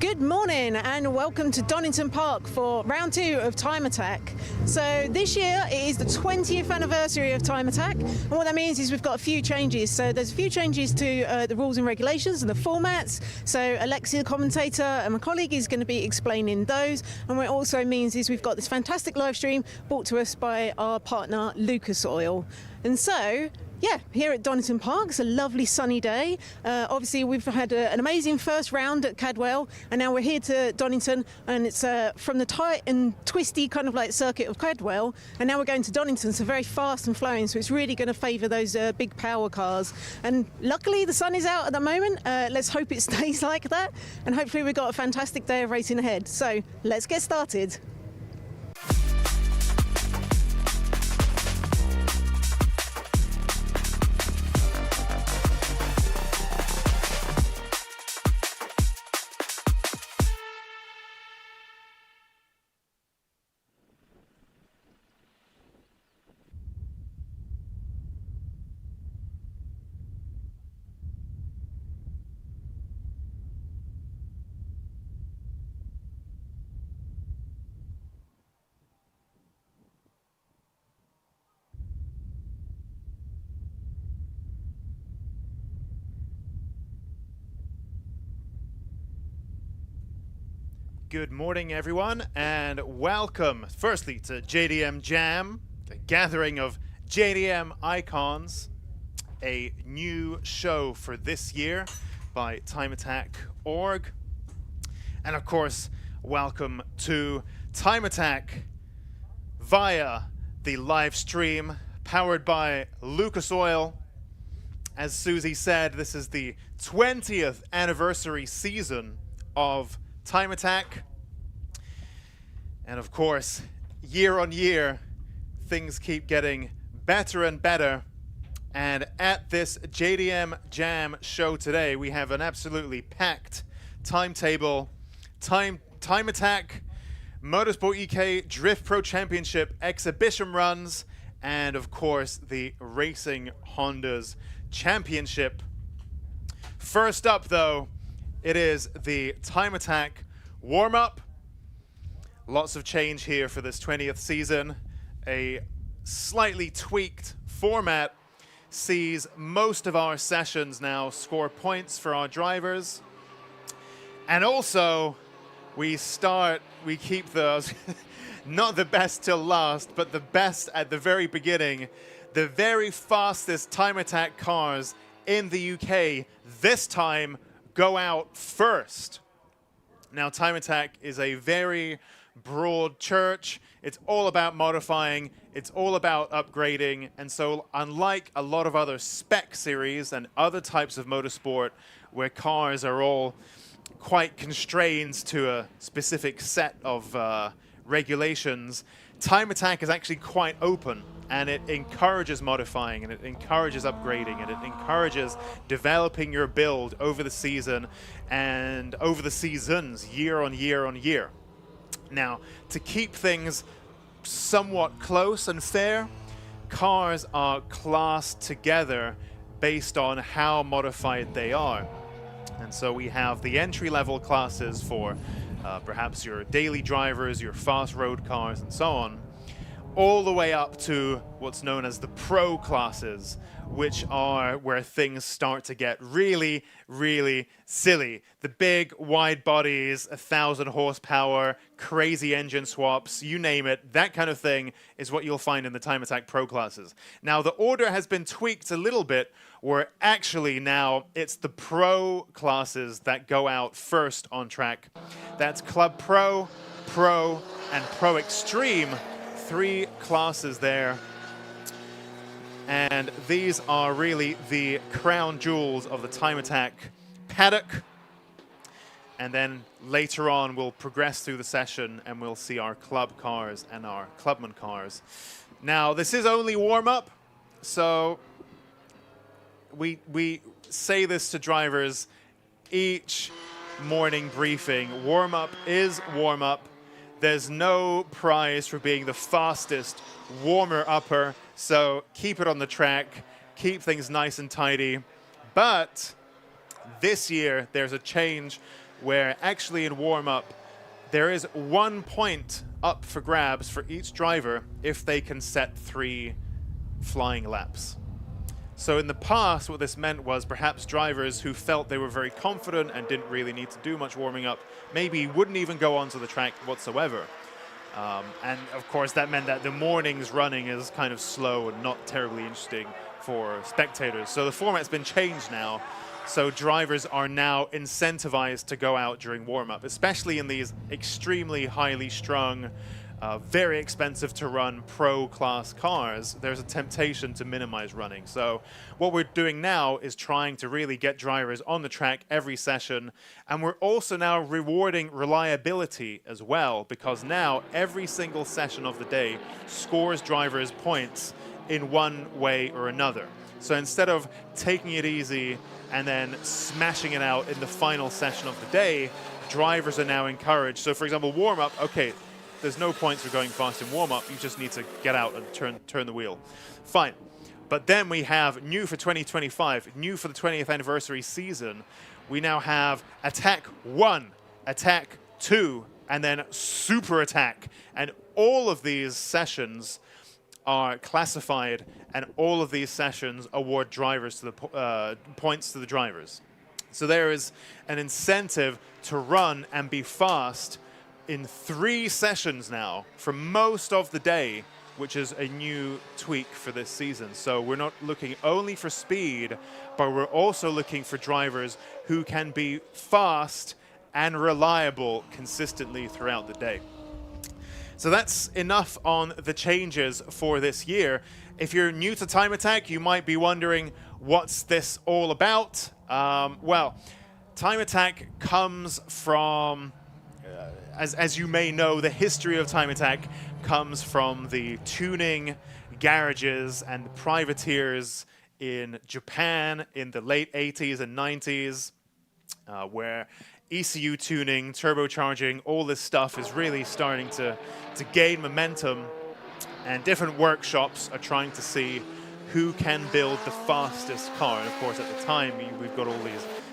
Good morning and welcome to Donington Park for round 2 of Time Attack. So this year it is the 20th anniversary of Time Attack, and what that means is we've got a few changes. So there's a few changes to the rules and regulations and the formats. So Alexia, the commentator, and my colleague is going to be explaining those, and what it also means is we've got this fantastic live stream brought to us by our partner RuskiWeldFab. And so yeah, here at Donington Park, it's a lovely sunny day. Obviously, we've had an amazing first round at Cadwell, and now we're here to Donington, and it's from the tight and twisty kind of like circuit of Cadwell, and now we're going to Donington, so very fast and flowing, so it's really going to favour those big power cars. And luckily, the sun is out at the moment. Let's hope it stays like that, and hopefully we've got a fantastic day of racing ahead. So let's get started. Good morning, everyone, and welcome, firstly, to JDM JAM, the gathering of JDM icons, a new show for this year by TimeAttack.org. And of course, welcome to Time Attack via the live stream powered by Lucas Oil. As Susie said, this is the 20th anniversary season of Time Attack, and of course, year on year, things keep getting better and better. And at this JDM JAM show today, we have an absolutely packed timetable. Time Attack, Motorsport UK Drift Pro Championship exhibition runs, and of course, the Racing Hondas Championship. First up, though, it is the Time Attack warm-up. Lots of change here for this 20th season. A slightly tweaked format sees most of our sessions now score points for our drivers. And also, we keep the, not the best till last, but the best at the very beginning. The very fastest Time Attack cars in the UK this time go out first. Now, Time Attack is a very broad church. It's all about modifying. It's all about upgrading. And so unlike a lot of other spec series and other types of motorsport where cars are all quite constrained to a specific set of regulations, Time Attack is actually quite open. And it encourages modifying, and it encourages upgrading, and it encourages developing your build over the season and over the seasons, year on year on year. Now, to keep things somewhat close and fair, cars are classed together based on how modified they are. And so we have the entry-level classes for perhaps your daily drivers, your fast road cars, and so on, all the way up to what's known as the pro classes, which are where things start to get really, really silly. The big wide bodies, 1,000 horsepower, crazy engine swaps, you name it, that kind of thing is what you'll find in the Time Attack pro classes. Now, the order has been tweaked a little bit, where actually now it's the pro classes that go out first on track. That's Club Pro, Pro, and Pro Extreme. 3 classes there, and these are really the crown jewels of the Time Attack paddock. And then later on we'll progress through the session and we'll see our club cars and our clubman cars. Now, this is only warm-up, so we say this to drivers each morning briefing. Warm-up is warm-up. There's no prize for being the fastest warmer-upper, so keep it on the track, keep things nice and tidy. But this year, there's a change where actually in warm-up, there is 1 point up for grabs for each driver if they can set 3 flying laps. So in the past, what this meant was perhaps drivers who felt they were very confident and didn't really need to do much warming up maybe wouldn't even go onto the track whatsoever. And of course, that meant that the morning's running is kind of slow and not terribly interesting for spectators. So the format's been changed now. So drivers are now incentivized to go out during warm-up, especially in these extremely highly strung, very expensive to run pro-class cars. There's a temptation to minimize running. So what we're doing now is trying to really get drivers on the track every session. And we're also now rewarding reliability as well, because now every single session of the day scores drivers points in one way or another. So instead of taking it easy and then smashing it out in the final session of the day, drivers are now encouraged. So for example, warm-up, okay, there's no points for going fast in warm-up. You just need to get out and turn the wheel. Fine. But then we have new for 2025, new for the 20th anniversary season. We now have Attack 1, Attack 2, and then Super Attack. And all of these sessions are classified, and all of these sessions award drivers to the points to the drivers. So there is an incentive to run and be fast in 3 sessions now for most of the day, which is a new tweak for this season. So we're not looking only for speed, but we're also looking for drivers who can be fast and reliable consistently throughout the day. So that's enough on the changes for this year. If you're new to Time Attack, you might be wondering, what's this all about? Well, Time Attack comes from, as you may know, the history of Time Attack comes from the tuning garages and privateers in Japan in the late 80s and 90s, where ECU tuning, turbocharging, all this stuff is really starting to gain momentum, and different workshops are trying to see who can build the fastest car. And of course, at the time, we've got all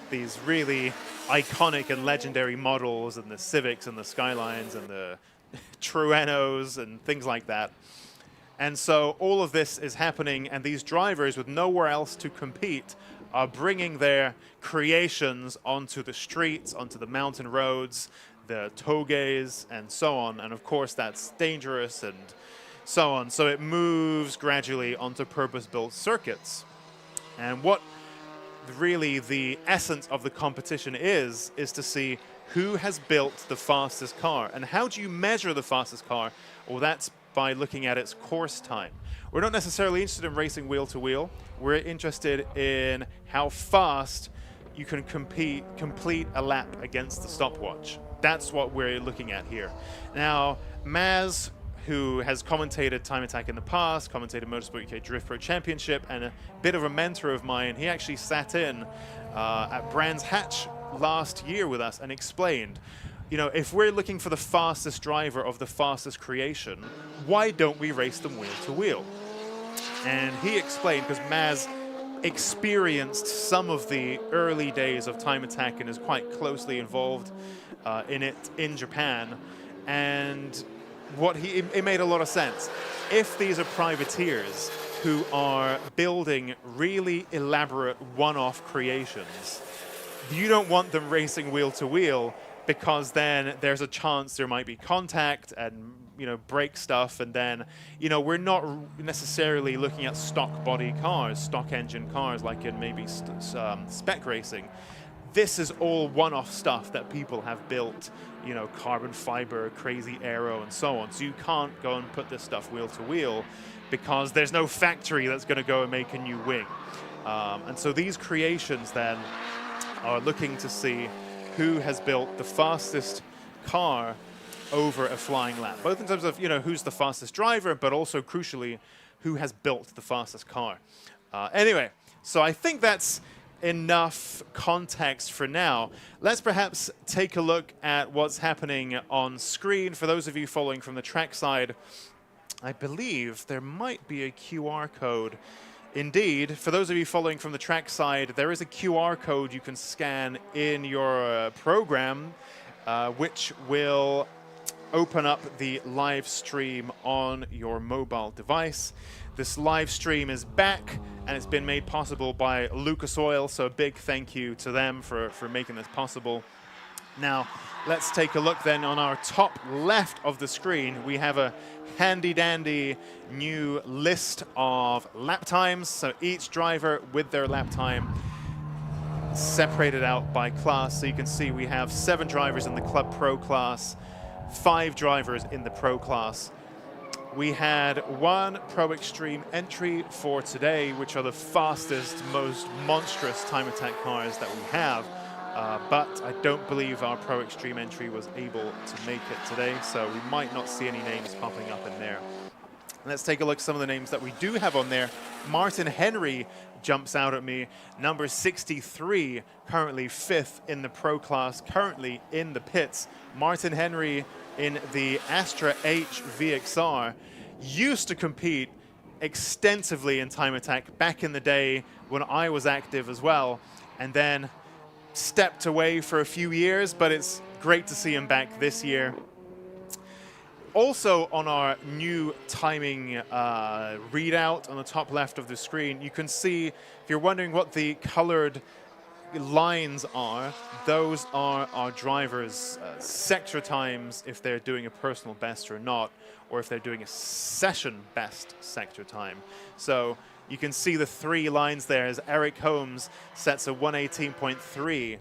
these really iconic and legendary models, and the Civics and the Skylines and the Truenos and things like that. And so all of this is happening, and these drivers with nowhere else to compete are bringing their creations onto the streets, onto the mountain roads, the togeis, and so on. And of course, that's dangerous and so on. So it moves gradually onto purpose-built circuits. And what really the essence of the competition is to see who has built the fastest car. And how do you measure the fastest car? Well, that's by looking at its course time. We're not necessarily interested in racing wheel to wheel. We're interested in how fast you can complete a lap against the stopwatch. That's what we're looking at here. Now, Maz, who has commentated Time Attack in the past, commentated Motorsport UK Drift Pro Championship, and a bit of a mentor of mine, he actually sat in at Brands Hatch last year with us and explained, you know, if we're looking for the fastest driver of the fastest creation, why don't we race them wheel to wheel? And he explained, because Maz experienced some of the early days of Time Attack and is quite closely involved in it in Japan, and it made a lot of sense. If these are privateers who are building really elaborate one-off creations, you don't want them racing wheel to wheel, because then there's a chance there might be contact and, you know, break stuff. And then, you know, we're not necessarily looking at stock body cars, stock engine cars like in maybe spec racing. This is all one-off stuff that people have built, you know, carbon fiber, crazy aero, and so on. So you can't go and put this stuff wheel to wheel because there's no factory that's going to go and make a new wing. And so these creations then are looking to see who has built the fastest car over a flying lap, both in terms of, you know, who's the fastest driver, but also crucially, who has built the fastest car. Anyway, so I think that's enough context for now. Let's perhaps take a look at what's happening on screen. For those of you following from the track side, I believe there might be a QR code Indeed, for those of you following from the track side, there is a QR code you can scan in your program, which will open up the live stream on your mobile device. This live stream is back, and it's been made possible by Lucas Oil, so a big thank you to them for making this possible. Now, let's take a look then on our top left of the screen. We have a handy-dandy new list of lap times. So each driver with their lap time separated out by class. So you can see we have 7 drivers in the Club Pro class, 5 drivers in the Pro class. We had 1 Pro Extreme entry for today, which are the fastest, most monstrous time attack cars that we have. But I don't believe our Pro Extreme entry was able to make it today, so we might not see any names popping up in there. Let's take a look at some of the names that we do have on there. Martin Henry jumps out at me, number 63, currently 5th in the Pro class, currently in the pits. Martin Henry in the Astra H VXR used to compete extensively in time attack back in the day when I was active as well, and then stepped away for a few years, but it's great to see him back this year. Also on our new timing readout on the top left of the screen, you can see, if you're wondering what the colored lines are, those are our drivers' sector times, if they're doing a personal best or not, or if they're doing a session best sector time. So you can see the 3 lines there as Eric Holmes sets a 118.3.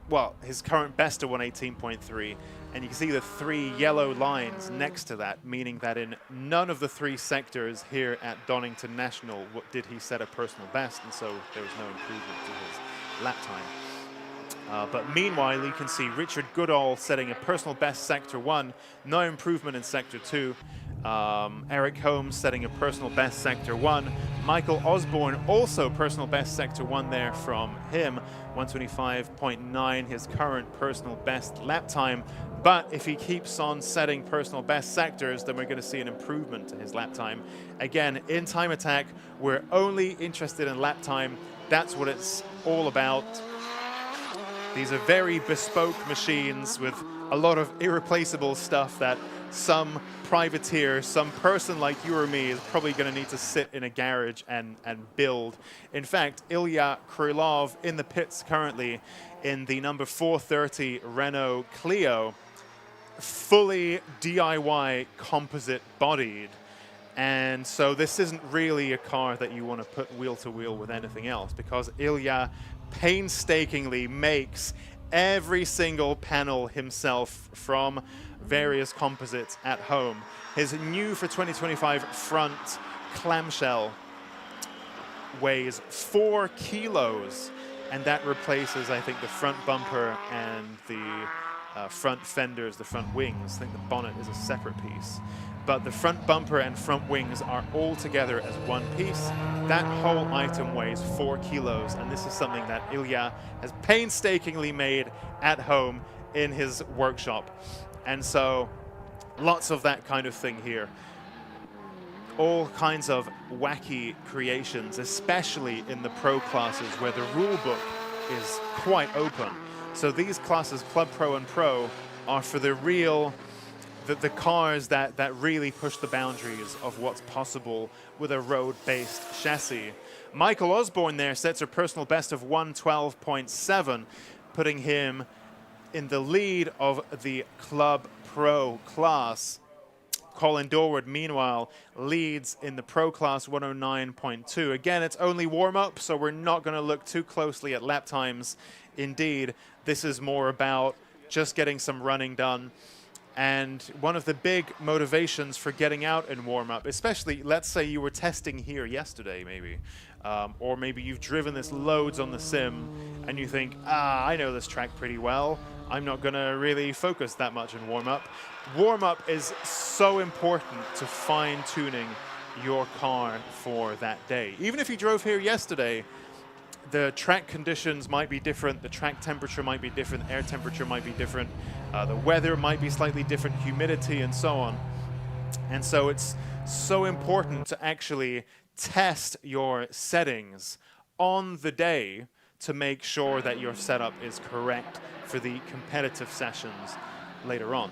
Well, his current best a 118.3. And you can see the 3 yellow lines next to that, meaning that in none of the 3 sectors here at Donington National did he set a personal best, and so there was no improvement to his lap time. But meanwhile, you can see Richard Goodall setting a personal best Sector 1, no improvement in Sector 2. Eric Holmes setting a personal best Sector 1. Michael Osborne also personal best Sector 1 there from him, 125.9, his current personal best lap time. But if he keeps on setting personal best sectors, then we're going to see an improvement to his lap time. Again, in time attack, we're only interested in lap time. That's what it's all about. These are very bespoke machines with a lot of irreplaceable stuff that some privateer, some person like you or me is probably going to need to sit in a garage and build. In fact, Ilya Krylov in the pits currently in the number 430 Renault Clio, fully DIY composite bodied. And so this isn't really a car that you want to put wheel to wheel with anything else, because Ilya painstakingly makes every single panel himself from various composites at home. His new for 2025 front clamshell weighs 4 kilos, and that replaces, I think, the front bumper and the front fenders, the front wings. I think the bonnet is a separate piece. But the front bumper and front wings are all together as one piece. That whole item weighs 4 kilos, and this is something that Ilya has painstakingly made at home in his workshop. And so lots of that kind of thing here. All kinds of wacky creations, especially in the pro classes where the rule book is quite open. So these classes, Club Pro and Pro, are for the real, the cars that really push the boundaries of what's possible with a road-based chassis. Michael Osborne there sets a personal best of 112.7, putting him in the lead of the Club Pro class. Colin Dorward, meanwhile, leads in the Pro class 109.2. Again, it's only warm-up, so we're not going to look too closely at lap times. Indeed, this is more about just getting some running done. And one of the big motivations for getting out in warm-up, especially, let's say you were testing here yesterday, maybe, or maybe you've driven this loads on the sim, and you think, I know this track pretty well. I'm not going to really focus that much in warm-up. Warm-up is so important to fine-tuning your car for that day. Even if you drove here yesterday, the track conditions might be different, the track temperature might be different, air temperature might be different, the weather might be slightly different, humidity and so on. And so it's so important to actually test your settings on the day to make sure that your setup is correct for the competitive sessions later on.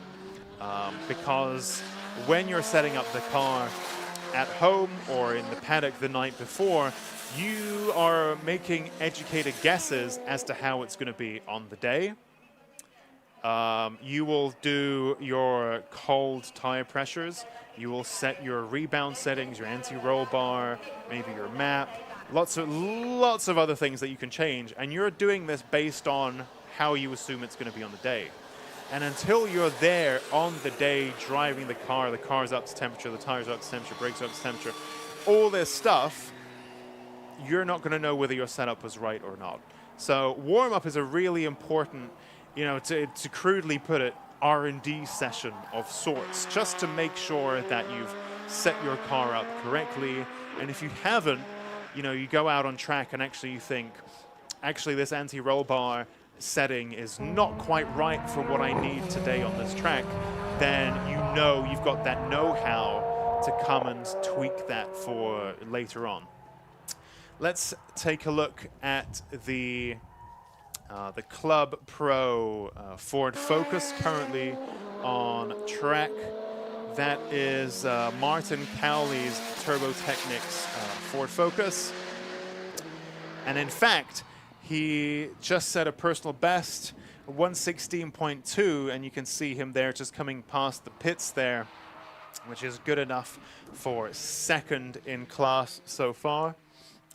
Because when you're setting up the car at home or in the paddock the night before, you are making educated guesses as to how it's going to be on the day. You will do your cold tire pressures. You will set your rebound settings, your anti-roll bar, maybe your map. Lots of other things that you can change, and you're doing this based on how you assume it's going to be on the day. And until you're there on the day driving the car's up to temperature, the tires are up to temperature, brakes are up to temperature, all this stuff, you're not going to know whether your setup was right or not. So warm-up is a really important, you know, to crudely put it, R&D session of sorts, just to make sure that you've set your car up correctly. And if you haven't, you know, you go out on track and actually you think, actually this anti-roll bar setting is not quite right for what I need today on this track, then you know you've got that know-how to come and tweak that for later on. Let's take a look at the Club Pro Ford Focus currently on track. That is Martin Cowley's Turbo Technics Ford Focus. And in fact, he just set a personal best, 116.2, and you can see him there just coming past the pits there, which is good enough for second in class so far.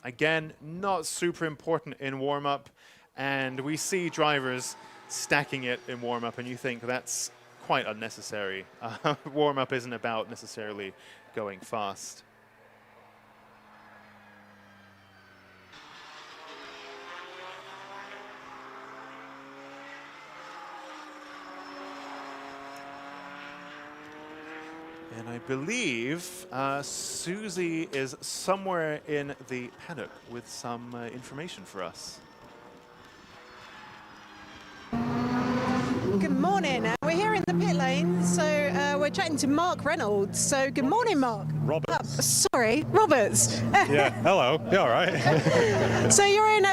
Again, not super important in warm-up, and we see drivers stacking it in warm-up, and you think that's quite unnecessary. Warm-up isn't about necessarily going fast. And I believe Susie is somewhere in the paddock with some information for us. Good morning. We're here in the pit lane, so we're chatting to Mark Reynolds. So good morning, Mark. Roberts. Sorry, Roberts. Yeah, hello. You all right? So you're in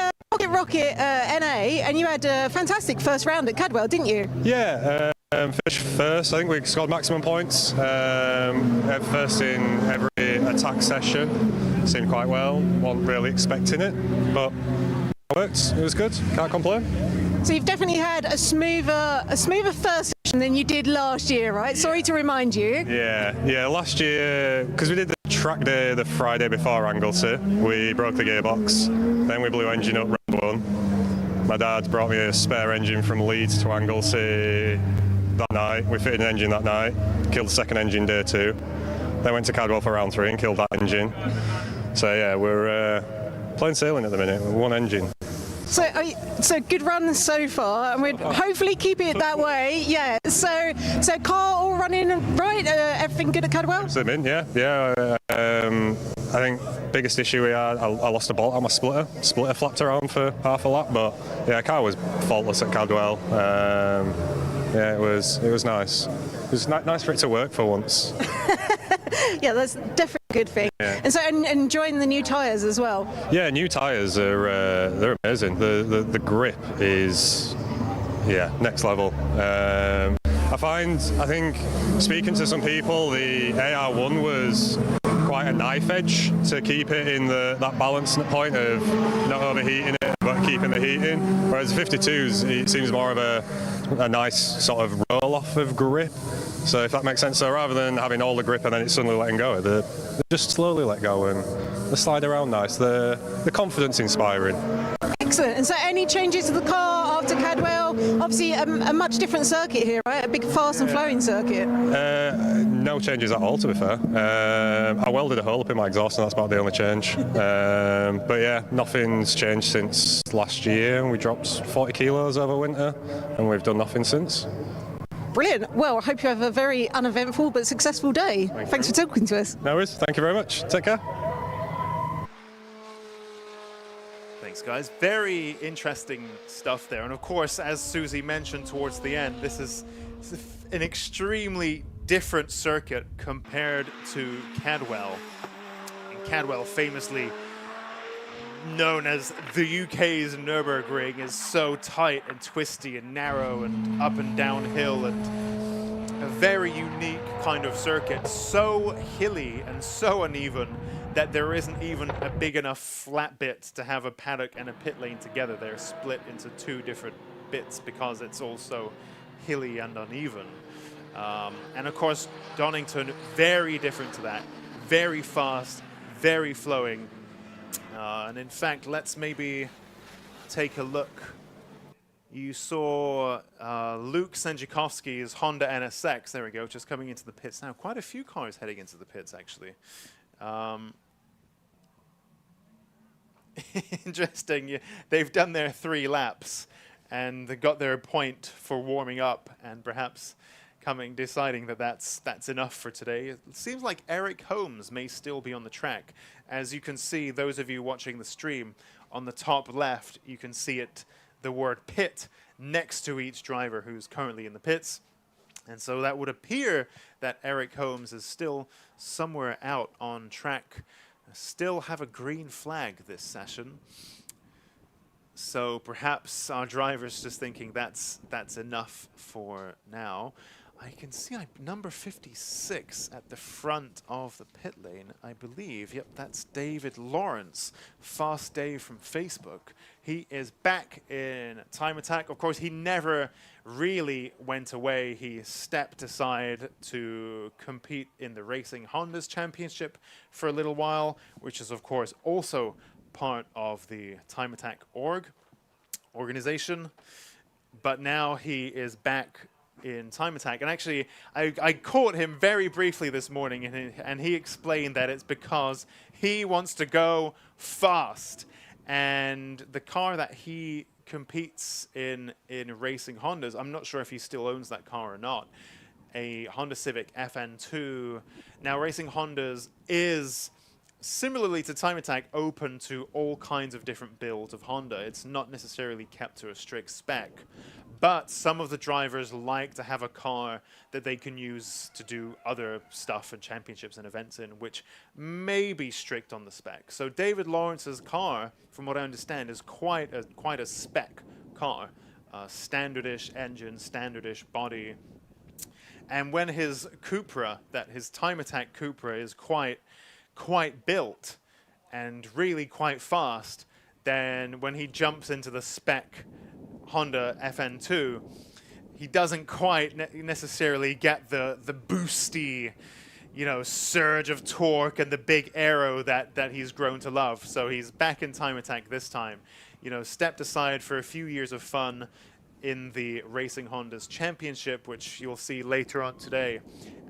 Rocket NA, and you had a fantastic first round at Cadwell, didn't you? Yeah, finished first. I think we scored maximum points. First in every attack session. Seemed quite well. Wasn't really expecting it, but it worked. It was good. Can't complain. So you've definitely had a smoother first session than you did last year, right? Yeah. Sorry to remind you. Yeah. Last year, because we did the track day the Friday before Anglesey, we broke the gearbox. Then we blew engine up round one. My dad brought me a spare engine from Leeds to Anglesey that night. We fitted an engine that night, killed the second engine day two. Then went to Cadwell for round three and killed that engine. So yeah, we're plain sailing at the minute with one engine. So good run so far, and we'd hopefully keep it that way. Yeah. So car all running right. Everything good at Cadwell? Yeah. I think biggest issue we had, I lost a bolt on my splitter. Splitter flapped around for half a lap, but yeah, car was faultless at Cadwell. Yeah, it was nice. It was nice for it to work for once. Yeah, that's definitely a good thing. Yeah. And so, enjoying the new tyres as well. Yeah, new tyres are they're amazing. The grip is next level. I think speaking to some people, the AR1 was quite a knife edge to keep it in that balance point of not overheating it but keeping the heat in. Whereas the 52s, it seems more of a nice sort of roll off of grip. So if that makes sense, so rather than having all the grip and then it's suddenly letting go, they just slowly let go and they slide around nice. The confidence inspiring. Excellent. And so any changes to the car after Cadwell? Obviously a much different circuit here, right? A big fast and flowing circuit. No changes at all, to be fair. I welded a hole up in my exhaust and that's about the only change. But yeah, nothing's changed since last year. We dropped 40 kilos over winter and we've done nothing since. Brilliant. Well, I hope you have a very uneventful but successful day. Thanks for talking to us. No worries. Thank you very much. Take care. Thanks, guys. Very interesting stuff there. And of course, as Susie mentioned towards the end, this is an extremely different circuit compared to Cadwell. In Cadwell, famously known as the UK's Nürburgring, is so tight and twisty and narrow and up and downhill, and a very unique kind of circuit, so hilly and so uneven that there isn't even a big enough flat bit to have a paddock and a pit lane together. They're split into two different bits because it's all so hilly and uneven. And of course, Donington, very different to that. Very fast, very flowing. And in fact, let's maybe take a look. You saw Luke Sendzikovsky's Honda NSX, there we go, just coming into the pits now. Quite a few cars heading into the pits, actually. Interesting. They've done their 3 laps and they got their point for warming up, and perhaps deciding that that's enough for today. It seems like Eric Holmes may still be on the track. As you can see, those of you watching the stream, on the top left, you can see it, the word pit, next to each driver who's currently in the pits. And so that would appear that Eric Holmes is still somewhere out on track. Still have a green flag this session. So perhaps our driver's just thinking that's enough for now. I can see number 56 at the front of the pit lane, I believe. Yep, that's David Lawrence, Fast Dave from Facebook. He is back in Time Attack. Of course, he never really went away. He stepped aside to compete in the Racing Hondas Championship for a little while, which is, of course, also part of the Time Attack organization. But now he is back in Time Attack. And actually, I caught him very briefly this morning, and he explained that it's because he wants to go fast. And the car that he competes in Racing Hondas, I'm not sure if he still owns that car or not, a Honda Civic FN2. Now, Racing Hondas is, similarly to Time Attack, open to all kinds of different builds of Honda. It's not necessarily kept to a strict spec. But some of the drivers like to have a car that they can use to do other stuff and championships and events in, which may be strict on the spec. So David Lawrence's car, from what I understand, is quite a spec car. Standardish engine, standardish body. And when his Cupra, his Time Attack Cupra, is quite built and really quite fast, then when he jumps into the spec Honda FN2, he doesn't quite necessarily get the boosty, surge of torque and the big aero that he's grown to love. So he's back in Time Attack this time. Stepped aside for a few years of fun in the Racing Hondas Championship, which you'll see later on today,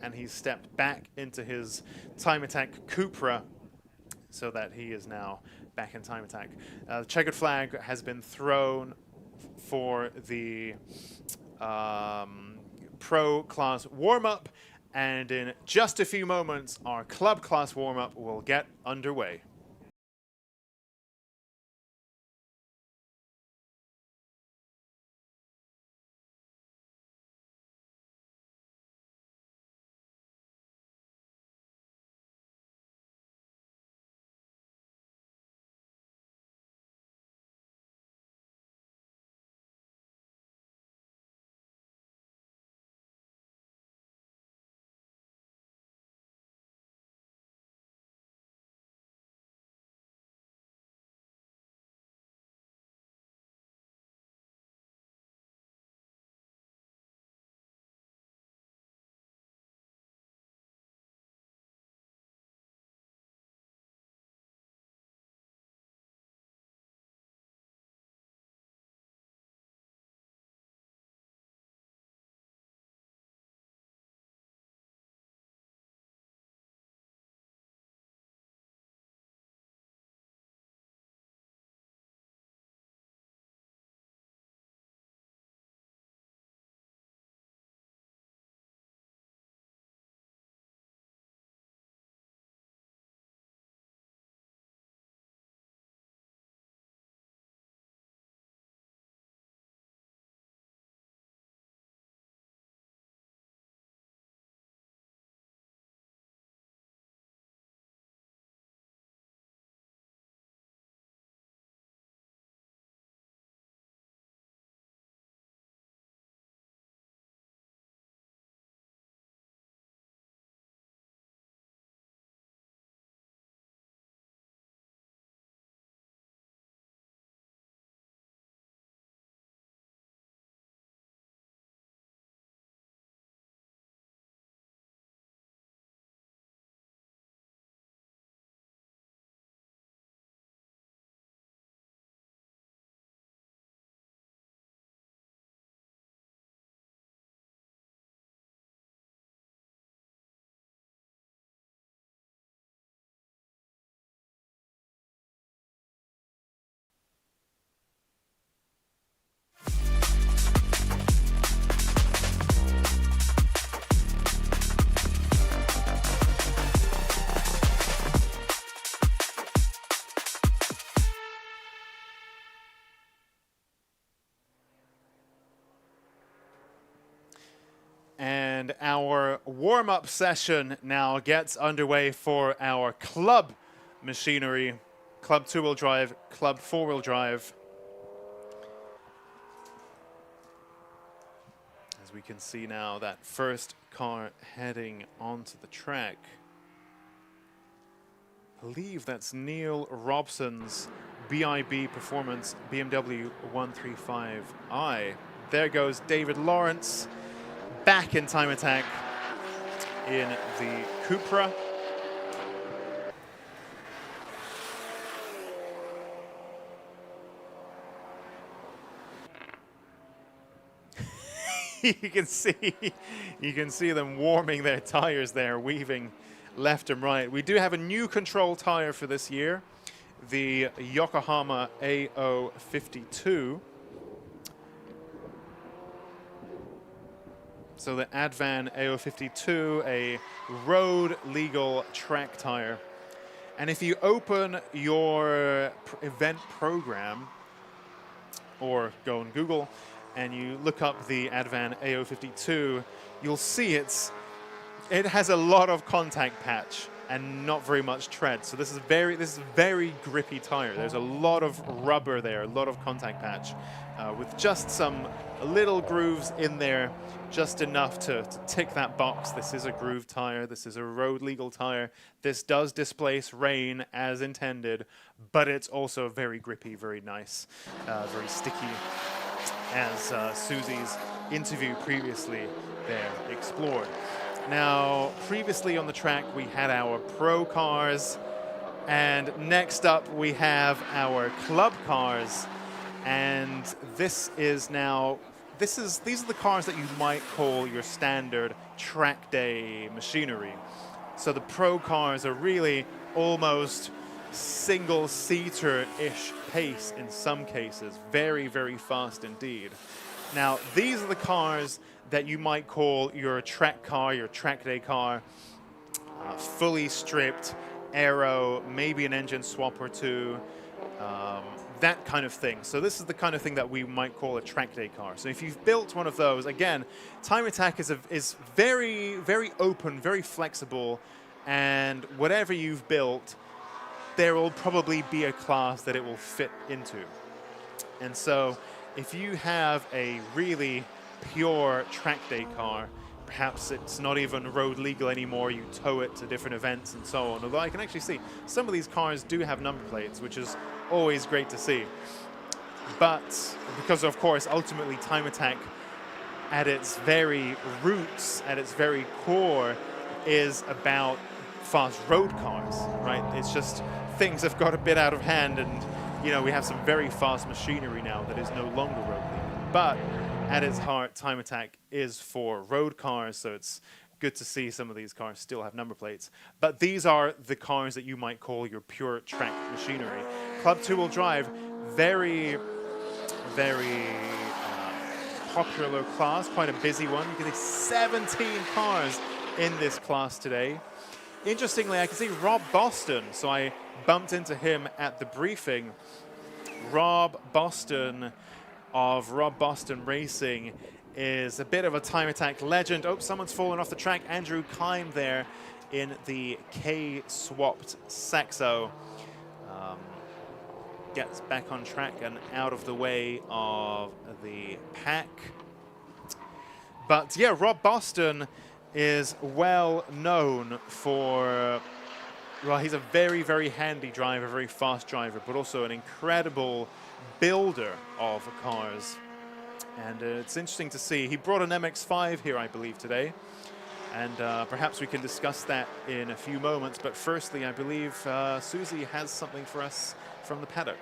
and he's stepped back into his Time Attack Cupra, so that he is now back in Time Attack. The checkered flag has been thrown for the Pro Class warm-up, and in just a few moments, our Club Class warm-up will get underway. And our warm-up session now gets underway for our club machinery, club two-wheel drive, club four-wheel drive. As we can see now, that first car heading onto the track. I believe that's Neil Robson's BIB Performance BMW 135i. There goes David Lawrence back in Time Attack in the Cupra. you can see them warming their tires there, weaving left and right. We do have a new control tire for this year, the Yokohama AO52. So the Advan AO52, a road legal track tire. And if you open your event program or go on Google and you look up the Advan AO52, you'll see it has a lot of contact patch and not very much tread. So this is very grippy tire. There's a lot of rubber there, a lot of contact patch, with just some little grooves in there, just enough to tick that box. This is a groove tire. This is a road legal tire. This does displace rain as intended, but it's also very grippy, very nice, very sticky, as Susie's interview previously there explored. Now, previously on the track, we had our pro cars, and next up we have our club cars. And these are the cars that you might call your standard track day machinery. So the pro cars are really almost single-seater-ish pace in some cases, very, very fast indeed. Now, these are the cars that you might call your track car, your track day car, fully stripped, aero, maybe an engine swap or two, that kind of thing. So this is the kind of thing that we might call a track day car. So if you've built one of those, again, Time Attack is very, very open, very flexible, and whatever you've built, there will probably be a class that it will fit into. And so if you have a really pure track day car, perhaps it's not even road legal anymore, you tow it to different events and so on. Although I can actually see some of these cars do have number plates, which is always great to see. But because of course ultimately Time Attack at its very roots, at its very core, is about fast road cars, right? It's just things have got a bit out of hand, and you know, we have some very fast machinery now that is no longer road legal. But at its heart, Time Attack is for road cars, so it's good to see some of these cars still have number plates. But these are the cars that you might call your pure track machinery. Club two-wheel drive, very, very popular class, quite a busy one. You can see 17 cars in this class today. Interestingly, I can see Rob Boston, so I bumped into him at the briefing. Rob Boston of Rob Boston Racing is a bit of a Time Attack legend. Oh, someone's fallen off the track. Andrew Kime there in the K-swapped Saxo. Gets back on track and out of the way of the pack. But yeah, Rob Boston is well known for, well, he's a very, very handy driver, very fast driver, but also an incredible builder of cars. And it's interesting to see. He brought an MX-5 here, I believe, today. And perhaps we can discuss that in a few moments. But firstly, I believe Susie has something for us from the paddock.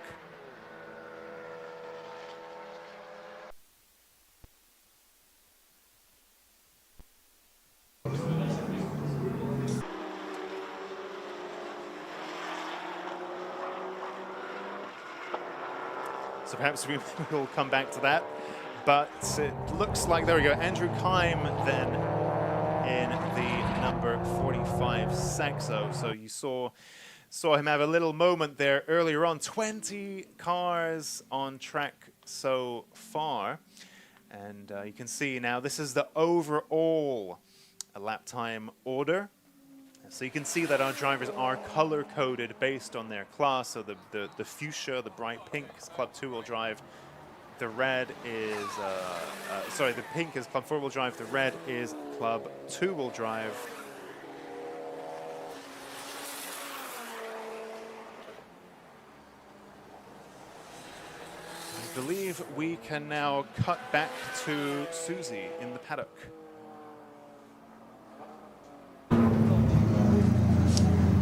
So perhaps we will come back to that. But it looks like, there we go, Andrew Kime then in the number 45 Saxo. So you saw him have a little moment there earlier on. 20 cars on track so far. And you can see now this is the overall a lap time order. So you can see that our drivers are color-coded based on their class. So the fuchsia, the bright pink is Club 2-wheel drive. The red is, sorry, the pink is Club 4-wheel drive. The red is Club 2-wheel drive. I believe we can now cut back to Susie in the paddock.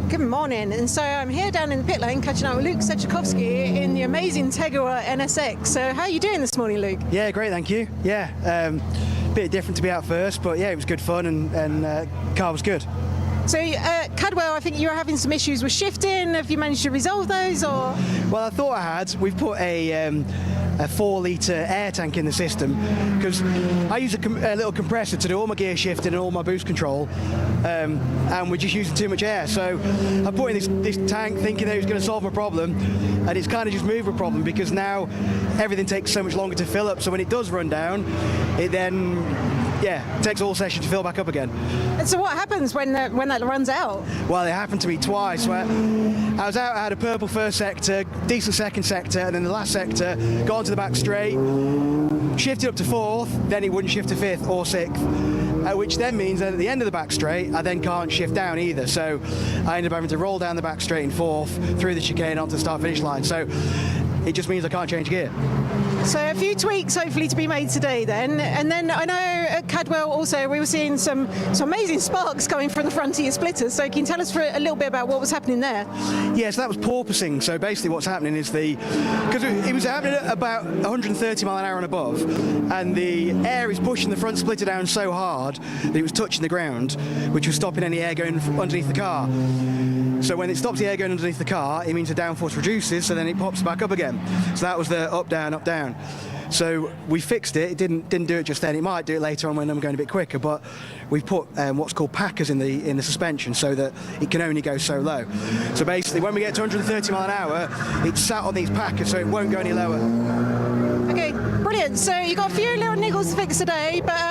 Good morning, and so I'm here down in the pit lane catching up with Luke Seczakowski in the amazing Tegua NSX. So how are you doing this morning, Luke? Yeah, great, thank you. Yeah, bit different to be out first, but yeah, it was good fun and car was good. So Cadwell, I think you were having some issues with shifting. Have you managed to resolve those, or? Well, I thought I had. We've put a 4-litre air tank in the system because I use a little compressor to do all my gear shifting and all my boost control, and we're just using too much air. So I put in this tank thinking that it was going to solve my problem, and it's kind of just moved my problem because now everything takes so much longer to fill up. So when it does run down, it then takes all session to fill back up again. And so what happens when that runs out? Well, it happened to me twice. Where I was out, I had a purple first sector, decent second sector, and then the last sector, got onto the back straight, shifted up to fourth, then it wouldn't shift to fifth or sixth, which then means that at the end of the back straight, I then can't shift down either. So I ended up having to roll down the back straight in fourth, through the chicane onto the start-finish line. So it just means I can't change gear. So a few tweaks hopefully to be made today then. And then I know at Cadwell also we were seeing some amazing sparks coming from the front of your splitters. So can you tell us for a little bit about what was happening there? Yeah, so that was porpoising. So basically what's happening is because it was happening at about 130 mile an hour and above, and the air is pushing the front splitter down so hard that it was touching the ground, which was stopping any air going underneath the car. So when it stops the air going underneath the car, it means the downforce reduces, so then it pops back up again. So that was the up, down, up, down. So we fixed it. It didn't do it just then. It might do it later on when I'm going a bit quicker, but we've put what's called packers in the suspension so that it can only go so low. So basically, when we get to 130 mile an hour, it's sat on these packers, so it won't go any lower. Okay, brilliant. So you got a few little niggles to fix today, but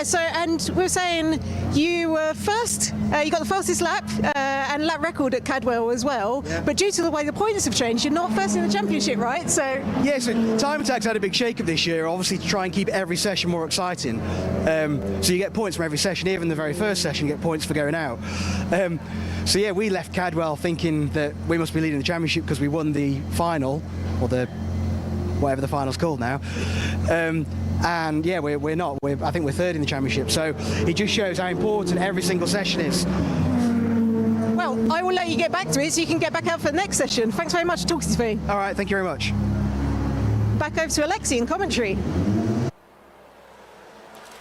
so and we were saying you were first. You got the fastest lap and lap record at Cadwell as well. Yeah. But due to the way the points have changed, you're not first in the championship, right? So yeah. So Time Attack's had a big shake-up this year, obviously to try and keep every session more exciting. So you get points from every session. Even the very first session, you get points for going out. So yeah, we left Cadwell thinking that we must be leading the championship because we won the final, or the whatever the final's called now. And yeah, we're not. I think we're third in the championship. So it just shows how important every single session is. Well, I will let you get back to it so you can get back out for the next session. Thanks very much for talking to me. All right, thank you very much. Back over to Alexi in commentary.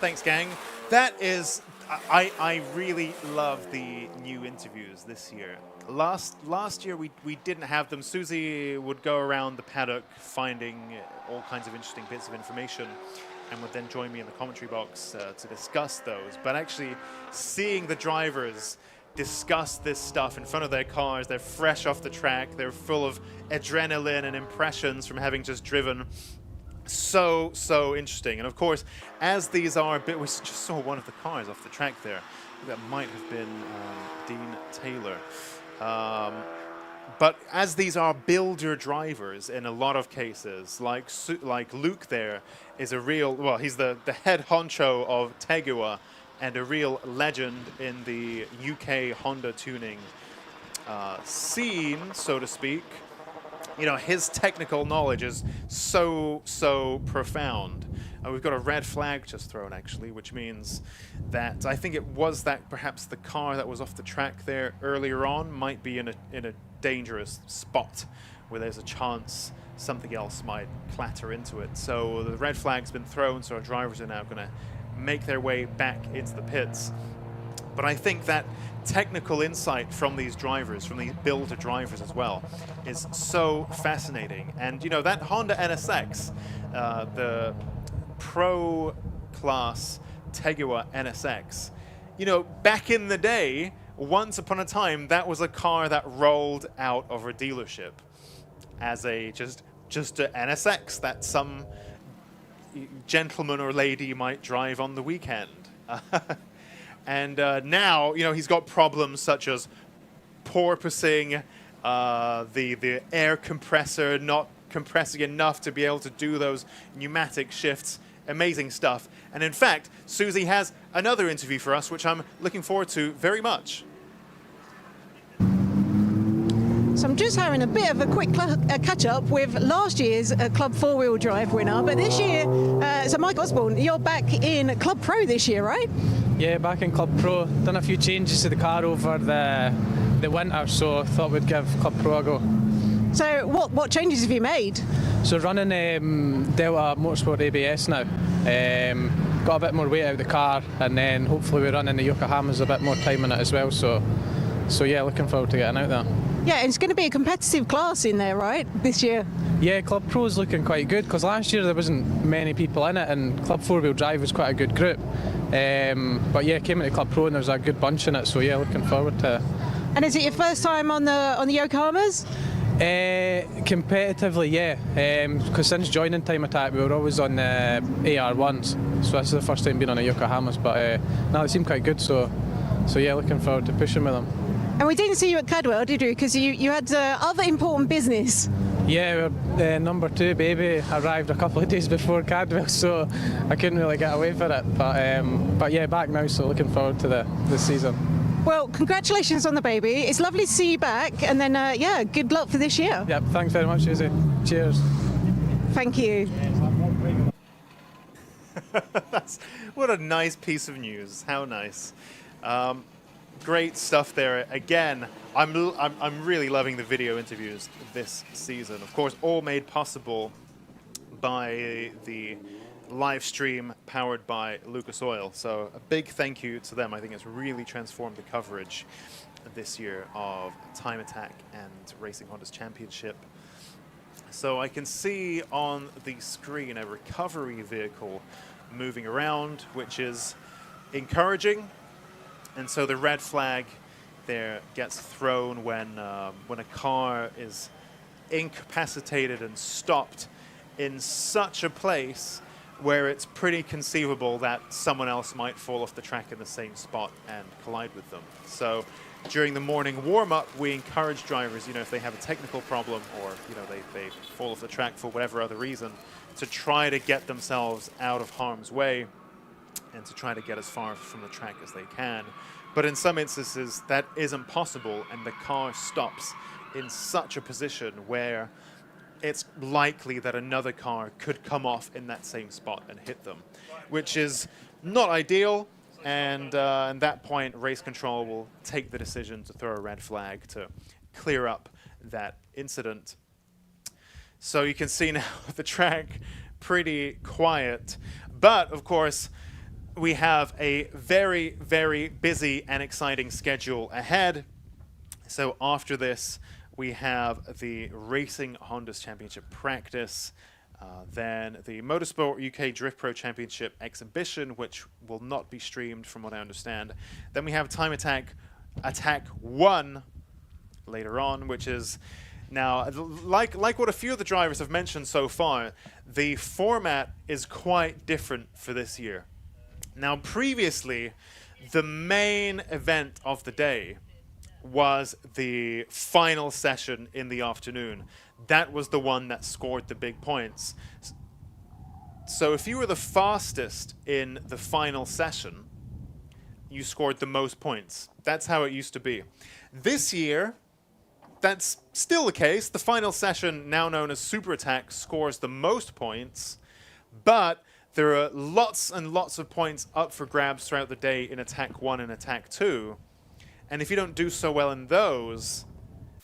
Thanks, gang. That is, I really love the new interviews this year. Last year we didn't have them. Susie would go around the paddock finding all kinds of interesting bits of information and would then join me in the commentary box to discuss those. But actually seeing the drivers discuss this stuff in front of their cars, they're fresh off the track, they're full of adrenaline and impressions from having just driven. So interesting. And of course, as these are we just saw one of the cars off the track there. That might have been Dean Taylor. But as these are builder drivers in a lot of cases, like Luke there is a real, well, he's the head honcho of Tegua and a real legend in the UK Honda tuning scene, so to speak. You know, his technical knowledge is so profound. We've got a red flag just thrown, actually, which means that I think it was that perhaps the car that was off the track there earlier on might be in a dangerous spot where there's a chance something else might clatter into it. So the red flag's been thrown, so our drivers are now going to make their way back into the pits. But I think that technical insight from these drivers, from these builder drivers as well, is so fascinating. And you know, that Honda NSX, the Pro Class Tegua NSX, you know, back in the day, once upon a time, that was a car that rolled out of a dealership as a just a NSX that some gentleman or lady might drive on the weekend. And now, you know, he's got problems such as porpoising, the air compressor not compressing enough to be able to do those pneumatic shifts. Amazing stuff. And in fact, Susie has another interview for us, which I'm looking forward to very much. So I'm just having a bit of a quick catch-up with last year's Club 4-wheel drive winner, but this year, so Mike Osborne, you're back in Club Pro this year, right? Yeah, back in Club Pro. Done a few changes to the car over the winter, so thought we'd give Club Pro a go. So what changes have you made? So running Delta Motorsport ABS now. Got a bit more weight out of the car, and then hopefully we're running the Yokohama's a bit more time in it as well. So yeah, looking forward to getting out there. Yeah, and it's going to be a competitive class in there, right, this year? Yeah, Club Pro's looking quite good, because last year there wasn't many people in it, and Club 4-wheel drive was quite a good group. But yeah, came into Club Pro and there's a good bunch in it, so yeah, looking forward to it. And is it your first time on the Yokohamas? Competitively, yeah, because since joining Time Attack we were always on the AR1s, so this is the first time being on a Yokohamas, but no, they seem quite good, so yeah, looking forward to pushing with them. And we didn't see you at Cadwell, did you? Because you had other important business. Yeah, number 2 baby arrived a couple of days before Cadwell, so I couldn't really get away for it, but yeah, back now, so looking forward to the season. Well, congratulations on the baby. It's lovely to see you back, and then, yeah, good luck for this year. Yep, thanks very much, Susie. Cheers. Thank you. What a nice piece of news. How nice. Great stuff there. Again, I'm really loving the video interviews this season. Of course, all made possible by the live stream powered by Lucas Oil. So a big thank you to them. I think it's really transformed the coverage this year of Time Attack and Racing Honda's Championship. So I can see on the screen a recovery vehicle moving around, which is encouraging. And so the red flag there gets thrown when a car is incapacitated and stopped in such a place where it's pretty conceivable that someone else might fall off the track in the same spot and collide with them. So during the morning warm-up, we encourage drivers, you know, if they have a technical problem or, you know, they fall off the track for whatever other reason, to try to get themselves out of harm's way and to try to get as far from the track as they can. But in some instances, that isn't possible, and the car stops in such a position where it's likely that another car could come off in that same spot and hit them, which is not ideal. And at that point, race control will take the decision to throw a red flag to clear up that incident. So you can see now the track pretty quiet. But, of course, we have a very, very busy and exciting schedule ahead. So after this, we have the Racing Honda's Championship practice, then the Motorsport UK Drift Pro Championship exhibition, which will not be streamed from what I understand. Then we have Time Attack 1 later on, which is now, like what a few of the drivers have mentioned so far, the format is quite different for this year. Now, previously, the main event of the day was the final session in the afternoon. That was the one that scored the big points. So if you were the fastest in the final session, you scored the most points. That's how it used to be. This year, that's still the case. The final session, now known as Super Attack, scores the most points, but there are lots and lots of points up for grabs throughout the day in Attack 1 and Attack 2. And if you don't do so well in those,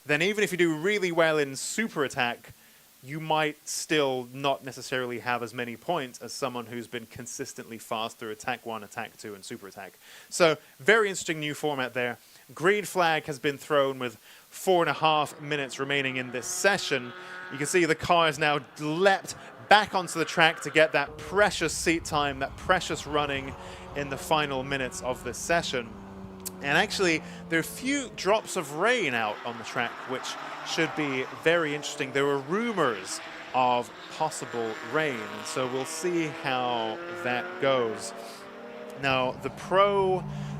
then even if you do really well in Super Attack, you might still not necessarily have as many points as someone who's been consistently fast through Attack 1, Attack 2, and Super Attack. So, very interesting new format there. Green flag has been thrown with 4.5 minutes remaining in this session. You can see the car has now leapt back onto the track to get that precious seat time, that precious running in the final minutes of this session. And actually, there are a few drops of rain out on the track, which should be very interesting. There were rumors of possible rain, and so we'll see how that goes. Now, the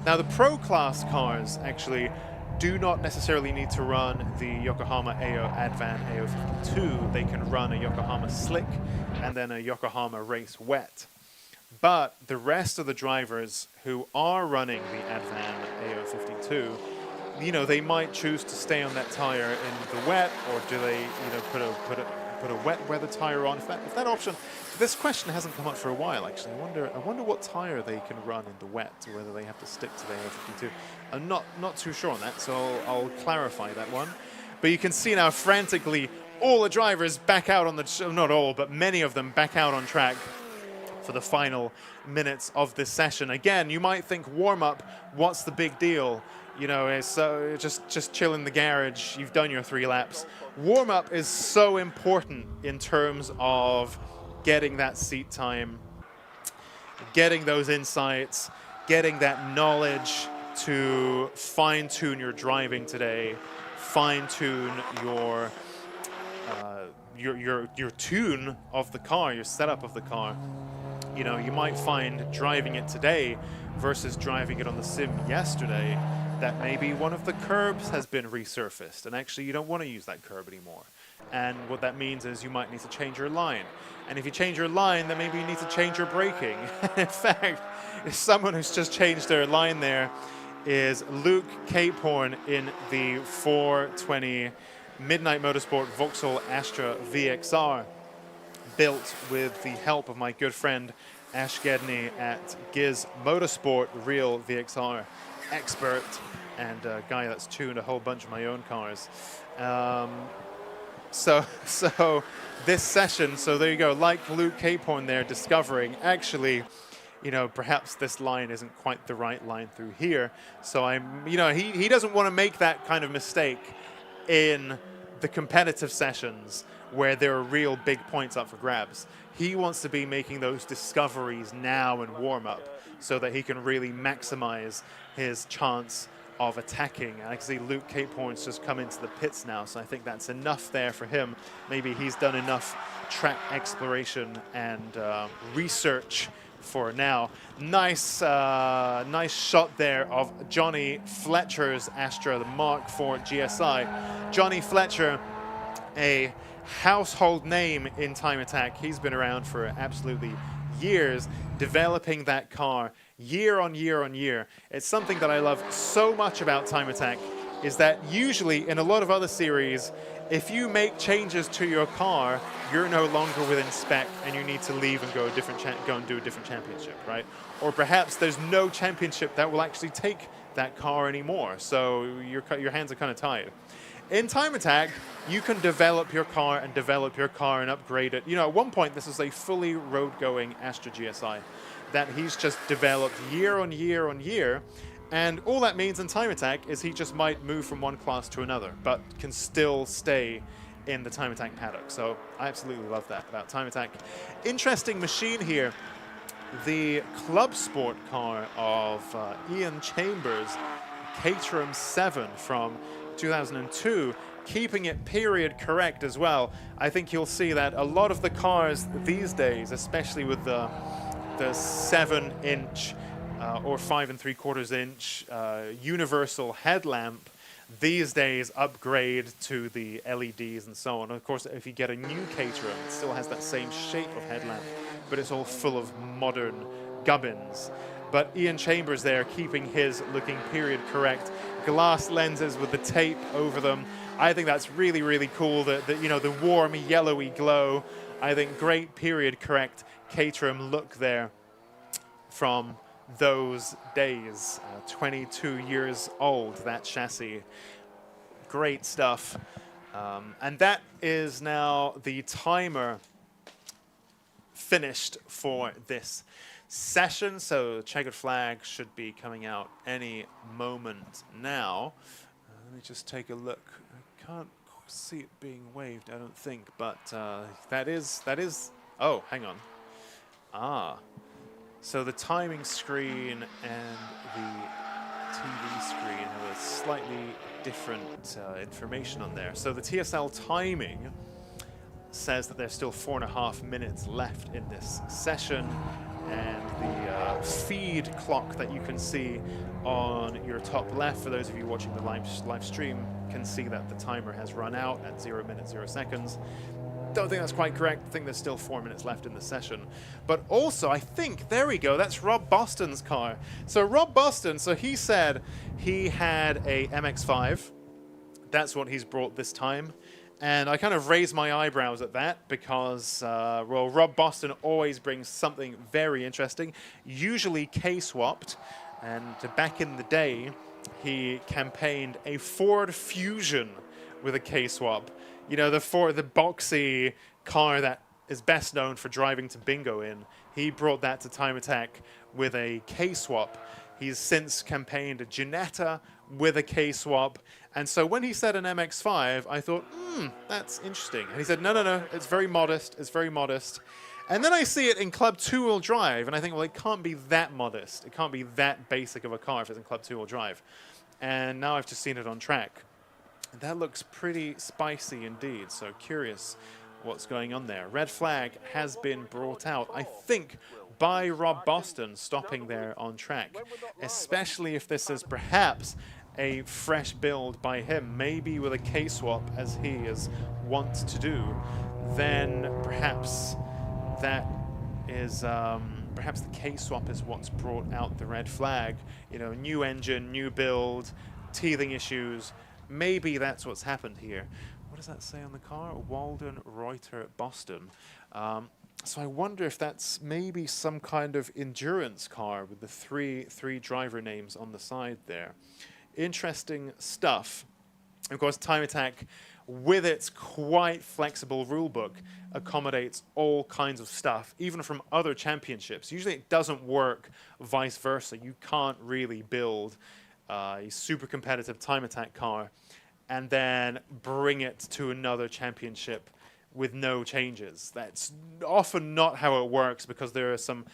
Now the Pro Class cars actually do not necessarily need to run the Yokohama Advan AO52. They can run a Yokohama Slick and then a Yokohama Race Wet. But the rest of the drivers who are running the Advan AO52, you know, they might choose to stay on that tire in the wet, or do they, you know, put a wet weather tire on? If that option, this question hasn't come up for a while actually. I wonder what tire they can run in the wet, or whether they have to stick to the AO52. I'm not too sure on that, so I'll clarify that one. But you can see now frantically all the drivers back out on the, not all, but many of them back out on track for the final minutes of this session. Again, you might think warm-up, what's the big deal? You know, it's just chill in the garage, you've done your 3 laps. Warm-up is so important in terms of getting that seat time, getting those insights, getting that knowledge to fine-tune your driving today, fine-tune your tune of the car, your setup of the car. You know, you might find driving it today versus driving it on the sim yesterday that maybe one of the curbs has been resurfaced, and actually you don't want to use that curb anymore. And what that means is you might need to change your line. And if you change your line, then maybe you need to change your braking. In fact, someone who's just changed their line there is Luke Capehorn in the 420 Midnight Motorsport Vauxhall Astra VXR, built with the help of my good friend Ash Gedney at Giz Motorsport, real VXR expert, and a guy that's tuned a whole bunch of my own cars. So this session, so there you go, like Luke Capehorn there, discovering actually, you know, perhaps this line isn't quite the right line through here. So he doesn't want to make that kind of mistake in the competitive sessions where there are real big points up for grabs. He wants to be making those discoveries now in warm-up so that he can really maximize his chance of attacking. I can see Luke Capehorn's just come into the pits now, so I think that's enough there for him. Maybe he's done enough track exploration and research for now. Nice shot there of Johnny Fletcher's Astra, the Mark IV GSI. Johnny Fletcher, a household name in Time Attack. He's been around for absolutely years, developing that car year on year on year. It's something that I love so much about Time Attack, is that usually in a lot of other series, if you make changes to your car, you're no longer within spec and you need to leave and go and do a different championship, right? Or perhaps there's no championship that will actually take that car anymore, so your hands are kind of tied. In Time Attack, you can develop your car and upgrade it. You know, at one point, this is a fully road-going Astra GSI that he's just developed year on year on year. And all that means in Time Attack is he just might move from one class to another, but can still stay in the Time Attack paddock. So I absolutely love that about Time Attack. Interesting machine here. The Club Sport car of Ian Chambers, Caterham 7 from 2002, keeping it period correct as well. I think you'll see that a lot of the cars these days, especially with the 7-inch or 5 3/4 inch universal headlamp, these days upgrade to the LEDs and so on. Of course, if you get a new Caterham, it still has that same shape of headlamp, but it's all full of modern gubbins. But Ian Chambers there, keeping his looking period correct. Glass lenses with the tape over them. I think that's really, really cool. The warm yellowy glow. I think great period correct Caterham look there from those days. 22 years old, that chassis. Great stuff. And that is now the timer finished for this session, so checkered flag should be coming out any moment now. Let me just take a look. I can't see it being waved, I don't think, but that is, oh, hang on. So the timing screen and the TV screen have a slightly different information on there. So the TSL timing says that there's still 4.5 minutes left in this session, and the feed clock that you can see on your top left. For those of you watching the live stream, can see that the timer has run out at 0 minutes 0 seconds. Don't think that's quite correct. I think there's still 4 minutes left in the session. But also, I think, there we go, that's Rob Boston's car. So Rob Boston, so he said he had a MX-5. That's what he's brought this time. And I kind of raised my eyebrows at that because, well, Rob Boston always brings something very interesting, usually K-swapped. And back in the day, he campaigned a Ford Fusion with a K-swap. You know, the boxy car that is best known for driving to bingo in. He brought that to Time Attack with a K-swap. He's since campaigned a Ginetta with a K-swap. And so when he said an MX-5, I thought, that's interesting. And he said, no, it's very modest, it's very modest. And then I see it in Club 2-wheel drive, and I think, well, it can't be that modest. It can't be that basic of a car if it's in Club 2-wheel drive. And now I've just seen it on track. That looks pretty spicy indeed, so curious what's going on there. Red flag has been brought out, I think, by Rob Boston stopping there on track, especially if this is perhaps a fresh build by him, maybe with a K-swap as he is wont to do. Then perhaps that is, perhaps the K-swap is what's brought out the red flag. You know, new engine, new build, teething issues. Maybe that's what's happened here. What does that say on the car? Walden Reuter Boston. So I wonder if that's maybe some kind of endurance car with the three driver names on the side there. Interesting stuff. Of course, Time Attack, with its quite flexible rulebook, accommodates all kinds of stuff, even from other championships. Usually it doesn't work vice versa. You can't really build a super competitive Time Attack car and then bring it to another championship with no changes. That's often not how it works because there are some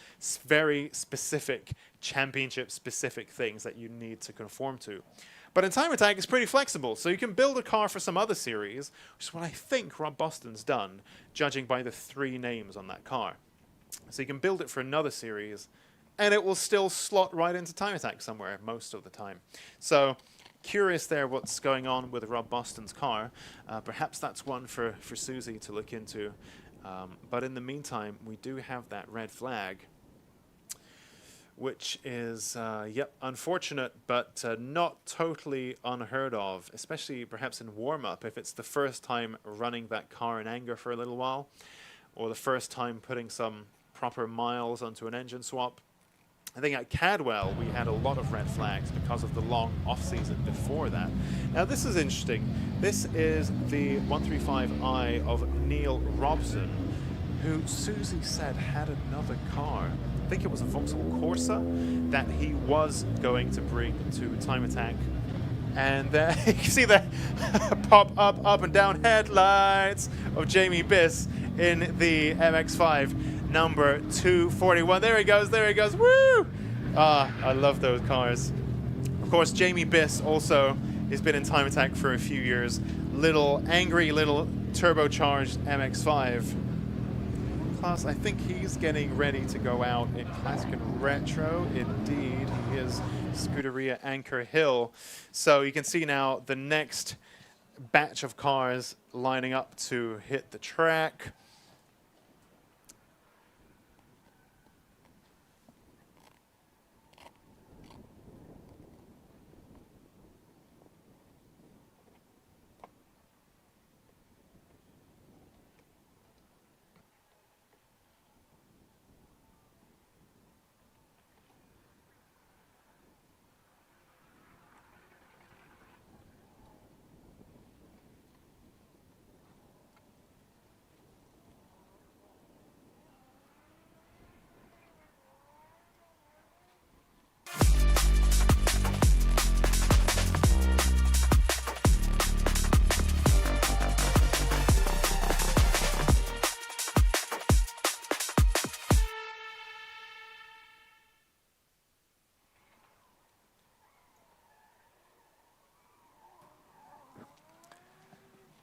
very specific championship-specific things that you need to conform to. But in Time Attack, it's pretty flexible, so you can build a car for some other series, which is what I think Rob Boston's done, judging by the 3 names on that car. So you can build it for another series, and it will still slot right into Time Attack somewhere most of the time. So curious there what's going on with Rob Boston's car. Perhaps that's one for Susie to look into. But in the meantime, we do have that red flag, which is, yep, unfortunate, but not totally unheard of, especially perhaps in warm-up, if it's the first time running that car in anger for a little while, or the first time putting some proper miles onto an engine swap. I think at Cadwell, we had a lot of red flags because of the long off-season before that. Now, this is interesting. This is the 135i of Neil Robson, who Susie said had another car. I think it was a Vauxhall Corsa that he was going to bring to Time Attack. And you can see the pop up and down headlights of Jamie Biss in the MX-5. Number 241. There he goes, there he goes. Woo! I love those cars. Of course, Jamie Biss also has been in Time Attack for a few years. Angry little turbocharged MX-5. Plus, I think he's getting ready to go out in Classic and Retro. Indeed, he is Scuderia Anchor Hill. So you can see now the next batch of cars lining up to hit the track.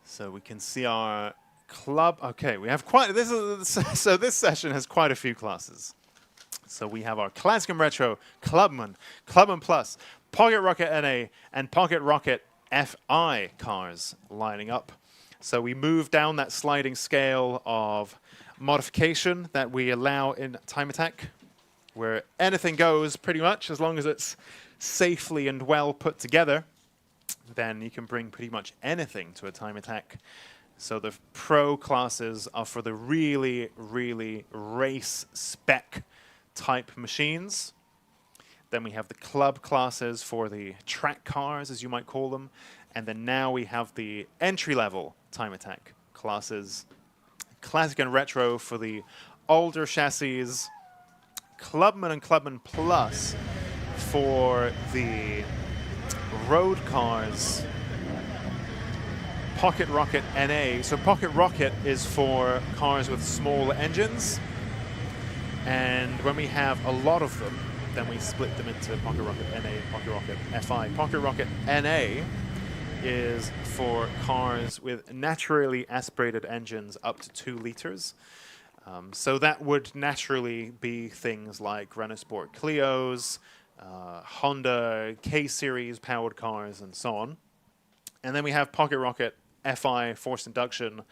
So we can see our club. Okay, we have quite. So this session has quite a few classes. So we have our Classic and Retro, Clubman, Clubman Plus, Pocket Rocket NA, and Pocket Rocket FI cars lining up. So we move down that sliding scale of modification that we allow in Time Attack, where anything goes pretty much as long as it's safely and well put together. Then you can bring pretty much anything to a Time Attack. So the pro classes are for the really, really race spec type machines. Then we have the club classes for the track cars, as you might call them. And then now we have the entry-level Time Attack classes. Classic and Retro for the older chassis. Clubman and Clubman Plus for the road cars. Pocket Rocket NA. So Pocket Rocket is for cars with small engines. And when we have a lot of them, then we split them into Pocket Rocket NA and Pocket Rocket FI. Pocket Rocket NA is for cars with naturally aspirated engines up to 2 liters. So that would naturally be things like Renault Sport Clios, Honda K-Series powered cars, and so on. And then we have Pocket Rocket FI forced induction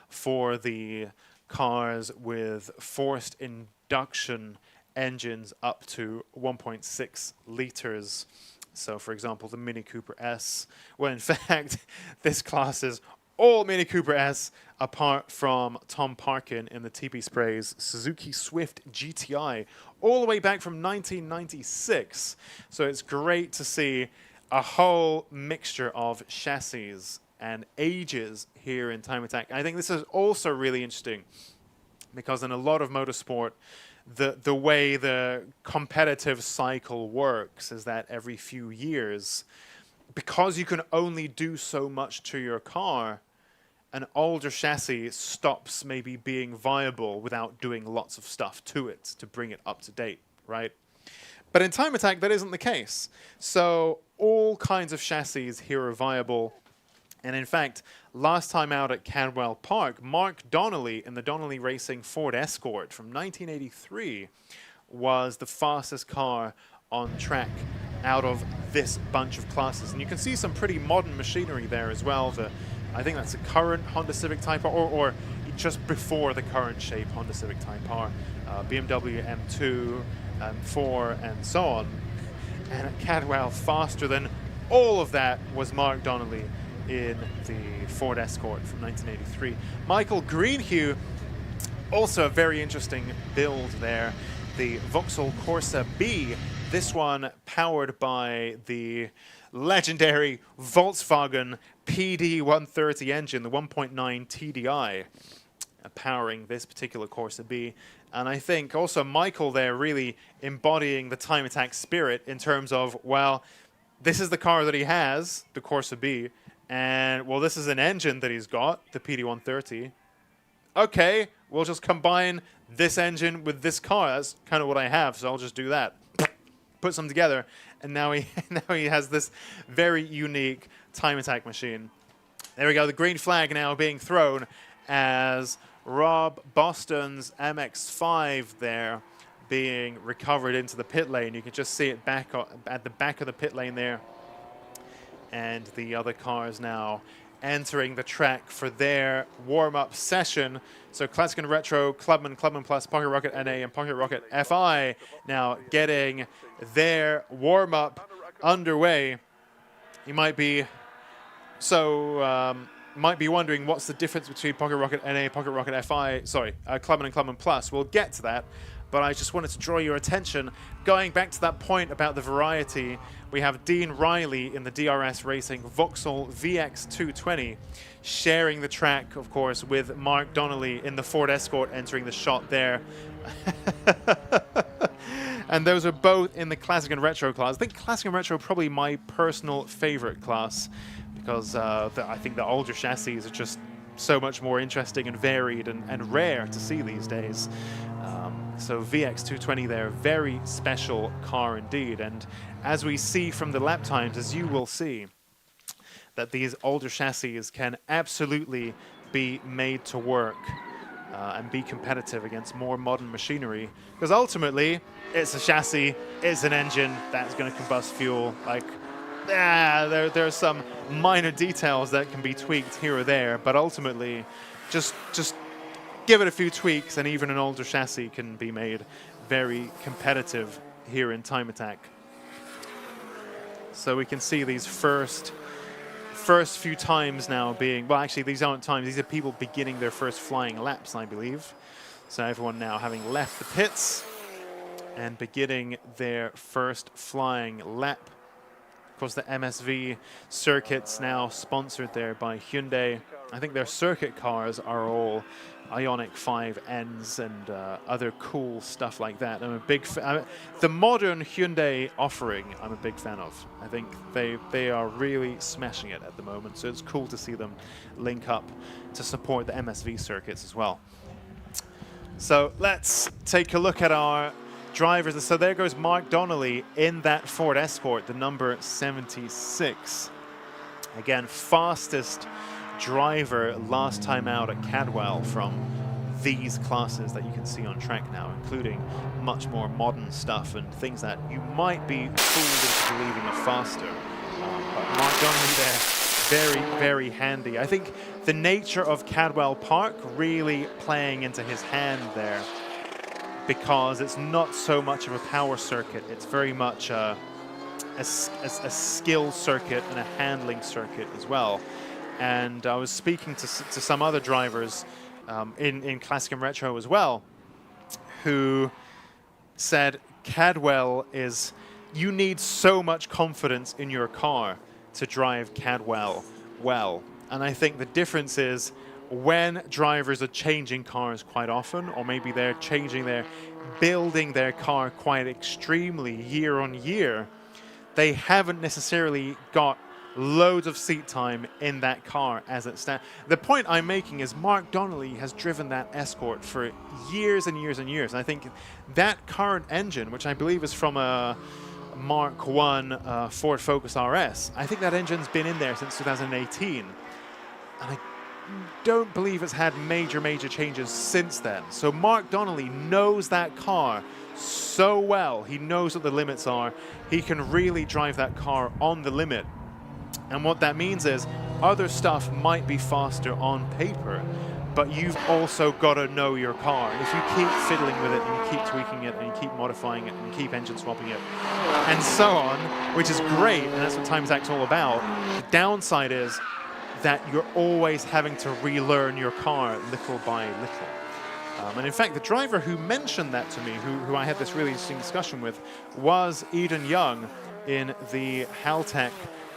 for the cars with forced induction engines up to 1.6 liters. So, for example, the Mini Cooper S. Well, in fact, this class is all Mini Cooper S apart from Tom Parkin in the TP Spray's Suzuki Swift GTI, all the way back from 1996. So it's great to see a whole mixture of chassis and ages here in Time Attack. I think this is also really interesting because in a lot of motorsport, the way the competitive cycle works is that every few years, because you can only do so much to your car, an older chassis stops maybe being viable without doing lots of stuff to it to bring it up to date, right? But in Time Attack, that isn't the case. So all kinds of chassis here are viable. And in fact, last time out at Cadwell Park, Mark Donnelly in the Donnelly Racing Ford Escort from 1983 was the fastest car on track out of this bunch of classes. And you can see some pretty modern machinery there as well. I think that's a current Honda Civic Type R, or just before the current shape Honda Civic Type R, BMW M2, M4, and so on. And at Cadwell, faster than all of that was Mark Donnelly in the Ford Escort from 1983. Michael Greenhue, also a very interesting build there. The Vauxhall Corsa B, this one powered by the legendary Volkswagen PD130 engine, the 1.9 TDI, powering this particular Corsa B. And I think also Michael there really embodying the Time Attack spirit in terms of, well, this is the car that he has, the Corsa B, and, well, this is an engine that he's got, the PD130. Okay, we'll just combine this engine with this car. That's kind of what I have, so I'll just do that. Put some together, and now he has this very unique Time Attack machine. There we go, the green flag now being thrown as Rob Boston's MX-5 there being recovered into the pit lane. You can just see it back at the back of the pit lane there. And the other cars now entering the track for their warm-up session. So Classic and Retro, Clubman, Clubman Plus, Pocket Rocket NA, and Pocket Rocket FI now getting their warm-up underway. You might be wondering what's the difference between Pocket Rocket NA, Pocket Rocket FI, Clubman and Clubman Plus. We'll get to that, but I just wanted to draw your attention. Going back to that point about the variety, we have Dean Riley in the DRS Racing Vauxhall VX220 sharing the track, of course, with Mark Donnelly in the Ford Escort entering the shot there. And those are both in the Classic and Retro class. I think Classic and Retro probably my personal favorite class because I think the older chassis are just so much more interesting and varied and rare to see these days. So VX220 there, very special car indeed. And as we see from the lap times, as you will see, that these older chassis can absolutely be made to work and be competitive against more modern machinery. Because ultimately, it's a chassis, it's an engine that's going to combust fuel. Like, there are some minor details that can be tweaked here or there, but ultimately, just give it a few tweaks, and even an older chassis can be made very competitive here in Time Attack. So we can see these first few times now being, well, actually these aren't times, these are people beginning their first flying laps, I believe. So everyone now having left the pits and beginning their first flying lap. Of course, the MSV circuit's now sponsored there by Hyundai. I think their circuit cars are all Ioniq 5Ns and other cool stuff like that. I'm a big fan. The modern Hyundai offering, I'm a big fan of. I think they are really smashing it at the moment, so it's cool to see them link up to support the MSV circuits as well. So let's take a look at our drivers. So there goes Mark Donnelly in that Ford Escort, the number 76. Again, fastest driver last time out at Cadwell from these classes that you can see on track now, including much more modern stuff and things that you might be fooled into believing are faster. But Mark Donnelly there, very, very handy. I think the nature of Cadwell Park really playing into his hand there, because it's not so much of a power circuit, it's very much a skill circuit and a handling circuit as well. And I was speaking to some other drivers in Classic and Retro as well, who said Cadwell is, you need so much confidence in your car to drive Cadwell well. And I think the difference is when drivers are changing cars quite often, or maybe they're building their car quite extremely year on year, they haven't necessarily got loads of seat time in that car as it stands. The point I'm making is Mark Donnelly has driven that Escort for years and years and years. And I think that current engine, which I believe is from a Mark 1 Ford Focus RS, I think that engine's been in there since 2018. And I don't believe it's had major changes since then. So Mark Donnelly knows that car so well. He knows what the limits are. He can really drive that car on the limit. And what that means is other stuff might be faster on paper, but you've also got to know your car. If you keep fiddling with it and you keep tweaking it and you keep modifying it and you keep engine swapping it and so on, which is great, and that's what Time Attack's all about, the downside is that you're always having to relearn your car little by little. And in fact, the driver who mentioned that to me, who I had this really interesting discussion with, was Eden Young in the Haltech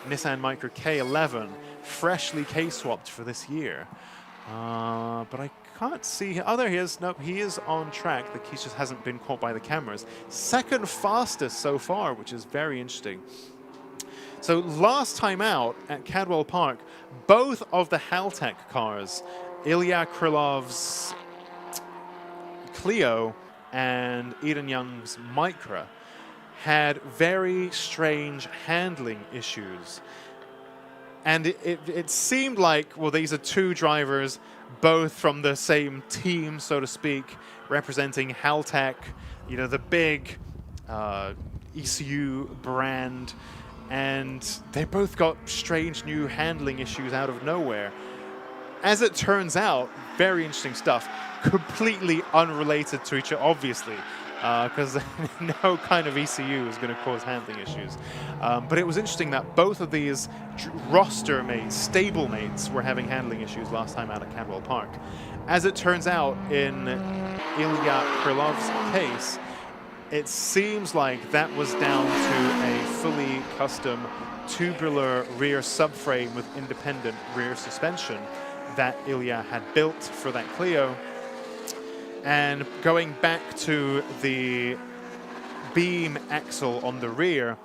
Nissan Micra K11, freshly K-swapped for this year. But I can't see... Oh, there he is. Nope, he is on track. He just hasn't been caught by the cameras. Second fastest so far, which is very interesting. So last time out at Cadwell Park, both of the Haltech cars, Ilya Krylov's Clio and Eden Young's Micra, had very strange handling issues. And it seemed like, well, these are two drivers, both from the same team, so to speak, representing Haltech, you know, the big ECU brand, and they both got strange new handling issues out of nowhere. As it turns out, very interesting stuff, completely unrelated to each other, obviously, because no kind of ECU is going to cause handling issues. But it was interesting that both of these roster mates, stablemates, were having handling issues last time out at Cadwell Park. As it turns out, in Ilya Krylov's case, it seems like that was down to a fully custom tubular rear subframe with independent rear suspension that Ilya had built for that Clio. And going back to the beam axle on the rear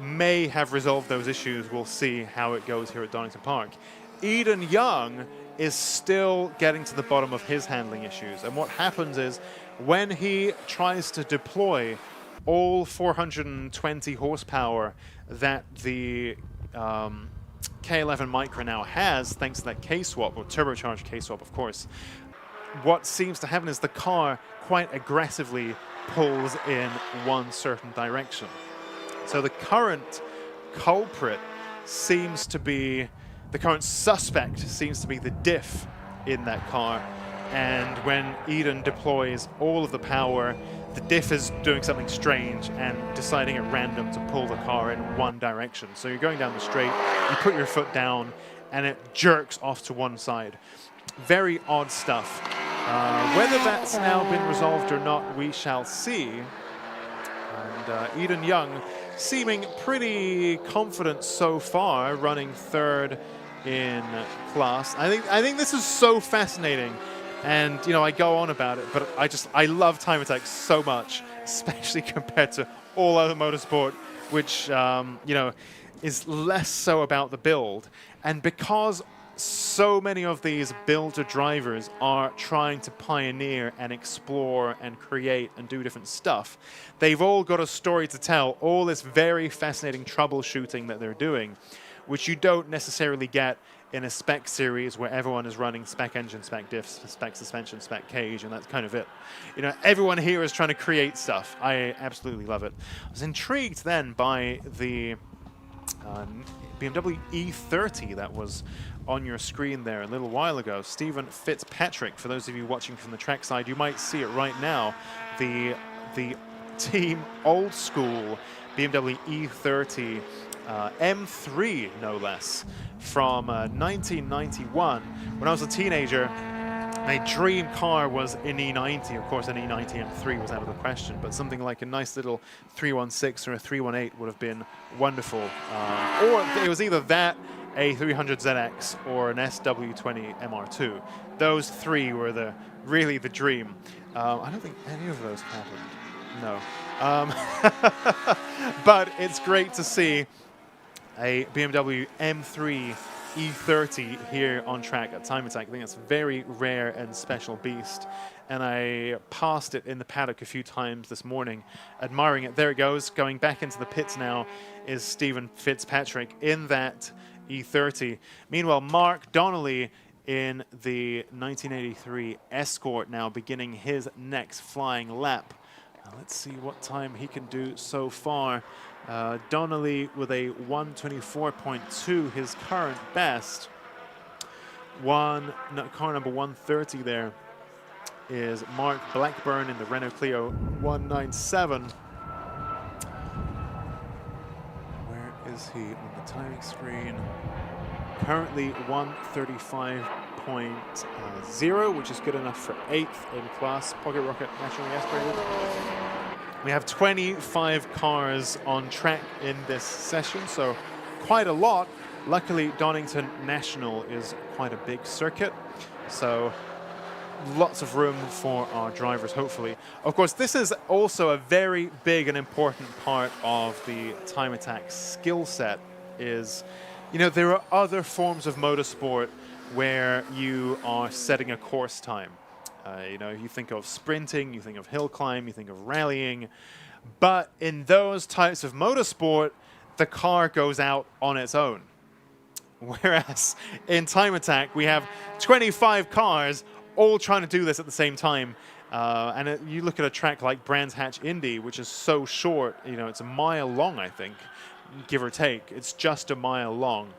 may have resolved those issues. We'll see how it goes here at Donington Park. Eden Young is still getting to the bottom of his handling issues. And what happens is when he tries to deploy all 420 horsepower that the K11 Micra now has, thanks to that K-swap, or turbocharged K-swap, of course, what seems to happen is the car quite aggressively pulls in one certain direction. So the current culprit seems to be, the current suspect seems to be the diff in that car. And when Eden deploys all of the power, the diff is doing something strange and deciding at random to pull the car in one direction. So you're going down the straight, you put your foot down, and it jerks off to one side. Very odd stuff. Whether that's now been resolved or not, we shall see. And Eden Young seeming pretty confident so far, running third in class. I think this is so fascinating. And, you know, I go on about it, but I love time attack so much, especially compared to all other motorsport, which, you know, is less so about the build. And because so many of these builder drivers are trying to pioneer and explore and create and do different stuff, they've all got a story to tell, all this very fascinating troubleshooting that they're doing, which you don't necessarily get in a spec series where everyone is running spec engine, spec diffs, spec suspension, spec cage, and that's kind of it. You know, everyone here is trying to create stuff. I absolutely love it. I was intrigued then by the BMW E30 that was on your screen there a little while ago. Stephen Fitzpatrick, for those of you watching from the track side, you might see it right now. The team old school BMW E30 M3, no less, from 1991. When I was a teenager, my dream car was an E90. Of course, an E90 M3 was out of the question, but something like a nice little 316 or a 318 would have been wonderful. Or it was either that, a 300ZX, or an SW20 MR2. Those three were really the dream. I don't think any of those happened. No. But it's great to see a BMW M3 E30 here on track at Time Attack. I think it's a very rare and special beast. And I passed it in the paddock a few times this morning, admiring it. There it goes. Going back into the pits now is Stephen Fitzpatrick in that E30. Meanwhile, Mark Donnelly in the 1983 Escort now beginning his next flying lap. Let's see what time he can do so far. Donnelly with a 124.2, his current best. Car number 130 there is Mark Blackburn in the Renault Clio 197. Where is he on the timing screen? Currently 135.0, which is good enough for 8th in class. Pocket Rocket naturally aspirated. We have 25 cars on track in this session, so quite a lot. Luckily, Donington National is quite a big circuit, so lots of room for our drivers, hopefully. Of course, this is also a very big and important part of the Time Attack skill set. Is, you know, there are other forms of motorsport where you are setting a course time. You know, you think of sprinting, you think of hill climb, you think of rallying. But in those types of motorsport, the car goes out on its own. Whereas in Time Attack, we have 25 cars all trying to do this at the same time. You look at a track like Brands Hatch Indy, which is so short, you know, it's a mile long, I think, give or take. It's just a mile long.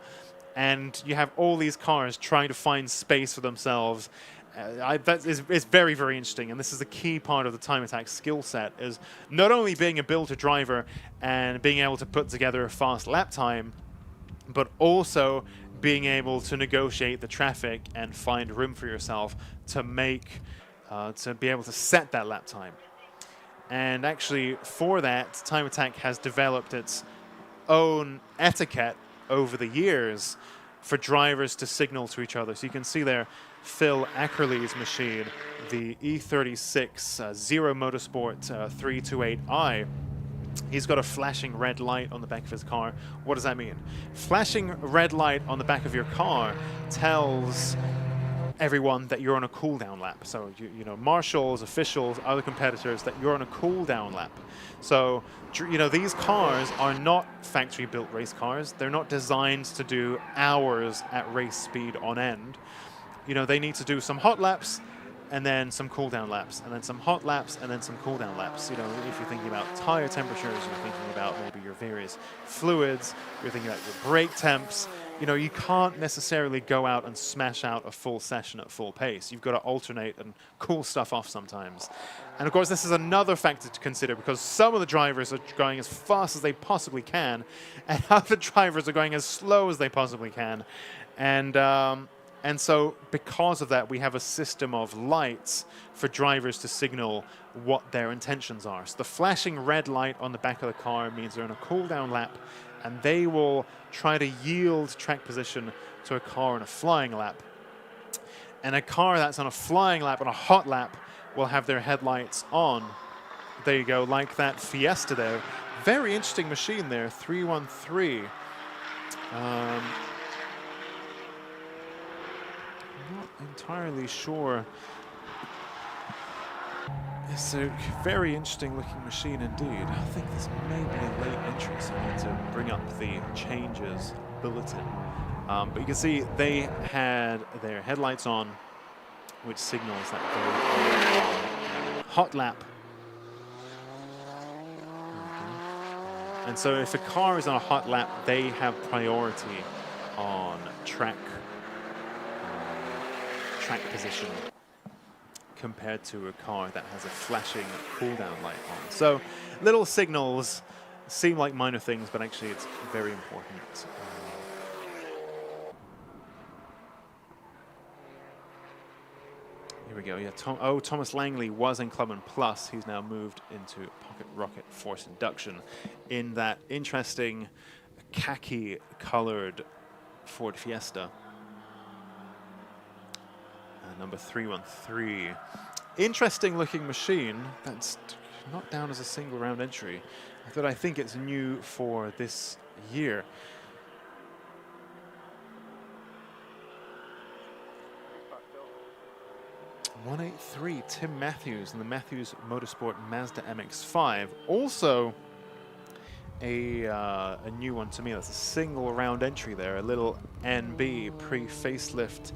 And you have all these cars trying to find space for themselves. It's very, very interesting, and this is the key part of the Time Attack skill set, is not only being a builder driver and being able to put together a fast lap time, but also being able to negotiate the traffic and find room for yourself to make, to be able to set that lap time. And actually, for that, Time Attack has developed its own etiquette over the years for drivers to signal to each other. So you can see there, Phil Ackerley's machine, the E36 Zero Motorsport 328i. He's got a flashing red light on the back of his car. What does that mean? Flashing red light on the back of your car tells everyone that you're on a cool-down lap. So, you know, marshals, officials, other competitors, that you're on a cool-down lap. So, you know, these cars are not factory-built race cars. They're not designed to do hours at race speed on end. You know, they need to do some hot laps, and then some cool down laps, and then some hot laps, and then some cool down laps. You know, if you're thinking about tire temperatures, you're thinking about maybe your various fluids, you're thinking about your brake temps. You know, you can't necessarily go out and smash out a full session at full pace. You've got to alternate and cool stuff off sometimes. And of course, this is another factor to consider, because some of the drivers are going as fast as they possibly can, and other drivers are going as slow as they possibly can. And so because of that, we have a system of lights for drivers to signal what their intentions are. So the flashing red light on the back of the car means they're in a cool down lap, and they will try to yield track position to a car in a flying lap. And a car that's on a flying lap, on a hot lap, will have their headlights on. There you go, like that Fiesta there. Very interesting machine there, 313. Not entirely sure. It's a very interesting looking machine indeed. I think this may be a late entry, so I need to bring up the changes bulletin. But you can see they had their headlights on, which signals that they're on hot lap. And so if a car is on a hot lap, they have priority on track position compared to a car that has a flashing cool-down light on. So little signals seem like minor things, but actually it's very important. Here we go. Yeah, Thomas Langley was in Clubman Plus. He's now moved into Pocket Rocket Force Induction in that interesting khaki-colored Ford Fiesta. Number 313. Interesting looking machine that's not down as a single round entry, but I think it's new for this year. (183) Tim Matthews and the Matthews Motorsport Mazda MX-5. Also a new one to me. That's a single round entry there, a little NB pre-facelift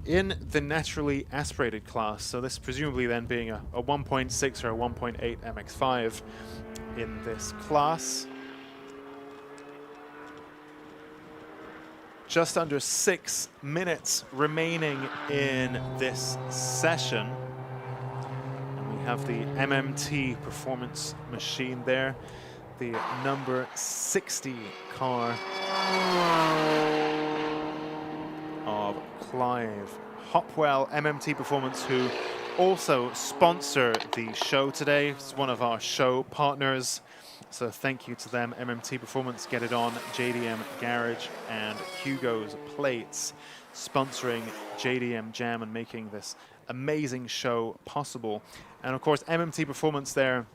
in the naturally aspirated class. So this presumably then being a 1.6 or a 1.8 MX-5 in this class. Just under 6 minutes remaining in this session. And we have the MMT performance machine there. The number 60 car of Clive Hopwell, MMT Performance, who also sponsor the show today. It's one of our show partners, so thank you to them. MMT Performance, Get It On, JDM Garage, and Hugo's Plates, sponsoring JDM Jam and making this amazing show possible. And of course, MMT Performance there,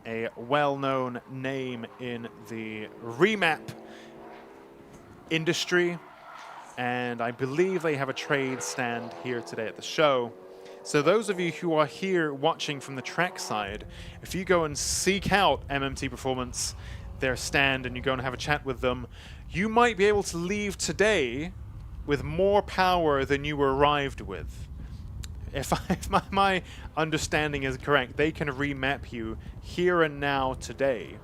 a well-known name in the remap industry, and I believe they have a trade stand here today at the show. So those of you who are here watching from the track side, if you go and seek out MMT Performance, their stand, and you go and have a chat with them, you might be able to leave today with more power than you arrived with. If my understanding is correct, they can remap you here and now today.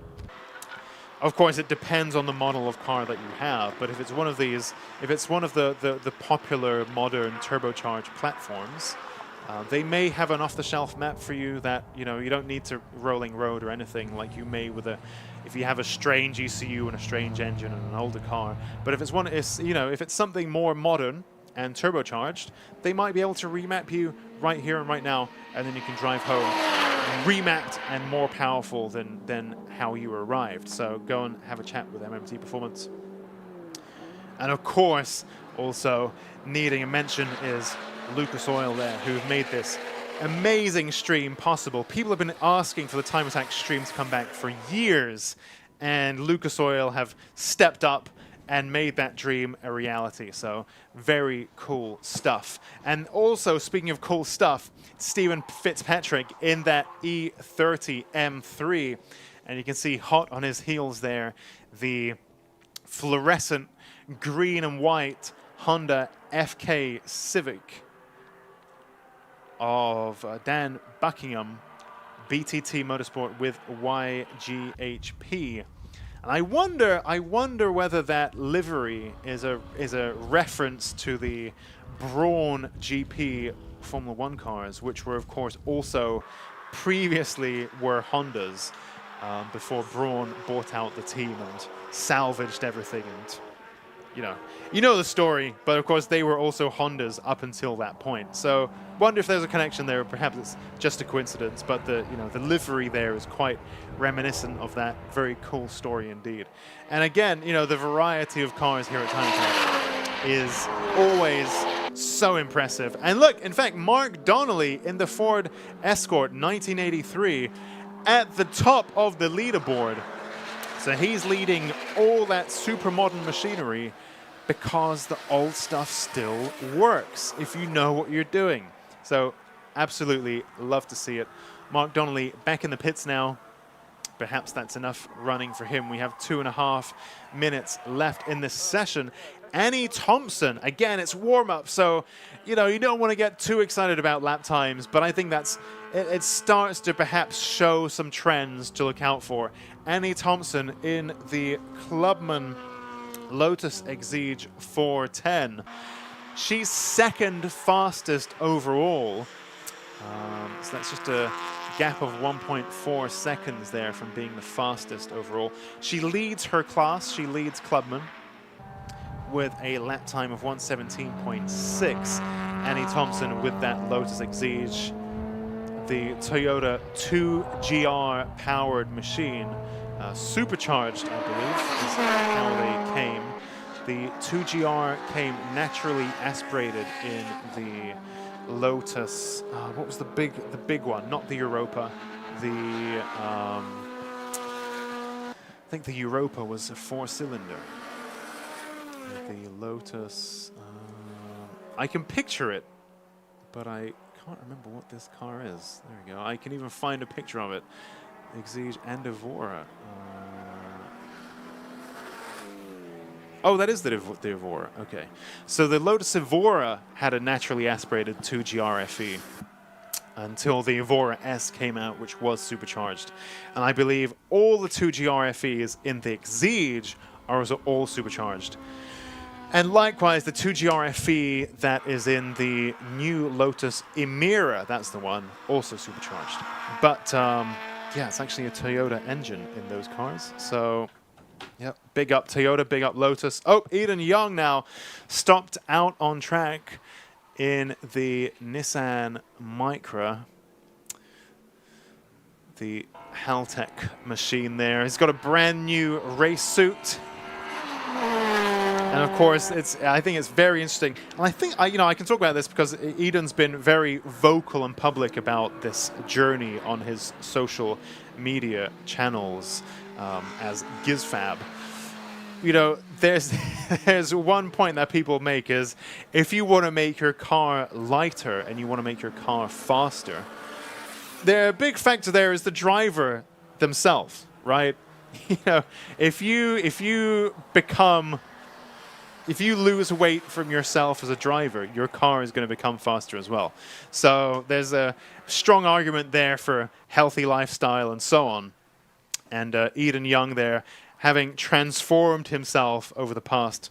Of course, it depends on the model of car that you have, but if it's one of these, if it's one of the popular modern turbocharged platforms, they may have an off-the-shelf map for you that, you know, you don't need to rolling road or anything like you may with if you have a strange ECU and a strange engine and an older car. But if it's one, you know, if it's something more modern and turbocharged, they might be able to remap you right here and right now, and then you can drive home remapped and more powerful than how you arrived. So go and have a chat with MMT Performance. And of course, also needing a mention is Lucas Oil there, who've made this amazing stream possible. People have been asking for the Time Attack stream to come back for years, and Lucas Oil have stepped up and made that dream a reality. So very cool stuff. And also, speaking of cool stuff, Stephen Fitzpatrick in that E30 M3. And you can see hot on his heels there, the fluorescent green and white Honda FK Civic. of Dan Buckingham, BTT Motorsport with YGHP. And I wonder whether that livery is a reference to the Brawn GP Formula One cars, which were of course also previously were Hondas before Brawn bought out the team and salvaged everything. And you know the story, but of course they were also Hondas up until that point. So wonder if there's a connection there, or perhaps it's just a coincidence. But the livery there is quite reminiscent of that very cool story indeed. And again, the variety of cars here at TimeAttack is always so impressive. And look, in fact, Mark Donnelly in the Ford Escort 1983 at the top of the leaderboard. So he's leading all that super modern machinery because the old stuff still works if you know what you're doing. So absolutely love to see it. Mark Donnelly back in the pits now. Perhaps that's enough running for him. We have 2.5 minutes left in this session. Annie Thompson, again, it's warm-up, so you don't want to get too excited about lap times, but I think it starts to perhaps show some trends to look out for. Annie Thompson in the Clubman Lotus Exige 410. She's second fastest overall. So that's just a gap of 1.4 seconds there from being the fastest overall. She leads her class. She leads Clubman with a lap time of 1:17.6. Annie Thompson with that Lotus Exige, the Toyota 2GR powered machine, supercharged, I believe, is how they came. The 2GR came naturally aspirated in the Lotus. What was the big one? Not the Europa. I think the Europa was a 4-cylinder. The Lotus. I can picture it, but I can't remember what this car is. There we go. I can even find a picture of it. Exige and Evora. Oh, that is the Evora. Okay. So the Lotus Evora had a naturally aspirated 2GR FE until the Evora S came out, which was supercharged. And I believe all the 2GR FEs in the Exige are also all supercharged. And likewise, the 2GR FE that is in the new Lotus Emira, that's the one, also supercharged. But yeah, it's actually a Toyota engine in those cars. So, yep, big up Toyota, big up Lotus. Oh, Eden Young now stopped out on track in the Nissan Micra. The Haltech machine there. He's got a brand new race suit. And of course, I think it's very interesting. And I think, I can talk about this because Eden's been very vocal and public about this journey on his social media channels as GizFab. There's one point that people make is if you want to make your car lighter and you want to make your car faster, the big factor there is the driver themselves, right? If you lose weight from yourself as a driver, your car is going to become faster as well. So there's a strong argument there for healthy lifestyle and so on. And Eden Young there, having transformed himself over the past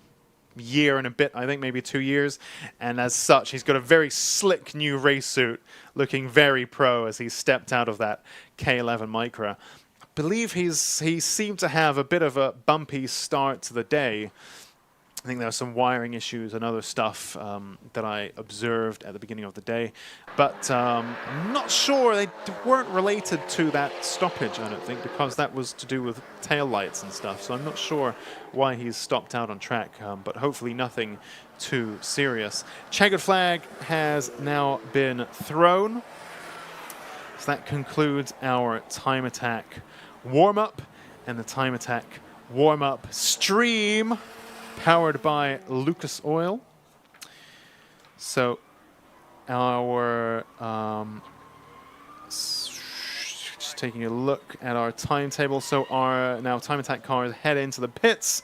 year and a bit, I think maybe 2 years. And as such, he's got a very slick new race suit, looking very pro as he stepped out of that K11 Micra. I believe he seemed to have a bit of a bumpy start to the day. I think there were some wiring issues and other stuff that I observed at the beginning of the day. But I'm not sure, they weren't related to that stoppage, I don't think, because that was to do with tail lights and stuff. So I'm not sure why he's stopped out on track, but hopefully nothing too serious. Checkered flag has now been thrown. So that concludes our Time Attack warm-up and the Time Attack warm-up stream, powered by Lucas Oil. So our just taking a look at our timetable. So our now Time Attack cars head into the pits.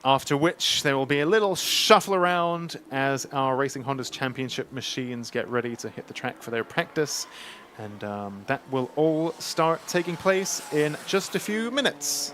After which there will be a little shuffle around as our Racing Honda's Championship machines get ready to hit the track for their practice. And that will all start taking place in just a few minutes.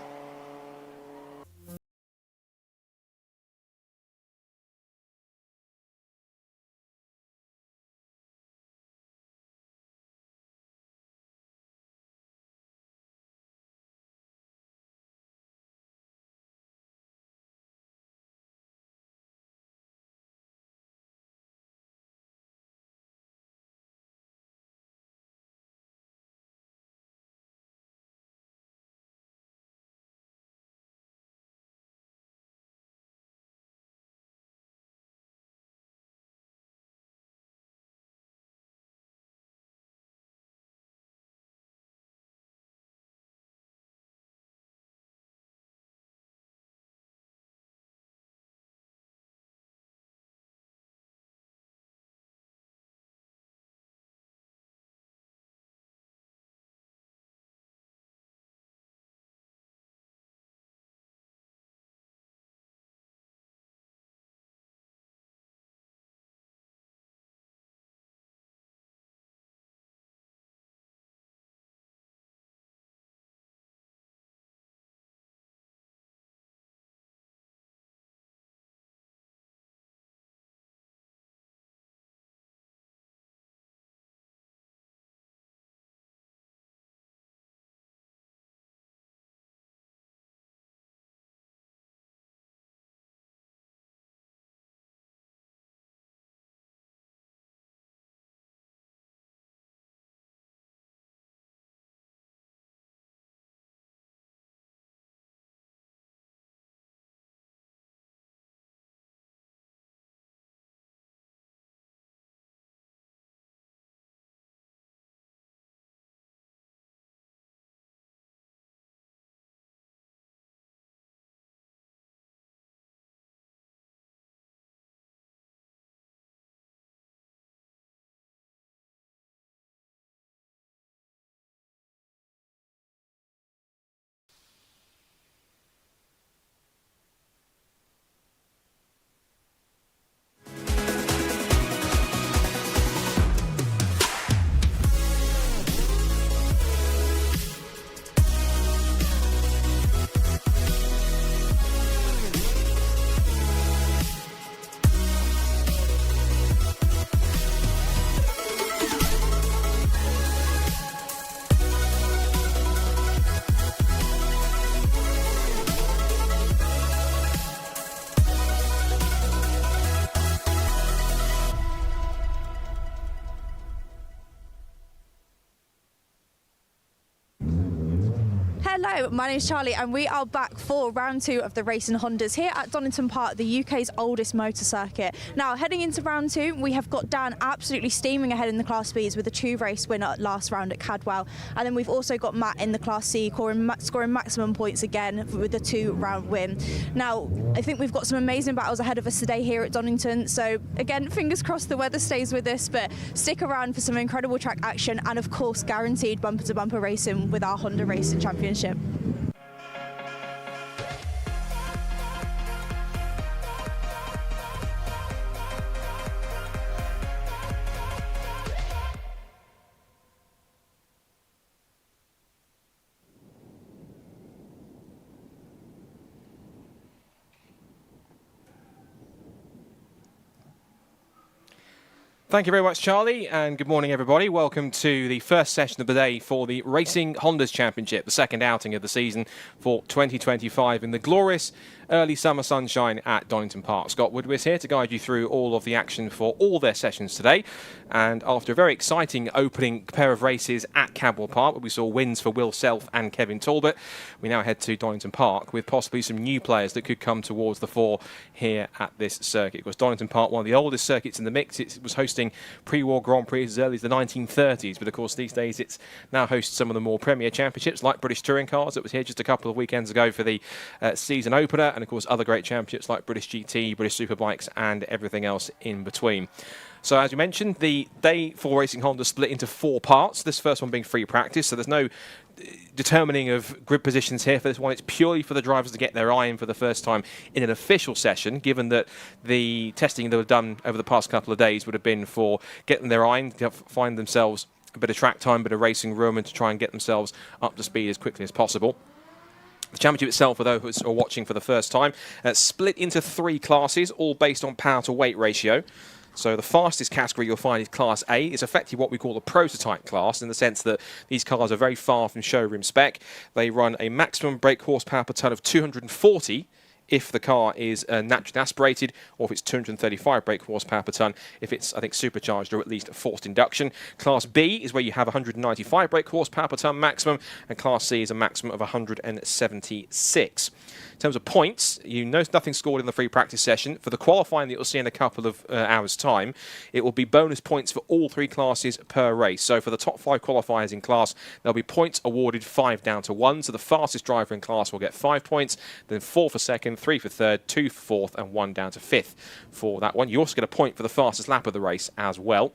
Hello, my name is Charlie and we are back for round 2 of the Racing Hondas here at Donington Park, the UK's oldest motor circuit. Now, heading into round 2, we have got Dan absolutely steaming ahead in the Class Bs with a 2-race winner last round at Cadwell. And then we've also got Matt in the Class C scoring maximum points again with a 2-round win. Now, I think we've got some amazing battles ahead of us today here at Donington. So again, fingers crossed the weather stays with us, but stick around for some incredible track action and of course guaranteed bumper-to-bumper racing with our Honda Racing Championship. Thank you very much, Charlie, and good morning, everybody. Welcome to the first session of the day for the Racing Hondas Championship, the second outing of the season for 2025 in the glorious early summer sunshine at Donington Park. Scott Woodward's here to guide you through all of the action for all their sessions today. And after a very exciting opening pair of races at Cadwell Park, where we saw wins for Will Self and Kevin Talbot, we now head to Donington Park with possibly some new players that could come towards the fore here at this circuit. Of course, Donington Park, one of the oldest circuits in the mix. It was hosting pre-war Grand Prix as early as the 1930s, but of course these days it's now hosts some of the more premier championships like British Touring Cars that was here just a couple of weekends ago for the season opener, and of course other great championships like British GT, British Superbikes and everything else in between. So as you mentioned, the day for Racing Honda split into 4 parts, this first one being free practice, so there's no determining of grid positions here for this one. It's purely for the drivers to get their eye in for the first time in an official session, given that the testing that was done over the past couple of days would have been for getting their eye in, to find themselves a bit of track time, a bit of racing room, and to try and get themselves up to speed as quickly as possible. The championship itself, for those who are watching for the first time, split into 3 classes, all based on power to weight ratio. So the fastest category you'll find is Class A. It's effectively what we call a prototype class, in the sense that these cars are very far from showroom spec. They run a maximum brake horsepower per tonne of 240 if the car is naturally aspirated, or if it's 235 brake horsepower per tonne if it's, I think, supercharged or at least forced induction. Class B is where you have 195 brake horsepower per tonne maximum, and Class C is a maximum of 176. In terms of points, you know nothing scored in the free practice session. For the qualifying that you'll see in a couple of hours' time, it will be bonus points for all 3 classes per race. So for the top 5 qualifiers in class, there'll be points awarded 5 down to 1. So the fastest driver in class will get 5 points, then 4 for second, 3 for third, 2 for fourth, and 1 down to 5th for that one. You also get a point for the fastest lap of the race as well.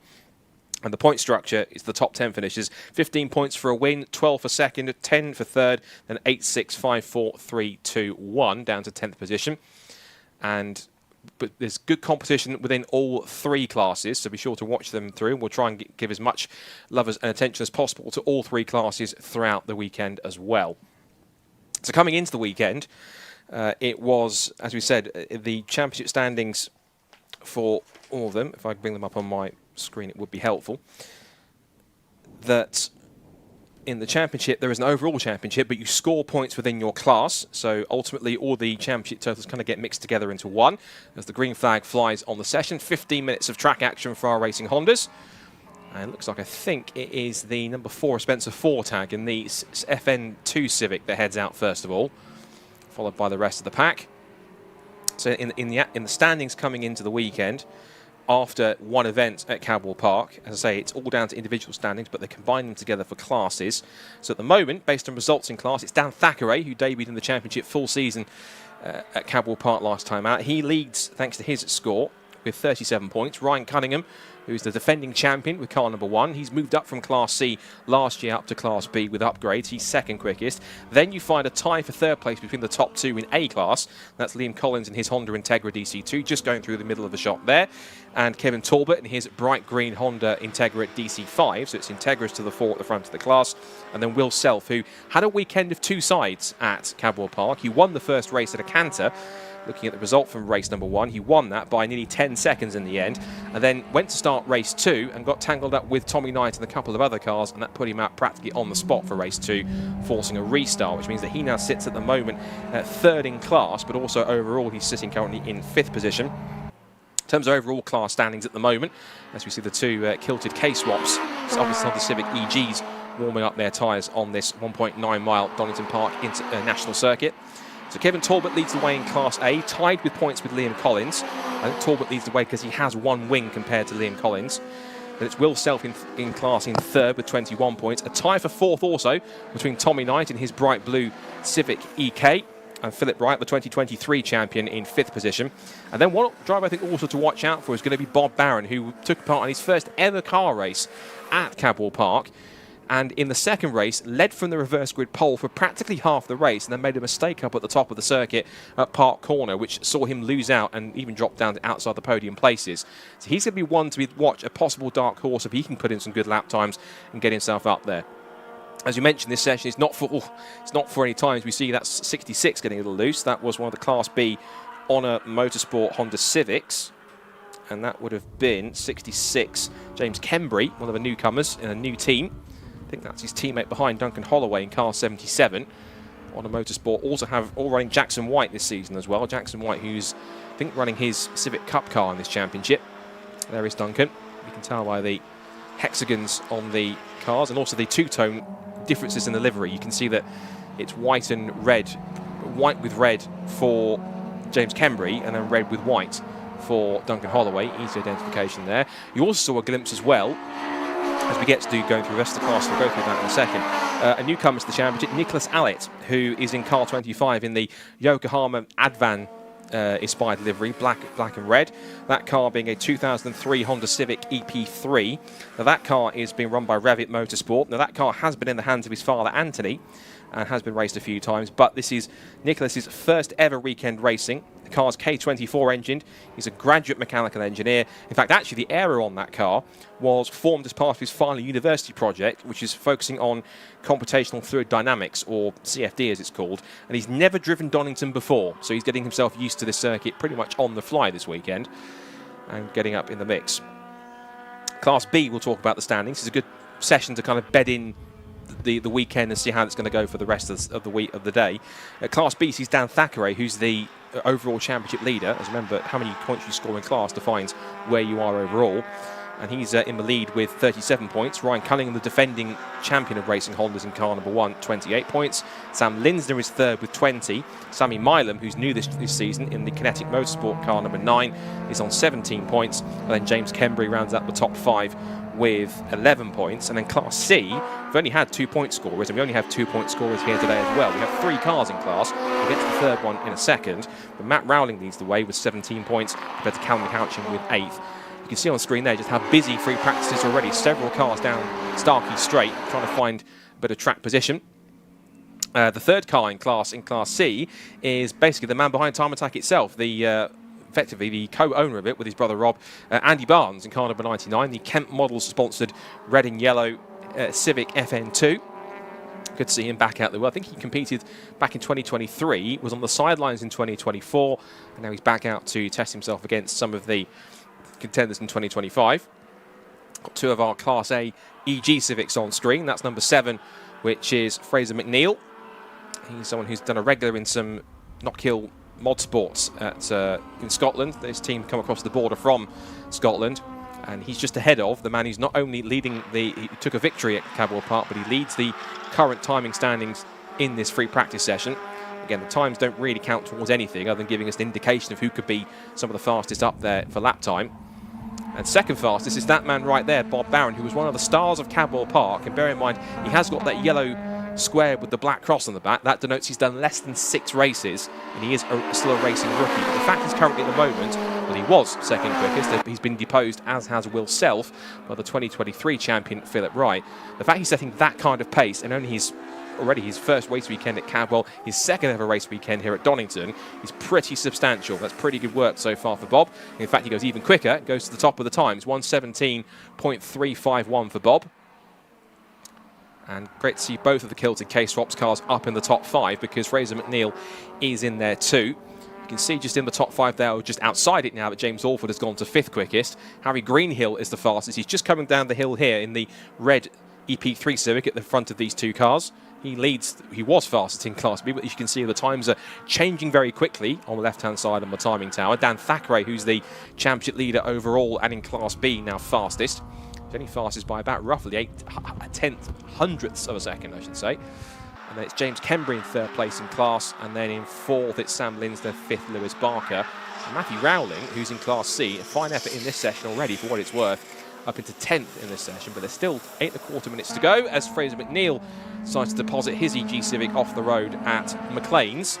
And the point structure is the top 10 finishes. 15 points for a win, 12 for second, 10 for third, then 8, 6, 5, 4, 3, 2, 1, down to 10th position. But there's good competition within all 3 classes, so be sure to watch them through. We'll try and give as much love and attention as possible to all 3 classes throughout the weekend as well. So coming into the weekend, it was, as we said, the championship standings for all of them. If I bring them up on my screen, it would be helpful. That in the championship, there is an overall championship, but you score points within your class. So ultimately, all the championship totals kind of get mixed together into one as the green flag flies on the session. 15 minutes of track action for our Racing Hondas. And it looks like, I think it is the number 4 Spencer Fortag in the FN2 Civic that heads out first of all, followed by the rest of the pack. So in the standings coming into the weekend, after one event at Cadwell Park, as I say, it's all down to individual standings, but they combine them together for classes. So at the moment, based on results in class, it's Dan Thackeray, who debuted in the championship full season at Cadwell Park last time out. He leads thanks to his score with 37 points. Ryan Cunningham, who's the defending champion with car number 1. He's moved up from Class C last year up to Class B with upgrades. He's second quickest. Then you find a tie for third place between the top 2 in A class. That's Liam Collins in his Honda Integra DC2, just going through the middle of the shop there. And Kevin Talbot in his bright green Honda Integra DC5. So it's Integras to the 4 at the front of the class. And then Will Self, who had a weekend of 2 sides at Cadwell Park. He won the first race at a canter. Looking at the result from race number 1, he won that by nearly 10 seconds in the end, and then went to start race 2 and got tangled up with Tommy Knight and a couple of other cars, and that put him out practically on the spot for race 2, forcing a restart, which means that he now sits at the moment 3rd in class, but also overall he's sitting currently in 5th position. In terms of overall class standings at the moment, as we see the 2 kilted K-swaps, it's obviously on the Civic EGs warming up their tyres on this 1.9 mile Donington Park National Circuit. So Kevin Talbot leads the way in Class A, tied with points with Liam Collins. I think Talbot leads the way because he has 1 win compared to Liam Collins. Then it's Will Self in class in 3rd with 21 points. A tie for 4th also between Tommy Knight in his bright blue Civic EK and Philip Wright, the 2023 champion, in 5th position. And then one driver I think also to watch out for is going to be Bob Barron, who took part in his first ever car race at Cadwell Park. And in the second race, led from the reverse grid pole for practically half the race, and then made a mistake up at the top of the circuit at Park Corner, which saw him lose out and even drop down to outside the podium places. So he's going to be one to watch, a possible dark horse if he can put in some good lap times and get himself up there. As you mentioned, this session is not for any times. We see that's 66 getting a little loose. That was one of the Class B Honor Motorsport Honda Civics. And that would have been 66 James Kembry, one of the newcomers in a new team. I think that's his teammate behind, Duncan Holloway, in car 77. On a Motorsport also have all running Jackson White this season as well. Jackson White, who's, I think, running his Civic Cup car in this championship. There is Duncan. You can tell by the hexagons on the cars and also the 2-tone differences in the livery. You can see that it's white and red, white with red for James Kembry, and then red with white for Duncan Holloway. Easy identification there. You also saw a glimpse as well, as we get to going through the rest of the class. We'll go through that in a second. A newcomer to the championship, Nicholas Allett, who is in car 25 in the Yokohama Advan inspired livery, black and red. That car being a 2003 Honda Civic EP3. Now that car is being run by Revit Motorsport. Now that car has been in the hands of his father Anthony and has been raced a few times, but this is Nicholas's first ever weekend racing. The car's K24 engined. He's a graduate mechanical engineer. In fact, actually the aero on that car was formed as part of his final university project, which is focusing on computational fluid dynamics, or CFD as it's called, and he's never driven Donington before, so he's getting himself used to this circuit pretty much on the fly this weekend and getting up in the mix. Class B, we'll talk about the standings. It's a good session to kind of bed in the weekend and see how it's going to go for the rest of the week of the day. Class B sees Dan Thackeray, who's the overall championship leader. As remember, how many points you score in class defines where you are overall. And he's in the lead with 37 points. Ryan Cunningham, the defending champion of racing Hondas in car number 1, 28 points. Sam Linsner is third with 20. Sammy Milam, who's new this season in the Kinetic Motorsport car number 9, is on 17 points. And then James Kembury rounds out the top 5 with 11 points. And then Class C, we've only had 2-point scorers, and we only have 2-point scorers here today as well. We have 3 cars in class. We'll get to the third one in a second. But Matt Rowling leads the way with 17 points compared to Callum Houchin with 8th. You can see on screen there just how busy free practice is already. Several cars down Starkey Straight trying to find a bit of track position. The third car in Class C is basically the man behind Time Attack itself, effectively the co-owner of it with his brother Rob, Andy Barnes in car number 99, the Kemp Models-sponsored red and yellow Civic FN2. Good to see him back out there. Well, I think he competed back in 2023, was on the sidelines in 2024, and now he's back out to test himself against some of the contenders in 2025. Got 2 of our Class A EG Civics on screen. That's number 7, which is Fraser McNeil. He's someone who's done a regular in some Knockhill mod sports in Scotland. This team come across the border from Scotland, and he's just ahead of the man who's not only leading he took a victory at Cadwell Park, but he leads the current timing standings in this free practice session. Again, the times don't really count towards anything other than giving us an indication of who could be some of the fastest up there for lap time. And second fastest is that man right there, Bob Barron, who was one of the stars of Cadwell Park. And bear in mind, he has got that yellow square with the black cross on the back. That denotes he's done less than 6 races, and he is still a racing rookie. But the fact is currently at the moment, well, he was second quickest. He's been deposed, as has Will Self, by the 2023 champion, Philip Wright. The fact he's setting that kind of pace, and only already his first race weekend at Cadwell, his second ever race weekend here at Donington, is pretty substantial. That's pretty good work so far for Bob. In fact, he goes even quicker, goes to the top of the times, 1:17.351 for Bob. And great to see both of the Kilted K-Swaps cars up in the top 5, because Fraser McNeil is in there too. You can see just in the top 5 there, or just outside it now, that James Alford has gone to 5th quickest. Harry Greenhill is the fastest. He's just coming down the hill here in the red EP3 Civic at the front of these 2 cars. He leads, he was fastest in Class B, but as you can see, the times are changing very quickly on the left-hand side on the timing tower. Dan Thackeray, who's the championship leader overall and in Class B, now fastest. He's only fastest by about roughly 0.8 of a second, I should say. And then it's James Kembury in 3rd place in class, and then in 4th it's Sam Linsner, 5th Lewis Barker. And Matthew Rowling, who's in Class C, a fine effort in this session already for what it's worth, up into 10th in this session, but there's still 8.25 minutes to go as Fraser McNeil decides to deposit his EG Civic off the road at McLean's.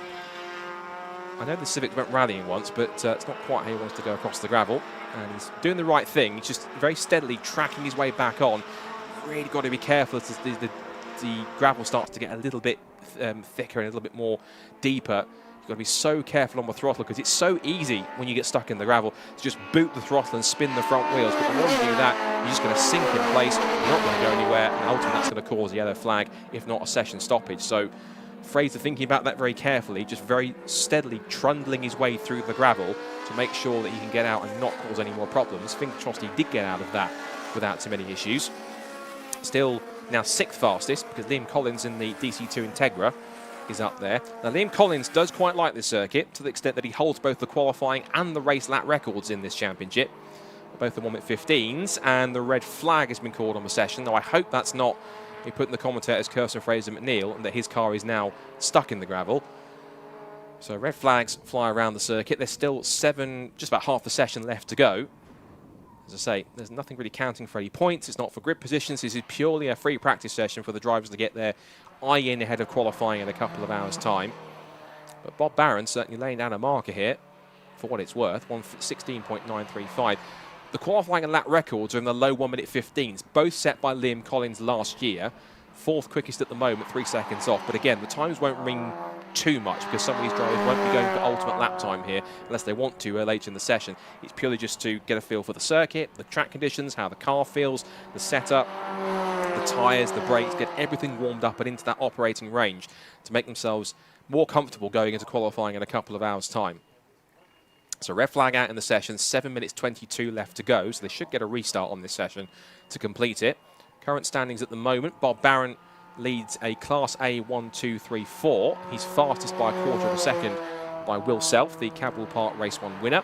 I know the Civic went rallying once, but it's not quite how he wants to go across the gravel, and he's doing the right thing. He's just very steadily tracking his way back on. Really got to be careful as the gravel starts to get a little bit thicker and a little bit more deeper. You've got to be so careful on the throttle, because it's so easy when you get stuck in the gravel to just boot the throttle and spin the front wheels. But the more you do that, you're just going to sink in place. You're not going to go anywhere, and ultimately that's going to cause a yellow flag, if not a session stoppage. So Fraser thinking about that very carefully, just very steadily trundling his way through the gravel to make sure that he can get out and not cause any more problems. Fingers crossed he did get out of that without too many issues. Still now 6th fastest, because Liam Collins in the DC2 Integra is up there. Now, Liam Collins does quite like this circuit, to the extent that he holds both the qualifying and the race lap records in this championship. Both the 1:15s, and the red flag has been called on the session, though I hope that's not me putting the commentator's curse on Fraser McNeil and that his car is now stuck in the gravel. So red flags fly around the circuit. There's still just about half the session left to go. As I say, there's nothing really counting for any points. It's not for grid positions. This is purely a free practice session for the drivers to get their eye in ahead of qualifying in a couple of hours' time. But Bob Barron certainly laying down a marker here. for what it's worth, 1:16.935. The qualifying and lap records are in the low 1 minute 15s, both set by Liam Collins last year. 4th quickest at the moment, 3 seconds off. But again, the times won't ring too much because some of these drivers won't be going for ultimate lap time here unless they want to later in the session. It's purely just to get a feel for the circuit, the track conditions, how the car feels, the setup, the tyres, the brakes, get everything warmed up and into that operating range to make themselves more comfortable going into qualifying in a couple of hours' time. So red flag out in the session, 7 minutes 22 left to go, so they should get a restart on this session to complete it. Current standings at the moment, Bob Barron leads a Class A 1, 2, 3, 4. He's fastest by a quarter of a second by Will Self, the Cadwell Park Race 1 winner.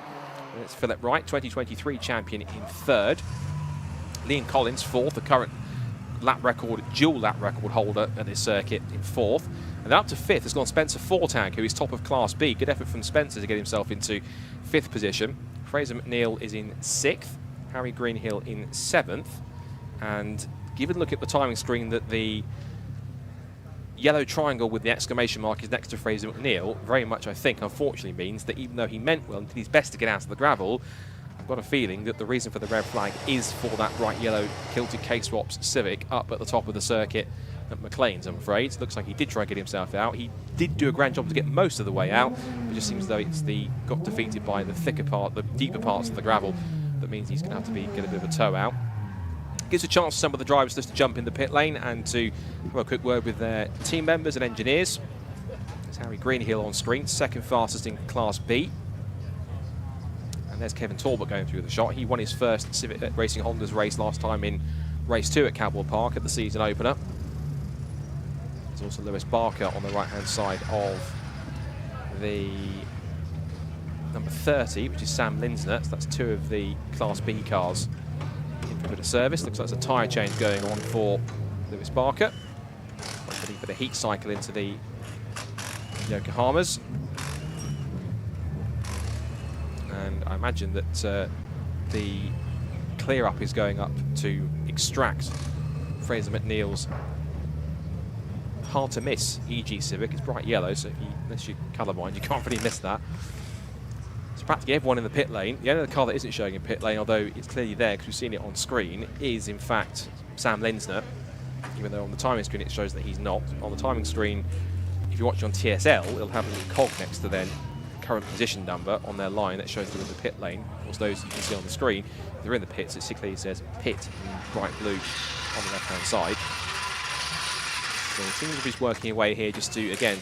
And it's Philip Wright, 2023 champion, in 3rd. Liam Collins, 4th, the current dual lap record holder at this circuit, in 4th. And up to 5th has gone Spencer Fortag, who is top of Class B. Good effort from Spencer to get himself into 5th position. Fraser McNeil is in 6th. Harry Greenhill in 7th. And given a look at the timing screen that the yellow triangle with the exclamation mark is next to Fraser McNeil, very much, I think, unfortunately means that even though he meant well and did his best to get out of the gravel, I've got a feeling that the reason for the red flag is for that bright yellow kilted K-Swaps Civic up at the top of the circuit at McLean's, I'm afraid. It looks like he did try and get himself out. He did do a grand job to get most of the way out. It just seems as though it's got defeated by the thicker part, the deeper parts of the gravel. That means he's going to have to get a bit of a tow out. Gives a chance for some of the drivers just to jump in the pit lane and to have a quick word with their team members and engineers. There's Harry Greenhill on screen, 2nd fastest in Class B. And there's Kevin Talbot going through the shot. He won his first Civic Racing Honda's race last time in race 2 at Cadwell Park at the season opener. There's also Lewis Barker on the right-hand side of the number 30, which is Sam Linsner. So that's 2 of the Class B cars in for a bit of service. Looks like there's a tyre change going on for Lewis Barker. Waiting for the heat cycle into the Yokohamas. And I imagine that the clear-up is going up to extract Fraser McNeil's hard-to-miss EG Civic. It's bright yellow, so unless you're colourblind, you can't really miss that. So practically everyone in the pit lane. The only car that isn't showing in pit lane, although it's clearly there because we've seen it on screen, is in fact Sam Linsner, even though on the timing screen it shows that he's not. On the timing screen, if you watch on TSL, it'll have a little cog next to their current position number on their line that shows they're in the pit lane. Of course, those you can see on the screen, if they're in the pits, it clearly says pit in bright blue on the left-hand side. So the team is working away here just to, again,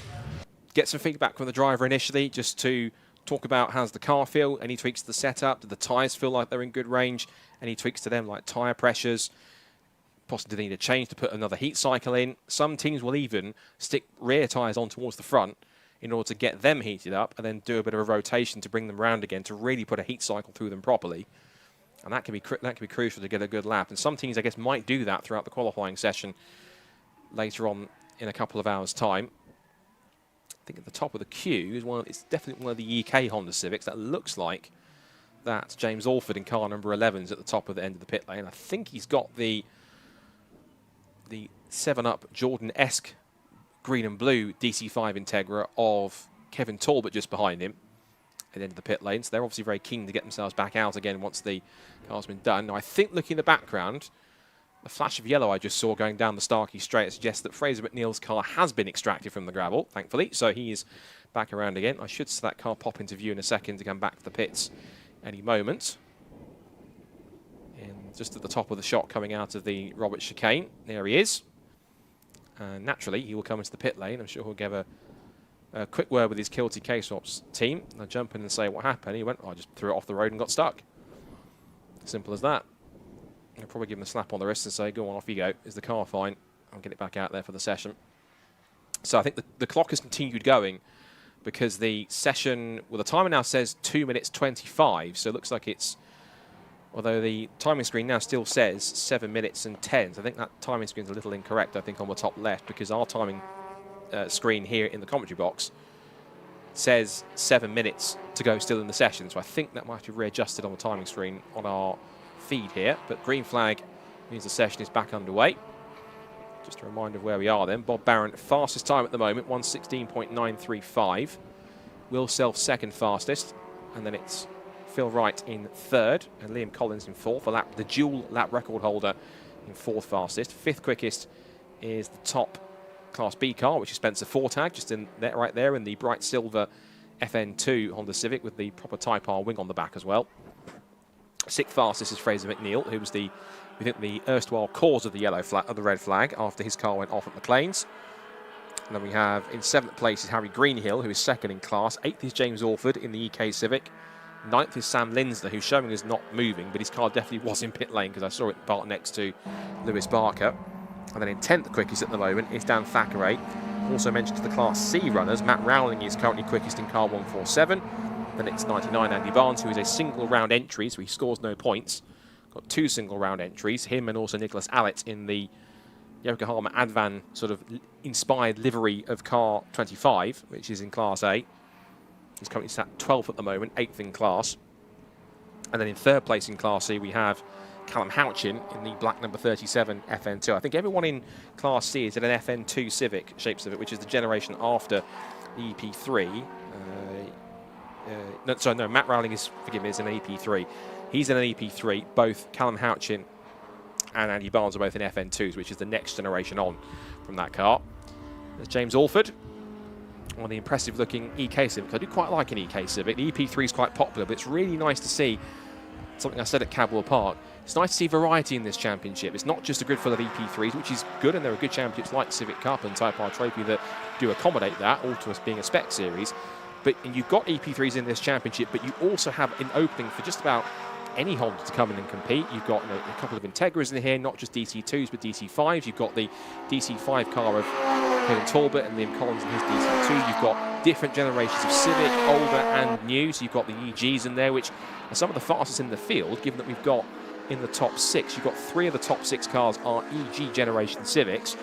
get some feedback from the driver initially, just to talk about how's the car feel, any tweaks to the setup, do the tyres feel like they're in good range, any tweaks to them like tyre pressures, possibly do they need a change to put another heat cycle in. Some teams will even stick rear tyres on towards the front in order to get them heated up and then do a bit of a rotation to bring them round again to really put a heat cycle through them properly. And that can be crucial to get a good lap. And some teams, I guess, might do that throughout the qualifying session later on in a couple of hours' time. I think at the top of the queue is it's definitely one of the UK Honda Civics. That looks like that James Alford in car number 11 is at the top of the end of the pit lane. I think he's got the 7-Up Jordan-esque green and blue DC5 Integra of Kevin Talbot just behind him at the end of the pit lane. So they're obviously very keen to get themselves back out again once the car's been done. Now, I think looking in the background, the flash of yellow I just saw going down the Starkey Straight suggests that Fraser McNeil's car has been extracted from the gravel, thankfully. So he is back around again. I should see that car pop into view in a second to come back to the pits any moment. And just at the top of the shot coming out of the Roberts chicane, there he is. And naturally, he will come into the pit lane. I'm sure he'll give a quick word with his Kilty K-Swaps team. They'll jump in and say what happened. He went, I just threw it off the road and got stuck. Simple as that. I'll probably give him a slap on the wrist and say, go on, off you go. Is the car fine? I'll get it back out there for the session. So I think the clock has continued going because the session, well, the timer now says 2 minutes 25. So it looks like it's, although the timing screen now still says 7 minutes and 10. So I think that timing screen is a little incorrect, I think, on the top left, because our timing screen here in the commentary box says 7 minutes to go still in the session. So I think that might have to be readjusted on the timing screen on our feed here. But green flag means the session is back underway. Just a reminder of where we are then. Bob Barron, fastest time at the moment, 1:16.935. Will Self second fastest. and then it's Phil Wright in third, and Liam Collins in fourth. The dual lap record holder in fourth fastest. Fifth quickest is the top Class B car, which is Spencer Fortag, just in there, right there, in the bright silver FN2 Honda Civic with the proper Type R wing on the back as well. Sixth fastest is Fraser McNeil, who was we think the erstwhile cause of the the red flag after his car went off at McLean's. And then we have in seventh place is Harry Greenhill, who is second in class. Eighth is James Orford in the EK Civic. Ninth is Sam Linsler, who's showing us not moving, but his car definitely was in pit lane because I saw it parked next to Lewis Barker. And then in 10th quickest at the moment is Dan Thackeray. Also mentioned to the Class C runners, Matt Rowling is currently quickest in car 147. Then it's 99 Andy Barnes, who is a single round entry, so he scores no points. Got 2 single round entries, him and also Nicholas Allett in the Yokohama Advan sort of inspired livery of car 25, which is in Class A. He's currently sat 12th at the moment, 8th in class. And then in third place in Class C, we have Callum Houchin in the black number 37 FN2. I think everyone in Class C is in an FN2 Civic, shape Civic, which is the generation after the EP3. No, Matt Rowling is, forgive me, is an EP3. He's in an EP3. Both Callum Houchin and Andy Barnes are both in FN2s, which is the next generation on from that car. There's James Alford on the impressive-looking EK Civic. I do quite like an EK Civic. The EP3 is quite popular, but it's really nice to see something I said at Cadwell Park. It's nice to see variety in this championship. It's not just a grid full of EP3s, which is good, and there are good championships like Civic Cup and Type R Trophy that do accommodate that, all to us being a spec series. But you've got EP3s in this championship, but you also have an opening for just about any Honda to come in and compete. You've got a couple of Integras in here, not just DC2s, but DC5s. You've got the DC5 car of Kevin Talbot and Liam Collins in his DC2. You've got different generations of Civic, older and new. So you've got the EGs in there, which are some of the fastest in the field, given that we've got in the top 6. You've got 3 of the top 6 cars are EG generation Civics.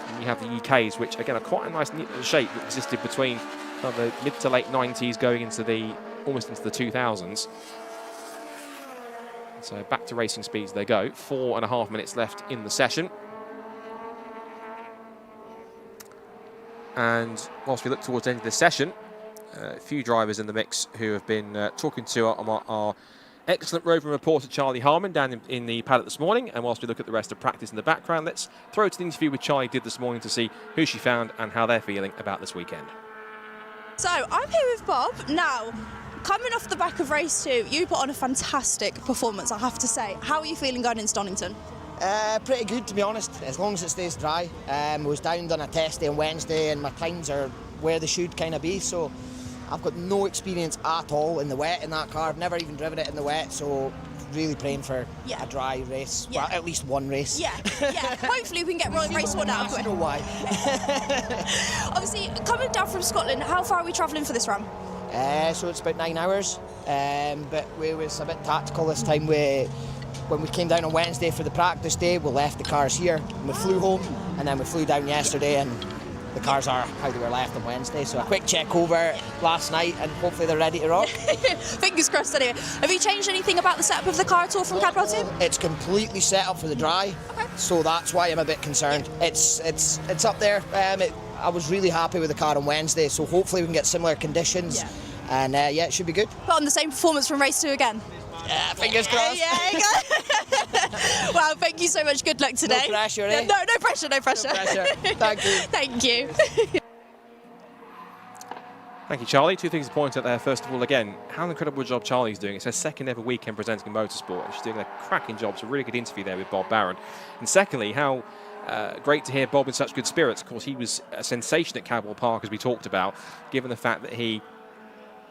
And you have the EKs, which again are quite a nice neat shape that existed between the mid to late 90s going into almost into the 2000s. So back to racing speeds they go. 4.5 minutes left in the session. And whilst we look towards the end of the session, a few drivers in the mix who have been talking to our excellent roving reporter Charlie Harmon down in the paddock this morning. And whilst we look at the rest of practice in the background, let's throw to the interview with Charlie did this morning to see who she found and how they're feeling about this weekend. So I'm here with Bob. Now, coming off the back of race 2, you put on a fantastic performance, I have to say. How are you feeling going into Donington? Pretty good, to be honest, as long as it stays dry. I was down on a test day on Wednesday and my times are where they should kind of be, so I've got no experience at all in the wet in that car. I've never even driven it in the wet, so really praying for a dry race. Yeah. Well, at least one race. Yeah. Hopefully we can get race 1 out of it. I don't know why. Obviously, coming down from Scotland, how far are we travelling for this run? So it's about 9 hours, but we was a bit tactical this time. When we came down on Wednesday for the practice day, we left the cars here and we flew home, and then we flew down yesterday and the cars are how they were left on Wednesday. So a quick check over last night and hopefully they're ready to rock. Fingers crossed anyway. Have you changed anything about the setup of the car at all from Cadwell 2? It's completely set up for the dry, so that's why I'm a bit concerned. It's up there. I was really happy with the car on Wednesday, so hopefully we can get similar conditions. And it should be good. Put on the same performance from race 2 again? Yeah, fingers crossed. Well, thank you so much. Good luck today. No pressure, eh? No pressure. No pressure. Thank you. Thank you. Thank you, Charlie. 2 things to point out there. First of all, again, how incredible job Charlie's doing. It's her second ever weekend presenting motorsport, and she's doing a cracking job. It's a really good interview there with Bob Barron. And secondly, how great to hear Bob in such good spirits. Of course, he was a sensation at Cadwell Park, as we talked about, given the fact that he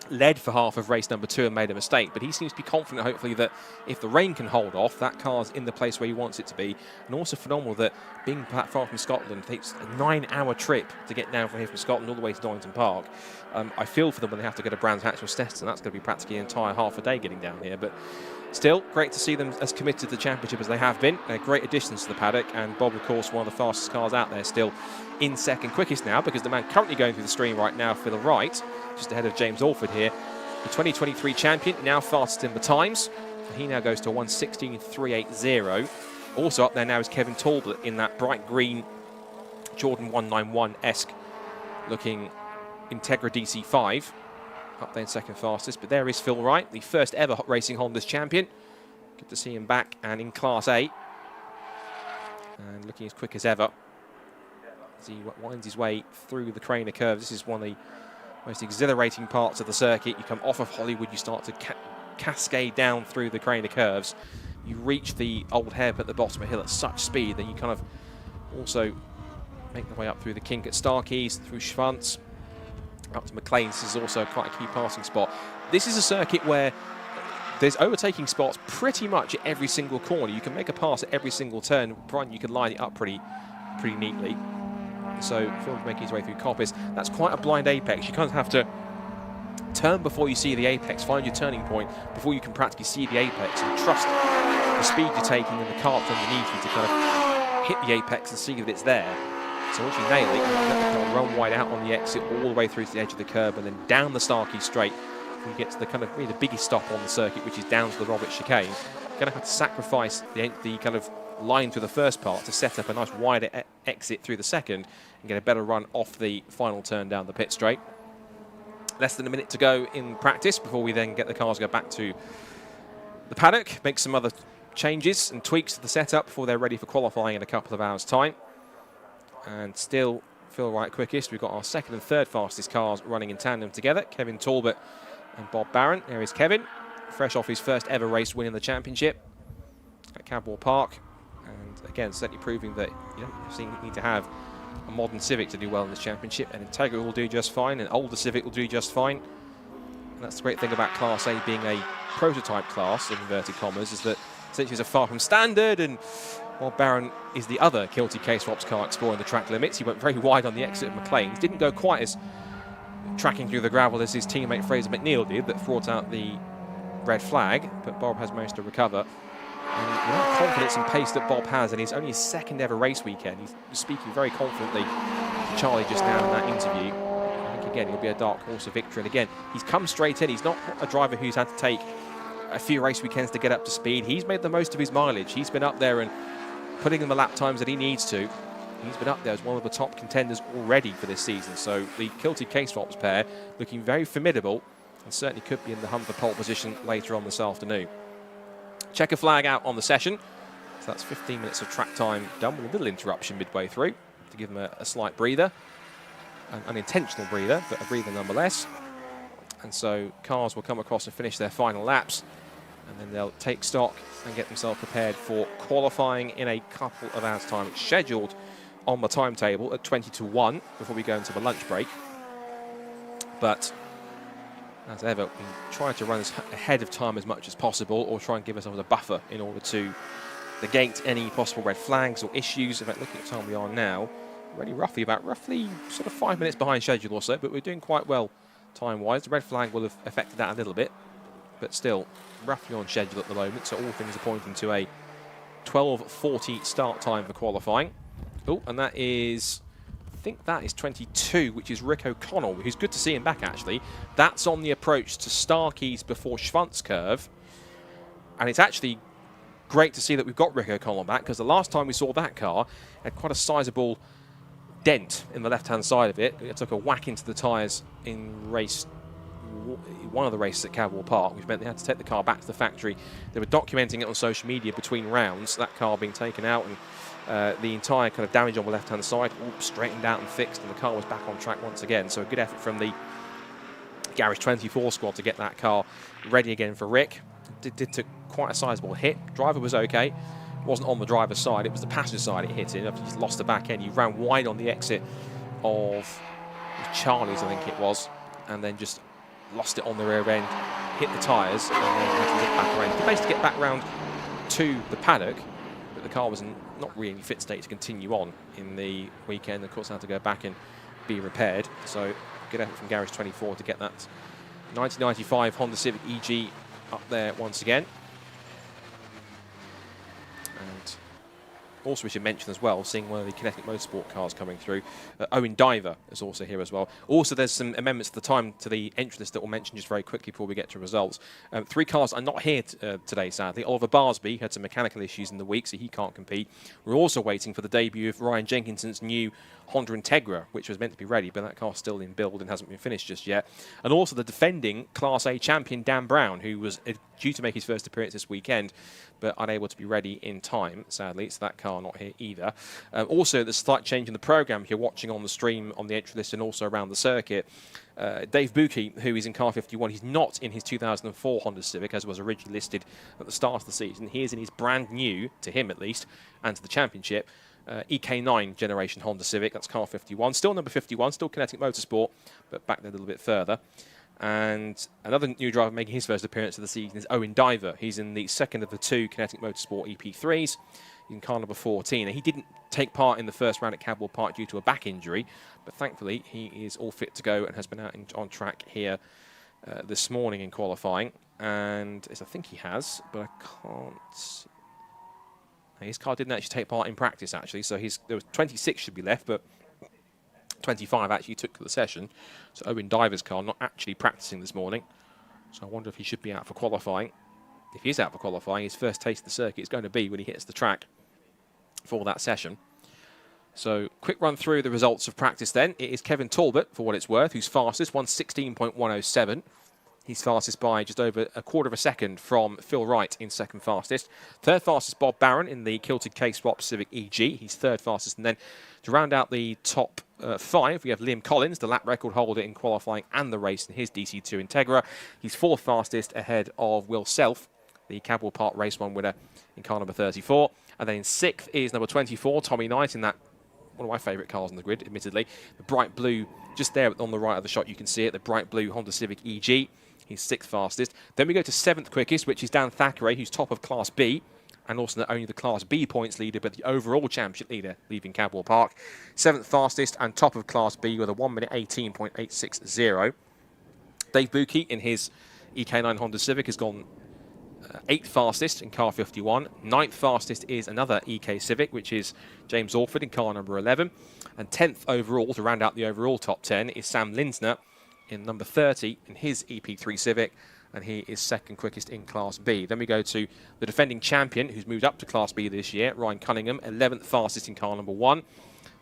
led for half of race number 2 and made a mistake, but he seems to be confident, hopefully, that if the rain can hold off, that car's in the place where he wants it to be. And also phenomenal that being that far from Scotland takes a 9-hour trip to get down from here from Scotland all the way to Donington Park. I feel for them when they have to go to Brands Hatch or Steston. That's going to be practically an entire half a day getting down here, but still great to see them as committed to the championship as they have been. Great additions to the paddock, and Bob, of course, one of the fastest cars out there, still in second quickest now, because the man currently going through the stream right now, Phil Wright, just ahead of James Alford here, the 2023 champion, now fastest in the times. He now goes to 1:16.380. Also up there now is Kevin Talbot in that bright green Jordan 191-esque looking Integra DC5. up there in second fastest. But there is Phil Wright, the first ever Racing Hondas champion. Good to see him back and in Class A. And looking as quick as ever as he winds his way through the Craner curve. This is one of the most exhilarating parts of the circuit. You come off of Hollywood, you start to cascade down through the Craner curves. You reach the old hairpin at the bottom of the hill at such speed that you kind of also make the way up through the kink at Starkeys, through Schwanz, up to McLean. This is also quite a key passing spot. This is a circuit where there's overtaking spots pretty much at every single corner. You can make a pass at every single turn, provided you can line it up pretty neatly. So Phil's making his way through Coppice. That's quite a blind apex. You kind of have to turn before you see the apex, find your turning point before you can practically see the apex, and trust the speed you're taking and the car underneath you to kind of hit the apex and see that it's there. So once you nail it, you can let the car run wide out on the exit all the way through to the edge of the curb and then down the Starkey straight. You get to the kind of really the biggest stop on the circuit, which is down to the Roberts chicane. You're going to have to sacrifice the kind of line through the first part to set up a nice wider exit through the second and get a better run off the final turn down the pit straight. Less than a minute to go in practice before we then get the cars go back to the paddock, make some other changes and tweaks to the setup before they're ready for qualifying in a couple of hours' time. And still Phil Wright quickest. We've got our second and third fastest cars running in tandem together, Kevin Talbot and Bob Barron. There is Kevin, fresh off his first ever race win in the championship at Cadwell Park. And again, certainly proving that you don't need to have a modern Civic to do well in this championship. An Integra will do just fine, an older Civic will do just fine. And that's the great thing about Class A being a prototype class, in inverted commas, is that essentially it's a far from standard, and while Barron is the other Kilty K-Swaps car exploring the track limits, he went very wide on the exit of McLean's. Didn't go quite as tracking through the gravel as his teammate Fraser McNeil did, that brought out the red flag, but Bob has managed to recover. And the amount of confidence and pace that Bob has, and it's only his second ever race weekend. He's speaking very confidently to Charlie just now in that interview. I think again he'll be a dark horse of victory. And again, he's come straight in. He's not a driver who's had to take a few race weekends to get up to speed. He's made the most of his mileage. He's been up there and putting in the lap times that he needs to. He's been up there as one of the top contenders already for this season. So the Kilty K-Swaps pair looking very formidable and certainly could be in the hunt for pole position later on this afternoon. Checker flag out on the session. So that's 15 minutes of track time done with a little interruption midway through to give them a slight breather. An unintentional breather, but a breather nonetheless. And so cars will come across and finish their final laps. And then they'll take stock and get themselves prepared for qualifying in a couple of hours' time. It's scheduled on the timetable at 20 to 1 before we go into the lunch break. But as ever, we try to run ahead of time as much as possible, or try and give ourselves a buffer in order to negate any possible red flags or issues. In fact, looking at time we are now, already roughly sort of 5 minutes behind schedule or so, but we're doing quite well time-wise. The red flag will have affected that a little bit, but still roughly on schedule at the moment, so all things are pointing to a 12:40 start time for qualifying. Oh, and that is, I think that is 22, which is Rick O'Connell, who's good to see him back actually. That's on the approach to Starkeys before Schwanz curve, and it's actually great to see that we've got Rick O'Connell back, because the last time we saw that car had quite a sizable dent in the left-hand side of it. It took a whack into the tyres in one of the races at Cadwell Park, which meant they had to take the car back to the factory. They were documenting it on social media between rounds, that car being taken out, and the entire kind of damage on the left-hand side all straightened out and fixed, and the car was back on track once again. So a good effort from the Garage 24 squad to get that car ready again for Rick. Did took quite a sizable hit. Driver was okay. It wasn't on the driver's side, it was the passenger side it hit in. He lost the back end. He ran wide on the exit of Charlie's, I think it was, and then just lost it on the rear end, hit the tyres, and then had to get back around. He managed to get back round to the paddock, but the car was not really in fit state to continue on in the weekend. Of course, had to go back and be repaired. So good effort from Garage 24 to get that 1995 Honda Civic EG up there once again. And Also, we should mention as well, seeing one of the Kinetic Motorsport cars coming through, Owen Diver is also here as well. Also, there's some amendments to the time to the entry list that we'll mention just very quickly before we get to results. 3 cars are not here today, sadly. Oliver Barsby had some mechanical issues in the week, so he can't compete. We're also waiting for the debut of Ryan Jenkinson's new Honda Integra, which was meant to be ready, but that car's still in build and hasn't been finished just yet. And also the defending Class A champion Dan Brown, who was due to make his first appearance this weekend, but unable to be ready in time, sadly. So that car not here either. Also, there's a slight change in the programme if you're watching on the stream, on the entry list, and also around the circuit. Dave Buki, who is in car 51, he's not in his 2004 Honda Civic, as was originally listed at the start of the season. He is in his brand new, to him at least, and to the championship, EK9 generation Honda Civic. That's car 51. Still number 51, still Kinetic Motorsport, but back there a little bit further. And another new driver making his first appearance of the season is Owen Diver. He's in the second of the 2 Kinetic Motorsport EP3s in car number 14. He didn't take part in the first round at Cadwell Park due to a back injury, but thankfully he is all fit to go and has been out on track here this morning in qualifying. And as I think he has, but I can't... His car didn't actually take part in practice, actually, so there was 26 should be left, but 25 actually took the session. So Owen Diver's car not actually practicing this morning. So I wonder if he should be out for qualifying. If he is out for qualifying, his first taste of the circuit is going to be when he hits the track for that session. So quick run through the results of practice then. It is Kevin Talbot, for what it's worth, who's fastest, 1:16.107. He's fastest by just over a quarter of a second from Phil Wright in second fastest. Third fastest, Bob Barron in the kilted K-Swap Civic EG. He's third fastest. And then to round out the top 5, we have Liam Collins, the lap record holder in qualifying and the race in his DC2 Integra. He's fourth fastest ahead of Will Self, the Cadwell Park Race 1 winner in car number 34. And then in sixth is number 24, Tommy Knight, in that one of my favourite cars on the grid, admittedly. The bright blue, just there on the right of the shot, you can see it, the bright blue Honda Civic EG. He's sixth fastest. Then we go to seventh quickest, which is Dan Thackeray, who's top of Class B, and also not only the Class B points leader, but the overall championship leader, leaving Cadwell Park. Seventh fastest and top of Class B with a 1:18.860. Dave Buki in his EK9 Honda Civic has gone 8th fastest in car 51. 9th fastest is another EK Civic, which is James Orford in car number 11. And 10th overall, to round out the overall top 10, is Sam Linsner in number 30 in his EP3 Civic, and he is second quickest in Class B. Then we go to the defending champion, who's moved up to Class B this year, Ryan Cunningham, 11th fastest in car number 1.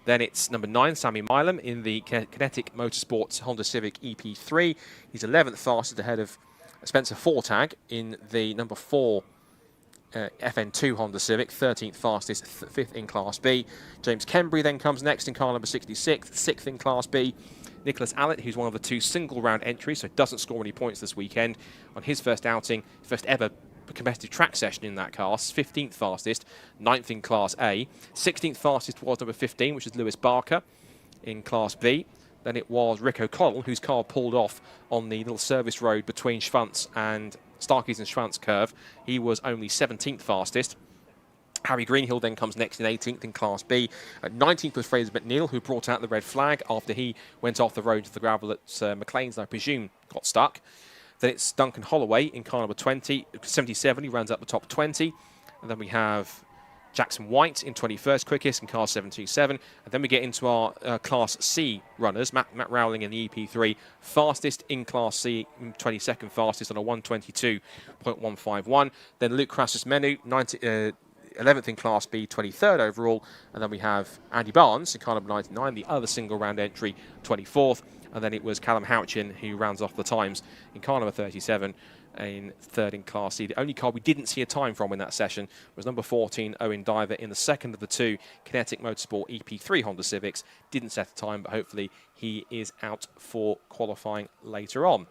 Then it's number 9, Sammy Milam, in the Kinetic Motorsports Honda Civic EP3. He's 11th fastest ahead of Spencer Fortag in the number 4 FN2 Honda Civic, 13th fastest, 5th in Class B. James Kembry then comes next in car number 66, 6th in Class B. Nicholas Allett, who's one of the 2 single-round entries, so doesn't score any points this weekend, on his first outing, first ever competitive track session in that car, 15th fastest, 9th in Class A. 16th fastest was number 15, which is Lewis Barker in Class B. Then it was Rick O'Connell, whose car pulled off on the little service road between Schwantz and Starkeys and Schwantz curve. He was only 17th fastest. Harry Greenhill then comes next in 18th in Class B. At 19th was Fraser McNeil, who brought out the red flag after he went off the road to the gravel at McLean's, I presume, got stuck. Then it's Duncan Holloway in car number 77. He rounds up the top 20. And then we have Jackson White in 21st quickest in car 727. And then we get into our Class C runners. Matt Rowling in the EP3, fastest in Class C, 22nd fastest on a 1:22.151. Then Luke Crassus-Menu, 11th in Class B, 23rd overall. And then we have Andy Barnes in car number 99, the other single round entry, 24th. And then it was Callum Houchin who rounds off the times in car number 37 in third in Class C. The only car we didn't see a time from in that session was number 14, Owen Diver, in the second of the 2 Kinetic Motorsport EP3 Honda Civics. Didn't set a time, but hopefully he is out for qualifying later on.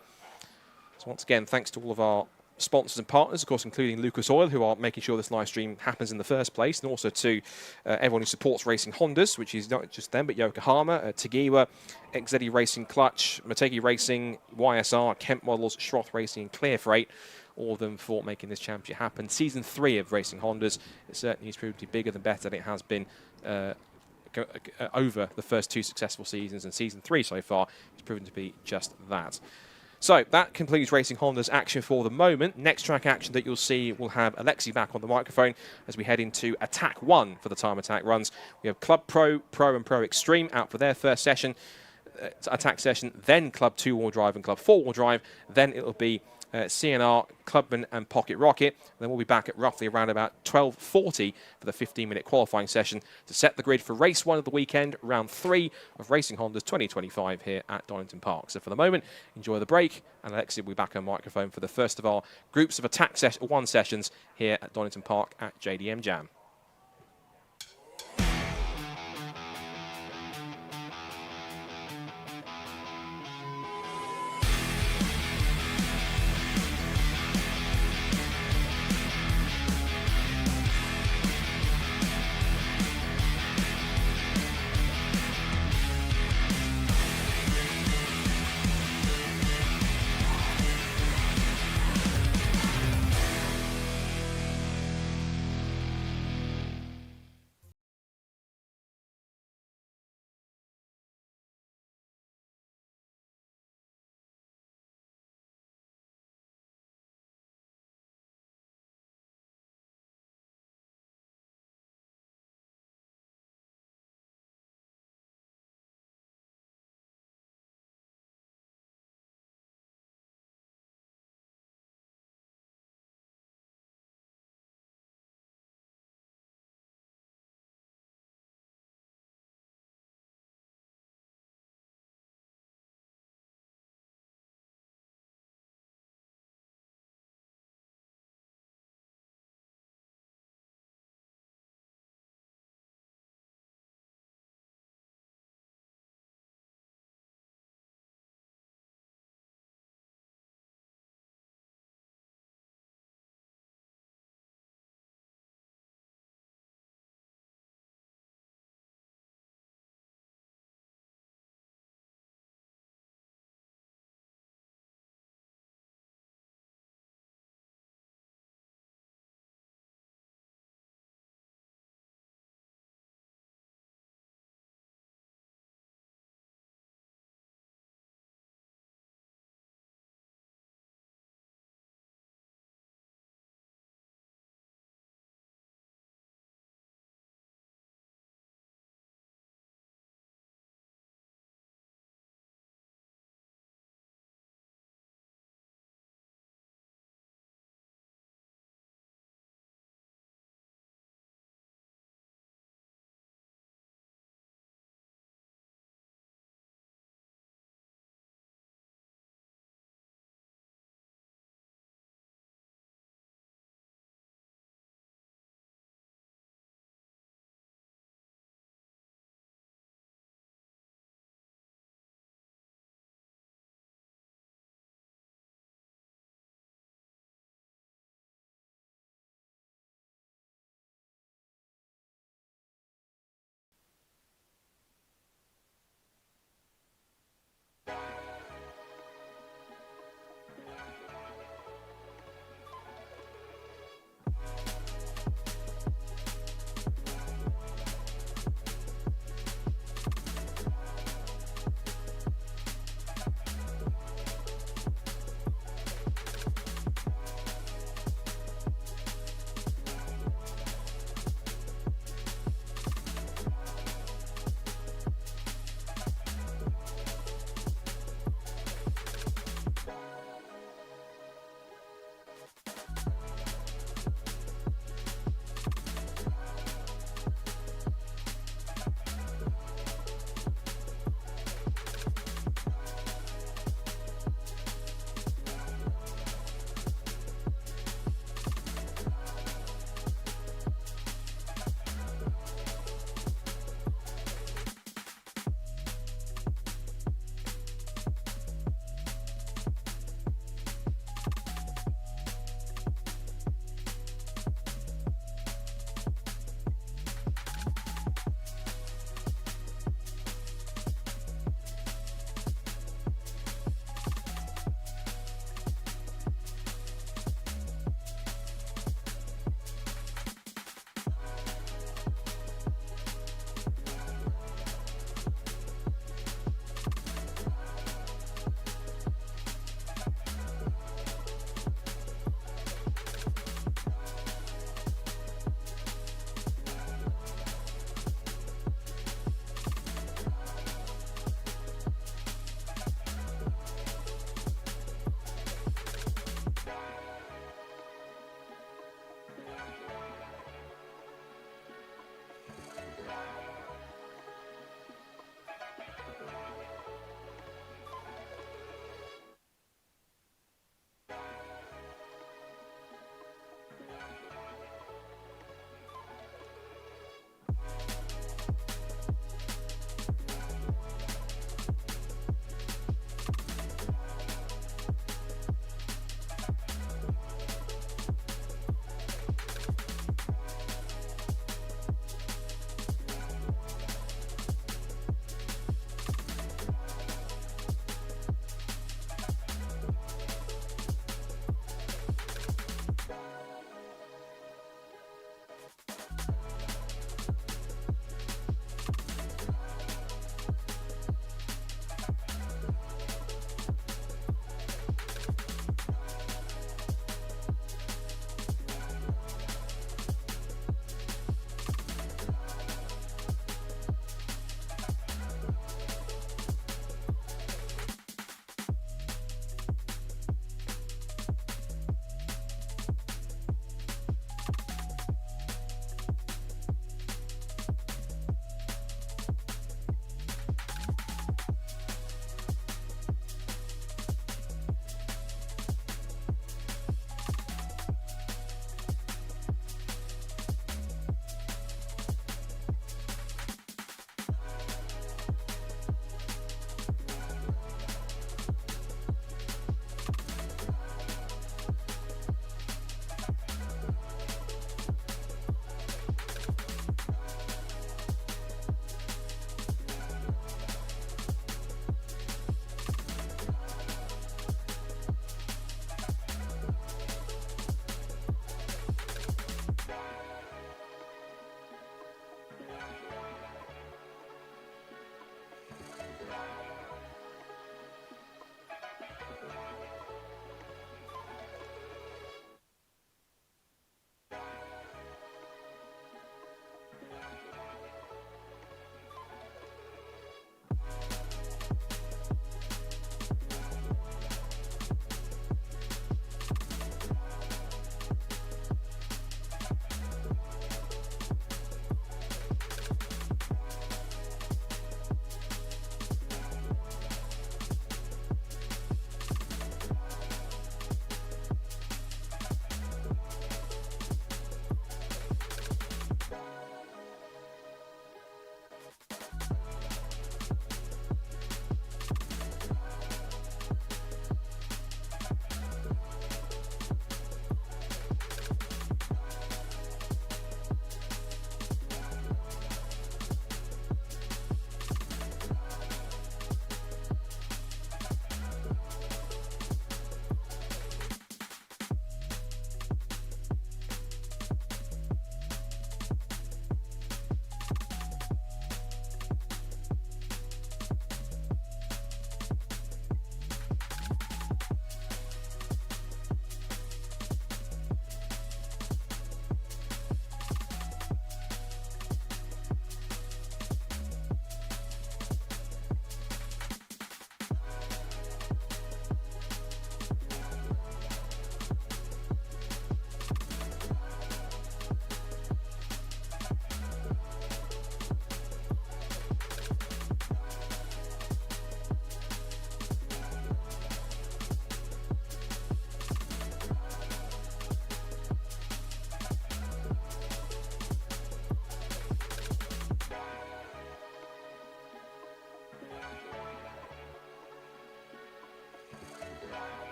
So once again, thanks to all of our sponsors and partners, of course, including Lucas Oil, who are making sure this live stream happens in the first place, and also to everyone who supports Racing Hondas, which is not just them, but Yokohama, Tagiwa, XZE Racing Clutch, Motegi Racing, YSR, Kemp Models, Schroth Racing, and Clear Freight, all of them for making this championship happen. Season 3 of Racing Hondas, it certainly has proved to be bigger than better than it has been over the first 2 successful seasons, and Season 3 so far has proven to be just that. So that concludes Racing Honda's action for the moment. Next track action that you'll see will have Alexi back on the microphone as we head into Attack 1 for the Time Attack runs. We have Club Pro, Pro and Pro Extreme out for their first session, attack session, then Club 2-wheel drive and Club 4-wheel drive. Then it'll be CNR, Clubman and Pocket Rocket. And then we'll be back at roughly around about 12:40 for the 15-minute qualifying session to set the grid for race 1 of the weekend, round 3 of Racing Honda's 2025 here at Donington Park. So for the moment, enjoy the break, and Alexi will be back on microphone for the first of our groups of Attack 1 sessions here at Donington Park at JDM JAM.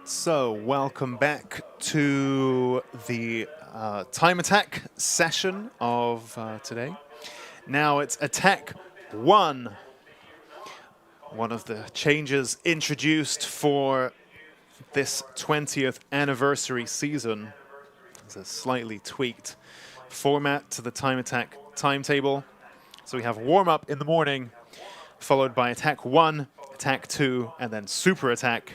So, welcome back to the time attack session of today. Now it's attack 1. One of the changes introduced for this 20th anniversary season is a slightly tweaked format to the time attack timetable. So we have warm-up in the morning, followed by attack 1, attack 2, and then super attack.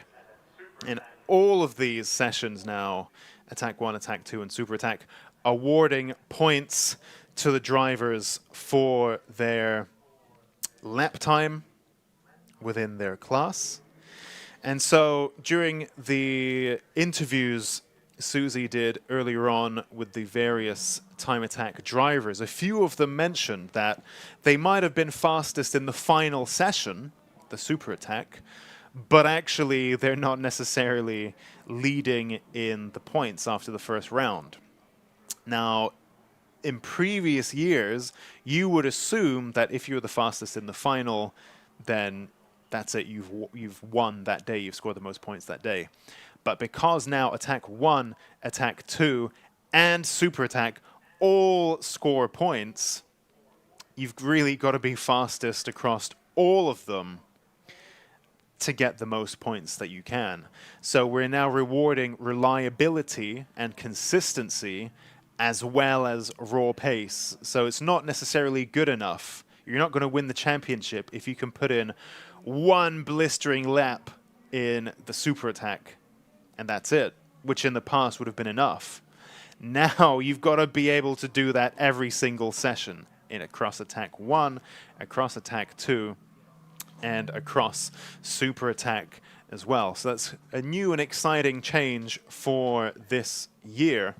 In all of these sessions now, attack 1, attack 2, and super attack, awarding points to the drivers for their lap time within their class. And so during the interviews Susie did earlier on with the various time attack drivers, a few of them mentioned that they might have been fastest in the final session, the super attack, but actually they're not necessarily leading in the points after the first round. Now, in previous years, you would assume that if you're the fastest in the final, then that's it, you've won that day, you've scored the most points that day. But because now attack 1, attack 2, and super attack all score points, you've really got to be fastest across all of them to get the most points that you can. So we're now rewarding reliability and consistency as well as raw pace. So it's not necessarily good enough. You're not going to win the championship if you can put in one blistering lap in the super attack, and that's it, which in the past would have been enough. Now you've got to be able to do that every single session in across attack 1, across attack 2, and across super attack as well. So that's a new and exciting change for this year,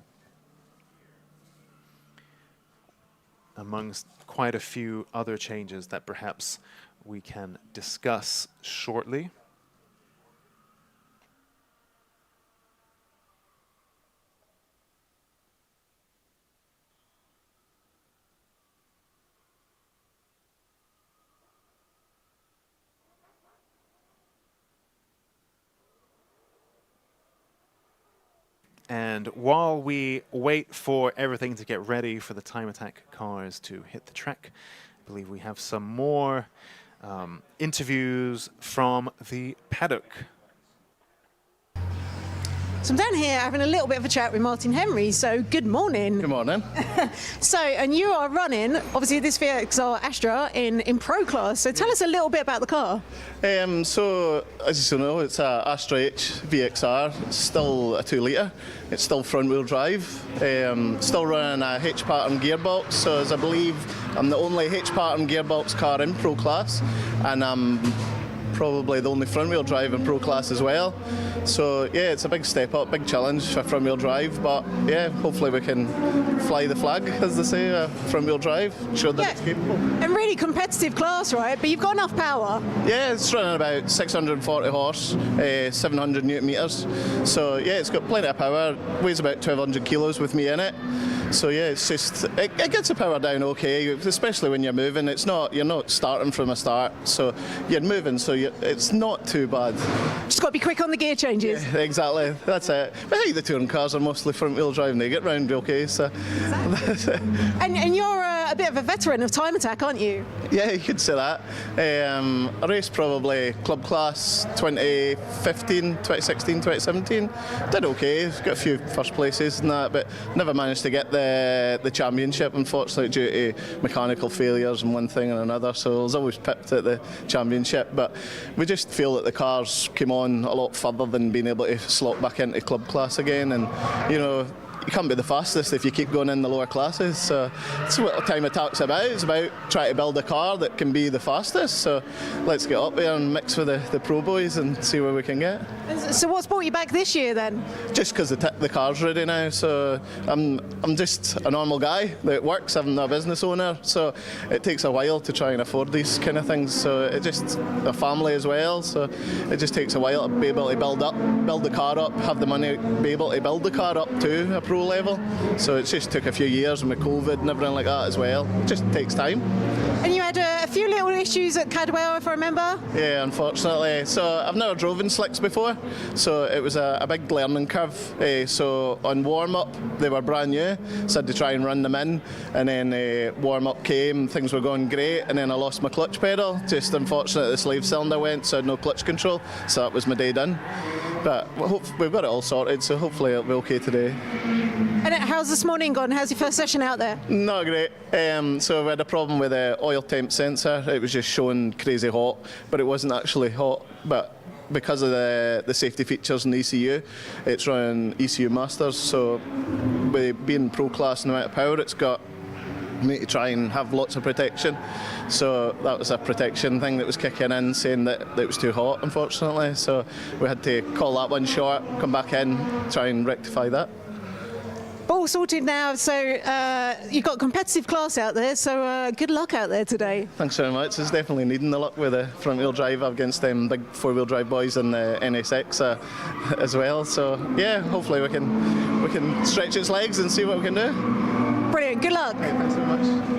amongst quite a few other changes that perhaps we can discuss shortly. And while we wait for everything to get ready for the time attack cars to hit the track, I believe we have some more interviews from the paddock. So I'm down here having a little bit of a chat with Martin Henry, so good morning. Good morning. So, and you are running, obviously, this VXR Astra in Pro Class, so tell us a little bit about the car. So, as you know, it's a Astra H VXR, it's still a 2 litre, it's still front wheel drive, still running a H-pattern gearbox, so as I believe I'm the only H-pattern gearbox car in Pro Class, and I'm probably the only front wheel drive in Pro Class as well. So yeah, it's a big step up, big challenge for front wheel drive, but yeah, hopefully we can fly the flag, as they say, front wheel drive, show that it's capable. And really competitive class, right? But you've got enough power. Yeah, it's running about 640 horse, 700 newton meters. So yeah, it's got plenty of power, weighs about 1,200 kilos with me in it. So yeah, it's just, it gets the power down okay, especially when you're moving. You're not starting from a start, so you're moving, so it's not too bad. Just got to be quick on the gear changes. Yeah, exactly, that's it. But I think the touring cars are mostly front wheel drive and they get round okay, so that's it. And you're a bit of a veteran of time attack, aren't you? Yeah, you could say that. I raced probably club class 2015, 2016, 2017. Did okay, got a few first places and that, but never managed to get the championship, unfortunately, due to mechanical failures and one thing and another, so I was always pipped at the championship. But we just feel that the cars came on a lot further than being able to slot back into club class again, and you know, you can't be the fastest if you keep going in the lower classes. So that's what time attack's about. It's about trying to build a car that can be the fastest. So let's get up there and mix with the pro boys and see where we can get. So what's brought you back this year then? Just because the car's ready now. So I'm just a normal guy that works. I'm a business owner. So it takes a while to try and afford these kind of things. So it just, a family as well. So it just takes a while to be able to build the car up, have the money, be able to build the car up to a pro level. So it just took a few years and with COVID and everything like that as well. It just takes time. And you had a few little issues at Cadwell, if I remember. Yeah, unfortunately. So I've never driven slicks before, so it was a big learning curve. So on warm-up, they were brand new, so I had to try and run them in, and then warm-up came, things were going great, and then I lost my clutch pedal. Just unfortunate the sleeve cylinder went, so I had no clutch control, so that was my day done. But we've got it all sorted, so hopefully it'll be okay today. And how's this morning gone? How's your first session out there? Not great. So we had a problem with the oil temp sensor. It was just showing crazy hot, but it wasn't actually hot. But because of the safety features in the ECU, it's running ECU Masters. So with being Pro Class and the amount of power it's got, we need to try and have lots of protection. So that was a protection thing that was kicking in, saying that it was too hot, unfortunately. So we had to call that one short, come back in, try and rectify that. All sorted now, so you've got a competitive class out there, so good luck out there today. Thanks very much. It's definitely needing the luck with the front wheel drive against them big four-wheel drive boys in the NSX as well. So yeah, hopefully we can stretch its legs and see what we can do. Brilliant, good luck. Right, thanks very much.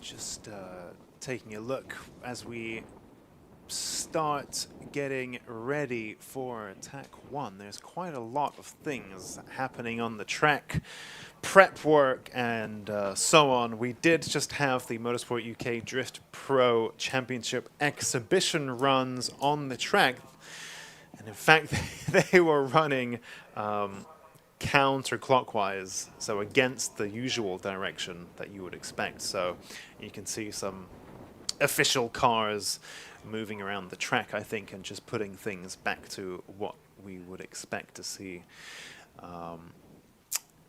Just taking a look as we start getting ready for Tack 1. There's quite a lot of things happening on the track, prep work and so on. We did just have the Motorsport UK Drift Pro Championship exhibition runs on the track. And in fact, they were running counterclockwise, so against the usual direction that you would expect. So you can see some official cars moving around the track, I think, and just putting things back to what we would expect to see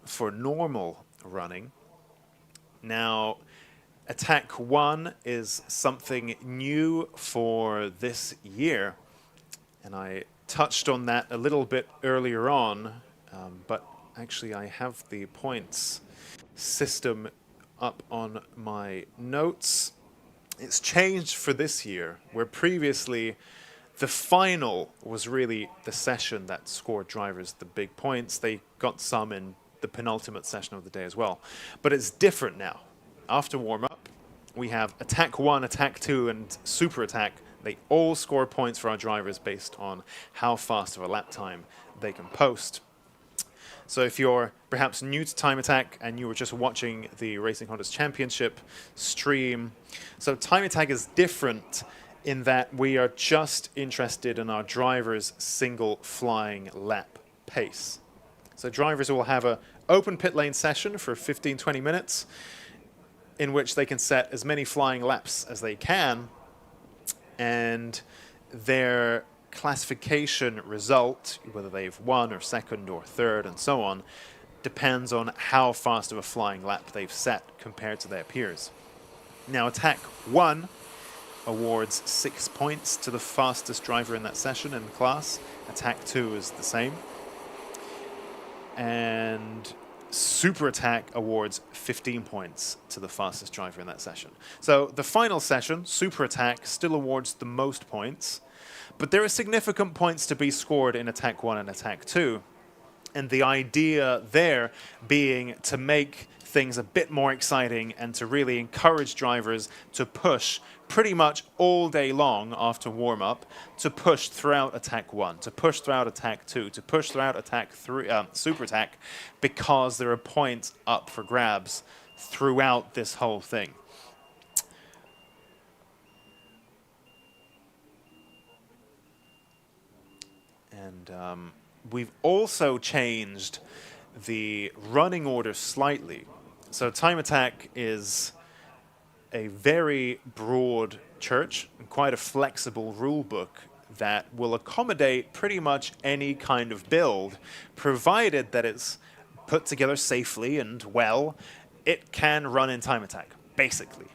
for normal running. Now, Attack 1 is something new for this year, and I touched on that a little bit earlier on, but actually I have the points system up on my notes. It's changed for this year, where previously The final was really the session that scored drivers the big points. They got some in the penultimate session of the day as well. But it's different now. After warm-up, we have Attack 1, Attack 2, and Super Attack. They all score points for our drivers based on how fast of a lap time they can post. So if you're perhaps new to Time Attack and you were just watching the Racing Honda's Championship stream, so Time Attack is different in that we are just interested in our drivers' single flying lap pace. So drivers will have an open pit lane session for 15-20 minutes in which they can set as many flying laps as they can, and their classification result, whether they've won or second or third and so on, depends on how fast of a flying lap they've set compared to their peers. Now, Attack 1 awards 6 points to the fastest driver in that session in the class. Attack 2 is the same. And Super Attack awards 15 points to the fastest driver in that session. So the final session, Super Attack, still awards the most points, but there are significant points to be scored in Attack 1 and Attack 2. And the idea there being to make things a bit more exciting and to really encourage drivers to push pretty much all day long after warm-up, to push throughout Attack 1, to push throughout Attack 2, to push throughout Attack 3, Super Attack, because there are points up for grabs throughout this whole thing. And we've also changed the running order slightly. So Time Attack is a very broad church and quite a flexible rule book that will accommodate pretty much any kind of build, provided that it's put together safely and well. It can run in Time Attack, basically.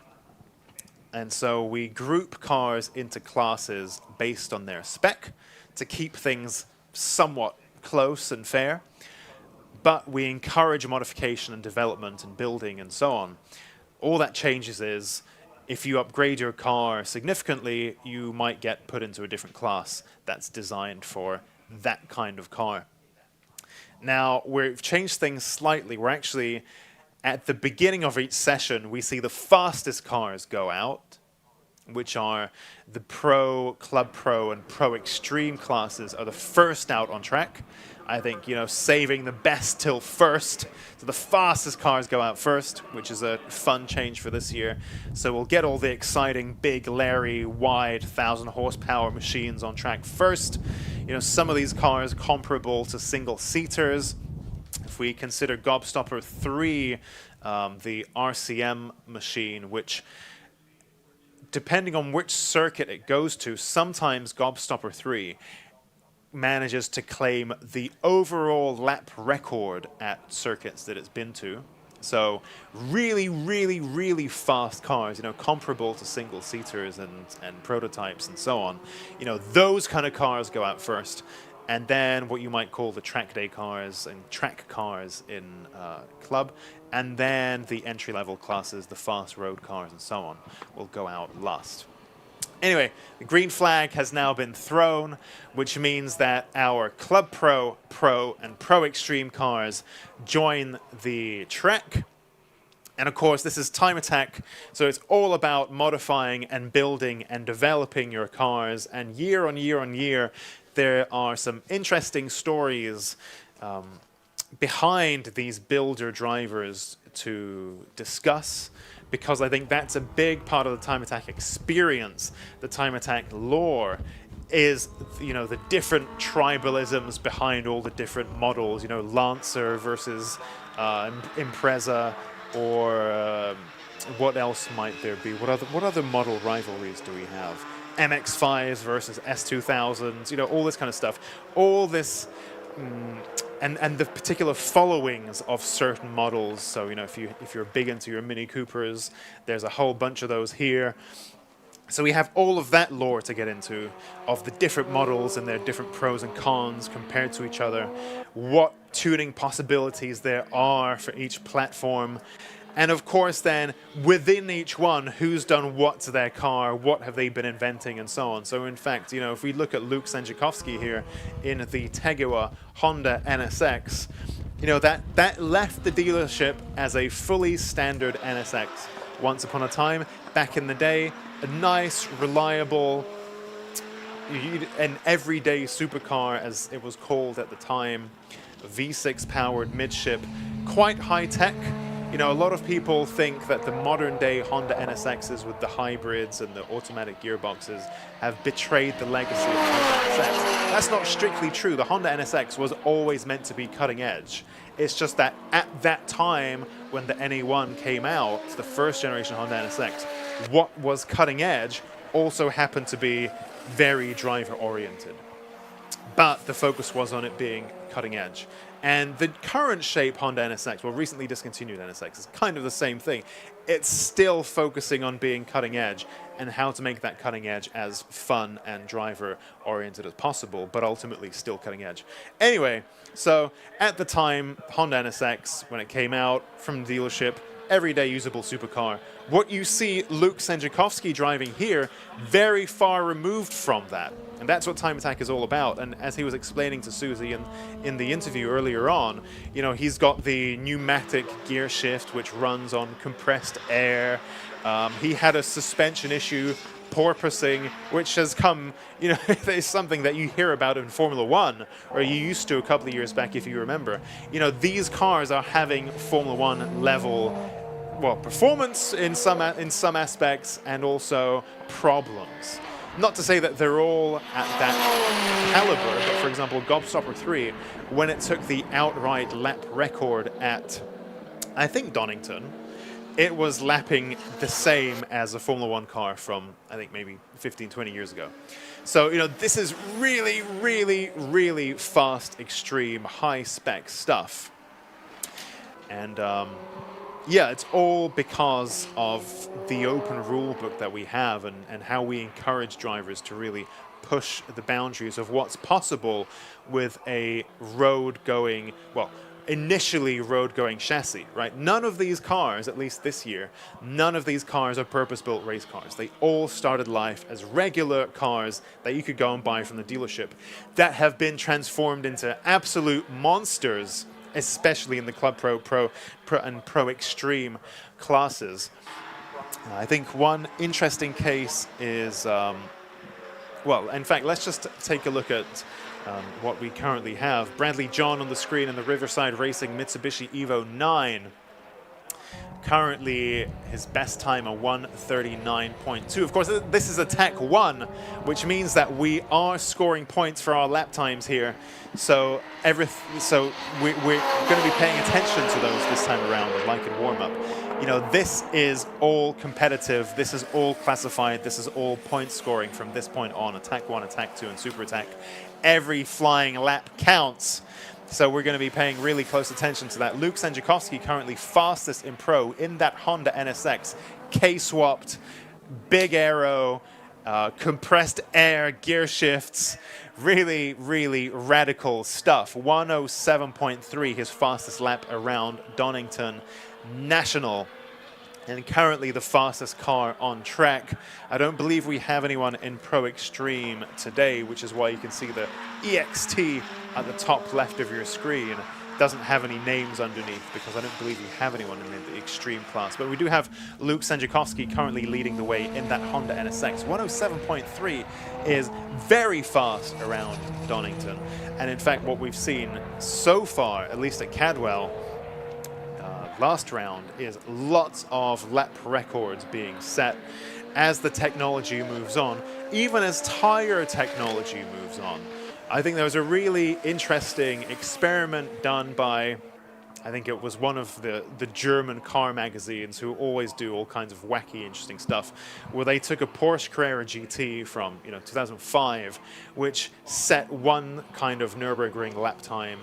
And so we group cars into classes based on their spec to keep things somewhat close and fair, but we encourage modification and development and building and so on. All that changes is if you upgrade your car significantly, you might get put into a different class that's designed for that kind of car. Now, we've changed things slightly. We're actually, at the beginning of each session, we see the fastest cars go out, which are the Pro, Club Pro, and Pro Extreme classes are the first out on track. I think, you know, saving the best till first. So the fastest cars go out first, which is a fun change for this year. So we'll get all the exciting, big, Larry, wide, 1,000 horsepower machines on track first. You know, some of these cars comparable to single-seaters. If we consider Gobstopper 3, the RCM machine, which, depending on which circuit it goes to, sometimes Gobstopper 3 manages to claim the overall lap record at circuits that it's been to. So really, really, really fast cars, you know, comparable to single-seaters and prototypes and so on. You know, those kind of cars go out first. And then what you might call the track day cars and track cars in Club. And then the entry-level classes, the fast road cars and so on, will go out last. Anyway, the green flag has now been thrown, which means that our Club Pro, Pro, and Pro Extreme cars join the track. And of course, this is Time Attack, so it's all about modifying and building and developing your cars. And year on year on year, there are some interesting stories behind these builder drivers to discuss, because I think that's a big part of the Time Attack experience. The Time Attack lore is, you know, the different tribalisms behind all the different models, you know, Lancer versus Impreza, or what else might there be? What other model rivalries do we have? MX-5s versus S2000s, you know, all this kind of stuff. All this, and the particular followings of certain models. So, you know, if you're big into your Mini Coopers, there's a whole bunch of those here. So we have all of that lore to get into, of the different models and their different pros and cons compared to each other, what tuning possibilities there are for each platform, And of course then, within each one, who's done what to their car, what have they been inventing, and so on. So in fact, you know, if we look at Luke Sandziakowski here in the Tegiwa Honda NSX, you know, that left the dealership as a fully standard NSX. Once upon a time, back in the day, a nice, reliable, an everyday supercar, as it was called at the time, V6 powered midship, quite high tech. You know, a lot of people think that the modern day Honda NSXs with the hybrids and the automatic gearboxes have betrayed the legacy of the Honda NSX. That's not strictly true. The Honda NSX was always meant to be cutting edge. It's just that at that time when the NA1 came out, the first generation Honda NSX, what was cutting edge also happened to be very driver oriented. But the focus was on it being cutting edge. And the current shape Honda NSX, well, recently discontinued NSX, is kind of the same thing. It's still focusing on being cutting edge and how to make that cutting edge as fun and driver oriented as possible, but ultimately still cutting edge. Anyway, so at the time, Honda NSX, when it came out from the dealership, everyday usable supercar. What you see Luke Sandziakowski driving here, very far removed from that. And that's what Time Attack is all about. And as he was explaining to Susie in the interview earlier on, you know, he's got the pneumatic gear shift, which runs on compressed air. He had a suspension issue, porpoising, which has come, you know, it's something that you hear about in Formula One, or you used to a couple of years back, if you remember. You know, these cars are having Formula One level, well, performance in some aspects, and also problems. Not to say that they're all at that caliber, but for example, Gobstopper 3, when it took the outright lap record at, I think, Donington, it was lapping the same as a Formula One car from, I think, maybe 15, 20 years ago. So, you know, this is really, really, really fast, extreme, high-spec stuff. And, yeah, it's all because of the open rule book that we have and how we encourage drivers to really push the boundaries of what's possible with a road-going, well, initially road-going chassis, right? None of these cars, at least this year, none of these cars are purpose-built race cars. They all started life as regular cars that you could go and buy from the dealership that have been transformed into absolute monsters, especially in the Club Pro and Pro Extreme classes. I think one interesting case is, well, in fact, let's just take a look at what we currently have. Bradley John on the screen in the Riverside Racing Mitsubishi Evo 9. Currently, his best time a 1:39.2. Of course, this is a Tech 1, which means that we are scoring points for our lap times here. So, we're going to be paying attention to those this time around, like in warm-up. You know, this is all competitive. This is all classified. This is all point scoring from this point on. Attack 1, Attack 2, and Super Attack. Every flying lap counts. So we're going to be paying really close attention to that. Luke Sandziakowski currently fastest in Pro in that Honda NSX. K-swapped, big aero, compressed air, gear shifts. Really, really radical stuff. 107.3, his fastest lap around Donington National. And currently the fastest car on track. I don't believe we have anyone in Pro Extreme today, which is why you can see the EXT at the top left of your screen. Doesn't have any names underneath because I don't believe we have anyone in the Extreme class. But we do have Luke Sandziakowski currently leading the way in that Honda NSX. 107.3 is very fast around Donington. And in fact, what we've seen so far, at least at Cadwell, last round, is lots of lap records being set as the technology moves on, even as tire technology moves on. I think there was a really interesting experiment done by, I think it was one of the German car magazines who always do all kinds of wacky, interesting stuff, where they took a Porsche Carrera GT from 2005, which set one kind of Nürburgring lap time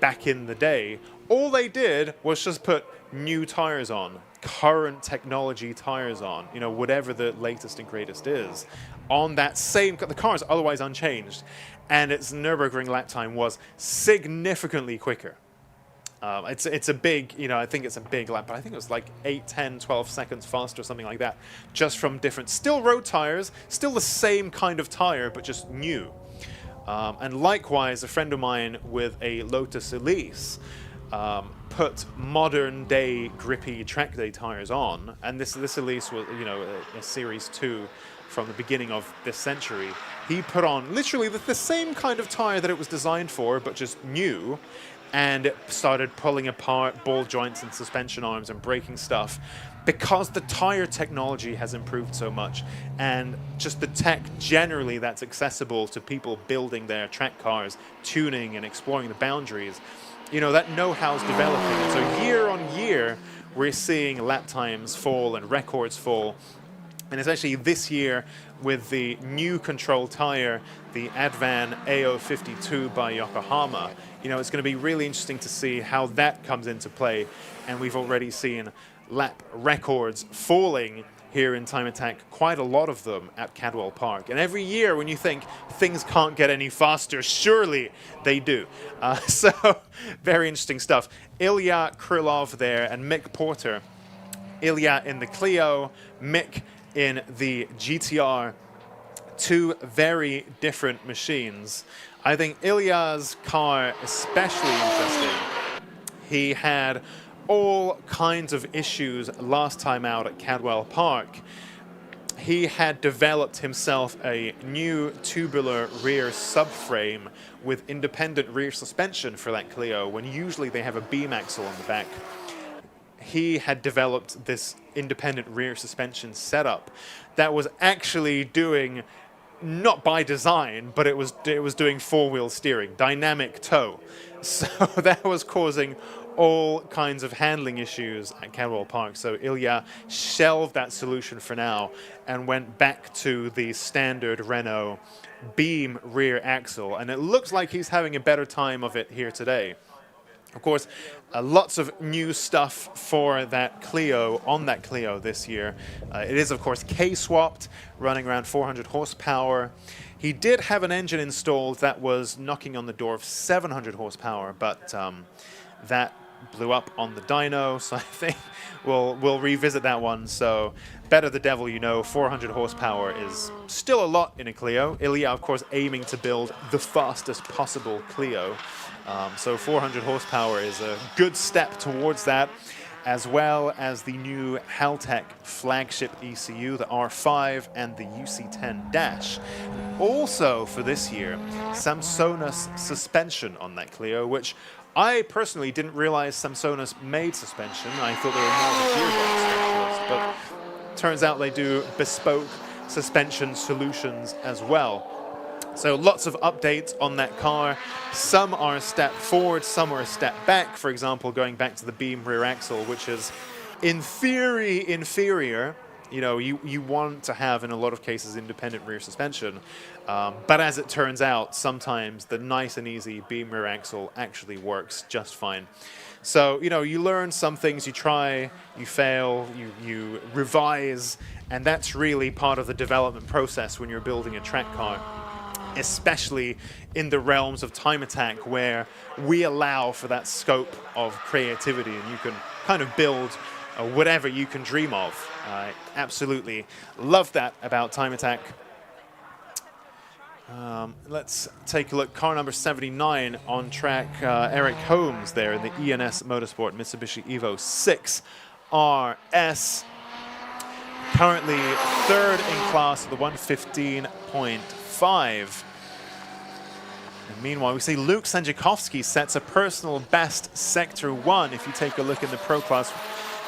back in the day. All they did was just put new tires on, current technology tires on, whatever the latest and greatest is, on that same, the car is otherwise unchanged, and its Nürburgring lap time was significantly quicker. It's a big, I think it's a big lap, but I think it was like 8, 10, 12 seconds faster or something like that, just from different, still road tires, still the same kind of tire, but just new. And likewise, a friend of mine with a Lotus Elise put modern day grippy track day tires on, and this Elise was, a Series 2 from the beginning of this century. He put on literally the same kind of tire that it was designed for, but just new, and started pulling apart ball joints and suspension arms and breaking stuff because the tire technology has improved so much, and just the tech generally that's accessible to people building their track cars, tuning and exploring the boundaries. That know-how's developing, and so year on year we're seeing lap times fall and records fall. And especially this year with the new control tire, the Advan AO52 by Yokohama, it's going to be really interesting to see how that comes into play. And we've already seen lap records falling here in Time Attack, quite a lot of them at Cadwell Park. And every year when you think things can't get any faster, surely they do. So very interesting stuff. Ilya Krylov there and Mick Porter. Ilya in the Clio, Mick in the GTR. Two very different machines. I think Ilya's car especially interesting. He had all kinds of issues last time out at Cadwell Park. He had developed himself a new tubular rear subframe with independent rear suspension for that Clio, when usually they have a beam axle on the back. He had developed this independent rear suspension setup that was actually doing, not by design, but it was doing four-wheel steering, dynamic tow. So that was causing all kinds of handling issues at Cadwell Park. So Ilya shelved that solution for now and went back to the standard Renault beam rear axle, and it looks like he's having a better time of it here today. Of course, lots of new stuff for that Clio, on that Clio this year. It is, of course, K-swapped, running around 400 horsepower. He did have an engine installed that was knocking on the door of 700 horsepower, but that blew up on the dyno, so I think we'll revisit that one. So better the devil you know, 400 horsepower is still a lot in a Clio. Ilya, of course, aiming to build the fastest possible Clio. So 400 horsepower is a good step towards that, as well as the new Haltech flagship ECU, the R5 and the UC10 Dash. Also for this year, Samsonus suspension on that Clio, which I personally didn't realize Samsonus made suspension. I thought they were more of a gearbox specialist, but turns out they do bespoke suspension solutions as well. So lots of updates on that car. Some are a step forward, some are a step back. For example, going back to the beam rear axle, which is in theory inferior. You want to have, in a lot of cases, independent rear suspension. But as it turns out, sometimes the nice and easy beam rear axle actually works just fine. So, you learn some things, you try, you fail, you revise, and that's really part of the development process when you're building a track car, especially in the realms of Time Attack, where we allow for that scope of creativity, and you can kind of build whatever you can dream of. I absolutely love that about Time Attack. Let's take a look. Car number 79 on track. Eric Holmes there in the ENS Motorsport Mitsubishi Evo 6 RS. Currently third in class at the 115.5. And meanwhile, we see Luke Sandziakowski sets a personal best Sector 1. If you take a look in the Pro class,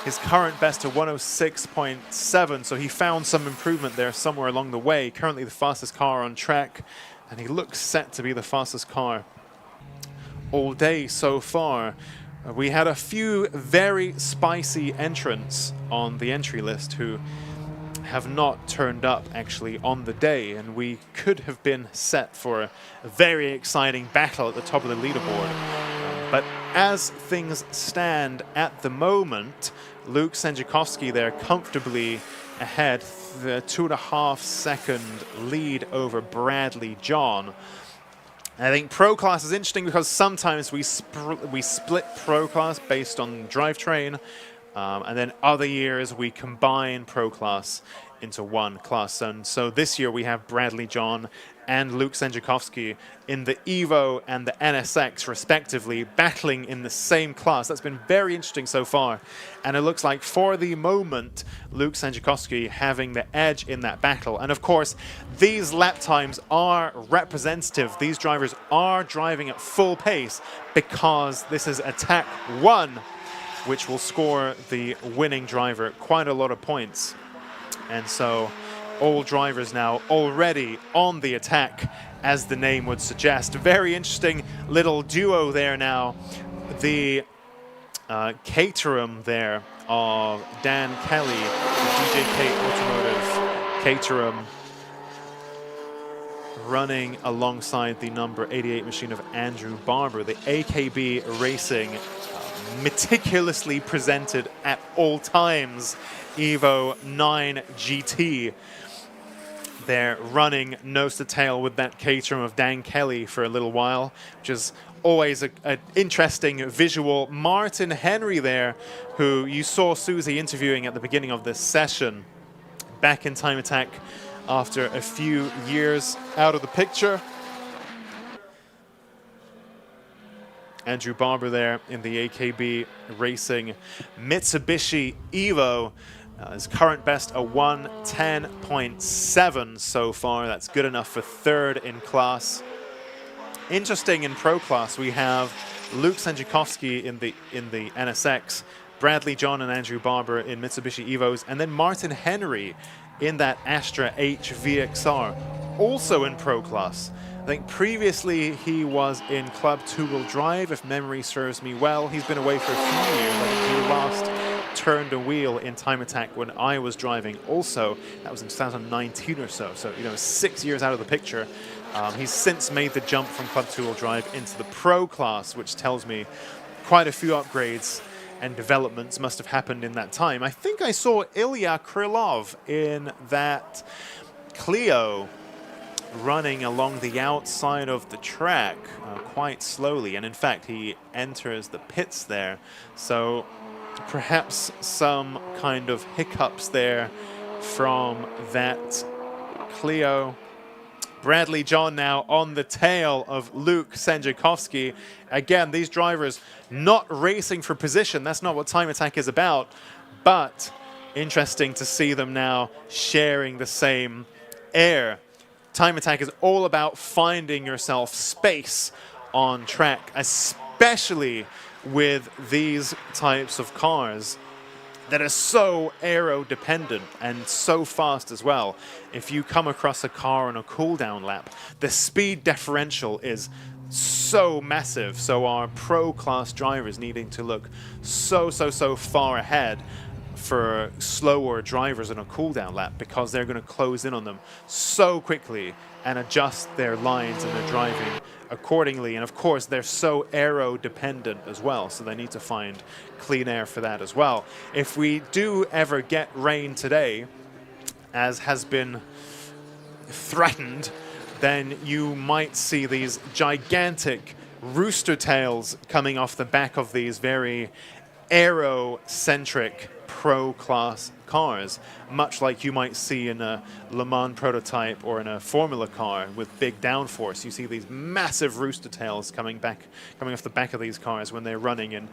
his current best to 106.7, so he found some improvement there somewhere along the way. Currently the fastest car on track, and he looks set to be the fastest car all day so far. We had a few very spicy entrants on the entry list who have not turned up actually on the day, and we could have been set for a very exciting battle at the top of the leaderboard. But as things stand at the moment, Luke Sandziakowski there comfortably ahead, the 2.5 second lead over Bradley John. I think Pro Class is interesting because sometimes we split Pro Class based on drivetrain, and then other years we combine Pro Class into one class. And so this year we have Bradley John and Luke Sędziakowski in the Evo and the NSX respectively, battling in the same class. That's been very interesting so far. And it looks like for the moment, Luke Sędziakowski having the edge in that battle. And of course, these lap times are representative. These drivers are driving at full pace because this is attack 1, which will score the winning driver quite a lot of points. And so all drivers now already on the attack, as the name would suggest. Very interesting little duo there now. The caterum there of Dan Kelly, the DJK Automotive caterum, running alongside the number 88 machine of Andrew Barber. The AKB Racing meticulously presented at all times Evo 9 GT. They're running nose to tail with that caterum of Dan Kelly for a little while, which is always an interesting visual. Martin Henry there, who you saw Susie interviewing at the beginning of this session, back in Time Attack after a few years out of the picture. Andrew Barber there in the AKB Racing Mitsubishi Evo. His current best, a 1:10.7 so far. That's good enough for third in class. Interesting in Pro Class, we have Luke Sędziakowski in the NSX, Bradley John and Andrew Barber in Mitsubishi Evos, and then Martin Henry in that Astra H VXR, also in Pro Class. I think previously he was in Club 2-Wheel Drive, if memory serves me well. He's been away for a few years. I think he last turned a wheel in Time Attack when I was driving also. That was in 2019 or so. So, 6 years out of the picture. He's since made the jump from Club 2-Wheel Drive into the Pro Class, which tells me quite a few upgrades and developments must have happened in that time. I think I saw Ilya Krylov in that Clio running along the outside of the track quite slowly, and in fact he enters the pits there, so perhaps some kind of hiccups there from that Clio. Bradley John now on the tail of Luke Sędziakowski. Again, these drivers not racing for position, that's not what Time Attack is about, but interesting to see them now sharing the same air. Time Attack is all about finding yourself space on track, especially with these types of cars that are so aero dependent and so fast as well. If you come across a car on a cooldown lap, the speed differential is so massive. So our Pro Class drivers needing to look so far ahead for slower drivers on a cooldown lap because they're going to close in on them so quickly and adjust their lines and their driving accordingly. And of course, they're so aero dependent as well, so they need to find clean air for that as well. If we do ever get rain today, as has been threatened, then you might see these gigantic rooster tails coming off the back of these very aero-centric Pro Class cars, much like you might see in a Le Mans prototype or in a Formula car with big downforce. You see these massive rooster tails coming off the back of these cars when they're running in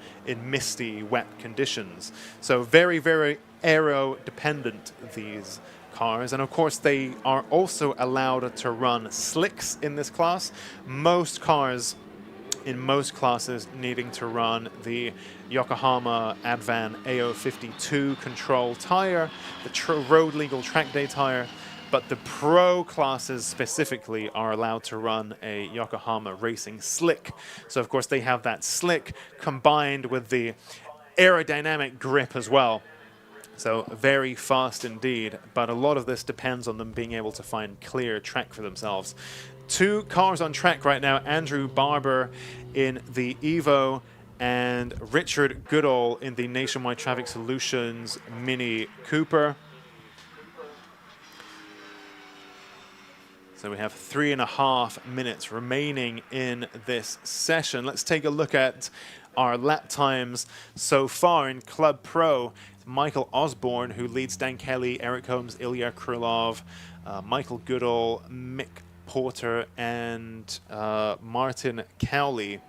misty, wet conditions. So very, very aero dependent, these cars. And of course, they are also allowed to run slicks in this class. Most cars in most classes needing to run the Yokohama Advan AO52 control tire, the road legal track day tire, but the Pro classes specifically are allowed to run a Yokohama Racing slick. So of course they have that slick combined with the aerodynamic grip as well. So very fast indeed, but a lot of this depends on them being able to find clear track for themselves. Two cars on track right now, Andrew Barber in the Evo and Richard Goodall in the Nationwide Traffic Solutions Mini Cooper. So we have 3.5 minutes remaining in this session. Let's take a look at our lap times so far in Club Pro. It's Michael Osborne, who leads Dan Kelly, Eric Holmes, Ilya Krylov, Michael Goodall, Mick Porter, and Martin Cowley.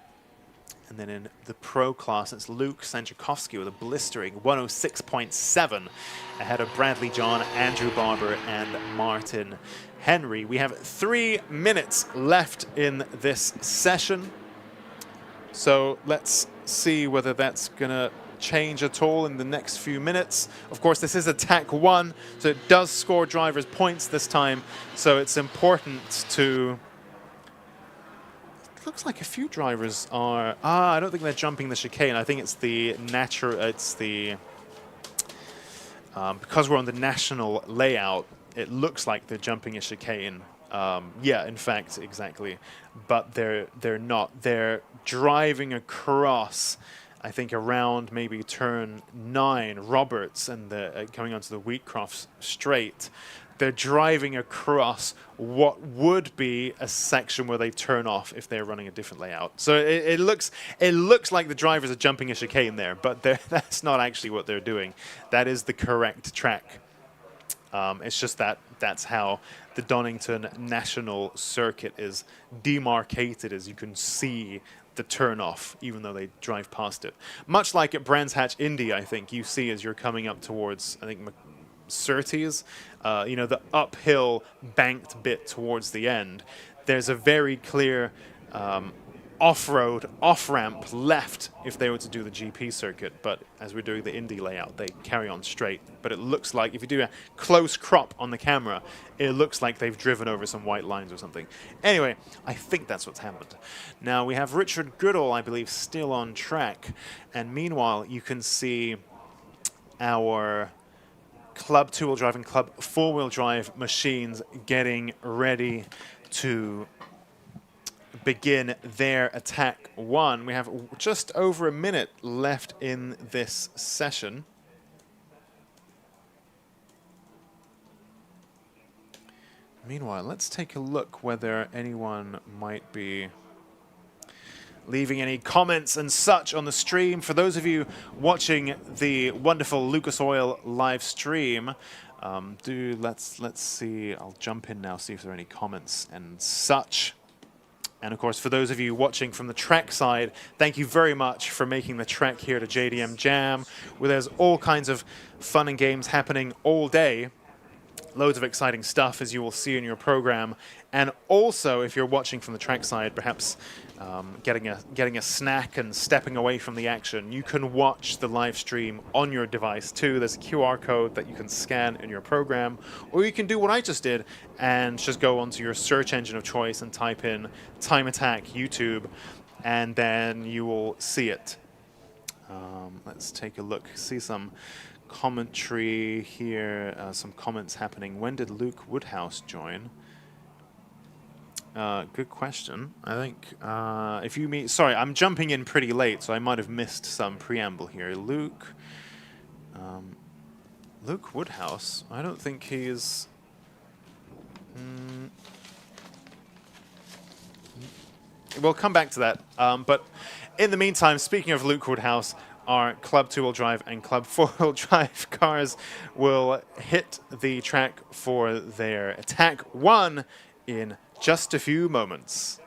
And then in the pro class, it's Luke Sanjakovsky with a blistering 106.7 ahead of Bradley John, Andrew Barber, and Martin Henry. We have 3 minutes left in this session. So let's see whether that's going to change at all in the next few minutes. Of course, this is attack 1, so it does score drivers points this time. So it's important to... Looks like a few drivers are... I don't think they're jumping the chicane. I think it's the natural... It's the... because we're on the national layout, it looks like they're jumping a chicane. Yeah, in fact, exactly. But they're not. They're driving across, I think, around maybe turn 9, Roberts, and coming onto the Wheatcroft straight. They're driving across what would be a section where they turn off if they're running a different layout. So it looks like the drivers are jumping a chicane there, but that's not actually what they're doing. That is the correct track. It's just that's how the Donington National Circuit is demarcated, as you can see the turn off, even though they drive past it. Much like at Brands Hatch Indy, I think you see as you're coming up towards, I think, Surtees, you know, the uphill banked bit towards the end. There's a very clear off-road, off-ramp left if they were to do the GP circuit, but as we're doing the Indy layout, they carry on straight. But it looks like, if you do a close crop on the camera, it looks like they've driven over some white lines or something. Anyway, I think that's what's happened. Now, we have Richard Goodall, I believe, still on track, and meanwhile, you can see our Club 2-wheel drive and Club 4-wheel drive machines getting ready to begin their attack 1. We have just over a minute left in this session. Meanwhile, let's take a look whether anyone might be leaving any comments and such on the stream. For those of you watching the wonderful Lucas Oil live stream, let's see. I'll jump in now, see if there are any comments and such. And of course, for those of you watching from the track side, thank you very much for making the trek here to JDM Jam, where there's all kinds of fun and games happening all day. Loads of exciting stuff, as you will see in your program. And also, if you're watching from the track side, perhaps getting a snack and stepping away from the action, you can watch the live stream on your device too. There's a QR code that you can scan in your program, or you can do what I just did and just go onto your search engine of choice and type in Time Attack YouTube, and then you will see it. Let's take a look, see some commentary here, some comments happening. When did Luke Woodhouse join? Good question. I think if you mean, sorry, I'm jumping in pretty late, so I might have missed some preamble here. Luke Woodhouse, I don't think he's... We'll come back to that. But in the meantime, speaking of Luke Woodhouse, our Club 2-wheel drive and Club 4-wheel drive cars will hit the track for their attack 1 in just a few moments.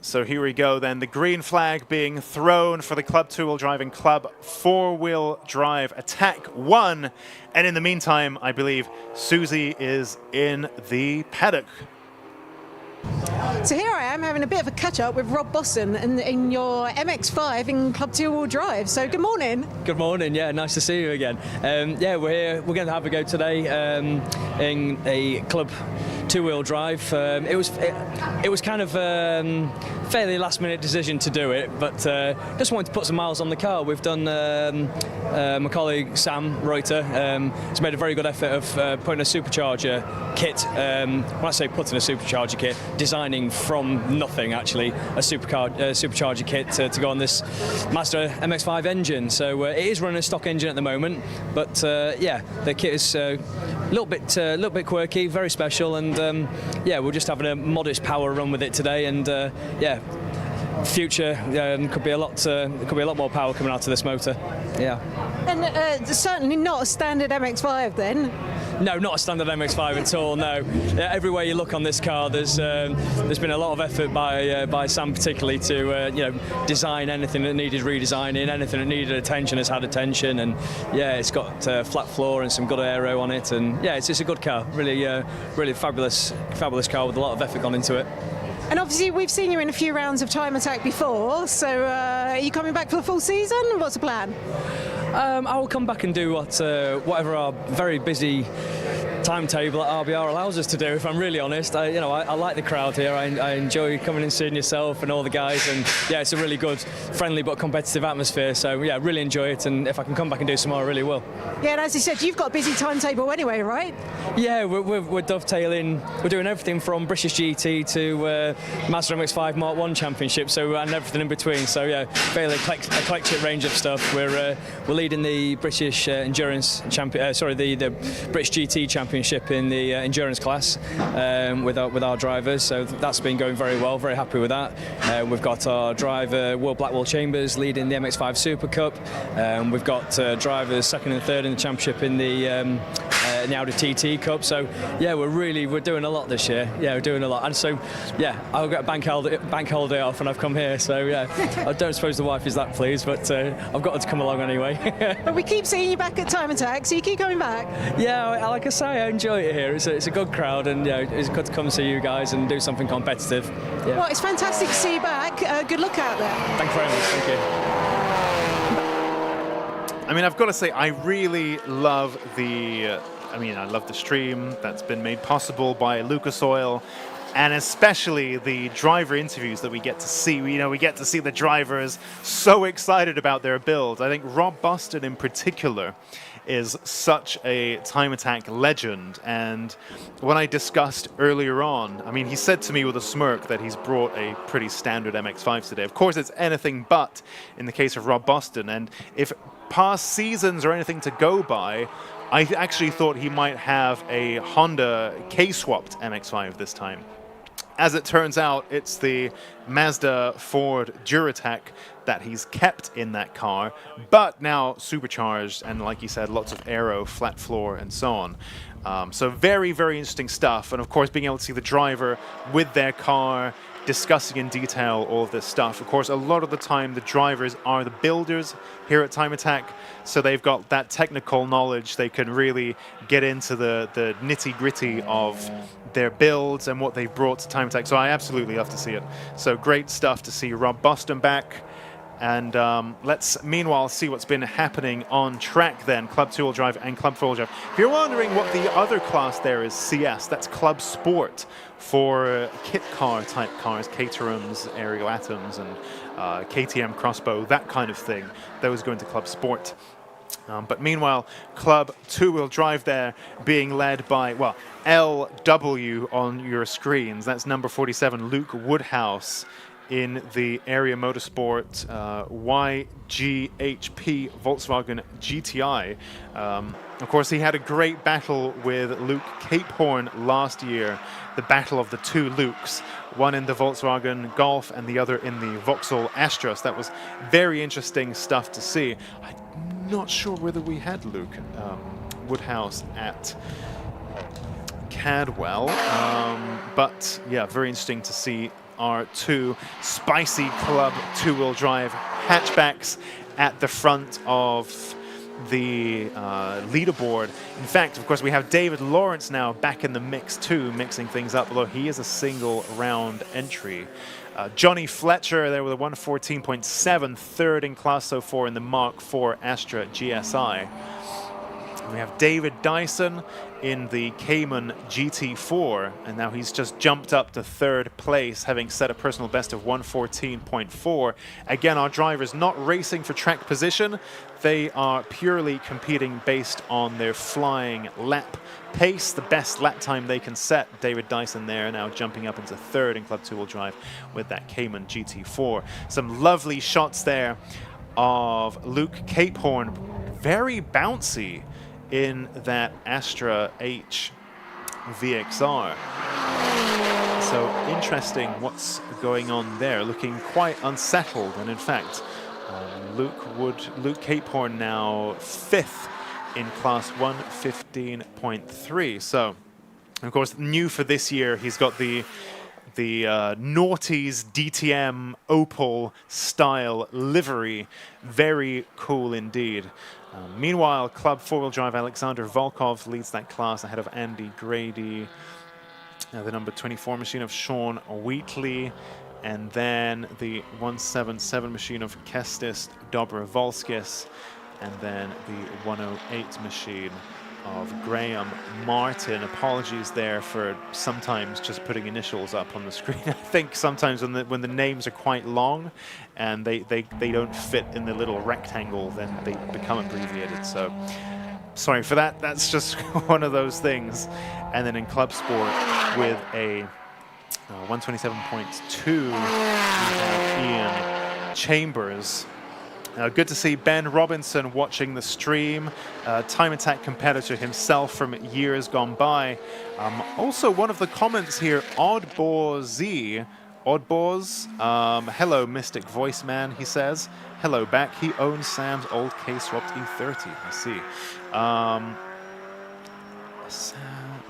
So here we go then, the green flag being thrown for the Club 2-wheel drive and Club 4-wheel drive attack 1. And in the meantime, I believe Susie is in the paddock. So here I am having a bit of a catch-up with Rob Boston in your MX-5 in Club 2-wheel drive. So good morning. Good morning, yeah, nice to see you again. Yeah, we're here, we're going to have a go today in a Club two-wheel drive. It was kind of fairly last-minute decision to do it, but just wanted to put some miles on the car. We've done my colleague Sam Reuter has made a very good effort of putting a supercharger kit. When I say putting a supercharger kit, designing from nothing actually a supercharger kit to go on this Mazda MX-5 engine. So it is running a stock engine at the moment, but yeah, the kit is a little bit quirky, very special, and yeah, we're just having a modest power run with it today, and yeah, future could be a lot more power coming out of this motor. Yeah. And certainly not a standard MX-5 then. No, not a standard MX-5 at all. No, everywhere you look on this car, there's been a lot of effort by Sam particularly to design anything that needed redesigning, anything that needed attention has had attention, and yeah, it's got flat floor and some good aero on it, and yeah, it's a good car. Really fabulous car with a lot of effort gone into it. And obviously we've seen you in a few rounds of Time Attack before, so are you coming back for the full season? What's the plan? I will come back and do whatever our very busy timetable at RBR allows us to do, if I'm really honest. I like the crowd here. I enjoy coming and seeing yourself and all the guys, and yeah, it's a really good, friendly but competitive atmosphere, so yeah, really enjoy it, and if I can come back and do some more, I really will. Yeah, and as you said, you've got a busy timetable anyway, right? Yeah, we're dovetailing. We're doing everything from British GT to Mazda MX-5 Mark 1 Championship, so and everything in between. So yeah, fairly eclectic range of stuff. We're leading the British endurance the British GT Championship in the endurance class with our drivers. So that's been going very well. Very happy with that. We've got our driver Will Blackwell Chambers leading the MX-5 Super Cup. We've got drivers second and third in the championship in the Audi TT Cup. So yeah, we're doing a lot this year. Yeah, we're doing a lot, and so yeah, I'll get a bank holiday off, and I've come here. So yeah, I don't suppose the wife is that pleased, but I've got her to come along anyway. But we keep seeing you back at Time Attack, so you keep coming back. Yeah, like I say, I enjoy it here. It's a good crowd, and it's good to come and see you guys and do something competitive. Yeah. Well, it's fantastic to see you back. Good luck out there. Thank you very much. Thank you. I mean, I've got to say, I really love I love the stream that's been made possible by Lucas Oil, and especially the driver interviews that we get to see. We get to see the drivers so excited about their builds. I think Rob Boston in particular is such a Time Attack legend, and when I discussed earlier on, I mean, he said to me with a smirk that he's brought a pretty standard MX-5 today. Of course, it's anything but in the case of Rob Boston, and if past seasons are anything to go by, I actually thought he might have a Honda K-swapped MX-5 this time. As it turns out, it's the Mazda Ford Duratec that he's kept in that car, but now supercharged, and like you said, lots of aero, flat floor, and so on. So very, very interesting stuff. And of course, being able to see the driver with their car, discussing in detail all of this stuff. Of course, a lot of the time, the drivers are the builders here at Time Attack, so they've got that technical knowledge. They can really get into the nitty-gritty of their builds and what they've brought to Time Attack. So I absolutely love to see it. So great stuff to see Rob Boston back. And let's meanwhile see what's been happening on track then, Club 2-wheel drive and Club 4-wheel drive. If you're wondering what the other class there is, CS, that's Club Sport for kit car type cars, Caterhams, Aerial Atoms, and KTM Crossbow, that kind of thing. Those go into Club Sport. But meanwhile, Club 2-wheel drive there being led by, well, LW on your screens. That's number 47, Luke Woodhouse, in the Area Motorsport YGHP Volkswagen GTI. Of course, he had a great battle with Luke Capehorn last year, the battle of the two Lukes, one in the Volkswagen Golf and the other in the Vauxhall Astra. So that was very interesting stuff to see. I'm not sure whether we had Luke Woodhouse at Cadwell, but yeah, very interesting to see our two spicy Club 2-wheel drive hatchbacks at the front of the leaderboard. In fact, of course, we have David Lawrence now back in the mix too, mixing things up, although he is a single round entry. Johnny Fletcher there with a 114.7, third in class so far in the Mark IV Astra GSI. We have David Dyson in the Cayman GT4, and now he's just jumped up to third place, having set a personal best of 1:14.4. Again, our drivers not racing for track position. They are purely competing based on their flying lap pace, the best lap time they can set. David Dyson there now jumping up into third in Club 2-wheel drive with that Cayman GT4. Some lovely shots there of Luke Capehorn, very bouncy in that Astra H VXR. So interesting what's going on there, looking quite unsettled. And in fact, Luke Capehorn now 5th in class 1:15.3. So, of course, new for this year, he's got the Naughties DTM Opal style livery. Very cool indeed. Meanwhile, Club 4-wheel drive Alexander Volkov leads that class ahead of Andy Grady. The number 24 machine of Sean Wheatley, and then the 177 machine of Kestis Dobrovolskis, and then the 108 machine of Graham Martin. Apologies there for sometimes just putting initials up on the screen. I think sometimes when the names are quite long and they don't fit in the little rectangle, then they become abbreviated. So sorry for that. That's just one of those things. And then in Club Sport with a 127.2, we have Ian Chambers. Good to see Ben Robinson watching the stream, Time Attack competitor himself from years gone by. Also, one of the comments here, Oddboz, hello, Mystic Voice Man, he says. Hello back. He owns Sam's old K-swapped E30. I see. Sam,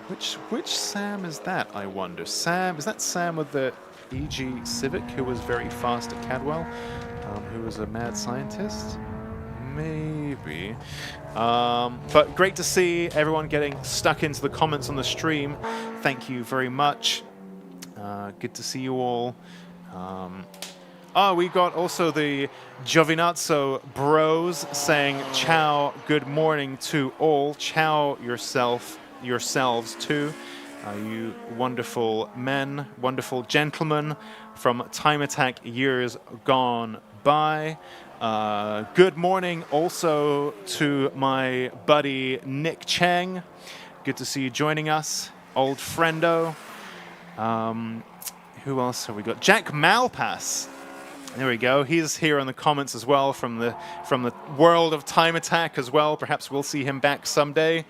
which Sam is that, I wonder? Sam, is that Sam with the EG Civic who was very fast at Cadwell? Who was a mad scientist? Maybe. But great to see everyone getting stuck into the comments on the stream. Thank you very much. Good to see you all. We got also the Giovinazzo bros saying ciao, good morning to all. Ciao yourselves too. You wonderful men, wonderful gentlemen from Time Attack years gone by. Good morning also to my buddy Nick Cheng. Good to see you joining us, old friendo. Who else have we got? Jack Malpass. There we go. He's here in the comments as well from the world of Time Attack as well. Perhaps we'll see him back someday.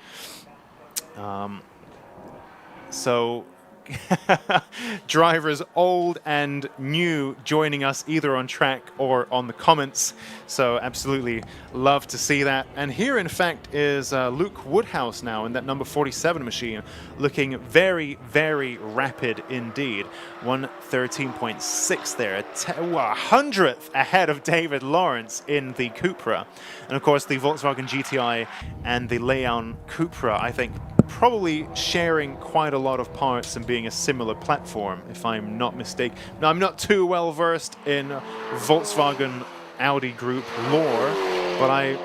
So drivers old and new joining us either on track or on the comments. So absolutely love to see that. And here, in fact, is Luke Woodhouse now in that number 47 machine, looking very, very rapid indeed. 1:13.6 there, a 100th ahead of David Lawrence in the Cupra. And of course, the Volkswagen GTI and the Leon Cupra, I think, probably sharing quite a lot of parts and being a similar platform, if I'm not mistaken. Now, I'm not too well versed in Volkswagen Audi Group lore, but I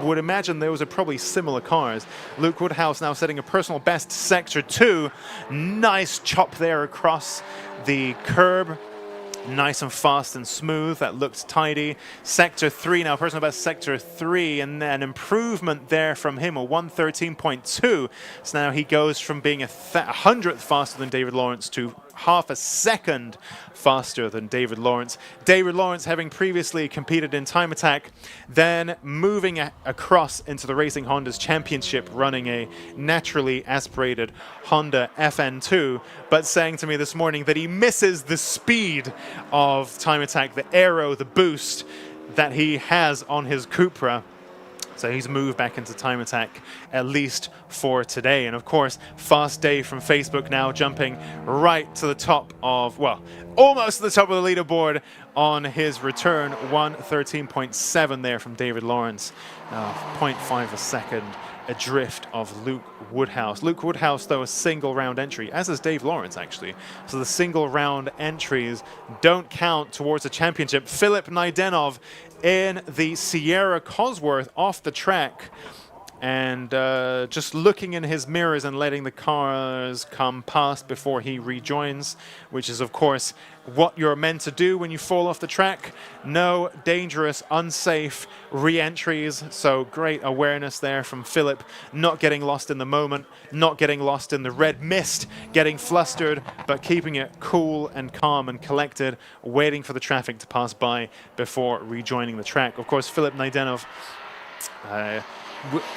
would imagine those are probably similar cars. Luke Woodhouse now setting a personal best, Sector 2. Nice chop there across the curb. Nice and fast and smooth. That looked tidy. Sector 3 now, personal best Sector 3, and then improvement there from him, a 1:13.2. So now he goes from being a 100th faster than David Lawrence to half a second faster than David Lawrence. David Lawrence having previously competed in Time Attack, then moving across into the Racing Honda's Championship, running a naturally aspirated Honda FN2, but saying to me this morning that he misses the speed of Time Attack, the aero, the boost that he has on his Cupra. So he's moved back into Time Attack, at least for today. And of course, Fast Dave from Facebook now jumping right to the top of, well, almost to the top of the leaderboard on his return. 1:13.7 there from David Lawrence. 0.5 a second adrift of Luke Woodhouse. Luke Woodhouse, though, a single round entry, as is Dave Lawrence, actually. So the single round entries don't count towards the championship. Philip Naidenov in the Sierra Cosworth off the track. and just looking in his mirrors and letting the cars come past before he rejoins, which is, of course, what you're meant to do when you fall off the track. No dangerous, unsafe re-entries. So great awareness there from Philip, not getting lost in the moment, not getting lost in the red mist, getting flustered, but keeping it cool and calm and collected, waiting for the traffic to pass by before rejoining the track. Of course, Philip Naidenov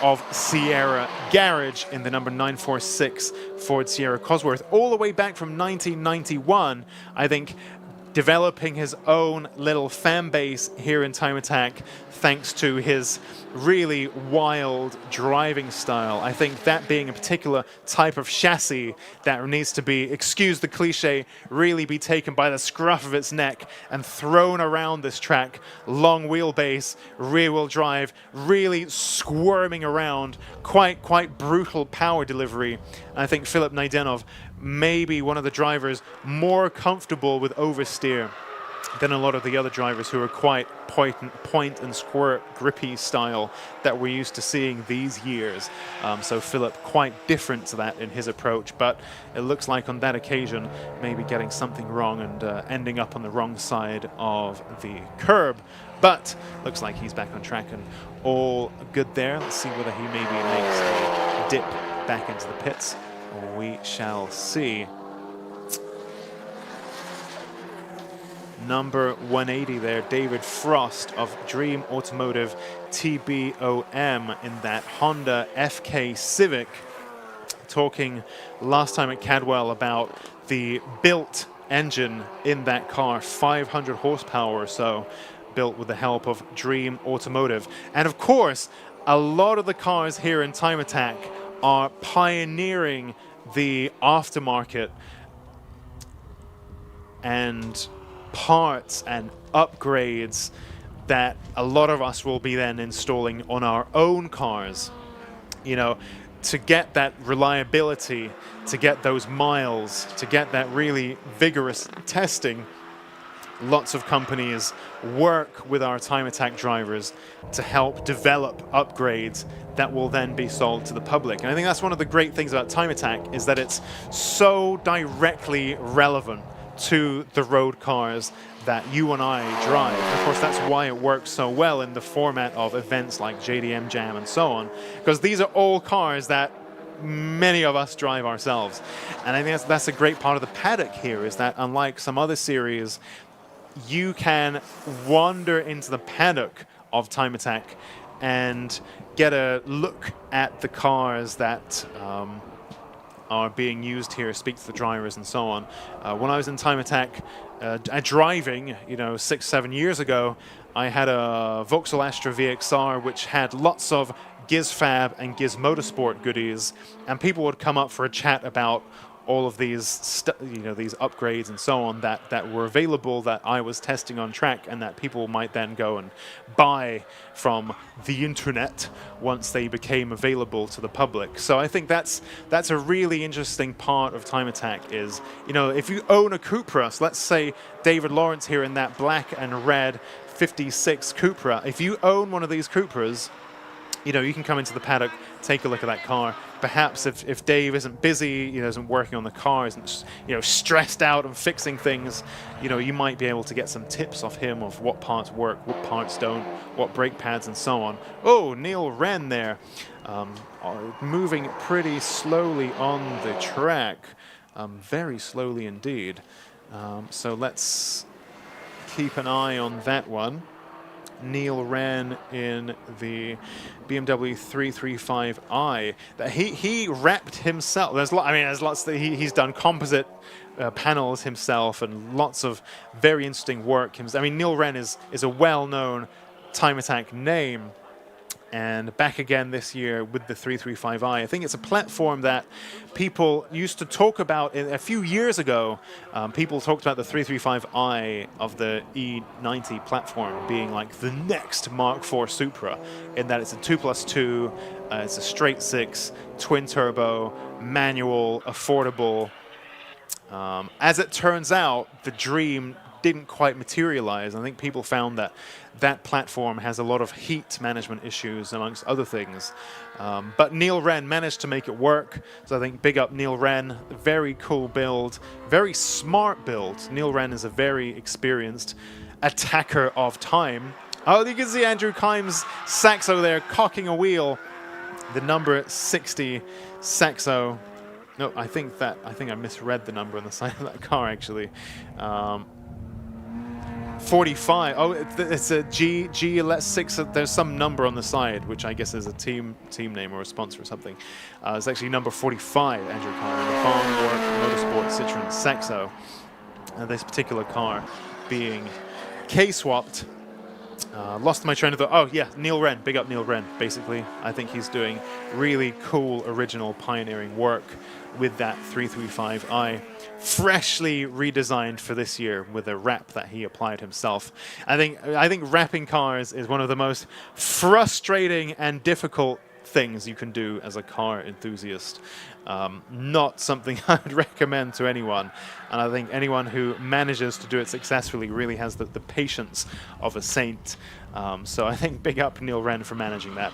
of Sierra Garage in the number 946 Ford Sierra Cosworth, all the way back from 1991, I think, developing his own little fan base here in Time Attack thanks to his really wild driving style. I think that being a particular type of chassis that needs to be, excuse the cliche, really be taken by the scruff of its neck and thrown around this track. Long wheelbase, rear-wheel drive, really squirming around, quite brutal power delivery. I think Philip Naidenov may be one of the drivers more comfortable with oversteer than a lot of the other drivers who are quite point and squirt grippy style that we're used to seeing these years. So Philip quite different to that in his approach, but it looks like on that occasion maybe getting something wrong and ending up on the wrong side of the curb. But looks like he's back on track and all good there. Let's see whether he maybe makes a dip back into the pits. We shall see. Number 180 there, David Frost of Dream Automotive TBOM in that Honda FK Civic, talking last time at Cadwell about the built engine in that car, 500 horsepower or so, built with the help of Dream Automotive. And of course, a lot of the cars here in Time Attack are pioneering the aftermarket and parts and upgrades that a lot of us will be then installing on our own cars, you know, to get that reliability, to get those miles, to get that really vigorous testing. Lots of companies work with our Time Attack drivers to help develop upgrades that will then be sold to the public. And I think that's one of the great things about Time Attack, is that it's so directly relevant to the road cars that you and I drive. And of course, that's why it works so well in the format of events like JDM JAM and so on, because these are all cars that many of us drive ourselves. And I think that's a great part of the paddock here, is that unlike some other series, you can wander into the paddock of Time Attack and get a look at the cars that are being used here, speak to the drivers and so on. When I was in Time Attack driving, 6-7 years ago, I had a Vauxhall Astra VXR which had lots of GizFab and Giz Motorsport goodies, and people would come up for a chat about all of these these upgrades and so on that were available, that I was testing on track, and that people might then go and buy from the internet once they became available to the public. So I think that's a really interesting part of Time Attack, is, if you own a Cupra, so let's say David Lawrence here in that black and red 56 Cupra, if you own one of these Cupras, you can come into the paddock, take a look at that car. Perhaps if Dave isn't busy, isn't working on the car, isn't stressed out and fixing things, you might be able to get some tips off him of what parts work, what parts don't, what brake pads and so on. Oh, Neil Wren there, moving pretty slowly on the track, very slowly indeed. So let's keep an eye on that one. Neil Wren in the BMW 335i. He wrapped himself. There's lots that he's done composite panels himself, and lots of very interesting work. Neil Wren is a well-known Time Attack name, and back again this year with the 335i. I think it's a platform that people used to talk about a few years ago. People talked about the 335i of the E90 platform being like the next Mark IV Supra, in that it's a 2+2, it's a straight six, twin turbo, manual, affordable. As it turns out, the dream didn't quite materialize. I think people found that that platform has a lot of heat management issues, amongst other things. But Neil Wren managed to make it work. So I think big up Neil Wren. Very cool build, very smart build. Neil Wren is a very experienced attacker of time. Oh, you can see Andrew Kimes' Saxo there cocking a wheel. The number 60 Saxo. No, I think I misread the number on the side of that car actually. 45. Oh, it's a G6. There's some number on the side, which I guess is a team name or a sponsor or something. It's actually number 45, Andrew Car, in the Farnwork Motorsport Citroen Saxo. This particular car being K-swapped. Lost my train of thought. Oh, yeah, Neil Wren. Big up Neil Wren, basically. I think he's doing really cool, original, pioneering work with that 335i. Freshly redesigned for this year with a wrap that he applied himself. I think wrapping cars is one of the most frustrating and difficult things you can do as a car enthusiast. Not something I would recommend to anyone, and I think anyone who manages to do it successfully really has the patience of a saint. So I think big up Neil Wren for managing that.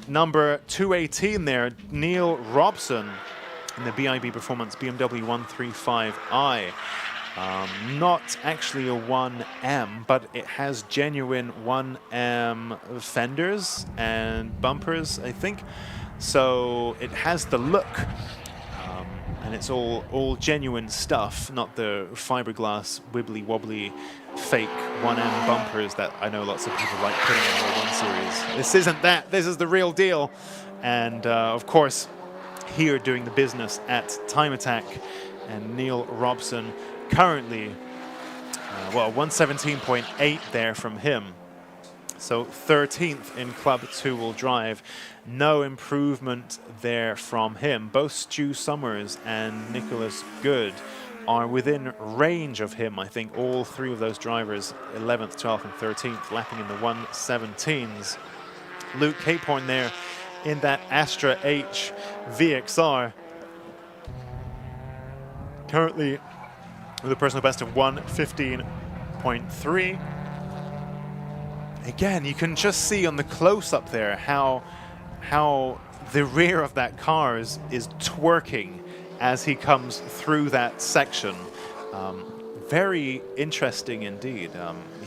Number 218 there, Neil Robson in the BIB Performance BMW 135i. Not actually a 1M, but it has genuine 1M fenders and bumpers, I think. So it has the look, and it's all genuine stuff, not the fiberglass wibbly wobbly fake 1M bumpers that I know lots of people like putting in the 1 Series. This isn't that. This is the real deal. And of course, here doing the business at Time Attack, and Neil Robson currently, well, 117.8 there from him. So 13th in Club 2-wheel drive. No improvement there from him. Both Stu Summers and Nicholas Good are within range of him. I think all three of those drivers, 11th, 12th, and 13th, lapping in the 117s. Luke Capehorn there in that Astra H VXR. Currently with a personal best of 115.3. Again, you can just see on the close-up there how the rear of that car is twerking as he comes through that section. Very interesting indeed.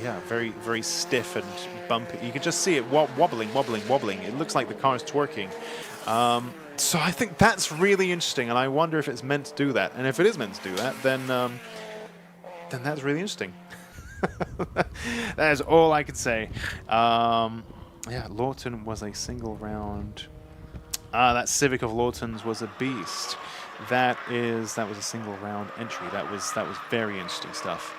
Yeah, very, very stiff and bumpy. You can just see it wobbling. It looks like the car is twerking. So I think that's really interesting, and I wonder if it's meant to do that. And if it is meant to do that, then that's really interesting. That is all I could say. Yeah, Lawton was a single round. That Civic of Lawton's was a beast. That was a single round entry. That was very interesting stuff.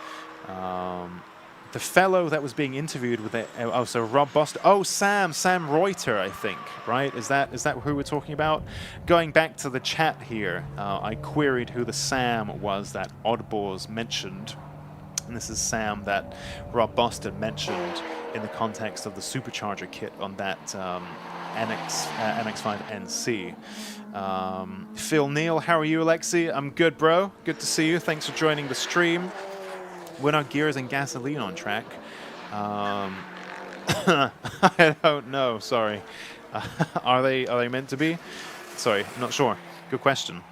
The fellow that was being interviewed with it, so Rob Boston. Oh, Sam Reuter, I think, right? Is that who we're talking about? Going back to the chat here, I queried who the Sam was that Oddballs mentioned. And this is Sam that Rob Boston mentioned in the context of the supercharger kit on that MX-5 NC. Phil Neal, how are you, Alexi? I'm good, bro. Good to see you. Thanks for joining the stream. When are gears and gasoline on track? I don't know. Sorry. Are they meant to be? Sorry, I'm not sure. Good question.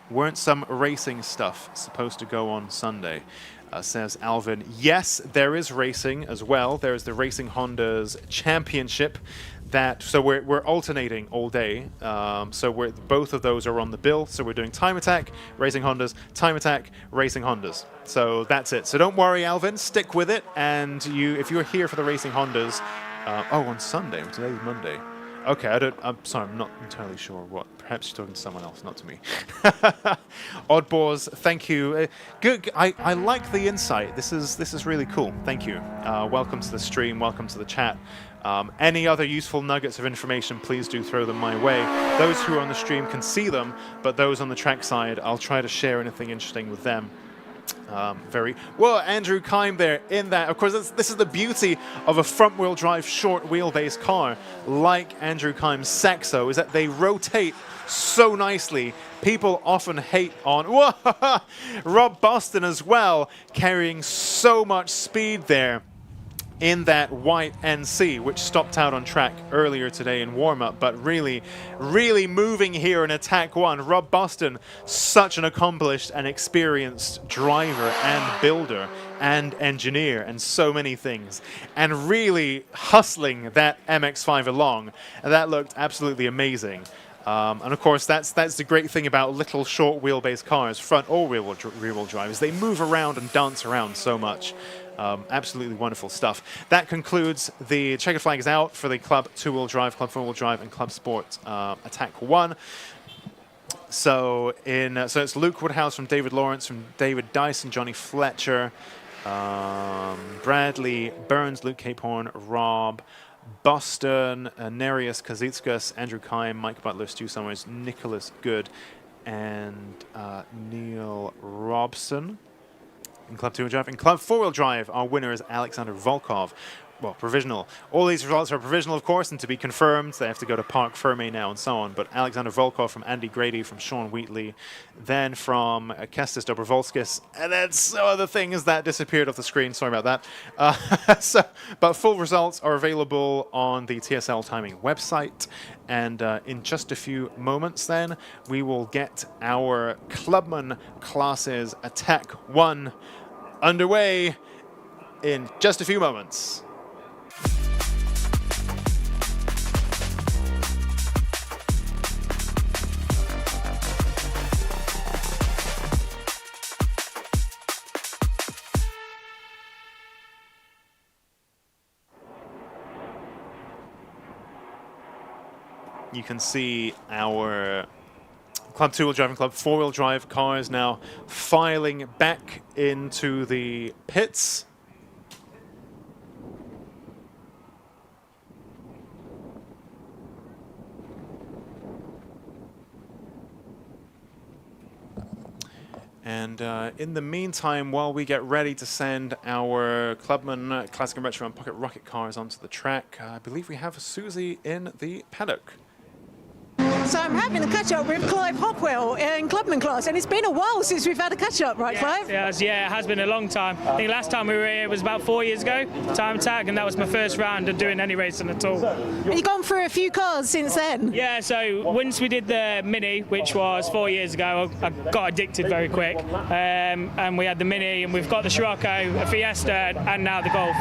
Weren't some racing stuff supposed to go on Sunday? Says Alvin. Yes, there is racing as well. There is the Racing Honda's Championship. So we're alternating all day. So both of those are on the bill. So we're doing Time Attack, Racing Hondas, Time Attack, Racing Hondas. So that's it. So don't worry, Alvin. Stick with it. And if you're here for the Racing Hondas, on Sunday. Today's Monday. Okay, I'm sorry, I'm not entirely sure what. Perhaps you're talking to someone else, not to me. Oddballs, thank you. Good. I like the insight. This is really cool. Thank you. Welcome to the stream. Welcome to the chat. Any other useful nuggets of information, please do throw them my way. Those who are on the stream can see them, but those on the track side, I'll try to share anything interesting with them. Very well, Andrew Kime there in that. Of course, this is the beauty of a front-wheel drive short wheelbase car like Andrew Kime's Saxo, is that they rotate so nicely. People often hate on Rob Boston as well, carrying so much speed there in that white NC, which stopped out on track earlier today in warm-up, but really moving here in Attack 1. Rob Boston, such an accomplished and experienced driver and builder and engineer and so many things, and really hustling that MX-5 along. And that looked absolutely amazing. And of course, that's the great thing about little short wheelbase cars, front or rear wheel drive, is they move around and dance around so much. Absolutely wonderful stuff. That concludes the checkered flag is out for the Club 2-wheel drive, Club 4-wheel drive, and Club Sport Attack 1. So it's Luke Woodhouse from David Lawrence, from David Dyson, Johnny Fletcher, Bradley Burns, Luke Capehorn, Rob Boston, Nereus Kazitskas, Andrew Kime, Mike Butler, Stu Summers, Nicholas Good, and Neil Robson. In Club 2-wheel drive. In Club 4-wheel drive, our winner is Alexander Volkov. Well, provisional. All these results are provisional, of course, and to be confirmed, they have to go to Parc Fermé now and so on. But Alexander Volkov from Andy Grady, from Sean Wheatley, then from Kestis Dobrovolskis, and then some other things that disappeared off the screen. Sorry about that. But full results are available on the TSL Timing website. And in just a few moments then, we will get our Clubman Classes Attack 1 underway in just a few moments. You can see our Club 2-wheel drive and Club 4-wheel drive cars now filing back into the pits. And in the meantime, while we get ready to send our Clubman Classic and Retro and Pocket Rocket cars onto the track, I believe we have Susie in the paddock. So I'm having a catch-up with Clive Hopwell in Clubman class, and it's been a while since we've had a catch-up, right, Clive? Yes, yeah, it has been a long time. I think last time we were here was about 4 years ago, Time Attack, and that was my first round of doing any racing at all. And you've gone through a few cars since then? Yeah, so once we did the Mini, which was 4 years ago, I got addicted very quick, and we had the Mini, and we've got the Scirocco, a Fiesta, and now the Golf.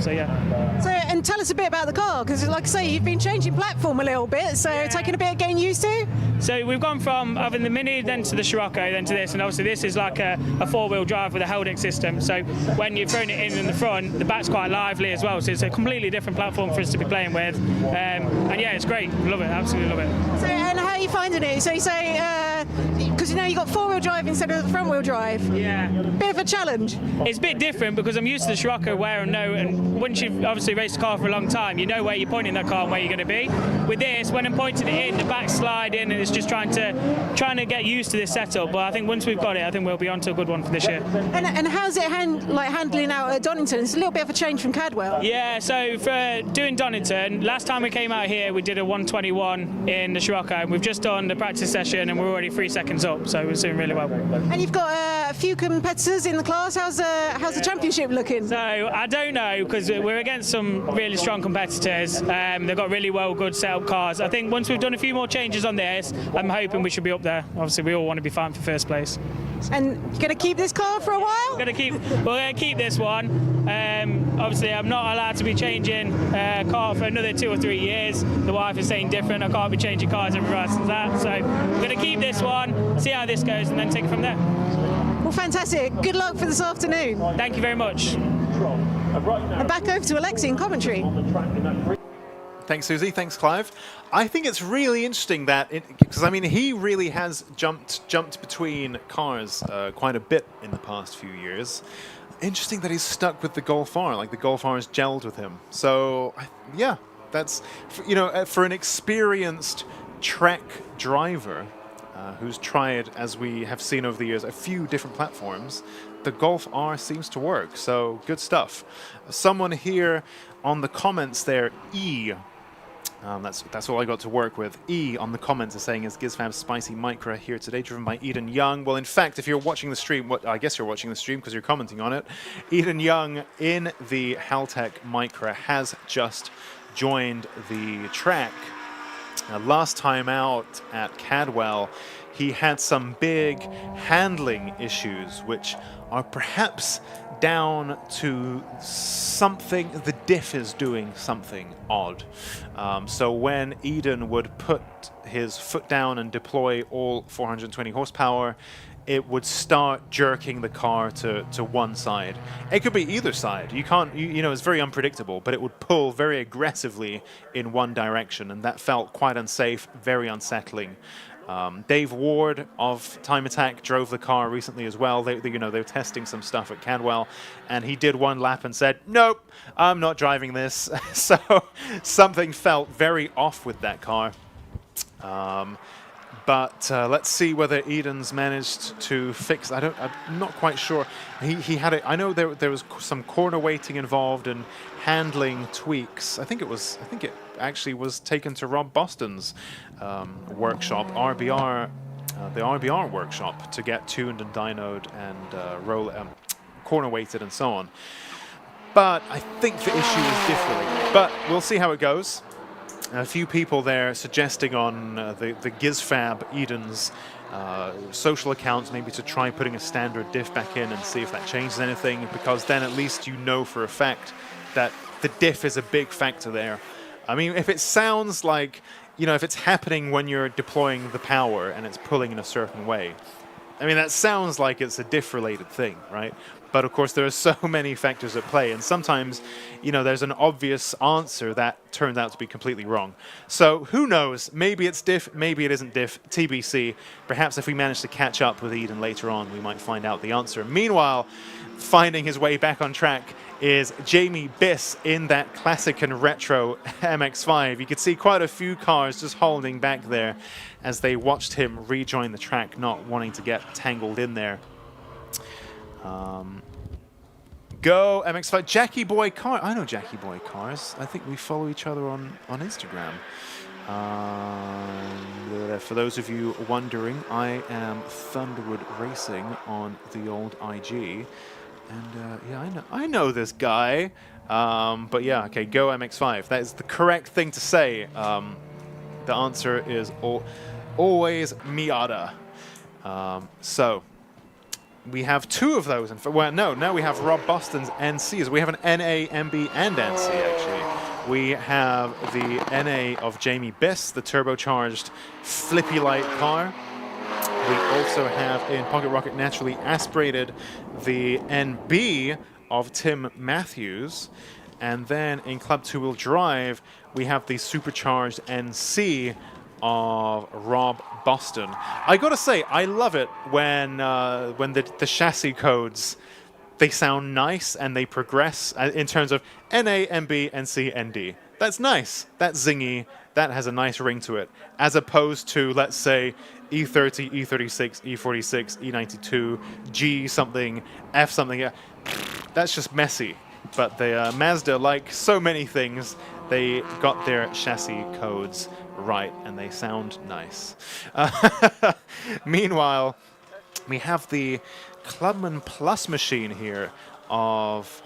So yeah. So, and tell us a bit about the car, because like I say, you've been changing platform a little bit, so yeah. Taking a bit of getting used to? So we've gone from having the Mini, then to the Scirocco, then to this, and obviously this is like a four-wheel drive with a Hell-Deck system, so when you're throwing it in the front, the back's quite lively as well, so it's a completely different platform for us to be playing with, and yeah, it's great, love it, absolutely love it. So, and how are you finding it? So you say, because you know you got four-wheel drive instead of the front-wheel drive. Yeah. Bit of a challenge. It's a bit different because I'm used to the Scirocco wear and know, and once you've obviously raced a car for a long time, you know where you're pointing that car and where you're going to be. With this, when I'm pointing it in, the back slide in, and it's just trying to get used to this setup. But I think once we've got it, I think we'll be onto a good one for this year. And how's it handling out at Donington? It's a little bit of a change from Cadwell. Yeah, so for doing Donington, last time we came out here, we did a 121 in the Scirocco, and we've just done the practice session, and we're already 3 seconds up, so we're doing really well. And you've got a few competitors in the class. How's the championship looking? So I don't know, because we're against some really strong competitors. They've got really good set-up cars. I think once we've done a few more changes on this, I'm hoping we should be up there. Obviously, we all want to be fighting for first place. And you're going to keep this car for a while? We're going to keep this one. Obviously, I'm not allowed to be changing a car for another 2 or 3 years. The wife is saying different. I can't be changing cars every rest of that. So we're going to keep this one, see how this goes, and then take it from there. Well, fantastic. Good luck for this afternoon. Thank you very much. And back over to Alexi in commentary. Thanks, Susie. Thanks, Clive. I think it's really interesting that, because I mean, he really has jumped between cars quite a bit in the past few years. Interesting that he's stuck with the Golf R, like the Golf R has gelled with him. So, yeah, that's, you know, for an experienced track driver, who's tried, as we have seen over the years, a few different platforms, the Golf R seems to work. So good stuff. Someone here on the comments there, E. That's all I got to work with. E on the comments is saying, is GizFab Spicy Micra here today, driven by Eden Young? Well, in fact, if you're watching the stream, I guess you're watching the stream because you're commenting on it. Eden Young in the Haltech Micra has just joined the track. Last time out at Cadwell, he had some big handling issues, which are perhaps down to something, the diff is doing something odd. So when Eden would put his foot down and deploy all 420 horsepower, it would start jerking the car to one side. It could be either side. You can't, you know, it's very unpredictable, but it would pull very aggressively in one direction, and that felt quite unsafe, very unsettling. Dave Ward of Time Attack drove the car recently as well. They were testing some stuff at Cadwell, and he did one lap and said, "Nope, I'm not driving this." So something felt very off with that car. But let's see whether Eden's managed to fix. I'm not quite sure. He had it. I know there was some corner weighting involved and handling tweaks. I think it actually was taken to Rob Boston's workshop, RBR, the RBR workshop, to get tuned and dynoed and corner weighted and so on. But I think the issue is different. But we'll see how it goes. A few people there suggesting on the GizFab Eden's social accounts maybe to try putting a standard diff back in and see if that changes anything, because then at least you know for a fact that the diff is a big factor there. I mean, if it sounds like, you know, if it's happening when you're deploying the power and it's pulling in a certain way, I mean, that sounds like it's a diff-related thing, right? But of course, there are so many factors at play, and sometimes, you know, there's an obvious answer that turns out to be completely wrong. So who knows? Maybe it's diff, maybe it isn't diff. TBC. Perhaps if we manage to catch up with Eden later on, we might find out the answer. Meanwhile, finding his way back on track is Jamie Biss in that classic and retro MX-5. You could see quite a few cars just holding back there as they watched him rejoin the track, not wanting to get tangled in there. Go MX-5. Jackie Boy Car. I know Jackie Boy Cars. I think we follow each other on Instagram. For those of you wondering, I am Thunderwood Racing on the old IG. And yeah, I know this guy. But yeah, okay, go MX-5. That is the correct thing to say. The answer is always Miata. So we have two of those. Well, no, now we have Rob Boston's NCs. We have an NA, MB, and NC, actually. We have the NA of Jamie Biss, the turbocharged flippy light car. We also have in Pocket Rocket naturally aspirated the NB of Tim Matthews. And then in Club 2-Wheel Drive, we have the supercharged NC of Rob Boston. I gotta say, I love it when the chassis codes, they sound nice and they progress in terms of NA, MB, NC, ND. That's nice. That's zingy. That has a nice ring to it. As opposed to, let's say, E30, E36, E46, E92, G something, F something. That's just messy. But the Mazda, like so many things, they got their chassis codes right, and they sound nice. Meanwhile, we have the Clubman Plus machine here of...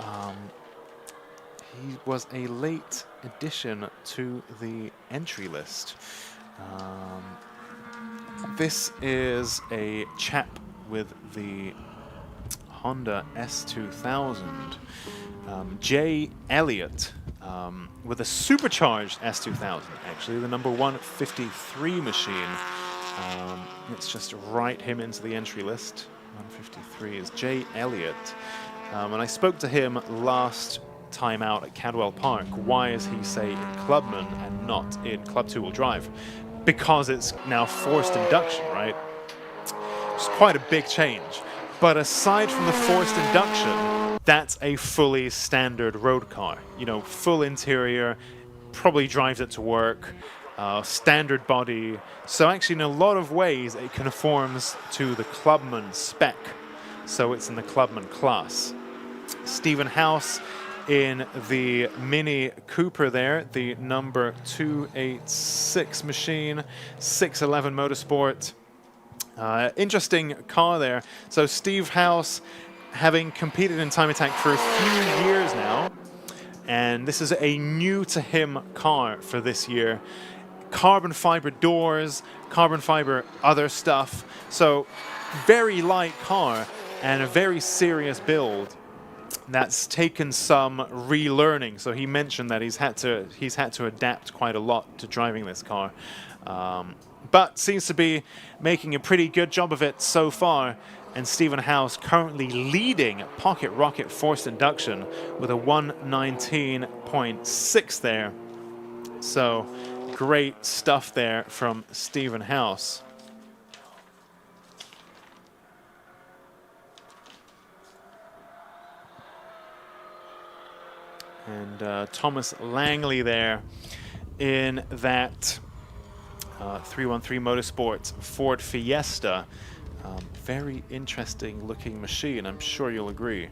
he was a late addition to the entry list. This is a chap with the Honda S2000. Jay Elliott with a supercharged S2000, actually, the number 153 machine. Let's just write him into the entry list. 153 is Jay Elliott. And I spoke to him last time out at Cadwell Park. Why is he, say, in Clubman and not in Club 2-Wheel Drive? Because it's now forced induction, right? It's quite a big change. But aside from the forced induction, that's a fully standard road car. You know, full interior, probably drives it to work. standard body. So actually in a lot of ways it conforms to the Clubman spec. So it's in the Clubman class. Stephen House in the Mini Cooper there, the number 286 machine, 611 Motorsport. Interesting car there. So Steve House, having competed in Time Attack for a few years now, and this is a new to him car for this year. Carbon fiber doors, carbon fiber other stuff. So very light car and a very serious build that's taken some relearning. So he mentioned that he's had to adapt quite a lot to driving this car. But seems to be making a pretty good job of it so far. And Stephen House currently leading Pocket Rocket forced induction with a 119.6 there. So great stuff there from Stephen House. And Thomas Langley there in that 313 Motorsports Ford Fiesta. Very interesting looking machine, I'm sure you'll agree.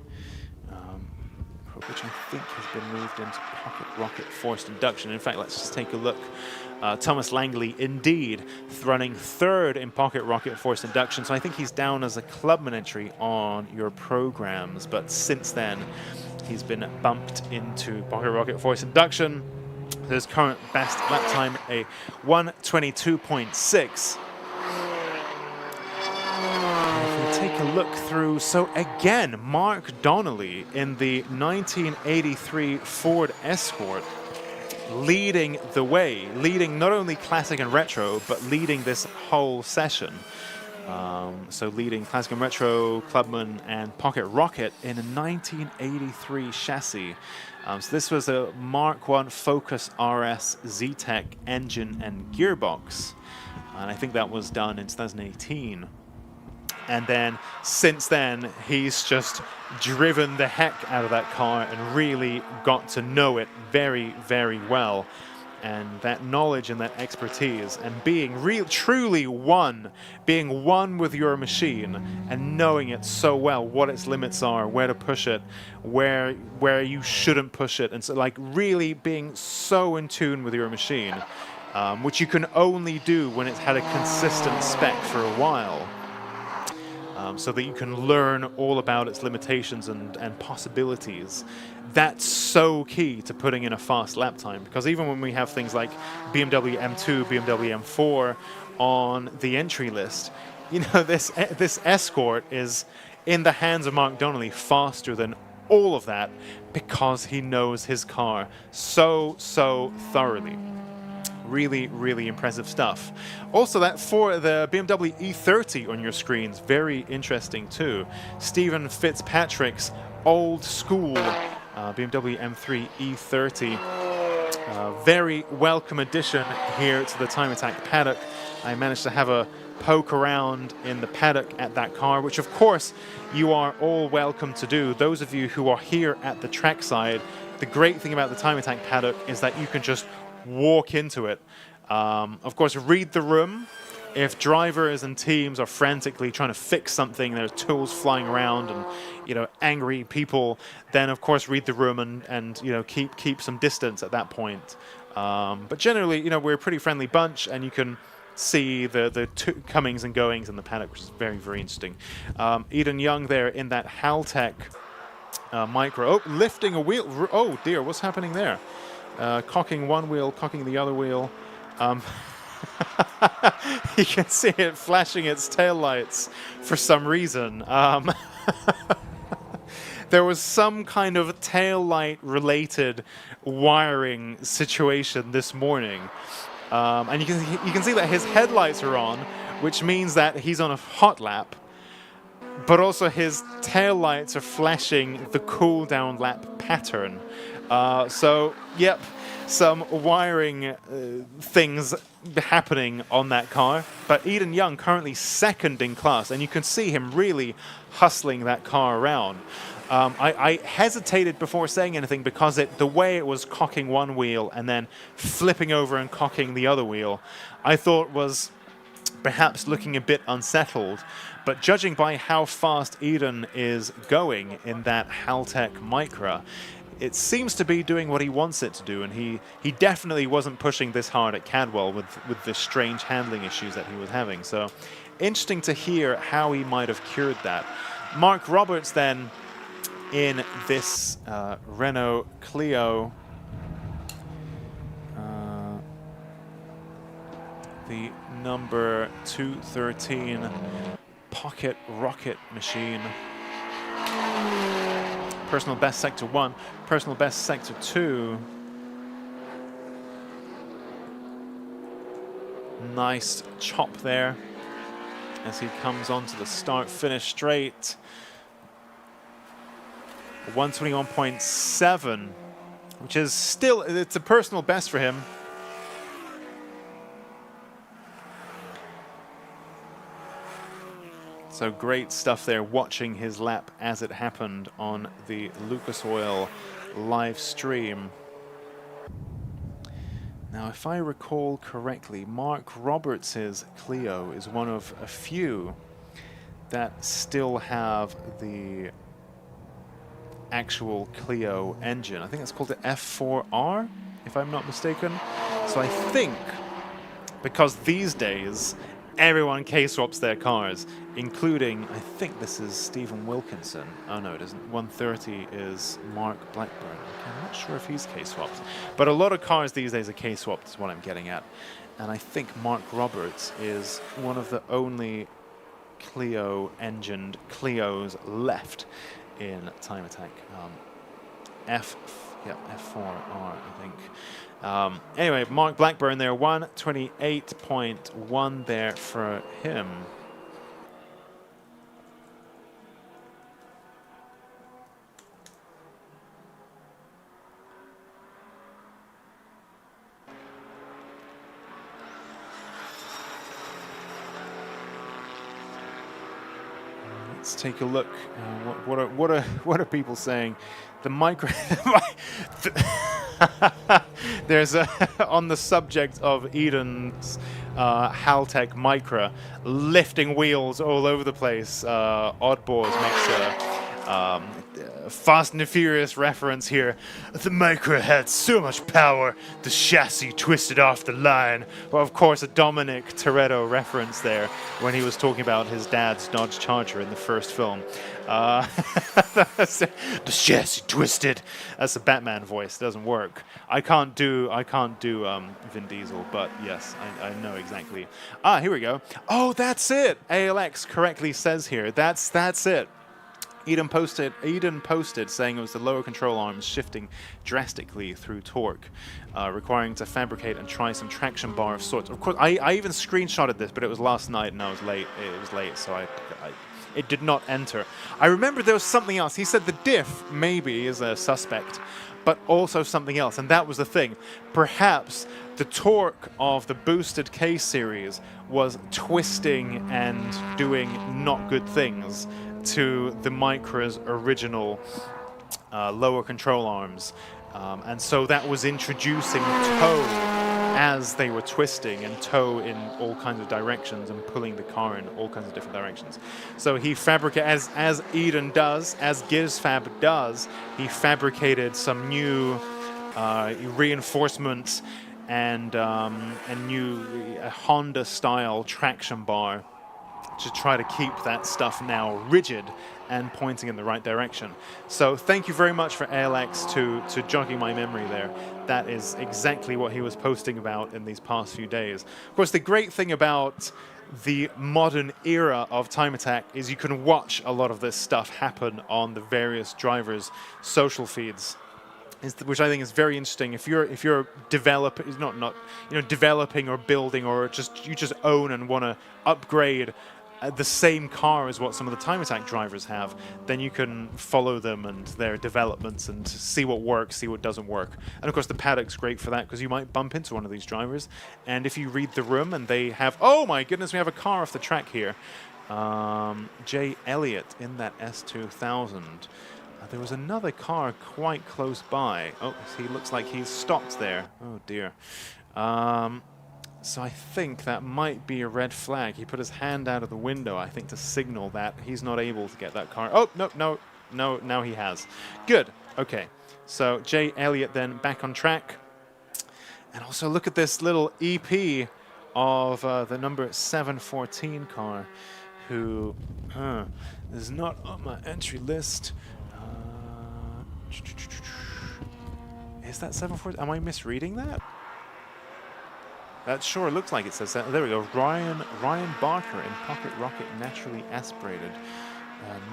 Which I think has been moved into Pocket Rocket forced induction. In fact, let's just take a look. Thomas Langley indeed running third in Pocket Rocket forced induction. So I think he's down as a Clubman entry on your programs, but since then he's been bumped into Pocket Rocket forced induction. His current best lap time, a 122.6. Take a look through. So again, Mark Donnelly in the 1983 Ford Escort leading the way, leading not only classic and retro, but leading this whole session. So leading classic and retro, Clubman, and Pocket Rocket in a 1983 chassis. So this was a Mark I Focus RS Z-Tech engine and gearbox. And I think that was done in 2018. And then since then, he's just driven the heck out of that car and really got to know it very, very well. And that knowledge and that expertise and being truly one, being one with your machine and knowing it so well, what its limits are, where to push it, where you shouldn't push it. And so like really being so in tune with your machine, which you can only do when it's had a consistent spec for a while. So that you can learn all about its limitations and possibilities. That's so key to putting in a fast lap time, because even when we have things like BMW M2, BMW M4 on the entry list, you know, this Escort is in the hands of Mark Donnelly faster than all of that because he knows his car so thoroughly. Really, really impressive stuff. Also, that for the BMW E30 on your screens, very interesting too. Stephen Fitzpatrick's old school BMW M3 E30. Very welcome addition here to the Time Attack paddock. I managed to have a poke around in the paddock at that car, which of course you are all welcome to do. Those of you who are here at the trackside, the great thing about the Time Attack paddock is that you can just walk into it. Of course, read the room. If drivers and teams are frantically trying to fix something, there's tools flying around and, you know, angry people, then of course read the room and you know, keep some distance at that point. But generally, you know, we're a pretty friendly bunch, and you can see the comings and goings in the paddock, which is very, very interesting. Eden Young there in that Haltech micro. Oh, lifting a wheel. Oh dear, what's happening there? Cocking one wheel, cocking the other wheel. You can see it flashing its taillights for some reason. There was some kind of taillight related wiring situation this morning. And you can see that his headlights are on, which means that he's on a hot lap. But also his taillights are flashing the cool down lap pattern. So, yep, some wiring things happening on that car. But Eden Young currently second in class, and you can see him really hustling that car around. I hesitated before saying anything because the way it was cocking one wheel and then flipping over and cocking the other wheel, I thought was perhaps looking a bit unsettled. But judging by how fast Eden is going in that Haltech Micra, it seems to be doing what he wants it to do, and he definitely wasn't pushing this hard at Cadwell with the strange handling issues that he was having. So interesting to hear how he might have cured that. Mark Roberts then in this Renault Clio, the number 213 Pocket Rocket machine. Personal best sector 1, personal best sector 2. Nice chop there as he comes onto the start-finish straight. 121.7, which is still, it's a personal best for him. So great stuff there, watching his lap as it happened on the Lucas Oil live stream. Now, if I recall correctly, Mark Roberts' Clio is one of a few that still have the actual Clio engine. I think it's called the F4R, if I'm not mistaken. So I think, because these days, everyone K-swaps their cars, including, I think this is Stephen Wilkinson. Oh no, it isn't. 130 is Mark Blackburn. Okay, I'm not sure if he's K-swapped. But a lot of cars these days are K-swapped is what I'm getting at. And I think Mark Roberts is one of the only Clio-engined Clios left in Time Attack. F4R, I think. Anyway, Mark Blackburn there, 128.1 there for him. Let's take a look. What are people saying? The micro. There's on the subject of Eden's Haltech Micra, lifting wheels all over the place. Oddballs makes a Fast and the Furious reference here. The Micra had so much power, the chassis twisted off the line. Well, of course, a Dominic Toretto reference there when he was talking about his dad's Dodge Charger in the first film. The chassis twisted. That's a Batman voice. Doesn't work. I can't do Vin Diesel, but yes, I know exactly. Ah, here we go. Oh, that's it. ALX correctly says here. That's it. Eden posted saying it was the lower control arms shifting drastically through torque, requiring to fabricate and try some traction bar of sorts. Of course, I even screenshotted this, but it was last night and I was late. It was late, so it did not enter. I remember there was something else. He said the diff maybe is a suspect, but also something else, and that was the thing. Perhaps the torque of the boosted K series was twisting and doing not good things to the Micra's original lower control arms. And so that was introducing toe as they were twisting, and toe in all kinds of directions and pulling the car in all kinds of different directions. So he fabricated, as Eden does, as GizFab does, he fabricated some new reinforcements and new Honda-style traction bar to try to keep that stuff now rigid and pointing in the right direction. So thank you very much for ALX to jogging my memory there. That is exactly what he was posting about in these past few days. Of course, the great thing about the modern era of Time Attack is you can watch a lot of this stuff happen on the various drivers' social feeds, which I think is very interesting. If you're developing, not developing or building, or you just own and want to upgrade the same car as what some of the Time Attack drivers have, then you can follow them and their developments and see what works, see what doesn't work. And of course the paddock's great for that, because you might bump into one of these drivers, and if you read the room and they have, oh my goodness, we have a car off the track here. Jay Elliott in that S2000. There was another car quite close by. Oh, he looks like he's stopped there. Oh dear. So I think that might be a red flag. He put his hand out of the window, I think, to signal that he's not able to get that car. Oh, no, now he has. Good, okay. So Jay Elliott then back on track. And also look at this little EP of the number 714 car, who is not on my entry list. Is that 714? Am I misreading that? That sure looks like it says that. There we go. Ryan Barker in Pocket Rocket Naturally Aspirated.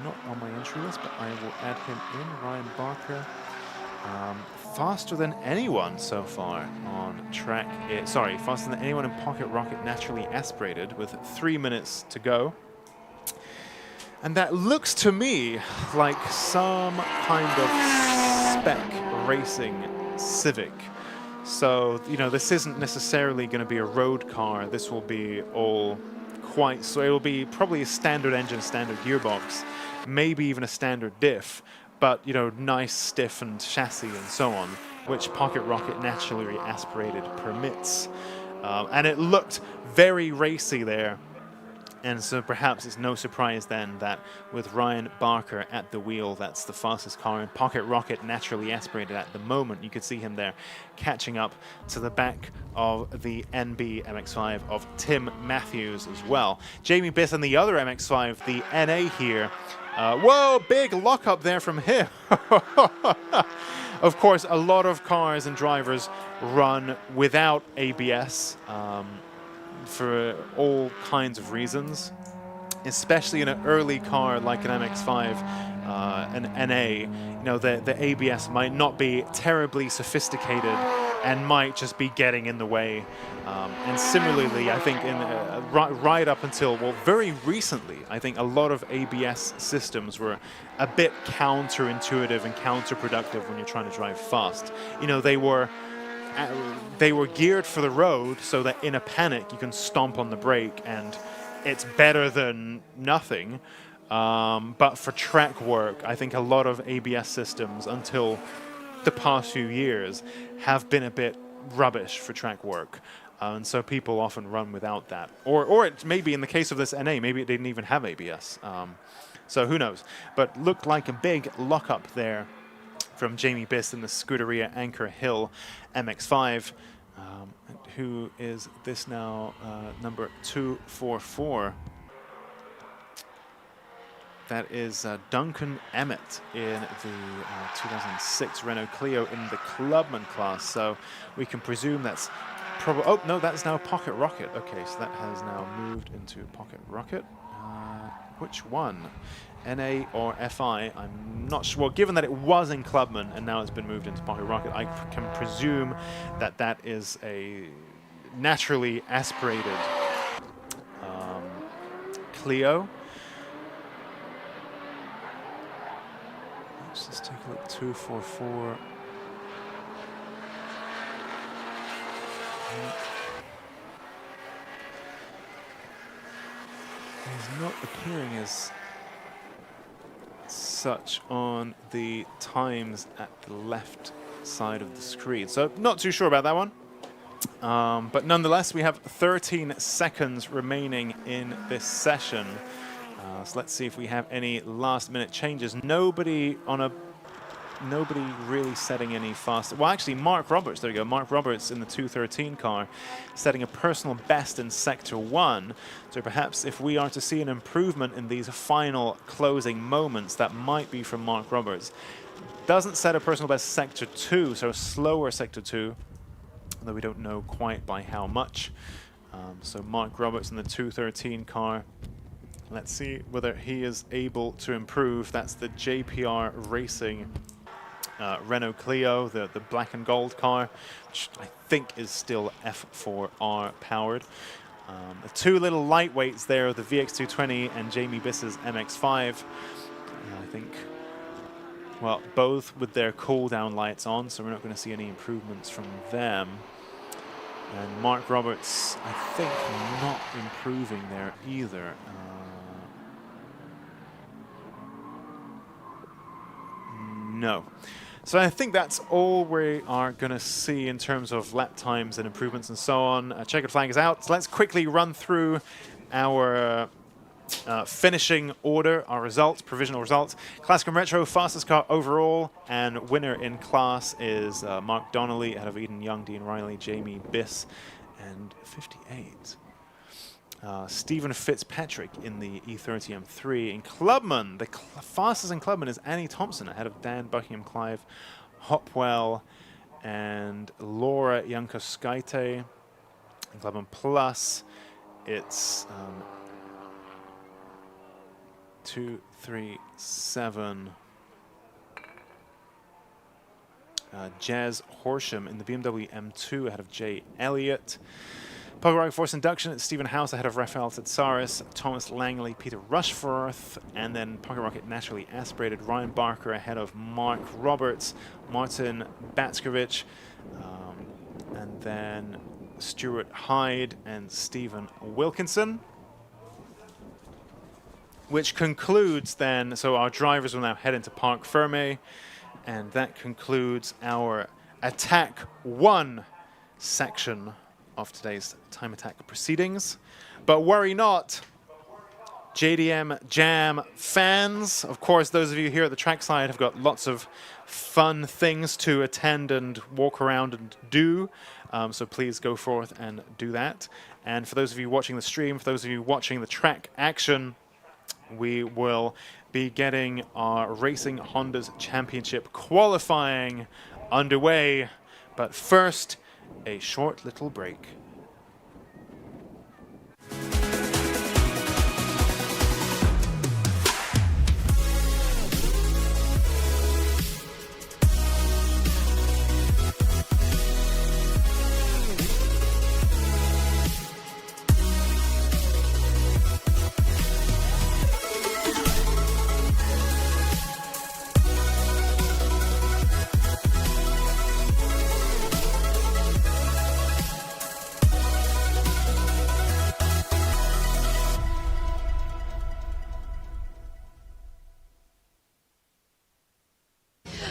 Not on my entry list, but I will add him in. Ryan Barker. Faster than anyone so far on track. Sorry, faster than anyone in Pocket Rocket Naturally Aspirated with 3 minutes to go. And that looks to me like some kind of spec racing Civic. So, you know, this isn't necessarily going to be a road car. This will be all quite, so it will be probably a standard engine, standard gearbox, maybe even a standard diff, but, you know, nice stiffened chassis and so on, which Pocket Rocket Naturally Aspirated permits. And it looked very racy there. And so perhaps it's no surprise then that with Ryan Barker at the wheel, that's the fastest car in Pocket Rocket Naturally Aspirated at the moment. You could see him there catching up to the back of the NB MX-5 of Tim Matthews as well. Jamie Biss and the other MX-5, the NA here. Whoa, big lockup there from him. Of course, a lot of cars and drivers run without ABS. For all kinds of reasons, especially in an early car like an MX-5, an NA, you know, the ABS might not be terribly sophisticated and might just be getting in the way. And similarly, I think right up until, well, very recently, I think a lot of ABS systems were a bit counterintuitive and counterproductive when you're trying to drive fast. You know, they were geared for the road so that in a panic you can stomp on the brake and it's better than nothing. But for track work, I think a lot of ABS systems until the past few years have been a bit rubbish for track work. And so people often run without that. Or it maybe in the case of this NA, maybe it didn't even have ABS. So who knows? But looked like a big lockup there from Jamie Biss in the Scuderia Anchor Hill MX-5. Who is this now? Number 244. That is Duncan Emmett in the 2006 Renault Clio in the Clubman class. So we can presume that's probably, oh no, that's now Pocket Rocket. Okay, so that has now moved into Pocket Rocket. Which one? NA or FI? I'm not sure. Well, given that it was in Clubman and now it's been moved into Pocket Rocket, I can presume that that is a naturally aspirated Clio. Let's just take a look. 244. He's not appearing as such on the times at the left side of the screen. So not too sure about that one. But nonetheless, we have 13 seconds remaining in this session. So let's see if we have any last-minute changes. Nobody really setting any faster. Well, actually, Mark Roberts, there we go. Mark Roberts in the 213 car, setting a personal best in Sector 1. So perhaps if we are to see an improvement in these final closing moments, that might be from Mark Roberts. Doesn't set a personal best Sector 2, so a slower Sector 2, although we don't know quite by how much. So Mark Roberts in the 213 car. Let's see whether he is able to improve. That's the JPR Racing Renault Clio, the black and gold car, which I think is still F4R powered. The two little lightweights there, the VX220 and Jamie Biss's MX-5. I think, well, both with their cool-down lights on, so we're not going to see any improvements from them. And Mark Roberts, I think, not improving there either. know. So I think that's all we are going to see in terms of lap times and improvements and so on. Checkered flag is out. So let's quickly run through our finishing order, our results, provisional results. Classic and Retro, fastest car overall, and winner in class is Mark Donnelly ahead of Eden Young, Dean Riley, Jamie Biss, and 58. Stephen Fitzpatrick in the E30 M3. In Clubman, the fastest in Clubman is Annie Thompson ahead of Dan Buckingham, Clive Hopwell, and Laura Jankoskaite. In Clubman Plus, it's 2, 3, 7. Jazz Horsham in the BMW M2 ahead of Jay Elliott. Pocket Rocket Force Induction, it's Stephen House ahead of Rafael Tsaris, Thomas Langley, Peter Rushforth, and then Pocket Rocket Naturally Aspirated, Ryan Barker ahead of Mark Roberts, Martin Batskovich, and then Stuart Hyde and Stephen Wilkinson. Which concludes then, so our drivers will now head into Parc Fermé, and that concludes our Attack 1 section of today's Time Attack proceedings. But worry not, JDM JAM fans. Of course, those of you here at the trackside have got lots of fun things to attend and walk around and do. So please go forth and do that. And for those of you watching the stream, for those of you watching the track action, we will be getting our Racing Hondas Championship qualifying underway. But first, a short little break.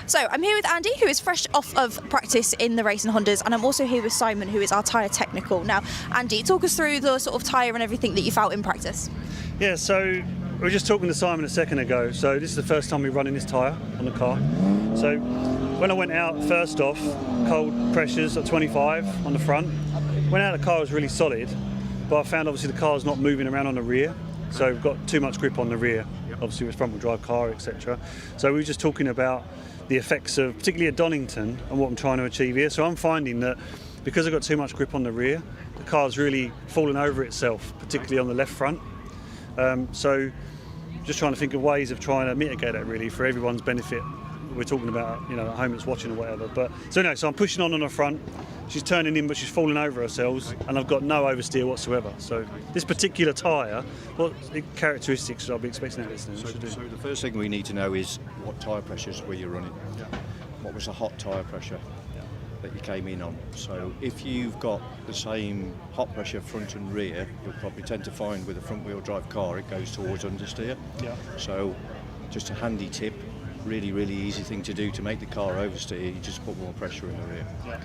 So I'm here with Andy, who is fresh off of practice in the Racing Hondas, and I'm also here with Simon, who is our tyre technical. Now, Andy, talk us through the sort of tyre and everything that you felt in practice. Yeah, so we were just talking to Simon a second ago. So this is the first time we're running this tyre on the car. So when I went out, first off, cold pressures at 25 on the front. Went out, the car was really solid, but I found obviously the car's not moving around on the rear. So we've got too much grip on the rear, obviously with front wheel drive car, etc. So we were just talking about the effects of, particularly at Donington, and what I'm trying to achieve here. So I'm finding that because I've got too much grip on the rear, the car's really fallen over itself, particularly on the left front. So just trying to think of ways of trying to mitigate that really for everyone's benefit. We're talking about, you know, at home that's watching or whatever. But so anyway, so I'm pushing on the front. She's turning in, but she's falling over herself, and I've got no oversteer whatsoever. So this particular tyre, what characteristics should I be expecting out of this? So the first thing we need to know is what tyre pressures were you running? Yeah. What was the hot tyre pressure that you came in on? So if you've got the same hot pressure front and rear, you'll probably tend to find with a front wheel drive car it goes towards understeer. Yeah. So just a handy tip, really easy thing to do to make the car oversteer, you just put more pressure in the rear. Yeah.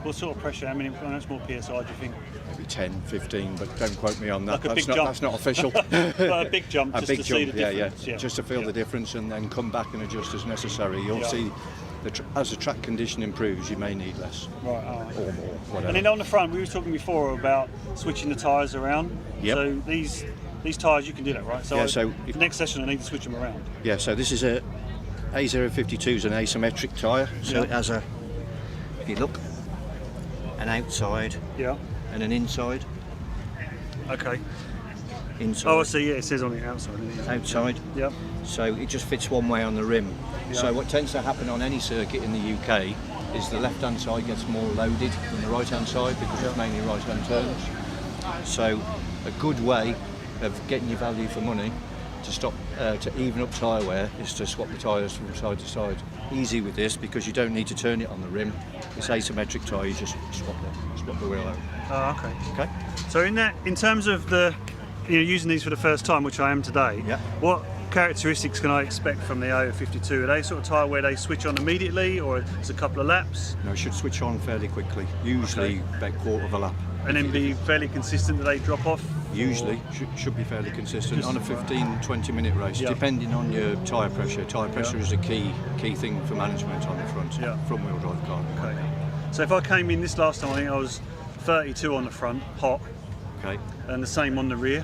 What sort of pressure, how much more PSI do you think? Maybe 10, 15, but don't quote me on that. Like a big jump. That's not official. Well, a big jump, just to see the difference. Yeah. Just to feel the difference and then come back and adjust as necessary. You'll see, as the track condition improves, you may need less. Right. Or more, whatever. And then on the front, we were talking before about switching the tyres around. Yep. So these tyres, you can do that, right? So, next session I need to switch them around. Yeah, so this is a A052 is an asymmetric tyre. So it has a, if you look, an outside and an inside. Okay. Inside. Oh, I see, yeah, it says on the outside. Outside. Yeah. So it just fits one way on the rim. Yeah. So what tends to happen on any circuit in the UK is the left-hand side gets more loaded than the right-hand side because it's mainly right-hand turns. So a good way of getting your value for money to even up tyre wear is to swap the tyres from side to side. Easy with this because you don't need to turn it on the rim. It's asymmetric tyre, you just swap the wheel out. Oh, okay. Okay. So in terms of using these for the first time, which I am today, what characteristics can I expect from the 0852? Are they sort of tyre where they switch on immediately, or it's a couple of laps? No, it should switch on fairly quickly, usually about quarter of a lap. And then be fairly consistent that they drop off? Usually, should be fairly consistent on a 15-20 minute race, depending on your tyre pressure. Tyre pressure is a key thing for management on the front wheel drive car. Okay. So if I came in this last time, I think I was 32 on the front, hot, and the same on the rear.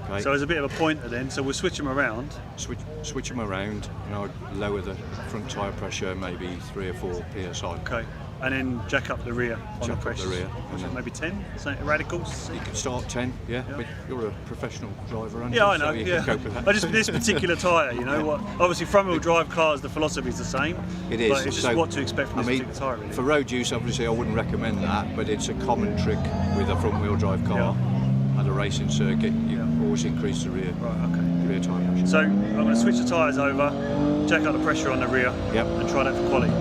Okay. So there's a bit of a pointer then, so we'll switch them around. Switch them around, and I'd lower the front tyre pressure maybe 3 or 4 psi. Okay. And then jack up the rear on the pressure. Maybe 10? Radicals? You can start 10, but you're a professional driver, aren't you? Yeah, I know. So you can cope with that. I just this particular tyre, you know, obviously front-wheel drive cars, the philosophy is the same. It is. But it's just what to expect from this particular tyre, really. For road use, obviously, I wouldn't recommend that, but it's a common trick with a front-wheel drive car. At a racing circuit, you always increase the rear tyre pressure. So I'm going to switch the tyres over, jack up the pressure on the rear, and try that for quality.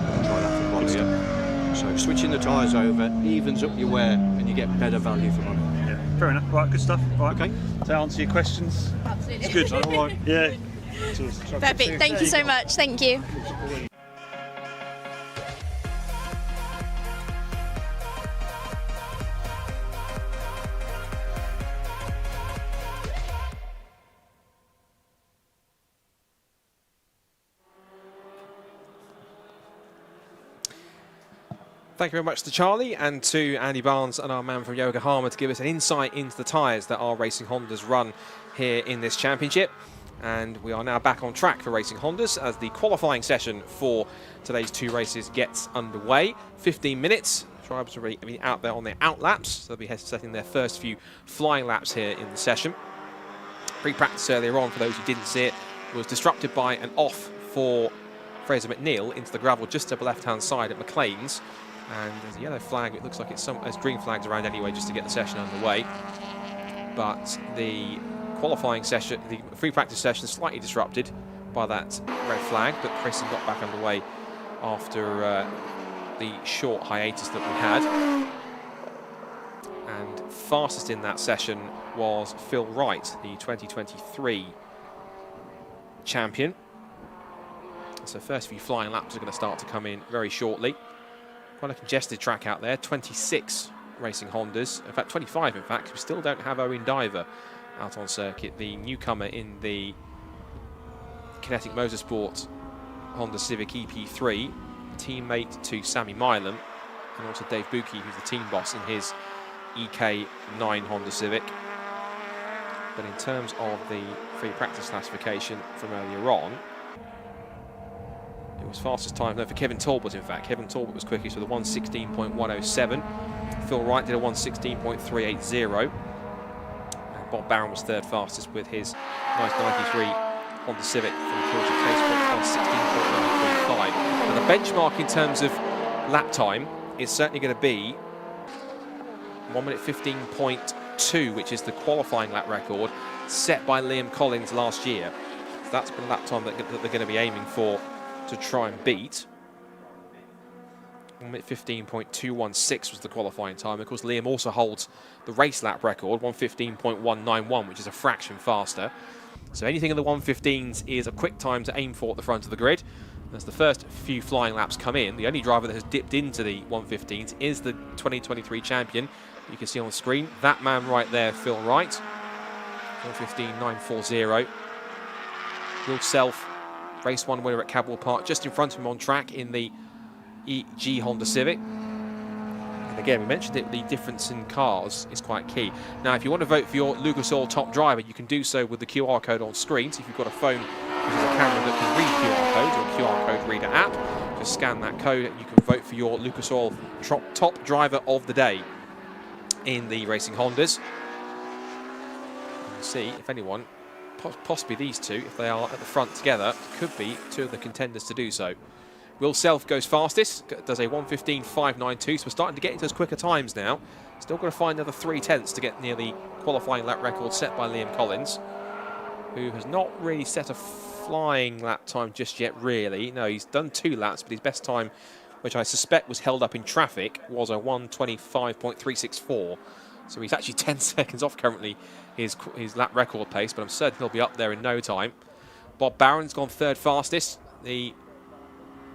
So switching the tyres over evens up your wear, and you get better value for money. Yeah, fair enough. Right, good stuff. Right. Okay. To answer your questions. Absolutely. It's good. All right. Yeah. Cheers. Perfect. Thank you so much. Thank you. Thank you very much to Charlie and to Andy Barnes and our man from Yokohama to give us an insight into the tyres that our Racing Hondas run here in this championship. And we are now back on track for Racing Hondas as the qualifying session for today's 2 races gets underway. 15 minutes. Drivers will be out there on their out laps. So they'll be setting their first few flying laps here in the session. Pre-practice earlier on, for those who didn't see it, was disrupted by an off for Fraser McNeil into the gravel just to the left-hand side at McLean's. And there's a yellow flag. It looks like there's green flags around anyway just to get the session underway. But the qualifying session, the free practice session, is slightly disrupted by that red flag, but racing got back underway after the short hiatus that we had. And fastest in that session was Phil Wright, the 2023 champion. So first few flying laps are going to start to come in very shortly. Quite a congested track out there, 26 Racing Hondas, in fact 25 in fact, we still don't have Owen Diver out on circuit, the newcomer in the Kinetic Motorsport Honda Civic EP3, teammate to Sammy Milam, and also Dave Buki, who's the team boss in his EK9 Honda Civic. But in terms of the free practice classification from earlier on, it was fastest time for Kevin Talbot, in fact. Kevin Talbot was quickest with a 1:16.107. Phil Wright did a 1:16.380. And Bob Barron was third fastest with his nice 93 Honda Civic from Kilter Case, 1:16.935. Now the benchmark in terms of lap time is certainly going to be 1:15.2, which is the qualifying lap record set by Liam Collins last year. So that's been a lap time that they're going to be aiming for to try and beat. 1:15.216 was the qualifying time. Of course, Liam also holds the race lap record, 1:15.191, which is a fraction faster. So anything in the 1:15s is a quick time to aim for at the front of the grid. As the first few flying laps come in, the only driver that has dipped into the 1:15s is the 2023 champion. You can see on the screen, that man right there, Phil Wright, 1:15.940. Will Self, Race 1 winner at Cadwell Park, just in front of him on track in the EG Honda Civic. And again, we mentioned it, the difference in cars is quite key. Now, if you want to vote for your Lucas Oil top driver, you can do so with the QR code on screen. So if you've got a phone which has a camera that can read QR codes or a QR code reader app, just scan that code and you can vote for your Lucas Oil top driver of the day in the Racing Hondas. We'll see if anyone, possibly these two, if they are at the front together, could be two of the contenders to do so. Will Self goes fastest, does a 1:15.592, so we're starting to get into those quicker times now. Still got to find another 0.3 to get near the qualifying lap record set by Liam Collins, who has not really set a flying lap time just yet, really. No, he's done 2 laps, but his best time, which I suspect was held up in traffic, was a 1:25.364. So he's actually 10 seconds off currently his lap record pace, but I'm certain he'll be up there in no time. Bob Barron's gone third fastest.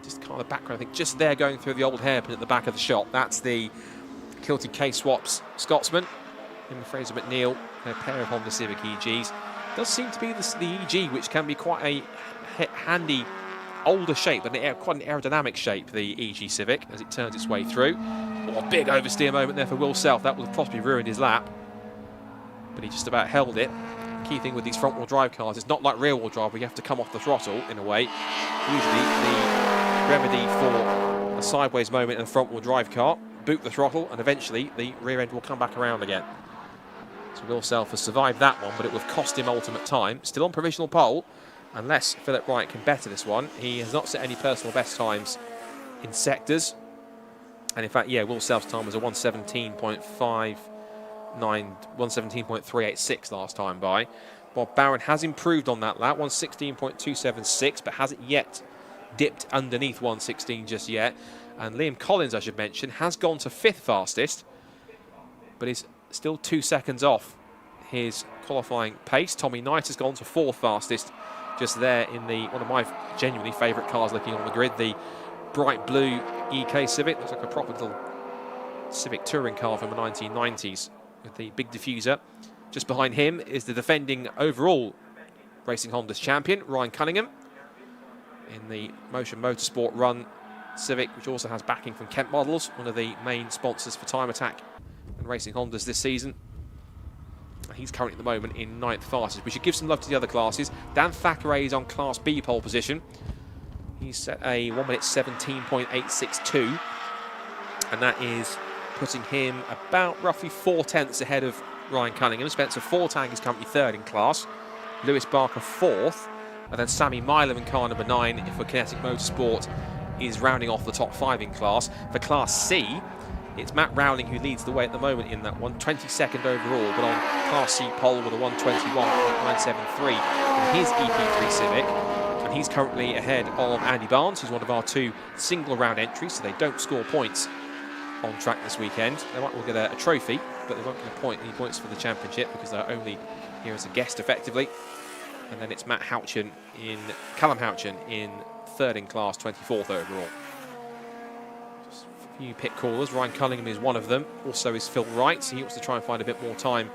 Just kind of the background, I think, just there going through the old hairpin at the back of the shot. That's the Kilted K-Swaps Scotsman. Him and Fraser McNeil, a pair of Honda Civic EGs. Does seem to be the EG, which can be quite a handy, older shape, but quite an aerodynamic shape, the EG Civic, as it turns its way through. Oh, a big oversteer moment there for Will Self. That would have possibly ruined his lap, but he just about held it. Key thing with these front-wheel drive cars, it's not like rear-wheel drive where you have to come off the throttle in a way. Usually the remedy for a sideways moment in a front-wheel drive car, boot the throttle, and eventually the rear end will come back around again. So Will Self has survived that one, but it will have cost him ultimate time. Still on provisional pole, unless Philip Wright can better this one. He has not set any personal best times in sectors. And in fact, yeah, Will Self's time was a 117.59, 117.386 last time by. Bob Barron has improved on that lap, 116.276, but hasn't yet dipped underneath 116 just yet. And Liam Collins, I should mention, has gone to 5th fastest, but is still 2 seconds off his qualifying pace. Tommy Knight has gone to 4th fastest, just there in one of my genuinely favourite cars looking on the grid, the bright blue EK Civic. Looks like a proper little Civic touring car from the 1990s with the big diffuser. Just behind him is the defending overall Racing Honda's champion, Ryan Cunningham, in the Motion Motorsport Run Civic, which also has backing from Kent Models, one of the main sponsors for Time Attack and Racing Hondas this season. He's currently at the moment in 9th fastest. We should give some love to the other classes. Dan Thackeray is on Class B pole position. He's set a 1 minute 17.862, and that is putting him about roughly 4/10 ahead of Ryan Cunningham. Spencer Fortang is currently 3rd in class. Lewis Barker 4th. And then Sammy Milam in car number 9 for Kinetic Motorsport is rounding off the top 5 in class. For Class C, it's Matt Rowling who leads the way at the moment in that one, 22nd overall, but on Class C pole with a 121.973 in his EP3 Civic. And he's currently ahead of Andy Barnes, who's one of our 2 single round entries, so they don't score points on track this weekend. They might well get a trophy, but they won't get any points for the championship because they're only here as a guest effectively. And then it's Callum Houchin in 3rd in class, 24th overall. Just a few pit callers. Ryan Cunningham is one of them. Also is Phil Wright. He wants to try and find a bit more time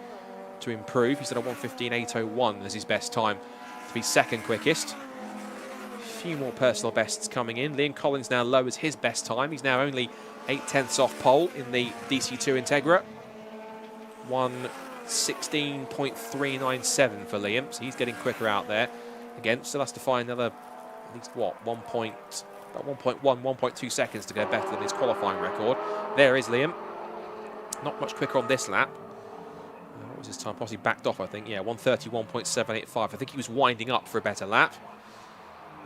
to improve. He's at a 1:15.801 as his best time to be 2nd quickest. A few more personal bests coming in. Liam Collins now lowers his best time. He's now only 8/10 off pole in the DC2 Integra. 1:16.397 for Liam, so he's getting quicker out there. Again, still has to find another, at least what, 1.2 seconds to go better than his qualifying record. There is Liam. Not much quicker on this lap. What was his time? Possibly backed off, I think. Yeah, 1:31.785. I think he was winding up for a better lap.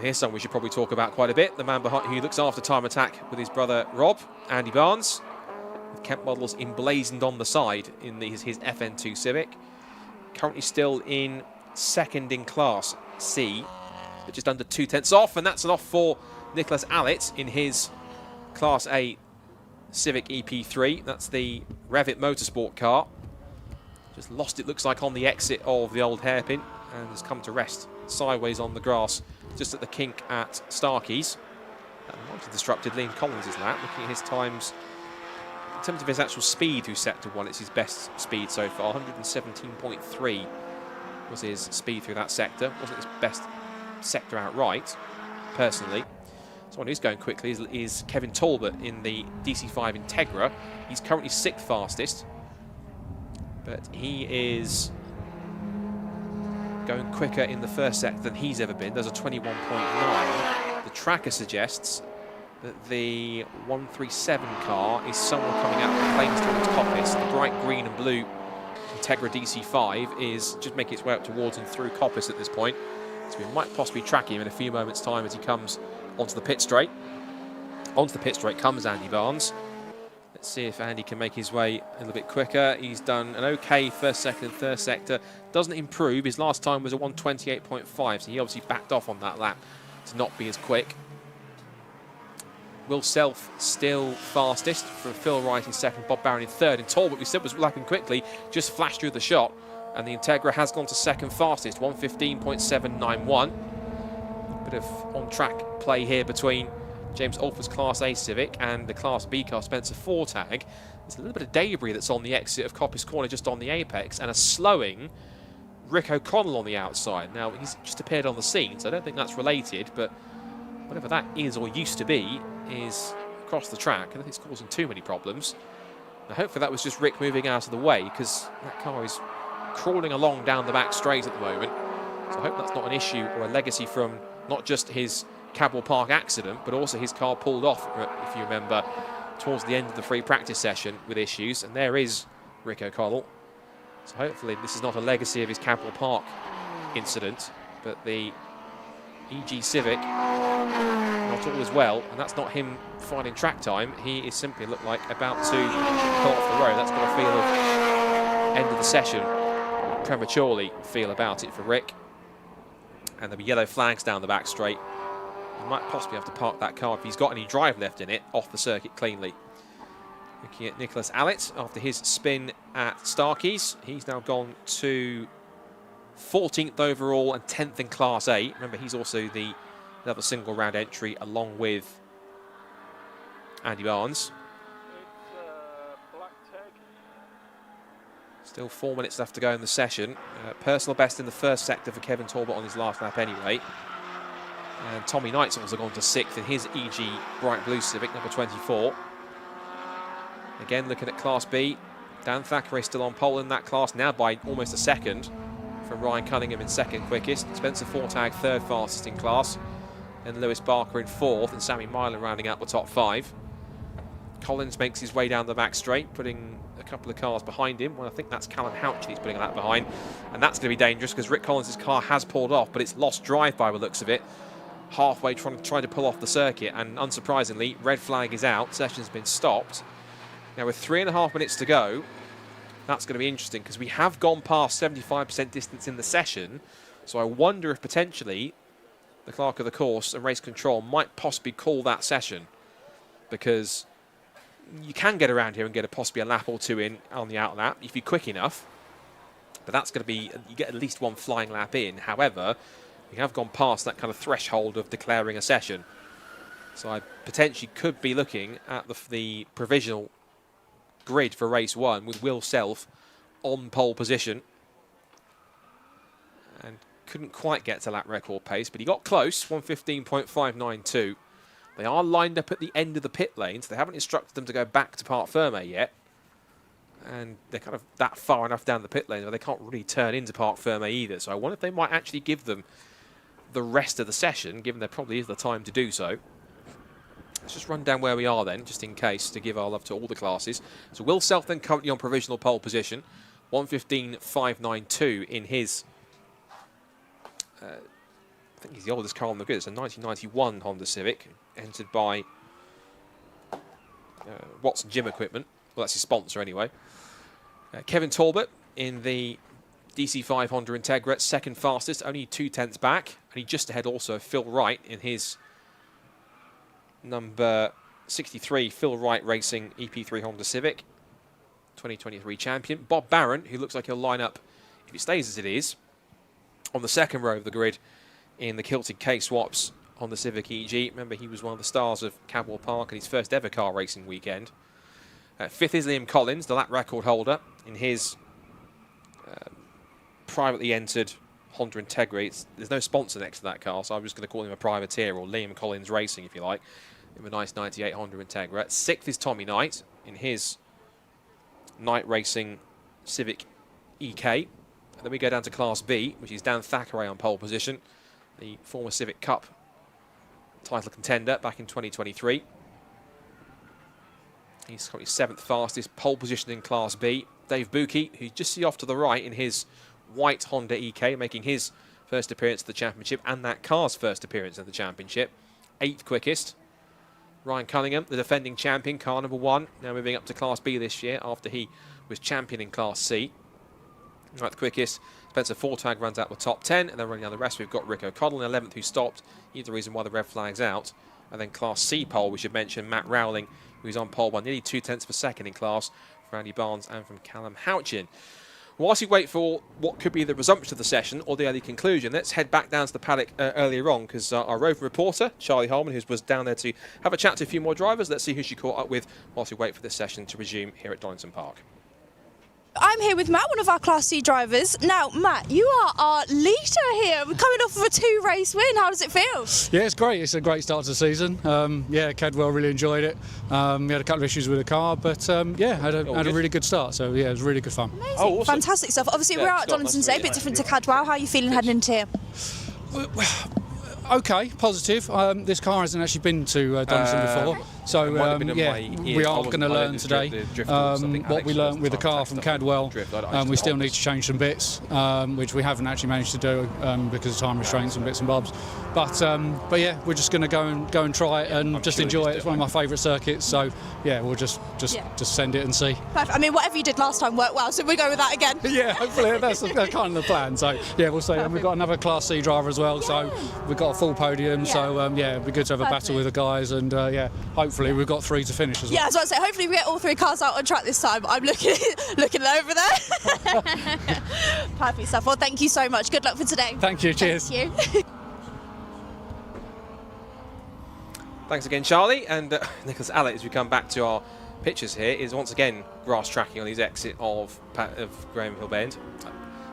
Here's someone we should probably talk about quite a bit. The man behind who looks after Time Attack with his brother Rob, Andy Barnes. With Kent Models emblazoned on the side in his FN2 Civic. Currently still in 2nd in Class C, but just under 2/10 off, and that's an off for Nicholas Allett in his Class A Civic EP3. That's the Revit Motorsport car. Just lost it, looks like, on the exit of the old hairpin and has come to rest sideways on the grass just at the kink at Starkeys. That might have disrupted Liam Collins' lap. Looking at his times, in terms of his actual speed through Sector 1, it's his best speed so far. 117.3 was his speed through that sector. Wasn't his best sector outright, personally. Someone who's going quickly is Kevin Talbot in the DC5 Integra. He's currently 6th fastest, but he is going quicker in the first sector than he's ever been. There's a 21.9. The tracker suggests that the 137 car is somewhere coming out of the flames towards Coppice. The bright green and blue Integra DC5 is just making its way up towards and through Coppice at this point. So we might possibly track him in a few moments' time as he comes onto the pit straight. Onto the pit straight comes Andy Barnes. Let's see if Andy can make his way a little bit quicker. He's done an okay first, second and third sector. Doesn't improve. His last time was a 1:28.5, so he obviously backed off on that lap to not be as quick. Will Self still fastest, for Phil Wright in 2nd, Bob Barron in 3rd. And Talbot, we said was lapping quickly, just flashed through the shot. And the Integra has gone to 2nd fastest, 1:15.791. bit of on-track play here between James Alford's Class A Civic and the Class B car Spencer Fortag. There's a little bit of debris that's on the exit of Coppice Corner just on the apex, and a slowing Rick O'Connell on the outside. Now, he's just appeared on the scene, so I don't think that's related, but whatever that is or used to be is across the track. I don't think it's causing too many problems. Now, hopefully that was just Rick moving out of the way, because that car is crawling along down the back straight at the moment. So I hope that's not an issue or a legacy from not just his Cabell Park accident, but also his car pulled off, if you remember, towards the end of the free practice session with issues. And there is Rick O'Connell. So hopefully this is not a legacy of his Cabell Park incident, but the EG Civic, not all is well, and that's not him finding track time. He is simply looked like about to pull off the road. That's got a feel of end of the session, prematurely feel about it for Rick. And there'll be yellow flags down the back straight. He might possibly have to park that car, if he's got any drive left in it, off the circuit cleanly. Looking at Nicholas Allett after his spin at Starkeys. He's now gone to 14th overall and 10th in Class A. Remember, he's also the another single round entry along with Andy Barnes. Still 4 minutes left to go in the session. Personal best in the first sector for Kevin Talbot on his last lap anyway. And Tommy Knight's also gone to 6th in his EG Bright Blue Civic, number 24. Again, looking at Class B, Dan Thackeray still on pole in that class, now by almost a second from Ryan Cunningham in second quickest. Spencer Fortag third fastest in class. And Lewis Barker in fourth, and Sammy Mylan rounding out the top 5. Collins makes his way down the back straight, putting a couple of cars behind him. Well, I think that's Callum Houchin he's putting that behind. And that's going to be dangerous because Rick Collins' car has pulled off, but it's lost drive by the looks of it. Halfway trying to pull off the circuit, and unsurprisingly, red flag is out. Session's been stopped. Now with 3.5 minutes to go, that's going to be interesting because we have gone past 75% distance in the session. So I wonder if potentially the clerk of the course and race control might possibly call that session, because you can get around here and get possibly a lap or two in on the out lap if you're quick enough. But that's going to be, you get at least one flying lap in. However, we have gone past that kind of threshold of declaring a session. So I potentially could be looking at the provisional grid for race 1 with Will Self on pole position. And couldn't quite get to lap record pace, but he got close, 1:15.592. They are lined up at the end of the pit lane, so they haven't instructed them to go back to Parc Fermé yet. And they're kind of that far enough down the pit lane where they can't really turn into Parc Fermé either. So I wonder if they might actually give them the rest of the session, given there probably is the time to do so. Let's just run down where we are then, just in case, to give our love to all the classes. So Will Self then currently on provisional pole position, 1:15.592 in his, I think he's the oldest car on the grid. It's a 1991 Honda Civic, entered by Watson Gym Equipment. Well, that's his sponsor anyway. Kevin Talbot in the DC5 Honda Integra, second fastest, only 2/10 back. And he just ahead also of Phil Wright in his number 63 Phil Wright Racing EP3 Honda Civic, 2023 champion. Bob Barron, who looks like he'll line up, if it stays as it is, on the second row of the grid in the kilted K-Swaps Honda Civic EG. Remember, he was one of the stars of Cabell Park and his first ever car racing weekend. Fifth is Liam Collins, the lap record holder, in his privately entered Honda Integra. There's no sponsor next to that car, so I'm just going to call him a privateer, or Liam Collins Racing, if you like, in a nice 98 Honda Integra. Sixth is Tommy Knight in his Knight Racing Civic EK. And then we go down to Class B, which is Dan Thackeray on pole position, the former Civic Cup title contender back in 2023. He's currently 7th fastest, pole position in Class B. Dave Buki, who you just see off to the right in his white Honda EK, making his first appearance at the championship and that car's first appearance at the championship. 8th quickest. Ryan Cunningham, the defending champion, car number 1, now moving up to Class B this year after he was champion in Class C. 9th quickest. Spencer Fortag runs out the top 10, and then running down the rest we've got Rick O'Connell in 11th, who stopped. He's the reason why the red flag's out. And then Class C pole, we should mention Matt Rowling, who's on pole by nearly 2/10 of a second in class, from Andy Barnes and from Callum Houchin. Whilst you wait for what could be the resumption of the session or the early conclusion, let's head back down to the paddock earlier on, because our roving reporter, Charlie Holman, who was down there to have a chat to a few more drivers, let's see who she caught up with whilst we wait for this session to resume here at Donington Park. I'm here with Matt, one of our Class C drivers. Now, Matt, you are our leader here. We're coming off of a 2-race win. How does it feel? Yeah, it's great. It's a great start to the season. Cadwell really enjoyed it. We had a couple of issues with the car, but had a really good start. So yeah, it was really good fun. Amazing. Awesome. Fantastic stuff. Obviously, we're out at Donington today, a bit different to Cadwell. How are you feeling heading into here? Okay, positive. This car hasn't actually been to Donington before, so we are going to learn today what we learned with the car from Cadwell. We still need to change some bits, which we haven't actually managed to do because of time restraints and bits and bobs. But yeah, we're just going to go and try it and just enjoy it. It's one of my favourite circuits, so yeah, we'll just send it and see. Perfect. I mean, whatever you did last time worked well, so we'll go with that again. Yeah, hopefully that's kind of the plan. So yeah, we'll see. And we've got another Class C driver as well, so we've got a full podium. So it'd be good to have a battle with the guys, and hopefully we've got 3 to finish as well. Yeah, as I say, hopefully we get all 3 cars out on track this time. I'm looking over there. Perfect stuff. Well, thank you so much. Good luck for today. Thank you. Cheers. Thank you. Thanks again, Charlie. And Nicholas Allett, as we come back to our pictures here, is once again grass tracking on his exit of Graham Hill Bend.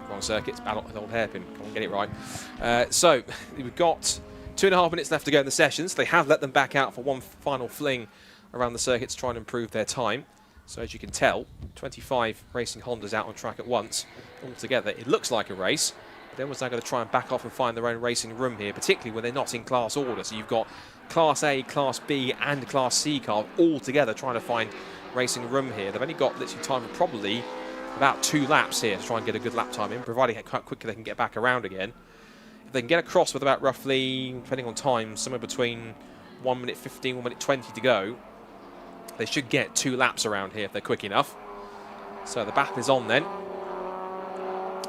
Wrong circuit, it's bad old hairpin. Come on, get it right. So we've got 2.5 minutes left to go in the sessions. They have let them back out for one final fling around the circuit to try and improve their time. So as you can tell, 25 racing Hondas out on track at once. Altogether, it looks like a race. But then was now going to try and back off and find their own racing room here, particularly when they're not in class order. So you've got Class A, Class B and Class C cars all together trying to find racing room here. They've only got literally time for probably about 2 laps here to try and get a good lap time in, providing how quickly they can get back around again. If they can get across with about roughly, depending on time, somewhere between 1 minute 15, 1 minute 20 to go, they should get 2 laps around here if they're quick enough. So the battle is on then.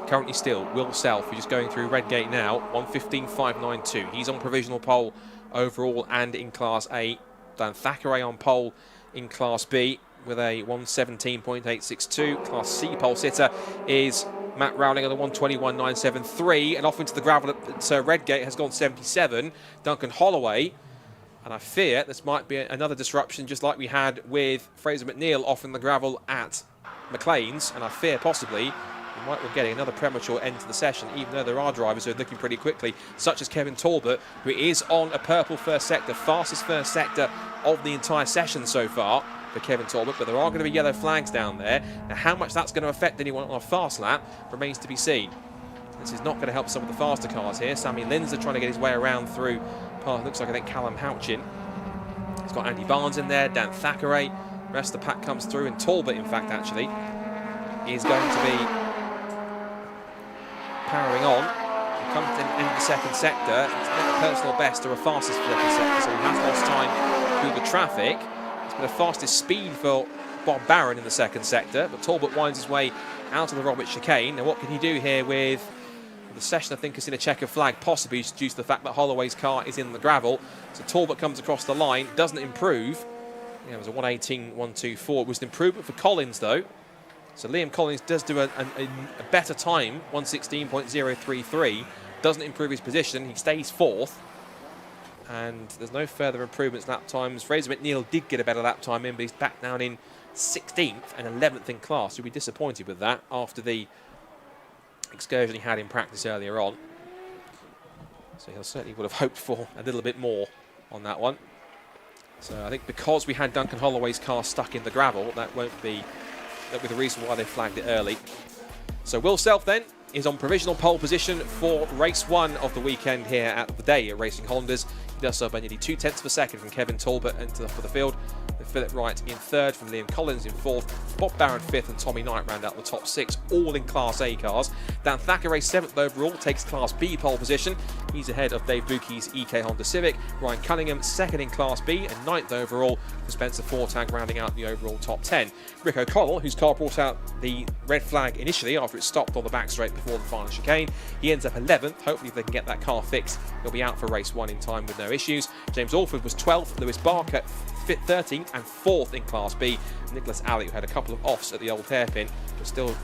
Currently still, Will Self, who's just going through red gate now, 1:15.592. He's on provisional pole overall and in Class A. Dan Thackeray on pole in Class B with a 1:17.862. Class C pole sitter is Matt Rowling at the 1:21.973, and off into the gravel at Redgate has gone 77. Duncan Holloway, and I fear this might be another disruption just like we had with Fraser McNeil off in the gravel at McLean's, and I fear possibly we might be getting another premature end to the session, even though there are drivers who are looking pretty quickly, such as Kevin Talbot, who is on a purple first sector, fastest first sector of the entire session so far for Kevin Talbot, but there are going to be yellow flags down there. Now, how much that's going to affect anyone on a fast lap remains to be seen. This is not going to help some of the faster cars here. Sammy Lindsay trying to get his way around through, looks like I think Callum Houchin. He's got Andy Barnes in there, Dan Thackeray. The rest of the pack comes through, and Talbot, in fact, actually, is going to be powering on. He comes to the end of the second sector. It's not a personal best or a fastest for the second sector, so he has lost time through the traffic. It's been the fastest speed for Bob Barron in the second sector, but Talbot winds his way out of the Robert chicane. Now, what can he do here with the session? I think has seen a checker flag, possibly due to the fact that Holloway's car is in the gravel. So Talbot comes across the line, doesn't improve. Yeah, it was a 1:18.124. It was an improvement for Collins, though. So Liam Collins does do a better time, 1:16.033. Doesn't improve his position. He stays 4th. And there's no further improvements lap times. Fraser McNeil did get a better lap time in, but he's back down in 16th and 11th in class. You'll be disappointed with that after the excursion he had in practice earlier on. So he'll certainly would have hoped for a little bit more on that one. So I think because we had Duncan Holloway's car stuck in the gravel, that won't be the reason why they flagged it early. So Will Self then is on provisional pole position for race 1 of the weekend here at the day at Racing Hondas. He does so by nearly 0.2 of a second from Kevin Talbot for the field. Philip Wright in 3rd, from Liam Collins in 4th, Bob Barron 5th, and Tommy Knight round out the top 6, all in Class A cars. Dan Thackeray 7th overall, takes Class B pole position. He's ahead of Dave Bucky's EK Honda Civic. Ryan Cunningham 2nd in Class B and 9th overall for Spencer Fortag, rounding out the overall top 10. Rick O'Connell, whose car brought out the red flag initially after it stopped on the back straight before the final chicane, he ends up 11th. Hopefully if they can get that car fixed, he'll be out for race 1 in time with no no issues. James Alford was 12th, Lewis Barker 13th and 4th in Class B. Nicholas Alley, who had a couple of offs at the old hairpin, but still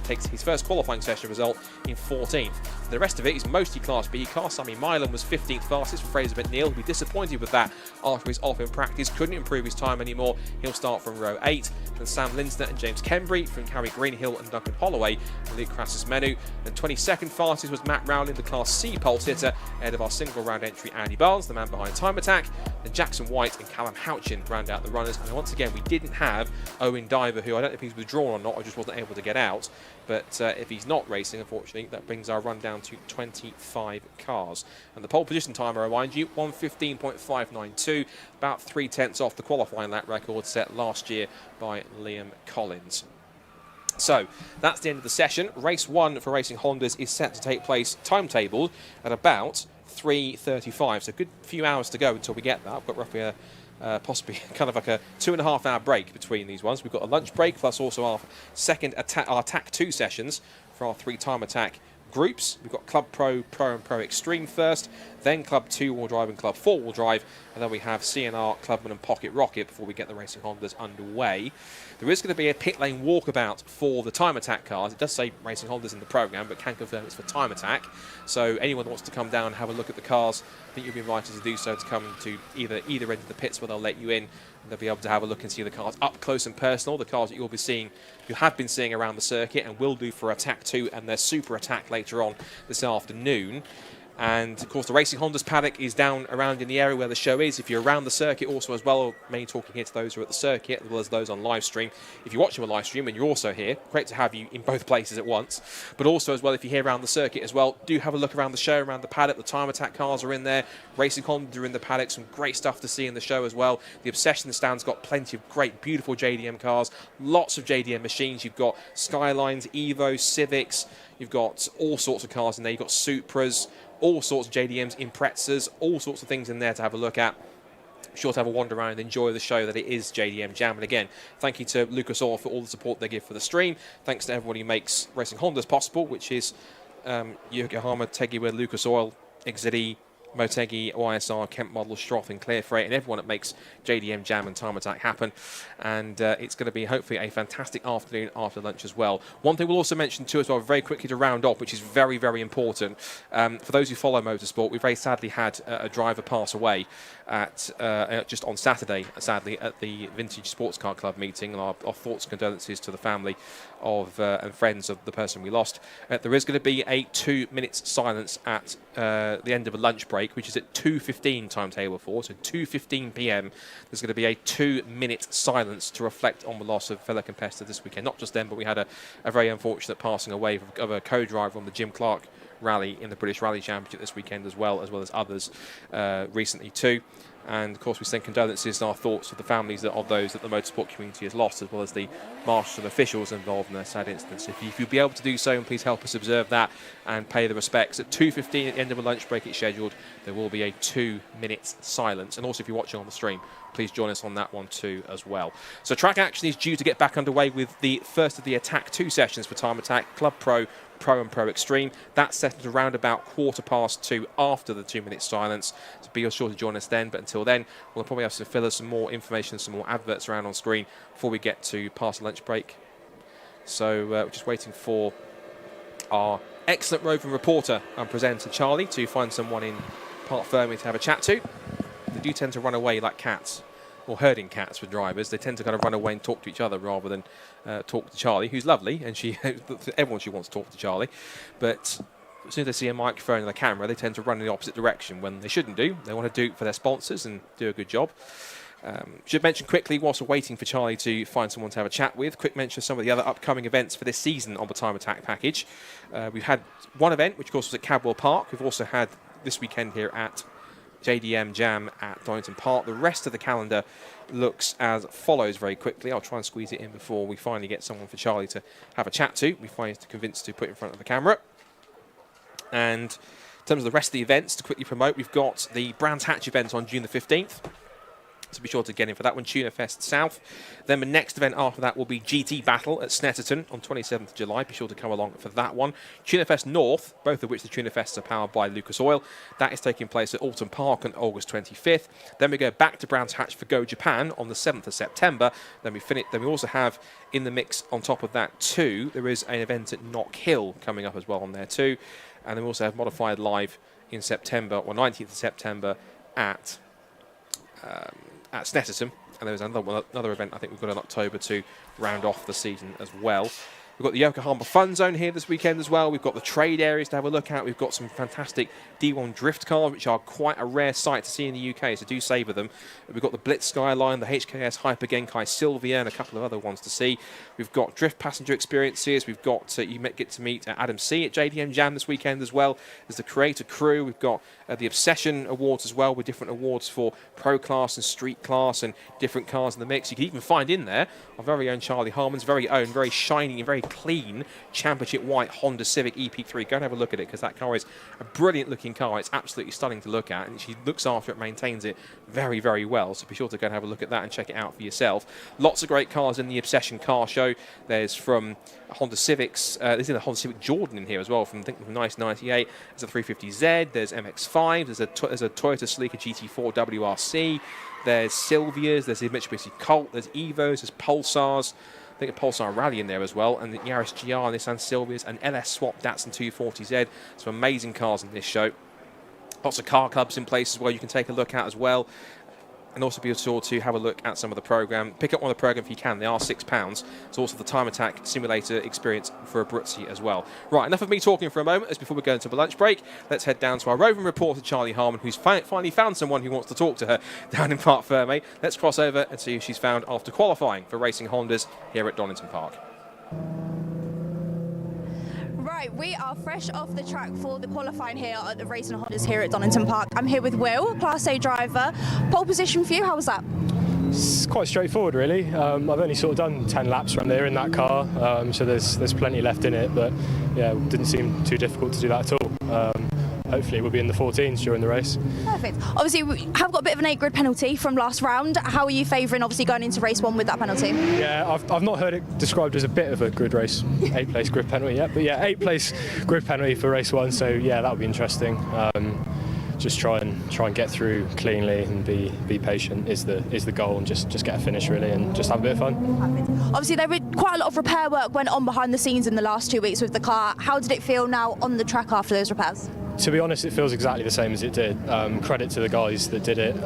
takes his first qualifying session result in 14th. The rest of it is mostly Class B. Sammy Milan was 15th fastest for Fraser McNeil. He'll be disappointed with that after his off in practice. Couldn't improve his time anymore. He'll start from row 8. Then Sam Linsner and James Kembry from Carrie Greenhill and Duncan Holloway and Luke Crassus-Menu. Then 22nd fastest was Matt Rowley, the Class C pole sitter, ahead of our single round entry Andy Barnes, the man behind Time Attack. Then Jackson White and Callum Houchin round out the runners. And once again, we didn't have Owen Diver, who I don't know if he's withdrawn or not, or just wasn't able to get out. But if he's not racing, unfortunately, that brings our run down to 25 cars. And the pole position time, I remind you, 1:15.592, about 3/10 off the qualifying lap record set last year by Liam Collins. So that's the end of the session. Race 1 for Racing Hondas is set to take place, timetabled, at about 3:35. So a good few hours to go until we get that. I've got roughly possibly kind of like a 2.5 hour break between these ones. We've got a lunch break plus also our second our Attack 2 sessions for our 3 Time Attack groups. We've got Club Pro, Pro and Pro Extreme first, then Club 2-wheel drive and Club 4-wheel drive, and then we have CNR, Clubman and Pocket Rocket before we get the Racing Hondas underway. There is going to be a pit lane walkabout for the Time Attack cars. It does say Racing Hondas in the programme, but can confirm it's for Time Attack. So anyone that wants to come down and have a look at the cars, I think you'll be invited to do so, to come to either end of the pits where they'll let you in, and they'll be able to have a look and see the cars up close and personal, the cars that you have been seeing around the circuit and will do for Attack 2 and their Super Attack later on this afternoon. And of course the Racing Hondas paddock is down around in the area where the show is. If you're around the circuit also as well, mainly talking here to those who are at the circuit as well as those on live stream. If you're watching a live stream and you're also here, great to have you in both places at once. But also as well, if you're here around the circuit as well, do have a look around the show, around the paddock. The Time Attack cars are in there. Racing Hondas are in the paddock. Some great stuff to see in the show as well. The Obsession stand's got plenty of great, beautiful JDM cars. Lots of JDM machines. You've got Skylines, Evos, Civics. You've got all sorts of cars in there. You've got Supras, all sorts of JDMs, Imprezas, all sorts of things in there to have a look at. Be sure to have a wander around and enjoy the show that it is JDM Jam. And again, thank you to Lucas Oil for all the support they give for the stream. Thanks to everybody who makes Racing Hondas possible, which is Yokohama, Tegiwa, Lucas Oil, Exidi, Motegi, OISR, Kent Model, Stroth and Clear Freight, and everyone that makes JDM Jam and Time Attack happen. And it's going to be hopefully a fantastic afternoon after lunch as well. One thing we'll also mention too as well, very quickly to round off, which is very, very important. For those who follow motorsport, we very sadly had a driver pass away at just on Saturday, sadly, at the Vintage Sports Car Club meeting. And our thoughts and condolences to the family of and friends of the person we lost. There is going to be a 2 minutes silence at the end of a lunch break, which is at 2:15 timetable for. So 2:15 p.m. There's going to be a 2 minute silence to reflect on the loss of fellow competitor this weekend. Not just them, but we had a very unfortunate passing away of a co-driver on the Jim Clark Rally in the British Rally Championship this weekend as well as others recently too. And of course we send condolences and our thoughts to the families of those that the motorsport community has lost, as well as the marshals and officials involved in their sad incidents. If you'll be able to do so, and please help us observe that and pay the respects. At 2:15 at the end of a lunch break it's scheduled, there will be a 2 minutes silence. And also if you're watching on the stream, please join us on that one too as well. So track action is due to get back underway with the first of the Attack 2 sessions for Time Attack, Club Pro, Pro and Pro Extreme. That's set at around about 2:15 after the 2 minute silence. So be sure to join us then. But until then, we'll probably have some fillers, some more information, some more adverts around on screen before we get to past the lunch break. So we're just waiting for our excellent roving reporter and presenter Charlie to find someone in Park Fermi to have a chat to. They do tend to run away like cats, or herding cats with drivers. They tend to kind of run away and talk to each other rather than talk to Charlie, who's lovely, and everyone she wants to talk to Charlie. But as soon as they see a microphone and a camera, they tend to run in the opposite direction when they shouldn't do. They want to do it for their sponsors and do a good job. Should mention quickly, whilst we're waiting for Charlie to find someone to have a chat with, quick mention of some of the other upcoming events for this season on the Time Attack package. We've had one event, which of course was at Cadwell Park. We've also had this weekend here at JDM Jam at Donington Park. The rest of the calendar looks as follows very quickly. I'll try and squeeze it in before we finally get someone for Charlie to have a chat to. We finally convinced to put in front of the camera. And in terms of the rest of the events, to quickly promote, we've got the Brands Hatch event on June the 15th. so be sure to get in for that one, Tuna Fest South. Then the next event after that will be GT Battle at Snetterton on 27th of July. Be sure to come along for that one. Tuna Fest North, both of which the Tuna Fests are powered by Lucas Oil. That is taking place at Alton Park on August 25th. Then we go back to Brands Hatch for Go Japan on the 7th of September. Then we also have in the mix on top of that too, there is an event at Knock Hill coming up as well on there too. And then we also have Modified Live in September, or 19th of September at Snetterton. And there's another event I think we've got in October to round off the season as well. We've got the Yokohama Fun Zone here this weekend as well. We've got the trade areas to have a look at. We've got some fantastic D1 drift cars, which are quite a rare sight to see in the UK, so do savour them. We've got the Blitz Skyline, the HKS Hyper Genkai Sylvia, and a couple of other ones to see. We've got drift passenger experiences. We've got, you get to meet Adam C at JDM JAM this weekend as well. There's the Creator Crew. We've got the Obsession Awards as well, with different awards for Pro Class and Street Class and different cars in the mix. You can even find in there our very own Charlie Harmon's very own, very shiny and very clean championship white Honda Civic EP3. Go and have a look at it, because that car is a brilliant looking car. It's absolutely stunning to look at, and she looks after it, maintains it very, very well. So be sure to go and have a look at that and check it out for yourself. Lots of great cars in the Obsession car show. There's from Honda Civics, there's a Honda Civic Jordan in here as well from 1998. There's a 350Z, there's MX-5, there's a Toyota Celica GT4 WRC, there's Sylvias, there's the Mitsubishi Colt, there's Evos, there's Pulsars, I think a Pulsar Rally in there as well, and the Yaris GR, Nissan Sylvias, and LS Swap Datsun 240Z. Some amazing cars in this show. Lots of car clubs in place as well you can take a look at as well. And also be sure to have a look at some of the program. Pick up one of the program if you can. They are £6. It's also the Time Attack Simulator experience for Abruzzi as well. Right, enough of me talking for a moment. As before we go into the lunch break, let's head down to our roving reporter, Charlie Harmon, who's finally found someone who wants to talk to her down in Parc Fermé. Let's cross over and see who she's found after qualifying for Racing Hondas here at Donington Park. Right, we are fresh off the track for the qualifying here at the Racing Hondas here at Donington Park. I'm here with Will, Class A driver. Pole position for you, how was that? It's quite straightforward, really. I've only sort of done 10 laps around there in that car, so there's plenty left in it, but yeah, it didn't seem too difficult to do that at all. Hopefully we'll be in the 14s during the race. Perfect. Obviously, we have got a bit of an 8-grid penalty from last round. How are you favouring, obviously, going into race 1 with that penalty? Yeah, I've not heard it described as a bit of a grid race, 8-place grid penalty yet, but yeah, 8-place grid penalty for race 1, so yeah, that'll be interesting. Just try and get through cleanly and be patient is the goal, and just get a finish really and just have a bit of fun. Perfect. Obviously, there were quite a lot of repair work went on behind the scenes in the last 2 weeks with the car. How did it feel now on the track after those repairs? To be honest, it feels exactly the same as it did. Credit to the guys that did it.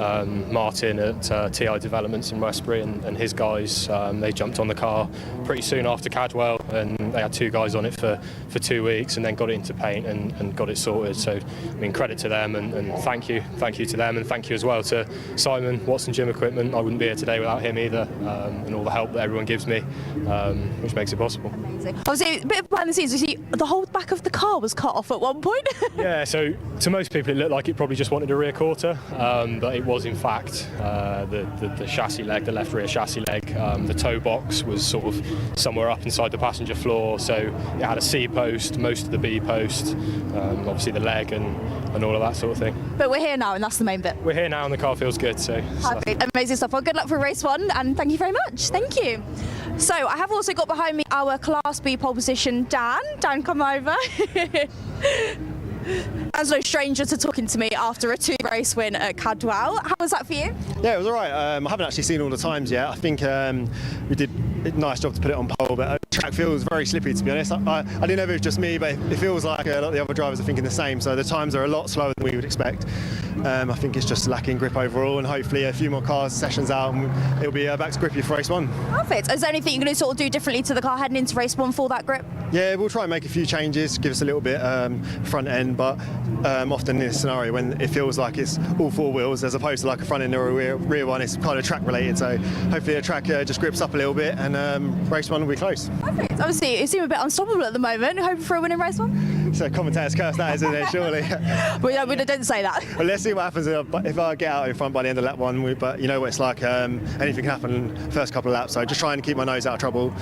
Martin at TI Developments in Westbury and his guys, they jumped on the car pretty soon after Cadwell, and they had 2 guys on it for 2 weeks and then got it into paint and got it sorted. So, I mean, credit to them and thank you to them, and thank you as well to Simon, Watson Gym Equipment. I wouldn't be here today without him either, and all the help that everyone gives me, which makes it possible. Amazing. Obviously, a bit behind the scenes, you see the whole back of the car was cut off at one point. Yeah, so to most people it looked like it probably just wanted a rear quarter, but it was in fact the chassis leg, the left rear chassis leg. The toe box was sort of somewhere up inside the passenger floor, so it had a C post, most of the B post, obviously the leg and all of that sort of thing. But we're here now, and that's the main bit. We're here now and the car feels good, so. Perfect. Amazing stuff. Well, good luck for race 1, and thank you very much. Thank you. So I have also got behind me our Class B pole position, Dan. Dan, come over. As no stranger to talking to me after a 2-race win at Cadwell. How was that for you? Yeah, it was all right. I haven't actually seen all the times yet. I think we did a nice job to put it on pole, but the track feels very slippy, to be honest. I didn't know if it was just me, but it feels like a lot of the other drivers are thinking the same, so the times are a lot slower than we would expect. I think it's just lacking grip overall, and hopefully a few more cars, sessions out, and it'll be back to grippy for race 1. Perfect. Is there anything you're going to sort of do differently to the car heading into race 1 for that grip? Yeah, we'll try and make a few changes, give us a little bit front end, but often in this scenario when it feels like it's all 4 wheels as opposed to like a front end or a rear one, it's kind of track related, so hopefully the track just grips up a little bit and race 1 will be close. Perfect. Obviously you seem a bit unstoppable at the moment, hoping for a win in race 1? It's a commentator's curse, that, isn't it, surely? We didn't say that. Well, let's see what happens if I get out in front by the end of lap 1, but you know what it's like, anything can happen first couple of laps, so just trying to keep my nose out of trouble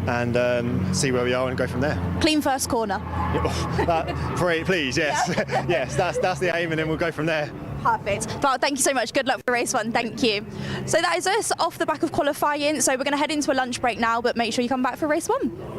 and see where we are and go from there. Clean first corner. Please, yes. Yes, that's the aim, and then we'll go from there. Perfect. Well, thank you so much. Good luck for race 1. Thank you. So that is us off the back of qualifying. So we're going to head into a lunch break now, but make sure you come back for race 1.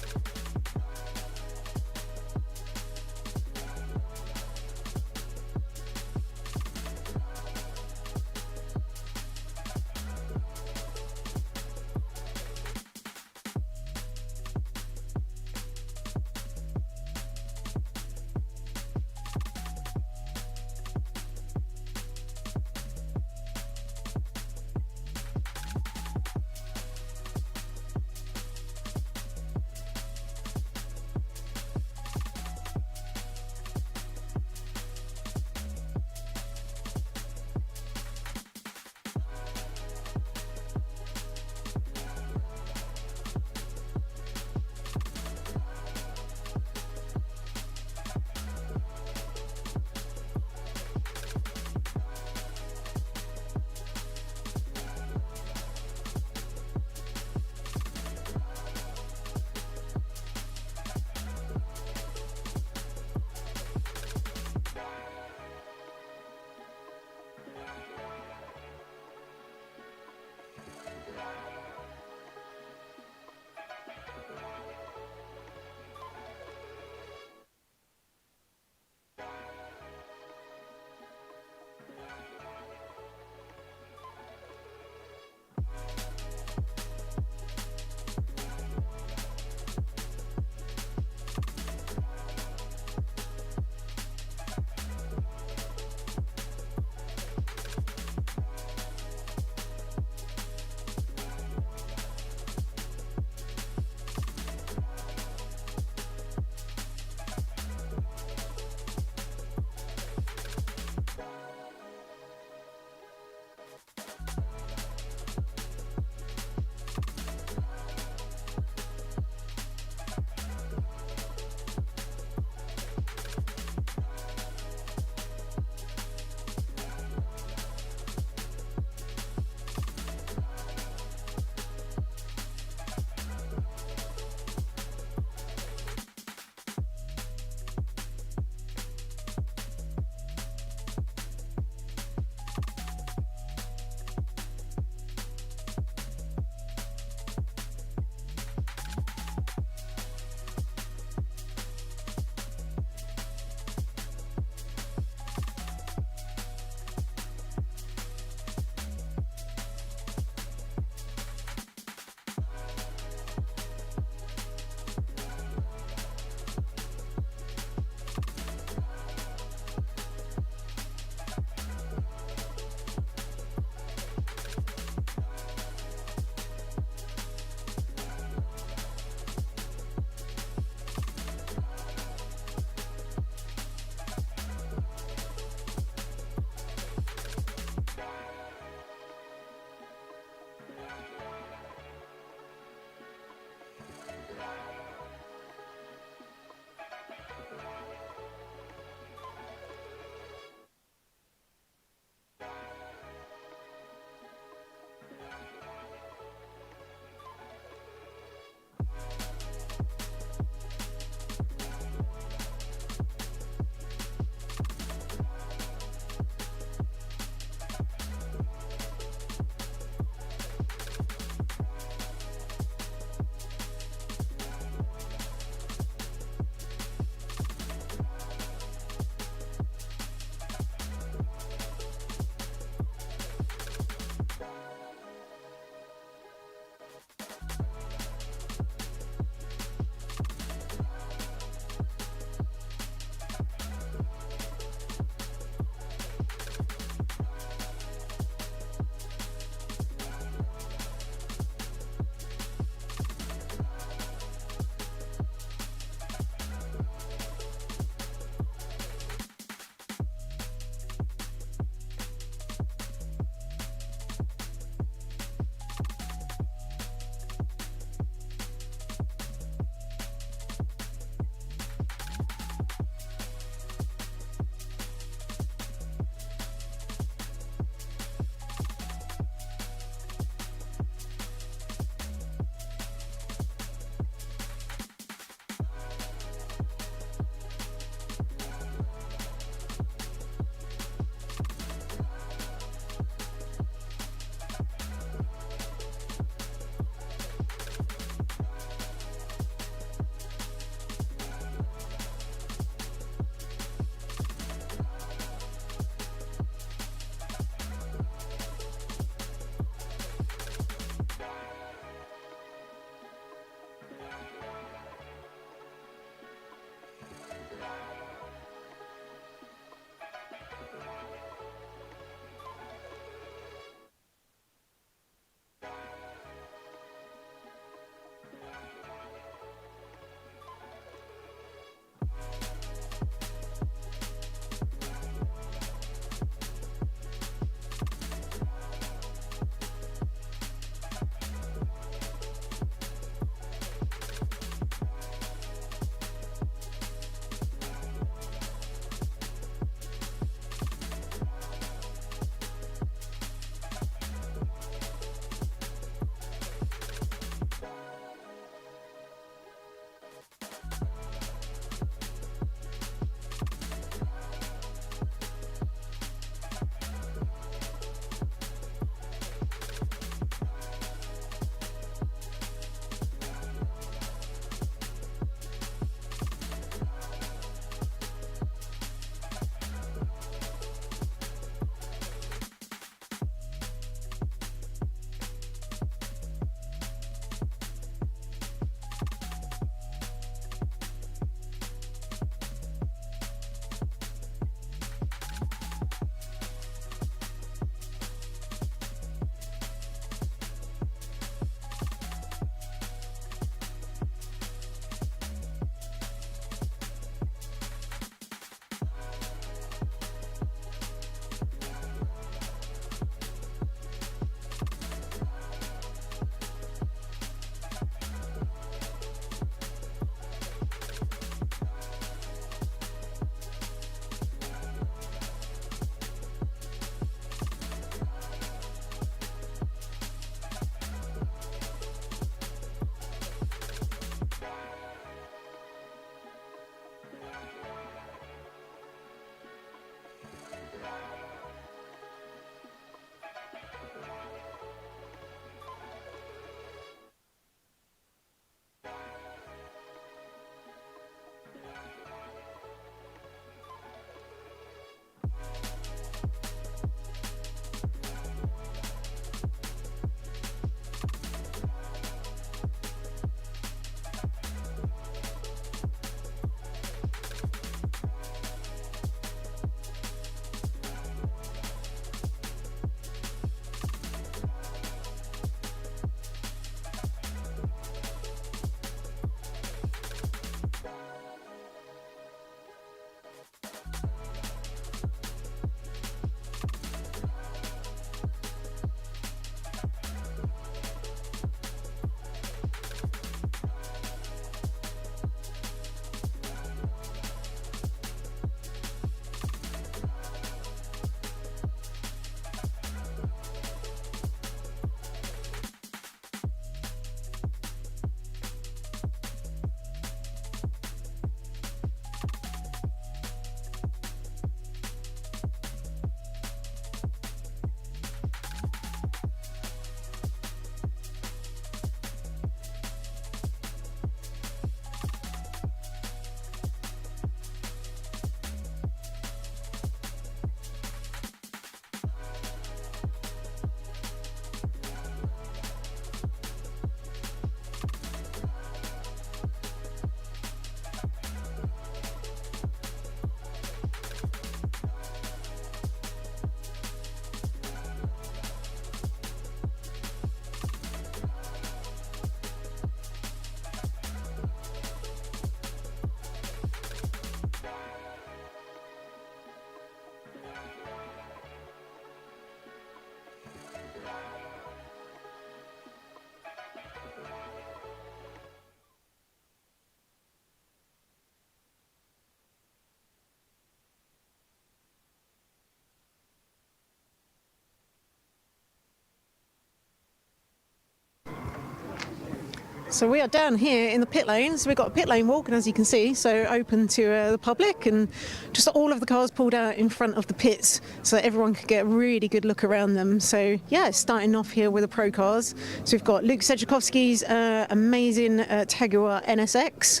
So we are down here in the pit lane. So we've got a pit lane walk, and as you can see, so open to the public, and just all of the cars pulled out in front of the pits so that everyone could get a really good look around them. So yeah, starting off here with the pro cars. So we've got Luke Sedgwickowski's amazing Tegua NSX.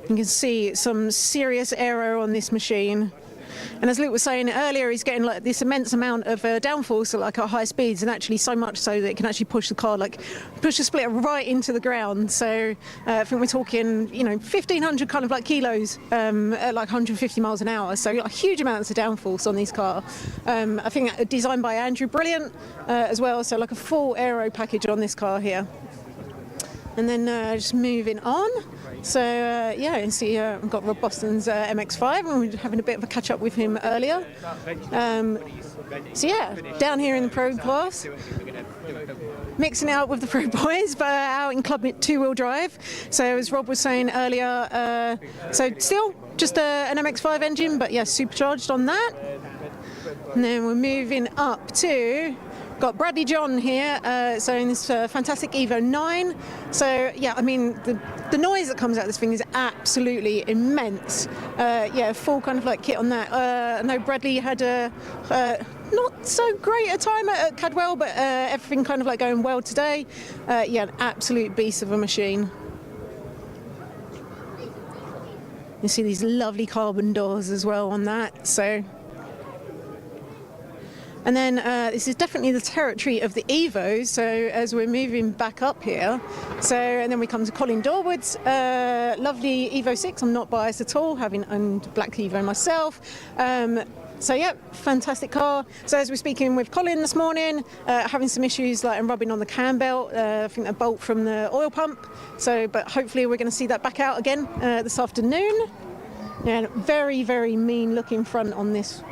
You can see some serious aero on this machine. And as Luke was saying earlier, he's getting like this immense amount of downforce at high speeds, and actually so much so that it can actually push the car, push the splitter right into the ground. So I think we're talking, 1,500 kind of kilos at 150 miles an hour. So huge amounts of downforce on this car. I think designed by Andrew Brilliant as well. So a full aero package on this car here. And then just moving on. So yeah, you can see we've got Rob Boston's MX-5, and we were having a bit of a catch up with him earlier. So yeah, down here in the pro class, mixing it up with the pro boys, but out in Club 2-wheel drive. So as Rob was saying earlier, so still just an MX-5 engine, but yeah, supercharged on that. And then we're moving up to. Got Bradley John here, so in this fantastic Evo 9. So yeah, I mean the noise that comes out of this thing is absolutely immense. Yeah, full kind of kit on that. I know Bradley had a not so great a time at Cadwell, but everything kind of going well today. Yeah, an absolute beast of a machine. You see these lovely carbon doors as well on that. So. And then this is definitely the territory of the Evos, so as we're moving back up here, and then we come to Colin Dorwood's lovely Evo 6. I'm not biased at all, having owned Black Evo myself. So yeah, fantastic car. So as we're speaking with Colin this morning, having some issues and rubbing on the cam belt, I think a bolt from the oil pump. So, but hopefully we're going to see that back out again this afternoon. And very, very mean looking front on this.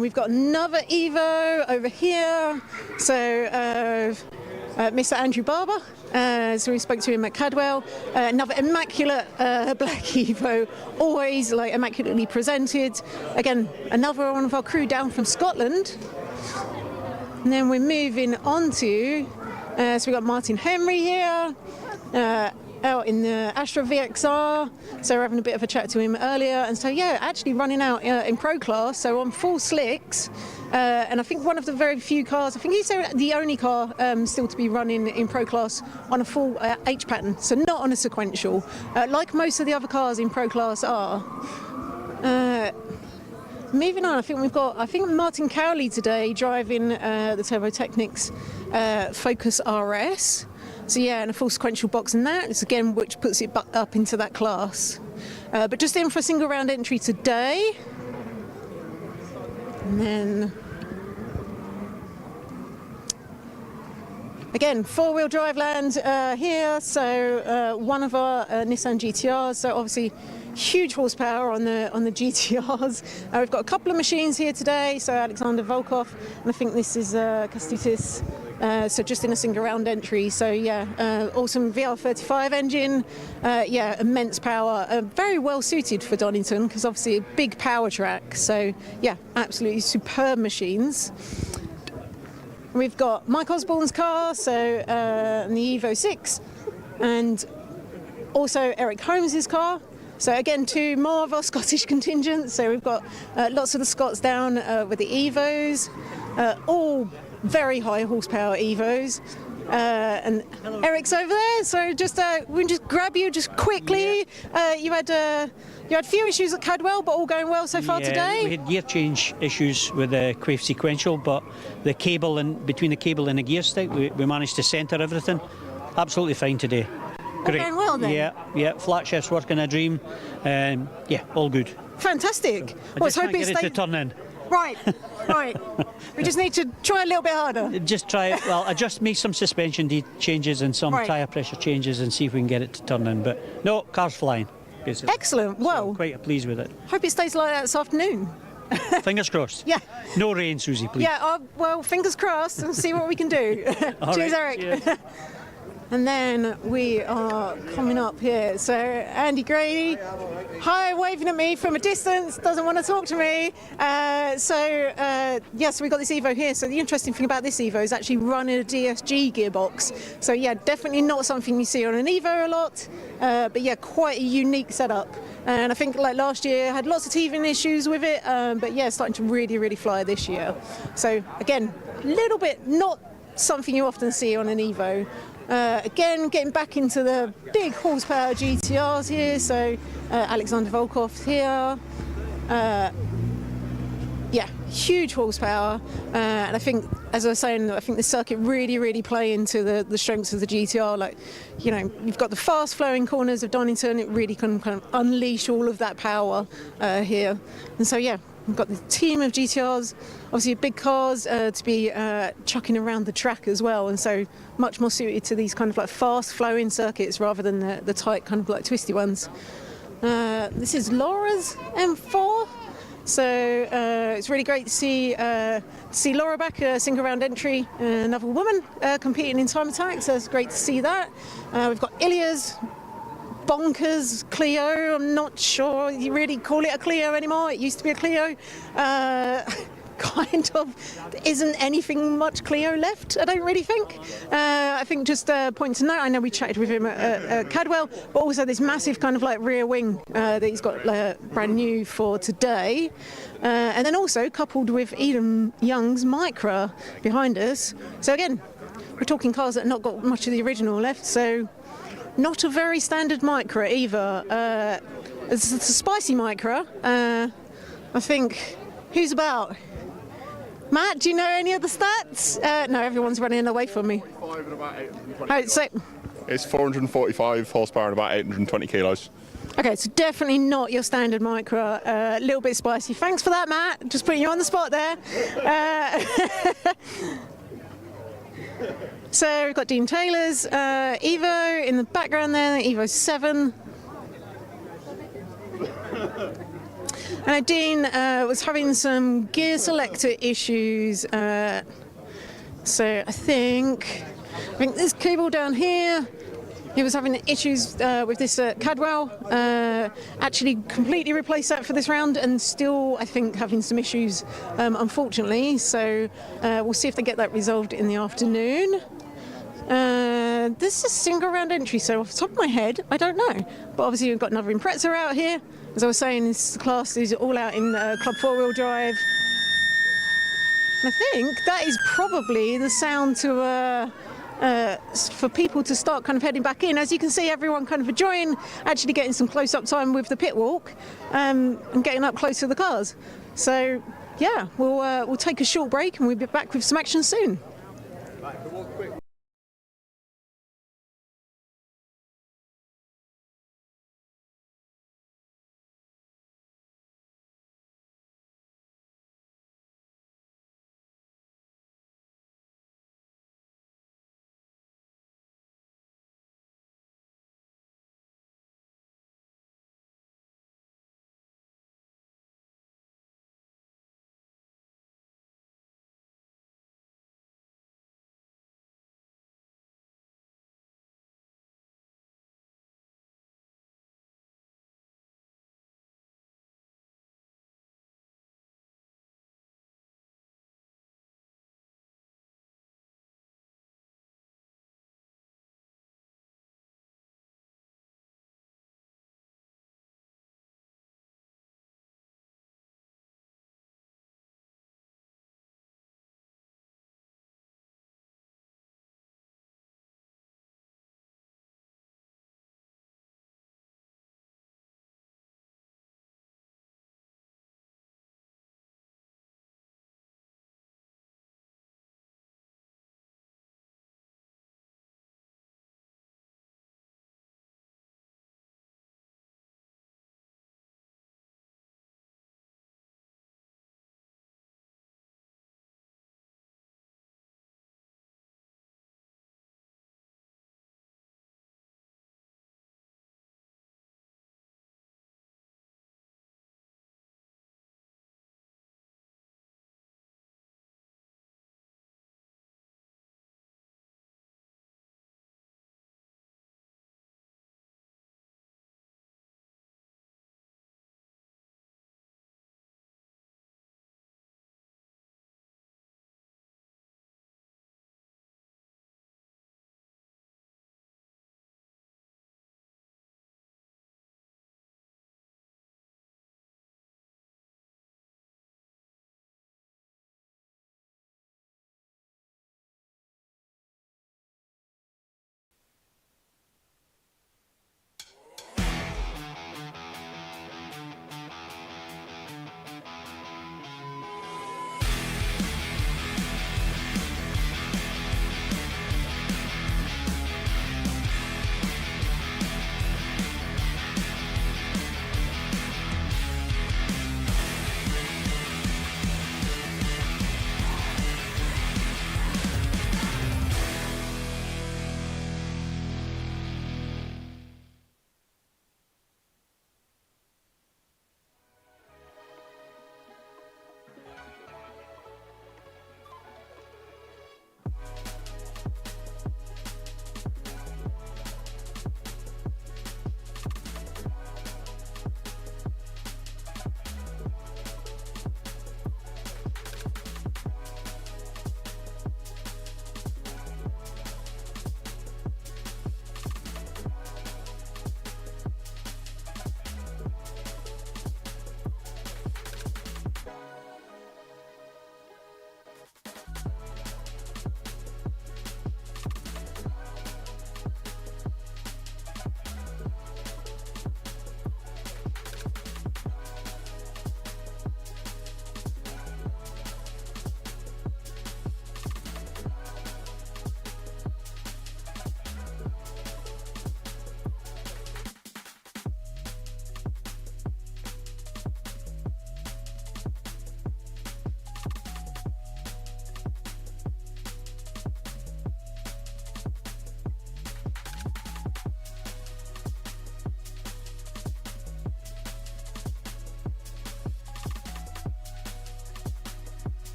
We've got another Evo over here. So Mr. Andrew Barber, so we spoke to him at Cadwell. Another immaculate black Evo, always immaculately presented. Again, another one of our crew down from Scotland. And then we're moving on to, so we've got Martin Henry here. Out in the Astra VXR, so we're having a bit of a chat to him earlier, and so yeah, actually running out in pro class, so on full slicks, and I think one of the very few cars, I think he's the only car still to be running in pro class on a full H pattern, so not on a sequential, like most of the other cars in pro class are. Moving on, I think Martin Cowley today driving the Turbo Technics Focus RS. So yeah, and a full sequential box in that, it's again which puts it up into that class. But just in for a single round entry today. And then again, four-wheel drive land here. So one of our Nissan GTRs. So obviously huge horsepower on the GTRs. We've got a couple of machines here today. So Alexander Volkov, and I think this is Kastutis. So just in a single round entry. So yeah, awesome VR35 engine. Yeah, immense power. Very well suited for Donington because obviously a big power track. So yeah, absolutely superb machines. We've got Mike Osborne's car, so the Evo 6, and also Eric Holmes's car. So again, two more of our Scottish contingents. So we've got lots of the Scots down with the Evos, all very high horsepower Evos. And Eric's over there, so we can just grab you just quickly. You had a few issues at Cadwell, but all going well so far today. We had gear change issues with the Quaife sequential, but the cable and between the cable and the gear stick, we managed to centre everything. Absolutely fine today. Great. All going well then. Yeah. Flat shifts working a dream. Yeah, all good. Fantastic. Let's hope it stays to turn in. Right. We just need to try a little bit harder. Just try it. Well, I just make some suspension changes and some tyre pressure changes and see if we can get it to turn in. But no, car's flying. Basically. Excellent. Well, so quite pleased with it. Hope it stays like that this afternoon. Fingers crossed. Yeah. No rain, Susie, please. Yeah. Well, fingers crossed, and see what we can do. Cheers, right, Eric. Cheers. And then we are coming up here. So Andy Grady, hi, waving at me from a distance, doesn't want to talk to me. Yes, we got this Evo here. So the interesting thing about this Evo is actually running a DSG gearbox. So yeah, definitely not something you see on an Evo a lot, but yeah, quite a unique setup. And I think like last year had lots of teething issues with it, but yeah, starting to really fly this year. So again, a little bit not something you often see on an Evo. Again, getting back into the big horsepower GTRs here, so Alexander Volkov here. Yeah, huge horsepower, and I think, as I was saying, I think the circuit really play into the strengths of the GTR. Like, you know, you've got the fast flowing corners of Donington, it really can kind of unleash all of that power here. And so yeah, we've got the team of GTRs, obviously big cars to be chucking around the track as well, and so much more suited to these kind of like fast flowing circuits rather than the tight kind of like twisty ones. This is Laura's M4. So it's really great to see Laura back, single round entry, another woman competing in time attack, so it's great to see that. We've got Ilya's bonkers Clio. I'm not sure you really call it a Clio anymore. It used to be a Clio. Kind of isn't anything much Clio left, I don't really think. I think just a point to note, I know we chatted with him at Cadwell, but also this massive kind of like rear wing that he's got brand new for today. And then also coupled with Eden Young's Micra behind us. So again, we're talking cars that have not got much of the original left, so not a very standard Micra either. It's a spicy Micra. I think, who's about? Matt, do you know any of the stats? No, everyone's running away from me. It's 445 horsepower and about 820 kilos. Okay, so definitely not your standard Micra. A little bit spicy. Thanks for that, Matt. Just putting you on the spot there. So we've got Dean Taylor's Evo in the background there, Evo 7. And Dean was having some gear selector issues, so I think this cable down here, he was having issues with this Cadwell, actually completely replaced that for this round and still I think having some issues unfortunately, so we'll see if they get that resolved in the afternoon. This is single round entry, so off the top of my head I don't know, but obviously we've got another Impreza out here. As I was saying, this class is all out in Club 4-wheel drive. And I think that is probably the sound to for people to start kind of heading back in. As you can see, everyone kind of enjoying actually getting some close-up time with the pit walk and getting up close to the cars. So yeah, we'll take a short break and we'll be back with some action soon.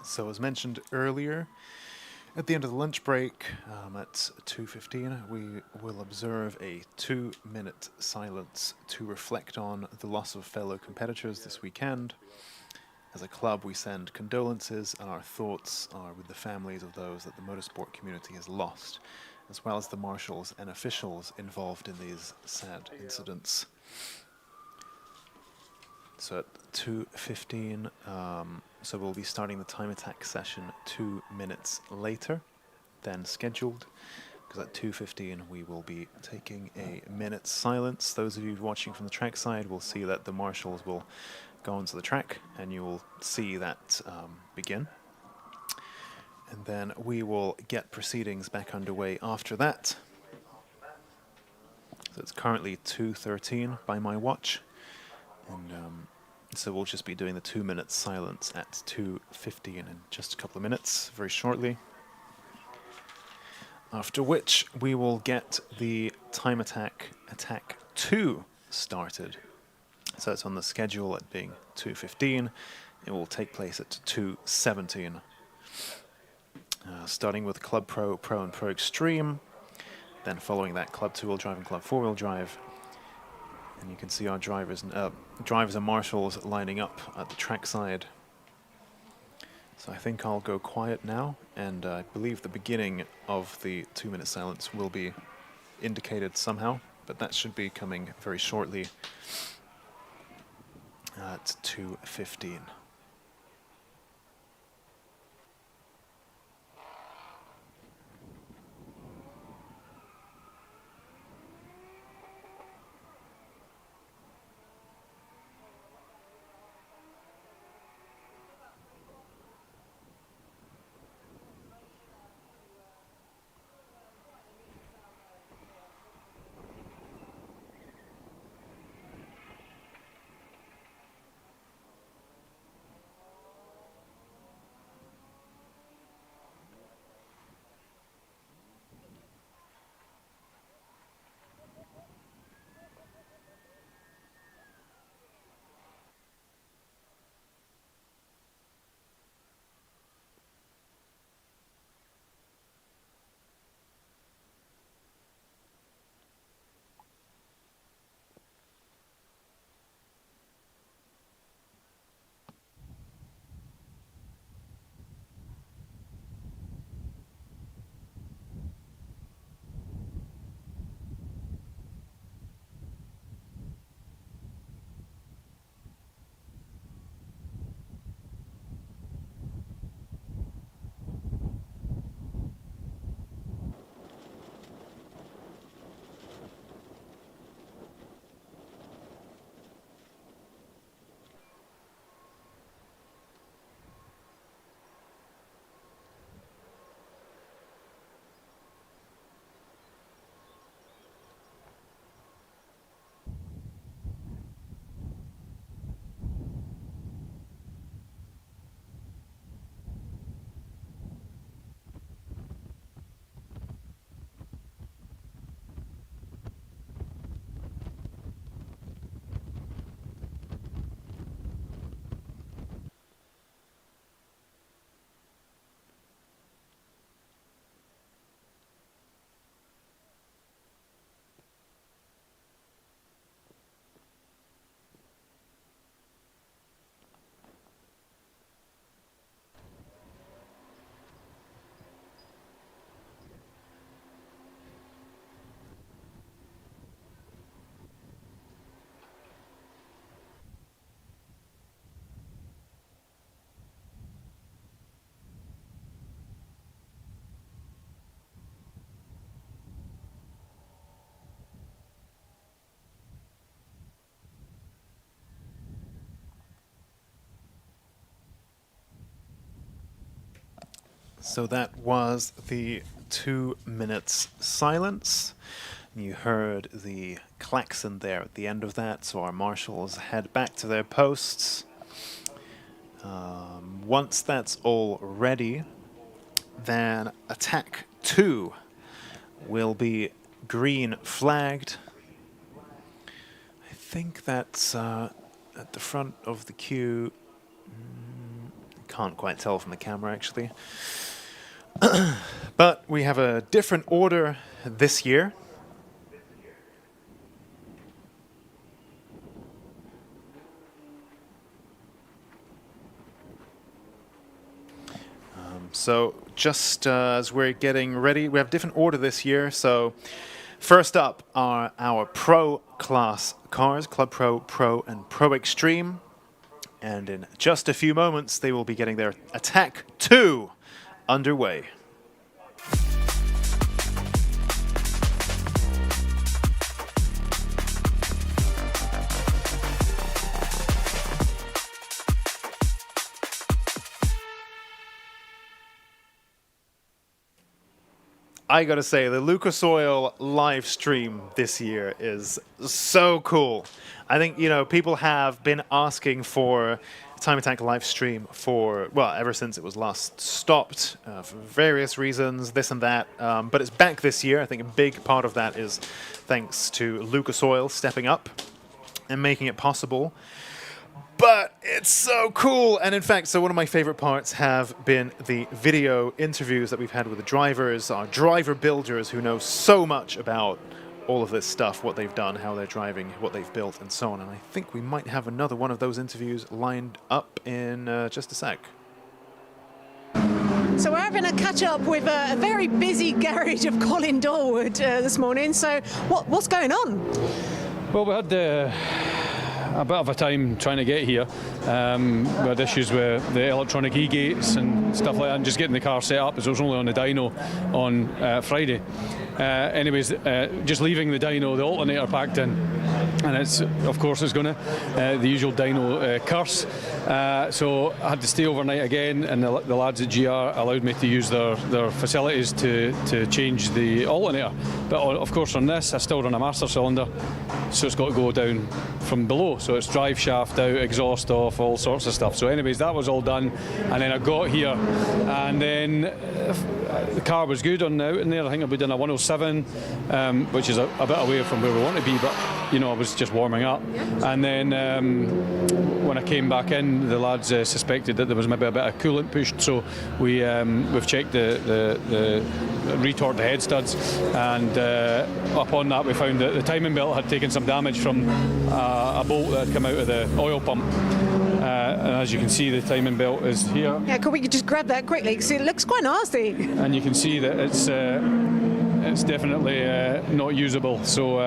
So as mentioned earlier, at the end of the lunch break at 2:15, we will observe a 2-minute silence to reflect on the loss of fellow competitors this weekend. As a club, we send condolences, and our thoughts are with the families of those that the motorsport community has lost, as well as the marshals and officials involved in these sad incidents. So at 2:15, so we'll be starting the time attack session 2 minutes later than scheduled, because at 2:15 we will be taking a minute's silence. Those of you watching from the trackside will see that the marshals will go onto the track, and you will see that begin. And then we will get proceedings back underway after that. So it's currently 2:13 by my watch. And so we'll just be doing the 2-minute silence at 2:15 in just a couple of minutes, very shortly. After which we will get the time attack 2 started. So it's on the schedule at being 2:15. It will take place at 2:17. Starting with Club Pro, Pro and Pro Extreme. Then following that, Club 2-wheel drive and Club 4-wheel drive. And you can see our drivers and marshals lining up at the trackside. So I think I'll go quiet now, and I believe the beginning of the 2-minute silence will be indicated somehow, but that should be coming very shortly at 2:15. So that was the 2 minutes silence. You heard the klaxon there at the end of that, so our marshals head back to their posts. Once that's all ready, then attack 2 will be green flagged. I think that's at the front of the queue. can't quite tell from the camera, actually. But we have a different order this year. So just as we're getting ready, we have a different order this year. So first up are our Pro class cars, Club Pro, Pro, and Pro Extreme. And in just a few moments, they will be getting their Attack 2 underway. I gotta say, the Lucas Oil live stream this year is so cool. I think, you know, people have been asking for Time Attack live stream for, well, ever since it was last stopped for various reasons, this and that. But it's back this year. I think a big part of that is thanks to Lucas Oil stepping up and making it possible. But it's so cool. And in fact, so one of my favorite parts have been the video interviews that we've had with the drivers, our driver builders who know so much about all of this stuff, what they've done, how they're driving, what they've built, and so on. And I think we might have another one of those interviews lined up in just a sec. So we're having a catch-up with a very busy garage of Colin Dorwood this morning. So what's going on? Well, we had a bit of a time trying to get here. We had issues with the electronic e-gates and stuff like that, and just getting the car set up, as it was only on the dyno on Friday. Anyways, just leaving the dyno, the alternator packed in, and it's, of course, it's going to the usual dyno curse. So I had to stay overnight again, and the lads at GR allowed me to use their facilities to change the alternator. But of course, on this, I still run a master cylinder, so it's got to go down from below. So it's drive shaft out, exhaust off, all sorts of stuff. So anyways, that was all done, and then I got here, and then the car was good on the out in there. I think I'll be doing a 107, which is a bit away from where we want to be, but you know, I was just warming up. And then when I came back in, the lads suspected that there was maybe a bit of coolant pushed, so we've checked the retort the head studs, and upon that we found that the timing belt had taken some damage from a bolt that had come out of the oil pump. And as you can see, the timing belt is here. Yeah, could we just grab that quickly? Because it looks quite nasty. And you can see that it's definitely not usable. So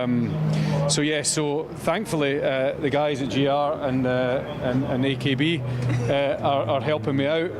yeah. So thankfully, the guys at GR and AKB are helping me out,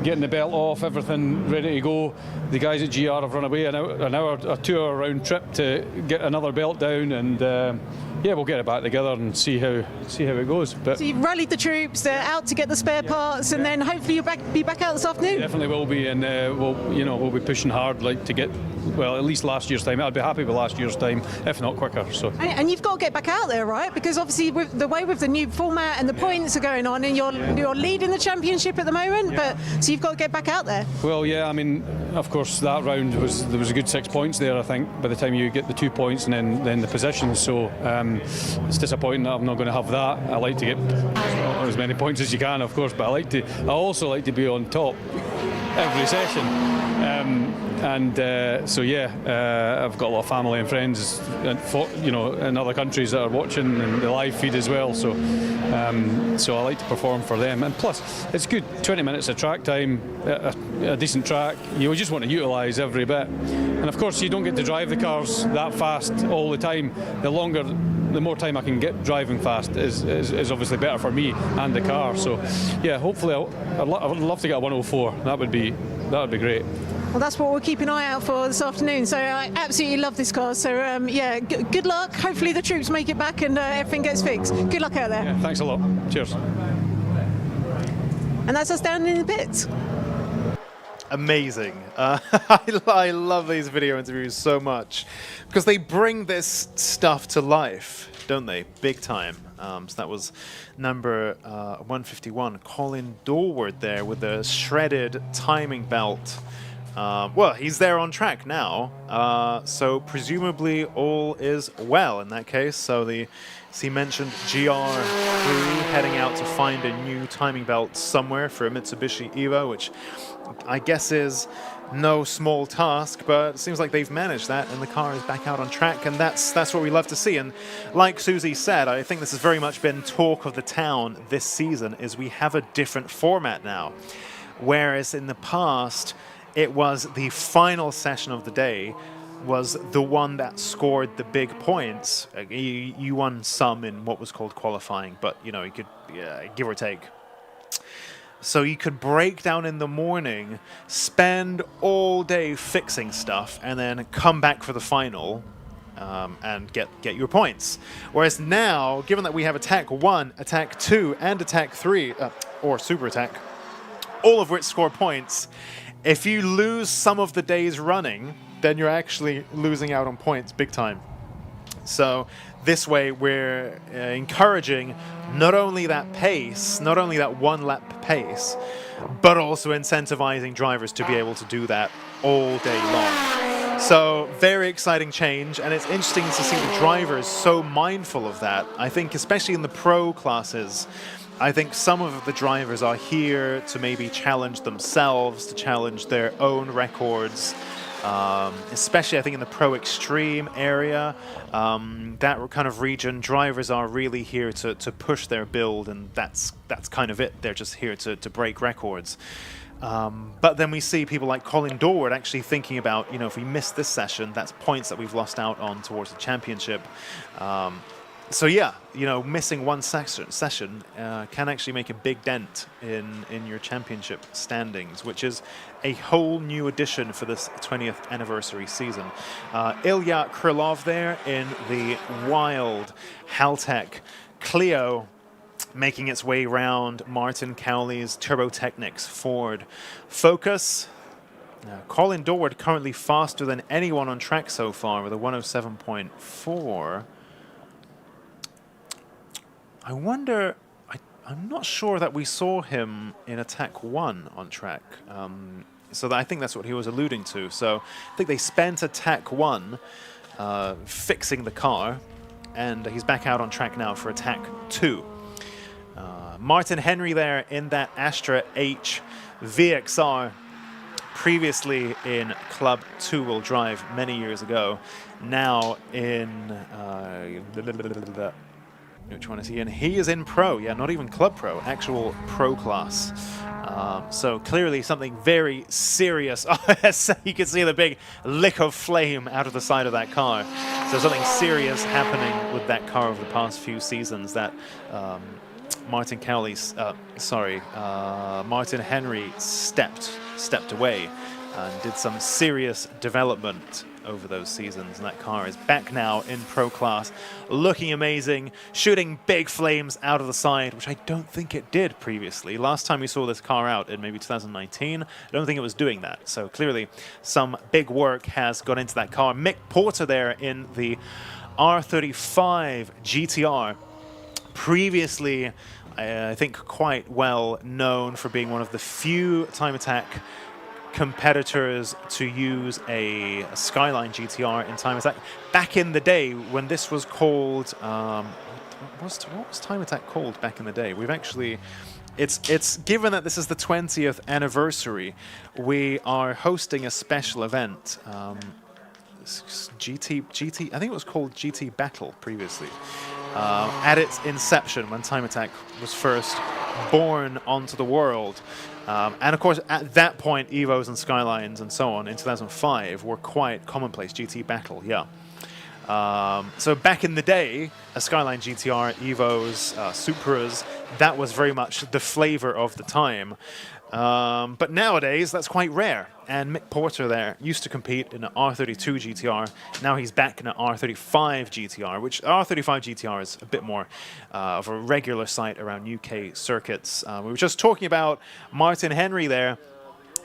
getting the belt off, everything ready to go. The guys at GR have run away an hour, a 2-hour round trip to get another belt down, and yeah, we'll get it back together and see how it goes. But so you've rallied the troops, they're out to get the spare parts, and then hopefully you'll be back out this afternoon. Definitely will be, and we'll be pushing hard, like, to get, well, at least last year's time. I'd be happy with last year's time, if not quicker. So. And you've got to get back out there, right? Because obviously with the new format and the points are going on, and you're leading the championship at the moment. But so you've got to get back out there. Well, yeah, I mean, of course, that round there was a good 6 points there. I think by the time you get the 2 points and then the positions, so it's disappointing that I'm not going to have that. I like to get as many points as you can, of course, but I also like to be on top every session. So yeah, I've got a lot of family and friends, in other countries that are watching, and the live feed as well. So I like to perform for them, and plus it's good. 20 minutes of track time, a decent track. You just want to utilise every bit, and of course you don't get to drive the cars that fast all the time. The more time I can get driving fast is obviously better for me and the car. So yeah, hopefully I'd love to get a 104. That would be great. Well, that's what we'll keep an eye out for this afternoon. So I absolutely love this car. So yeah, good luck. Hopefully the troops make it back and everything gets fixed. Good luck out there. Yeah, thanks a lot. Cheers. And that's us down in the pits. Amazing. I love these video interviews so much because they bring this stuff to life, don't they? Big time. So that was number 151, Colin Dorwood there with the shredded timing belt Well, he's there on track now, so presumably all is well in that case. So as he mentioned, GR crew heading out to find a new timing belt somewhere for a Mitsubishi Evo, which I guess is no small task, but it seems like they've managed that, and the car is back out on track, and that's what we love to see. And like Susie said, I think this has very much been talk of the town this season, is we have a different format now. Whereas in the past, it was the final session of the day was the one that scored the big points. You won some in what was called qualifying, but you know, you could give or take. So you could break down in the morning, spend all day fixing stuff, and then come back for the final and get your points. Whereas now, given that we have Attack 1, Attack 2, and Attack 3, or Super Attack, all of which score points, if you lose some of the days running, then you're actually losing out on points big time. So this way we're encouraging not only that pace, not only that one lap pace, but also incentivizing drivers to be able to do that all day long. So very exciting change, and it's interesting to see the drivers so mindful of that. I think especially in the pro classes, I think some of the drivers are here to maybe challenge themselves, to challenge their own records. Especially I think in the Pro Extreme area, that kind of region, drivers are really here to push their build, and that's kind of it. They're just here to break records. But then we see people like Colin Dorward actually thinking about, you know, if we miss this session, that's points that we've lost out on towards the championship. So yeah, you know, missing one session can actually make a big dent in your championship standings, which is a whole new addition for this 20th anniversary season. Ilya Krylov there in the wild Haltech Clio, making its way around Martin Cowley's Turbo Technics Ford Focus. Colin Dorward currently faster than anyone on track so far with a 107.4. I wonder, I'm not sure that we saw him in Attack 1 on track. So I think that's what he was alluding to. So I think they spent Attack 1 fixing the car, and he's back out on track now for Attack 2. Martin Henry there in that Astra H VXR, previously in Club 2-wheel drive many years ago, now in which one is he in? He is in Pro, yeah, not even Club Pro, actual Pro class. So clearly something very serious. You can see the big lick of flame out of the side of that car. So something serious happening with that car over the past few seasons that Martin Henry stepped away and did some serious development over those seasons, and that car is back now in Pro class, looking amazing, shooting big flames out of the side, which I don't think it did previously. Last time we saw this car out in maybe 2019, I don't think it was doing that. So clearly some big work has gone into that car. Mick Porter there in the R35 GTR, previously I think quite well known for being one of the few Time Attack competitors to use a Skyline GTR in Time Attack. Back in the day when this was called, what was Time Attack called back in the day? We've actually, it's given that this is the 20th anniversary, we are hosting a special event. GT, I think it was called GT Battle previously. At its inception, when Time Attack was first born onto the world. And of course, at that point, Evos and Skylines and so on in 2005 were quite commonplace. GT Battle, yeah. So back in the day, a Skyline GTR, Evos, Supras, that was very much the flavor of the time. But nowadays, that's quite rare. And Mick Porter there used to compete in an R32 GTR. Now he's back in an R35 GTR, which R35 GTR is a bit more of a regular sight around UK circuits. We were just talking about Martin Henry there.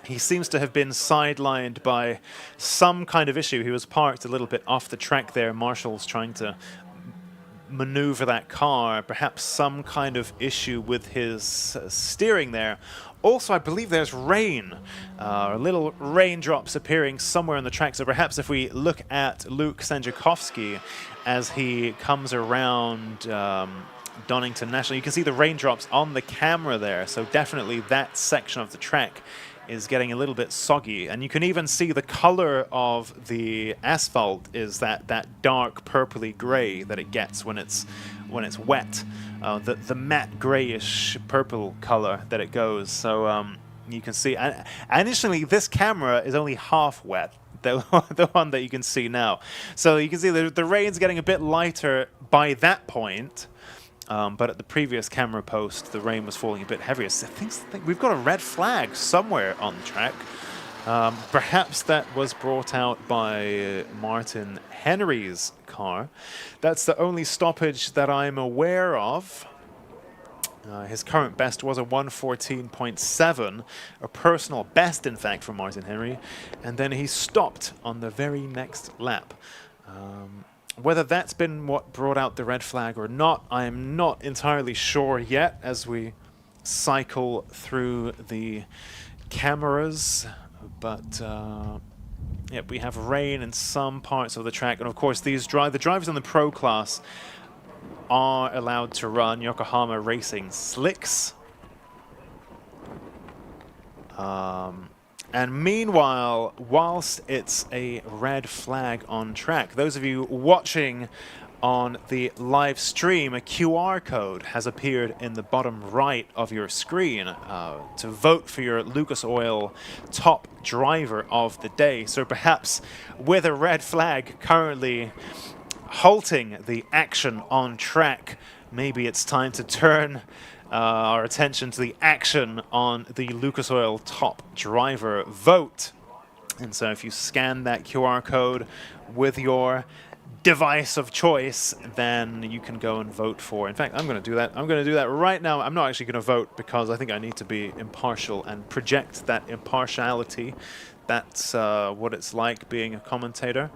He seems to have been sidelined by some kind of issue. He was parked a little bit off the track there. Marshall's trying to maneuver that car, perhaps some kind of issue with his steering there. Also, I believe there's rain, little raindrops appearing somewhere on the track. So perhaps if we look at Luke Sędziakowski as he comes around Donington National, you can see the raindrops on the camera there. So definitely that section of the track is getting a little bit soggy, and you can even see the color of the asphalt is that dark purpley gray that it gets when it's wet, the matte grayish purple color that it goes. So you can see, and initially this camera is only half wet, the one that you can see now. So you can see the rain's getting a bit lighter by that point. But at the previous camera post, the rain was falling a bit heavier. So I think we've got a red flag somewhere on the track. Perhaps that was brought out by Martin Henry's car. That's the only stoppage that I'm aware of. His current best was a 1:14.7, a personal best, in fact, for Martin Henry. And then he stopped on the very next lap. Whether that's been what brought out the red flag or not, I am not entirely sure yet as we cycle through the cameras. But yeah, we have rain in some parts of the track. And of course, the drivers in the Pro class are allowed to run Yokohama Racing slicks. And meanwhile, whilst it's a red flag on track, those of you watching on the live stream, a QR code has appeared in the bottom right of your screen to vote for your Lucas Oil top driver of the day. So perhaps with a red flag currently halting the action on track, maybe it's time to turn our attention to the action on the Lucas Oil top driver vote. And so if you scan that QR code with your device of choice, then you can go and vote for. In fact, I'm going to do that. I'm going to do that right now. I'm not actually going to vote because I think I need to be impartial and project that impartiality. That's what it's like being a commentator.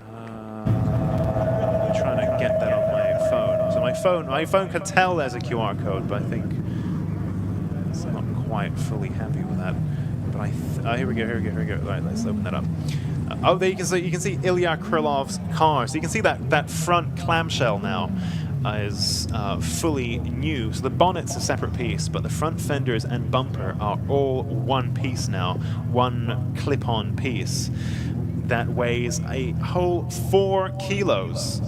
I'm trying to get that on my phone. So my phone can tell there's a QR code, but I think it's not quite fully happy with that. But here we go. Right, let's open that up. Oh, there you can see Ilya Krylov's car. So you can see that front clamshell now is fully new. So the bonnet's a separate piece, but the front fenders and bumper are all one piece now, one clip-on piece that weighs a whole 4 kilos.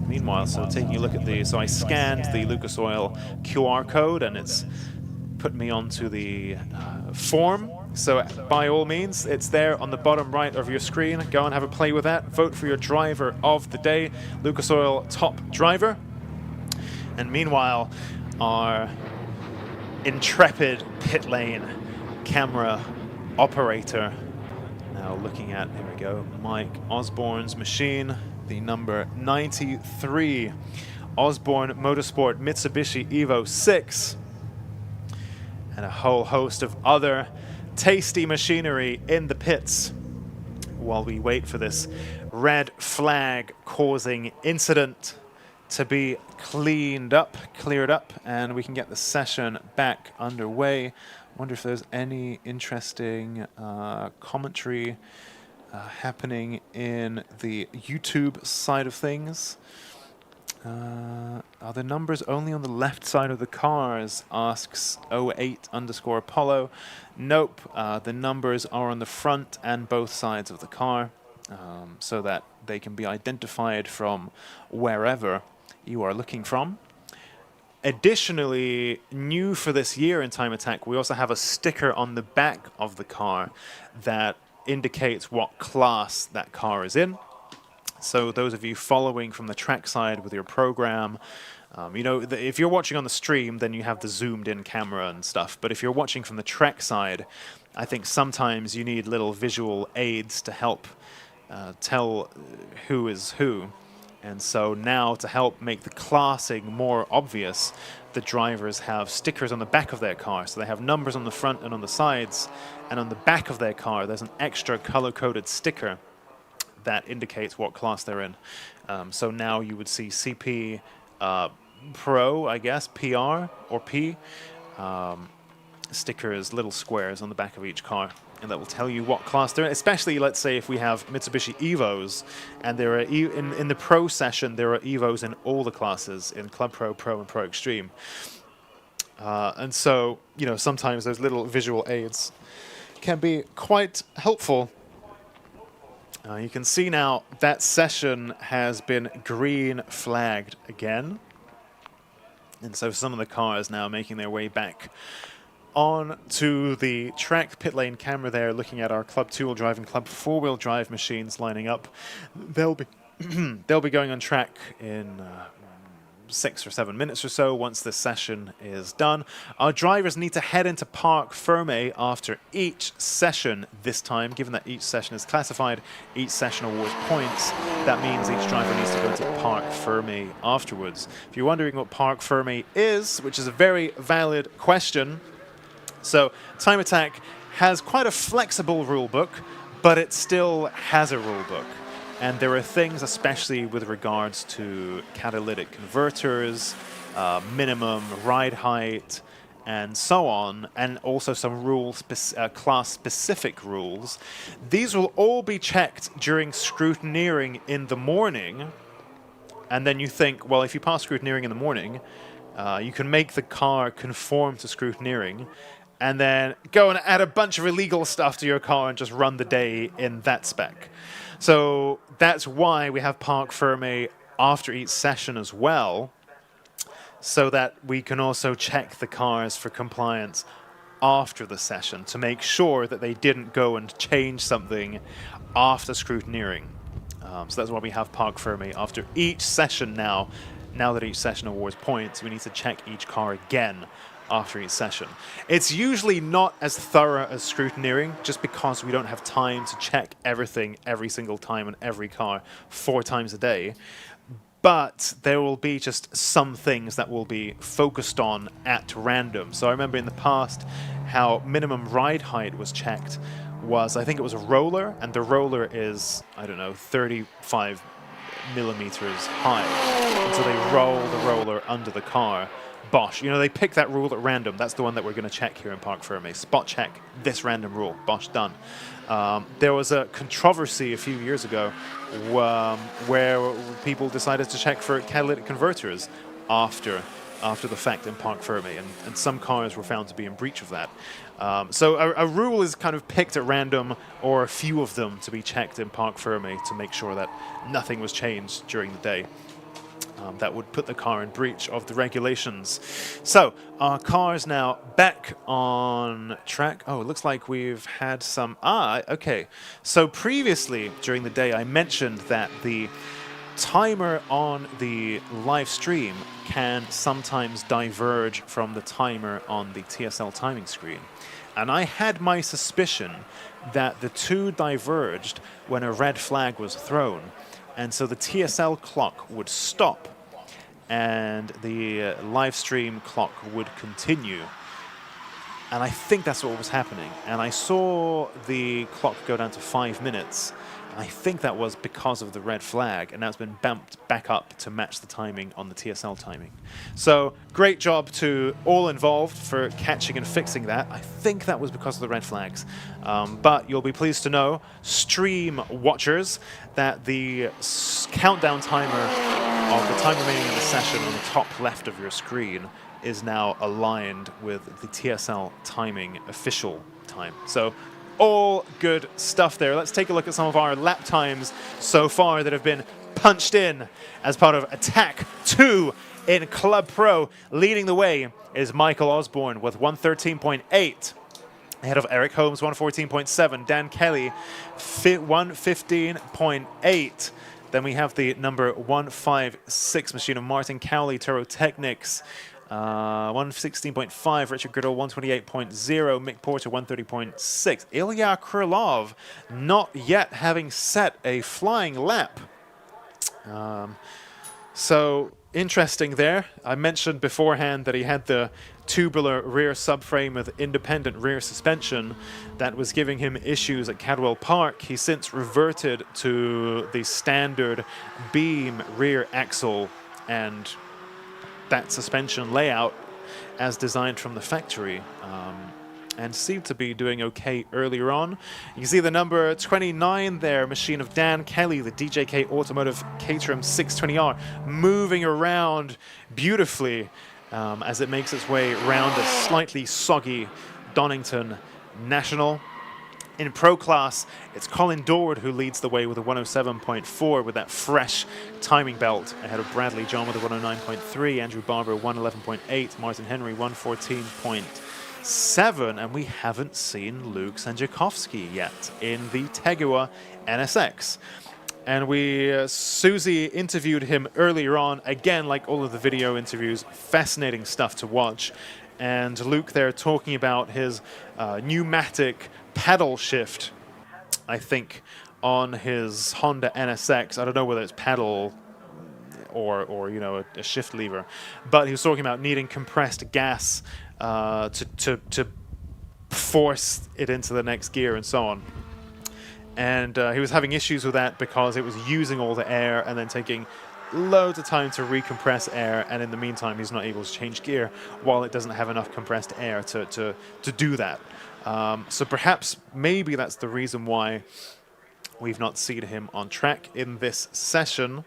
Meanwhile, so taking a look at so I scanned the Lucas Oil QR code and it's put me onto the form. So by all means, it's there on the bottom right of your screen. Go and have a play with that. Vote for your driver of the day, Lucas Oil top driver. And meanwhile, our intrepid pit lane camera operator now looking at, here we go, Mike Osborne's machine, the number 93 Osborne Motorsport Mitsubishi Evo 6, and a whole host of other tasty machinery in the pits while we wait for this red flag causing incident to be cleared up, and we can get the session back underway. Wonder if there's any interesting commentary happening in the YouTube side of things. Are the numbers only on the left side of the cars? Asks 08_Apollo. Nope, the numbers are on the front and both sides of the car, so that they can be identified from wherever you are looking from. Additionally, new for this year in Time Attack, we also have a sticker on the back of the car that indicates what class that car is in. So those of you following from the track side with your program, you know, if you're watching on the stream, then you have the zoomed in camera and stuff. But if you're watching from the track side, I think sometimes you need little visual aids to help tell who is who. And so now, to help make the classing more obvious, the drivers have stickers on the back of their car. So they have numbers on the front and on the sides. And on the back of their car, there's an extra color-coded sticker that indicates what class they're in. So now you would see CP Pro, I guess, PR or P, stickers, little squares on the back of each car, and that will tell you what class they're in. Especially, let's say, if we have Mitsubishi Evos, and there are in the Pro session, there are Evos in all the classes, in Club Pro, Pro, and Pro Extreme. And so, you know, sometimes those little visual aids can be quite helpful. You can see now that session has been green flagged again. And so some of the cars now making their way back on to the track. Pit lane camera there, looking at our Club 2-wheel drive and Club 4-wheel drive machines lining up. They'll be they'll be going on track in 6 or 7 minutes or so once this session is done. Our drivers need to head into Parc Fermé after each session this time. Given that each session is classified, each session awards points. That means each driver needs to go into Parc Fermé afterwards. If you're wondering what Parc Fermé is, which is a very valid question, so Time Attack has quite a flexible rule book, but it still has a rule book. And there are things, especially with regards to catalytic converters, minimum ride height, and so on, and also some rules, class-specific rules. These will all be checked during scrutineering in the morning. And then you think, well, if you pass scrutineering in the morning, you can make the car conform to scrutineering, and then go and add a bunch of illegal stuff to your car and just run the day in that spec. So that's why we have Parc Fermé after each session as well, so that we can also check the cars for compliance after the session to make sure that they didn't go and change something after scrutineering. So that's why we have Parc Fermé after each session now. Now that each session awards points, we need to check each car again after each session. It's usually not as thorough as scrutineering, just because we don't have time to check everything every single time on every car 4 times a day. But there will be just some things that will be focused on at random. So I remember in the past how minimum ride height was checked was, I think it was a roller, and the roller is, I don't know, 35 millimeters high. And so they roll the roller under the car. Bosch, you know, they pick that rule at random. That's the one that we're going to check here in Parc Fermé. Spot check this random rule. Bosch, done. There was a controversy a few years ago where people decided to check for catalytic converters after the fact in Parc Fermé, and some cars were found to be in breach of that. So a rule is kind of picked at random, or a few of them to be checked in Parc Fermé to make sure that nothing was changed during the day. That would put the car in breach of the regulations. So our car is now back on track. Oh, it looks like we've had some... okay. So previously during the day, I mentioned that the timer on the live stream can sometimes diverge from the timer on the TSL timing screen. And I had my suspicion that the two diverged when a red flag was thrown. And so the TSL clock would stop and the live stream clock would continue. And I think that's what was happening. And I saw the clock go down to 5 minutes. And I think that was because of the red flag, and that's been bumped back up to match the timing on the TSL timing. So great job to all involved for catching and fixing that. I think that was because of the red flags. But you'll be pleased to know, stream watchers, that the countdown timer of the time remaining in the session on the top left of your screen is now aligned with the TSL timing official time. So all good stuff there. Let's take a look at some of our lap times so far that have been punched in as part of Attack 2 in Club Pro. Leading the way is Michael Osborne with 113.8. Ahead of Eric Holmes, 114.7. Dan Kelly, 115.8. Then we have the number 156 machine of Martin Cowley, Turo Technics, 116.5. Richard Goodall, 128.0. Mick Porter, 130.6. Ilya Krylov, not yet having set a flying lap. So interesting there. I mentioned beforehand that he had the tubular rear subframe with independent rear suspension that was giving him issues at Cadwell Park. He's since reverted to the standard beam rear axle and that suspension layout as designed from the factory, and seemed to be doing okay earlier on. You can see the number 29 there, machine of Dan Kelly, the DJK Automotive Caterham 620R, moving around beautifully as it makes its way around a slightly soggy Donington National. In Pro Class, it's Colin Dord who leads the way with a 107.4 with that fresh timing belt ahead of Bradley John with a 109.3, Andrew Barber 111.8, Martin Henry 114.7, and we haven't seen Luke Sandziakowski yet in the Tegua NSX. And Susie interviewed him earlier on, again, like all of the video interviews, fascinating stuff to watch. And Luke there talking about his pneumatic pedal shift, I think, on his Honda NSX. I don't know whether it's pedal or you know, a shift lever, but he was talking about needing compressed gas to force it into the next gear and so on. And he was having issues with that because it was using all the air and then taking loads of time to recompress air, and in the meantime he's not able to change gear while it doesn't have enough compressed air to do that. So perhaps maybe that's the reason why we've not seen him on track in this session.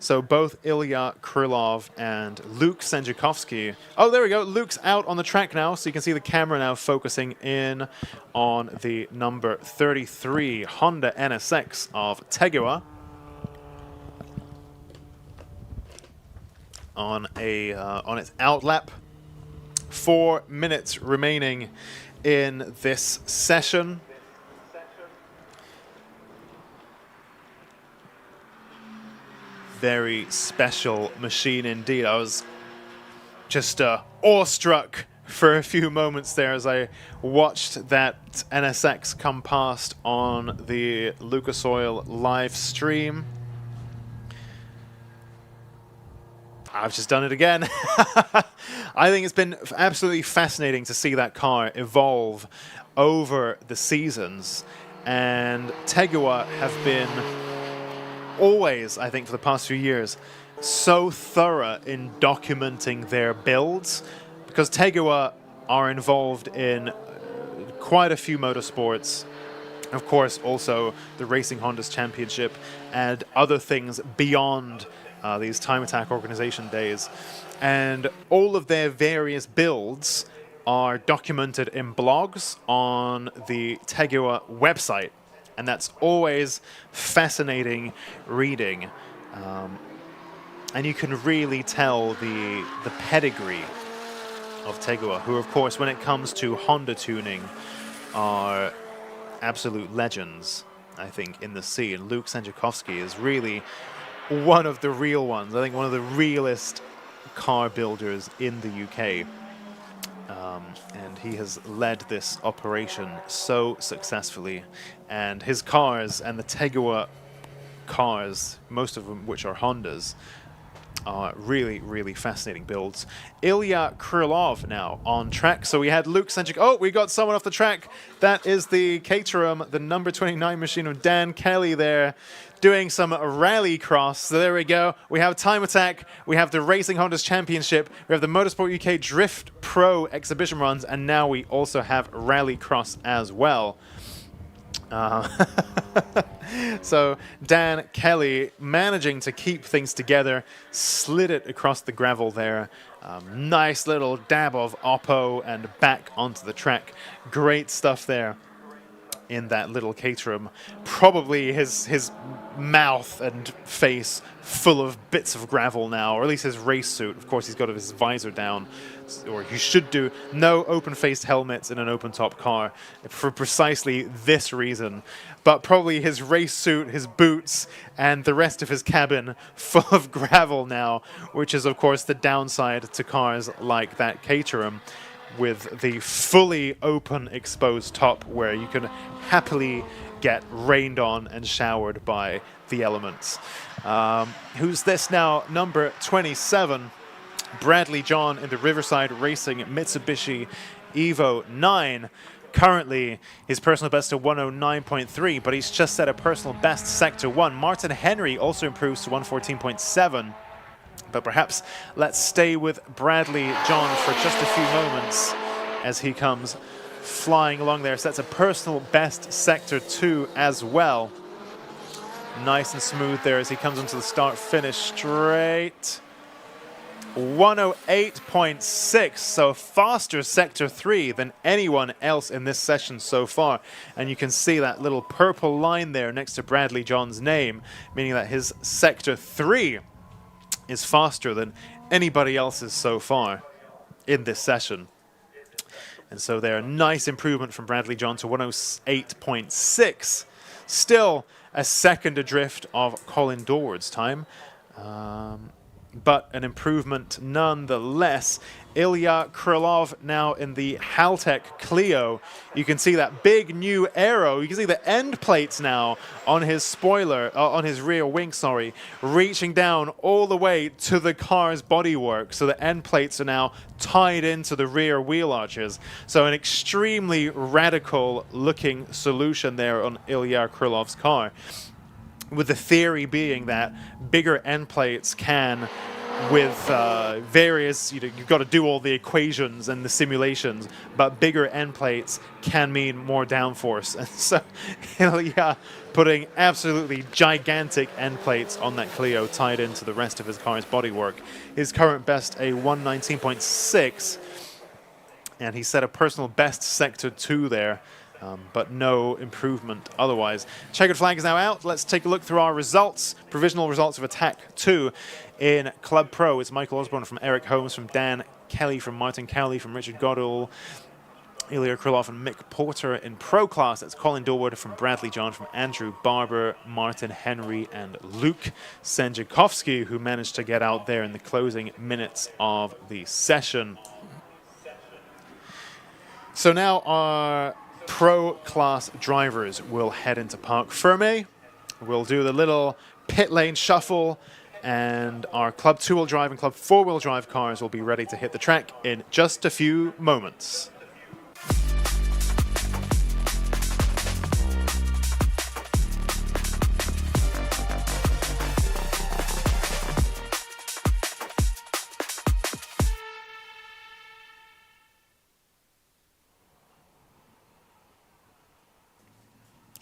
So both Ilya Krylov and Luke Sandziakowski. Oh, there we go. Luke's out on the track now, so you can see the camera now focusing in on the number 33 Honda NSX of Tegua on its outlap. 4 minutes remaining in this session. Very special machine indeed. I was just awestruck for a few moments there as I watched that NSX come past on the Lucas Oil live stream. I've just done it again. I think it's been absolutely fascinating to see that car evolve over the seasons, and Tegua have been always, I think, for the past few years, so thorough in documenting their builds, because Tegua are involved in quite a few motorsports. Of course, also the Racing Hondas Championship and other things beyond these Time Attack organization days. And all of their various builds are documented in blogs on the Tegua website. And that's always fascinating reading. And you can really tell the pedigree of Tegua, who, of course, when it comes to Honda tuning, are absolute legends, I think, in the scene. Luke Sandziakowski is really one of the real ones. I think one of the realest car builders in the UK. And he has led this operation so successfully. And his cars and the Tegua cars, most of them which are Hondas, are really, really fascinating builds. Ilya Krylov now on track. So we had Luke Sandziakowski. Oh, we got someone off the track. That is the Caterham, the number 29 machine of Dan Kelly there, doing some rally cross. So there we go. We have Time Attack. We have the Racing Hondas Championship. We have the Motorsport UK Drift Pro exhibition runs. And now we also have rally cross as well. So Dan Kelly managing to keep things together, slid it across the gravel there. Nice little dab of oppo and back onto the track. Great stuff there in that little Caterham. Probably his mouth and face full of bits of gravel now, or at least his race suit. Of course, he's got his visor down, or he should do. No open-faced helmets in an open-top car for precisely this reason. But probably his race suit, his boots, and the rest of his cabin full of gravel now, which is, of course, the downside to cars like that Caterham, with the fully open exposed top where you can happily get rained on and showered by the elements. Who's this now? Number 27, Bradley John in the Riverside Racing Mitsubishi Evo 9. Currently, his personal best to 109.3, but he's just set a personal best Sector 1. Martin Henry also improves to 114.7. But perhaps let's stay with Bradley John for just a few moments as he comes flying along there. Sets a personal best Sector 2 as well. Nice and smooth there as he comes into the start-finish straight. 108.6, so faster Sector 3 than anyone else in this session so far. And you can see that little purple line there next to Bradley John's name, meaning that his Sector 3 is faster than anybody else's so far in this session. And so there, nice improvement from Bradley John to 108.6. Still a second adrift of Colin Dorward's time. But an improvement nonetheless. Ilya Krylov now in the Haltech Clio. You can see that big new aero. You can see the end plates now on his spoiler, on his rear wing, sorry, reaching down all the way to the car's bodywork. So the end plates are now tied into the rear wheel arches. So an extremely radical looking solution there on Ilya Krylov's car, with the theory being that bigger end plates can, with various, you've got to do all the equations and the simulations, but bigger end plates can mean more downforce. And so Ilya putting absolutely gigantic end plates on that Clio tied into the rest of his car's bodywork. His current best, a 119.6, and he set a personal best Sector 2 there. But no improvement otherwise. Checkered flag is now out. Let's take a look through our results. Provisional results of Attack 2 in Club Pro. It's Michael Osborne from Eric Holmes, from Dan Kelly, from Martin Cowley, from Richard Goddell, Ilya Krylov and Mick Porter. In Pro Class, that's Colin Dorward from Bradley John, from Andrew Barber, Martin Henry, and Luke Senjakovsky, who managed to get out there in the closing minutes of the session. So now our Pro Class drivers will head into Parc Fermé. We'll do the little pit lane shuffle, and our Club 2-wheel drive and Club 4-wheel drive cars will be ready to hit the track in just a few moments.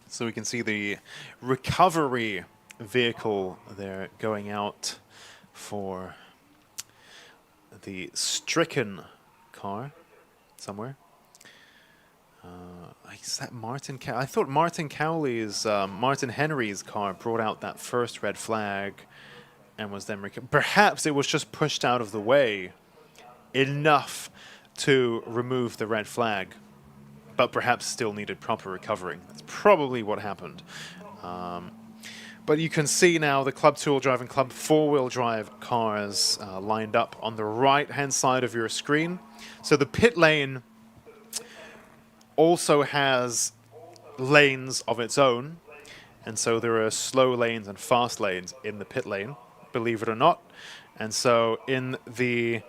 So we can see the recovery vehicle there going out for the stricken car somewhere. Is that Martin I thought Martin Cowley's, Martin Henry's car brought out that first red flag and was then perhaps it was just pushed out of the way enough to remove the red flag, but perhaps still needed proper recovering. That's probably what happened. But you can see now the Club 2-wheel drive and Club 4-wheel drive cars lined up on the right-hand side of your screen. So the pit lane also has lanes of its own, and so there are slow lanes and fast lanes in the pit lane, believe it or not. And so in the,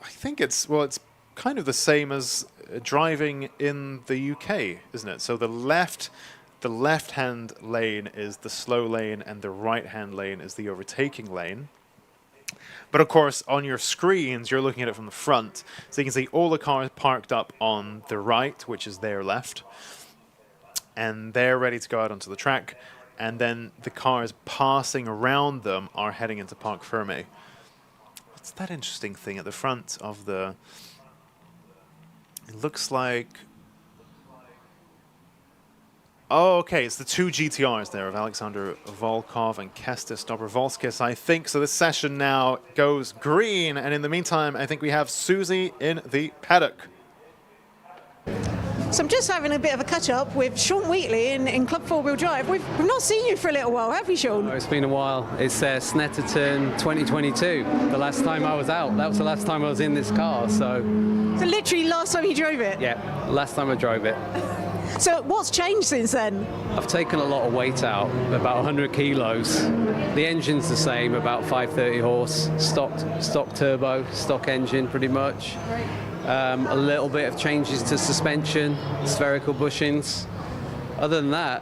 I think it's, well, it's kind of the same as driving in the UK, isn't it? So the left-hand lane is the slow lane and the right-hand lane is the overtaking lane. But of course, on your screens, you're looking at it from the front. So you can see all the cars parked up on the right, which is their left. And they're ready to go out onto the track. And then the cars passing around them are heading into Parc Fermé. What's that interesting thing at the front of the... It looks like... Oh, okay, it's the two GTRs there of Alexander Volkov and Kestis Dobrovolskis, I think. So this session now goes green, and in the meantime, I think we have Susie in the paddock. So I'm just having a bit of a catch-up with Sean Wheatley in Club 4-wheel drive. We've not seen you for a little while, have we, Sean? Oh, it's been a while. It's Snetterton 2022, the last time I was out. That was the last time I was in this car, so... So literally last time you drove it? Yeah, last time I drove it. So what's changed since then? I've taken a lot of weight out, about 100 kilos. The engine's the same, about 530 horse, stock turbo, stock engine pretty much. A little bit of changes to suspension, spherical bushings. Other than that,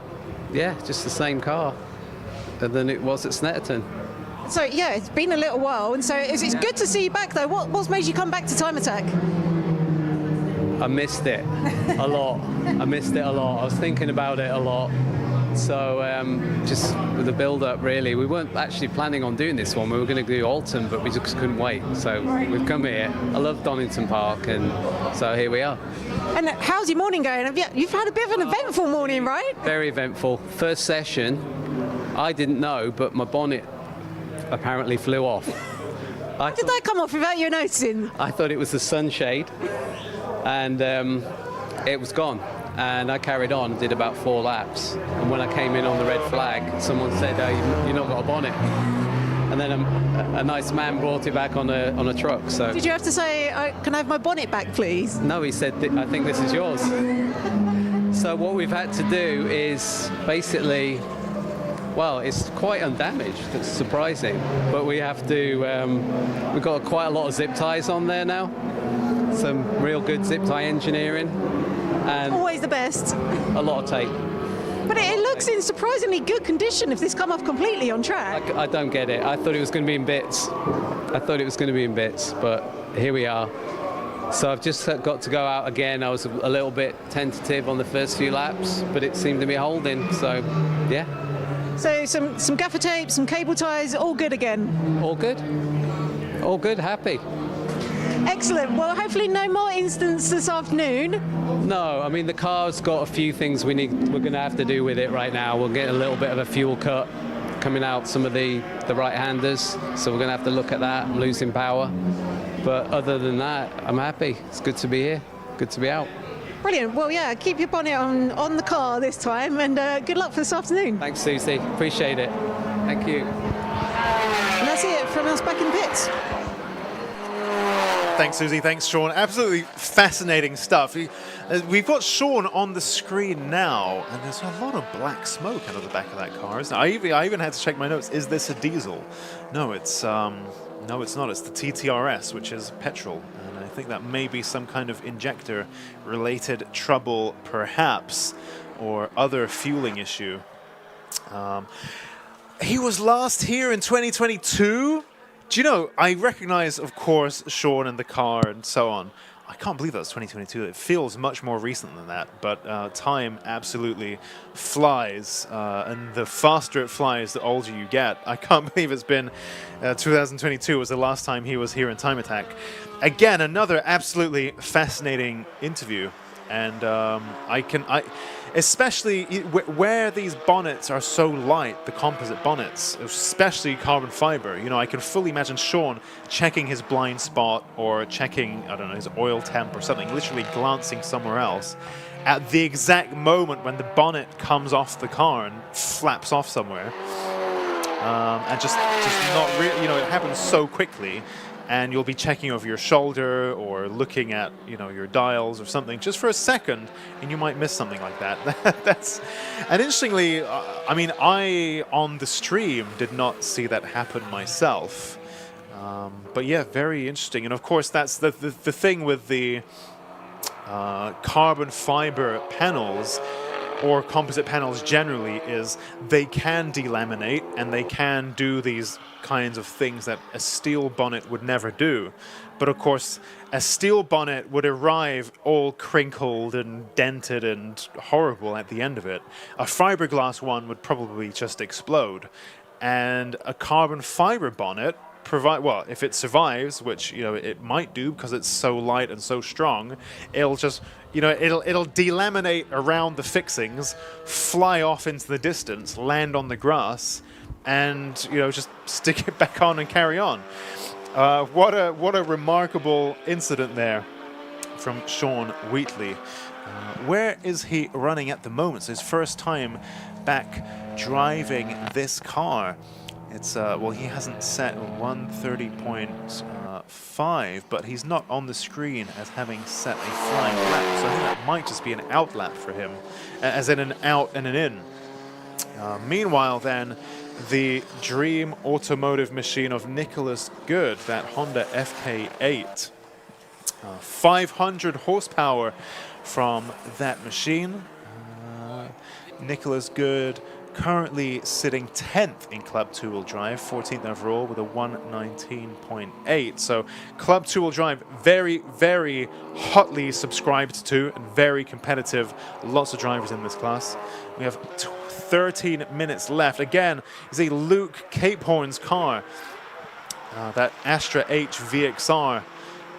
yeah, just the same car than it was at Snetterton. So yeah, it's been a little while, and so it's good to see you back though. What's made you come back to Time Attack? I missed it a lot. I missed it a lot. I was thinking about it a lot. So just with the build-up, really, we weren't actually planning on doing this one. We were going to do Alton, but we just couldn't wait. So we've come here. I love Donington Park, and so here we are. And how's your morning going? You've had a bit of an eventful morning, right? Very eventful. First session, I didn't know, but my bonnet apparently flew off. How did that come off without you noticing? I thought it was the sunshade, and it was gone. And I carried on, did about 4 laps. And when I came in on the red flag, someone said, "Oh, you've not got a bonnet." And then a nice man brought it back on a truck. So did you have to say, "Can I have my bonnet back, please"? No, he said, "I think this is yours." So what we've had to do is basically, well, it's quite undamaged. It's surprising, but we have to. We've got quite a lot of zip ties on there now. Some real good zip tie engineering. And always the best. A lot of tape. But it looks in surprisingly good condition if this come off completely on track. I don't get it. I thought it was going to be in bits. But here we are. So I've just got to go out again. I was a little bit tentative on the first few laps, but it seemed to be holding. So, yeah. So some gaffer tape, some cable ties, all good again? All good. All good, happy. Excellent. Well, hopefully no more incidents this afternoon. No, I mean the car's got a few things we're going to have to do with it right now. We'll get a little bit of a fuel cut coming out some of the right-handers, so we're going to have to look at that. I'm losing power, but other than that, I'm happy. It's good to be here. Good to be out. Brilliant. Well, yeah, keep your bonnet on the car this time, and good luck for this afternoon. Thanks, Susie. Appreciate it. Thank you. And that's it from us back in the pits. Thanks, Susie. Thanks, Sean. Absolutely fascinating stuff. We've got Sean on the screen now, and there's a lot of black smoke out of the back of that car, isn't it? I even had to check my notes. Is this a diesel? No, it's not. It's the TTRS, which is petrol, and I think that may be some kind of injector-related trouble, perhaps, or other fueling issue. He was last here in 2022. Do you know, I recognize, of course, Sean and the car and so on. I can't believe that was 2022. It feels much more recent than that, but time absolutely flies, and the faster it flies, the older you get. I can't believe it's been 2022 was the last time he was here in Time Attack. Again, another absolutely fascinating interview, and especially where these bonnets are so light, the composite bonnets, especially carbon fiber. You know, I can fully imagine Sean checking his blind spot or checking, I don't know, his oil temp or something, literally glancing somewhere else at the exact moment when the bonnet comes off the car and flaps off somewhere. And just not really, you know, it happens so quickly. And you'll be checking over your shoulder or looking at, you know, your dials or something just for a second, and you might miss something like that. And interestingly, I mean, I on the stream did not see that happen myself. But yeah, very interesting. And of course, that's the thing with the carbon fiber panels or composite panels generally is they can delaminate and they can do these kinds of things that a steel bonnet would never do. But of course, a steel bonnet would arrive all crinkled and dented and horrible at the end of it. A fiberglass one would probably just explode. And a carbon fiber bonnet well, if it survives, which, you know, it might do because it's so light and so strong, it'll just, you know, it'll delaminate around the fixings, fly off into the distance, land on the grass, and, you know, just stick it back on and carry on. What a remarkable incident there from Sean Wheatley. Where is he running at the moment? It's his first time back driving this car. It's, well, he hasn't set 1:30.5, but he's not on the screen as having set a flying lap, so I think that might just be an out lap for him, as in an out and an in. Meanwhile, then, the dream automotive machine of Nicholas Good, that Honda FK8. 500 horsepower from that machine. Nicholas Good currently sitting 10th in Club 2-wheel drive, 14th overall with a 119.8. So Club 2-wheel drive very, very hotly subscribed to and very competitive. Lots of drivers in this class. We have 13 minutes left. Again, is a Luke Capehorn's car. That Astra H VXR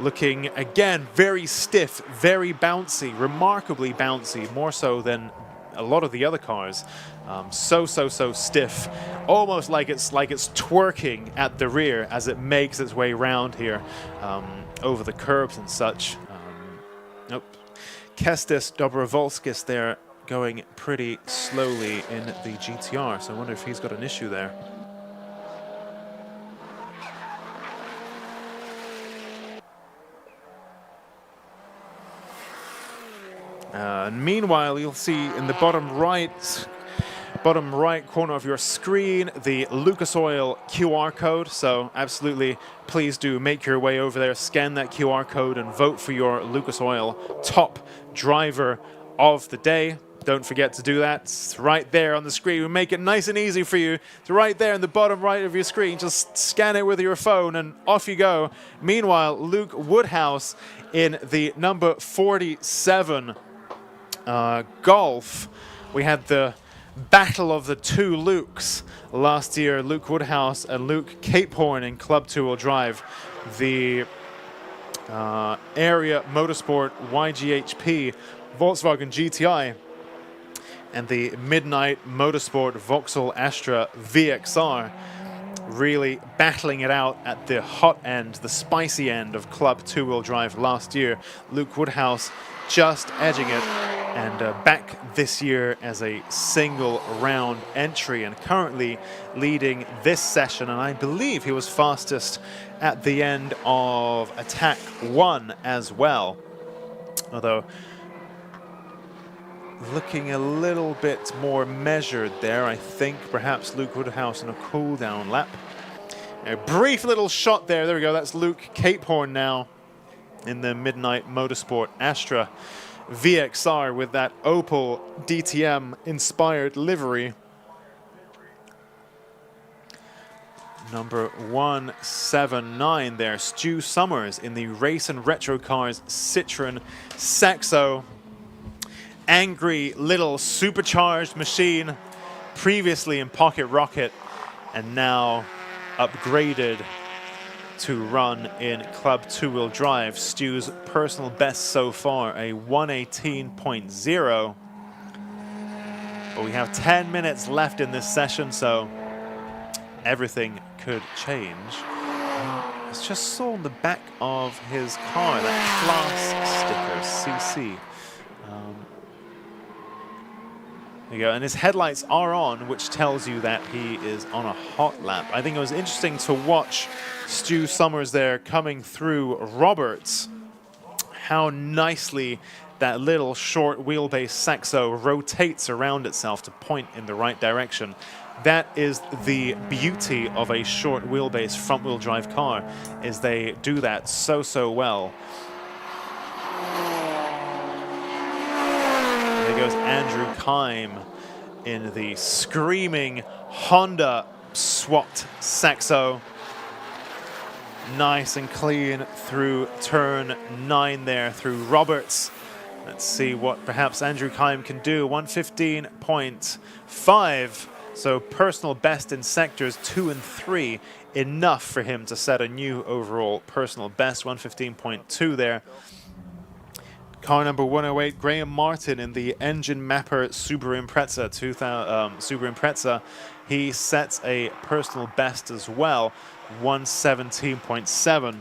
looking, again, very stiff, very bouncy, remarkably bouncy, more so than a lot of the other cars. So stiff, almost like it's twerking at the rear as it makes its way round here over the curbs and such. Nope. Kestis Dobrovolskis there going pretty slowly in the GTR, so I wonder if he's got an issue there. And meanwhile, you'll see in the bottom right corner of your screen the Lucas Oil QR code. So absolutely, please do make your way over there, scan that QR code, and vote for your Lucas Oil top driver of the day. Don't forget to do that. It's right there on the screen. We make it nice and easy for you. It's right there in the bottom right of your screen. Just scan it with your phone and off you go. Meanwhile, Luke Woodhouse in the number 47 Golf. We had the battle of the two Lukes last year, Luke Woodhouse and Luke Capehorn in Club 2-wheel drive. The Area Motorsport YGHP Volkswagen GTI and the Midnight Motorsport Vauxhall Astra VXR really battling it out at the hot end, the spicy end of Club 2-wheel drive last year. Luke Woodhouse just edging it, and back this year as a single round entry and currently leading this session, and I believe he was fastest at the end of Attack 1 as well. Although looking a little bit more measured there, I think. Perhaps Luke Woodhouse in a cool-down lap. A brief little shot there. There we go. That's Luke Capehorn now in the Midnight Motorsport Astra VXR with that Opel DTM-inspired livery. Number 179 there. Stu Summers in the Race and Retro Cars Citroen Saxo. Angry little supercharged machine, previously in Pocket Rocket and now upgraded to run in Club 2-wheel drive. Stu's personal best so far, a 118.0. But we have 10 minutes left in this session, so everything could change. I just saw on the back of his car that class sticker, CC. There you go, and his headlights are on, which tells you that he is on a hot lap. I think it was interesting to watch Stu Summers there coming through Roberts, how nicely that little short wheelbase Saxo rotates around itself to point in the right direction. That is the beauty of a short wheelbase front wheel drive car, is they do that so well. There goes Andrew Kime in the screaming Honda swapped Saxo. Nice and clean through turn 9 there, through Roberts. Let's see what perhaps Andrew Kime can do. 115.5. So personal best in sectors 2 and 3. Enough for him to set a new overall personal best. 115.2 there. Car number 108, Graham Martin in the Engine Mapper Subaru Impreza, Subaru Impreza. He sets a personal best as well, 117.7.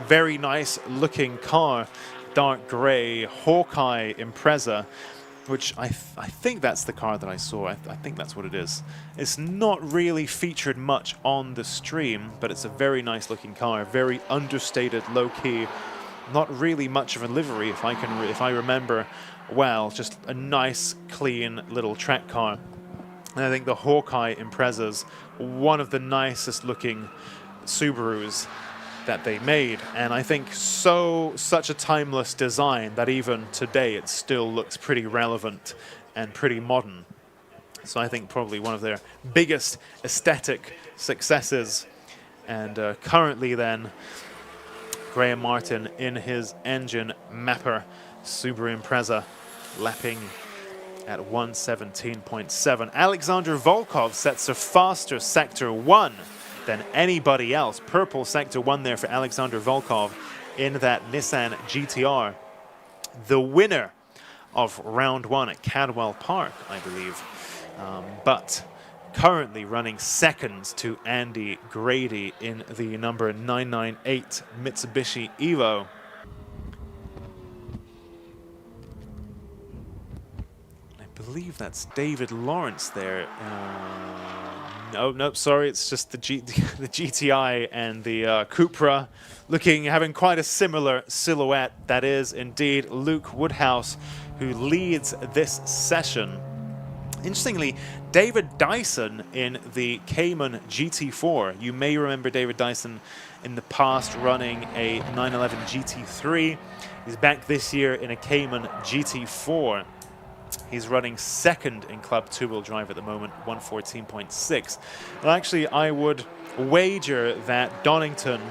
Very nice looking car, dark gray Hawkeye Impreza. which I think that's the car that I saw. I think that's what it is. It's not really featured much on the stream, but it's a very nice looking car, very understated, low key, not really much of a livery if I remember well, just a nice clean little track car. And I think the Hawkeye Impreza's one of the nicest looking Subarus that they made, and I think such a timeless design that even today it still looks pretty relevant and pretty modern. So I think probably one of their biggest aesthetic successes. And currently then, Graham Martin in his engine mapper Subaru Impreza lapping at 117.7. Alexander Volkov sets a faster Sector 1 than anybody else. Purple Sector 1 there for Alexander Volkov in that Nissan GTR. The winner of round 1 at Cadwell Park, I believe. But currently running second to Andy Grady in the number 998 Mitsubishi Evo. I believe that's David Lawrence there. No, sorry, it's just the GTI and the Cupra having quite a similar silhouette. That is indeed Luke Woodhouse, who leads this session. Interestingly, David Dyson in the Cayman GT4. You may remember David Dyson in the past running a 911 GT3. He's back this year in a Cayman GT4. He's running second in Club 2-wheel drive at the moment, 114.6. And actually, I would wager that Donington,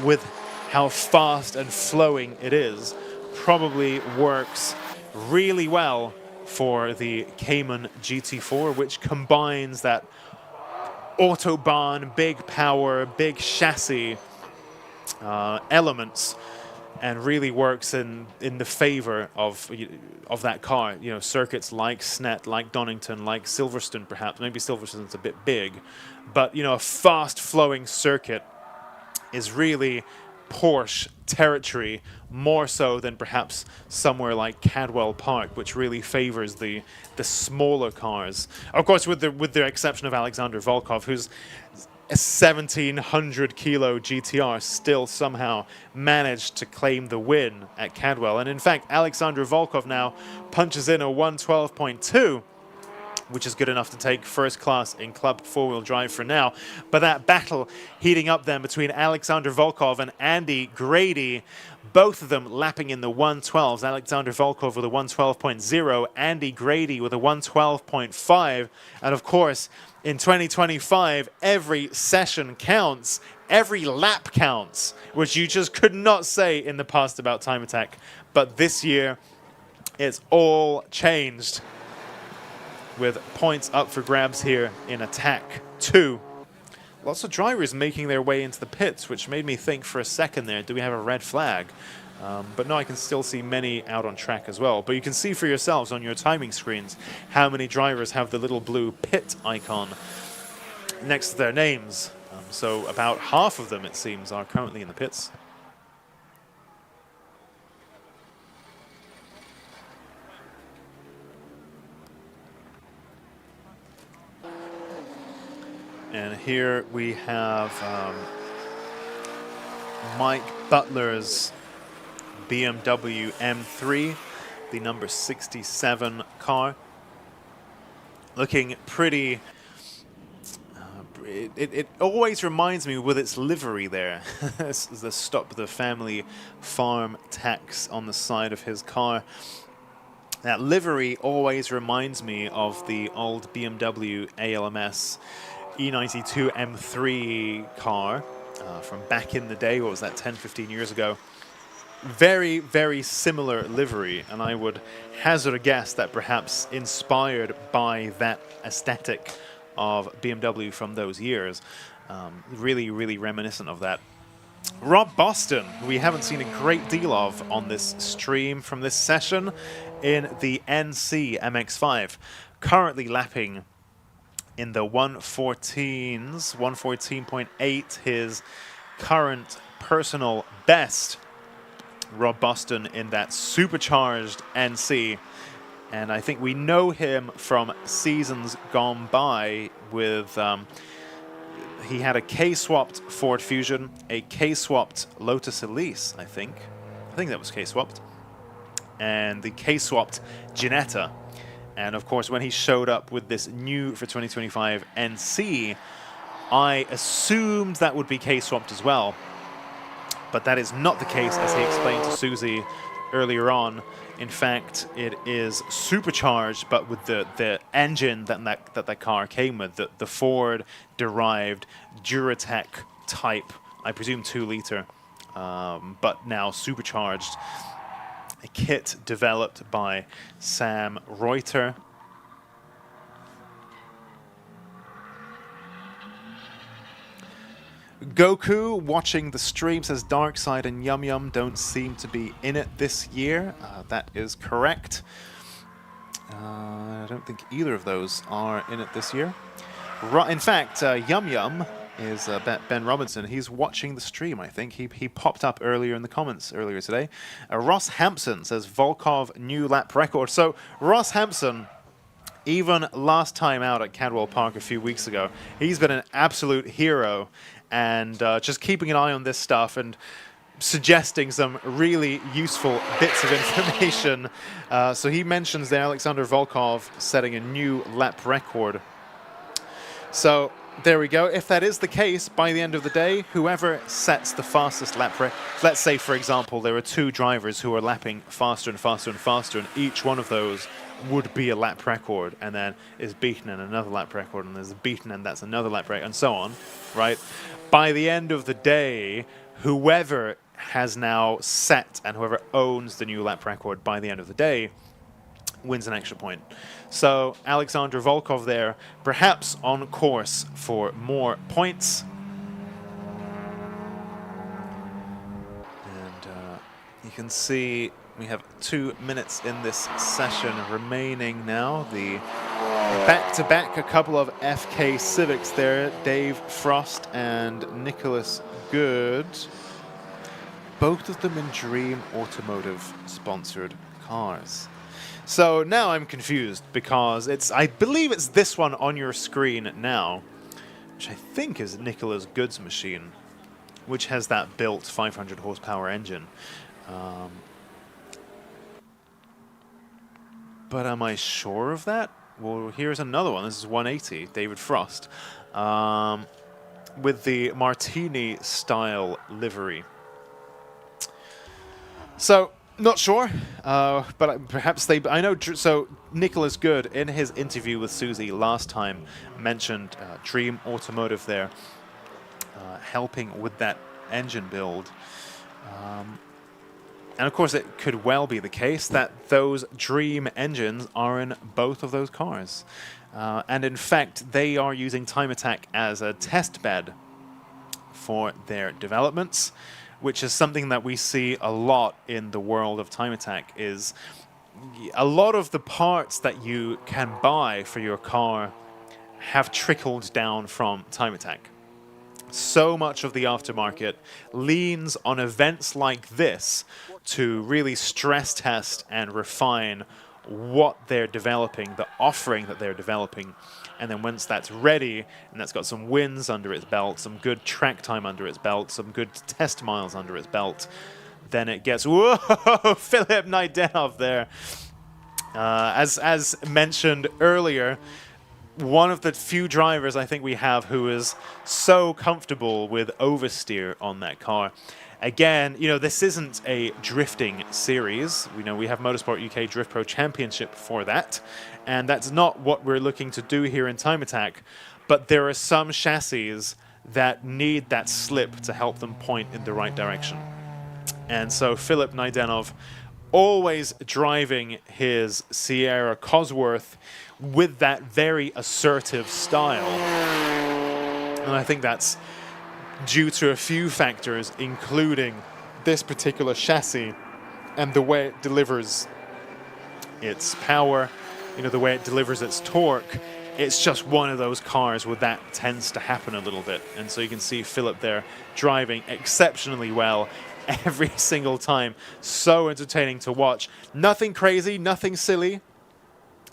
with how fast and flowing it is, probably works really well for the Cayman GT4, which combines that Autobahn, big power, big chassis elements, and really works in the favor of that car. You know, circuits like Snet, like Donington, like Silverstone perhaps. Maybe Silverstone's a bit big, but you know, a fast-flowing circuit is really Porsche territory, more so than perhaps somewhere like Cadwell Park, which really favors the smaller cars. Of course, with the exception of Alexander Volkov, who's a 1,700 kilo GTR still somehow managed to claim the win at Cadwell. And in fact, Alexander Volkov now punches in a 112.2, which is good enough to take first class in Club 4-wheel drive for now. But that battle heating up then between Alexander Volkov and Andy Grady, both of them lapping in the 112s. Alexander Volkov with a 112.0, Andy Grady with a 112.5. And of course, in 2025, every session counts, every lap counts, which you just could not say in the past about Time Attack. But this year, it's all changed, with points up for grabs here in Attack 2. Lots of drivers making their way into the pits, which made me think for a second there, do we have a red flag? But no, I can still see many out on track as well. But you can see for yourselves on your timing screens how many drivers have the little blue pit icon next to their names. So about half of them, it seems, are currently in the pits. And here we have Mike Butler's BMW M3, the number 67 car. Looking pretty... It always reminds me with its livery there. The Stop the Family Farm tax on the side of his car. That livery always reminds me of the old BMW ALMS E92 M3 car from back in the day. What was that, 10, 15 years ago? Very, very similar livery, and I would hazard a guess that perhaps inspired by that aesthetic of BMW from those years. Really, really reminiscent of that. Rob Boston, who we haven't seen a great deal of on this stream from this session, in the NC MX-5, currently lapping in the 114s, 114.8, his current personal best. Rob Boston in that supercharged NC, And I think we know him from seasons gone by with... he had a K-swapped Ford Fusion, a K-swapped Lotus Elise, I think. I think that was K-swapped. And the K-swapped Ginetta. And of course, when he showed up with this new for 2025 NC, I assumed that would be K-swapped as well. But that is not the case, as he explained to Susie earlier on. In fact, it is supercharged, but with the engine that car came with, the Ford-derived Duratec type, I presume 2-liter, but now supercharged. A kit developed by Sam Reuter. Goku watching the stream says Darkside and Yum Yum don't seem to be in it this year. That is correct. I don't think either of those are in it this year. In fact, Yum Yum is Ben Robinson. He's watching the stream, I think. He popped up earlier in the comments earlier today. Ross Hampson says Volkov new lap record. So Ross Hampson, even last time out at Cadwell Park a few weeks ago, he's been an absolute hero. And just keeping an eye on this stuff and suggesting some really useful bits of information. So he mentions there Alexander Volkov setting a new lap record. So there we go. If that is the case, by the end of the day, whoever sets the fastest lap record, let's say, for example, there are 2 drivers who are lapping faster and faster and faster, and each one of those would be a lap record, and then is beaten in another lap record, and there's beaten, and that's another lap record, and so on, right? By the end of the day, whoever has now set and whoever owns the new lap record by the end of the day wins an extra point. So Alexander Volkov there, perhaps on course for more points. And you can see we have 2 minutes in this session remaining now. The back-to-back, a couple of FK Civics there, Dave Frost and Nicholas Good. Both of them in Dream Automotive sponsored cars. So now I'm confused because I believe it's this one on your screen now, which I think is Nicholas Good's machine, which has that built 500 horsepower engine. But am I sure of that? Well, here's another one. This is 180, David Frost, with the Martini-style livery. So, not sure, but perhaps they... I know, so Nicholas Good, in his interview with Susie last time, mentioned Dream Automotive there, helping with that engine build. And of course, it could well be the case that those Dream engines are in both of those cars. And in fact, they are using Time Attack as a test bed for their developments, which is something that we see a lot in the world of Time Attack. Is a lot of the parts that you can buy for your car have trickled down from Time Attack. So much of the aftermarket leans on events like this to really stress test and refine what they're developing, the offering that they're developing. And then once that's ready, and that's got some wins under its belt, some good track time under its belt, some good test miles under its belt, then it gets, whoa, Philip Naidenov there. As mentioned earlier, one of the few drivers I think we have who is so comfortable with oversteer on that car. Again, you know, this isn't a drifting series. We know we have Motorsport UK Drift Pro Championship for that, and that's not what we're looking to do here in Time Attack. But there are some chassis that need that slip to help them point in the right direction. And so Philip Naidenov always driving his Sierra Cosworth with that very assertive style. And I think that's due to a few factors, including this particular chassis and the way it delivers its power, you know, the way it delivers its torque. It's just one of those cars where that tends to happen a little bit. And so you can see Philip there driving exceptionally well every single time. So entertaining to watch. Nothing crazy, nothing silly.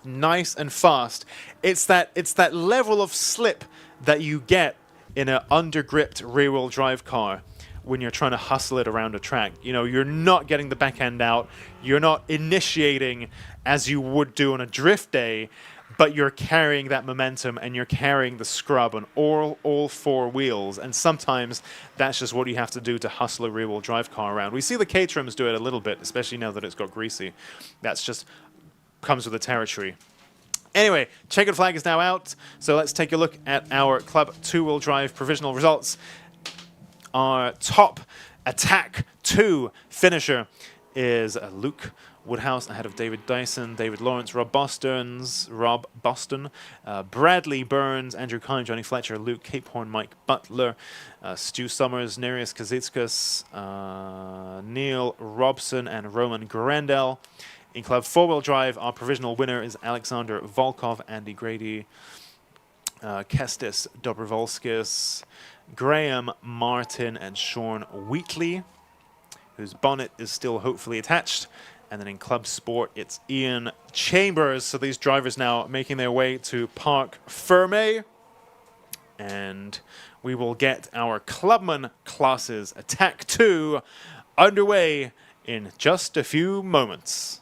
nice and fast. It's that level of slip that you get in an under-gripped rear-wheel drive car when you're trying to hustle it around a track. You know, you're not getting the back end out, you're not initiating as you would do on a drift day, but you're carrying that momentum and you're carrying the scrub on all four wheels. And sometimes that's just what you have to do to hustle a rear-wheel drive car around. We see the K-trims do it a little bit, especially now that it's got greasy. That's just comes with the territory. Anyway, checkered flag is now out, so let's take a look at our Club 2-wheel drive provisional results. Our top Attack 2 finisher is Luke Woodhouse ahead of David Dyson, David Lawrence, Rob Boston, Bradley Burns, Andrew Kine, Johnny Fletcher, Luke Cape Horn, Mike Butler, Stu Summers, Nereus Kazitskas, Neil Robson, and Roman Grandel. In Club 4-wheel drive, our provisional winner is Alexander Volkov, Andy Grady, Kestis Dobrovolskis, Graham Martin, and Sean Wheatley, whose bonnet is still hopefully attached. And then in Club Sport, it's Ian Chambers. So these drivers now making their way to Parc Ferme. And we will get our Clubman classes Attack 2 underway in just a few moments.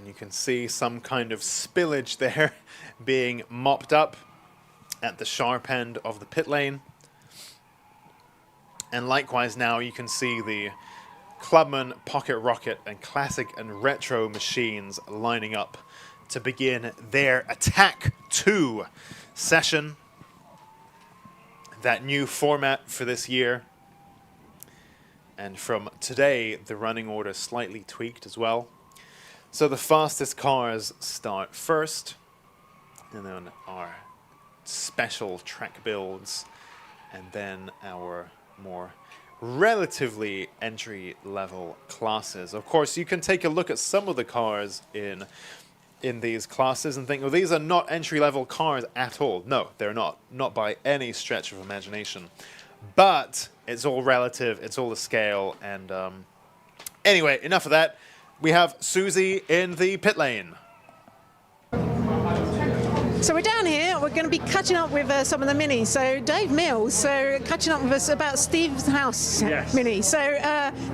You can see some kind of spillage there being mopped up at the sharp end of the pit lane. And likewise now you can see the Clubman, Pocket Rocket, and Classic and Retro machines lining up to begin their Attack 2 session. That new format for this year. And from today, the running order slightly tweaked as well. So the fastest cars start first, and then our special track builds, and then our more relatively entry-level classes. Of course, you can take a look at some of the cars in these classes and think, well, these are not entry-level cars at all. No, they're not. Not by any stretch of imagination. But it's all relative, it's all a scale, and anyway, enough of that. We have Susie in the pit lane. So we're down here, we're going to be catching up with some of the minis. So Dave Mills, so catching up with us about Steve's House Mini. So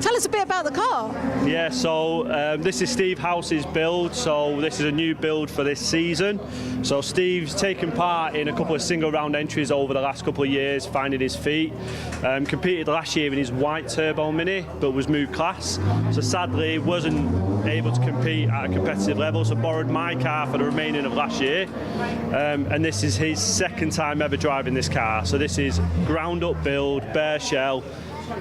tell us a bit about the car. Yeah, so this is Steve House's build. So this is a new build for this season. So Steve's taken part in a couple of single round entries over the last couple of years, finding his feet. Competed last year in his white turbo mini, but was moved class. So sadly wasn't able to compete at a competitive level, so borrowed my car for the remaining of last year. And this is his second time ever driving this car. So this is ground up build, bare shell,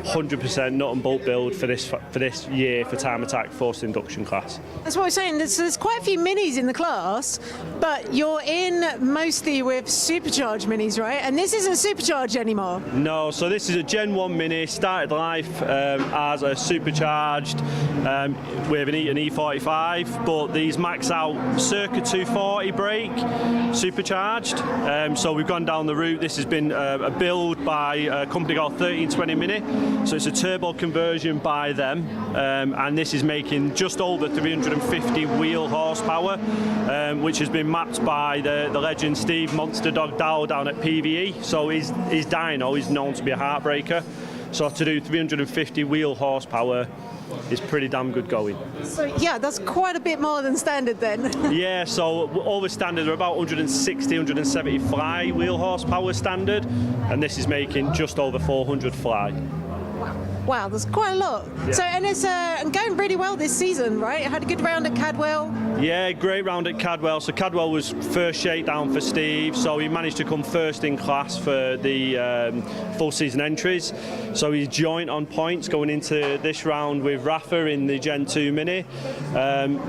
100% nut and bolt build for this year for Time Attack forced induction class. That's what we're saying. There's quite a few minis in the class, but you're in mostly with supercharged minis, right? And this isn't supercharged anymore. No, so this is a Gen 1 mini, started life as a supercharged with an E45, but these max out circa 240 brake supercharged. So we've gone down the route. This has been a build by a company called 1320 Mini. So it's a turbo conversion by them, and this is making just over 350 wheel horsepower, which has been mapped by the legend Steve Monster Dog Dow down at PVE. So his dyno is known to be a heartbreaker. So to do 350 wheel horsepower is pretty damn good going. So yeah, that's quite a bit more than standard then. Yeah, so over standard are about 160, 170 fly wheel horsepower standard, and this is making just over 400 fly. Wow, there's quite a lot. Yeah. So, and it's going really well this season, right? Had a good round at Cadwell. Yeah, great round at Cadwell. So Cadwell was first shakedown for Steve, so he managed to come first in class for the full season entries. So he's joint on points going into this round with Rafa in the Gen 2 Mini.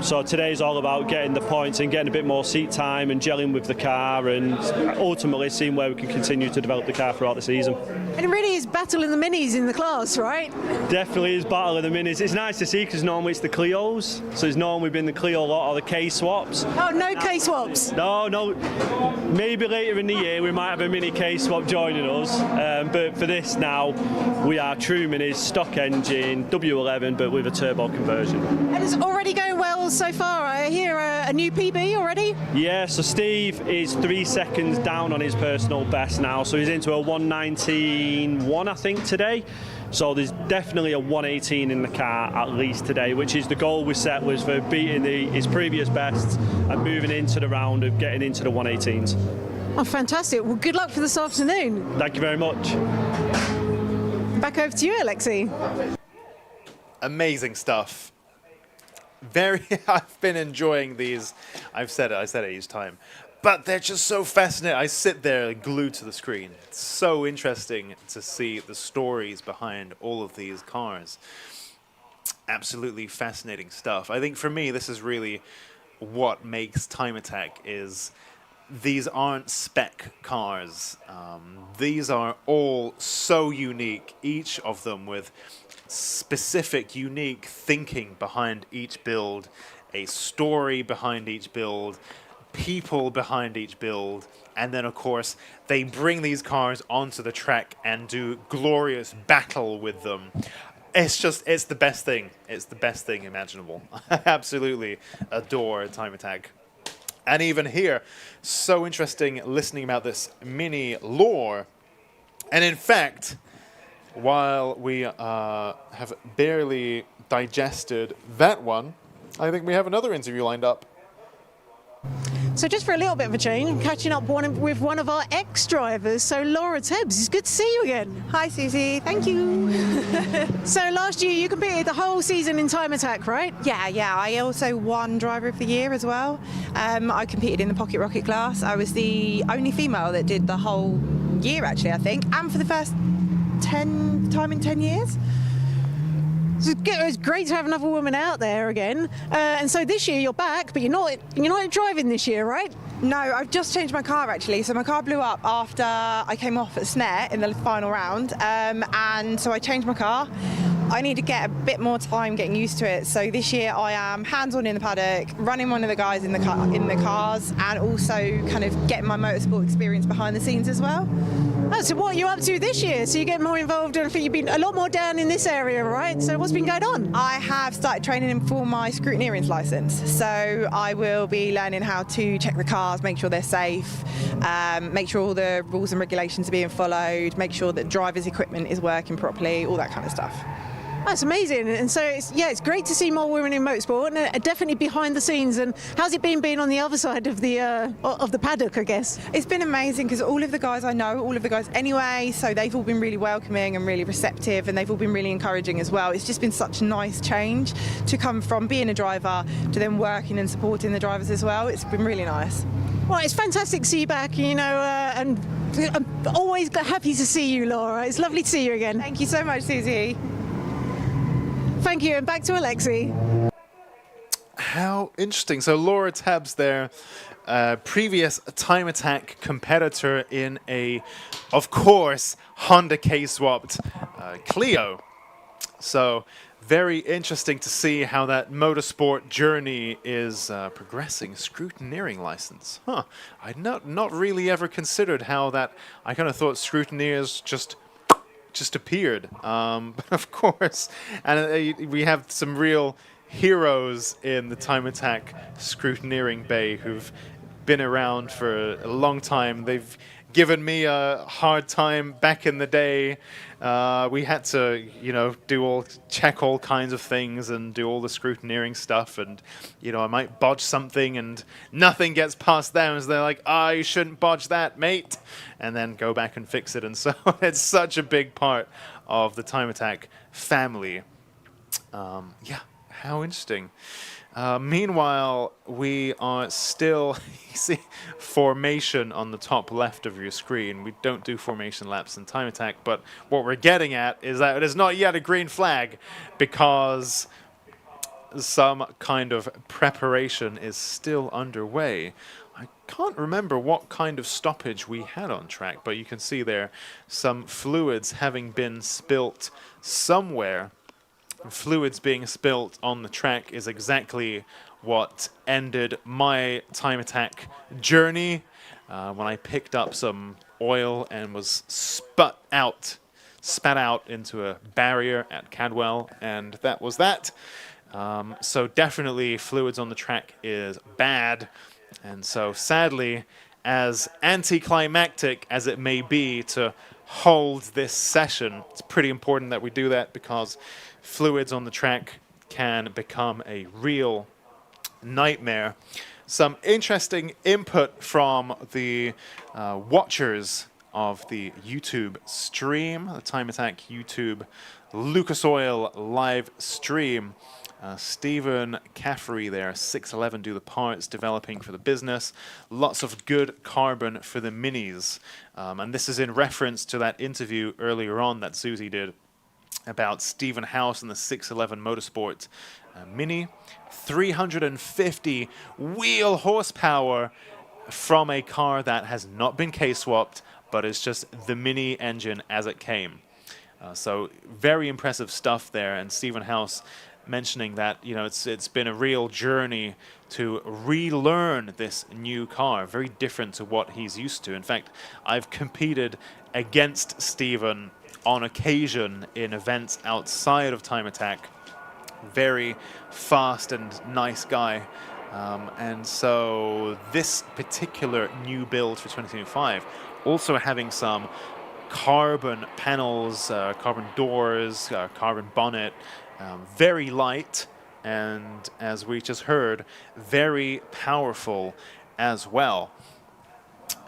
So today's all about getting the points and getting a bit more seat time and gelling with the car, and ultimately seeing where we can continue to develop the car throughout the season. And it really is battling the minis in the class, right? right? Definitely is battle of the minis. It's nice to see because normally it's the Clios. So it's normally been the Clio lot or the K swaps. Oh, no K swaps? No. Maybe later in the year we might have a mini K swap joining us. But for this now, we are true minis, stock engine, W11, but with a turbo conversion. And it's already going well so far. I hear a new PB already? Yeah, so Steve is 3 seconds down on his personal best now. So he's into a 119.1, I think, today. So there's definitely a 118 in the car at least today, which is the goal we set, was for beating his previous bests and moving into the round of getting into the 118s. Oh, fantastic. Well, good luck for this afternoon. Thank you very much. Back over to you, Alexi. Amazing stuff. I've been enjoying these. I said it each time. But they're just so fascinating. I sit there glued to the screen. It's so interesting to see the stories behind all of these cars. Absolutely fascinating stuff. I think for me, this is really what makes Time Attack is these aren't spec cars. These are all so unique, each of them with specific, unique thinking behind each build, a story behind each build, people behind each build, and then of course they bring these cars onto the track and do glorious battle with them. It's the best thing. It's the best thing imaginable. I absolutely adore Time Attack. And even here, so interesting listening about this mini lore. And in fact, while we have barely digested that one, I think we have another interview lined up. So just for a little bit of a change, I'm catching up with one of our ex-drivers, so Laura Tebbs. It's good to see you again. Hi, Susie. Thank you. So last year you competed the whole season in Time Attack, right? Yeah. I also won Driver of the Year as well. I competed in the Pocket Rocket class. I was the only female that did the whole year, actually, I think, and for the first time in 10 years. It's great to have another woman out there again. And so this year you're back, but you're not driving this year, right? No, I've just changed my car actually. So my car blew up after I came off at Snare in the final round, and so I changed my car. I need to get a bit more time getting used to it. So this year I am hands-on in the paddock, running one of the guys in the cars, and also kind of getting my motorsport experience behind the scenes as well. Oh, so what are you up to this year? So you get more involved, and I think you've been a lot more down in this area, right? So what's been going on? I have started training for my scrutineering license. So I will be learning how to check the cars, make sure they're safe, make sure all the rules and regulations are being followed, make sure that driver's equipment is working properly, all that kind of stuff. That's amazing, and so it's great to see more women in motorsport, and definitely behind the scenes. And how's it been being on the other side of the paddock, I guess? It's been amazing because all of the guys I know, all of the guys anyway, so they've all been really welcoming and really receptive, and they've all been really encouraging as well. It's just been such a nice change to come from being a driver to then working and supporting the drivers as well. It's been really nice. Well, it's fantastic to see you back, and I'm always happy to see you, Laura. It's lovely to see you again. Thank you so much, Susie. Thank you, and back to Alexi. How interesting. So Laura Tebbs there, previous Time Attack competitor in a, of course, Honda K-swapped Clio. So very interesting to see how that motorsport journey is progressing. Scrutineering license. Huh. I'd not really ever considered how that, I kind of thought scrutineers just appeared, but of course, and we have some real heroes in the Time Attack scrutineering bay who've been around for a long time. They've given me a hard time back in the day. We had to, check all kinds of things and do all the scrutineering stuff, and I might bodge something and nothing gets past them, so they're like, you shouldn't bodge that, mate, and then go back and fix it. And so it's such a big part of the Time Attack family. How interesting. Meanwhile, we are still, you see, formation on the top left of your screen. We don't do formation laps in Time Attack, but what we're getting at is that it is not yet a green flag because some kind of preparation is still underway. I can't remember what kind of stoppage we had on track, but you can see there some fluids having been spilt somewhere. Fluids being spilt on the track is exactly what ended my time attack journey when I picked up some oil and was spat out into a barrier at Cadwell, and that was that. So definitely fluids on the track is bad, and so sadly, as anticlimactic as it may be to hold this session, it's pretty important that we do that because fluids on the track can become a real nightmare. Some interesting input from the watchers of the YouTube stream, the Time Attack YouTube Lucas Oil live stream. Stephen Caffrey there, 611 do the parts, developing for the business. Lots of good carbon for the minis. And this is in reference to that interview earlier on that Susie did about Stephen House and the 611 Motorsport Mini. 350 wheel horsepower from a car that has not been K-swapped, but is just the Mini engine as it came. So very impressive stuff there, and Stephen House mentioning that, you know, it's been a real journey to relearn this new car, very different to what he's used to. In fact, I've competed against Stephen on occasion in events outside of Time Attack. Very fast and nice guy. And so this particular new build for 2025, also having some carbon panels, carbon doors, carbon bonnet, very light, and as we just heard, very powerful as well.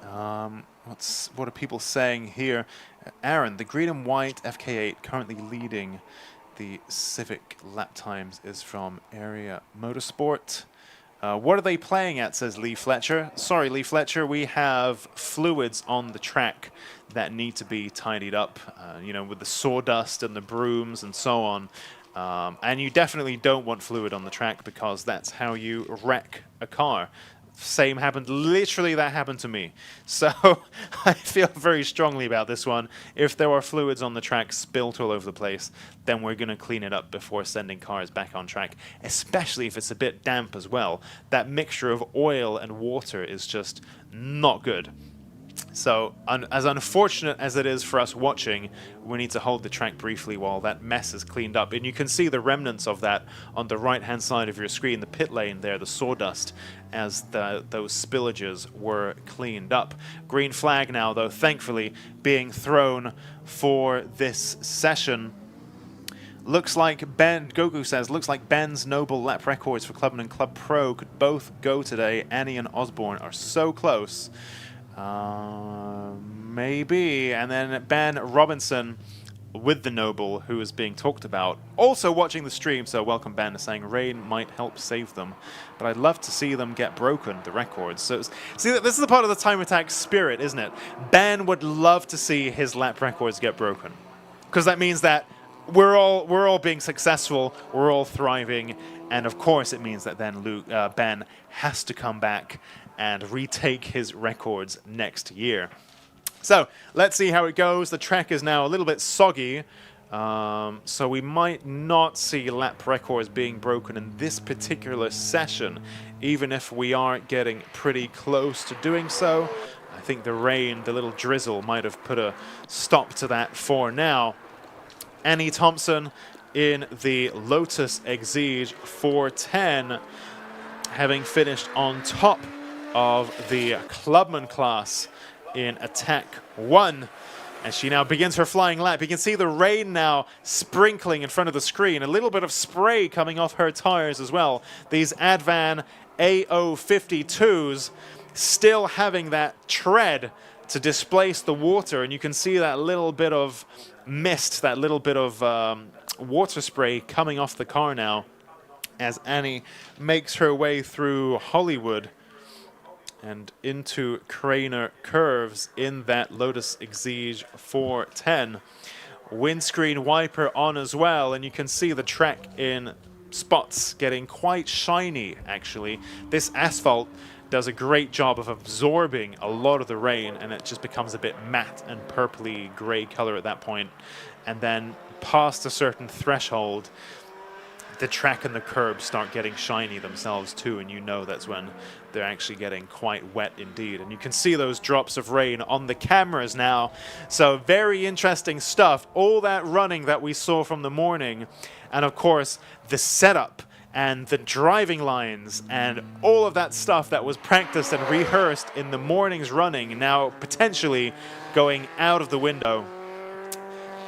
What are people saying here? Aaron, the green and white FK8 currently leading the Civic lap times is from Area Motorsport. What are they playing at, says Lee Fletcher. Sorry, Lee Fletcher, we have fluids on the track that need to be tidied up, you know, with the sawdust and the brooms and so on. And you definitely don't want fluid on the track because that's how you wreck a car. Same happened, literally that happened to me. So I feel very strongly about this one. If there are fluids on the track spilt all over the place, then we're going to clean it up before sending cars back on track, especially if it's a bit damp as well. That mixture of oil and water is just not good. So as unfortunate as it is for us watching, we need to hold the track briefly while that mess is cleaned up. And you can see the remnants of that on the right-hand side of your screen, the pit lane there, the sawdust, as those spillages were cleaned up. Green flag now, though, thankfully, being thrown for this session. Looks like Ben, Goku says, looks like Ben's Noble lap records for Clubman and Club Pro could both go today. Annie and Osborne are so close. Maybe. And then Ben Robinson with the Noble, who is being talked about, also watching the stream, so welcome Ben, saying rain might help save them. But I'd love to see them get broken, the records. So see, this is the part of the Time Attack spirit, isn't it? Ben would love to see his lap records get broken, because that means that we're all being successful, we're all thriving, and of course it means that then Ben has to come back and retake his records next year. So let's see how it goes. The track is now a little bit soggy, so we might not see lap records being broken in this particular session, even if we are getting pretty close to doing so. I think the rain, the little drizzle, might have put a stop to that for now. Annie Thompson in the Lotus Exige 410, having finished on top of the Clubman class in Attack 1. And she now begins her flying lap. You can see the rain now sprinkling in front of the screen. A little bit of spray coming off her tires as well. These Advan AO52s still having that tread to displace the water. And you can see that little bit of mist, that little bit of water spray coming off the car now as Annie makes her way through Hollywood and into Craner curves in that Lotus Exige 410. Windscreen wiper on as well, and you can see the track in spots getting quite shiny, actually. This asphalt does a great job of absorbing a lot of the rain, and it just becomes a bit matte and purpley gray color at that point. And then past a certain threshold, the track and the curbs start getting shiny themselves too, and you know that's when they're actually getting quite wet indeed. And you can see those drops of rain on the cameras now. So very interesting stuff. All that running that we saw from the morning, and of course the setup and the driving lines and all of that stuff that was practiced and rehearsed in the morning's running, now potentially going out of the window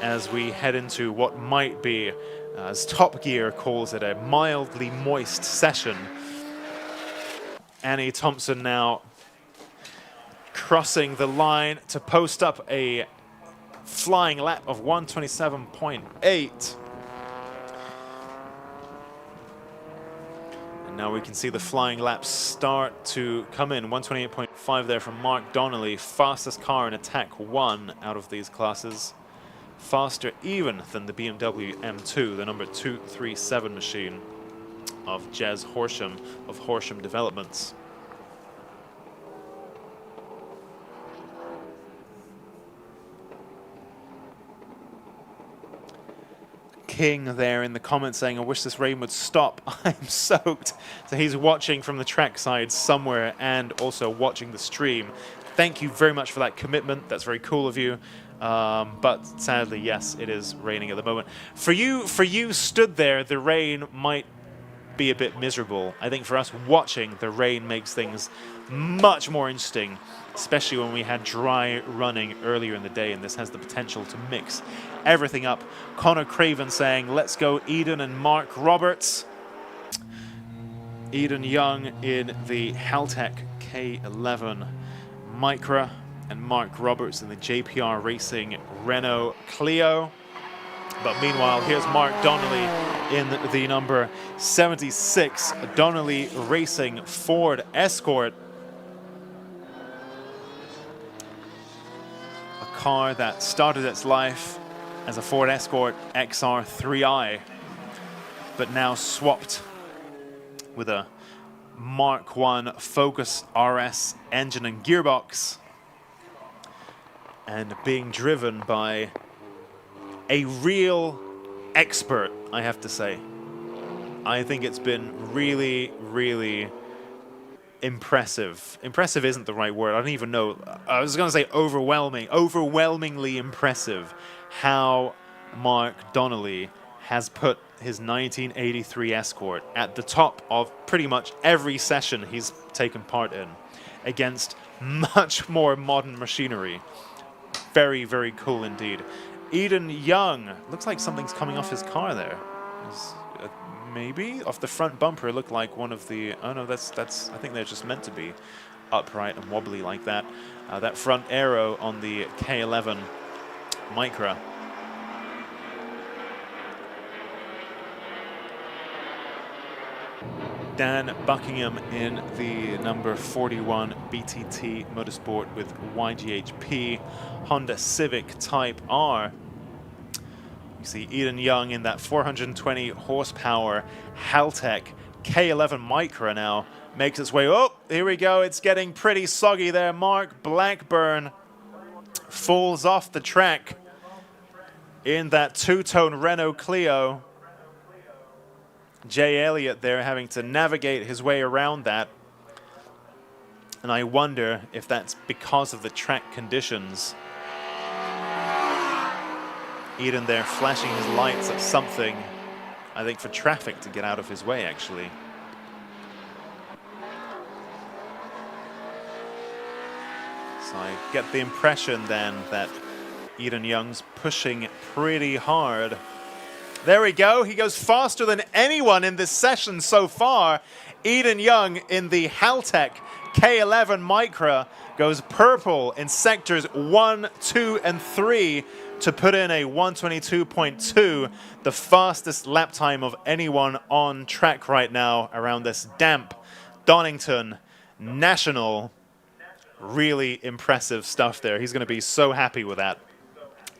as we head into what might be, as Top Gear calls it, a mildly moist session. Annie Thompson now crossing the line to post up a flying lap of 127.8. And now we can see the flying laps start to come in. 128.5 there from Mark Donnelly, fastest car in Attack 1 out of these classes. Faster even than the BMW M2, the number 237 machine of Jez Horsham of Horsham Developments. King there in the comments saying, I wish this rain would stop. I'm soaked. So he's watching from the trackside somewhere and also watching the stream. Thank you very much for that commitment. That's very cool of you. But sadly, yes, it is raining at the moment. For you stood there, the rain might be a bit miserable. I think for us watching, the rain makes things much more interesting, especially when we had dry running earlier in the day, and this has the potential to mix everything up. Connor Craven saying, let's go Eden and Mark Roberts. Eden Young in the Haltech K11 Micra, and Mark Roberts in the JPR Racing Renault Clio. But meanwhile, here's Mark Donnelly in the number 76 Donnelly Racing Ford Escort. A car that started its life as a Ford Escort XR3i, but now swapped with a Mark I Focus RS engine and gearbox, and being driven by a real expert, I have to say. I think it's been really, really impressive. Impressive isn't the right word. I don't even know. I was going to say overwhelming. Overwhelmingly impressive how Mark Donnelly has put his 1983 Escort at the top of pretty much every session he's taken part in against much more modern machinery. Very, very cool indeed. Eden Young, looks like something's coming off his car there. Maybe off the front bumper, it looked like one of the, oh no, that's I think they're just meant to be upright and wobbly like that. That front aero on the K11 Micra. Dan Buckingham in the number 41 BTT Motorsport with YGHP Honda Civic Type R. You see Eden Young in that 420 horsepower Haltech K11 Micra now makes its way. Oh, here we go. It's getting pretty soggy there. Mark Blackburn falls off the track in that two-tone Renault Clio. Jay Elliott there having to navigate his way around that. And I wonder if that's because of the track conditions. Eden there flashing his lights at something, I think for traffic to get out of his way actually. So I get the impression then that Eden Young's pushing pretty hard. There we go. He goes faster than anyone in this session so far. Eden Young in the Haltech K11 Micra goes purple in sectors 1, 2, and 3 to put in a 122.2, the fastest lap time of anyone on track right now around this damp Donington National. Really impressive stuff there. He's going to be so happy with that.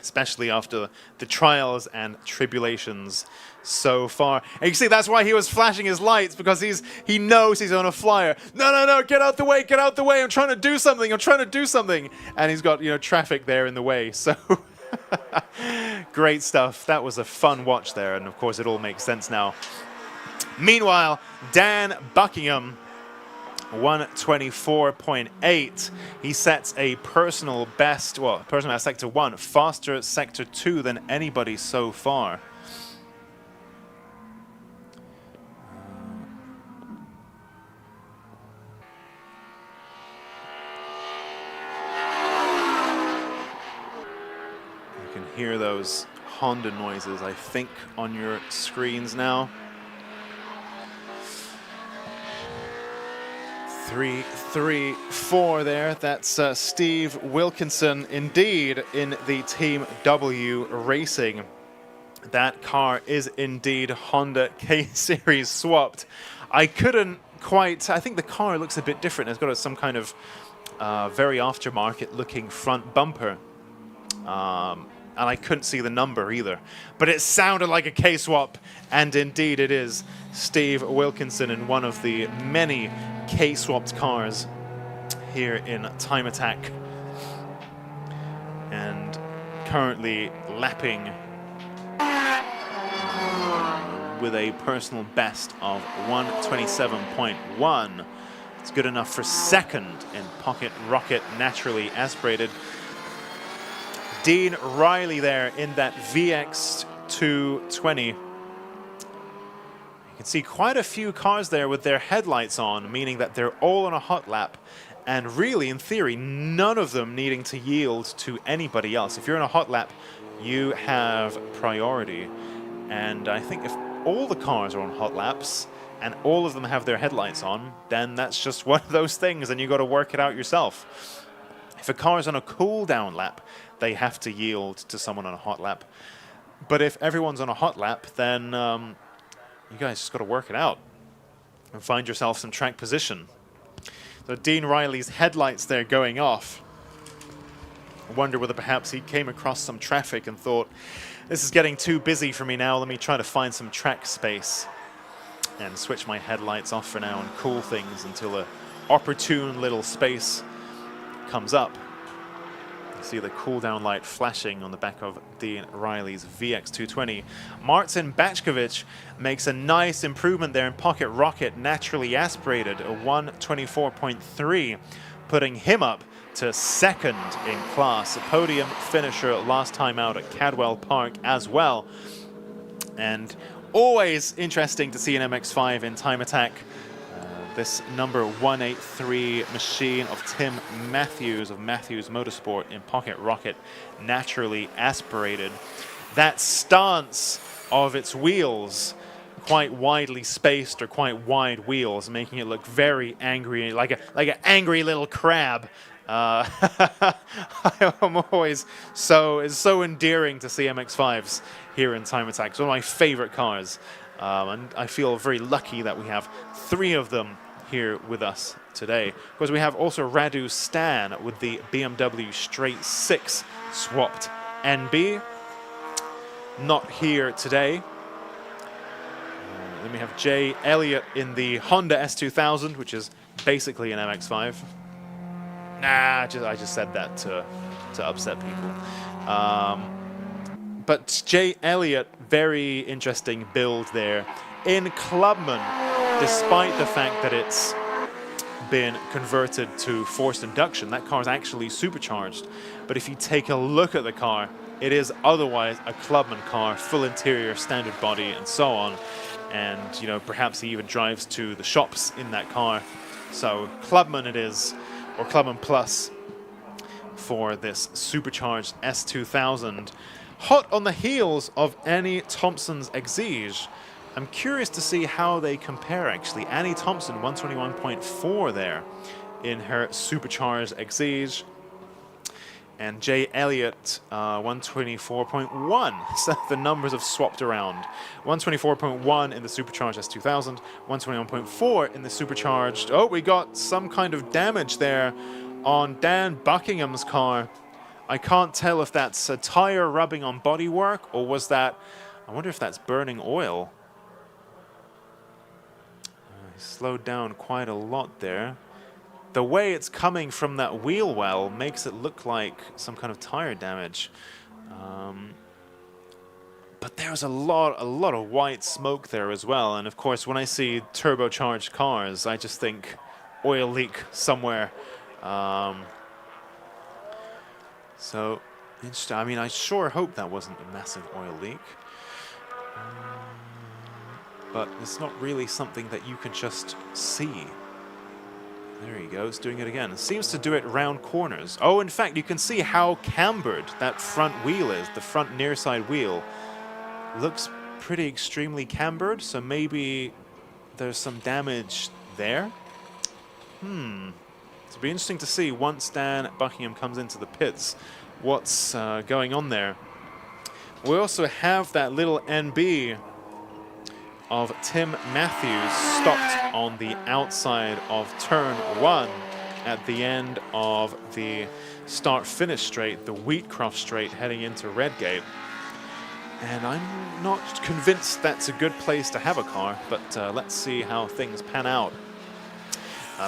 especially after the trials and tribulations so far. And you see, that's why he was flashing his lights, because he knows he's on a flyer. No, get out the way, get out the way. I'm trying to do something. I'm trying to do something. And he's got, traffic there in the way. So great stuff. That was a fun watch there. And of course, it all makes sense now. Meanwhile, Dan Buckingham, 124.8. He sets a personal best, personal best sector 1, faster sector 2 than anybody so far. You can hear those Honda noises, I think, on your screens now. 3-3-4 there. That's Steve Wilkinson, indeed, in the Team W Racing. That car is indeed Honda K-Series swapped. I couldn't quite... I think the car looks a bit different. It's got some kind of very aftermarket-looking front bumper. And I couldn't see the number either. But it sounded like a K-swap, and indeed it is Steve Wilkinson in one of the many K-swapped cars here in Time Attack, and currently lapping with a personal best of 127.1. It's good enough for second in Pocket Rocket, naturally aspirated. Dean Riley there in that VX220. You can see quite a few cars there with their headlights on, meaning that they're all on a hot lap, and really, in theory, none of them needing to yield to anybody else. If you're in a hot lap, you have priority. And I think if all the cars are on hot laps and all of them have their headlights on, then that's just one of those things, and you got to work it out yourself. If a car is on a cool down lap, they have to yield to someone on a hot lap. But if everyone's on a hot lap, then you guys just got to work it out and find yourself some track position. So Dean Riley's headlights there going off. I wonder whether perhaps he came across some traffic and thought, this is getting too busy for me now, let me try to find some track space and switch my headlights off for now and cool things until an opportune little space comes up. You see the cool down light flashing on the back of Dean Riley's VX220. Martin Bachkovich makes a nice improvement there in Pocket Rocket, naturally aspirated, a 124.3, putting him up to second in class. A podium finisher last time out at Cadwell Park as well. And always interesting to see an MX-5 in Time Attack. This number 183 machine of Tim Matthews of Matthews Motorsport in Pocket Rocket, naturally aspirated. That stance of its wheels, quite widely spaced or quite wide wheels, making it look very angry, like an angry little crab. I'm always it's so endearing to see MX-5s here in Time Attack. It's one of my favorite cars. And I feel very lucky that we have 3 of them here with us today. Because we have also Radu Stan with the BMW Straight 6 swapped NB. Not here today. Then we have Jay Elliott in the Honda S2000, which is basically an MX-5. Nah, I just said that to upset people. But Jay Elliott, very interesting build there in Clubman, despite the fact that it's been converted to forced induction. That car is actually supercharged. But if you take a look at the car, it is otherwise a Clubman car, full interior, standard body, and so on. And, you know, perhaps he even drives to the shops in that car. So Clubman it is, or Clubman Plus for this supercharged S2000. Hot on the heels of Annie Thompson's Exige. I'm curious to see how they compare, actually. Annie Thompson, 121.4 there in her supercharged Exige. And Jay Elliott, 124.1. So the numbers have swapped around. 124.1 in the supercharged S2000, 121.4 in the supercharged. Oh, we got some kind of damage there on Dan Buckingham's car. I can't tell if that's a tire rubbing on bodywork, or was that... I wonder if that's burning oil. He slowed down quite a lot there. The way it's coming from that wheel well makes it look like some kind of tire damage. But there's a lot of white smoke there as well. And of course, when I see turbocharged cars, I just think oil leak somewhere. So, interesting. I mean, I sure hope that wasn't a massive oil leak. But it's not really something that you can just see. There he goes, doing it again. It seems to do it round corners. Oh, in fact, you can see how cambered that front wheel is. The front near side wheel looks pretty extremely cambered, so maybe there's some damage there. It'll be interesting to see once Dan Buckingham comes into the pits what's going on there. We also have that little NB of Tim Matthews stopped on the outside of turn 1 at the end of the start-finish straight, the Wheatcroft straight heading into Redgate. And I'm not convinced that's a good place to have a car, but let's see how things pan out.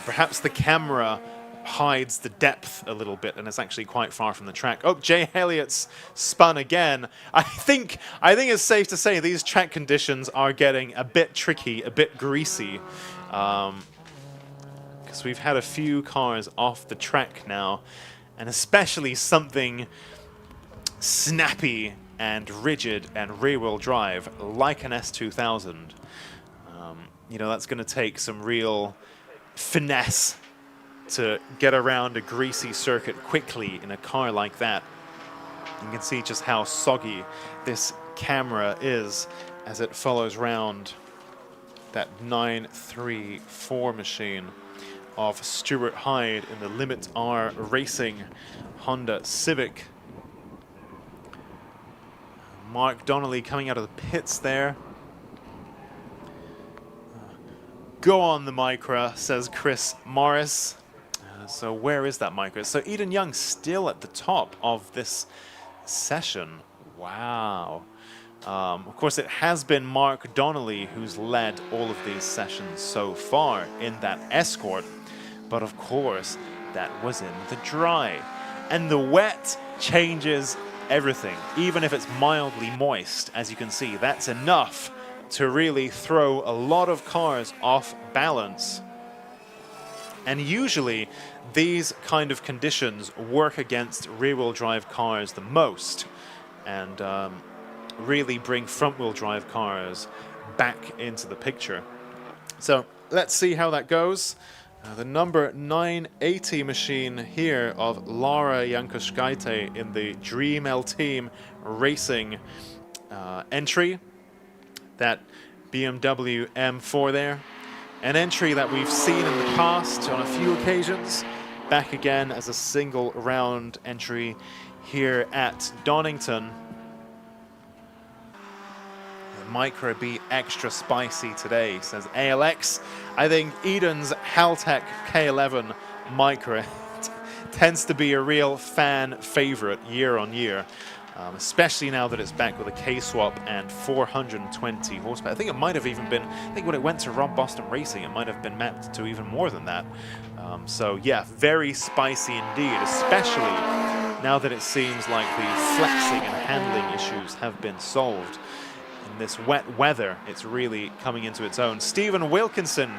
Perhaps the camera hides the depth a little bit and it's actually quite far from the track. Oh, Jay Elliott's spun again. I think it's safe to say these track conditions are getting a bit tricky, a bit greasy, because we've had a few cars off the track now, and especially something snappy and rigid and rear-wheel drive like an S2000. You know, that's going to take some real finesse to get around a greasy circuit quickly in a car like that. You can see just how soggy this camera is as it follows round that 934 machine of Stuart Hyde in the Limit R Racing Honda Civic. Mark Donnelly coming out of the pits there. Go on the Micra, says Chris Morris. So where is that Micra? So Eden Young still at the top of this session. Wow. Of course, it has been Mark Donnelly who's led all of these sessions so far in that Escort. But of course, that was in the dry. And the wet changes everything. Even if it's mildly moist, as you can see, that's enough to really throw a lot of cars off balance. And usually, these kind of conditions work against rear-wheel drive cars the most, and really bring front-wheel drive cars back into the picture. So let's see how that goes. The number 980 machine here of Laura Jankoskaite in the Dream L Team Racing entry. That BMW M4 there. An entry that we've seen in the past on a few occasions. Back again as a single round entry here at Donington. The Micra be extra spicy today, says ALX. I think Eden's Haltech K11 Micra tends to be a real fan favorite year on year. Especially now that it's back with a K-swap and 420 horsepower. I think it might have even been, I think when it went to Rob Boston Racing, it might have been mapped to even more than that. So yeah, very spicy indeed, especially now that it seems like the flexing and handling issues have been solved. In this wet weather, it's really coming into its own. Stephen Wilkinson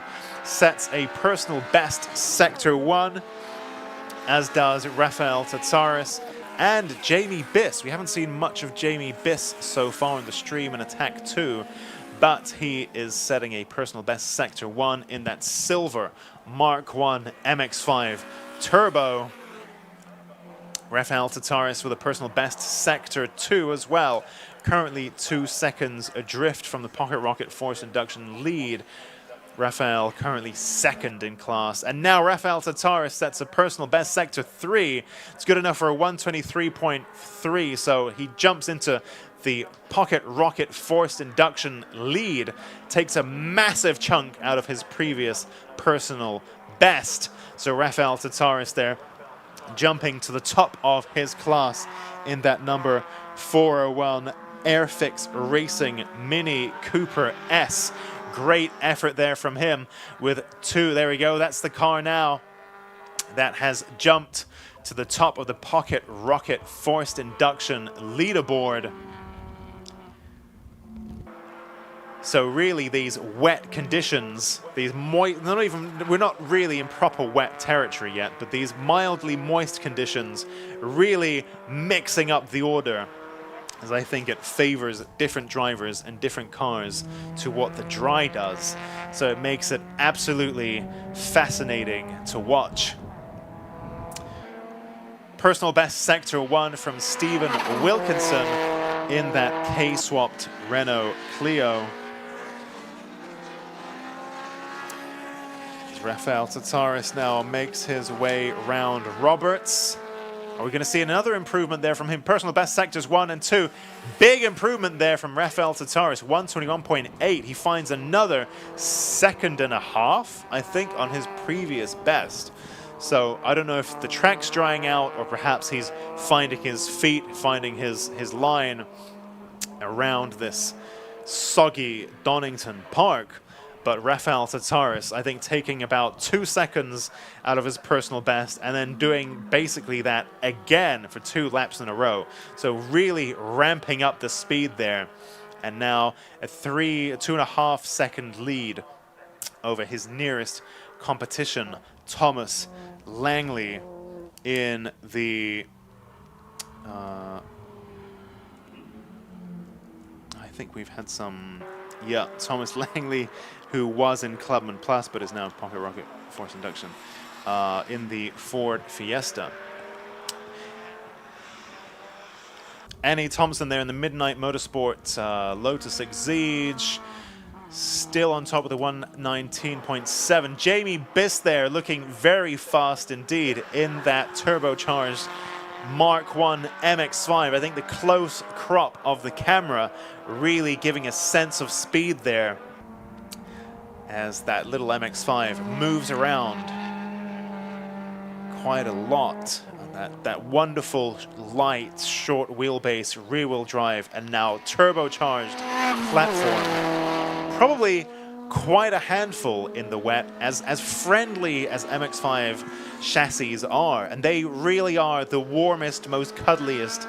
sets a personal best Sector 1, as does Rafael Tatsaris and Jamie Biss. We haven't seen much of Jamie Biss so far in the stream in Attack 2, but he is setting a personal best Sector 1 in that silver Mark 1 MX-5 Turbo. Rafael Tatsaris with a personal best Sector 2 as well. Currently 2 seconds adrift from the Pocket Rocket forced induction lead. Rafael currently second in class. And now Rafael Tatsaris sets a personal best Sector 3. It's good enough for a 123.3, so he jumps into the Pocket Rocket forced induction lead. Takes a massive chunk out of his previous personal best. So Rafael Tatsaris there jumping to the top of his class in that number 401 Airfix Racing Mini Cooper S. Great effort there from him with 2. There we go. That's the car now that has jumped to the top of the Pocket Rocket Forced Induction leaderboard. So really these wet conditions, these moist, we're not really in proper wet territory yet, but these mildly moist conditions really mixing up the order, as I think it favors different drivers and different cars to what the dry does. So it makes it absolutely fascinating to watch. Personal best Sector 1 from Stephen Wilkinson in that K-swapped Renault Clio. Rafael Tataris now makes his way round Roberts. Are we going to see another improvement there from him? Personal best sectors 1 and 2. Big improvement there from Rafael Tataris, 121.8. He finds another 2.5, I think, on his previous best. So I don't know if the track's drying out or perhaps he's finding his feet, finding his line around this soggy Donington Park. But Rafael Tataris, I think, taking about 2 seconds out of his personal best and then doing basically that again for 2 laps in a row. So really ramping up the speed there. And now a 2.5 second lead over his nearest competition, Thomas Langley, in the... I think we've had some... Yeah, Thomas Langley, who was in Clubman Plus but is now in Pocket Rocket Force Induction in the Ford Fiesta. Annie Thompson there in the Midnight Motorsport Lotus Exige, still on top of the 119.7. Jamie Biss there looking very fast indeed in that turbocharged Mark 1 MX-5. I think the close crop of the camera really giving a sense of speed there as that little MX-5 moves around quite a lot. That wonderful light short wheelbase rear-wheel drive and now turbocharged platform. Probably quite a handful in the wet, as friendly as MX-5 chassis are, and they really are the warmest, most cuddliest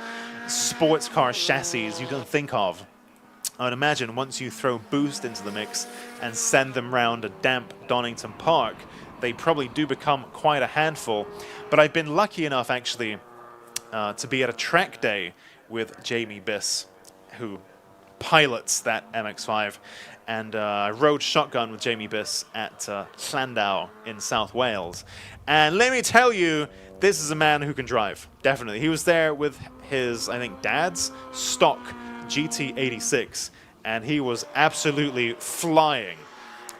sports car chassis you can think of. I would imagine once you throw boost into the mix and send them round a damp Donington Park, they probably do become quite a handful. But I've been lucky enough actually to be at a track day with Jamie Biss, who pilots that MX-5, and I rode shotgun with Jamie Biss at Llandau in South Wales. And let me tell you, this is a man who can drive, definitely. He was there with his, I think, dad's stock GT86, and he was absolutely flying.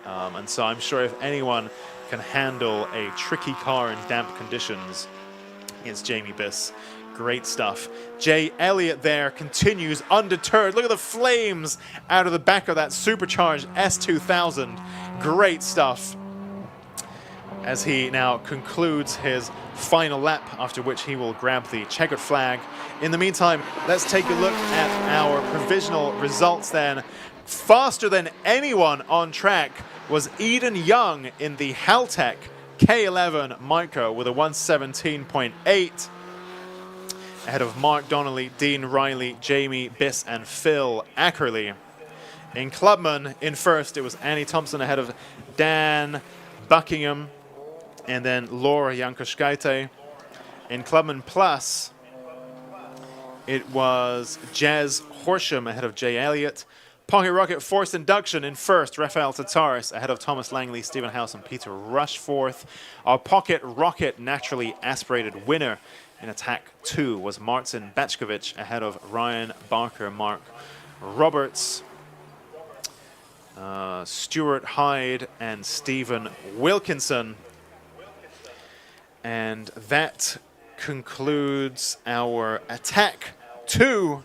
And so I'm sure if anyone can handle a tricky car in damp conditions, it's Jamie Biss. Great stuff. Jay Elliott there continues undeterred. Look at the flames out of the back of that supercharged S2000. Great stuff. As he now concludes his final lap, after which he will grab the checkered flag. In the meantime, let's take a look at our provisional results then. Faster than anyone on track was Eden Young in the Haltech K11 Micro with a 117.8. Ahead of Mark Donnelly, Dean Riley, Jamie Biss, and Phil Ackerley. In Clubman, in first, it was Annie Thompson ahead of Dan Buckingham, and then Laura Jankoskaite. In Clubman Plus, it was Jez Horsham ahead of Jay Elliott. Pocket Rocket Forced Induction in first, Rafael Tataris ahead of Thomas Langley, Stephen House, and Peter Rushforth. Our Pocket Rocket Naturally Aspirated winner in Attack 2 was Marcin Bachkovic ahead of Ryan Barker, Mark Roberts, Stuart Hyde, and Stephen Wilkinson. And that concludes our Attack 2.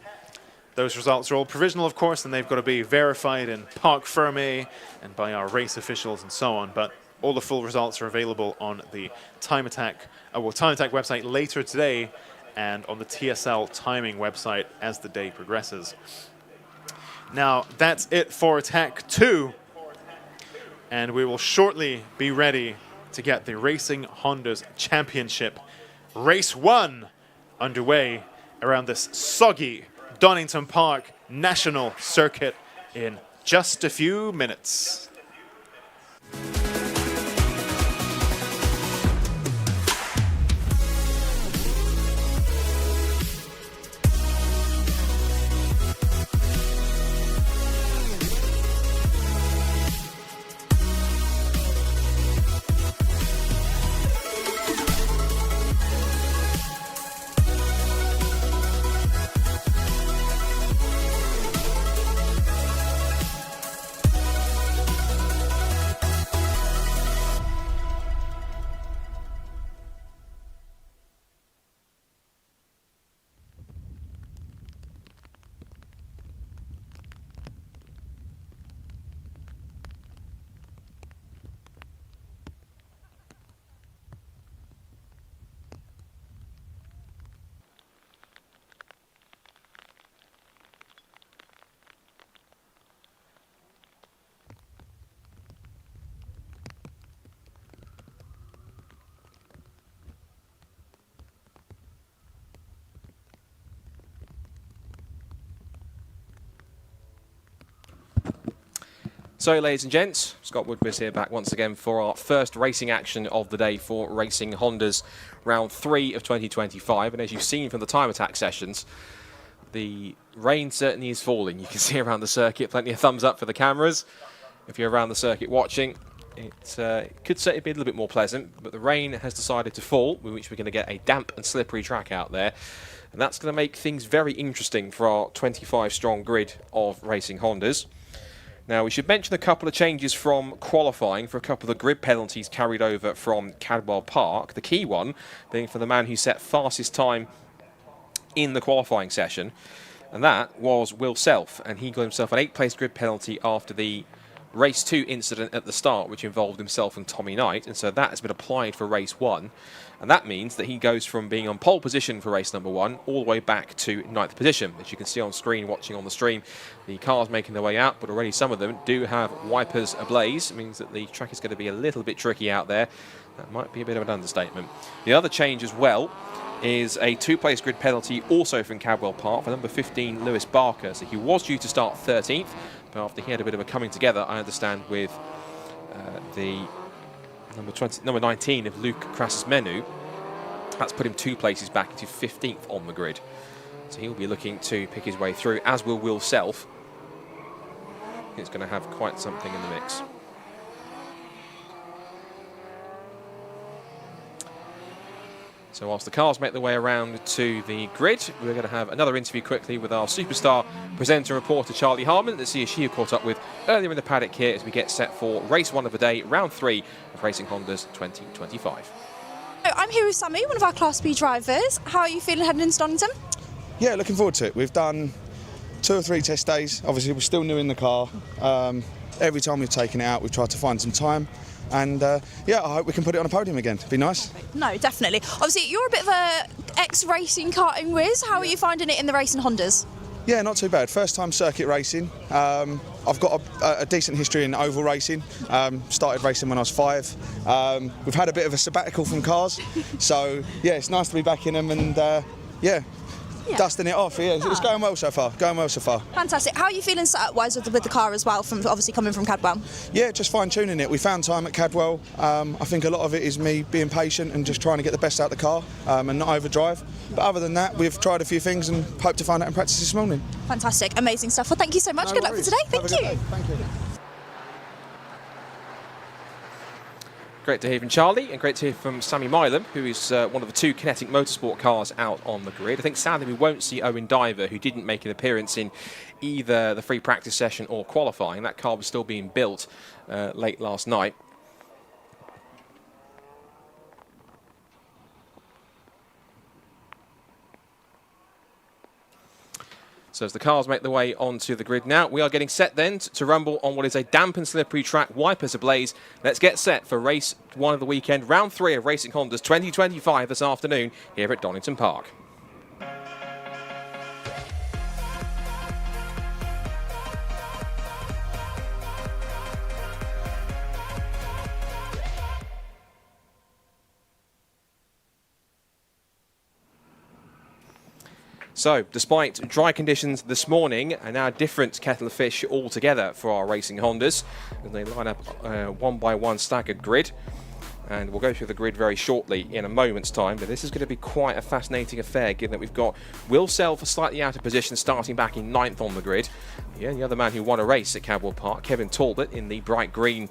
Those results are all provisional, of course, and they've got to be verified in Parc Fermé and by our race officials and so on. But all the full results are available on the Time Attack website later today and on the TSL timing website as the day progresses. Now, that's it for Attack 2. And we will shortly be ready to get the Racing Honda's Championship Race 1 underway around this soggy Donington Park National Circuit in just a few minutes. So, ladies and gents, Scott Woodward here back once again for our first racing action of the day for Racing Honda's round 3 of 2025. And as you've seen from the Time Attack sessions, the rain certainly is falling. You can see around the circuit, plenty of thumbs up for the cameras. If you're around the circuit watching, it could certainly be a little bit more pleasant, but the rain has decided to fall, with which we're going to get a damp and slippery track out there. And that's going to make things very interesting for our 25-strong grid of Racing Hondas. Now, we should mention a couple of changes from qualifying for a couple of the grid penalties carried over from Cadwell Park. The key one being for the man who set fastest time in the qualifying session, and that was Will Self, and he got himself an 8th-place grid penalty after the Race 2 incident at the start, which involved himself and Tommy Knight, and so that has been applied for Race 1. And that means that he goes from being on pole position for race number 1 all the way back to 9th position. As you can see on screen, watching on the stream, the cars making their way out, but already some of them do have wipers ablaze. It means that the track is going to be a little bit tricky out there. That might be a bit of an understatement. The other change as well is a 2-place grid penalty also from Cadwell Park for number 15, Lewis Barker. So he was due to start 13th, but after he had a bit of a coming together, I understand, with the number 19 of Luke Krasas-Menu, that's put him 2 places back into 15th on the grid. So he'll be looking to pick his way through, as will Will Self. He's going to have quite something in the mix. So whilst the cars make their way around to the grid, we're going to have another interview quickly with our superstar presenter and reporter Charlie Harman. Let's see if she caught up with earlier in the paddock here as we get set for race 1 of the day, round 3 of Racing Honda's 2025. I'm here with Sammy, one of our Class B drivers. How are you feeling heading into Donington? Yeah, looking forward to it. We've done 2 or 3 test days. Obviously, we're still new in the car. Every time we've taken it out, we've tried to find some time. And yeah, I hope we can put it on a podium again. It'd be nice. No, definitely. Obviously, you're a bit of a ex-racing karting whiz. How are you finding it in the Racing Hondas? Yeah, not too bad. First time circuit racing. I've got a decent history in oval racing. Started racing when I was 5. We've had a bit of a sabbatical from cars. So yeah, it's nice to be back in them and yeah. Dusting it off. Yeah, it's going well so far. Fantastic. How are you feeling setup-wise with the car as well, from obviously coming from Cadwell? Yeah, just fine-tuning it. We found time at Cadwell. I think a lot of it is me being patient and just trying to get the best out of the car and not overdrive. But other than that, we've tried a few things and hope to find out in practice this morning. Fantastic. Amazing stuff. Well, thank you so much. Good luck for today. Thank you. Thank you. Great to hear from Charlie, and great to hear from Sammy Milam, who is one of the 2 Kinetic Motorsport cars out on the grid. I think sadly we won't see Owen Diver, who didn't make an appearance in either the free practice session or qualifying. That car was still being built late last night. So as the cars make their way onto the grid now, we are getting set then to rumble on what is a damp and slippery track, wipers ablaze. Let's get set for race 1 of the weekend, round 3 of Racing Honda's 2025 this afternoon here at Donington Park. So, despite dry conditions this morning, and now a different kettle of fish altogether for our Racing Hondas, as they line up one by one staggered grid. And we'll go through the grid very shortly in a moment's time, but this is going to be quite a fascinating affair, given that we've got Will Self slightly out of position, starting back in 9th on the grid. Yeah, the other man who won a race at Cadwell Park, Kevin Talbot, in the bright green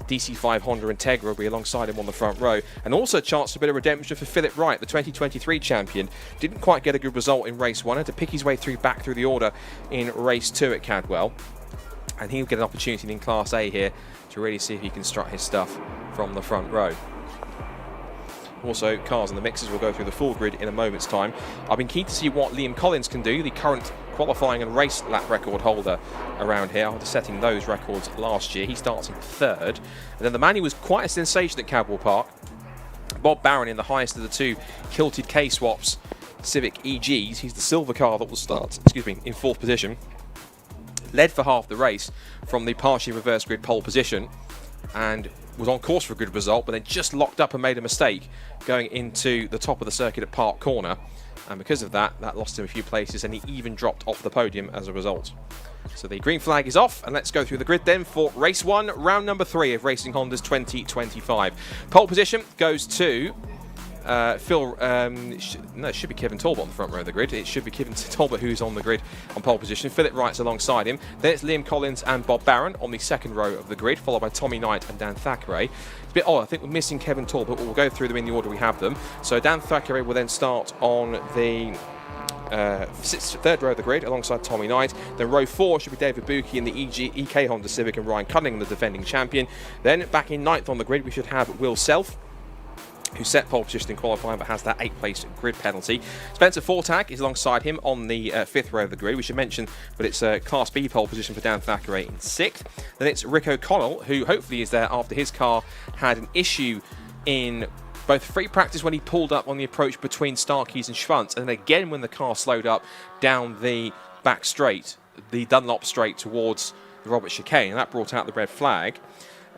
DC5 Honda Integra, will be alongside him on the front row. And also a chance for a bit of redemption for Philip Wright, the 2023 champion. Didn't quite get a good result in race 1, had to pick his way back through the order in race 2 at Cadwell. And he'll get an opportunity in Class A here to really see if he can strut his stuff from the front row. Also, cars and the mixers will go through the full grid in a moment's time. I've been keen to see what Liam Collins can do, the current qualifying and race lap record holder around here, after setting those records last year. He starts in 3rd. And then the man who was quite a sensation at Cadwell Park, Bob Barron, in the highest of the 2 kilted K-Swaps Civic EGs. He's the silver car that will start, in 4th position. Led for half the race from the partially reverse grid pole position and was on course for a good result, but then just locked up and made a mistake going into the top of the circuit at Park Corner. And because of that, that lost him a few places, and he even dropped off the podium as a result. So the green flag is off, and let's go through the grid then for race 1, round number 3 of Racing Honda's 2025. Pole position goes to it should be Kevin Talbot on the front row of the grid. It should be Kevin Talbot who's on the grid on pole position. Philip Wright's alongside him. Then it's Liam Collins and Bob Barron on the 2nd row of the grid, followed by Tommy Knight and Dan Thackeray. It's a bit odd, I think we're missing Kevin Talbot, but we'll go through them in the order we have them. So Dan Thackeray will then start on the 3rd row of the grid alongside Tommy Knight. Then row 4 should be David Buki in the EK Honda Civic and Ryan Cunningham, the defending champion. Then back in 9th on the grid we should have Will Self, who set pole position in qualifying but has that 8th-place grid penalty. Spencer Fortag is alongside him on the 5th row of the grid. We should mention that it's a Class B pole position for Dan Thackeray in 6th. Then it's Rick O'Connell, who hopefully is there after his car had an issue in both free practice when he pulled up on the approach between Starkeys and Schwantz, and then again when the car slowed up down the back straight, the Dunlop straight towards the Robert chicane, and that brought out the red flag.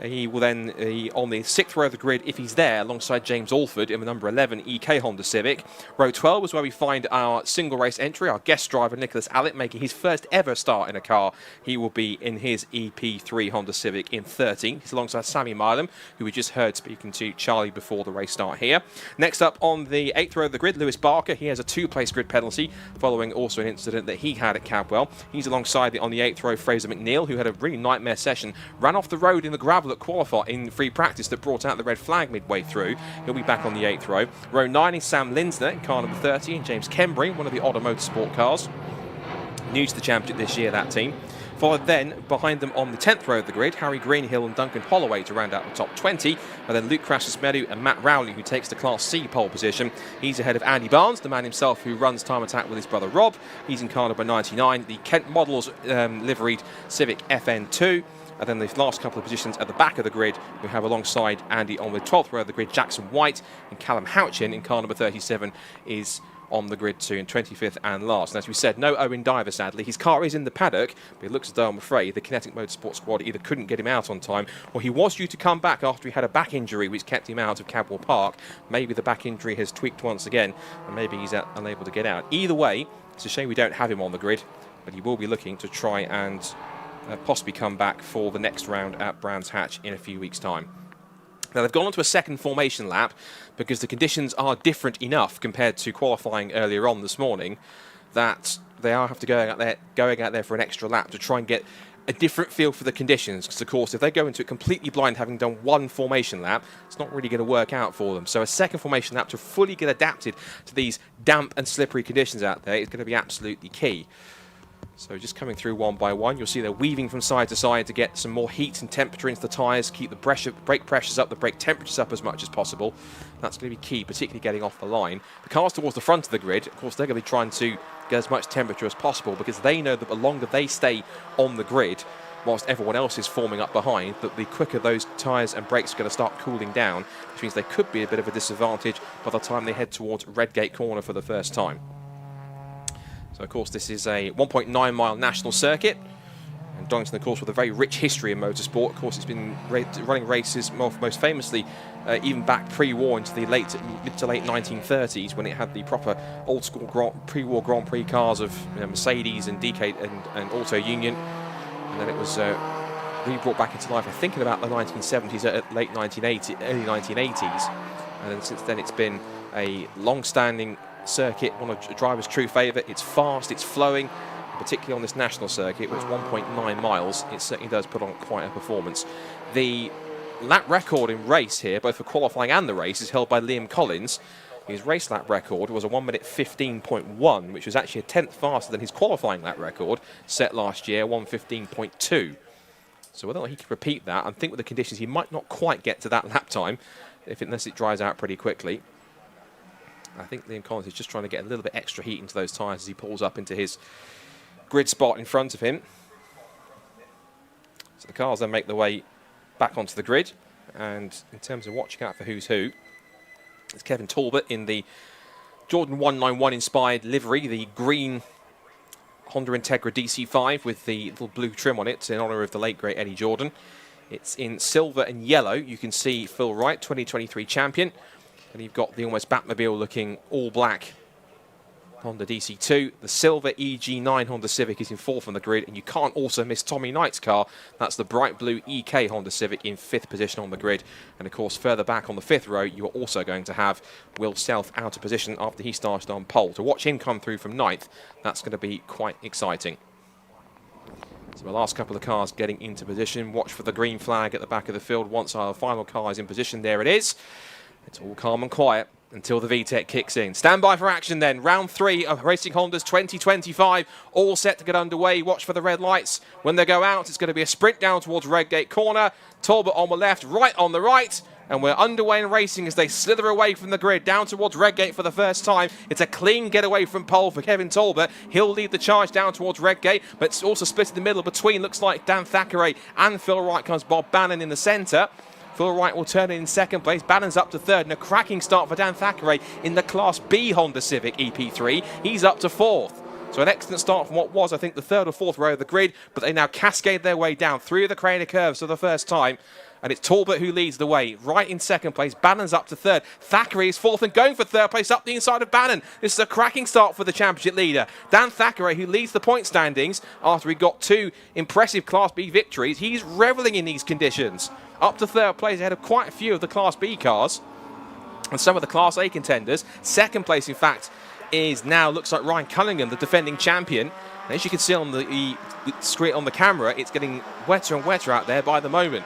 He will then, on the 6th row of the grid, if he's there, alongside James Alford in the number 11 EK Honda Civic. Row 12 is where we find our single race entry, our guest driver, Nicholas Allett, making his first ever start in a car. He will be in his EP3 Honda Civic in 13th. He's alongside Sammy Milam, who we just heard speaking to Charlie before the race start here. Next up on the 8th row of the grid, Lewis Barker. He has a 2-place grid penalty, following also an incident that he had at Cadwell. He's alongside on the 8th row, Fraser McNeil, who had a really nightmare session, ran off the road in the gravel at qualify in free practice that brought out the red flag midway through. He'll be back on the 8th row. Row 9 is Sam Linsner in car number 30, and James Kembry, one of the Otter Motorsport cars. New to the championship this year, that team. Followed then, behind them on the 10th row of the grid, Harry Greenhill and Duncan Holloway to round out the top 20, and then Luke Crashesmedu and Matt Rowley, who takes the Class C pole position. He's ahead of Andy Barnes, the man himself who runs Time Attack with his brother Rob. He's in car number 99, the Kent Models liveried Civic FN2. And then the last couple of positions at the back of the grid, we have alongside Andy on the 12th row of the grid, Jackson White, and Callum Houchin in car number 37 is on the grid too, in 25th and last. And as we said, no Owen Diver, sadly. His car is in the paddock, but it looks as though, I'm afraid, the Kinetic Motorsport squad either couldn't get him out on time, or he was due to come back after he had a back injury which kept him out of Cadwell Park. Maybe the back injury has tweaked once again, and maybe he's unable to get out. Either way, it's a shame we don't have him on the grid, but he will be looking to try and possibly come back for the next round at Brands Hatch in a few weeks' time. Now, they've gone on to a second formation lap because the conditions are different enough compared to qualifying earlier on this morning that they are have to going out there for an extra lap to try and get a different feel for the conditions, because of course if they go into it completely blind, having done one formation lap, it's not really going to work out for them. So a second formation lap to fully get adapted to these damp and slippery conditions out there is going to be absolutely key. So just coming through one by one, you'll see they're weaving from side to side to get some more heat and temperature into the tyres, keep the brake pressures up, the brake temperatures up as much as possible. That's going to be key, particularly getting off the line. The cars towards the front of the grid, of course, they're going to be trying to get as much temperature as possible because they know that the longer they stay on the grid, whilst everyone else is forming up behind, that the quicker those tyres and brakes are going to start cooling down, which means they could be a bit of a disadvantage by the time they head towards Redgate Corner for the first time. So, of course, this is a 1.9-mile national circuit. And Donington, of course, with a very rich history in motorsport. Of course, it's been running races most famously even back pre-war into the mid to late 1930s when it had the proper old-school pre-war Grand Prix cars of Mercedes and DK and Auto Union. And then it was really brought back into life, I think, in about the 1970s, late 1980s, early 1980s. And then since then, it's been a long-standing circuit, one of the driver's true favourite. It's fast, it's flowing, particularly on this national circuit, which is 1.9 miles. It certainly does put on quite a performance. The lap record in race here, both for qualifying and the race, is held by Liam Collins. His race lap record was a 1 minute 15.1, which was actually a tenth faster than his qualifying lap record set last year, 1:15.2. So whether or not he can repeat that, I think with the conditions he might not quite get to that lap time, unless it dries out pretty quickly. I think Liam Collins is just trying to get a little bit extra heat into those tyres as he pulls up into his grid spot in front of him. So the cars then make their way back onto the grid, and in terms of watching out for who's who, it's Kevin Talbot in the Jordan 191 inspired livery, the green Honda Integra DC5 with the little blue trim on it in honour of the late great Eddie Jordan. It's in silver and yellow. You can see Phil Wright, 2023 champion. And you've got the almost Batmobile looking all black Honda DC2. The silver EG9 Honda Civic is in fourth on the grid, and you can't also miss Tommy Knight's car. That's the bright blue EK Honda Civic in fifth position on the grid. And of course, further back on the fifth row, you are also going to have Will Self out of position after he started on pole. To watch him come through from ninth, that's going to be quite exciting. So the last couple of cars getting into position. Watch for the green flag at the back of the field. Once our final car is in position, there it is. It's all calm and quiet until the VTEC kicks in. Stand by for action then. Round 3 of Racing Honda's 2025. All set to get underway. Watch for the red lights. When they go out, it's going to be a sprint down towards Redgate Corner. Talbot on the left, Wright on the right. And we're underway in racing as they slither away from the grid down towards Redgate for the first time. It's a clean getaway from pole for Kevin Talbot. He'll lead the charge down towards Redgate, but it's also split in the middle between, looks like, Dan Thackeray and Phil Wright. Comes Bob Bannon in the centre. Phil Wright will turn in second place. Bannon's up to third, and a cracking start for Dan Thackeray in the Class B Honda Civic EP3. He's up to fourth. So an excellent start from what was, I think, the third or fourth row of the grid, but they now cascade their way down through the Craner curves for the first time. And it's Talbot who leads the way. Right in second place. Bannon's up to third. Thackeray is fourth and going for third place up the inside of Bannon. This is a cracking start for the championship leader. Dan Thackeray, who leads the point standings after he got 2 impressive Class B victories. He's revelling in these conditions. Up to third place ahead of quite a few of the Class B cars and some of the Class A contenders. Second place, in fact, is now, looks like, Ryan Cunningham, the defending champion. And as you can see on the screen on the camera, it's getting wetter and wetter out there by the moment.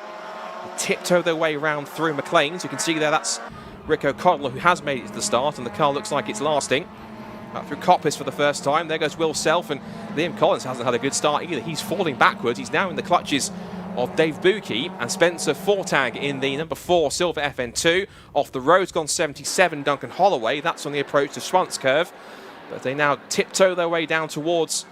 Tiptoe their way round through McLean's. You can see there that's Rick O'Connell, who has made it to the start, and the car looks like it's lasting. Through Coppice for the first time. There goes Will Self, and Liam Collins hasn't had a good start either. He's falling backwards. He's now in the clutches of Dave Buki and Spencer Fortag in the number 4 Silver FN2. Off the road's gone 77 Duncan Holloway. That's on the approach to Schwantz curve. But they now tiptoe their way down towards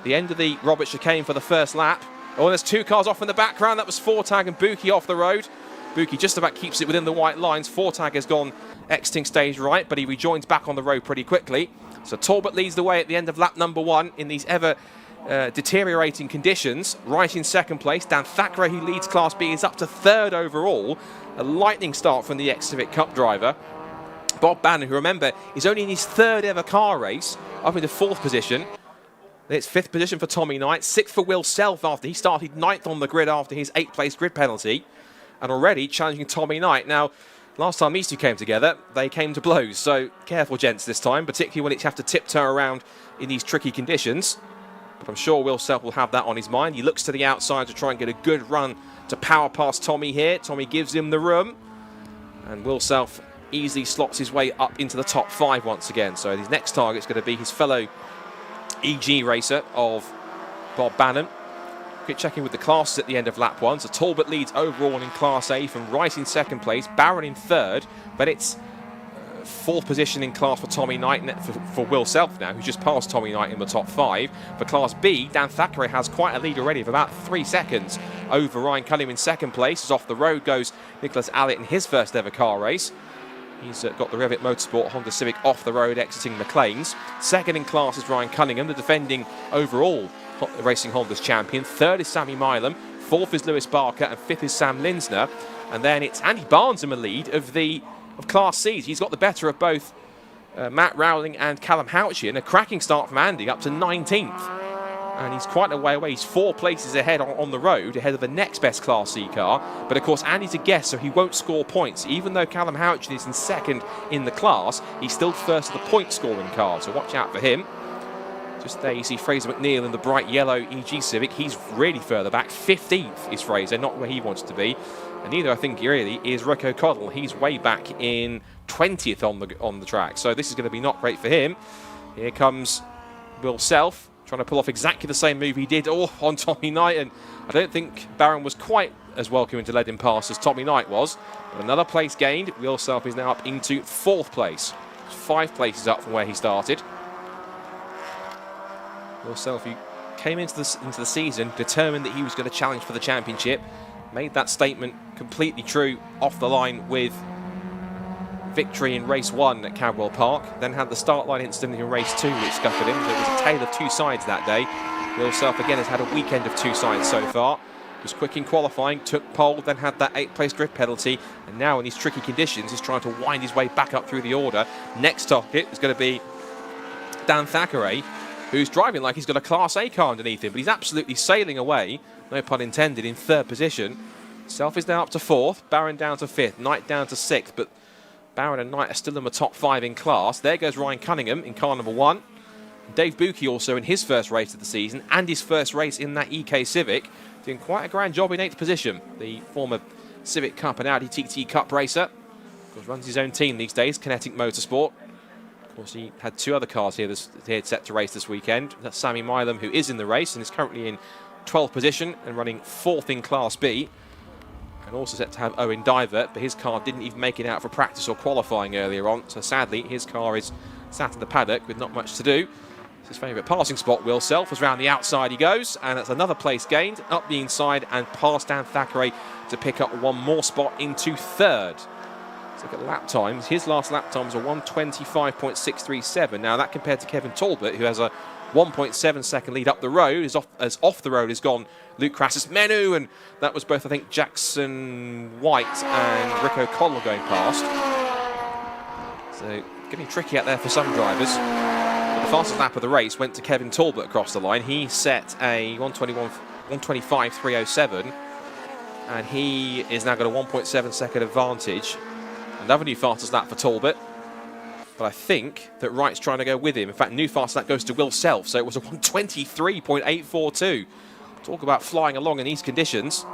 the end of the Robert chicane for the first lap. Oh, there's 2 cars off in the background. That was Fortag and Buki off the road. Buki just about keeps it within the white lines. Fortag has gone exiting stage right, but he rejoins back on the road pretty quickly. So Talbot leads the way at the end of lap number 1 in these ever deteriorating conditions. Right in second place. Dan Thackeray, who leads Class B, is up to third overall. A lightning start from the ex-Civic Cup driver. Bob Bannon, who, remember, is only in his 3rd ever car race, up into 4th position. It's 5th position for Tommy Knight, 6th for Will Self after he started 9th on the grid after his 8th place grid penalty, and already challenging Tommy Knight. Now, last time these two came together, they came to blows, so careful, gents, this time, particularly when it's have to tiptoe around in these tricky conditions. But I'm sure Will Self will have that on his mind. He looks to the outside to try and get a good run to power past Tommy here. Tommy gives him the room, and Will Self easily slots his way up into the top 5 once again. So his next target is going to be his fellow EG racer of Bob Bannon. Quick checking with the classes at the end of lap 1. So Talbot leads overall in Class A from Wright in 2nd place, Barron in 3rd, but it's 4th position in class for Tommy Knight, for Will Self now, who's just passed Tommy Knight in the top 5. For Class B, Dan Thackeray has quite a lead already of about 3 seconds over Ryan Cunningham in 2nd place. As off the road goes Nicholas Allett in his first ever car race. He's got the Revit Motorsport Honda Civic off the road exiting McLean's. 2nd in class is Ryan Cunningham, the defending overall Racing Honda's champion. 3rd is Sammy Milam, 4th is Lewis Barker, and 5th is Sam Linsner. And then it's Andy Barnes in the lead of Class C's. He's got the better of both Matt Rowling and Callum Houchian. A cracking start from Andy, up to 19th. And he's quite a way away. He's 4 places ahead on the road, ahead of the next best Class C car. But of course, Andy's a guest, so he won't score points. Even though Callum Houchian is in 2nd in the class, he's still 1st of the point-scoring car, so watch out for him. Just there you see Fraser McNeil in the bright yellow EG Civic. He's really further back. 15th is Fraser, not where he wants to be. And neither, I think, really is Rico Coddle. He's way back in 20th on the track. So this is going to be not great for him. Here comes Will Self, trying to pull off exactly the same move he did on Tommy Knight. And I don't think Barron was quite as welcoming to let him pass as Tommy Knight was. But another place gained. Will Self is now up into 4th place. 5 places up from where he started. Will Self, who came into the season determined that he was going to challenge for the championship, made that statement completely true off the line with victory in race 1 at Cadwell Park, then had the start line incident in race 2 which scuppered him. So it was a tale of 2 sides that day. Will Self again has had a weekend of 2 sides so far. Was quick in qualifying, took pole, then had that 8th place drift penalty, and now in these tricky conditions he's trying to wind his way back up through the order. Next target is going to be Dan Thackeray, who's driving like he's got a Class A car underneath him, but he's absolutely sailing away, no pun intended, in 3rd position. Self is now up to 4th, Barron down to 5th, Knight down to 6th, but Barron and Knight are still in the top 5 in class. There goes Ryan Cunningham in car number 1. Dave Bucke also in his first race of the season and his first race in that EK Civic, doing quite a grand job in 8th position. The former Civic Cup and Audi TT Cup racer, of course, runs his own team these days, Kinetic Motorsport. Of course, he had 2 other cars here set to race this weekend. That's Sammy Milam, who is in the race and is currently in 12th position and running 4th in Class B. And also set to have Owen Divert, but his car didn't even make it out for practice or qualifying earlier on. So sadly, his car is sat in the paddock with not much to do. It's his favourite passing spot, Will Self, as round the outside he goes. And that's another place gained, up the inside and past Dan Thackeray to pick up 1 more spot into 3rd. Let's look at lap times. His last lap time was a 1:25.637. Now that compared to Kevin Talbot, who has a 1.7 second lead up the road. As off the road has gone Luke Crassus Menu, and that was both, I think, Jackson White and Rico Coddle going past. So getting tricky out there for some drivers. But the fastest lap of the race went to Kevin Talbot across the line. He set a 1:25.307, and he is now got a 1.7 second advantage. Another new fastest lap for Talbot. But I think that Wright's trying to go with him. In fact, new fast lap goes to Will Self, so it was a 1:23.842. Talk about flying along in these conditions.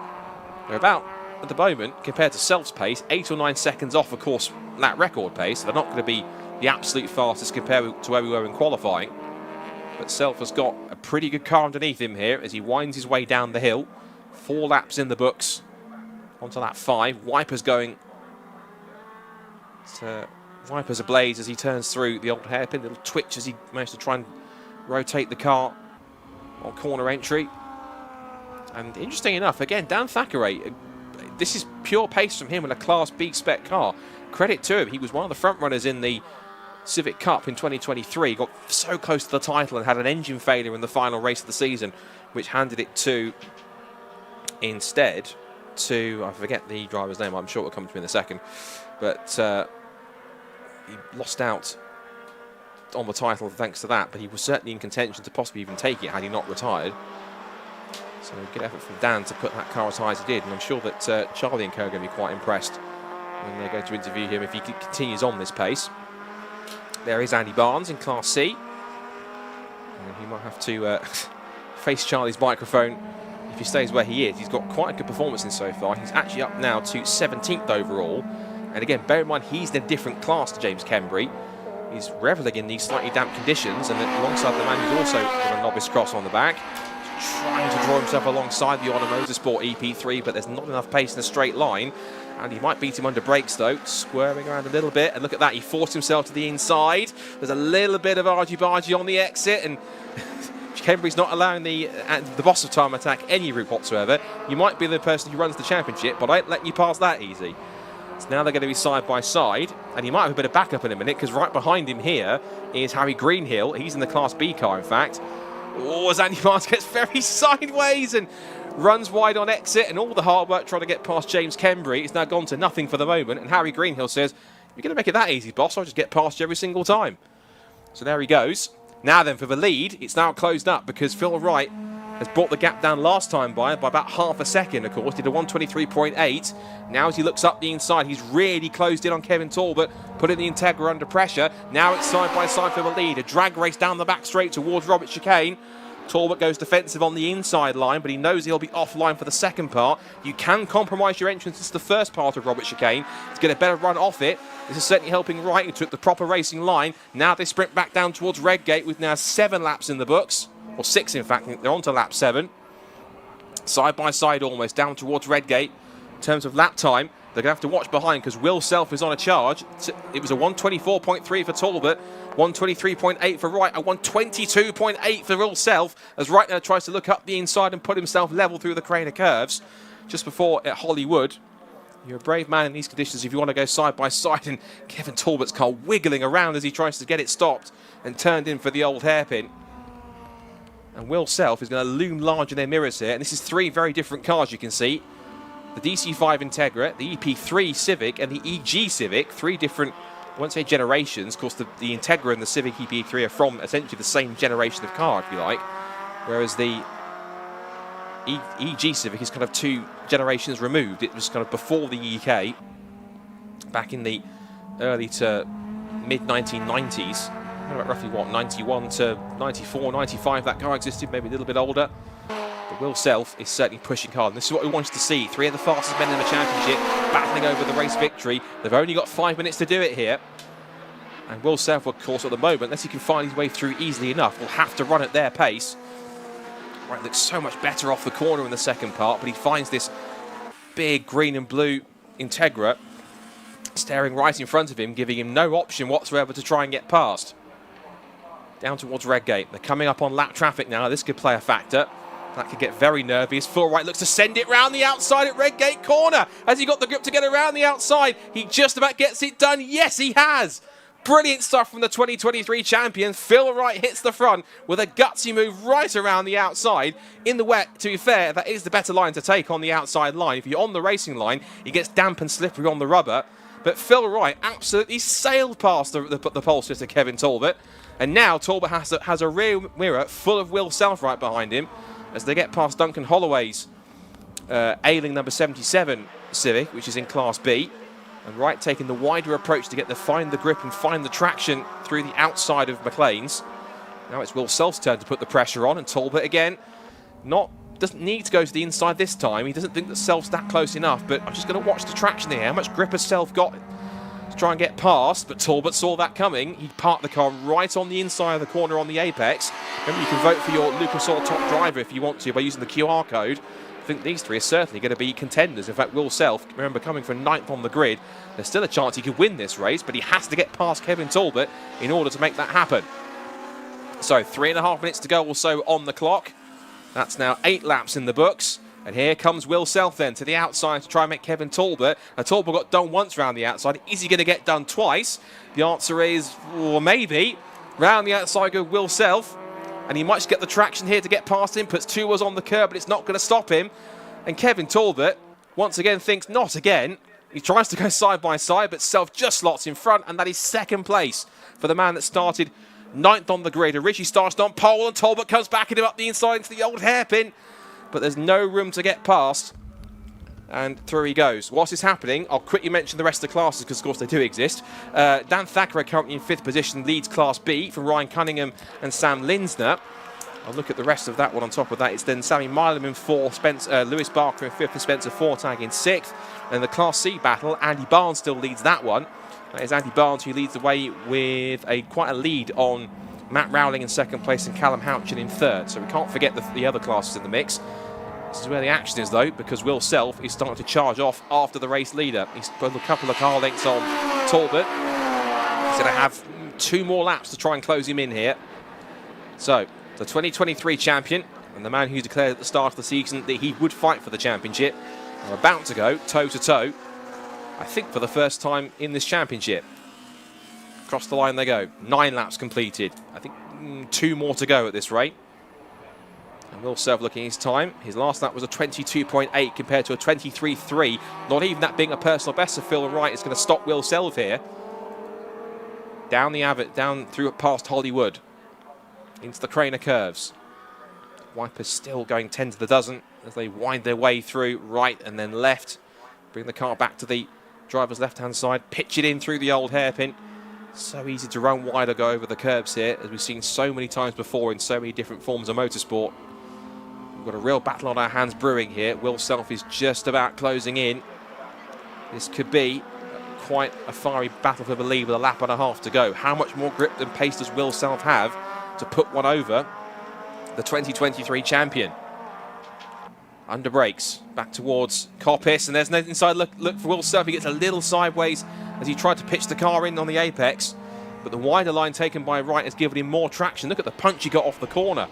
They're about, at the moment, compared to Self's pace, 8 or 9 seconds off, of course, lap record pace. They're not going to be the absolute fastest compared to where we were in qualifying. But Self has got a pretty good car underneath him here as he winds his way down the hill. 4 laps in the books. Onto lap 5. Wipers going... Wipers ablaze as he turns through the old hairpin. Little twitch as he managed to try and rotate the car on corner entry. And interesting enough, again, Dan Thackeray, this is pure pace from him in a Class B spec car. Credit to him, he was one of the front runners in the Civic Cup in 2023. Got so close to the title and had an engine failure in the final race of the season, which handed it to, instead, to, I forget the driver's name, I'm sure it'll come to me in a second. But he lost out on the title thanks to that, but he was certainly in contention to possibly even take it had he not retired. So good effort from Dan to put that car as high as he did, and I'm sure that Charlie and co are going to be quite impressed when they're going to interview him if he continues on this pace. There is Andy Barnes in Class C, and he might have to face Charlie's microphone if he stays where he is. He's got quite a good performance in so far. He's actually up now to 17th overall. And again, bear in mind, he's in a different class to James Kembury. He's revelling in these slightly damp conditions, and alongside the man who's also got a novice cross on the back. trying to draw himself alongside the Honda Motorsport EP3, but there's not enough pace in a straight line. And he might beat him under brakes though, squirming around a little bit. And look at that, he forced himself to the inside. There's a little bit of argy-bargy on the exit, and Cambry's not allowing the boss of Time Attack any route whatsoever. You might be the person who runs the championship, but I ain't letting you pass that easy. So now they're going to be side by side, and he might have a bit of backup in a minute, because right behind him here is Harry Greenhill. He's in the Class B car, in fact. Oh, as Andy Mars gets very sideways and runs wide on exit, and all the hard work trying to get past James Kembry is now gone to nothing for the moment. And Harry Greenhill says, "You're going to make it that easy, boss? I'll just get past you every single time." So there he goes. Now then, for the lead, it's now closed up because Phil Wright has brought the gap down last time by about half a second, of course. Did a 1:23.8. Now as he looks up the inside, he's really closed in on Kevin Talbot, putting the Integra under pressure. Now it's side by side for the lead. A drag race down the back straight towards Robert Chicane. Talbot goes defensive on the inside line, but he knows he'll be offline for the second part. You can compromise your entrance into the first part of Robert Chicane to get a better run off it. This is certainly helping Wright, who took the proper racing line. Now they sprint back down towards Redgate with now 7 laps in the books. Or 6, in fact. They're on to lap 7. Side by side almost, down towards Redgate. In terms of lap time, they're going to have to watch behind because Will Self is on a charge. It was a 1:24.3 for Talbot, 1:23.8 for Wright, a 1:22.8 for Will Self, as Wright now tries to look up the inside and put himself level through the crane of curves just before at Hollywood. You're a brave man in these conditions if you want to go side by side, and Kevin Talbot's car wiggling around as he tries to get it stopped and turned in for the old hairpin. And Will Self is going to loom large in their mirrors here, and this is 3 very different cars, you can see. The DC5 Integra, the EP3 Civic, and the EG Civic, 3 different, I won't say generations. Of course, the Integra and the Civic EP3 are from essentially the same generation of car, if you like. Whereas the EG Civic is kind of 2 generations removed. It was kind of before the EK, back in the early to mid-1990s. About roughly, what, 91 to 94, 95, that car existed, maybe a little bit older. But Will Self is certainly pushing hard, and this is what we wanted to see. 3 of the fastest men in the championship battling over the race victory. They've only got 5 minutes to do it here. And Will Self, of course, at the moment, unless he can find his way through easily enough, will have to run at their pace. Right, looks so much better off the corner in the second part, but he finds this big green and blue Integra staring right in front of him, giving him no option whatsoever to try and get past. Down towards Redgate. They're coming up on lap traffic now. This could play a factor. That could get very nervy as Phil Wright looks to send it round the outside at Redgate corner. Has he got the grip to get around the outside? He just about gets it done. Yes, he has. Brilliant stuff from the 2023 champion. Phil Wright hits the front with a gutsy move right around the outside. In the wet, to be fair, that is the better line to take on the outside line. If you're on the racing line, he gets damp and slippery on the rubber. But Phil Wright absolutely sailed past the pole sitter Kevin Talbot. And now Talbot has a rear mirror full of Will Self right behind him as they get past Duncan Holloway's ailing number 77 Civic, which is in Class B. And Wright taking the wider approach to find the grip and find the traction through the outside of McLean's. Now it's Will Self's turn to put the pressure on, and Talbot again doesn't need to go to the inside this time. He doesn't think that Self's that close enough, but I'm just going to watch the traction here. How much grip has Self got to try and get past? But Talbot saw that coming. He parked the car right on the inside of the corner on the apex. Remember, you can vote for your Lucas Oil top driver if you want to by using the QR code. I think these 3 are certainly going to be contenders. In fact, Will Self, remember, coming from 9th on the grid, there's still a chance he could win this race, but he has to get past Kevin Talbot in order to make that happen. So 3.5 minutes to go or so on the clock. That's now 8 laps in the books. And here comes Will Self then to the outside to try and make Kevin Talbot. Talbot got done once round the outside. Is he going to get done twice? The answer is, well, maybe. Round the outside goes Will Self. And he might just get the traction here to get past him. Puts 2 wheels on the curb, but it's not going to stop him. And Kevin Talbot, once again, thinks not again. He tries to go side by side, but Self just slots in front. And that is second place for the man that started 9th on the grid. Richie starts on pole, and Talbot comes back at him up the inside into the old hairpin. But there's no room to get past. And through he goes. Whilst it's happening, I'll quickly mention the rest of the classes because, of course, they do exist. Dan Thackeray, currently in 5th position, leads Class B from Ryan Cunningham and Sam Linsner. I'll look at the rest of that one on top of that. It's then Sammy Milam in 4th, Lewis Barker in 5th, and Spencer Fortag in 6th. And the Class C battle, Andy Barnes still leads that one. That is Andy Barnes who leads the way with quite a lead on Matt Rowling in second place and Callum Houchin in third. So we can't forget the other classes in the mix. This is where the action is, though, because Will Self is starting to charge off after the race leader. He's put a couple of car lengths on Talbot. He's going to have 2 more laps to try and close him in here. So, the 2023 champion and the man who declared at the start of the season that he would fight for the championship are about to go toe-to-toe, I think for the first time in this championship. Across the line they go. 9 laps completed. I think 2 more to go at this rate. And Will Self looking at his time. His last lap was a 22.8 compared to a 23.3. Not even that being a personal best of Phil Wright is going to stop Will Self here. Down the Abbott, down through past Hollywood. Into the Craner curves. Wipers still going 10 to the dozen as they wind their way through right and then left. Bring the car back to the driver's left-hand side. Pitch it in through the old hairpin. So easy to run wide or go over the curbs here, as we've seen so many times before in so many different forms of motorsport. We've got a real battle on our hands brewing here. Will Self is just about closing in. This could be quite a fiery battle for the lead with a lap and a half to go. How much more grip and pace does Will Self have to put one over the 2023 champion? Under brakes, back towards Coppice, and there's no inside look for Will Self. He gets a little sideways as he tried to pitch the car in on the apex, but the wider line taken by Wright has given him more traction. Look at the punch he got off the corner.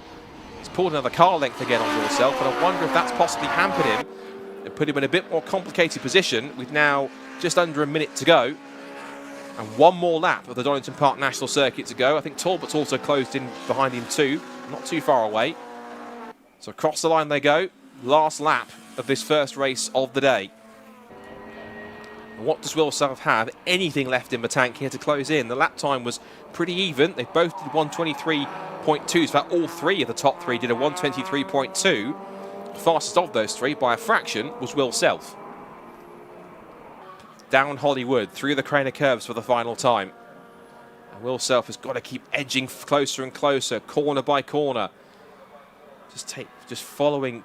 He's pulled another car length again on Will Self, and I wonder if that's possibly hampered him and put him in a bit more complicated position with now just under a minute to go and 1 more lap of the Donington Park National Circuit to go. I think Talbot's also closed in behind him too, not too far away. So across the line they go. Last lap of this first race of the day. And what does Will Self have? Anything left in the tank here to close in? The lap time was pretty even. They both did 123.2s. In fact, all 3 of the top 3 did a 123.2. The fastest of those 3 by a fraction was Will Self. Down Hollywood, through the Craner curves for the final time. And Will Self has got to keep edging closer and closer, corner by corner. Just following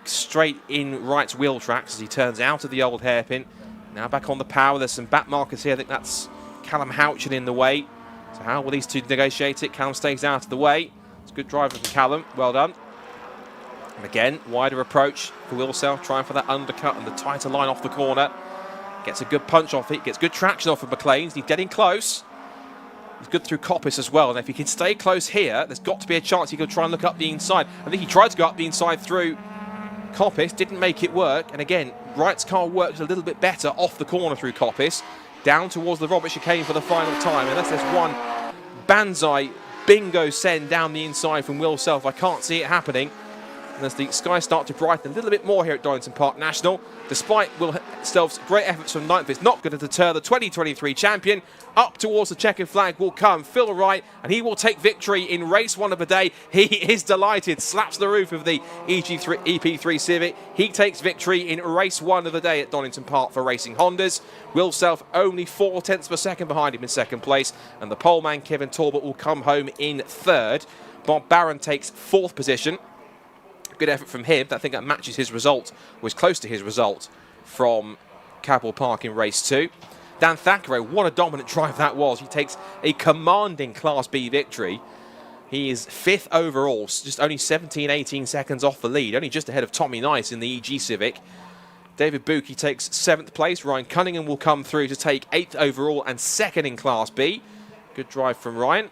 straight in Wright's wheel tracks as he turns out of the old hairpin. Now back on the power. There's some back markers here. I think that's Callum Houchin in the way. So how will these two negotiate it? Callum stays out of the way. It's a good driver from Callum. Well done. And again, wider approach for Will Self, trying for that undercut and the tighter line off the corner. Gets a good punch off it. Gets good traction off of McLean's. He's getting close. He's good through Coppice as well, and if he can stay close here, there's got to be a chance he could try and look up the inside. I think he tried to go up the inside through Coppice, didn't make it work, and again, Wright's car works a little bit better off the corner through Coppice, down towards the Robert chicane for the final time, unless there's one banzai bingo send down the inside from Will Self. I can't see it happening. And as the skies start to brighten a little bit more here at Donington Park National, despite Will Self's great efforts from 9th, it's not going to deter the 2023 champion. Up towards the checkered flag will come Phil Wright, and he will take victory in race 1 of the day. He is delighted, slaps the roof of the EP3 Civic. He takes victory in race 1 of the day at Donington Park for Racing Hondas. Will Self only 0.4 of a second behind him in second place, and the pole man Kevin Talbot will come home in third. Bob Barron takes 4th position. Good effort from him. I think that matches his result, was close to his result from Cadwell Park in race 2. Dan Thackeray, what a dominant drive that was. He takes a commanding Class B victory. He is 5th overall, just only 17-18 seconds off the lead, only just ahead of Tommy Nice in the EG Civic. David Buki takes 7th place. Ryan Cunningham will come through to take 8th overall and 2nd in Class B. Good drive from Ryan.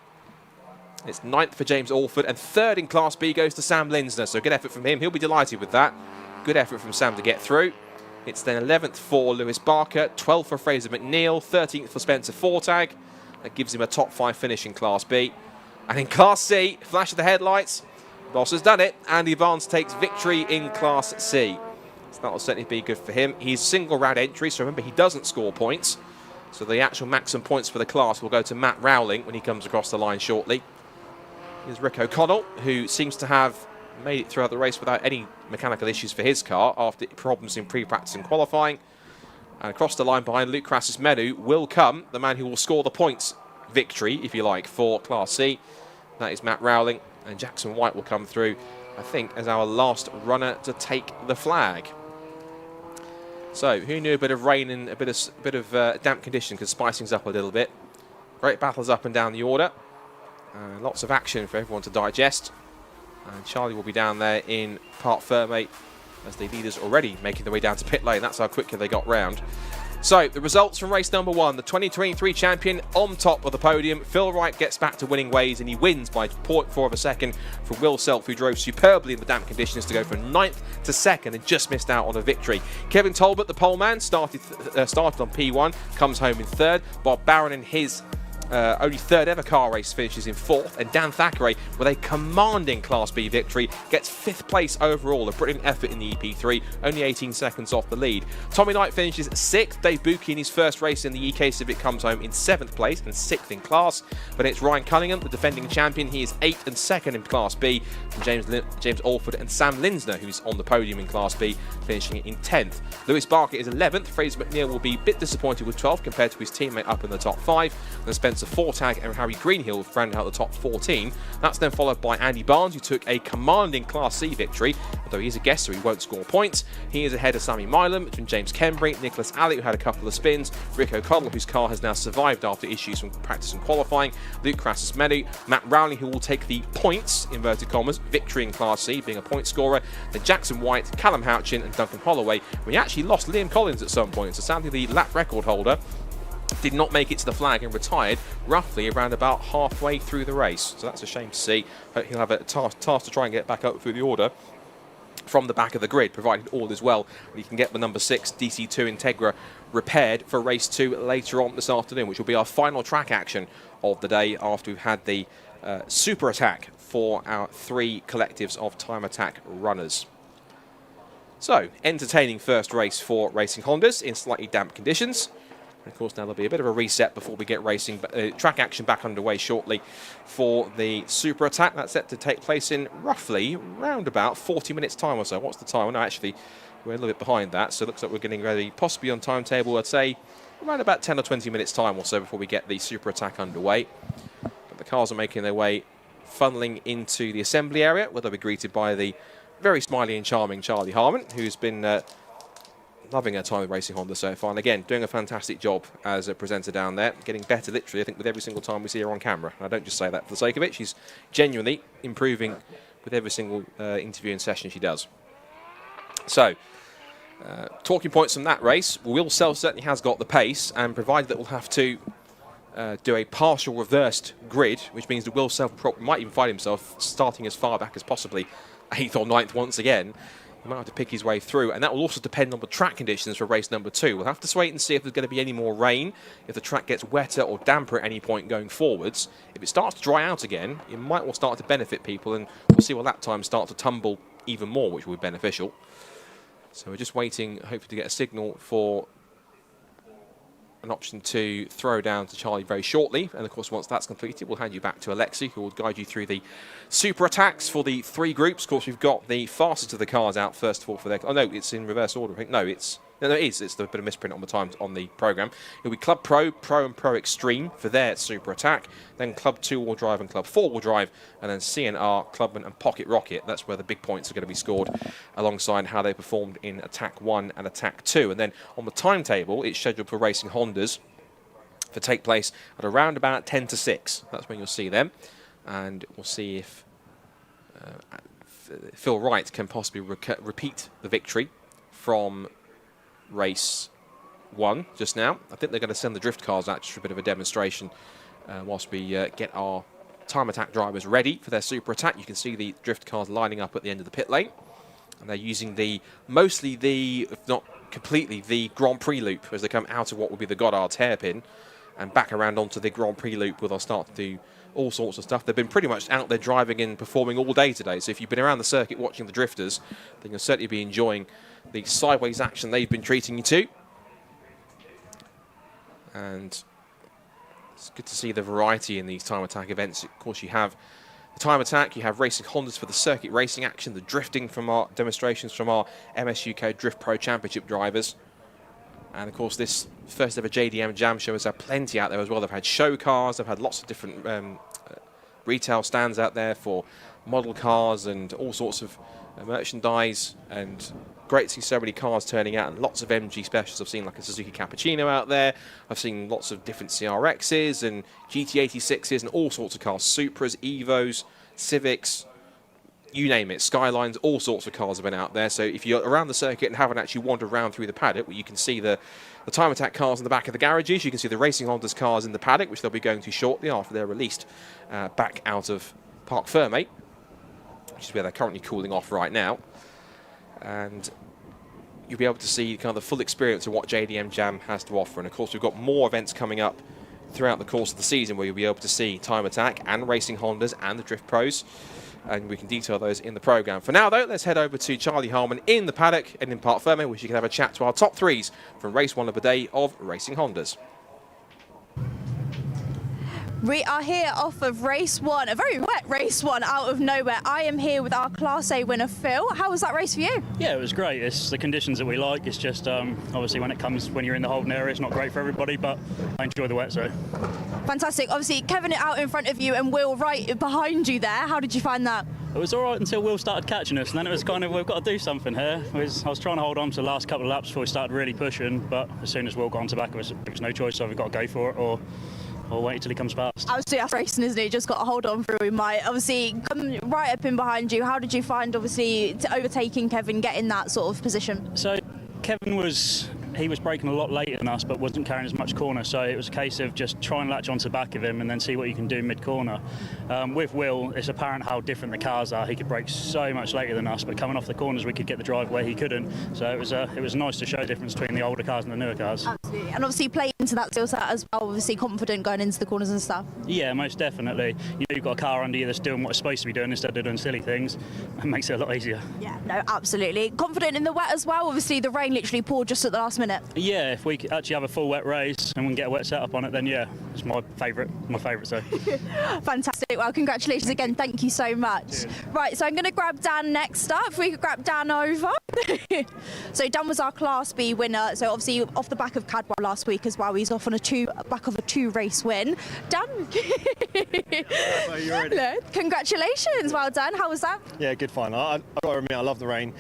It's 9th for James Alford, and 3rd in Class B goes to Sam Linsner, so good effort from him. He'll be delighted with that. Good effort from Sam to get through. It's then 11th for Lewis Barker, 12th for Fraser McNeil, 13th for Spencer Fortag. That gives him a top 5 finish in Class B. And in Class C, flash of the headlights, Boss has done it. Andy Vance takes victory in Class C. So that will certainly be good for him. He's single round entry, so remember he doesn't score points. So the actual maximum points for the class will go to Matt Rowling when he comes across the line shortly. Here's Rick O'Connell, who seems to have made it throughout the race without any mechanical issues for his car after problems in pre-practice and qualifying. And across the line behind Luke Crassus-Menu will come the man who will score the points victory, if you like, for Class C. That is Matt Rowling, and Jackson White will come through, I think, as our last runner to take the flag. So, who knew a bit of rain and a bit of damp condition could spice things up a little bit. Great battles up and down the order. Lots of action for everyone to digest. And Charlie will be down there in Parc Fermé as the leaders already making their way down to pit lane. That's how quickly they got round. So, the results from race number 1. The 2023 champion on top of the podium. Phil Wright gets back to winning ways, and he wins by 0.4 of a second from Will Self, who drove superbly in the damp conditions to go from 9th to 2nd and just missed out on a victory. Kevin Talbot, the pole man, started on P1, comes home in 3rd. Bob Barron in his only 3rd ever car race finishes in 4th, and Dan Thackeray with a commanding Class B victory gets 5th place overall. A brilliant effort in the EP3, only 18 seconds off the lead. Tommy Knight finishes 6th. Dave Bucchi in his first race in the EK Civic comes home in 7th place and 6th in class. But it's Ryan Cunningham, the defending champion. He is 8th and 2nd in Class B. And James Alford and Sam Linsner, who's on the podium in Class B, finishing in 10th. Lewis Barker is 11th. Fraser McNeil will be a bit disappointed with 12th compared to his teammate up in the top 5. And Spencer Fortag and Harry Greenhill rounded out the top 14. That's then followed by Andy Barnes, who took a commanding Class C victory. Although he's a guest, so he won't score points. He is ahead of Sammy Milam, between James Kembry, Nicholas Alley, who had a couple of spins, Rick O'Connell, whose car has now survived after issues from practice and qualifying, Luke Crassus-Medu, Matt Rowley, who will take the points, inverted commas, victory in Class C, being a point scorer, then Jackson White, Callum Houchin and Duncan Holloway. We actually lost Liam Collins at some point, so sadly the lap record holder did not make it to the flag and retired roughly around about halfway through the race. So that's a shame to see. He'll have a task to try and get back up through the order from the back of the grid, provided all is well. And he can get the number 6 DC2 Integra repaired for race 2 later on this afternoon, which will be our final track action of the day after we've had the super attack for our 3 collectives of time attack runners. So, entertaining first race for Racing Hondas in slightly damp conditions. Of course, now there'll be a bit of a reset before we get racing track action back underway shortly for the super attack. That's set to take place in roughly around about 40 minutes time or so. What's the time? No, actually, we're a little bit behind that, so it looks like we're getting ready, possibly on timetable, I'd say around about 10 or 20 minutes time or so before we get the super attack underway. But the cars are making their way, funneling into the assembly area, where they'll be greeted by the very smiley and charming Charlie Harmon, who's been loving her time with Racing Honda so far, and again, doing a fantastic job as a presenter down there, getting better literally, I think, with every single time we see her on camera. And I don't just say that for the sake of it, she's genuinely improving with every single interview and session she does. So, talking points from that race, Will Self certainly has got the pace, and provided that we'll have to do a partial reversed grid, which means that Will Self might even find himself starting as far back as possibly 8th or 9th once again. He might have to pick his way through, and that will also depend on the track conditions for race number 2. We'll have to wait and see if there's going to be any more rain, if the track gets wetter or damper at any point going forwards. If it starts to dry out again, it might well start to benefit people, and we'll see lap times start to tumble even more, which will be beneficial. So we're just waiting, hopefully, to get a signal for an option to throw down to Charlie very shortly. And of course, once that's completed, we'll hand you back to Alexi, who will guide you through the super attacks for the 3 groups. Of course, we've got the fastest of the cars out first of all for their... Oh, no, it's in reverse order. I think. No, it is. It's a bit of misprint on the times on the programme. It'll be Club Pro, Pro and Pro Extreme for their super attack. Then Club 2-wheel drive and Club 4-wheel drive. And then CNR, Clubman and Pocket Rocket. That's where the big points are going to be scored alongside how they performed in Attack 1 and Attack 2. And then on the timetable, it's scheduled for Racing Hondas to take place at around about 10 to 6. That's when you'll see them. And we'll see if Phil Wright can possibly repeat the victory from race 1 just now. I think they're going to send the drift cars out just for a bit of a demonstration whilst we get our time attack drivers ready for their super attack. You can see the drift cars lining up at the end of the pit lane, and they're using mostly the, if not completely, the Grand Prix loop as they come out of what will be the Goddard's hairpin and back around onto the Grand Prix loop, where they'll start to do all sorts of stuff. They've been pretty much out there driving and performing all day today, so if you've been around the circuit watching the drifters, then you'll certainly be enjoying the sideways action they've been treating you to. And it's good to see the variety in these time attack events. Of course, you have the time attack, you have Racing Hondas for the circuit racing action, the drifting from our demonstrations from our MSUK Drift Pro Championship drivers. And of course, this first ever JDM JAM show has had plenty out there as well. They've had show cars, they've had lots of different retail stands out there for model cars and all sorts of merchandise, and great to see so many cars turning out and lots of MG specials. I've seen like a Suzuki Cappuccino out there. I've seen lots of different CRXs and GT86s and all sorts of cars. Supras, Evos, Civics, you name it, Skylines, all sorts of cars have been out there. So if you're around the circuit and haven't actually wandered around through the paddock, where you can see the Time Attack cars in the back of the garages, you can see the Racing Honda's cars in the paddock, which they'll be going to shortly after they're released back out of Parc Fermé, which is where they're currently cooling off right now. And you'll be able to see kind of the full experience of what JDM JAM has to offer. And of course, we've got more events coming up throughout the course of the season where you'll be able to see Time Attack and Racing Hondas and the Drift Pros. And we can detail those in the programme. For now, though, let's head over to Charlie Harman in the paddock and in Parc Fermé, where you can have a chat to our top threes from race 1 of the day of Racing Hondas. We are here off of race 1, a very wet race 1 out of nowhere. I am here with our Class A winner, Phil. How was that race for you? Yeah, it was great. It's the conditions that we like. It's just obviously when you're in the holding area, it's not great for everybody, but I enjoy the wet zone. Fantastic. Obviously, Kevin out in front of you and Will right behind you there. How did you find that? It was all right until Will started catching us, and then it was kind of, we've got to do something here. I was trying to hold on to the last couple of laps before we started really pushing, but as soon as Will got on to back of us, there was no choice, so we've got to go for it or wait until he comes past. Obviously, that's racing, isn't it? You just got to hold on through. We might obviously come right up in behind you. How did you find, obviously, overtaking Kevin, getting that sort of position? So Kevin was braking a lot later than us, but wasn't carrying as much corner, so it was a case of just try and latch onto the back of him and then see what you can do mid-corner. With Will, it's apparent how different the cars are. He could brake so much later than us, but coming off the corners we could get the drive where he couldn't, so it was nice to show the difference between the older cars and the newer cars. Absolutely. And obviously play into that skill set as well, obviously confident going into the corners and stuff. Yeah, most definitely. You've got a car under you that's doing what it's supposed to be doing instead of doing silly things. It makes it a lot easier. Yeah, no, absolutely. Confident in the wet as well. Obviously the rain literally poured just at the last minute. Yeah, if we could actually have a full wet race and we can get a wet setup on it, then yeah, it's my favourite. So. Fantastic. Well, congratulations again. Thank you so much. Cheers. Right, so I'm going to grab Dan next up. If we could grab Dan over. So Dan was our Class B winner. So obviously off the back of Cadwell last week as well. He's off on back of a 2-race win. Dan. You're ready. Congratulations. Well done. How was that? Yeah, good fun. I've got to admit, I love the rain.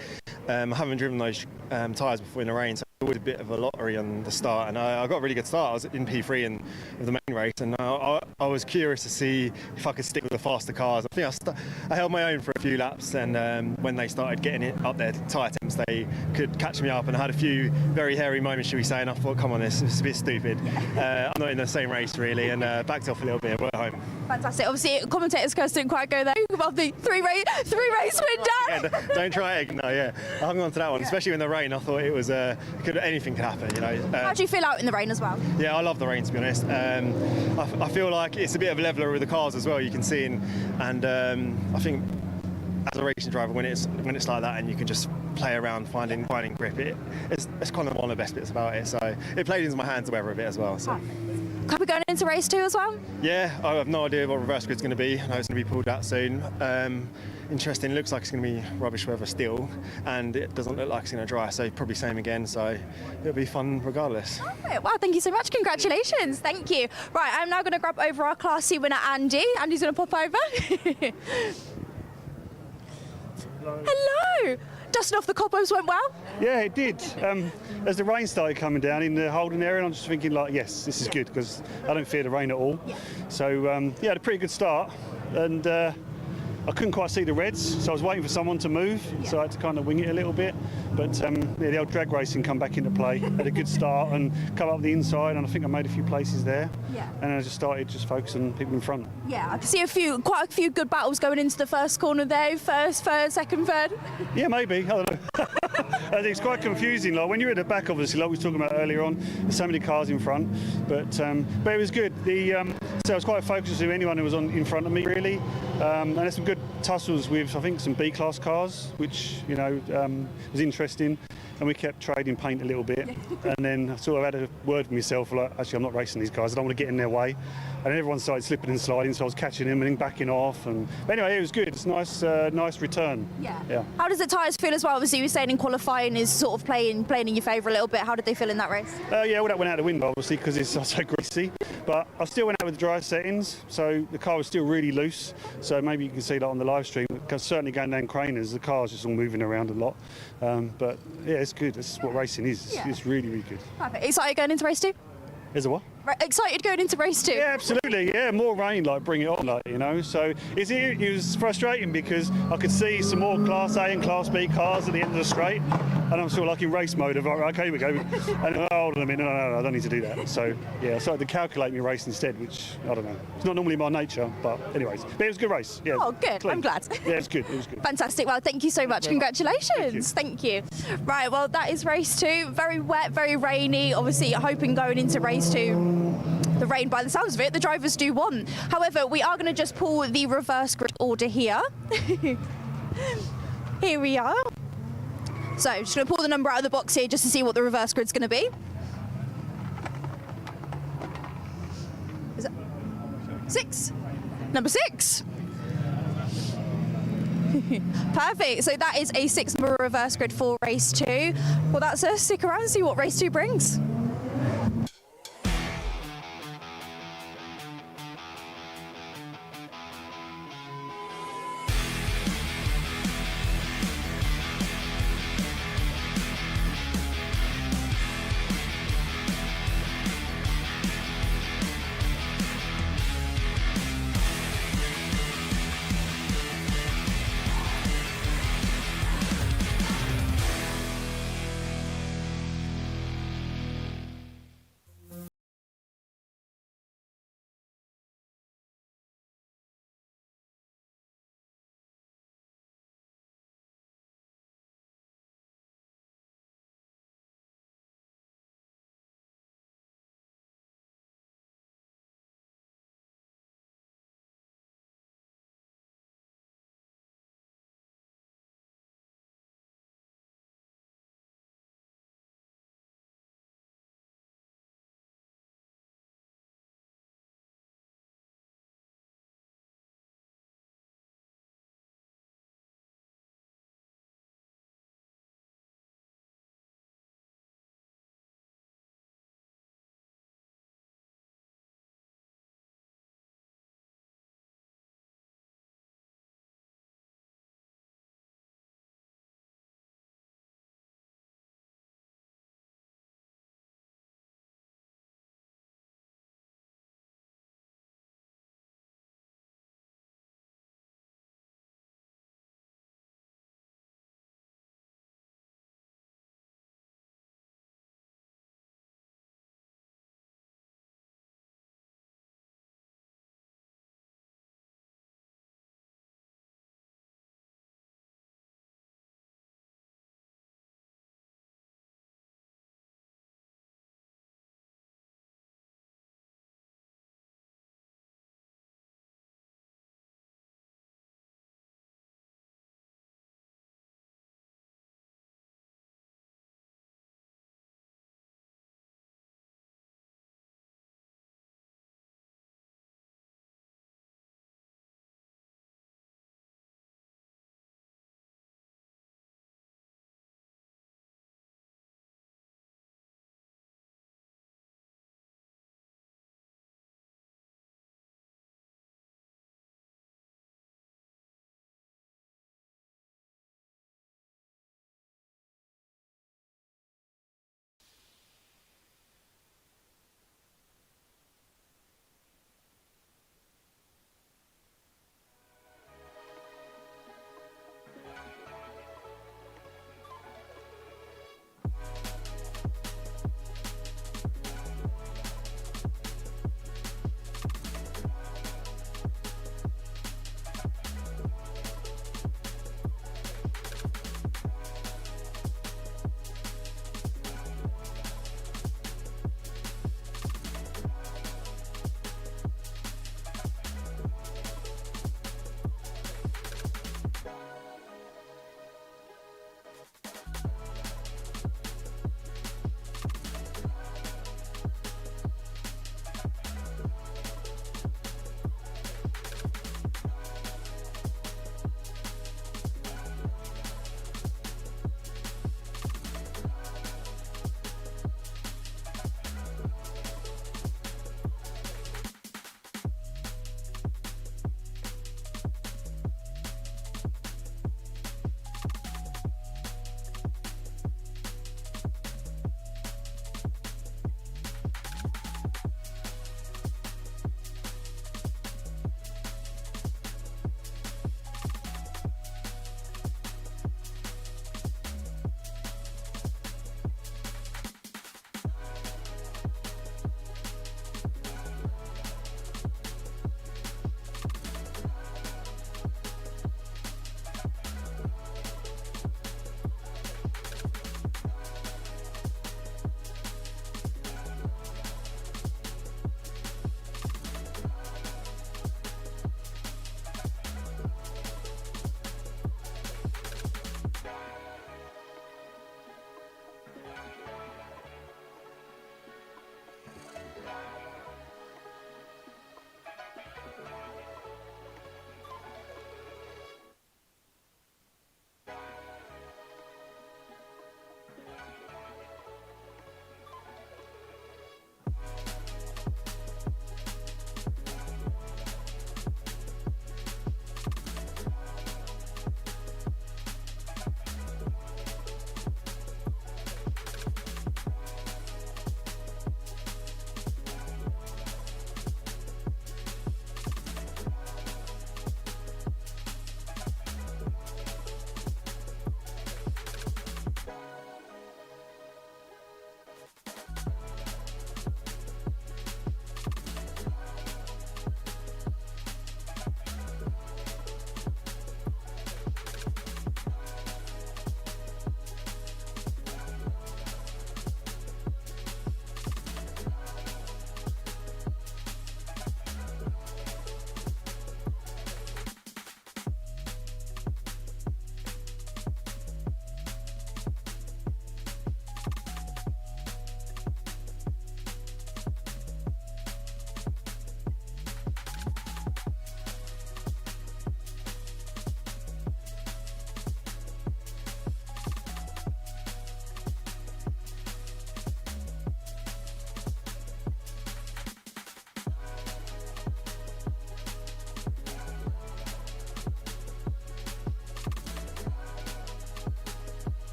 I haven't driven those tyres before in the rain, so it was a bit of a lottery on the start, and I got a really good start. I was in P3 of the main race, and I was curious to see if I could stick with the faster cars. I think I held my own for a few laps, and when they started getting it up their tyre temps, they could catch me up, and I had a few very hairy moments, should we say, and I thought, come on, this is a bit stupid. I'm not in the same race, really, and backed off a little bit, went home. Fantastic. Obviously, commentators' curse didn't quite go there. Above the three-race win, Dan. Yeah, don't try it. No, yeah. I hung on to that one, especially in the rain. I thought it was anything could happen, you know. How do you feel out in the rain as well? Yeah, I love the rain, to be honest. I feel like it's a bit of a leveler with the cars as well. You can see, and I think as a racing driver, when it's like that, and you can just play around finding grip, it's kind of one of the best bits about it. So it played into my hands the weather a bit as well. So. Could we go into race 2 as well? Yeah, I have no idea what reverse grid's going to be. I know it's going to be pulled out soon. Interesting, it looks like it's going to be rubbish weather still, and it doesn't look like it's going to dry, so probably same again, so it'll be fun regardless. Right, wow, thank you so much. Congratulations. Thank you. Right, I'm now going to grab over our Class C winner, Andy. Andy's going to pop over. Hello. Dusting off the cobwebs went well? Yeah, it did. As the rain started coming down in the holding area, I'm just thinking, like, yes, this is good, because I don't fear the rain at all. Yeah. So, yeah, had a pretty good start, and I couldn't quite see the reds, so I was waiting for someone to move, so I had to kind of wing it a little bit. But yeah, the old drag racing come back into play. Had a good start and come up the inside, and I think I made a few places there. Yeah. And I just started focusing on people in front. Yeah, I can see quite a few good battles going into the first corner there. First, third, second, third. Yeah, maybe. I don't know. I think it's quite confusing. Like when you're at the back, obviously, like we were talking about earlier on, there's so many cars in front. But it was good. So I was quite focused on anyone who was in front of me, really. And there's some good tussles with, I think, some B-class cars, which, you know, was interesting. And we kept trading paint a little bit. And then I sort of had a word with myself, like, actually, I'm not racing these guys. I don't want to get in their way. and everyone started slipping and sliding, so I was catching them and then backing off. But anyway, it was good. It's a nice return. Yeah. How does the tyres feel as well? Obviously, you were saying in qualifying is sort of playing in your favour a little bit. How did they feel in that race? Yeah, well, that went out the window, obviously, because it's so greasy. But I still went out with the dry settings, so the car was still really loose. So maybe you can see that on the live stream, because certainly going down Craners, the car's just all moving around a lot. But yeah, it's good. That's what racing is. It's really, really good. Perfect. Excited going into race 2? Is it what? Excited going into race 2? Yeah, absolutely. Yeah, more rain, bring it on, So it was frustrating because I could see some more Class A and Class B cars at the end of the straight, and I'm sort of in race mode of, okay, here we go. And hold on a minute, no, I don't need to do that. So yeah, I started to calculate my race instead, which I don't know. It's not normally my nature, but anyways, but it was a good race. Yeah. Oh, good. Clean. I'm glad. Yeah, it's good. It was good. Fantastic. Well, thank you so much. Congratulations. Thank you. Right. Well, that is race 2. Very wet, very rainy. Obviously, hoping going into race 2. The rain, by the sounds of it, the drivers do want. However, we are going to just pull the reverse grid order here. Here we are. So, just going to pull the number out of the box here just to see what the reverse grid's going to be. Is it 6? Number 6. Perfect. So that is a 6-number reverse grid for race 2. Well, that's a stick around and see what race 2 brings.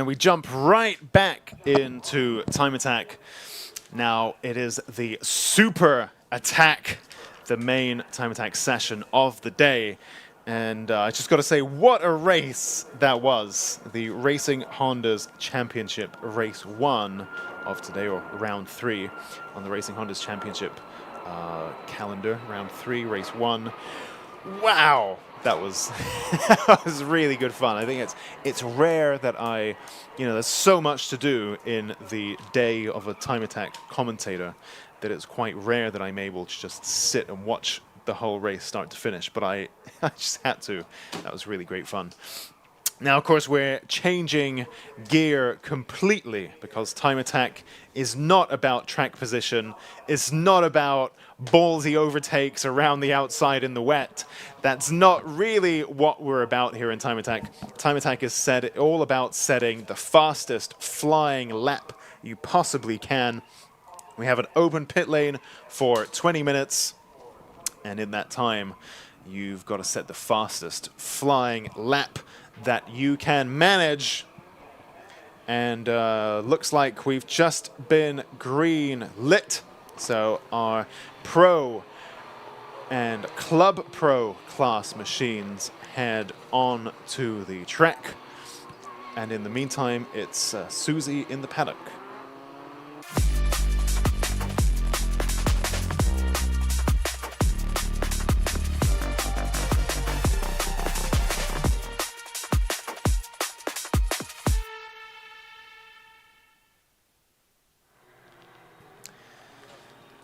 And we jump right back into Time Attack. Now it is the Super Attack, the main Time Attack session of the day. And I just got to say, what a race that was. The Racing Hondas Championship, race 1 of today, or round 3 on the Racing Hondas Championship calendar. Round 3, race 1. Wow, that was that was really good fun. I think it's rare that there's so much to do in the day of a Time Attack commentator that it's quite rare that I'm able to just sit and watch the whole race start to finish, but I just had to. That was really great fun. Now, of course, we're changing gear completely because Time Attack is not about track position. It's not about ballsy overtakes around the outside in the wet. That's not really what we're about here in Time Attack. Time Attack is all about setting the fastest flying lap you possibly can. We have an open pit lane for 20 minutes. And in that time, you've got to set the fastest flying lap that you can manage. And looks like we've just been green lit. So our Pro and Club Pro class machines head on to the track. And in the meantime, it's Susie in the paddock.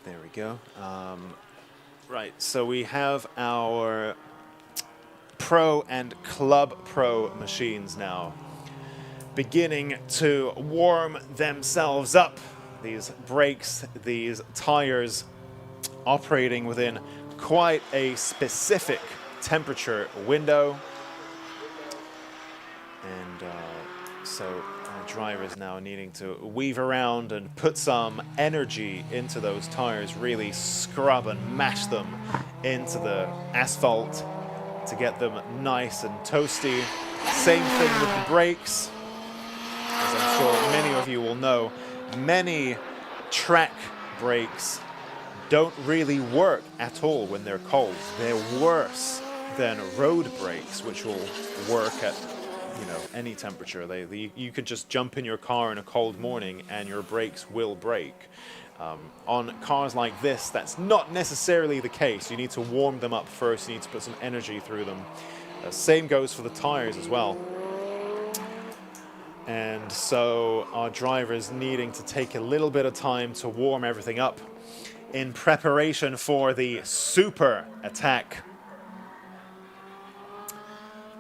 There we go. Right, so we have our Pro and Club Pro machines now beginning to warm themselves up. These brakes, these tires operating within quite a specific temperature window. And so our driver is now needing to weave around and put some energy into those tires, really scrub and mash them into the asphalt to get them nice and toasty. Same thing with the brakes. As I'm sure many of you will know, many track brakes don't really work at all when they're cold. They're worse than road brakes, which will work at any temperature. You could just jump in your car in a cold morning and your brakes will break. On cars like this, that's not necessarily the case. You need to warm them up first. You need to put some energy through them. Same goes for the tires as well. And so our driver is needing to take a little bit of time to warm everything up in preparation for the Super Attack.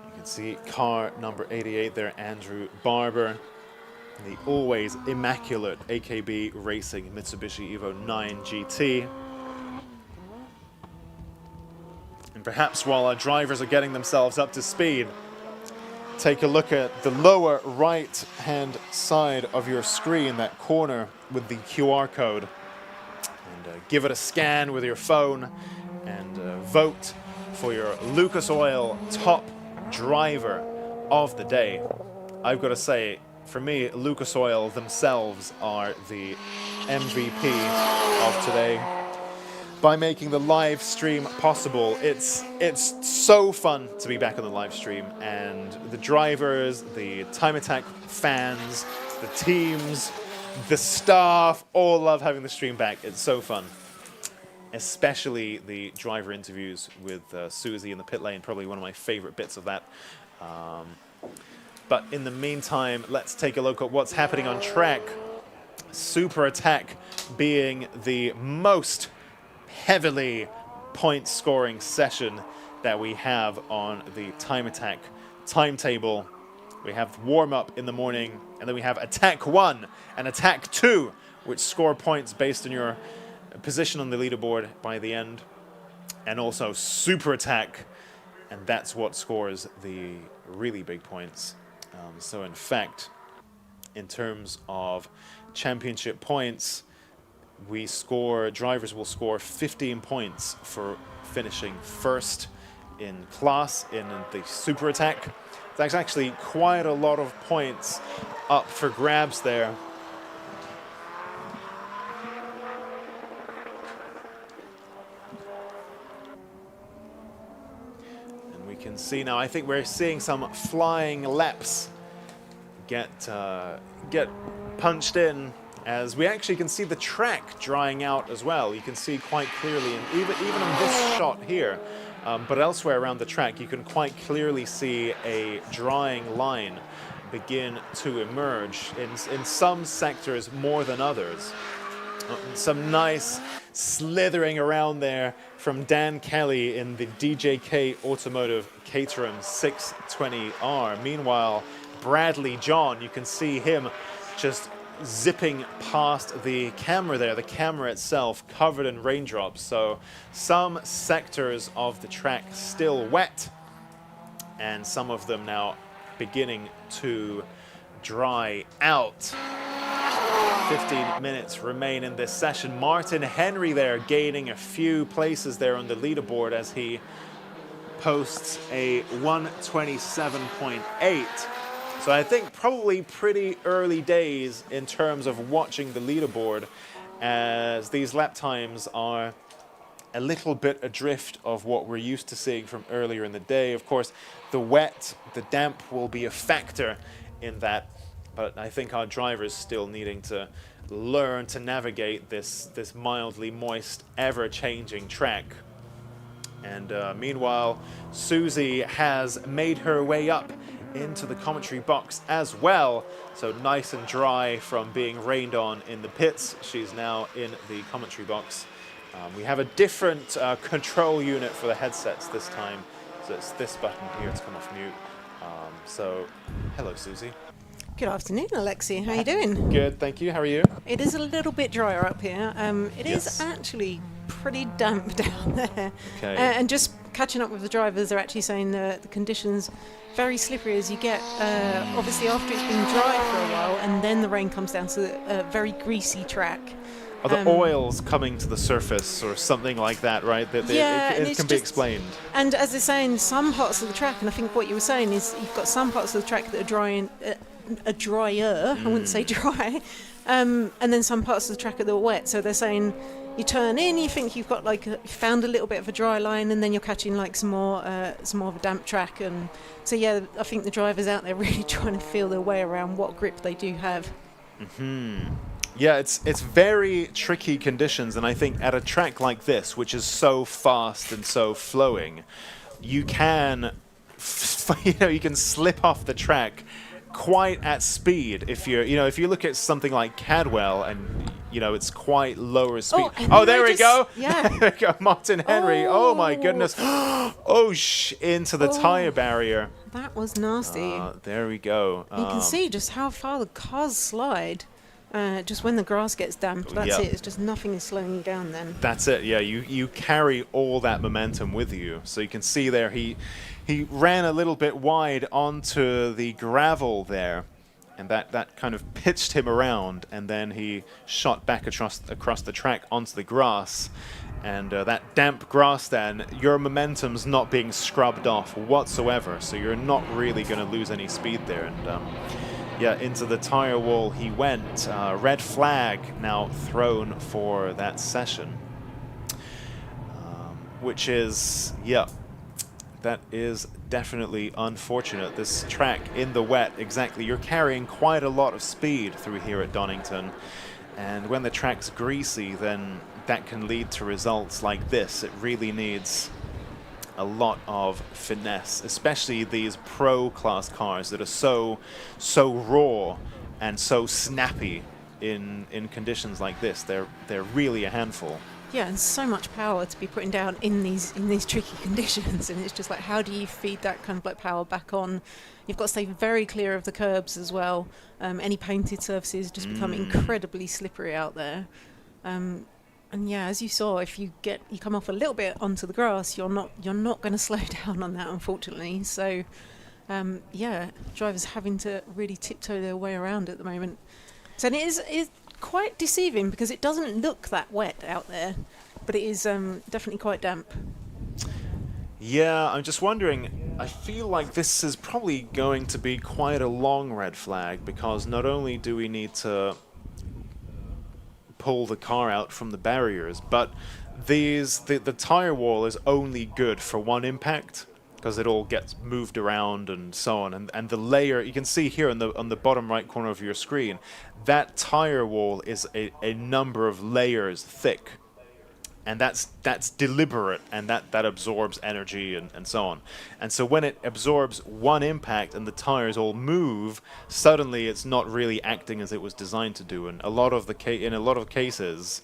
You can see car number 88 there, Andrew Barber. The always immaculate AKB Racing Mitsubishi Evo 9 GT. And perhaps while our drivers are getting themselves up to speed, take a look at the lower right-hand side of your screen, that corner with the QR code. And give it a scan with your phone and vote for your Lucas Oil top driver of the day. I've got to say, for me, Lucas Oil themselves are the MVP of today. By making the live stream possible, it's so fun to be back on the live stream, and the drivers, the Time Attack fans, the teams, the staff all love having the stream back. It's so fun, especially the driver interviews with Susie in the pit lane, probably one of my favorite bits of that. But in the meantime, let's take a look at what's happening on track. Super Attack being the most heavily point-scoring session that we have on the Time Attack timetable. We have warm-up in the morning, and then we have Attack 1 and Attack 2, which score points based on your position on the leaderboard by the end. And also Super Attack, and that's what scores the really big points. So in fact, in terms of championship points, drivers will score 15 points for finishing first in class in the Super Attack, That's actually quite a lot of points up for grabs there. And we can see now, I think we're seeing some flying laps get punched in, as we actually can see the track drying out as well. You can see quite clearly, and even on this shot here, but elsewhere around the track, you can quite clearly see a drying line begin to emerge in some sectors more than others. Some nice slithering around there from Dan Kelly in the DJK Automotive Caterham 620R. Meanwhile, Bradley John, you can see him just zipping past the camera there, the camera itself covered in raindrops. So some sectors of the track still wet, and some of them now beginning to dry out. 15 minutes remain in this session. Martin Henry there gaining a few places there on the leaderboard as he posts a 127.8. So I think probably pretty early days in terms of watching the leaderboard, as these lap times are a little bit adrift of what we're used to seeing from earlier in the day. Of course, the wet, the damp will be a factor in that, but I think our drivers still needing to learn to navigate this mildly moist, ever-changing track. And meanwhile, Susie has made her way up into the commentary box as well. So nice and dry from being rained on in the pits. She's now in the commentary box. We have a different control unit for the headsets this time. So it's this button here to come off mute. So hello, Susie. Good afternoon, Alexi. How are you doing? Good, thank you. How are you? It is a little bit drier up here. It is actually pretty damp down there. Okay. And just catching up with the drivers, they're actually saying the conditions very slippery as you get, obviously after it's been dry for a while and then the rain comes down, so a very greasy track. Are the oils coming to the surface or something like that, right? Yeah, it can be explained. And as they're saying, some parts of the track, and I think what you were saying is you've got some parts of the track that are drying, drier, I wouldn't say dry, and then some parts of the track that are wet. So they're saying you turn in, you think you've got you found a little bit of a dry line, and then you're catching some more of a damp track. And so yeah, I think the drivers out there really trying to feel their way around what grip they do have. Yeah, it's very tricky conditions, and I think at a track like this, which is so fast and so flowing, you can, you can slip off the track quite at speed if you're, if you look at something like Cadwell and it's quite lower speed. Oh, there we go. Yeah. There we go. Martin Henry. Oh my goodness. Into the tire barrier. That was nasty. There we go. You can see just how far the cars slide. Just when the grass gets damp, that's it. It's just nothing is slowing you down then. That's it. Yeah, you carry all that momentum with you. So you can see there he ran a little bit wide onto the gravel there, and that kind of pitched him around, and then he shot back across the track onto the grass. And that damp grass then, your momentum's not being scrubbed off whatsoever, so you're not really going to lose any speed there. And yeah, into the tire wall he went. Red flag now thrown for that session. Which is, that is definitely unfortunate. This track in the wet, exactly. You're carrying quite a lot of speed through here at Donington. And when the track's greasy, then that can lead to results like this. It really needs a lot of finesse, especially these pro class cars that are so raw and so snappy in conditions like this. They're really a handful. Yeah, and so much power to be putting down in these tricky conditions, and it's just like, how do you feed that kind of power back on? You've got to stay very clear of the curbs as well. Any painted surfaces just become incredibly slippery out there. And yeah, as you saw, if you come off a little bit onto the grass, you're not going to slow down on that, unfortunately. So yeah, drivers having to really tiptoe their way around at the moment. So it is quite deceiving because it doesn't look that wet out there, but it is definitely quite damp. Yeah, I'm just wondering, I feel like this is probably going to be quite a long red flag, because not only do we need to pull the car out from the barriers, but the tire wall is only good for one impact, because it all gets moved around and so on, and the layer, you can see here on the bottom right corner of your screen, that tire wall is a number of layers thick. And that's deliberate, and that absorbs energy and so on. And so when it absorbs one impact and the tires all move, suddenly it's not really acting as it was designed to do. And in a lot of cases,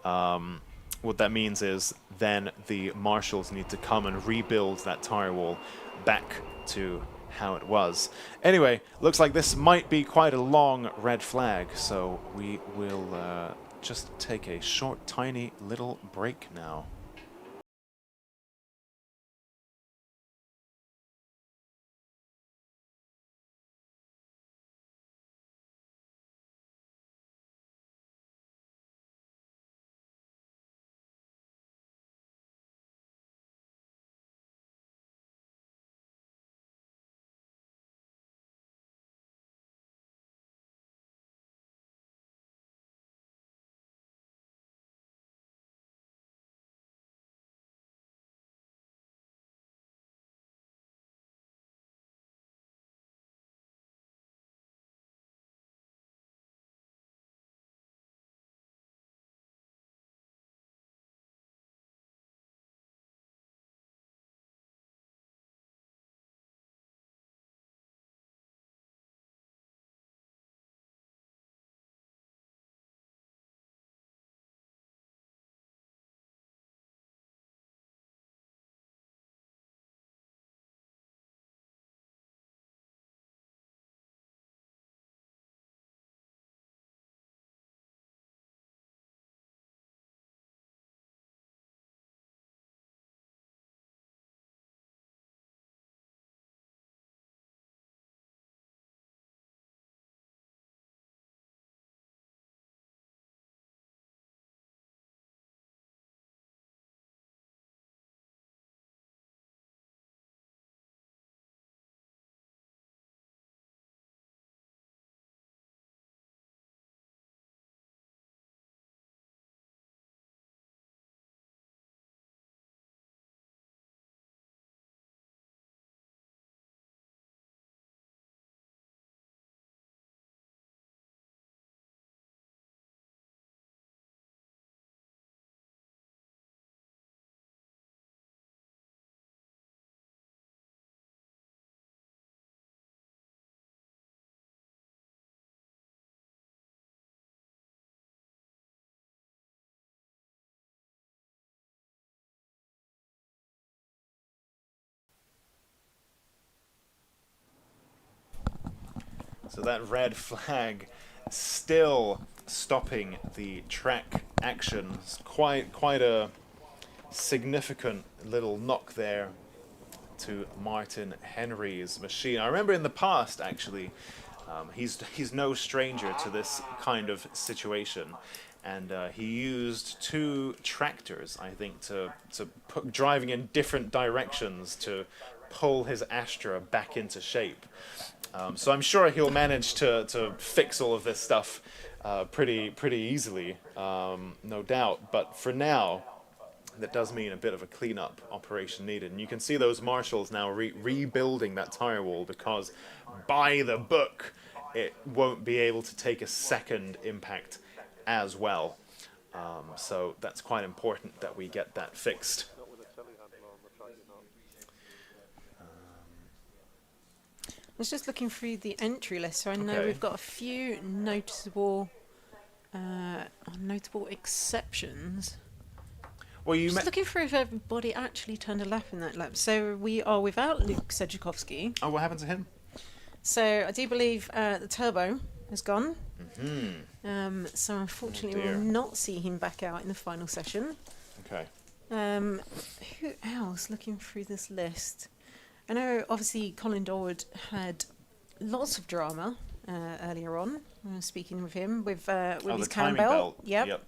what that means is then the marshals need to come and rebuild that tire wall back to how it was. Anyway, looks like this might be quite a long red flag, so we will just take a short, tiny little break now. So that red flag still stopping the track action. It's quite a significant little knock there to Martin Henry's machine. I remember in the past, actually, he's no stranger to this kind of situation, and he used two tractors, I think, to put driving in different directions to pull his Astra back into shape. So I'm sure he'll manage to fix all of this stuff pretty easily, no doubt. But for now, that does mean a bit of a cleanup operation needed. And you can see those marshals now rebuilding that tire wall, because by the book, it won't be able to take a second impact as well. So that's quite important that we get that fixed. I was just looking through the entry list, so I know we've got a few notable exceptions. Well, just looking through if everybody actually turned a lap in that lap. So we are without Luke Sedgwickowski. Oh, what happened to him? So I do believe the turbo has gone. Mm-hmm. So unfortunately we'll not see him back out in the final session. Okay. Who else looking through this list? I know obviously Colin Dorwood had lots of drama earlier on. I was speaking with him with his cam belt. Yep.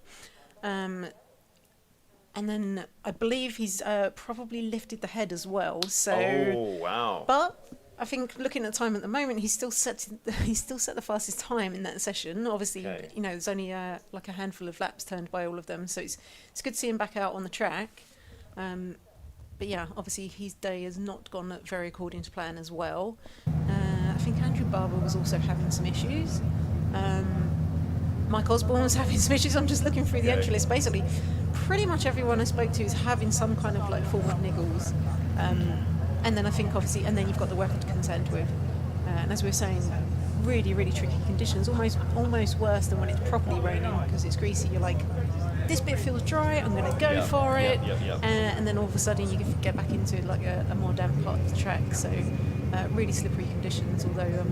And then I believe he's probably lifted the head as well. So, oh wow! But I think looking at the time at the moment, he's still set the fastest time in that session. Obviously, you know, there's only like a handful of laps turned by all of them, so it's good to see him back out on the track. But yeah, obviously his day has not gone very according to plan as well. I think Andrew Barber was also having some issues. Mike Osborne was having some issues. I'm just looking through the entry list. Basically, pretty much everyone I spoke to is having some kind of like form of niggles. And then I think obviously, and then you've got the weather to contend with. And as we were saying, really, really tricky conditions, almost worse than when it's properly raining because it's greasy. You're like, this bit feels dry, I'm going to go for it. And then all of a sudden you get back into like a more damp part of the track. So really slippery conditions, although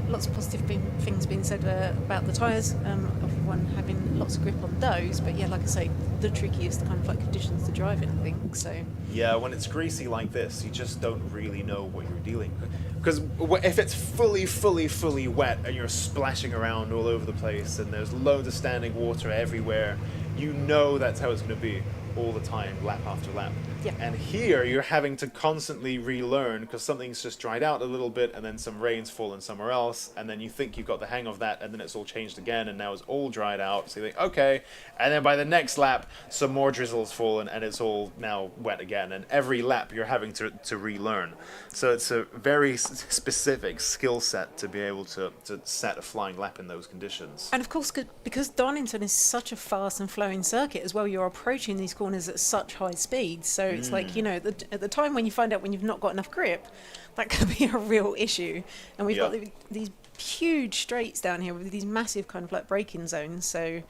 lots of positive things being said about the tyres, of everyone having lots of grip on those. But yeah, like I say, the trickiest kind of like conditions to drive in, I think. So yeah, when it's greasy like this, you just don't really know what you're dealing with. Because if it's fully wet and you're splashing around all over the place and there's loads of standing water everywhere, you know that's how it's going to be all the time, lap after lap. Yeah. And here you're having to constantly relearn because something's just dried out a little bit and then some rain's fallen somewhere else and then you think you've got the hang of that and then it's all changed again and now it's all dried out. So you think, okay. And then by the next lap, some more drizzle's fallen and it's all now wet again. And every lap you're having to relearn. So it's a very specific skill set to be able to set a flying lap in those conditions. And of course, because Donington is such a fast and flowing circuit as well, you're approaching these corners at such high speeds. So it's like, you know, at the time when you find out when you've not got enough grip, that could be a real issue. And we've got these huge straights down here with these massive kind of like braking zones. So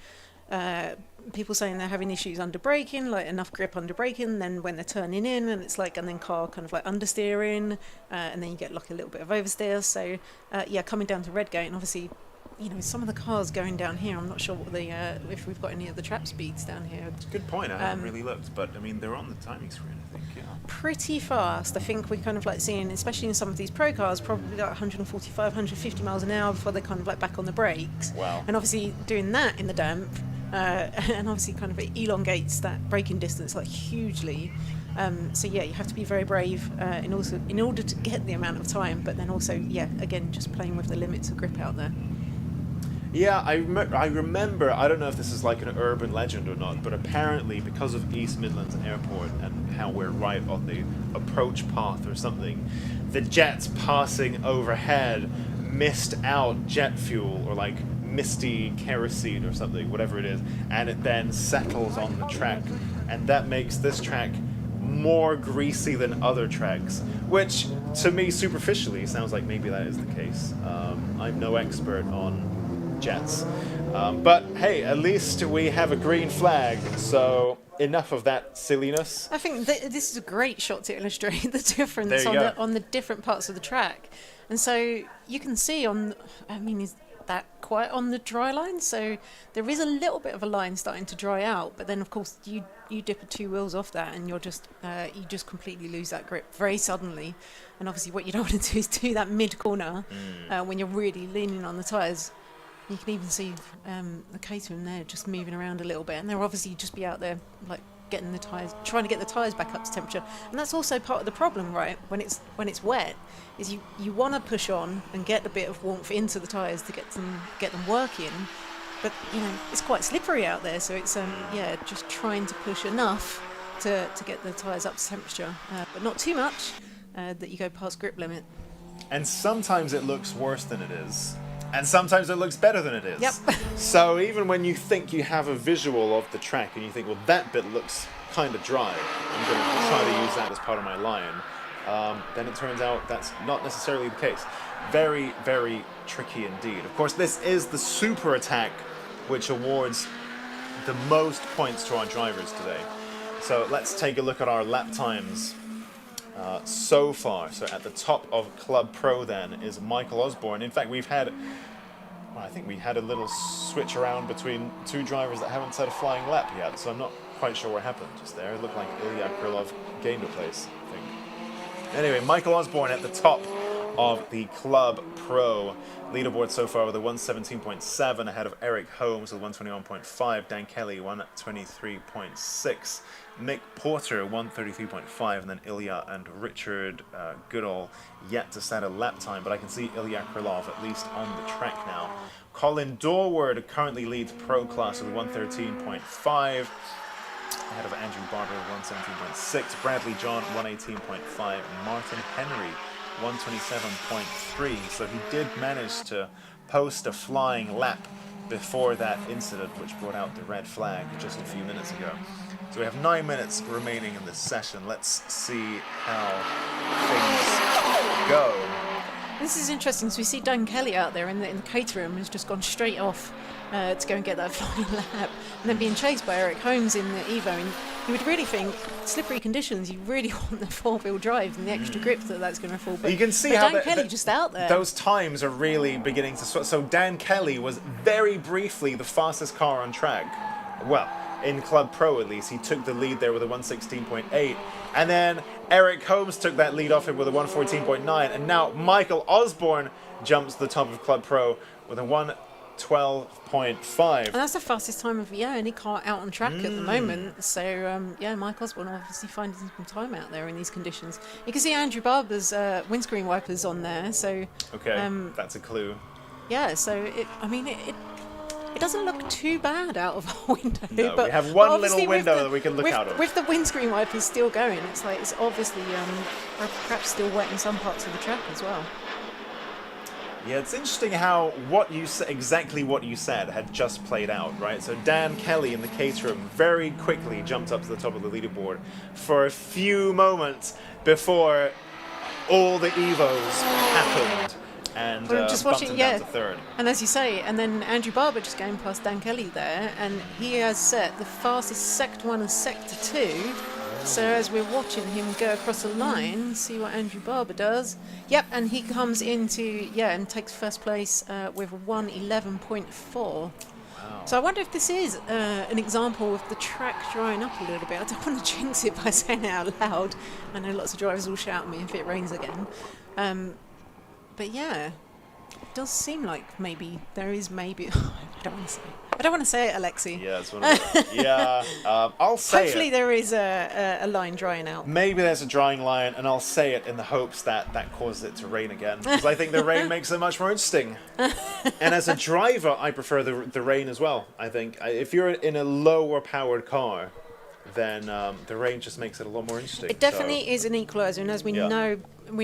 people saying they're having issues under braking, like enough grip under braking, then when they're turning in and it's like, and then car kind of like understeering, and then you get like a little bit of oversteer. So yeah, coming down to Redgate, and obviously, you know, some of the cars going down here, I'm not sure what the if we've got any of the trap speeds down here. It's a good point. I haven't really looked, but I mean they're on the timing screen, I think. Yeah. Pretty fast. I think we're kind of like seeing, especially in some of these pro cars, probably like 145, 150 miles an hour before they're kind of like back on the brakes. Wow. And obviously doing that in the damp, and obviously kind of elongates that braking distance like hugely. So yeah, you have to be very brave in order to get the amount of time, but then also, yeah, again, just playing with the limits of grip out there. Yeah, I remember, I don't know if this is like an urban legend or not, but apparently because of East Midlands Airport and how we're right on the approach path or something, the jets passing overhead missed out jet fuel or like misty kerosene or something, whatever it is, and it then settles on the track. And that makes this track more greasy than other tracks, which to me superficially sounds like maybe that is the case. I'm no expert on jets, but hey, at least we have a green flag, so enough of that silliness. I think this is a great shot to illustrate the difference on the different parts of the track. And so you can see is that quite on the dry line? So there is a little bit of a line starting to dry out, but then of course you dip two wheels off that and you're just you just completely lose that grip very suddenly. And obviously what you don't want to do is do that mid corner when you're really leaning on the tyres. You can even see the Caterham there just moving around a little bit, and they'll obviously just be out there like getting the tyres, trying to get the tyres back up to temperature. And that's also part of the problem, right? When it's wet, is you want to push on and get a bit of warmth into the tyres to get them working, but you know it's quite slippery out there, so it's just trying to push enough to get the tyres up to temperature, but not too much that you go past grip limit. And sometimes it looks worse than it is. And sometimes it looks better than it is. Yep. So even when you think you have a visual of the track and you think, well, that bit looks kind of dry, I'm going to try to use that as part of my line, then it turns out that's not necessarily the case. Very, very tricky indeed. Of course, this is the super attack, which awards the most points to our drivers today. So let's take a look at our lap times. So far, so at the top of Club Pro then is Michael Osborne. In fact, I think we had a little switch around between two drivers that haven't set a flying lap yet, so I'm not quite sure what happened just there. It looked like Ilya Krylov gained a place, I think. Anyway, Michael Osborne at the top of the Club Pro leaderboard so far with a 117.7 ahead of Eric Holmes with 121.5, Dan Kelly 123.6, Mick Porter 133.5, and then Ilya and Richard Goodall yet to set a lap time, but I can see Ilya Krylov at least on the track now. Colin Dorward currently leads pro class with 113.5 ahead of Andrew Barber 117.6, Bradley John 118.5, Martin Henry 127.3. So he did manage to post a flying lap before that incident which brought out the red flag just a few minutes ago. So we have 9 minutes remaining in this session. Let's see how things go. This is interesting. So we see Dan Kelly out there in the cater room who's just gone straight off to go and get that flying lap, and then being chased by Eric Holmes in the Evo. And you would really think, slippery conditions, you really want the four-wheel drive and the extra grip that's going to fall. But you can see how Dan Kelly just out there. Those times are really beginning to switch. So Dan Kelly was very briefly the fastest car on track. Well, in Club Pro at least, he took the lead there with a 116.8, and then Eric Holmes took that lead off him with a 114.9, and now Michael Osborne jumps to the top of Club Pro with a 112.5. And that's the fastest time of any car out on track at the moment. So yeah, Mike Osborne obviously finding some time out there in these conditions. You can see Andrew Barber's windscreen wipers on there. So okay, that's a clue. Yeah, so it doesn't look too bad out of our window. No, but we have one little with window that we can look out of. With the windscreen wipers still going, it's like it's obviously perhaps still wet in some parts of the track as well. Yeah, it's interesting how exactly what you said had just played out, right? So Dan Kelly in the cater room very quickly jumped up to the top of the leaderboard for a few moments before all the Evos happened. And just bumped watching, him down to third. And as you say, and then Andrew Barber just going past Dan Kelly there, and he has set the fastest Sector 1 and Sector 2. So as we're watching him go across the line, see what Andrew Barber does. Yep, and he comes into, and takes first place with a 111.4. Wow. So I wonder if this is an example of the track drying up a little bit. I don't want to jinx it by saying it out loud. I know lots of drivers will shout at me if it rains again. But yeah, it does seem like there is I don't want to say it, Alexi. Yeah, that's what I'll say Hopefully it. there is a line drying out. Maybe there's a drying line, and I'll say it in the hopes that causes it to rain again. Because I think the rain makes it much more interesting. And as a driver, I prefer the rain as well. I think if you're in a lower powered car, then the rain just makes it a lot more interesting. It definitely is an equaliser, and as we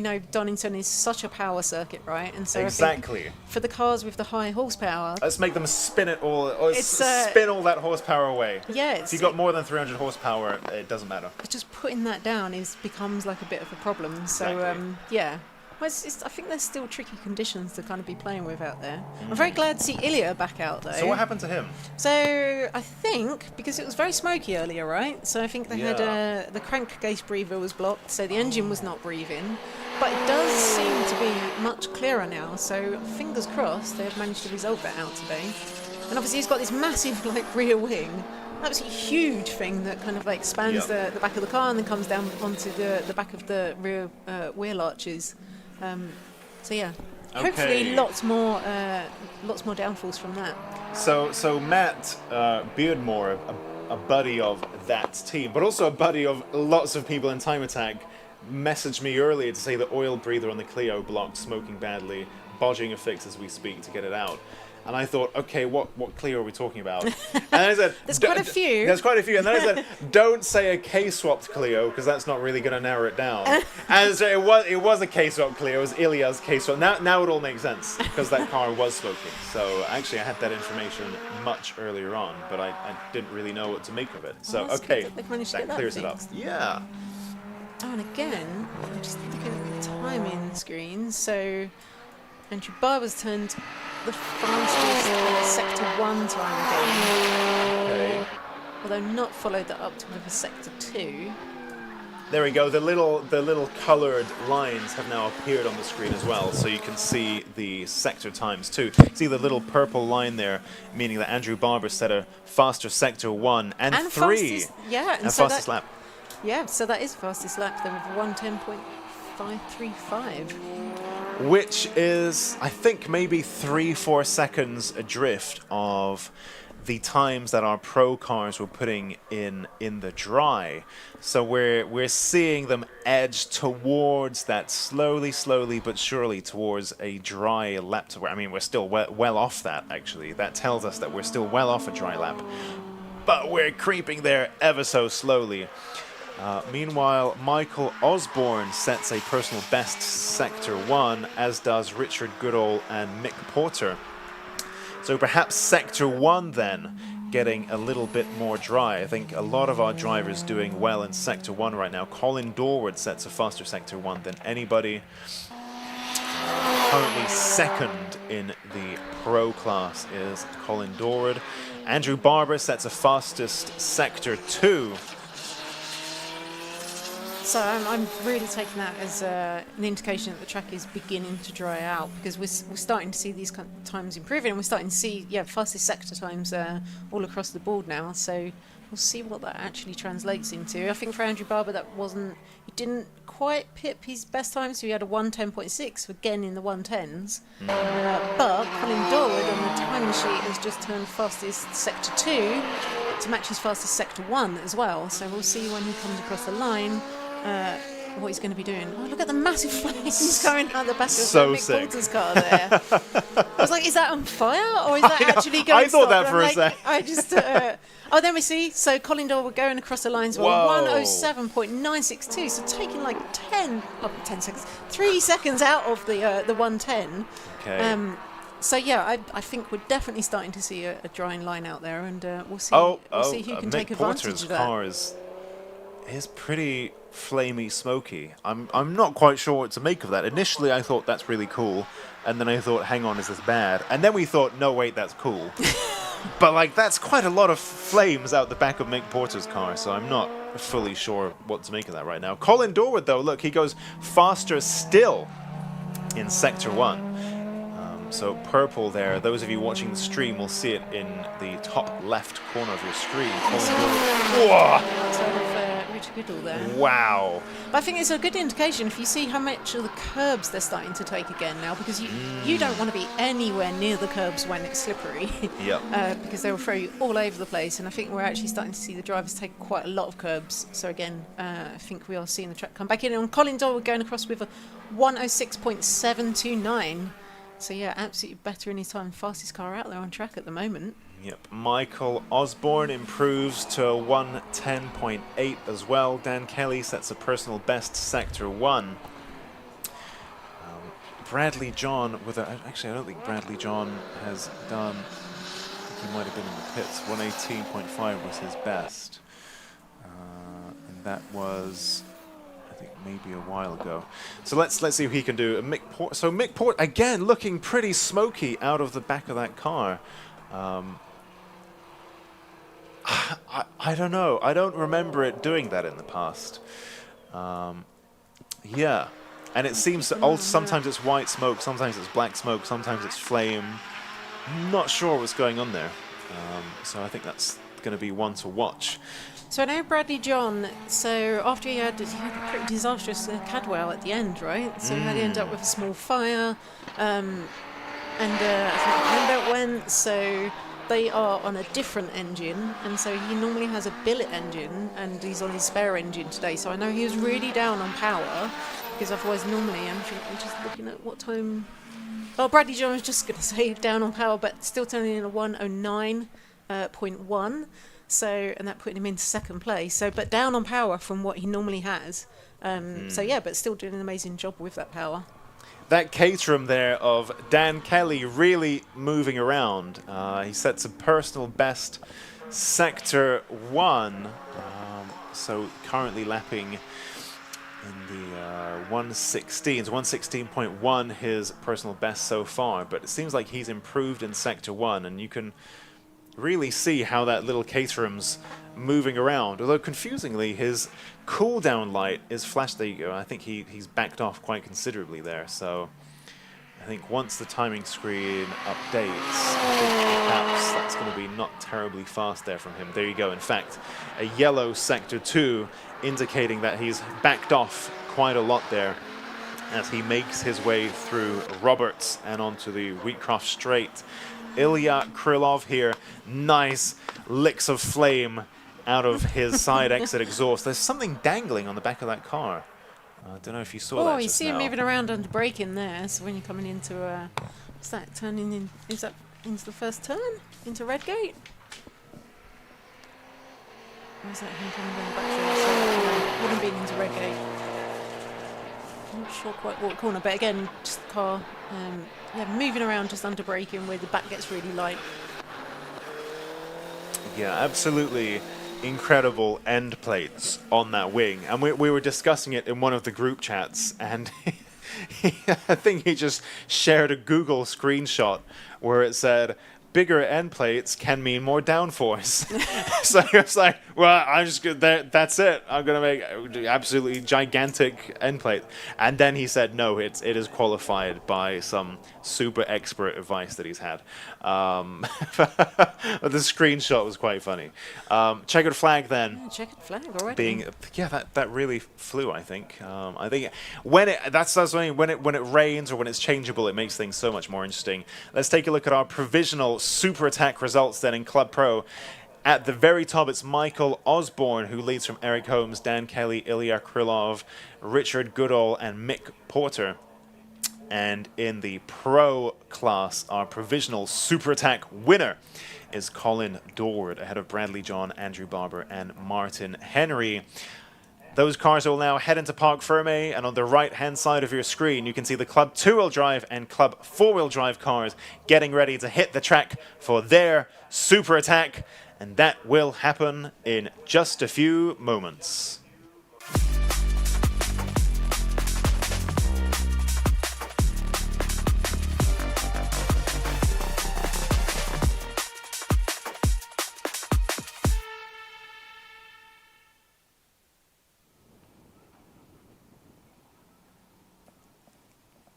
know Donington is such a power circuit, right? And so exactly. I think for the cars with the high horsepower, let's make them spin it all, or spin all that horsepower away. Yeah, if you've got more than 300 horsepower, it doesn't matter. But just putting that down becomes like a bit of a problem. So exactly. Well, I think there's still tricky conditions to kind of be playing with out there. I'm very glad to see Ilya back out though. So what happened to him? So I think because it was very smoky earlier, right? So I think they had the crankcase breather was blocked, so the engine was not breathing. But it does seem to be much clearer now. So fingers crossed they've managed to resolve that out today. And obviously he's got this massive rear wing. Absolutely huge thing that kind of spans the back of the car and then comes down onto the back of the rear wheel arches. Hopefully lots more downfalls from that. So Matt Beardmore, a buddy of that team, but also a buddy of lots of people in Time Attack, messaged me earlier to say the oil breather on the Clio blocked, smoking badly, bodging a fix as we speak to get it out. And I thought, okay, what Clio are we talking about? And then I said, there's quite a few. There's quite a few. And then I said, don't say a K-swapped Clio, because that's not really going to narrow it down. And so it was a K-swapped Clio. It was Ilya's K-swap. Now it all makes sense, because that car was smoking. So actually, I had that information much earlier on, but I didn't really know what to make of it. So, okay, that clears it up. Yeah. Oh, and again, I'm just looking at the timing screen. So Andrew Barber's turned the fastest Sector 1 time again. Okay. Although not followed that up with a Sector 2. There we go. The little coloured lines have now appeared on the screen as well, so you can see the sector times too. See the little purple line there, meaning that Andrew Barber set a faster Sector 1 and 3. Fastest, and so fastest lap. Yeah, so that is fastest lap then with 110.535. which is, I think, maybe 3-4 seconds adrift of the times that our pro cars were putting in the dry. So we're seeing them edge towards that slowly but surely towards a dry lap. I mean, we're still well off that, actually. That tells us that we're still well off a dry lap. But we're creeping there ever so slowly. Meanwhile, Michael Osborne sets a personal best Sector 1, as does Richard Goodall and Mick Porter. So perhaps Sector 1 then getting a little bit more dry. I think a lot of our drivers doing well in Sector 1 right now. Colin Dorward sets a faster Sector 1 than anybody. Currently second in the pro class is Colin Dorward. Andrew Barber sets a fastest Sector 2. So I'm really taking that as an indication that the track is beginning to dry out, because we're starting to see these kind of times improving, and we're starting to see fastest sector times all across the board now. So we'll see what that actually translates into. I think for Andrew Barber he didn't quite pip his best time, so he had a 1:10.6 again in the 1:10s. But Colin Dorward on the time sheet has just turned fastest Sector 2 to match his fastest Sector 1 as well. So we'll see when he comes across the line what he's going to be doing. Oh, look at the massive flames going out the back of Mick Porter's car there. I was like, is that on fire, or is that actually going to stop? I thought that for a sec. I just... oh, then we see. So Colin Dorward going across the lines with 1:07.962. So taking like 10 seconds, 3 seconds out of the 1:10. Okay. So yeah, I think we're definitely starting to see a drying line out there, and we'll see. We'll see who can take advantage of that. Mick Porter's car is pretty flamey, smoky. I'm not quite sure what to make of that. Initially, I thought that's really cool, and then I thought, hang on, is this bad? And then we thought, no, wait, that's cool. But like, that's quite a lot of flames out the back of Mick Porter's car, so I'm not fully sure what to make of that right now. Colin Dorward, though, look, he goes faster still in Sector 1. So purple there, those of you watching the stream will see it in the top left corner of your screen. Richard Goodall there. Wow. But I think it's a good indication if you see how much of the curbs they're starting to take again now, because you don't want to be anywhere near the curbs when it's slippery. Yep. Because they will throw you all over the place, and I think we're actually starting to see the drivers take quite a lot of curbs. So again, I think we are seeing the track come back in. And Colin Dorward going across with a 1:06.729. So yeah, absolutely better in his time. Fastest car out there on track at the moment. Yep. Michael Osborne improves to 1:10.8 as well. Dan Kelly sets a personal best Sector 1. Bradley John with a... Actually, I don't think Bradley John has done... I think he might have been in the pits. 1:18.5 was his best. And that was... I think maybe a while ago. So let's see what he can do. Mick Porter again looking pretty smoky out of the back of that car. I don't know. I don't remember it doing that in the past. Yeah, and it seems to sometimes it's white smoke, sometimes it's black smoke, sometimes it's flame. Not sure what's going on there. So I think that's going to be one to watch. So I know Bradley John, so after he had a pretty disastrous Cadwell at the end, right? So he had to end up with a small fire, and I think the handbelt went, so they are on a different engine, and so he normally has a billet engine, and he's on his spare engine today, so I know he was really down on power, because otherwise normally, I'm just looking at what time... Oh, Bradley John was just going to say down on power, but still turning in a 1:09.1. So, and that put him into second place. So, but down on power from what he normally has. So yeah, but still doing an amazing job with that power. That Caterham there of Dan Kelly really moving around. He sets a personal best Sector 1. So currently lapping in the 1:16s, 1:16.1 his personal best so far. But it seems like he's improved in Sector 1, and you can really see how that little Caterham's moving around. Although confusingly, his cooldown light is flashed. There you go. I think he's backed off quite considerably there. So I think once the timing screen updates, I think perhaps that's going to be not terribly fast there from him. There you go. In fact, a yellow Sector 2 indicating that he's backed off quite a lot there. as he makes his way through Roberts and onto the Wheatcroft Straight. Ilya Krylov here, nice licks of flame out of his side exit exhaust. There's something dangling on the back of that car. I don't know if you saw that. Oh, you just see him now. moving around under braking there. So when you're coming into, what's that, turning in, is that into the first turn? Into Redgate? Or is that him coming down the back straight? Wouldn't have been into Redgate. I'm not sure quite what corner, but again, just the car, yeah, moving around just under braking where the back gets really light. Yeah, absolutely incredible end plates on that wing. And we were discussing it in one of the group chats, and I think he just shared a Google screenshot where it said, bigger end plates can mean more downforce. So it's like, well, I'm just gonna, that's it. I'm gonna make absolutely gigantic end plate. And then he said, no, it is qualified by some super expert advice that he's had. But the screenshot was quite funny. Checkered flag then. Yeah, checkered flag already. Being, yeah, that really flew. I think when it that's when it rains or when it's changeable, it makes things so much more interesting. Let's take a look at our provisional super attack results then in Club Pro. At the very top, it's Michael Osborne, who leads from Eric Holmes, Dan Kelly, Ilya Krylov, Richard Goodall, and Mick Porter. And in the pro class, our provisional super attack winner is Colin Dorward, ahead of Bradley John, Andrew Barber, and Martin Henry. Those cars will now head into Parc Ferme, and on the right-hand side of your screen, you can see the Club 2-wheel drive and Club 4-wheel drive cars getting ready to hit the track for their super attack, and that will happen in just a few moments.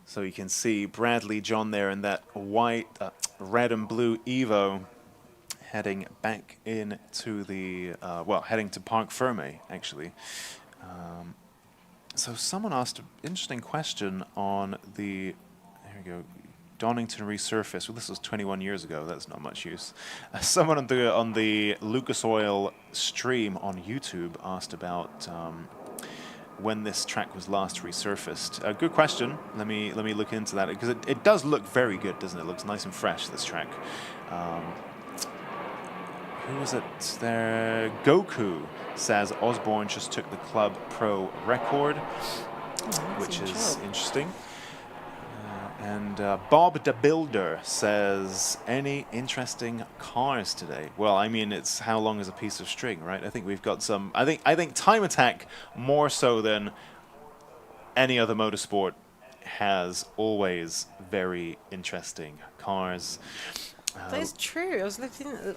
So you can see Bradley John there in that white, red and blue Evo heading back into the, well, heading to Parc Ferme, actually. So someone asked an interesting question on the, there we go, Donington resurface. Well, this was 21 years ago. That's not much use. Someone on the Lucas Oil stream on YouTube asked about when this track was last resurfaced. Good question. Let me look into that, because it does look very good, doesn't it? It looks nice and fresh, this track. Who was it there? Goku says Osborne just took the Club Pro record, which is interesting. And Bob the Builder says, any interesting cars today? Well, I mean, it's how long is a piece of string, right? I think we've got some. I think Time Attack, more so than any other motorsport, has always very interesting cars. That is true.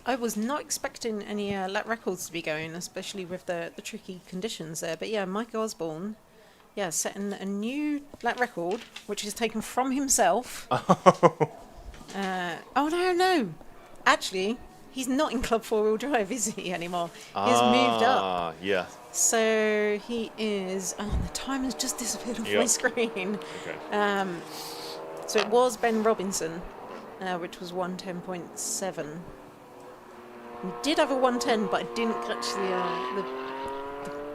I was not expecting any lap records to be going, especially with the tricky conditions there. But yeah, Mike Osborne. Yeah, setting a new lap record, which is taken from himself. Oh no. Actually, he's not in Club 4-wheel drive, is he, anymore? He's moved up. Yeah. So he is... Oh, the time has just disappeared off my screen. Okay. So it was Ben Robinson, which was 110.7. He did have a 110, but I didn't catch the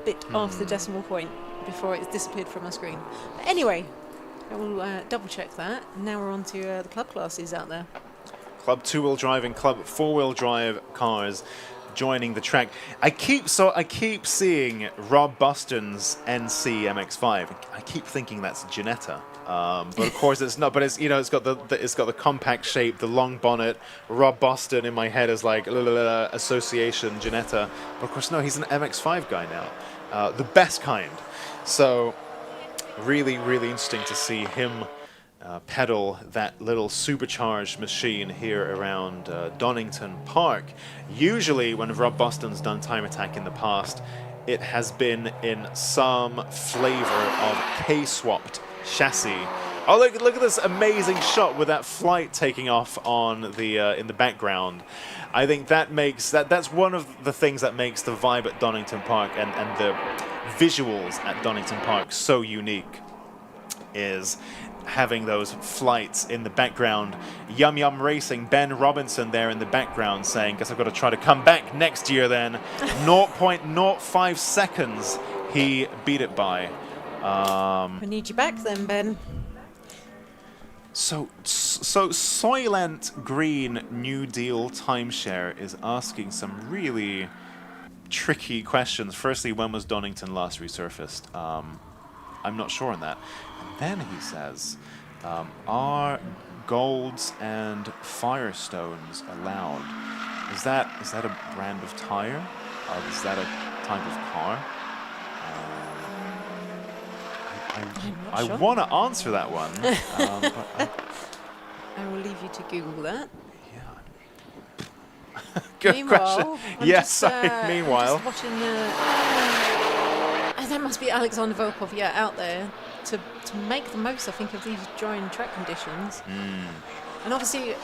bit after the decimal point before it disappeared from my screen. But anyway, I will double check that. Now we're on to the club classes out there. Club 2-wheel drive and Club 4-wheel drive cars joining the track. I keep seeing Rob Buston's NC MX-5. I keep thinking that's Ginetta. But of course it's not. But it's, you know, it's got the compact shape, the long bonnet. Rob Boston in my head is like association Ginetta. But of course no, he's an MX-5 guy now, the best kind. So really, really interesting to see him pedal that little supercharged machine here around Donington Park. Usually when Rob Boston's done Time Attack in the past, it has been in some flavor of K-swapped chassis. Oh, look at this amazing shot with that flight taking off on the in the background. I think that's one of the things that makes the vibe at Donington Park and the visuals at Donington Park so unique. is having those flights in the background. Yum Yum Racing, Ben Robinson there in the background saying, guess I've got to try to come back next year then. 0.05 seconds he beat it by. We need you back then, Ben. So Soylent Green New Deal Timeshare is asking some really tricky questions. Firstly, when was Donington last resurfaced? I'm not sure on that. And then he says, are golds and firestones allowed? Is that a brand of tire? Is that a type of car? I want to answer that one. But I will leave you to Google that. good question. Yes, sorry. Meanwhile. I'm just watching that must be Alexander Volkov, out there to make the most, I think, of these drying track conditions. And obviously,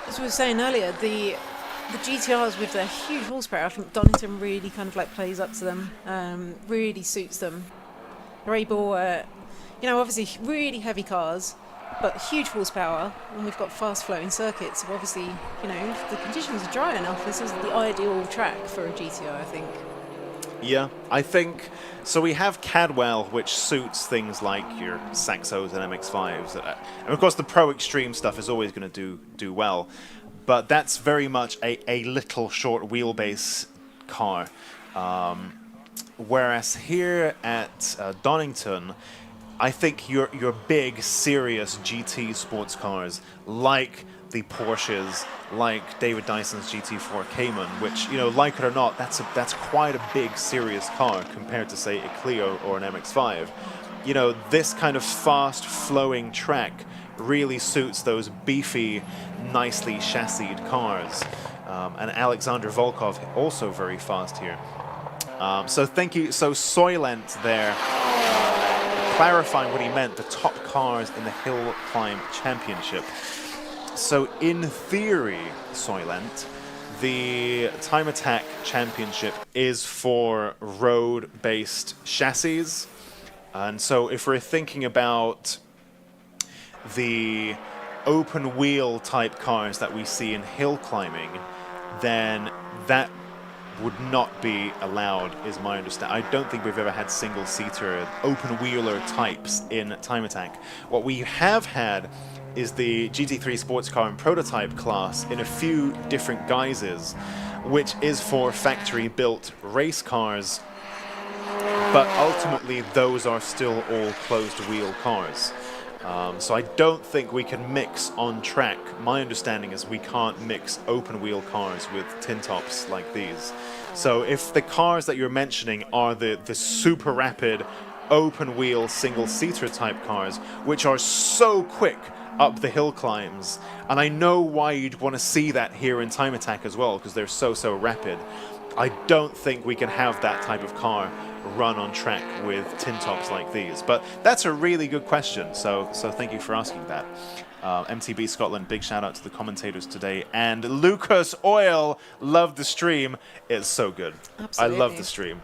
as we were saying earlier, the GTRs with their huge horsepower, I think Donington really kind of like plays up to them, really suits them. They're able, obviously really heavy cars, but huge horsepower, and we've got fast-flowing circuits. So obviously, if the conditions are dry enough, this is the ideal track for a GTR, I think. Yeah, I think so. We have Cadwell, which suits things like your Saxos and MX-5s, and of course the Pro Extreme stuff is always going to do well, but that's very much a little short wheelbase car. Whereas here at Donington, I think your big, serious GT sports cars, like the Porsches, like David Dyson's GT4 Cayman, which, like it or not, that's quite a big, serious car compared to, say, a Clio or an MX-5. This kind of fast-flowing track really suits those beefy, nicely chassied cars. And Alexander Volkov also very fast here. So thank you. So Soylent there, clarifying what he meant, the top cars in the Hill Climb Championship. So in theory, Soylent, the Time Attack Championship is for road-based chassis. And so if we're thinking about the open wheel type cars that we see in hill climbing, then that would not be allowed, is my understanding. I don't think we've ever had single-seater open-wheeler types in Time Attack. What we have had is the GT3 sports car and prototype class in a few different guises, which is for factory-built race cars, but ultimately those are still all closed-wheel cars. So I don't think we can mix on track. My understanding is we can't mix open wheel cars with tin tops like these. So if the cars that you're mentioning are the super rapid open wheel single seater type cars, which are so quick up the hill climbs, and I know why you'd want to see that here in Time Attack as well, because they're so rapid, I don't think we can have that type of car run on track with tin tops like these. But that's a really good question, so thank you for asking that. MTB Scotland, big shout out to the commentators today. And Lucas Oil, love the stream. It's so good. Absolutely. I love the stream.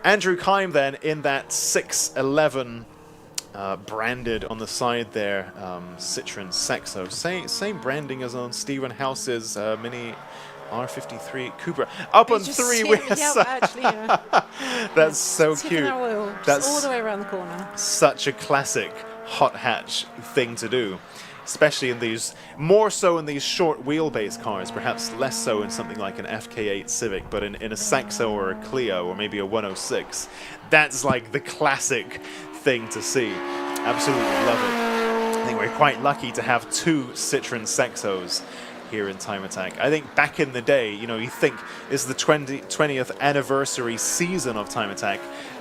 Andrew Kime then in that 611 branded on the side there, Citroen Saxo. Same branding as on Stephen House's Mini R53 Cupra. Up on three wheels. That's so cute. That's all the way around the corner. Such a classic hot hatch thing to do, especially in these, more so in these short wheelbase cars, perhaps less so in something like an FK8 Civic, but in a Saxo or a Clio or maybe a 106, that's like the classic thing to see. Absolutely love it. I think we're quite lucky to have two Citroen Saxos here in Time Attack. I think back in the day, you think this is the 20th anniversary season of Time Attack.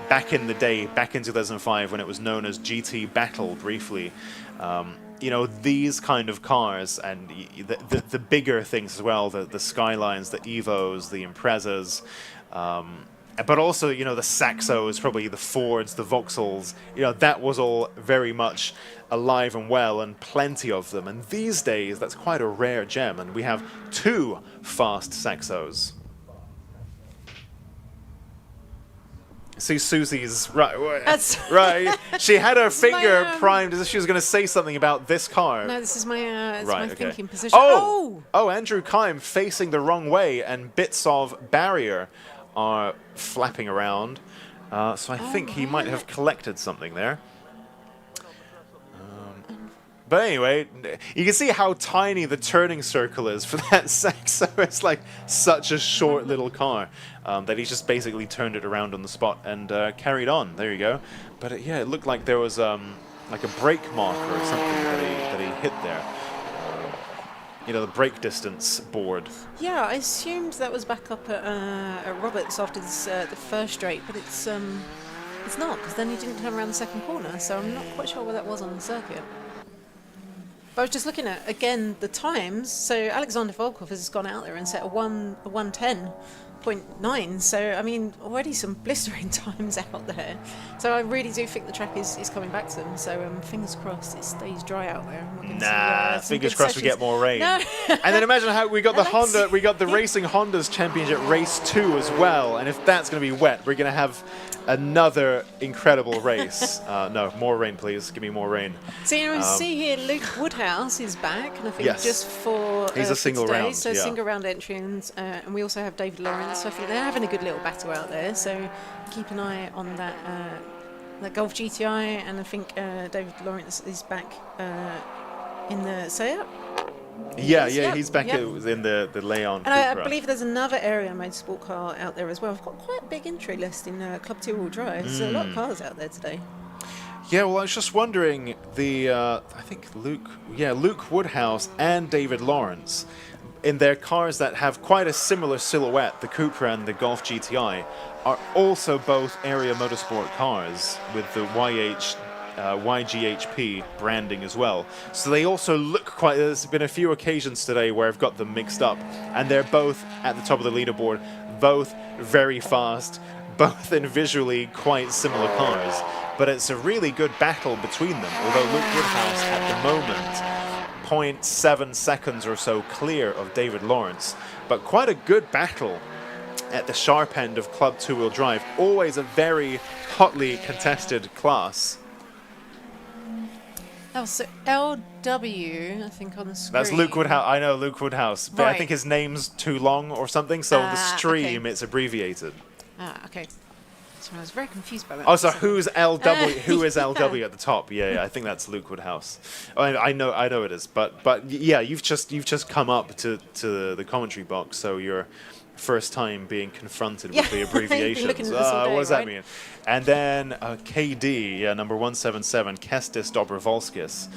Back in the day, back in 2005, when it was known as GT Battle briefly, these kind of cars and the bigger things as well, the Skylines, the Evos, the Imprezas, but also, the Saxos, probably the Fords, the Vauxhalls, that was all very much alive and well, and plenty of them. And these days, that's quite a rare gem, and we have two fast Saxos. See Susie's right. Right. She had her finger primed as if she was going to say something about this car. No, this is my thinking position. Oh, Andrew Kime facing the wrong way, and bits of barrier are flapping around. So I think he might have collected something there. But anyway, you can see how tiny the turning circle is for that Saxo. It's like such a short little car that he just basically turned it around on the spot and carried on. There you go. But yeah, it looked like there was like a brake marker or something that he hit there. You know, the brake distance board. Yeah, I assumed that was back up at Roberts after this, the first straight, but it's not, because then he didn't turn around the second corner, so I'm not quite sure where that was on the circuit. But I was just looking at, again, the times. So Alexander Volkov has gone out there and set a 1:10.9. So, I mean, already some blistering times out there. So I really do think the track is coming back to them. So fingers crossed it stays dry out there. Nah, fingers crossed we get more rain. No. And then imagine how we got the Racing Hondas Championship Race 2 as well. And if that's going to be wet, we're going to have another incredible race. No, more rain, please. Give me more rain. So you see here, Luke Woodhouse is back, and I think just for he's a single today, round, so single round entry, and we also have David Lawrence. So I think they're having a good little battle out there. So keep an eye on that Golf GTI, and I think David Lawrence is back in the Seat. He's back in the Leon. And I believe there's another area motorsport car out there as well. I've got quite a big entry list in Club 2-wheel drive. There's a lot of cars out there today. Yeah, well, I was just wondering, I think Luke Woodhouse and David Lawrence, in their cars that have quite a similar silhouette, the Cupra and the Golf GTI, are also both area motorsport cars with the YGHP branding as well. So they also look quite... There's been a few occasions today where I've got them mixed up, and they're both at the top of the leaderboard, both very fast, both in visually quite similar cars. But it's a really good battle between them, although Luke Woodhouse at the moment 0.7 seconds or so clear of David Lawrence. But quite a good battle at the sharp end of Club 2-wheel drive. Always a very hotly contested class. Oh, so LW, I think, on the screen. That's Luke Woodhouse. I know Luke Woodhouse, but I think his name's too long or something, so the stream, it's abbreviated. Okay. So I was very confused by that. Oh, so who's LW? Who is LW at the top? Yeah, I think that's Luke Woodhouse. I know it is, but yeah, you've just come up to the commentary box, so you're first time being confronted with the abbreviations. What does that mean? And then KD, number 177, Kestis Dobrovolskis,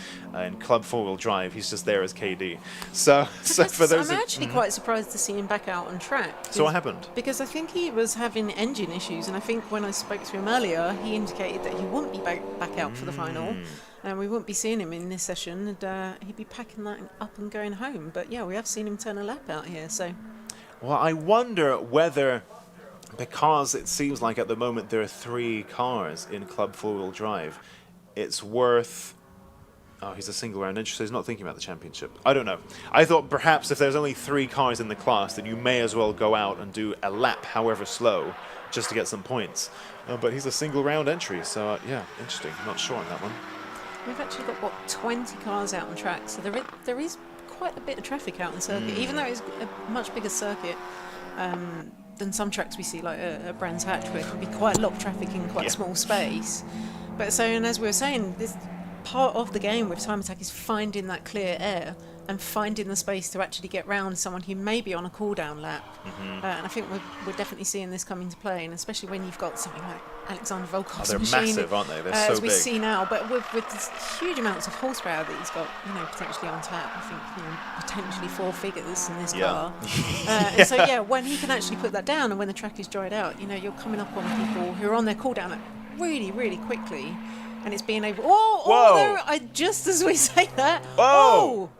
in Club 4-wheel drive. He's just there as KD. So for those, I'm actually quite surprised to see him back out on track. So what happened? Because I think he was having engine issues, and I think when I spoke to him earlier, he indicated that he wouldn't be back out for the final. And we wouldn't be seeing him in this session, and he'd be packing that up and going home. But yeah, we have seen him turn a lap out here, so... Well, I wonder whether, because it seems like at the moment there are 3 cars in Club 4-wheel drive, it's worth... Oh, he's a single round entry, so he's not thinking about the championship. I don't know. I thought perhaps if there's only 3 cars in the class, then you may as well go out and do a lap, however slow, just to get some points. But he's a single round entry, so yeah, interesting. Not sure on that one. We've actually got, 20 cars out on track, so there is quite a bit of traffic out on circuit, even though it's a much bigger circuit than some tracks we see, like a Brands Hatch, where it can be quite a lot of traffic in quite a small space. But so, and as we were saying, this part of the game with Time Attack is finding that clear air and finding the space to actually get round someone who may be on a cool-down lap. And I think we're definitely seeing this come into play, and especially when you've got something like Alexander Volkov's they're machine, massive, aren't they? They're so as we big. see now, but with this huge amounts of horsepower that he's got, potentially on tap. I think potentially 4 figures in this car. And so when he can actually put that down, and when the track is dried out, you're coming up on people who are on their cool-down lap really, really quickly, and it's being able. Just as we say that. Oh.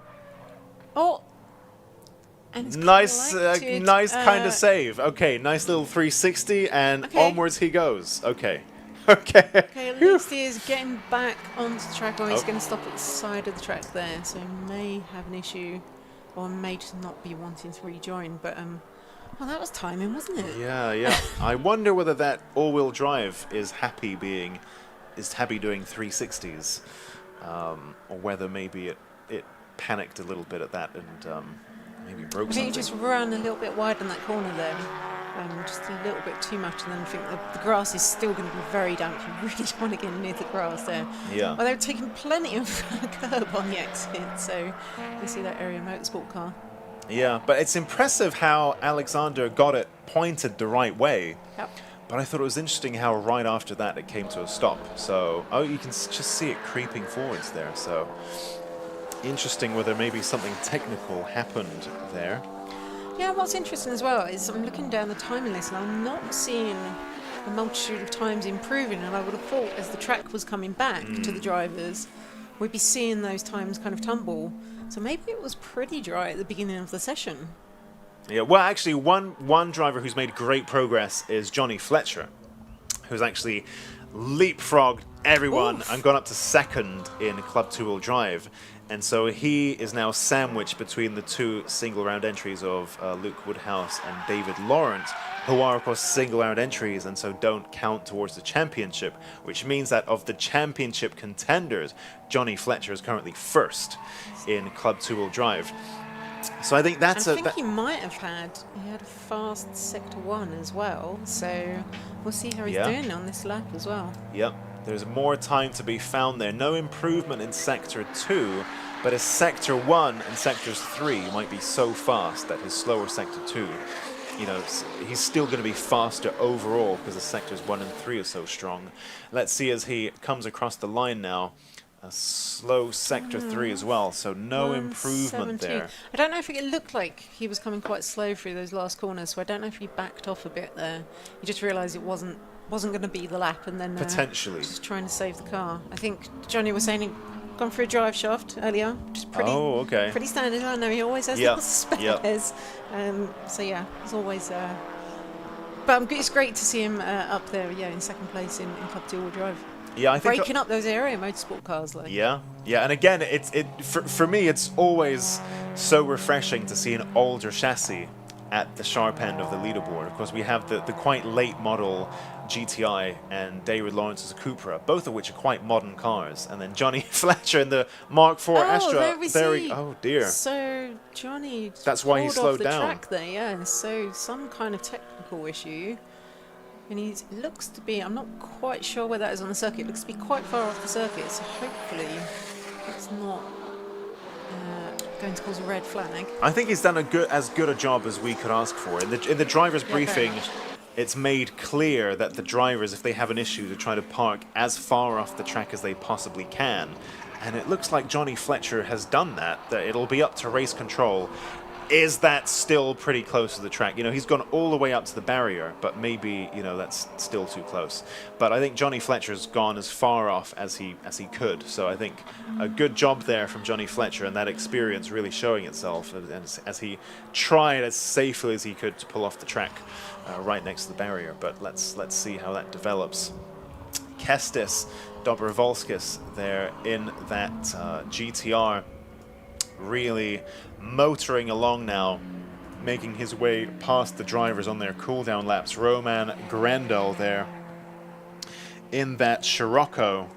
And nice kind of save. Okay, nice little 360, and onwards he goes. Okay. Okay, at least he is getting back onto the track, or he's going to stop at the side of the track there, so he may have an issue, or may just not be wanting to rejoin. But Well, that was timing, wasn't it? Yeah, yeah. I wonder whether that all-wheel drive is happy doing 360s, or whether maybe it panicked a little bit at that and maybe broke I think something. you just ran a little bit wide on that corner there, just a little bit too much, and then I think the grass is still going to be very damp. You really don't want to get near the grass there. Yeah. Well, they're taking plenty of curb on the exit, so you see that area motorsport car. Yeah, but it's impressive how Alexander got it pointed the right way. Yep. But I thought it was interesting how right after that it came to a stop. So, you can just see it creeping forwards there. So, interesting whether maybe something technical happened there. Yeah, what's interesting as well is I'm looking down the timing list and I'm not seeing a multitude of times improving, and I would have thought as the track was coming back to the drivers, we'd be seeing those times kind of tumble. So maybe it was pretty dry at the beginning of the session. Yeah, well, actually, one driver who's made great progress is Johnny Fletcher, who's actually leapfrogged everyone and gone up to second in Club 2-wheel drive. And so he is now sandwiched between the two single-round entries of Luke Woodhouse and David Lawrence, who are, of course, single-round entries and so don't count towards the championship, which means that of the championship contenders, Johnny Fletcher is currently first in Club 2-wheel drive. So I think that's I think he might have had a fast Sector 1 as well, so we'll see how he's doing on this lap as well. Yep, there's more time to be found there. No improvement in Sector 2, but his Sector 1 and Sectors 3 might be so fast that his slower Sector 2, he's still going to be faster overall because the Sectors 1 and 3 are so strong. Let's see as he comes across the line now. A slow Sector 3 as well, so no improvement there. I don't know if it looked like he was coming quite slow through those last corners, so I don't know if he backed off a bit there. He just realised it wasn't going to be the lap, and then potentially just trying to save the car. I think Johnny was saying he'd gone for a drive shaft earlier, which is pretty pretty standard. I know he always has little spares. So yeah, it's always. But it's great to see him up there, in second place in Club 2-wheel drive. Yeah, I think breaking up those area motorsport cars, like. Yeah, and again, for me, it's always so refreshing to see an older chassis at the sharp end of the leaderboard. Of course, we have the quite late model GTI and David Lawrence's Cupra, both of which are quite modern cars, and then Johnny Fletcher in the Mark IV Astra. Oh dear. So Johnny. That's why he slowed down. Track there, yeah. So some kind of technical issue. And he looks to be, I'm not quite sure where that is on the circuit, it looks to be quite far off the circuit, so hopefully it's not going to cause a red flag. I think he's done as good a job as we could ask for. In the driver's briefing, it's made clear that the drivers, if they have an issue, to try to park as far off the track as they possibly can. And it looks like Johnny Fletcher has done that it'll be up to race control. Is that still pretty close to the track? He's gone all the way up to the barrier, but maybe, that's still too close. But I think Johnny Fletcher's gone as far off as he could. So I think a good job there from Johnny Fletcher, and that experience really showing itself as he tried as safely as he could to pull off the track right next to the barrier. But let's see how that develops. Kestis Dobrovolskis there in that GTR, really motoring along now, making his way past the drivers on their cool-down laps. Roman Grendel there in that Scirocco.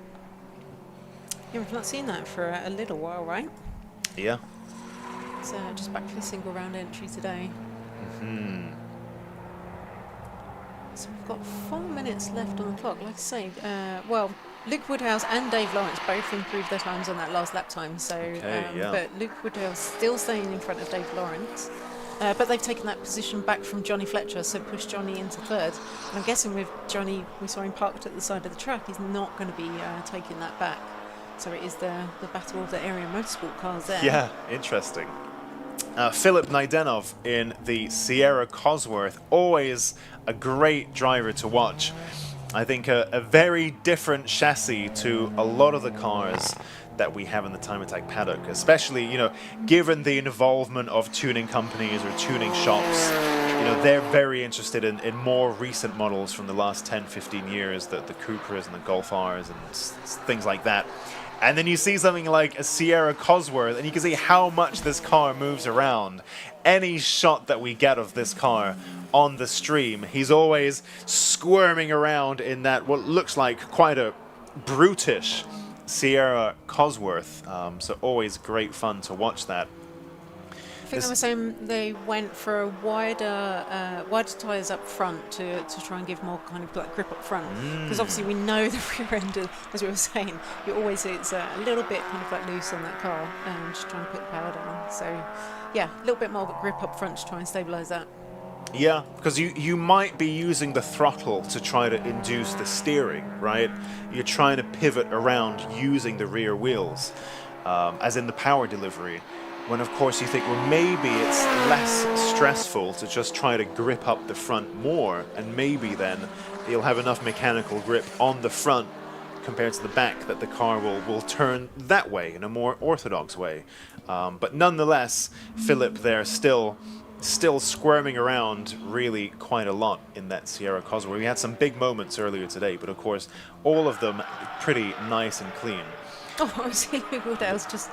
Yeah, we've not seen that for a little while, right? Yeah. So just back for the single round entry today. So we've got 4 minutes left on the clock. Like I say, Luke Woodhouse and Dave Lawrence both improved their times on that last lap time. So, but Luke Woodhouse still staying in front of Dave Lawrence. But they've taken that position back from Johnny Fletcher, so pushed Johnny into third. And I'm guessing with Johnny, we saw him parked at the side of the track, he's not going to be taking that back. So it is the battle of the area motorsport cars there. Yeah, interesting. Philip Naidenov in the Sierra Cosworth, always a great driver to watch. I think a very different chassis to a lot of the cars that we have in the Time Attack paddock, especially, given the involvement of tuning companies or tuning shops they're very interested in more recent models from the last 10, 15 years, the Cupras and the Golf Rs and things like that. And then you see something like a Sierra Cosworth, and you can see how much this car moves around. Any shot that we get of this car on the stream, he's always squirming around in that what looks like quite a brutish Sierra Cosworth. So always great fun to watch that. I think they were saying they went for a wider tyres up front to try and give more kind of like grip up front, because obviously we know the rear end, as we were saying, you always see it's a little bit kind of like loose on that car, and just trying to put the power down. So yeah, a little bit more grip up front to try and stabilise that. Yeah, because you might be using the throttle to try to induce the steering, right? You're trying to pivot around using the rear wheels, as in the power delivery. When of course you think, well, maybe it's less stressful to just try to grip up the front more, and maybe then you'll have enough mechanical grip on the front compared to the back that the car will turn that way in a more orthodox way. But nonetheless, Philip there still squirming around really quite a lot in that Sierra Cosworth. We had some big moments earlier today, but of course all of them pretty nice and clean. Oh, I see Woodhouse just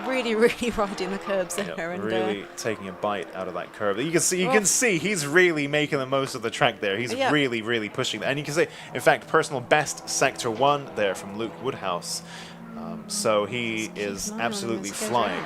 really riding the curbs there, yeah, and really taking a bite out of that curb. You can see he's really making the most of the track there. He's really pushing that, and you can see, in fact, personal best sector 1 there from Luke Woodhouse. So he is absolutely flying.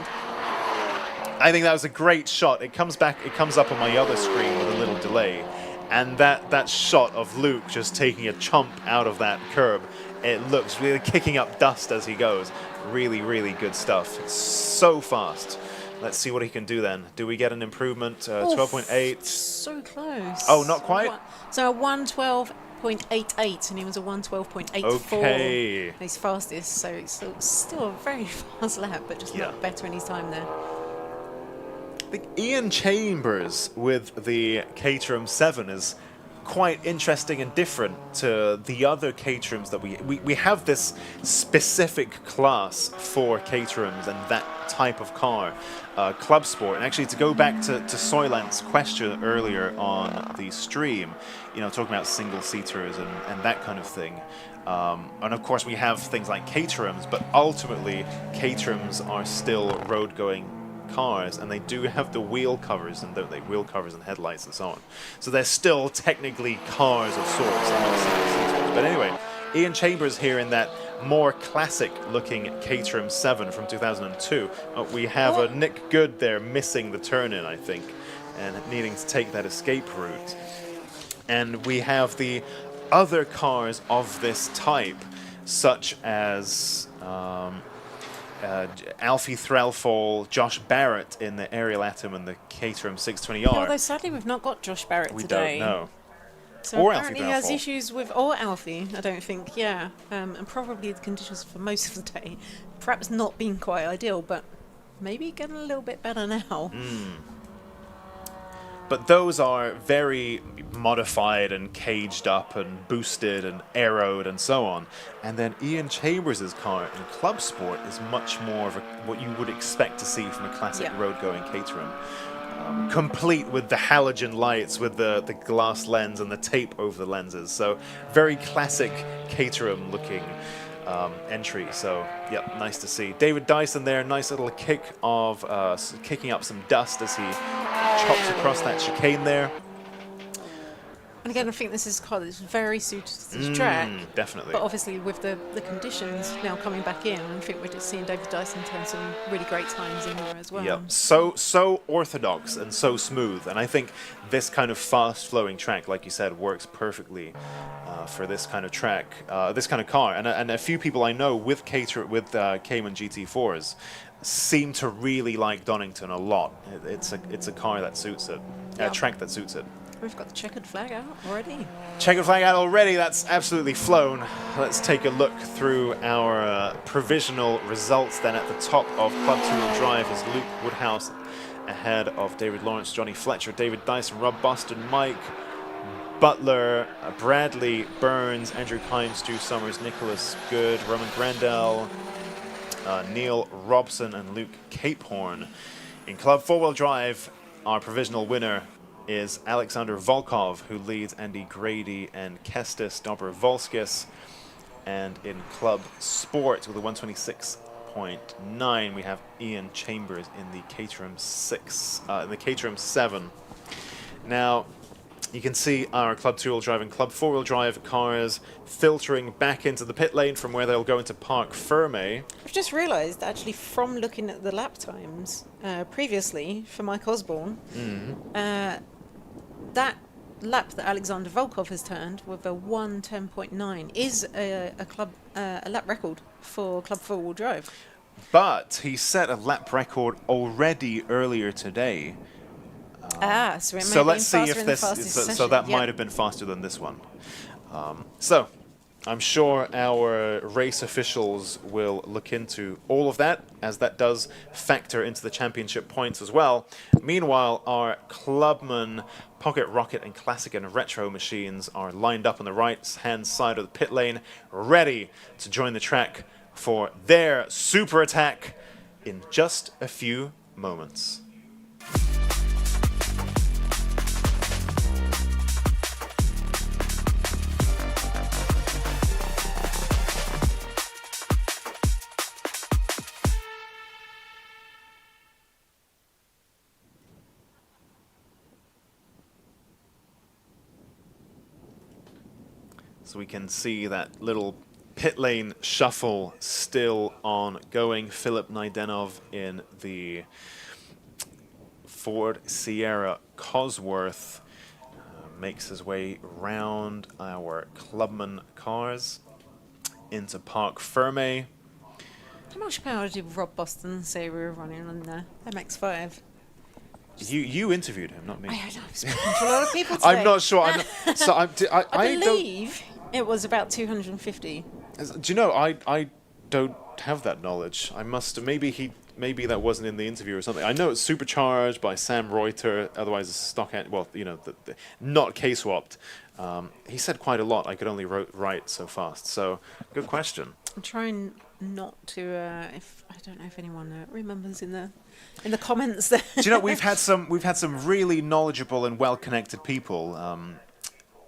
I think that was a great shot. It comes up on my other screen with a little delay, and that shot of Luke just taking a chomp out of that curb, it looks really kicking up dust as he goes. Really good stuff. It's so fast. Let's see what he can do then. Do we get an improvement? 12.8. So close. Oh, not quite? So a 112.88, and he was a 112.84. Okay. His fastest, so it's still a very fast lap, but just not better in his time there. I think Ian Chambers with the Caterham 7 is quite interesting and different to the other Caterhams that we have this specific class for Caterhams and that type of car, Club Sport. And actually, to go back to Soylant's question earlier on the stream, talking about single-seaters and that kind of thing. And of course, we have things like Caterhams, but ultimately, Caterhams are still road-going cars, and they do have the wheel covers, and don't they? Wheel covers and headlights and so on. So they're still technically cars of sorts, and not single-seaters. But anyway, Ian Chambers here in that more classic-looking Caterham 7 from 2002. We have a Nick Good there missing the turn-in, I think, and needing to take that escape route. And we have the other cars of this type, such as Alfie Threlfall, Josh Barrett in the Ariel Atom and the Caterham 620R. Yeah, although sadly we've not got Josh Barrett today. We don't know. So or apparently Alfie he has Threlfall. issues with, or Alfie, I don't think, yeah. And probably the conditions for most of the day, perhaps not being quite ideal, but maybe getting a little bit better now. But those are very modified and caged up and boosted and aeroed and so on. And then Ian Chambers' car in Club Sport is much more of what you would expect to see from a classic road-going Caterham. Complete with the halogen lights, with the glass lens and the tape over the lenses. So very classic Caterham-looking entry. So, yep, nice to see. David Dyson there, nice little kick of kicking up some dust as he chops across that chicane there. And again, I think this is a car that's very suited to this track. Definitely. But obviously with the conditions now coming back in, I think we're just seeing David Dyson turn some really great times in there as well. Yep, so orthodox and so smooth. And I think this kind of fast-flowing track, like you said, works perfectly for this kind of track, this kind of car. And a few people I know with Cayman GT4s seem to really like Donington a lot. It's a car that suits it, a track that suits it. We've got the checkered flag out already. Checkered flag out already, that's absolutely flown. Let's take a look through our provisional results then. At the top of Club 2-Wheel Drive is Luke Woodhouse ahead of David Lawrence, Johnny Fletcher, David Dyson, Rob Boston, Mike Butler, Bradley Burns, Andrew Kime, Stu Summers, Nicholas Good, Roman Grandel, Neil Robson and Luke Capehorn. In Club 4-Wheel Drive, our provisional winner is Alexander Volkov, who leads Andy Grady and Kestis Dobrovolskis. And in Club Sport with a 126.9, we have Ian Chambers in the Caterham 7. Now, you can see our Club 2-wheel drive and Club 4-wheel drive cars filtering back into the pit lane from where they'll go into Parc Fermé. I've just realised, actually, from looking at the lap times previously for Mike Osborne, that lap that Alexander Volkov has turned with a 1:10.9 is a lap record for Club 4-wheel drive. But he set a lap record already earlier today. So it may So have let's been see faster if in the this. fastest So session. that Yeah. might have been faster than this one. So I'm sure our race officials will look into all of that, as that does factor into the championship points as well. Meanwhile, our Clubman Pocket Rocket and Classic and Retro machines are lined up on the right-hand side of the pit lane, ready to join the track for their super attack in just a few moments. So we can see that little pit lane shuffle still ongoing. Philip Найденов in the Ford Sierra Cosworth makes his way round our Clubman cars into Parc Fermé. How much power did Rob Boston say we were running on the MX-5? You interviewed him, not me. I don't know. I've spoken to a lot of people today. I'm not sure. I believe it was about 250. Do you know, I don't have that knowledge. I must. Maybe that wasn't in the interview or something. I know it's supercharged by Sam Reuter. Otherwise, it's stock. Well, you know, not K-swapped. He said quite a lot. I could only write so fast. So, good question. I'm trying not to. If I don't know if anyone remembers in the comments there. Do you know, we've had some really knowledgeable and well-connected people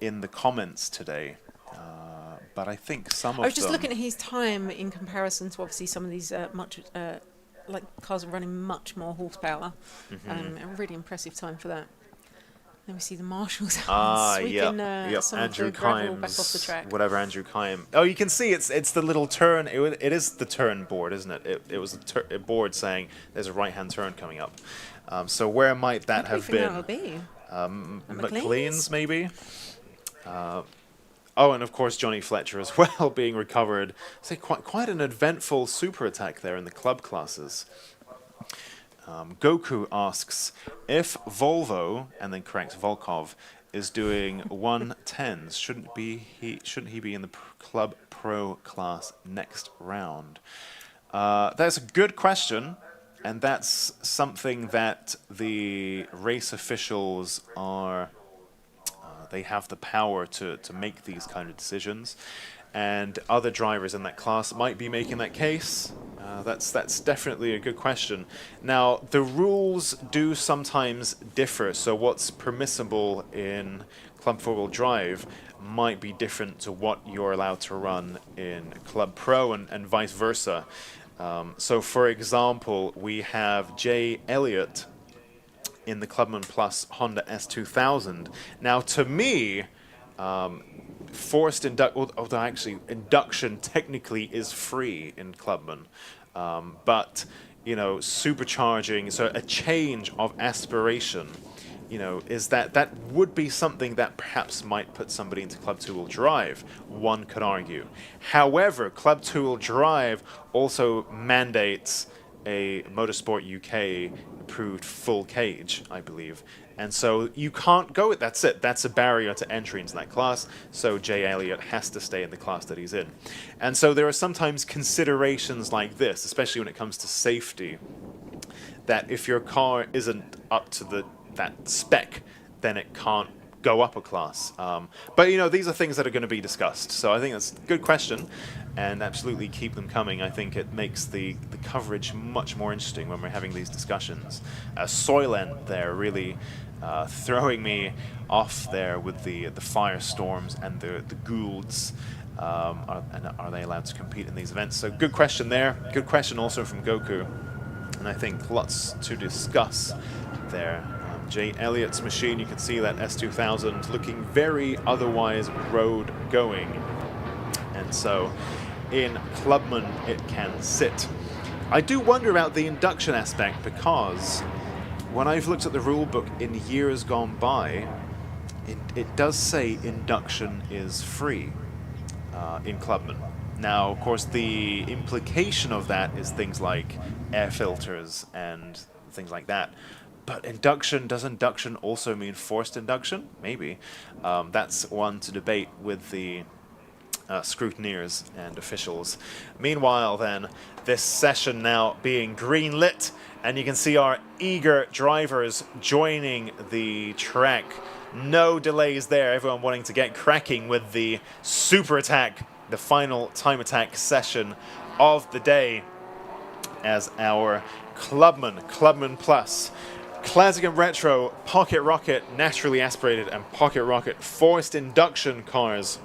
in the comments today. But I think some of them... I was just looking at his time in comparison to obviously some of these like cars are running much more horsepower. A really impressive time for that. Then we see the marshals sweeping some Andrew of the gravel Kimes, back off the track. whatever Andrew Kime. Oh, you can see it's the little turn. It is the turn board, isn't it? It was a board saying there's a right-hand turn coming up. So where might that have been? That'll be? McLean's maybe. Oh, and of course Johnny Fletcher as well being recovered. So quite an eventful super attack there in the club classes. Goku asks if Volvo, and then corrects Volkov, is doing 110s. Shouldn't he be in the Club Pro class next round? That's a good question, and that's something that the race officials are. They have the power to make these kind of decisions, and other drivers in that class might be making that case. That's definitely a good question. Now, the rules do sometimes differ, so what's permissible in Club 4-wheel drive might be different to what you're allowed to run in Club Pro and vice versa. So, for example, we have Jay Elliott in the Clubman Plus Honda S2000. Now, to me, forced induction, although actually induction technically is free in Clubman, but you know, supercharging, so a change of aspiration, you know, is that would be something that perhaps might put somebody into Club 2-wheel drive, one could argue. However, Club 2-wheel drive also mandates a Motorsport UK approved full cage, I believe. And so you can't go with that's it. That's a barrier to entry into that class. So Jay Elliott has to stay in the class that he's in. And so there are sometimes considerations like this, especially when it comes to safety, that if your car isn't up to that spec, then it can't go up a class. But you know, these are things that are going to be discussed. So I think that's a good question, and absolutely keep them coming. I think it makes the coverage much more interesting when we're having these discussions. Soylent there really throwing me off there with the firestorms and the Goulds. Are they allowed to compete in these events? So good question there. Good question also from Goku. And I think lots to discuss there. Jay Elliott's machine, you can see that S2000 looking very otherwise road going. And so in Clubman it can sit. I do wonder about the induction aspect, because when I've looked at the rule book in years gone by, it does say induction is free in Clubman. Now, of course, the implication of that is things like air filters and things like that. But induction, does induction also mean forced induction? Maybe. That's one to debate with the scrutineers and officials. Meanwhile, then, this session now being green-lit, and you can see our eager drivers joining the track. No delays there, everyone wanting to get cracking with the super attack, the final time attack session of the day, as our Clubman Plus, Classic and Retro, Pocket Rocket, Naturally Aspirated, and Pocket Rocket Forced Induction cars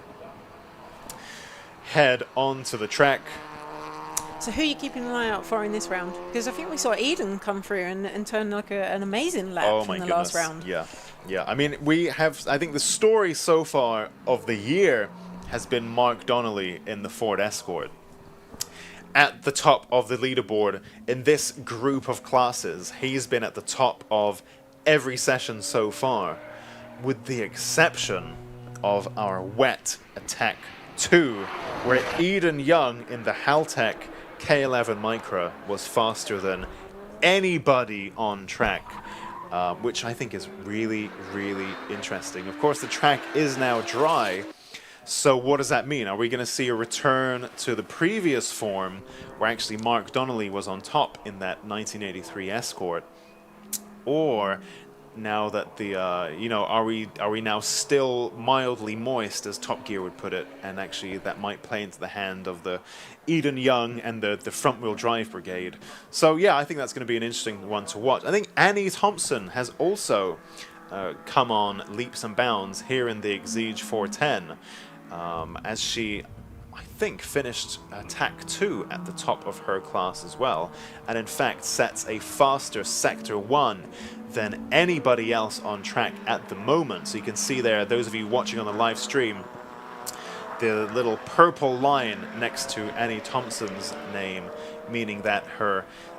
head onto the track. So who are you keeping an eye out for in this round? Because I think we saw Eden come through and turn like an amazing lap from the last round. Yeah. I mean, I think the story so far of the year has been Mark Donnelly in the Ford Escort. At the top of the leaderboard in this group of classes, he's been at the top of every session so far, with the exception of our Wet Attack 2, where Eden Young in the Haltech K11 Micra was faster than anybody on track, which I think is really, really interesting. Of course, the track is now dry, so what does that mean? Are we going to see a return to the previous form, where actually Mark Donnelly was on top in that 1983 Escort? Or now that the, are we now still mildly moist, as Top Gear would put it, and actually that might play into the hand of the Eden Young and the front-wheel drive brigade. So yeah, I think that's going to be an interesting one to watch. I think Annie Thompson has also come on leaps and bounds here in the Exige 410, as she, I think, finished Attack 2 at the top of her class as well, and in fact sets a faster Sector 1 than anybody else on track at the moment. So you can see there, those of you watching on the live stream, the little purple line next to Annie Thompson's name, meaning that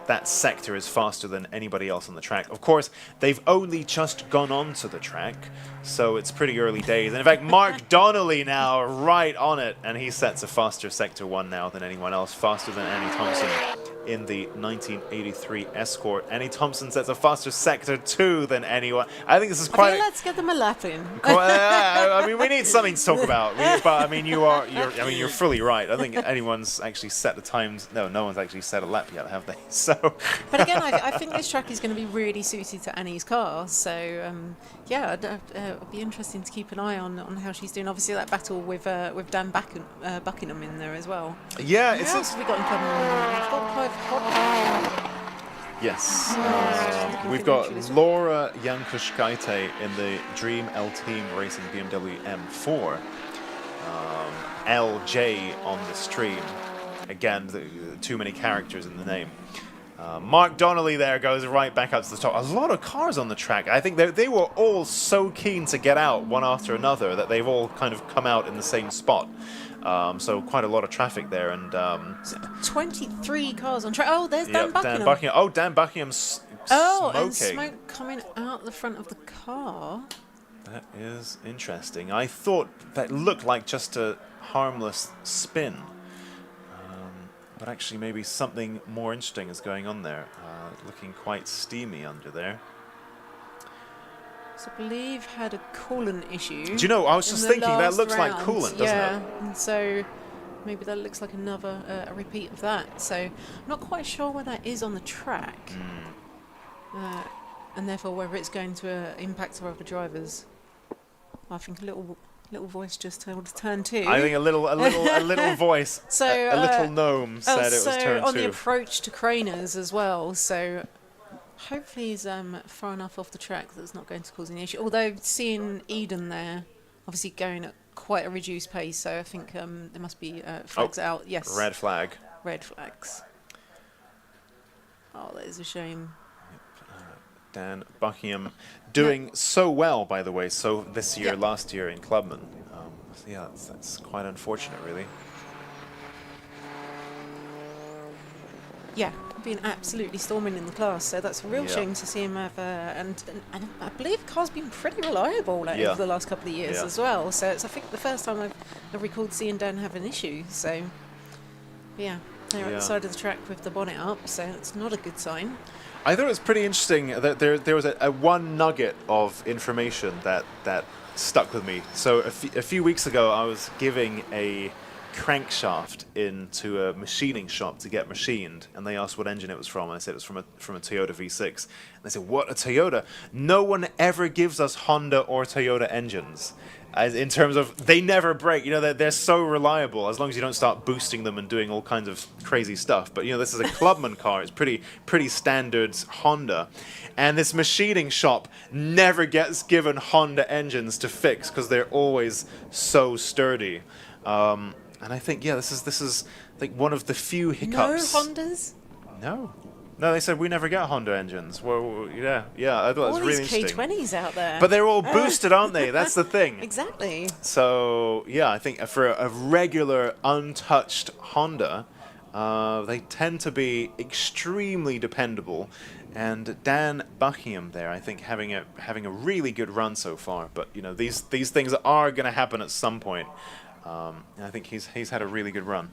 that sector is faster than anybody else on the track. Of course, they've only just gone onto the track, so it's pretty early days. And in fact, Mark Donnelly now right on it, and he sets a faster Sector 1 now than anyone else, faster than Annie Thompson in the 1983 Escort. Annie Thompson sets a faster Sector 2 than anyone. I think this is quite... let's get them a lap in. I mean, we need something to talk about. But I mean, you're fully right. I don't think anyone's actually set the times. No one's actually set a lap yet, have they? So. But again, I think this track is going to be really suited to Annie's car. So yeah, it'll be interesting to keep an eye on how she's doing. Obviously, that battle with Dan Buckingham in there as well. Yeah, Who else have we got in Clubman? Yes, we've got Laura Jankushkaite in the Dream L Team Racing BMW M4. LJ on the stream. Again, too many characters in the name. Mark Donnelly there goes right back up to the top. A lot of cars on the track. I think they were all so keen to get out one after another that they've all kind of come out in the same spot. So quite a lot of traffic there, and 23 cars on track. Oh, there's Dan Buckingham. Dan Buckingham. Oh, Dan Buckingham's smoking. And smoke coming out the front of the car. That is interesting. I thought that looked like just a harmless spin, but actually maybe something more interesting is going on there. Looking quite steamy under there. So I believe had a coolant issue. Do you know, I was just thinking, that looks like coolant, doesn't it? Yeah, and so maybe that looks like another a repeat of that. So I'm not quite sure where that is on the track, and therefore whether it's going to impact our other drivers. I think a little voice just told to turn 2. I think a little voice, so, a little gnome said it was turn 2. On the approach to Craners as well, so Hopefully he's far enough off the track that it's not going to cause any issue. Although seeing Eden there, obviously going at quite a reduced pace, so I think there must be flags out. Yes. Red flag. Red flags. Oh, that is a shame. Dan Buckingham doing so well, by the way, so this year, last year in Clubman. So yeah, that's quite unfortunate, really. Yeah, been absolutely storming in the class, so that's a real shame to see him have. And I believe the car's been pretty reliable over the last couple of years as well. So it's, I think, the first time I've recalled seeing Dan have an issue. So yeah, they're at the side of the track with the bonnet up, so it's not a good sign. I thought it was pretty interesting that there was a one nugget of information that stuck with me. So a few weeks ago, I was giving a crankshaft into a machining shop to get machined, and they asked what engine it was from, and I said it was from a Toyota V6. And they said, "What, a Toyota?" No one ever gives us Honda or Toyota engines. As in terms of, they never break. You know, they're so reliable as long as you don't start boosting them and doing all kinds of crazy stuff. But, you know, this is a Clubman car. It's pretty standard Honda. And this machining shop never gets given Honda engines to fix because they're always so sturdy. And I think, this is like one of the few hiccups. No Hondas? No, they said we never get Honda engines. Well, yeah, I thought it was really interesting. All these K20s out there. But they're all boosted, aren't they? That's the thing. Exactly. So, yeah, I think for a regular, untouched Honda, they tend to be extremely dependable. And Dan Buckingham there, I think, having a really good run so far. But, you know, these things are going to happen at some point. And I think he's had a really good run.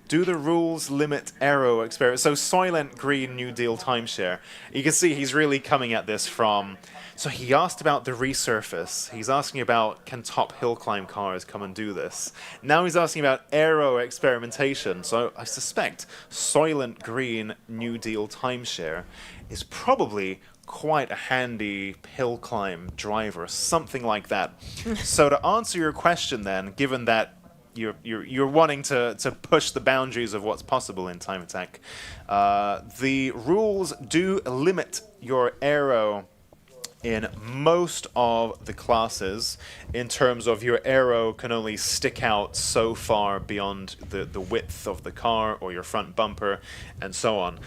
Do the rules limit aero experiment? So Soylent Green New Deal timeshare. You can see he's really coming at this from... So he asked about the resurface. He's asking about, can top hill climb cars come and do this? Now he's asking about aero experimentation. So I suspect Soylent Green New Deal timeshare is probably quite a handy hill climb driver, something like that. So to answer your question then, given that you're wanting to push the boundaries of what's possible in time attack, the rules do limit your aero in most of the classes in terms of your aero can only stick out so far beyond the width of the car or your front bumper and so on.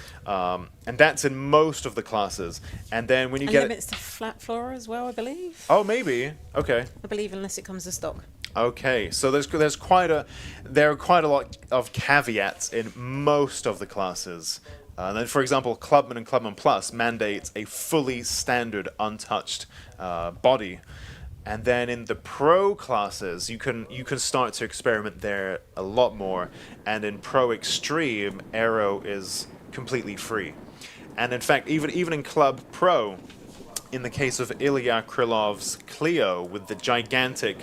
And that's in most of the classes. And then when you get limits to flat floor as well, I believe. Oh, maybe. Okay. I believe unless it comes to stock. Okay, so there are quite a lot of caveats in most of the classes. And then, for example, Clubman and Clubman Plus mandates a fully standard, untouched body. And then in the pro classes, you can start to experiment there a lot more. And in Pro Extreme, aero is completely free. And in fact, even in Club Pro, in the case of Ilya Krylov's Clio with the gigantic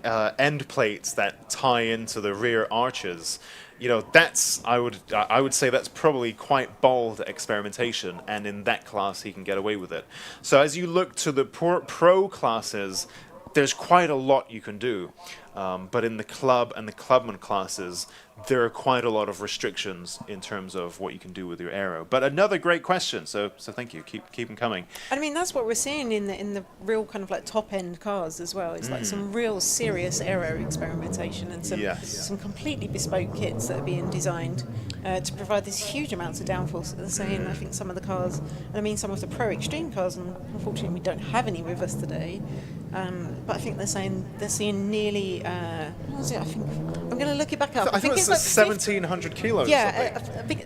end plates that tie into the rear arches, you know, that's I would say that's probably quite bold experimentation, and in that class he can get away with it. So as you look to the pro classes, there's quite a lot you can do, but in the club and the Clubman classes, there are quite a lot of restrictions in terms of what you can do with your aero. But another great question, so thank you. Keep them coming. I mean, that's what we're seeing in the real kind of like top end cars as well. It's like some real serious aero experimentation and some completely bespoke kits that are being designed to provide these huge amounts of downforce. They're saying, I think some of the cars, and I mean some of the Pro Extreme cars, and unfortunately we don't have any with us today. But I think they're seeing nearly. What was it? I think I'm going to look it back up. I think it's like 1,700 kilos. Yeah,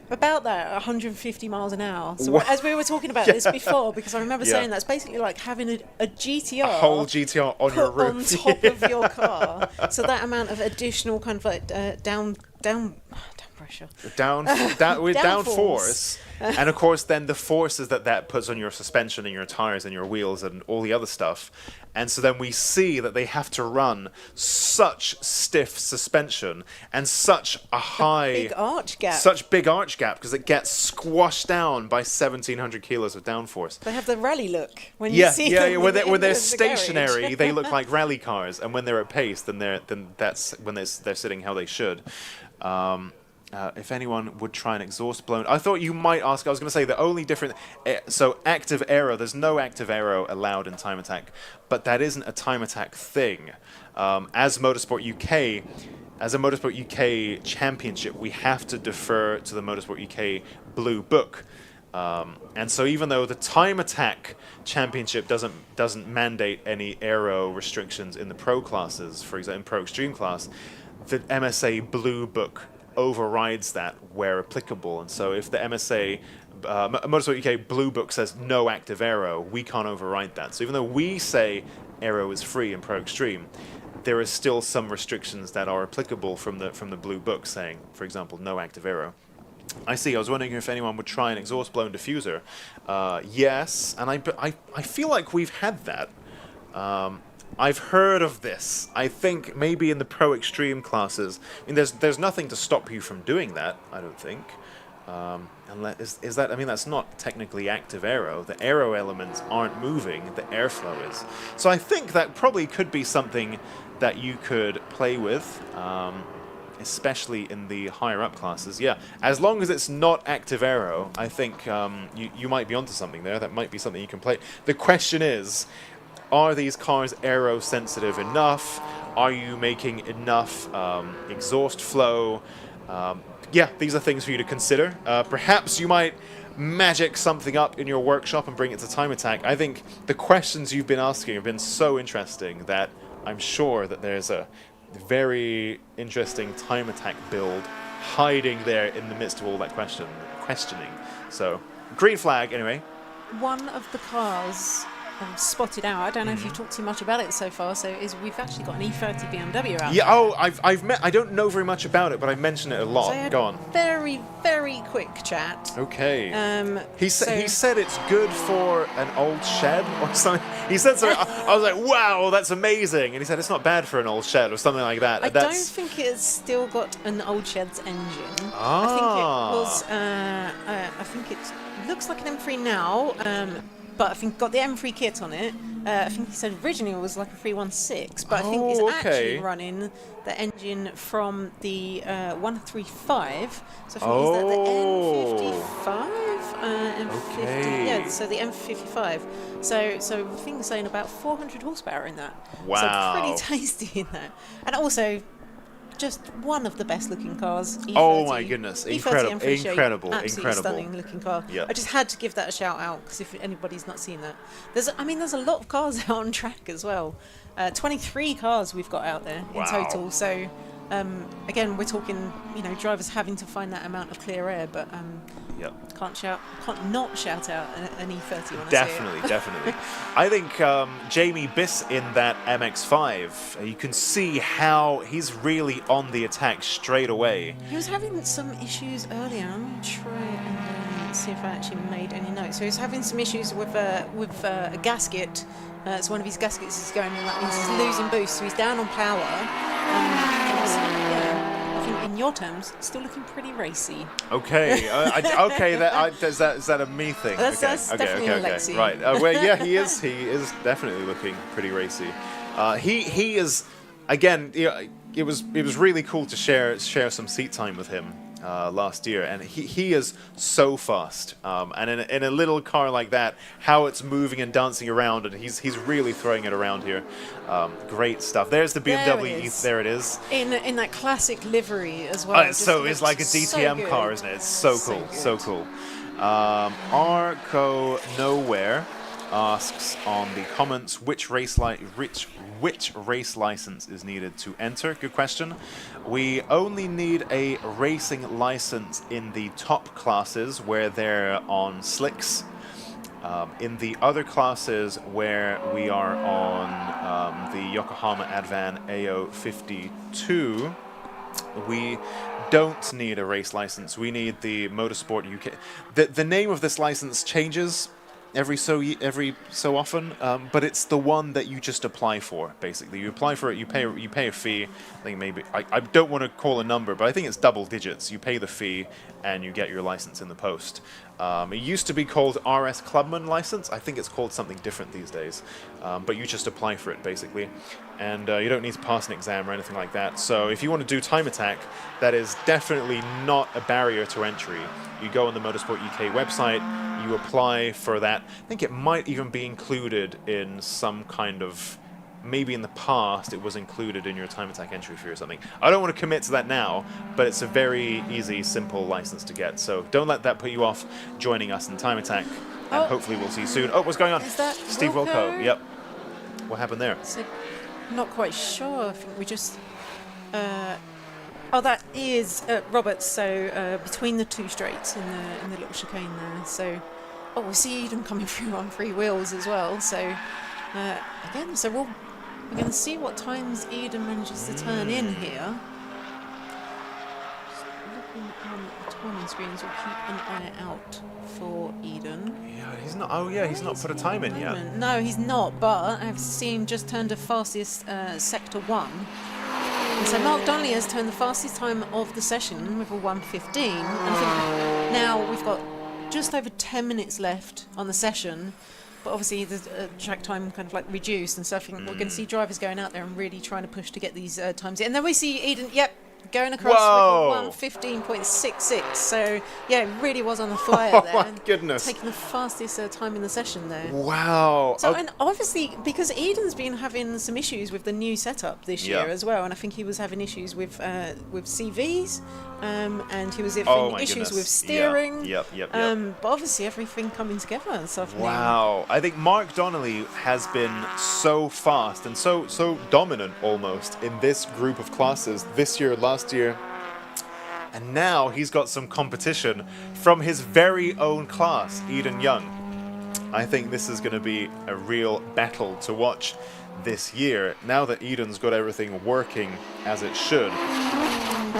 about that, 150 miles an hour. So as we were talking about this before, because I remember saying that's basically like having a GTR, a whole GTR on your roof, on top of your car. So that amount of additional kind of like down pressure, down force. And of course then the forces that puts on your suspension and your tires and your wheels and all the other stuff. And so then we see that they have to run such stiff suspension and such a high big arch gap because it gets squashed down by 1,700 kilos of downforce. They have the rally look when you see them. When they're stationary, they look like rally cars, and when they're at pace, then that's when they're sitting how they should. if anyone would try an exhaust blown. I thought you might ask. I was going to say the only different. So active aero. There's no active aero allowed in Time Attack, but that isn't a Time Attack thing. As Motorsport UK. As a Motorsport UK championship, we have to defer to the Motorsport UK Blue Book. And so even though the Time Attack Championship doesn't mandate any aero restrictions in the pro classes, for example, in Pro Extreme class, the MSA Blue Book overrides that where applicable. And so if the MSA Motorsport UK Blue Book says no active aero, we can't override that. So even though we say aero is free in Pro Extreme, there is still some restrictions that are applicable from the Blue Book saying, for example, no active aero. I see. I was wondering if anyone would try an exhaust blown diffuser. Yes, and I feel like we've had that. I've heard of this. I think maybe in the Pro Extreme classes. I mean, there's nothing to stop you from doing that. I don't think. Is that? I mean, that's not technically active aero. The aero elements aren't moving. The airflow is. So I think that probably could be something that you could play with. Especially in the higher up classes. Yeah, as long as it's not active aero, I think you might be onto something there. That might be something you can play. The question is, are these cars aero sensitive enough? Are you making enough exhaust flow? Yeah, these are things for you to consider. Perhaps you might magic something up in your workshop and bring it to Time Attack. I think the questions you've been asking have been so interesting that I'm sure that there's a very interesting Time Attack build hiding there in the midst of all that questioning. So, green flag anyway. One of the cars spotted out, I don't know if you've talked too much about it so far, so we've actually got an E30 BMW out Yeah, there. oh, I don't know very much about it, but I mentioned it a lot. So Go on. Very, very quick chat. Okay. He said it's good for an old shed or something. He said something. I was like, wow, that's amazing. And he said it's not bad for an old shed or something like that. I don't think it's still got an old shed's engine. I think it looks like an M3 now. But I think got the M3 kit on it. I think he said originally it was like a 316, but I think it's actually running the engine from the 135. So I think is that the M55? M50, yeah, so the M55. So I think it's saying about 400 horsepower in that. Wow. So pretty tasty in that. And also, just one of the best looking cars. E30. Oh my goodness, E30, incredible. Absolutely stunning looking car. Yep. I just had to give that a shout out because if anybody's not seen that, there's a lot of cars out on track as well. 23 cars we've got out there in total. So again, we're talking, drivers having to find that amount of clear air, but can't not shout out an E30 when I say it. Definitely. I think Jamie Biss in that MX-5, you can see how he's really on the attack straight away. He was having some issues earlier. I'm going to try and see if I actually made any notes. So he's having some issues with a gasket. So one of his gaskets is going, and that means he's losing boost. So he's down on power. I think in your terms, still looking pretty racy. Okay. Is that a me thing? That's definitely a Lexi. Right. Well, yeah, he is definitely looking pretty racy. He is, again, it was really cool to share some seat time with him last year, and he is so fast. And in a little car like that, how it's moving and dancing around, and he's really throwing it around here. Great stuff. There's the BMW. There it is. In that classic livery as well. It's like a DTM car, isn't it? It's so cool. So cool. Arco Nowhere asks on the comments which race license is needed to enter. Good question. We only need a racing license in the top classes where they're on slicks. In the other classes where we are on the Yokohama Advan AO52, we don't need a race license. We need the Motorsport UK. The name of this license changes every so often, but it's the one that you just apply for. Basically, you apply for it, you pay a fee. I think maybe I don't want to call a number, but I think it's double digits. You pay the fee and you get your license in the post. It used to be called RS Clubman license. I think it's called something different these days, but you just apply for it basically, and you don't need to pass an exam or anything like that. So if you want to do time attack, that is definitely not a barrier to entry. You go on the Motorsport UK website, you apply for that. I think it might even be included in some kind of, maybe in the past it was included in your time attack entry fee or something. I don't want to commit to that now, but it's a very easy, simple license to get. So don't let that put you off joining us in time attack, and hopefully we'll see you soon. Oh, what's going on? Is that Steve Wilco? Yep. What happened there? So, not quite sure. I think we just. Oh, that is Roberts. So between the two straights in the little chicane there. So, we see Eden coming through on 3 wheels as well. So again, so we're going to see what times Eden manages to turn in here. Just looking on the timing screens, we'll keep an eye out for Eden. Yeah, he's not. Oh yeah, he's not put a time in yet. No, he's not. But I've seen just turned the fastest sector 1. And so Mark Donnelly has turned the fastest time of the session with a 1:15. And I think now we've got just over 10 minutes left on the session, but obviously the track time kind of like reduced, and so I think we're going to see drivers going out there and really trying to push to get these times in. And then we see Eden, going across with a 1:15.66. So yeah, it really was on the flyer there. Oh my goodness! Taking the fastest time in the session there. Wow. So and obviously because Eden's been having some issues with the new setup this year as well, and I think he was having issues with CVs, and he was having issues with steering. Yep. But obviously everything coming together and stuff. Wow. I think Mark Donnelly has been so fast and so dominant almost in this group of classes this year, last year, and now he's got some competition from his very own class, Eden Young. I think this is going to be a real battle to watch this year, now that Eden's got everything working as it should.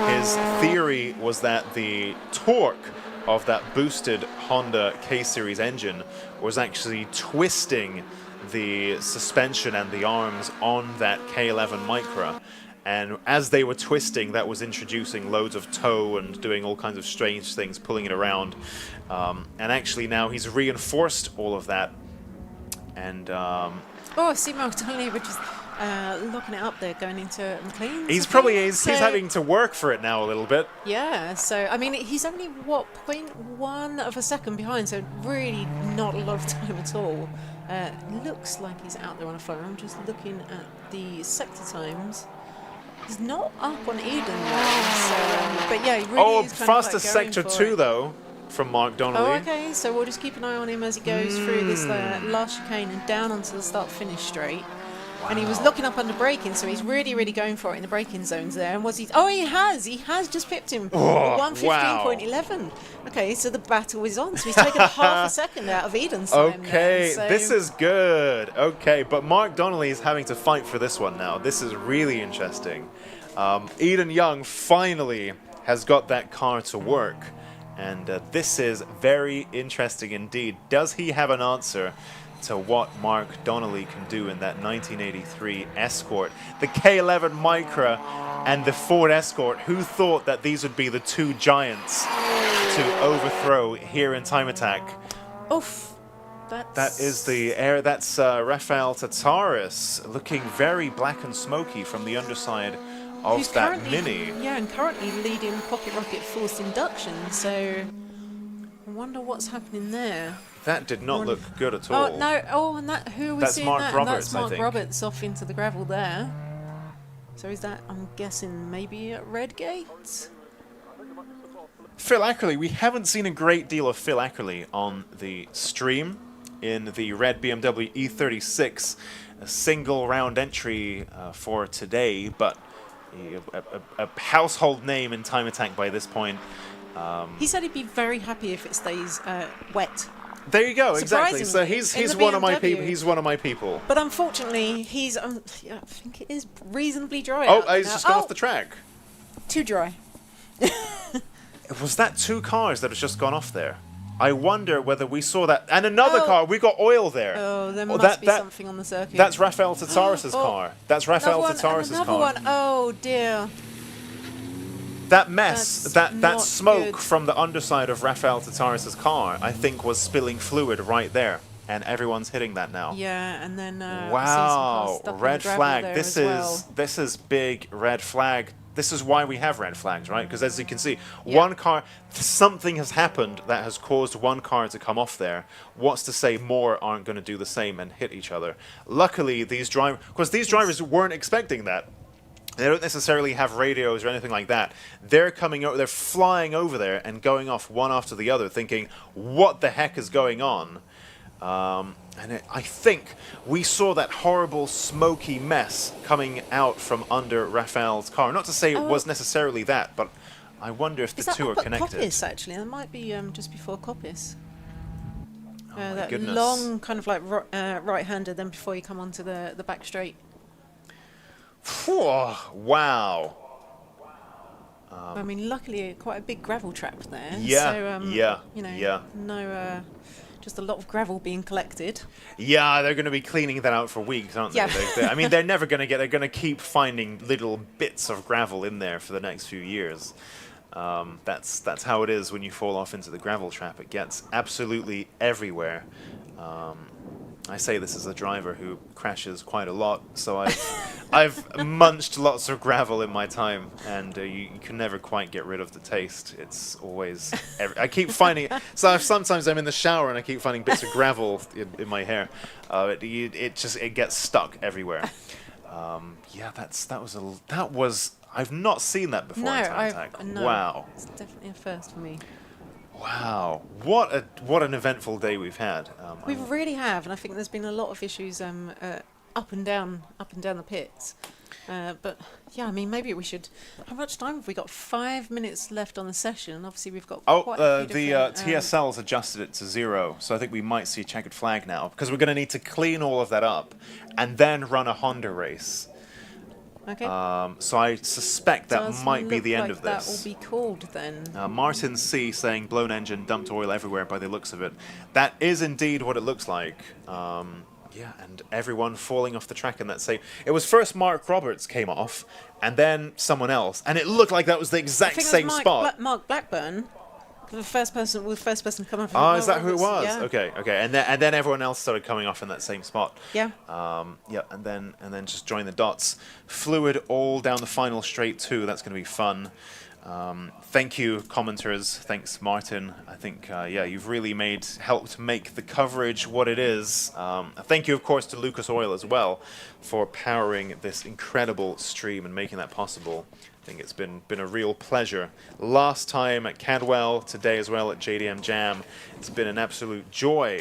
His theory was that the torque of that boosted Honda K-Series engine was actually twisting the suspension and the arms on that K11 Micra. And as they were twisting, that was introducing loads of tow and doing all kinds of strange things, pulling it around. And actually now he's reinforced all of that. And I see Mark Donnelly, which is looking it up there, going into McLean's. He's having to work for it now a little bit. Yeah, so I mean he's only 0.1 of a second behind, so really not a lot of time at all. Looks like he's out there on a phone. I'm just looking at the sector times. He's not up on Eden though, so, but yeah, he really is kind fastest of like sector 2 though, from Mark Donnelly. Oh, okay, so we'll just keep an eye on him as he goes through this last chicane and down onto the start-finish straight. Wow. And he was looking up under braking, so he's really going for it in the braking zones there. And was he? Oh, he has just pipped him. 1:15.11. Okay, so the battle is on. So he's taken half a second out of Eden's time. Okay, so this is good. Okay, but Mark Donnelly is having to fight for this one now. This is really interesting. Eden Young finally has got that car to work. And this is very interesting indeed. Does he have an answer to what Mark Donnelly can do in that 1983 Escort? The K11 Micra and the Ford Escort. Who thought that these would be the two giants to overthrow here in Time Attack? Oof. That is the air. That's Rafael Tataris looking very black and smoky from the underside of that Mini. Yeah, and currently leading Pocket Rocket forced induction, so I wonder what's happening there. That did not look good at all. Oh, no, and that, who are we seeing Mark that? Roberts, and that's I think. Mark Roberts off into the gravel there. So is that, I'm guessing, maybe at Redgate? Phil Ackerley, we haven't seen a great deal of Phil Ackerley on the stream in the red BMW E36, a single round entry for today, but a household name in Time Attack by this point. He said he'd be very happy if it stays wet. There you go, exactly. So he's one of my people. He's one of my people. But unfortunately, he's I think it is reasonably dry. He's just gone off the track. Too dry. Was that 2 cars that have just gone off there? I wonder whether we saw that. And another car, we got oil there. Oh, there must be something on the circuit. That's Rafael Tataris' car. That's Rafael Tataris' car. Another one. Oh, dear. That mess, that smoke from the underside of Rafael Tataris' car, I think was spilling fluid right there. And everyone's hitting that now. Yeah, and then wow, red flag. This is big red flag. This is why we have red flags, right? Because as you can see, one car, something has happened that has caused one car to come off there. What's to say more aren't going to do the same and hit each other? Luckily, these drivers weren't expecting that. They don't necessarily have radios or anything like that. They're coming over, they're flying over there and going off one after the other, thinking, what the heck is going on? I think we saw that horrible smoky mess coming out from under Rafael's car. Not to say it was necessarily that, but I wonder if the two are connected. Coppice, actually? That might be just before Coppice. That goodness. long kind of like right-hander, then before you come onto the back straight. Wow. I mean, luckily, quite a big gravel trap there. Yeah, so, you know, no, just a lot of gravel being collected. Yeah, they're going to be cleaning that out for weeks, aren't they? Yeah. I mean, they're never going to get. They're going to keep finding little bits of gravel in there for the next few years. That's how it is when you fall off into the gravel trap. It gets absolutely everywhere. I say this as a driver who crashes quite a lot, so I've munched lots of gravel in my time, and you can never quite get rid of the taste. It's always I keep finding so sometimes I'm in the shower and I keep finding bits of gravel in my hair. It gets stuck everywhere. Yeah, that was I've not seen that before in Time Attack. No, wow, it's definitely a first for me. Wow, what an eventful day we've had. We really have, and I think there's been a lot of issues up and down the pits. But yeah, I mean, maybe we should. How much time have we got? 5 minutes left on the session. Obviously, we've got quite a few different, TSL's adjusted it to 0, so I think we might see a checkered flag now because we're going to need to clean all of that up and then run a Honda race. Okay. So I suspect that might be the end of this. That will be called then. Martin C saying blown engine, dumped oil everywhere by the looks of it. That is indeed what it looks like. Yeah, and everyone falling off the track in that same. It was first Mark Roberts came off, and then someone else, and it looked like that was the exact same spot. Mark Blackburn. The first person to come off. Oh, is that who it was? Yeah. Okay, and then everyone else started coming off in that same spot. Yeah. Yeah, and then just join the dots. Fluid all down the final straight too. That's going to be fun. Thank you, commenters. Thanks, Martin. I think yeah, you've really helped make the coverage what it is. Thank you, of course, to Lucas Oil as well for powering this incredible stream and making that possible. I think it's been a real pleasure. Last time at Cadwell, today as well at JDM JAM. It's been an absolute joy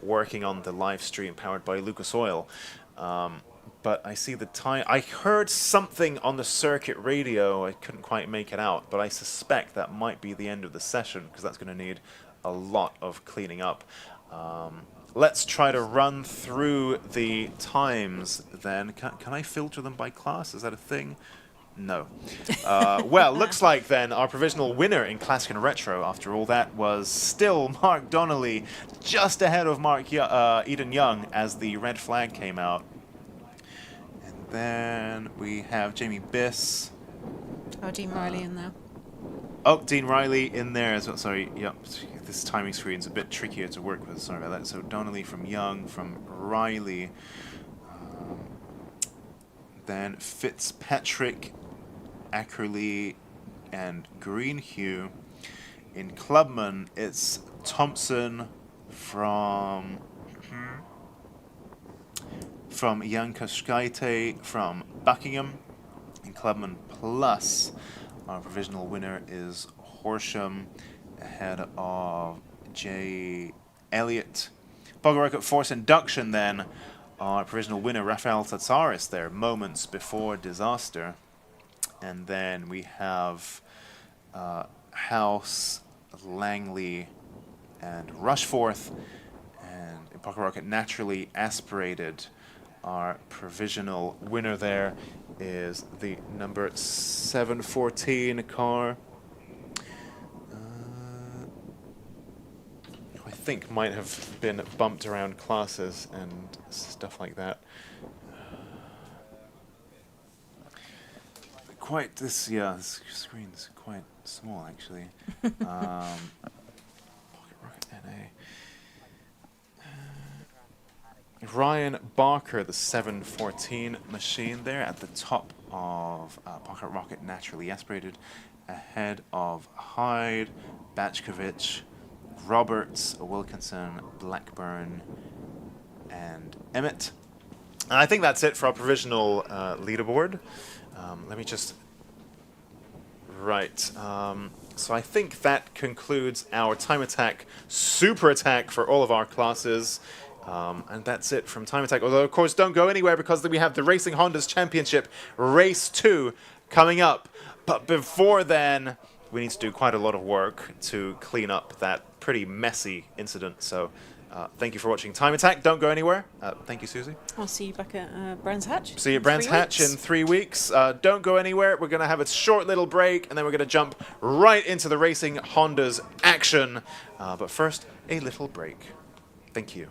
working on the live stream powered by Lucas Oil. But I see the time. I heard something on the circuit radio. I couldn't quite make it out, but I suspect that might be the end of the session because that's going to need a lot of cleaning up. Let's try to run through the times then. Can I filter them by class? Is that a thing? No. Well, looks like then our provisional winner in Classic and Retro, after all that, was still Mark Donnelly, just ahead of Eden Young as the red flag came out. And then we have Jamie Biss. Oh, Dean Riley in there. Oh, Dean Riley in there as well. Sorry, yep. This timing screen's a bit trickier to work with. Sorry about that. So Donnelly from Young, from Riley. Then Fitzpatrick, Ackerley, and Greenhue. In Clubman, it's Thompson from Jankaskaite from Buckingham. In Clubman Plus, our provisional winner is Horsham, ahead of J. Elliott. Boggle Rocket Force Induction then, our provisional winner, Rafael Tataris there, moments before disaster. And then we have House, Langley, and Rushforth. And in Pocket Rocket, naturally aspirated. Our provisional winner there is the number 714 car. think might have been bumped around classes and stuff like that. Quite this, yeah, this screen's quite small actually. Pocket Rocket NA. Ryan Barker, the 714 machine there at the top of Pocket Rocket Naturally Aspirated, ahead of Hyde, Batchkovich, Roberts, Wilkinson, Blackburn, and Emmett. And I think that's it for our provisional leaderboard. Let me just... Right. So I think that concludes our Time Attack Super Attack for all of our classes. And that's it from Time Attack. Although, of course, don't go anywhere because we have the Racing Hondas Championship Race 2 coming up. But before then, we need to do quite a lot of work to clean up that pretty messy incident. So thank you for watching Time Attack. Don't go anywhere. Thank you, Susie. I'll see you back at Brands Hatch. See you at Brands Hatch in 3 weeks. Don't go anywhere. We're going to have a short little break, and then we're going to jump right into the Racing Hondas action. But first, a little break. Thank you.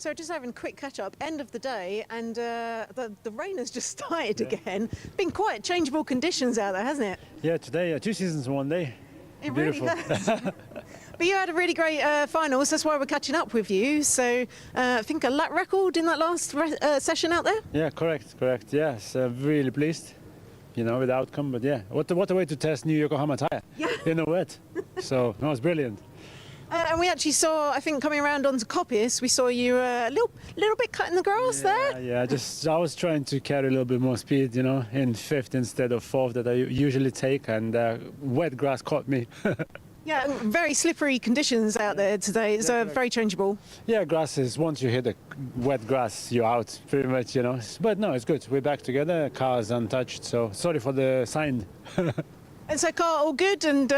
So just having a quick catch up, end of the day, and the rain has just started again. Been quite changeable conditions out there, hasn't it? Yeah, today 2 seasons in one day. It Beautiful. really has. But you had a really great finals, that's why we're catching up with you. So I think a lap record in that last session out there? Yeah, correct. Yes, really pleased, with the outcome. But yeah, what a way to test new Yokohama tire in the wet. So that was brilliant. And we actually saw, I think, coming around onto Coppice, we saw you a little bit cutting the grass there. Yeah, I was trying to carry a little bit more speed, in fifth instead of fourth that I usually take, and wet grass caught me. Yeah, very slippery conditions out there today. It's very changeable. Yeah, grass is, once you hit the wet grass, you're out, pretty much, But no, it's good. We're back together, car's untouched, so sorry for the sign. And so car all good, and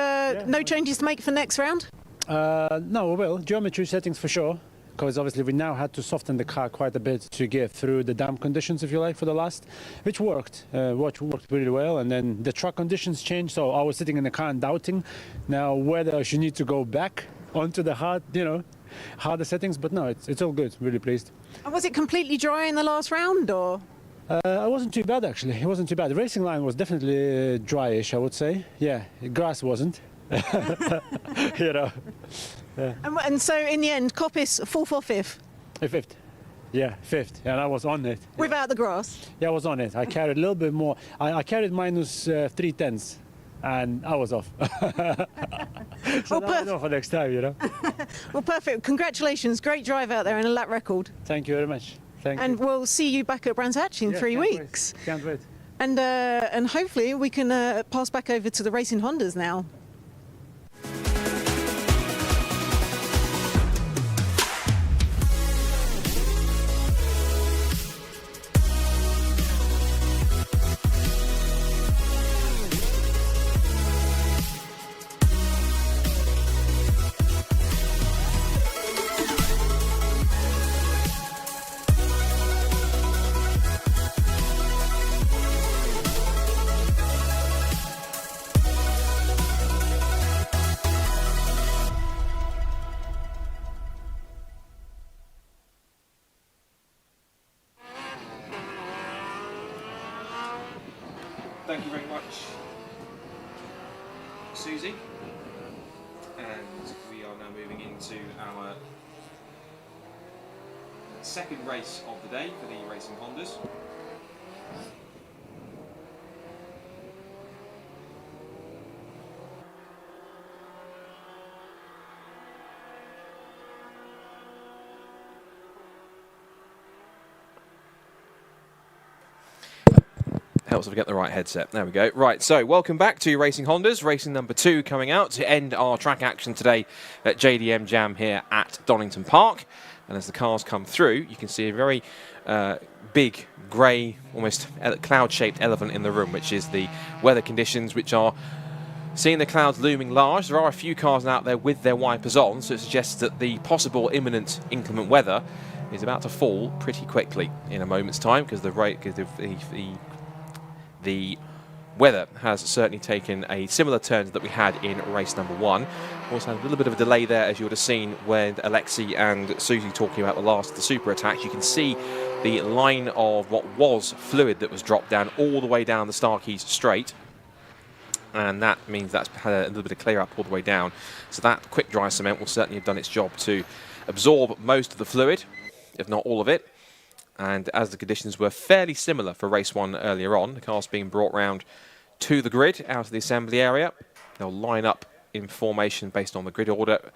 no changes to make for next round? No, we will. Geometry settings for sure, because obviously we now had to soften the car quite a bit to get through the damp conditions, if you like, for the last, which worked. Worked really well, and then the track conditions changed, so I was sitting in the car and doubting now whether I should need to go back onto the harder settings, but no, it's all good. Really pleased. And was it completely dry in the last round, or? It wasn't too bad, actually. It wasn't too bad. The racing line was definitely dryish, I would say. Yeah, grass wasn't. Yeah. And so in the end, Coppice 4th or 5th? Fifth. Yeah, fifth. And I was on it. Without the grass? Yeah, I was on it. I carried a little bit more. I carried minus 3/10, and I was off. So now I know for next time, Well, perfect. Congratulations. Great drive out there and a lap record. Thank you very much. Thank and you. We'll see you back at Brands Hatch in 3 weeks. Can't wait. And hopefully we can pass back over to the Racing Hondas now. Thank you very much, Susie. And we are now moving into our second race of the day for the Racing Hondas. Helps if we get the right headset. There we go. Right, so welcome back to Racing Hondas. Racing number 2 coming out to end our track action today at JDM JAM here at Donington Park. And as the cars come through, you can see a very big, grey, almost cloud-shaped elephant in the room, which is the weather conditions, which are seeing the clouds looming large. There are a few cars out there with their wipers on, so it suggests that the possible imminent inclement weather is about to fall pretty quickly in a moment's time, because the weather has certainly taken a similar turn that we had in race number 1. Also had a little bit of a delay there, as you would have seen when Alexi and Susie talking about the super attacks. You can see the line of what was fluid that was dropped down all the way down the Starkeys Straight. And that means that's had a little bit of clear up all the way down. So that quick dry cement will certainly have done its job to absorb most of the fluid, if not all of it. And as the conditions were fairly similar for race 1 earlier on, the cars being brought round to the grid out of the assembly area. They'll line up in formation based on the grid order. Now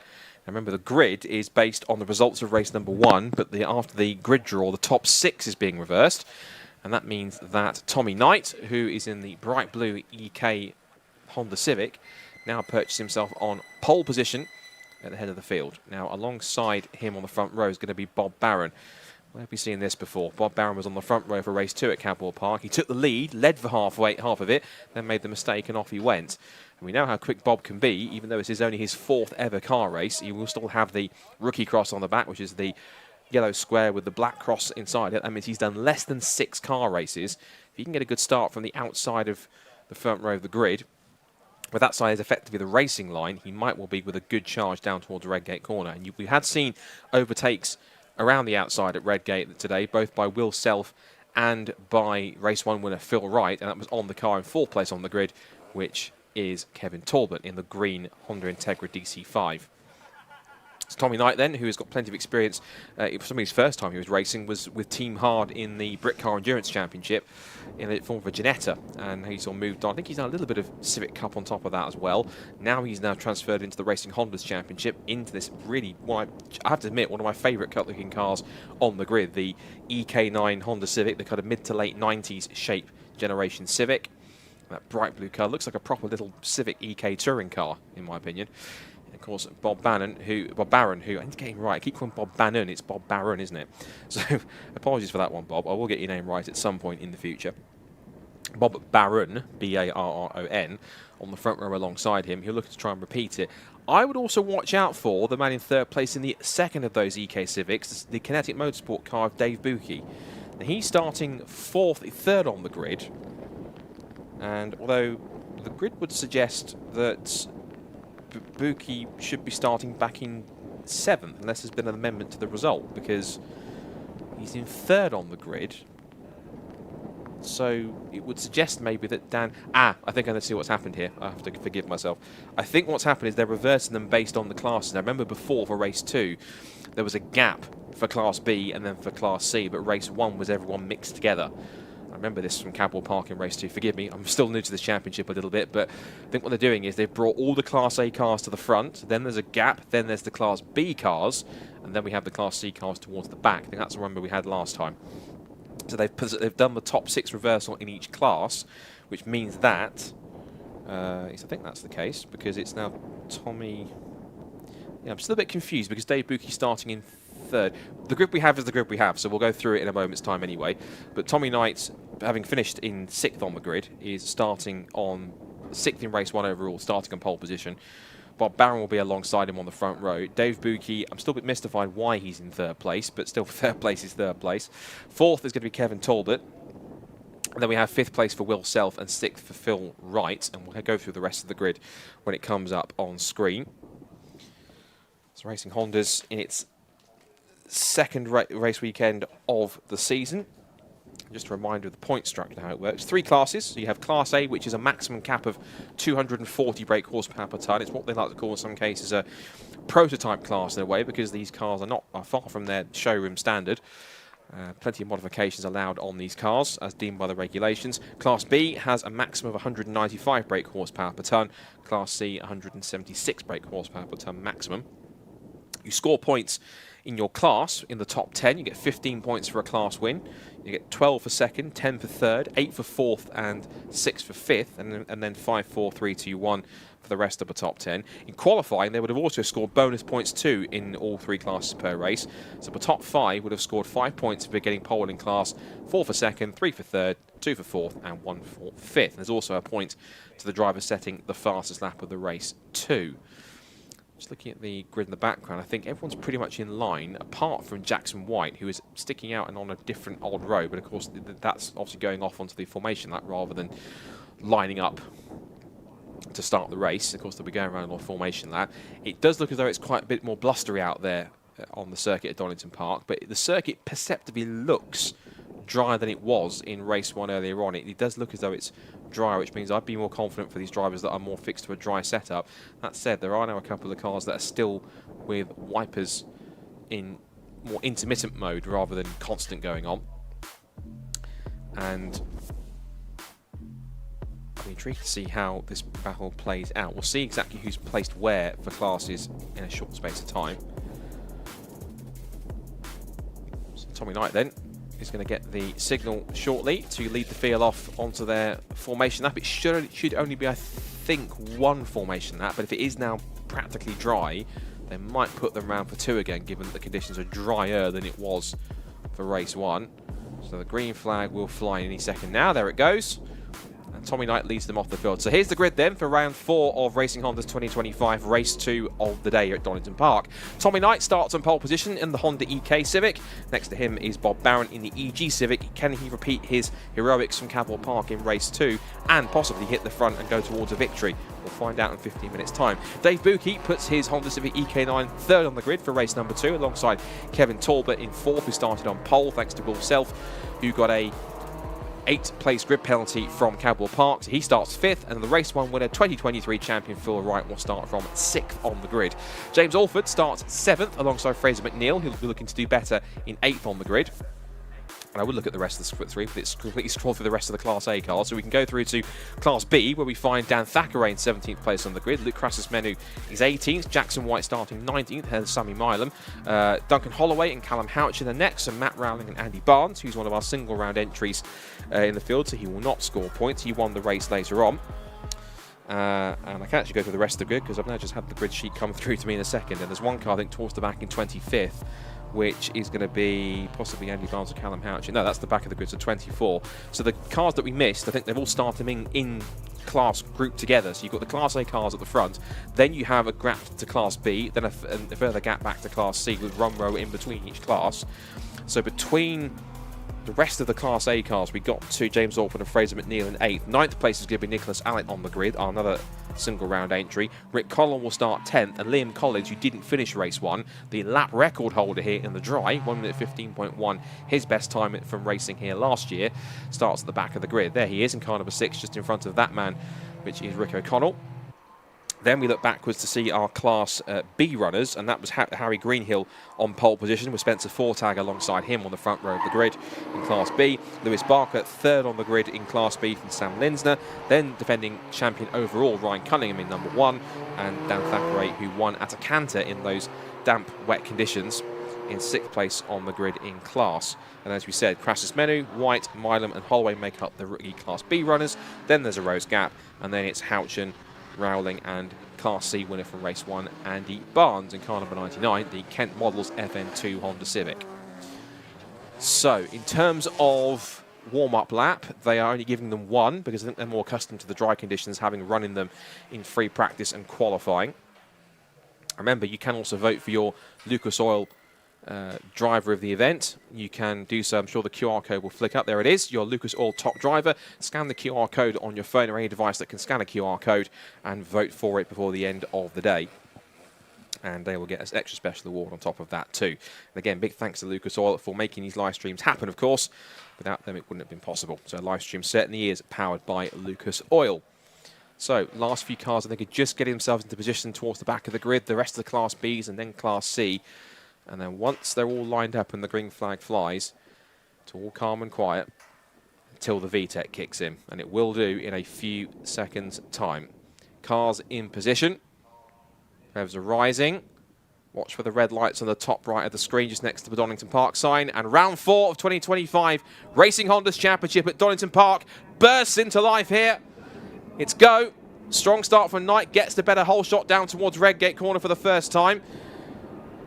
remember, the grid is based on the results of race number 1, but after the grid draw, the top 6 is being reversed. And that means that Tommy Knight, who is in the bright blue EK Honda Civic, now perches himself on pole position at the head of the field. Now alongside him on the front row is going to be Bob Barron. Where have we seen this before? Bob Barron was on the front row for race 2 at Cadwell Park. He took the lead, led for half of it, then made the mistake and off he went. And we know how quick Bob can be. Even though this is only his 4th ever car race, he will still have the rookie cross on the back, which is the yellow square with the black cross inside it. That means he's done less than 6 car races. If he can get a good start from the outside of the front row of the grid, where that side is effectively the racing line, he might well be with a good charge down towards the Redgate corner. And we had seen overtakes around the outside at Redgate today, both by Will Self and by race 1 winner Phil Wright, and that was on the car in 4th place on the grid, which is Kevin Talbot in the green Honda Integra DC5. It's Tommy Knight then, who has got plenty of experience. For his first time he was racing was with Team Hard in the Brit Car Endurance Championship in the form of a Ginetta, and he's sort of moved on. I think he's done a little bit of Civic Cup on top of that as well. Now he's transferred into the Racing Hondas Championship, into this really, I have to admit, one of my favourite cut-looking cars on the grid, the EK9 Honda Civic, the kind of mid to late 90s shape generation Civic. That bright blue colour looks like a proper little Civic EK touring car, in my opinion. And of course, Bob Barron, who I need to get him right. I keep calling Bob Bannon. It's Bob Barron, isn't it? So apologies for that one, Bob. I will get your name right at some point in the future. Bob Barron, B-A-R-R-O-N, on the front row alongside him. He'll look to try and repeat it. I would also watch out for the man in 3rd place in the second of those EK Civics, the Kinetic Motorsport car of Dave Bucchi. Now, he's starting 3rd on the grid. And although the grid would suggest that Bucchi should be starting back in 7th, unless there's been an amendment to the result, because he's in 3rd on the grid. So it would suggest maybe that Dan... I think I see what's happened here. I have to forgive myself. I think what's happened is they're reversing them based on the classes. Now, remember before for race 2, there was a gap for Class B and then for Class C, but race 1 was everyone mixed together. I remember this from Cadwell Park in race 2. Forgive me, I'm still new to this championship a little bit, but I think what they're doing is they've brought all the Class A cars to the front, then there's a gap, then there's the Class B cars, and then we have the Class C cars towards the back. I think that's the one we had last time. So they've done the top 6 reversal in each class, which means that, I think that's the case, because it's now Tommy... Yeah, I'm still a bit confused because Dave Bucchi's starting in 3rd. The group we have is the group we have, so we'll go through it in a moment's time anyway. But Tommy Knight, having finished in 6th on the grid, is starting on 6th in race 1 overall, starting on pole position. Bob Barron will be alongside him on the front row. Dave Bucchi, I'm still a bit mystified why he's in 3rd place, but still 3rd place is 3rd place. 4th is going to be Kevin Talbot. And then we have 5th place for Will Self and 6th for Phil Wright. And we'll go through the rest of the grid when it comes up on screen. So Racing Hondas in its 2nd race weekend of the season. Just a reminder of the point structure, how it works. 3 classes. So you have Class A, which is a maximum cap of 240 brake horsepower per tonne. It's what they like to call in some cases a prototype class in a way, because these cars are far from their showroom standard. Plenty of modifications allowed on these cars, as deemed by the regulations. Class B has a maximum of 195 brake horsepower per tonne. Class C, 176 brake horsepower per tonne maximum. You score points in your class in the top 10. You get 15 points for a class win. You get 12 for 2nd, 10 for 3rd, 8 for 4th, and 6 for 5th, and then 5, 4, 3, 2, 1 for the rest of the top 10. In qualifying, they would have also scored bonus points too in all 3 classes per race. So the top 5 would have scored 5 points for getting pole in class, 4 for 2nd, 3 for 3rd, 2 for 4th, and 1 for 5th. And there's also a point to the driver setting the fastest lap of the race too. Just looking at the grid in the background, I think everyone's pretty much in line, apart from Jackson White, who is sticking out and on a different old row. But of course, that's obviously going off onto the formation lap rather than lining up to start the race. Of course, they'll be going around on a formation lap. It does look as though it's quite a bit more blustery out there on the circuit at Donington Park, but the circuit perceptibly looks drier than it was in race 1 earlier on. It does look as though it's drier, which means I'd be more confident for these drivers that are more fixed to a dry setup. That said, there are now a couple of cars that are still with wipers in more intermittent mode rather than constant going on. And I'm intrigued to see how this battle plays out. We'll see exactly who's placed where for classes in a short space of time. So Tommy Knight then is going to get the signal shortly to lead the field off onto their formation lap. It should only be, I think, 1 formation lap, but if it is now practically dry, they might put them round for 2 again, given that the conditions are drier than it was for race 1. So the green flag will fly any second now. There it goes. And And Tommy Knight leads them off the field. So here's the grid then for round 4 of Racing Honda's 2025 race 2 of the day here at Donington Park. Tommy Knight starts on pole position in the Honda EK Civic. Next to him is Bob Barron in the EG Civic. Can he repeat his heroics from Cadwell Park in race 2 and possibly hit the front and go towards a victory? We'll find out in 15 minutes time. Dave Bucke puts his Honda Civic EK9 third on the grid for race number 2 alongside Kevin Talbot in 4th, who started on pole thanks to Will Self, who got a 8th place grid penalty from Cadwell Park. He starts 5th, and the race 1 winner 2023 champion Phil Wright will start from 6th on the grid. James Alford starts 7th alongside Fraser McNeil, who'll be looking to do better in 8th on the grid. And I would look at the rest of the split 3, but it's completely scrolled through the rest of the Class A cars. So we can go through to Class B, where we find Dan Thackeray in 17th place on the grid. Luke Crassus-Menu is 18th. Jackson White starting 19th, ahead of Sammy Milam. Duncan Holloway and Callum Houch in the next, and Matt Rowling and Andy Barnes, who's one of our single round entries in the field, so he will not score points. He won the race later on. And I can actually go through the rest of the grid because I've now just had the grid sheet come through to me in a second. And there's one car, I think, towards the back in 25th, which is going to be possibly Andy Barnes or Callum Houch. No, that's the back of the grid, so 24. So the cars that we missed, I think they've all started in class grouped together. So you've got the Class A cars at the front, then you have a gap to Class B, then a further gap back to Class C with run row in between each class. So between the rest of the Class A cars, we got to James Alford and Fraser McNeil in 8th. 9th place is going to be Nicholas Allett on the grid, another single round entry. Rick Collin will start 10th, and Liam Collins, who didn't finish race 1, the lap record holder here in the dry, 1 minute 15.1, his best time from racing here last year, starts at the back of the grid. There he is in car number 6, just in front of that man, which is Rick O'Connell. Then we look backwards to see our Class B runners, and that was Harry Greenhill on pole position with Spencer Fortag alongside him on the front row of the grid in Class B. Lewis Barker third on the grid in Class B from Sam Linsner. Then defending champion overall Ryan Cunningham in number 1, and Dan Thackeray, who won at a canter in those damp, wet conditions, in 6th place on the grid in class. And as we said, Crassus-Menu, White, Milam and Holloway make up the rookie Class B runners. Then there's a Rose Gap, and then it's Houchen, Rowling and Class C winner from race 1, Andy Barnes in car number 99, the Kent Models FN2 Honda Civic. So, in terms of warm-up lap, they are only giving them 1 because I think they're more accustomed to the dry conditions, having run in them in free practice and qualifying. Remember, you can also vote for your Lucas Oil driver of the event. You can do so. I'm sure the QR code will flick up. There it is, your Lucas Oil top driver. Scan the QR code on your phone or any device that can scan a QR code and vote for it before the end of the day. And they will get an extra special award on top of that too. And again, big thanks to Lucas Oil for making these live streams happen, of course. Without them, it wouldn't have been possible. So a live stream certainly is powered by Lucas Oil. So, last few cars, I think, are just getting themselves into position towards the back of the grid. The rest of the Class Bs and then Class C. And then once they're all lined up and the green flag flies, it's all calm and quiet until the VTEC kicks in. And it will do in a few seconds' time. Cars in position. Revs are rising. Watch for the red lights on the top right of the screen just next to the Donington Park sign. And round 4 of 2025 Racing Honda's Championship at Donington Park bursts into life here. It's go. Strong start from Knight. Gets the better hole shot down towards Redgate corner for the first time.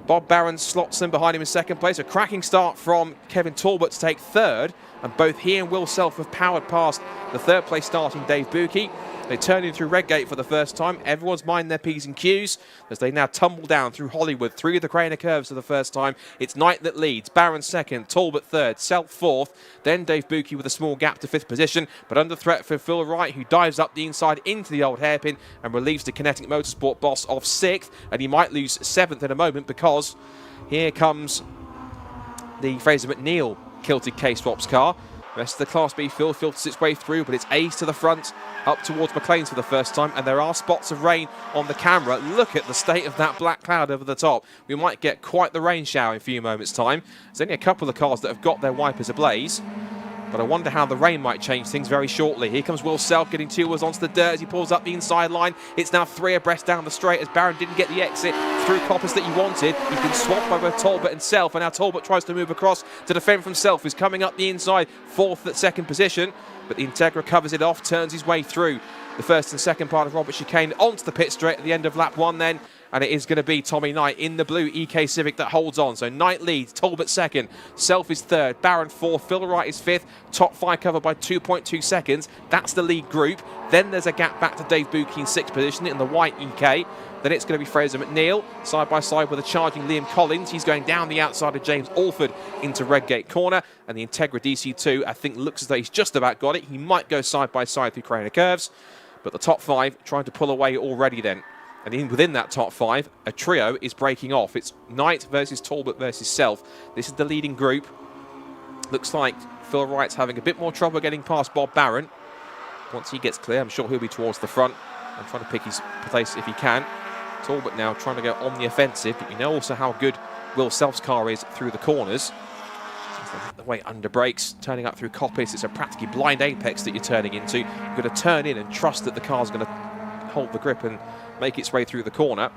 Bob Barron slots in behind him in 2nd place. A cracking start from Kevin Talbot to take 3rd. And both he and Will Self have powered past the 3rd place starting Dave Bucke. They turn in through Redgate for the first time. Everyone's minding their P's and Q's as they now tumble down through Hollywood, through the Craner curves for the first time. It's Knight that leads, Barron 2nd, Talbot 3rd, Self 4th, then Dave Bucke with a small gap to 5th position, but under threat for Phil Wright, who dives up the inside into the old hairpin and relieves the Kinetic Motorsport boss of 6th, and he might lose 7th in a moment because here comes the Fraser McNeil kilted K-Swaps car. The rest of the Class B field filters its way through, but it's A's to the front, up towards McLean's for the first time, and there are spots of rain on the camera. Look at the state of that black cloud over the top. We might get quite the rain shower in a few moments' time. There's only a couple of cars that have got their wipers ablaze, but I wonder how the rain might change things very shortly. Here comes Will Self getting 2 wheels onto the dirt as he pulls up the inside line. It's now 3 abreast down the straight as Barron didn't get the exit through Coppers that he wanted. He's been swapped by both Talbot and Self, and now Talbot tries to move across to defend from Self, who's coming up the inside, 4th at 2nd position. But the Integra covers it off, turns his way through. the first and second part of Robert Chicane onto the pit straight at the end of lap 1 then. And it is going to be Tommy Knight in the blue EK Civic that holds on. So Knight leads, Talbot second, Self is third, Barron fourth, Phil Wright is fifth, top 5 covered by 2.2 seconds. That's the lead group. Then there's a gap back to Dave Bucke in 6th position in the white EK. Then it's going to be Fraser McNeil, side by side with a charging Liam Collins. He's going down the outside of James Alford into Redgate Corner. And the Integra DC2, I think, looks as though he's just about got it. He might go side by side through Craner Curves. But the top 5 trying to pull away already then. And within that top 5, a trio is breaking off. It's Knight versus Talbot versus Self. This is the leading group. Looks like Phil Wright's having a bit more trouble getting past Bob Barron. Once he gets clear, I'm sure he'll be towards the front and trying to pick his place if he can. Talbot now trying to go on the offensive, but you know also how good Will Self's car is through the corners. The way under brakes, turning up through Coppice, it's a practically blind apex that you're turning into. You've got to turn in and trust that the car's going to hold the grip and make its way through the corner.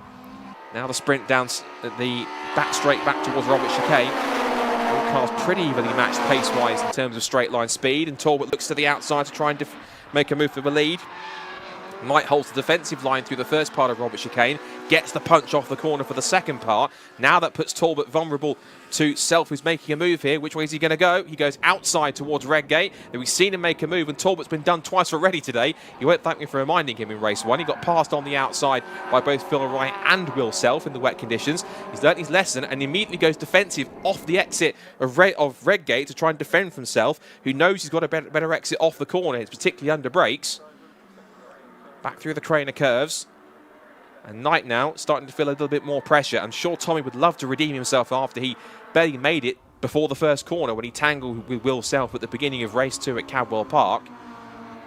Now the sprint down the back straight back towards Robert Chicane. All cars pretty evenly matched pace-wise in terms of straight line speed, and Talbot looks to the outside to try and make a move for the lead. Knight holds the defensive line through the first part of Robert Chicane, gets the punch off the corner for the second part. Now that puts Talbot vulnerable to Self, who's making a move here. Which way is he going to go? He goes outside towards Redgate. We've seen him make a move, and Talbot's been done twice already today. You won't thank me for reminding him in race 1. He got passed on the outside by both Phil Wright and Will Self in the wet conditions. He's learnt his lesson and immediately goes defensive off the exit of Redgate to try and defend from Self, who knows he's got a better exit off the corner. It's particularly under brakes. Back through the Craner Curves. And Knight now starting to feel a little bit more pressure. I'm sure Tommy would love to redeem himself after he barely made it before the first corner when he tangled with Will Self at the beginning of race 2 at Cadwell Park.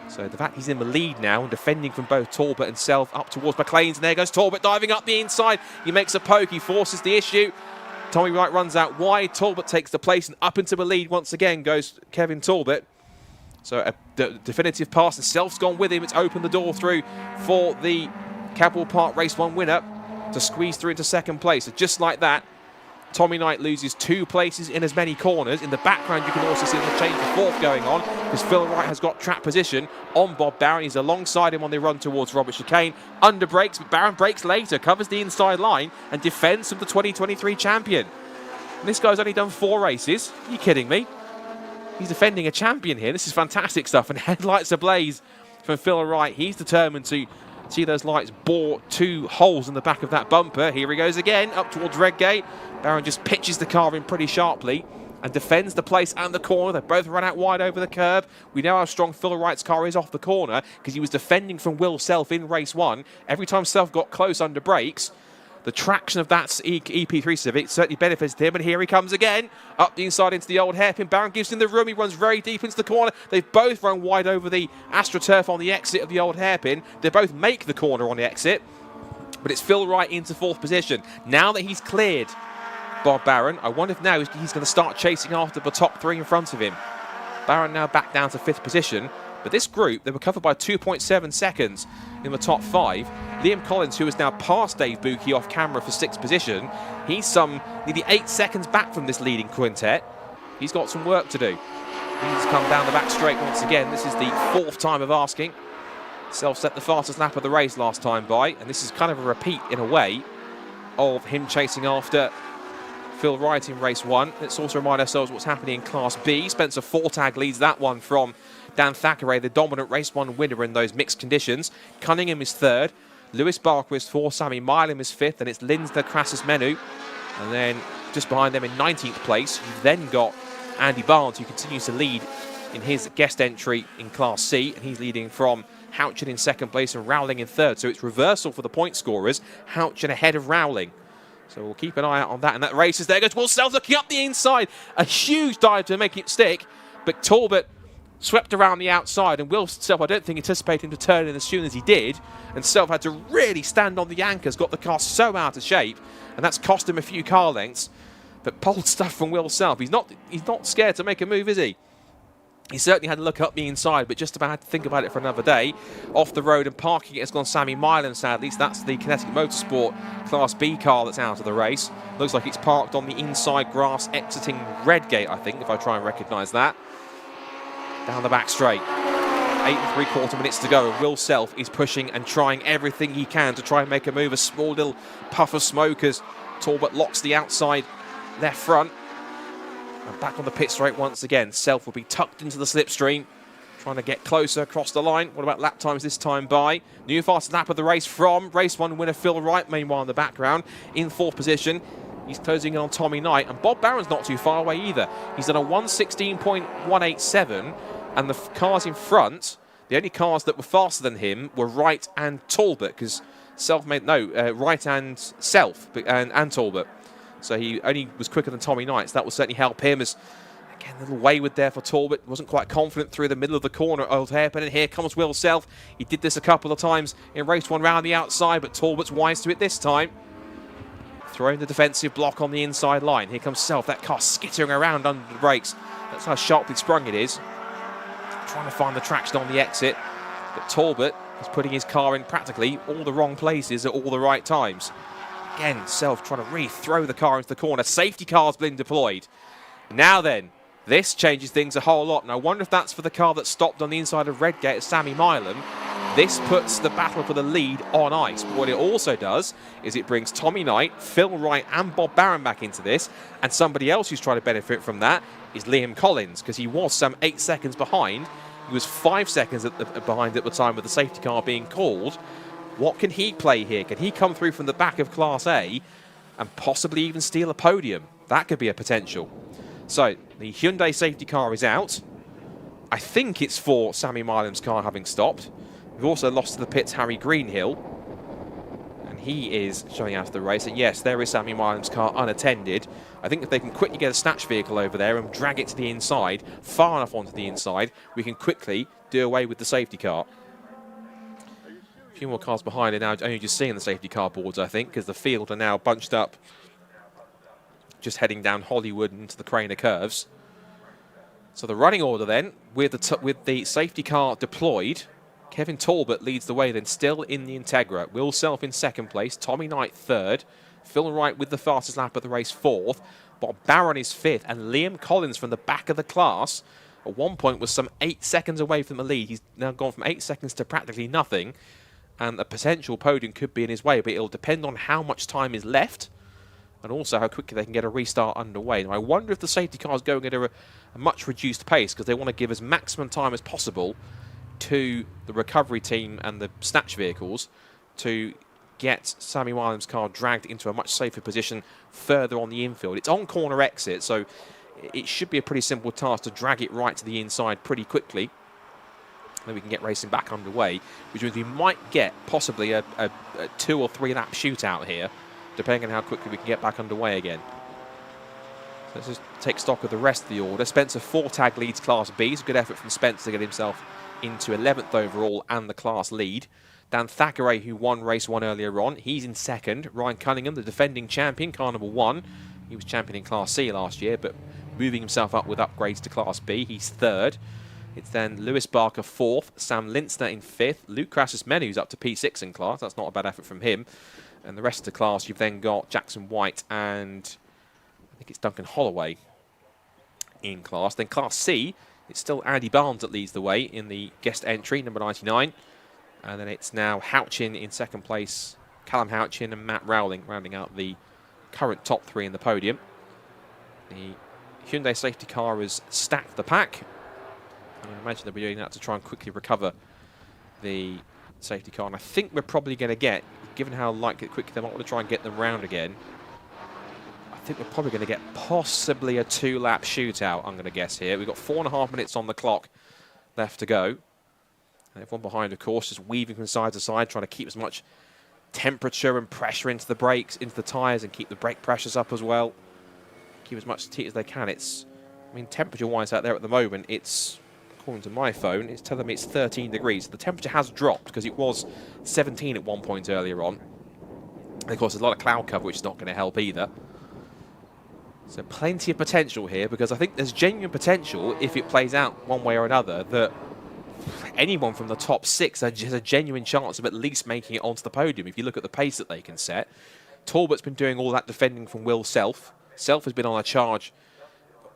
So the fact he's in the lead now and defending from both Talbot and Self up towards McLean's. And there goes Talbot diving up the inside. He makes a poke. He forces the issue. Tommy Wright runs out wide. Talbot takes the place, and up into the lead once again goes Kevin Talbot. So a definitive pass, and Self's gone with him. It's opened the door through for the Cadwell Park Race 1 winner to squeeze through into second place. So just like that, Tommy Knight loses 2 places in as many corners. In the background, you can also see the change of 4th going on, because Phil Wright has got track position on Bob Barron. He's alongside him on the run towards Robert Chicane. Under brakes, but Barron brakes later, covers the inside line, and defends from the 2023 champion. And this guy's only done 4 races. Are you kidding me? He's defending a champion here. This is fantastic stuff. And headlights ablaze from Phil Wright. He's determined to see those lights bore 2 holes in the back of that bumper. Here he goes again, up towards Redgate. Barron just pitches the car in pretty sharply and defends the place and the corner. They both run out wide over the curb. We know how strong Phil Wright's car is off the corner, because he was defending from Will Self in race 1. Every time Self got close under brakes, the traction of that EP3 Civic certainly benefits him, and here he comes again, up the inside into the old hairpin. Barron gives him the room, he runs very deep into the corner. They've both run wide over the AstroTurf on the exit of the old hairpin. They both make the corner on the exit, but it's Phil Wright into 4th position. Now that he's cleared Bob Barron, I wonder if now he's going to start chasing after the top 3 in front of him. Barron now back down to 5th position. But this group, they were covered by 2.7 seconds in the top 5. Liam Collins, who has now passed Dave Bucke off camera for 6th position, he's some nearly 8 seconds back from this leading quintet. He's got some work to do. He's come down the back straight once again. This is the 4th time of asking. Self set the fastest lap of the race last time by, and this is kind of a repeat in a way of him chasing after Phil Wright in race 1. Let's also remind ourselves what's happening in Class B. Spencer Fortag leads that one from Dan Thackeray, the dominant race 1 winner in those mixed conditions. Cunningham is 3rd. Lewis Barker is 4th. Sammy Milam is 5th. And it's Lindsay Crassus Menu. And then just behind them in 19th place, you've then got Andy Barnes, who continues to lead in his guest entry in Class C. And he's leading from Houchin in 2nd place and Rowling in 3rd. So it's reversal for the point scorers. Houchin ahead of Rowling. So we'll keep an eye out on that. And that race is there. Goes Will Self looking up the inside. A huge dive to make it stick. But Talbot swept around the outside, and Will Self, I don't think, anticipated him to turn in as soon as he did. And Self had to really stand on the anchors, got the car so out of shape, and that's cost him a few car lengths. But bold stuff from Will Self. He's not scared to make a move, is he? He certainly had to look up the inside, but just about had to think about it for another day. Off the road and parking it has gone Sammy Milan, sadly. So that's the Kinetic Motorsport Class B car that's out of the race. Looks like it's parked on the inside grass exiting Redgate, I think, if I try and recognise that. Down the back straight. 8 3/4 minutes to go. Will Self is pushing and trying everything he can to try and make a move. A small little puff of smoke as Talbot locks the outside left front. And back on the pit straight once again. Self will be tucked into the slipstream, trying to get closer across the line. What about lap times this time by? New fastest lap of the race from race 1 winner Phil Wright, meanwhile in the background, in 4th position. He's closing in on Tommy Knight, and Bob Barron's not too far away either. He's done a 1:16.187, and the cars in front, the only cars that were faster than him were Wright and Talbot, because Wright and Self and Talbot. So he only was quicker than Tommy Knight, so that will certainly help him. As again, a little wayward there for Talbot. Wasn't quite confident through the middle of the corner at Old Hairpin, and here comes Will Self. He did this a couple of times in race 1 round the outside, but Talbot's wise to it this time. Throwing the defensive block on the inside line. Here comes Self, that car skittering around under the brakes. That's how sharply sprung it is. Trying to find the traction on the exit, but Talbot is putting his car in practically all the wrong places at all the right times. Again, Self trying to really throw the car into the corner. Safety car's been deployed. Now then, this changes things a whole lot, and I wonder if that's for the car that stopped on the inside of Redgate at Sammy Milam. This puts the battle for the lead on ice. But what it also does is it brings Tommy Knight, Phil Wright and Bob Barron back into this. And somebody else who's trying to benefit from that is Liam Collins, because he was some 8 seconds behind. He was 5 seconds behind at the time of the safety car being called. What can he play here? Can he come through from the back of Class A and possibly even steal a podium? That could be a potential. So the Hyundai safety car is out. I think it's for Sammy Milam's car having stopped. We've also lost to the pits Harry Greenhill, and he is showing out of the race. And yes, there is Sammy Milam's car unattended. I think if they can quickly get a snatch vehicle over there and drag it to the inside, far enough onto the inside, we can quickly do away with the safety car. A few more cars behind are now only just seeing the safety car boards, I think, because the field are now bunched up, just heading down Hollywood into the Craner curves. So the running order then, with the safety car deployed, Kevin Talbot leads the way then, still in the Integra. Will Self in 2nd place, Tommy Knight 3rd, Phil Wright with the fastest lap of the race 4th, Bob Barron is 5th, and Liam Collins from the back of the class at one point was some 8 seconds away from the lead. He's now gone from 8 seconds to practically nothing, and a potential podium could be in his way, but it'll depend on how much time is left and also how quickly they can get a restart underway. Now, I wonder if the safety car is going at a much reduced pace, because they want to give as maximum time as possible to the recovery team and the snatch vehicles to get Sammy Milam's car dragged into a much safer position further on the infield. It's on corner exit, so it should be a pretty simple task to drag it right to the inside pretty quickly. Then we can get racing back underway, which means we might get possibly a 2 or 3 lap shootout here, depending on how quickly we can get back underway again. So let's just take stock of the rest of the order. Spencer Fortag leads Class B. It's a good effort from Spencer to get himself into 11th overall and the class lead. Dan Thackeray, who won race 1 earlier on, he's in 2nd. Ryan Cunningham, the defending champion, Carnival 1. He was champion in Class C last year, but moving himself up with upgrades to Class B. He's 3rd. It's then Lewis Barker 4th, Sam Lintzner in 5th, Luke Crassus-Menu's up to P6 in class. That's not a bad effort from him. And the rest of the class, you've then got Jackson White and I think it's Duncan Holloway in class. Then Class C, it's still Andy Barnes that leads the way in the guest entry, number 99. And then it's now Houchin in 2nd place, Callum Houchin and Matt Rowling rounding out the current top 3 in the podium. The Hyundai safety car has stacked the pack. I imagine they'll be doing that to try and quickly recover the safety car. And I think we're probably going to get, given how quickly they might want to try and get them round again, I think we're probably going to get possibly a 2-lap shootout, I'm going to guess here. We've got 4.5 minutes on the clock left to go. And everyone behind, of course, just weaving from side to side, trying to keep as much temperature and pressure into the brakes, into the tyres, and keep the brake pressures up as well. Keep as much heat as they can. It's, I mean, temperature-wise out there at the moment, it's, according to my phone, it's telling me it's 13 degrees. The temperature has dropped because it was 17 at one point earlier on. And of course, there's a lot of cloud cover, which is not going to help either. So plenty of potential here, because I think there's genuine potential, if it plays out one way or another, that anyone from the top 6 has a genuine chance of at least making it onto the podium. If you look at the pace that they can set, Talbot's been doing all that defending from Will Self. Self has been on a charge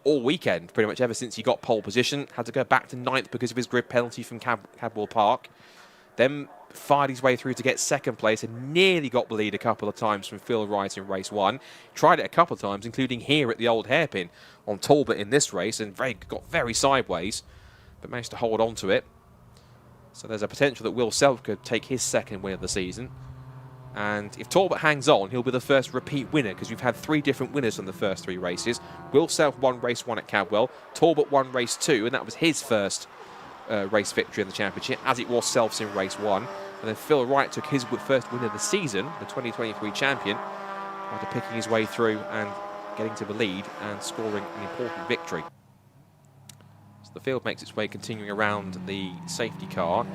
all weekend, pretty much ever since he got pole position. Had to go back to 9th because of his grid penalty from Cadwell Park. Then fired his way through to get 2nd place and nearly got the lead a couple of times from Phil Wright in race 1. Tried it a couple of times, including here at the Old Hairpin on Talbot in this race, and got very sideways, but managed to hold on to it. So there's a potential that Will Self could take his 2nd win of the season. And if Talbot hangs on, he'll be the first repeat winner, because we've had 3 different winners from the first 3 races. Will Self won race 1 at Cadwell, Talbot won race 2, and that was his first race victory in the championship, as it was Self's in race 1. And then Phil Wright took his first win of the season, the 2023 champion, after picking his way through and getting to the lead and scoring an important victory. So the field makes its way continuing around the safety car.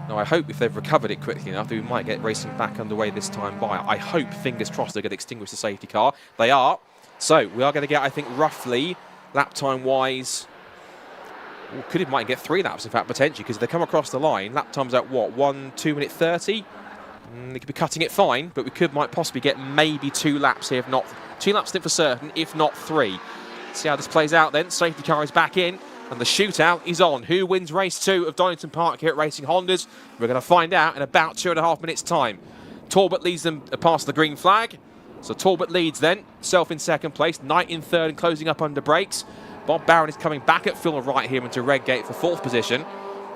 Now I hope if they've recovered it quickly enough that we might get racing back underway this time by. I hope, fingers crossed, they're going to extinguish the safety car. They are. So we are going to get, I think, roughly, lap time wise, might get 3 laps, in fact, potentially, because if they come across the line, lap time's at what, 2 minute 30? They could be cutting it fine, but we might possibly get maybe 2 laps here, if not 2 laps for certain, if not 3. See how this plays out then. Safety car is back in, and the shootout is on. Who wins race 2 of Donington Park here at Racing Hondas? We're going to find out in about 2.5 minutes' time. Talbot leads them past the green flag. So Talbot leads then, Self in 2nd place, Knight in 3rd and closing up under brakes. Bob Barron is coming back at Phil Wright here into Redgate for 4th position.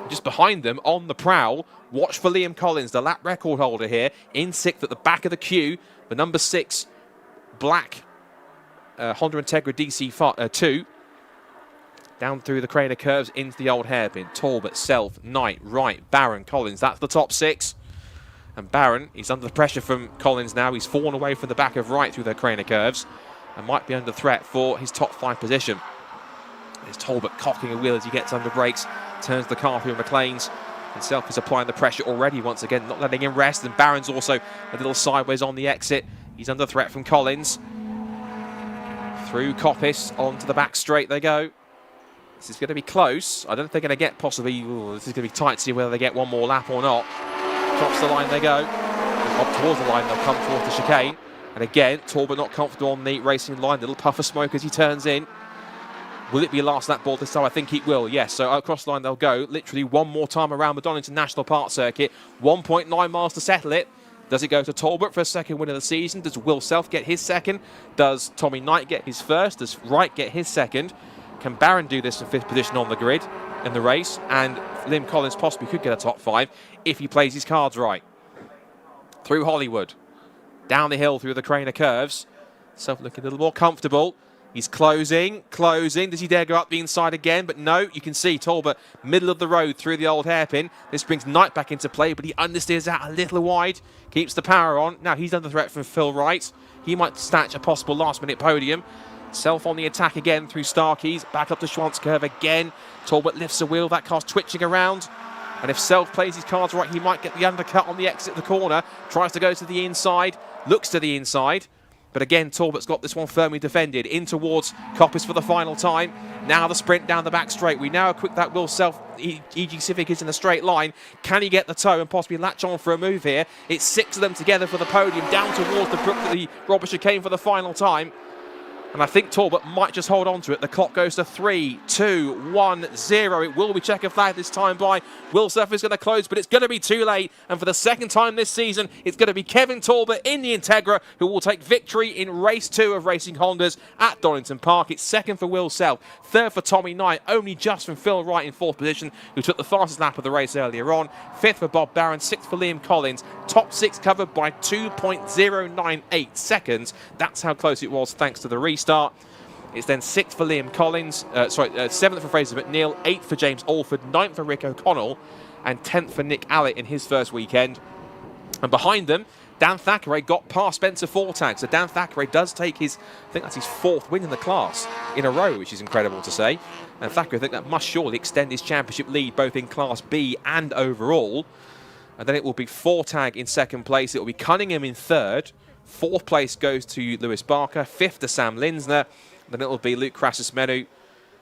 Just behind them, on the prowl, watch for Liam Collins, the lap record holder here, in 6th at the back of the queue. The number 6 black Honda Integra DC2. Down through the Craner curves into the Old Hairpin. Talbot, Self, Knight, Wright, Barron, Collins. That's the top 6. And Barron, he's under the pressure from Collins now. He's fallen away from the back of Wright through the Craner curves and might be under threat for his top 5 position. There's Talbot cocking a wheel as he gets under brakes, turns the car through McLean's, and Self is applying the pressure already once again, not letting him rest, and Barron's also a little sideways on the exit. He's under threat from Collins. Through Coppice, onto the back straight they go. This is going to be close. I don't think they're going to get possibly, this is going to be tight to see whether they get one more lap or not. Cross the line they go. Up towards the line, they'll come towards the chicane. And again, Talbot not comfortable on the racing line, little puff of smoke as he turns in. Will it be last lap ball this time? I think it will, yes. So across the line they'll go. Literally one more time around the Donington National Park circuit. 1.9 miles to settle it. Does it go to Talbot for a 2nd win of the season? Does Will Self get his 2nd? Does Tommy Knight get his 1st? Does Wright get his 2nd? Can Barron do this in 5th position on the grid in the race? And Liam Collins possibly could get a top 5 if he plays his cards right. Through Hollywood. Down the hill through the Craner curves. Self looking a little more comfortable. He's closing. Does he dare go up the inside again? But no, you can see Talbot middle of the road through the Old Hairpin. This brings Knight back into play, but he understeers out a little wide. Keeps the power on. Now he's under threat from Phil Wright. He might snatch a possible last-minute podium. Self on the attack again through Starkeys. Back up to Schwantz curve again. Talbot lifts a wheel. That car's twitching around. And if Self plays his cards right, he might get the undercut on the exit of the corner. Tries to go to the inside. Looks to the inside. But again, Talbot's got this one firmly defended. In towards Coppice for the final time. Now the sprint down the back straight. We now equip that Will Self. EG Civic is in a straight line. Can he get the toe and possibly latch on for a move here? It's 6 of them together for the podium. Down towards the Robert chicane for the final time. And I think Talbot might just hold on to it. The clock goes to 3, 2, 1, 0. It will be checker flag this time by Will Self is going to close, but it's going to be too late. And for the 2nd time this season, it's going to be Kevin Talbot in the Integra who will take victory in race 2 of Racing Hondas at Donington Park. It's 2nd for Will Self, 3rd for Tommy Knight, only just from Phil Wright in 4th position, who took the fastest lap of the race earlier on. 5th for Bob Barron, 6th for Liam Collins. Top 6 covered by 2.098 seconds. That's how close it was thanks to the restart. It's then 6th for Liam Collins, 7th for Fraser McNeil, 8th for James Alford, 9th for Rick O'Connell, and 10th for Nick Allett in his first weekend. And behind them, Dan Thackeray got past Spencer Fortag. So Dan Thackeray does take his, I think that's his 4th win in the class in a row, which is incredible to say. And Thackeray, I think that must surely extend his championship lead both in Class B and overall. And then it will be Fortag in 2nd place. It will be Cunningham in 3rd. 4th place goes to Lewis Barker. 5th to Sam Linsner. Then it will be Luke Crassus-Menu.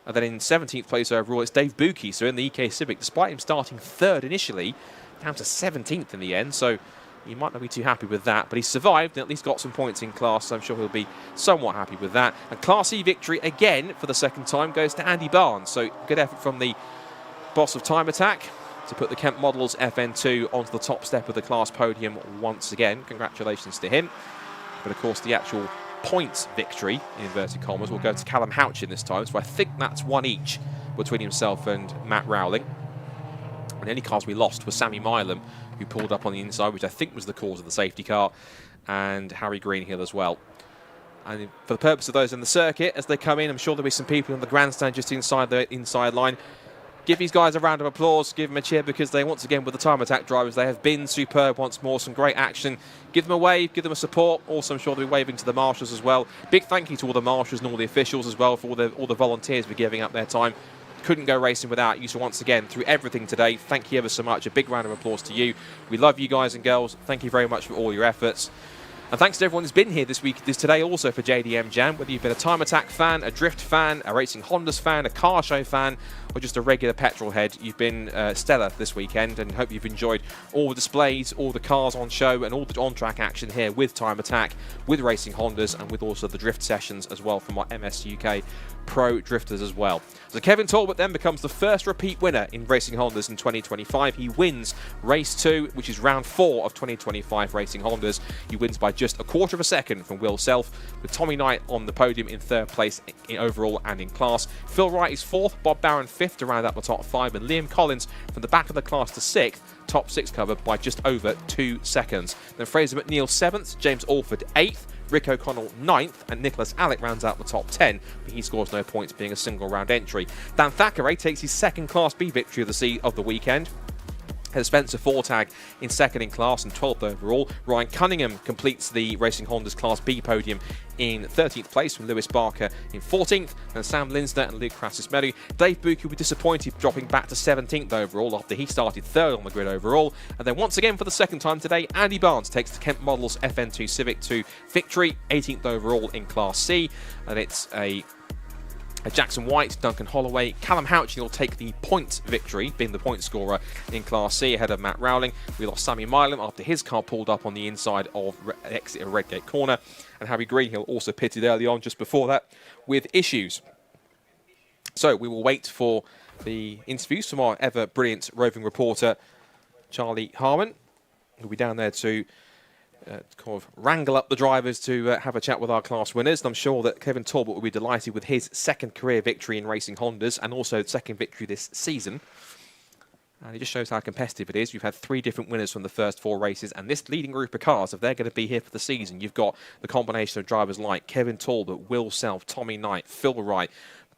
And then in 17th place overall, it's Dave Buki. So in the EK Civic, despite him starting 3rd initially, down to 17th in the end. So He might not be too happy with that, but he survived and at least got some points in class, so I'm sure he'll be somewhat happy with that. And Class E victory again for the second time goes to Andy Barnes. So good effort from the boss of Time Attack to put the Kent Models FN2 onto the top step of the class podium once again. Congratulations to him. But of course the actual points victory, in inverted commas, will go to Callum Houchin this time. So I think that's one each between himself and Matt Rowling. And the only cars we lost was Sammy Milam, who pulled up on the inside, which I think was the cause of the safety car, and Harry Greenhill as well. And for the purpose of those in the circuit, as they come in, I'm sure there'll be some people in the grandstand just inside the inside line. Give these guys a round of applause, give them a cheer, because they, once again, with the Time Attack drivers, they have been superb once more. Some great action. Give them a wave, give them a support. Also, I'm sure they'll be waving to the marshals as well. Big thank you to all the marshals and all the officials as well for all the volunteers for giving up their time. Couldn't go racing without you. So once again, through everything today, thank you ever so much. A big round of applause to you. We love you guys and girls. Thank you very much for all your efforts. And thanks to everyone who's been here today also for JDM Jam, whether you've been a Time Attack fan, a Drift fan, a Racing Hondas fan, a car show fan, or just a regular petrol head. You've been stellar this weekend, and hope you've enjoyed all the displays, all the cars on show, and all the on-track action here with Time Attack, with Racing Hondas, and with also the drift sessions as well from our MS UK Pro drifters as well. So Kevin Talbot then becomes the first repeat winner in Racing Hondas in 2025. He wins race 2, which is round 4 of 2025 Racing Hondas. He wins by just a quarter of a second from Will Self, with Tommy Knight on the podium in 3rd place in overall and in class. Phil Wright is 4th, Bob Barron 5th to round out the top 5, and Liam Collins from the back of the class to 6th, top 6 covered by just over 2 seconds. Then Fraser McNeil 7th, James Alford 8th, Rick O'Connell 9th, and Nicholas Alec rounds out the top 10, but he scores no points, being a single round entry. Dan Thackeray takes his 2nd Class B victory of the weekend. Has Spencer Fortag in 2nd in class and 12th overall. Ryan Cunningham completes the Racing Hondas Class B podium in 13th place from Lewis Barker in 14th, and Sam Linsner and Luke Crassus-Meru. Dave Buchan was disappointed, dropping back to 17th overall after he started 3rd on the grid overall. And then once again for the 2nd time today, Andy Barnes takes the Kent Models FN2 Civic 2 victory, 18th overall in Class C, and it's a Jackson White, Duncan Holloway, Callum Houchin will take the point victory, being the point scorer in Class C ahead of Matt Rowling. We lost Sammy Milam after his car pulled up on the inside of exit of Redgate Corner, and Harry Greenhill also pitted early on just before that with issues. So we will wait for the interviews from our ever brilliant roving reporter Charlie Harmon, who'll be down there to kind of wrangle up the drivers to have a chat with our class winners. And I'm sure that Kevin Talbot will be delighted with his 2nd career victory in Racing Hondas, and also 2nd victory this season. And it just shows how competitive it is. You've had 3 different winners from the first 4 races, and this leading group of cars, if they're going to be here for the season, you've got the combination of drivers like Kevin Talbot, Will Self, Tommy Knight, Phil Wright,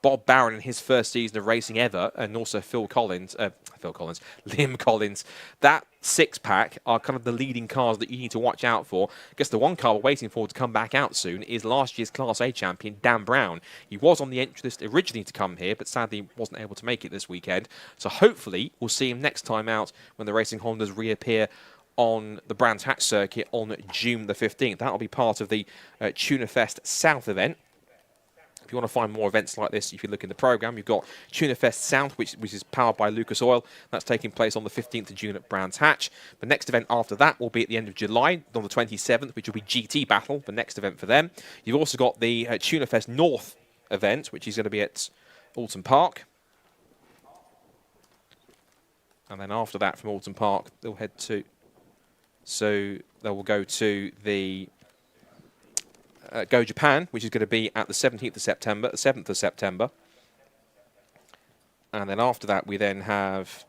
Bob Barron in his first season of racing ever, and also Liam Collins. That 6-pack are kind of the leading cars that you need to watch out for. I guess the one car we're waiting for to come back out soon is last year's Class A champion, Dan Brown. He was on the entry list originally to come here, but sadly wasn't able to make it this weekend. So hopefully we'll see him next time out when the Racing Hondas reappear on the Brands Hatch circuit on June the 15th. That'll be part of the Tuna Fest South event. If you want to find more events like this, if you look in the programme, you've got Tuna Fest South, which is powered by Lucas Oil. That's taking place on the 15th of June at Brands Hatch. The next event after that will be at the end of July, on the 27th, which will be GT Battle, the next event for them. You've also got the Tuna Fest North event, which is going to be at Alton Park. And then after that, from Alton Park, they'll head to... So they will go to the... Go Japan, which is going to be at the 17th of September, the 7th of September. And then after that, we then have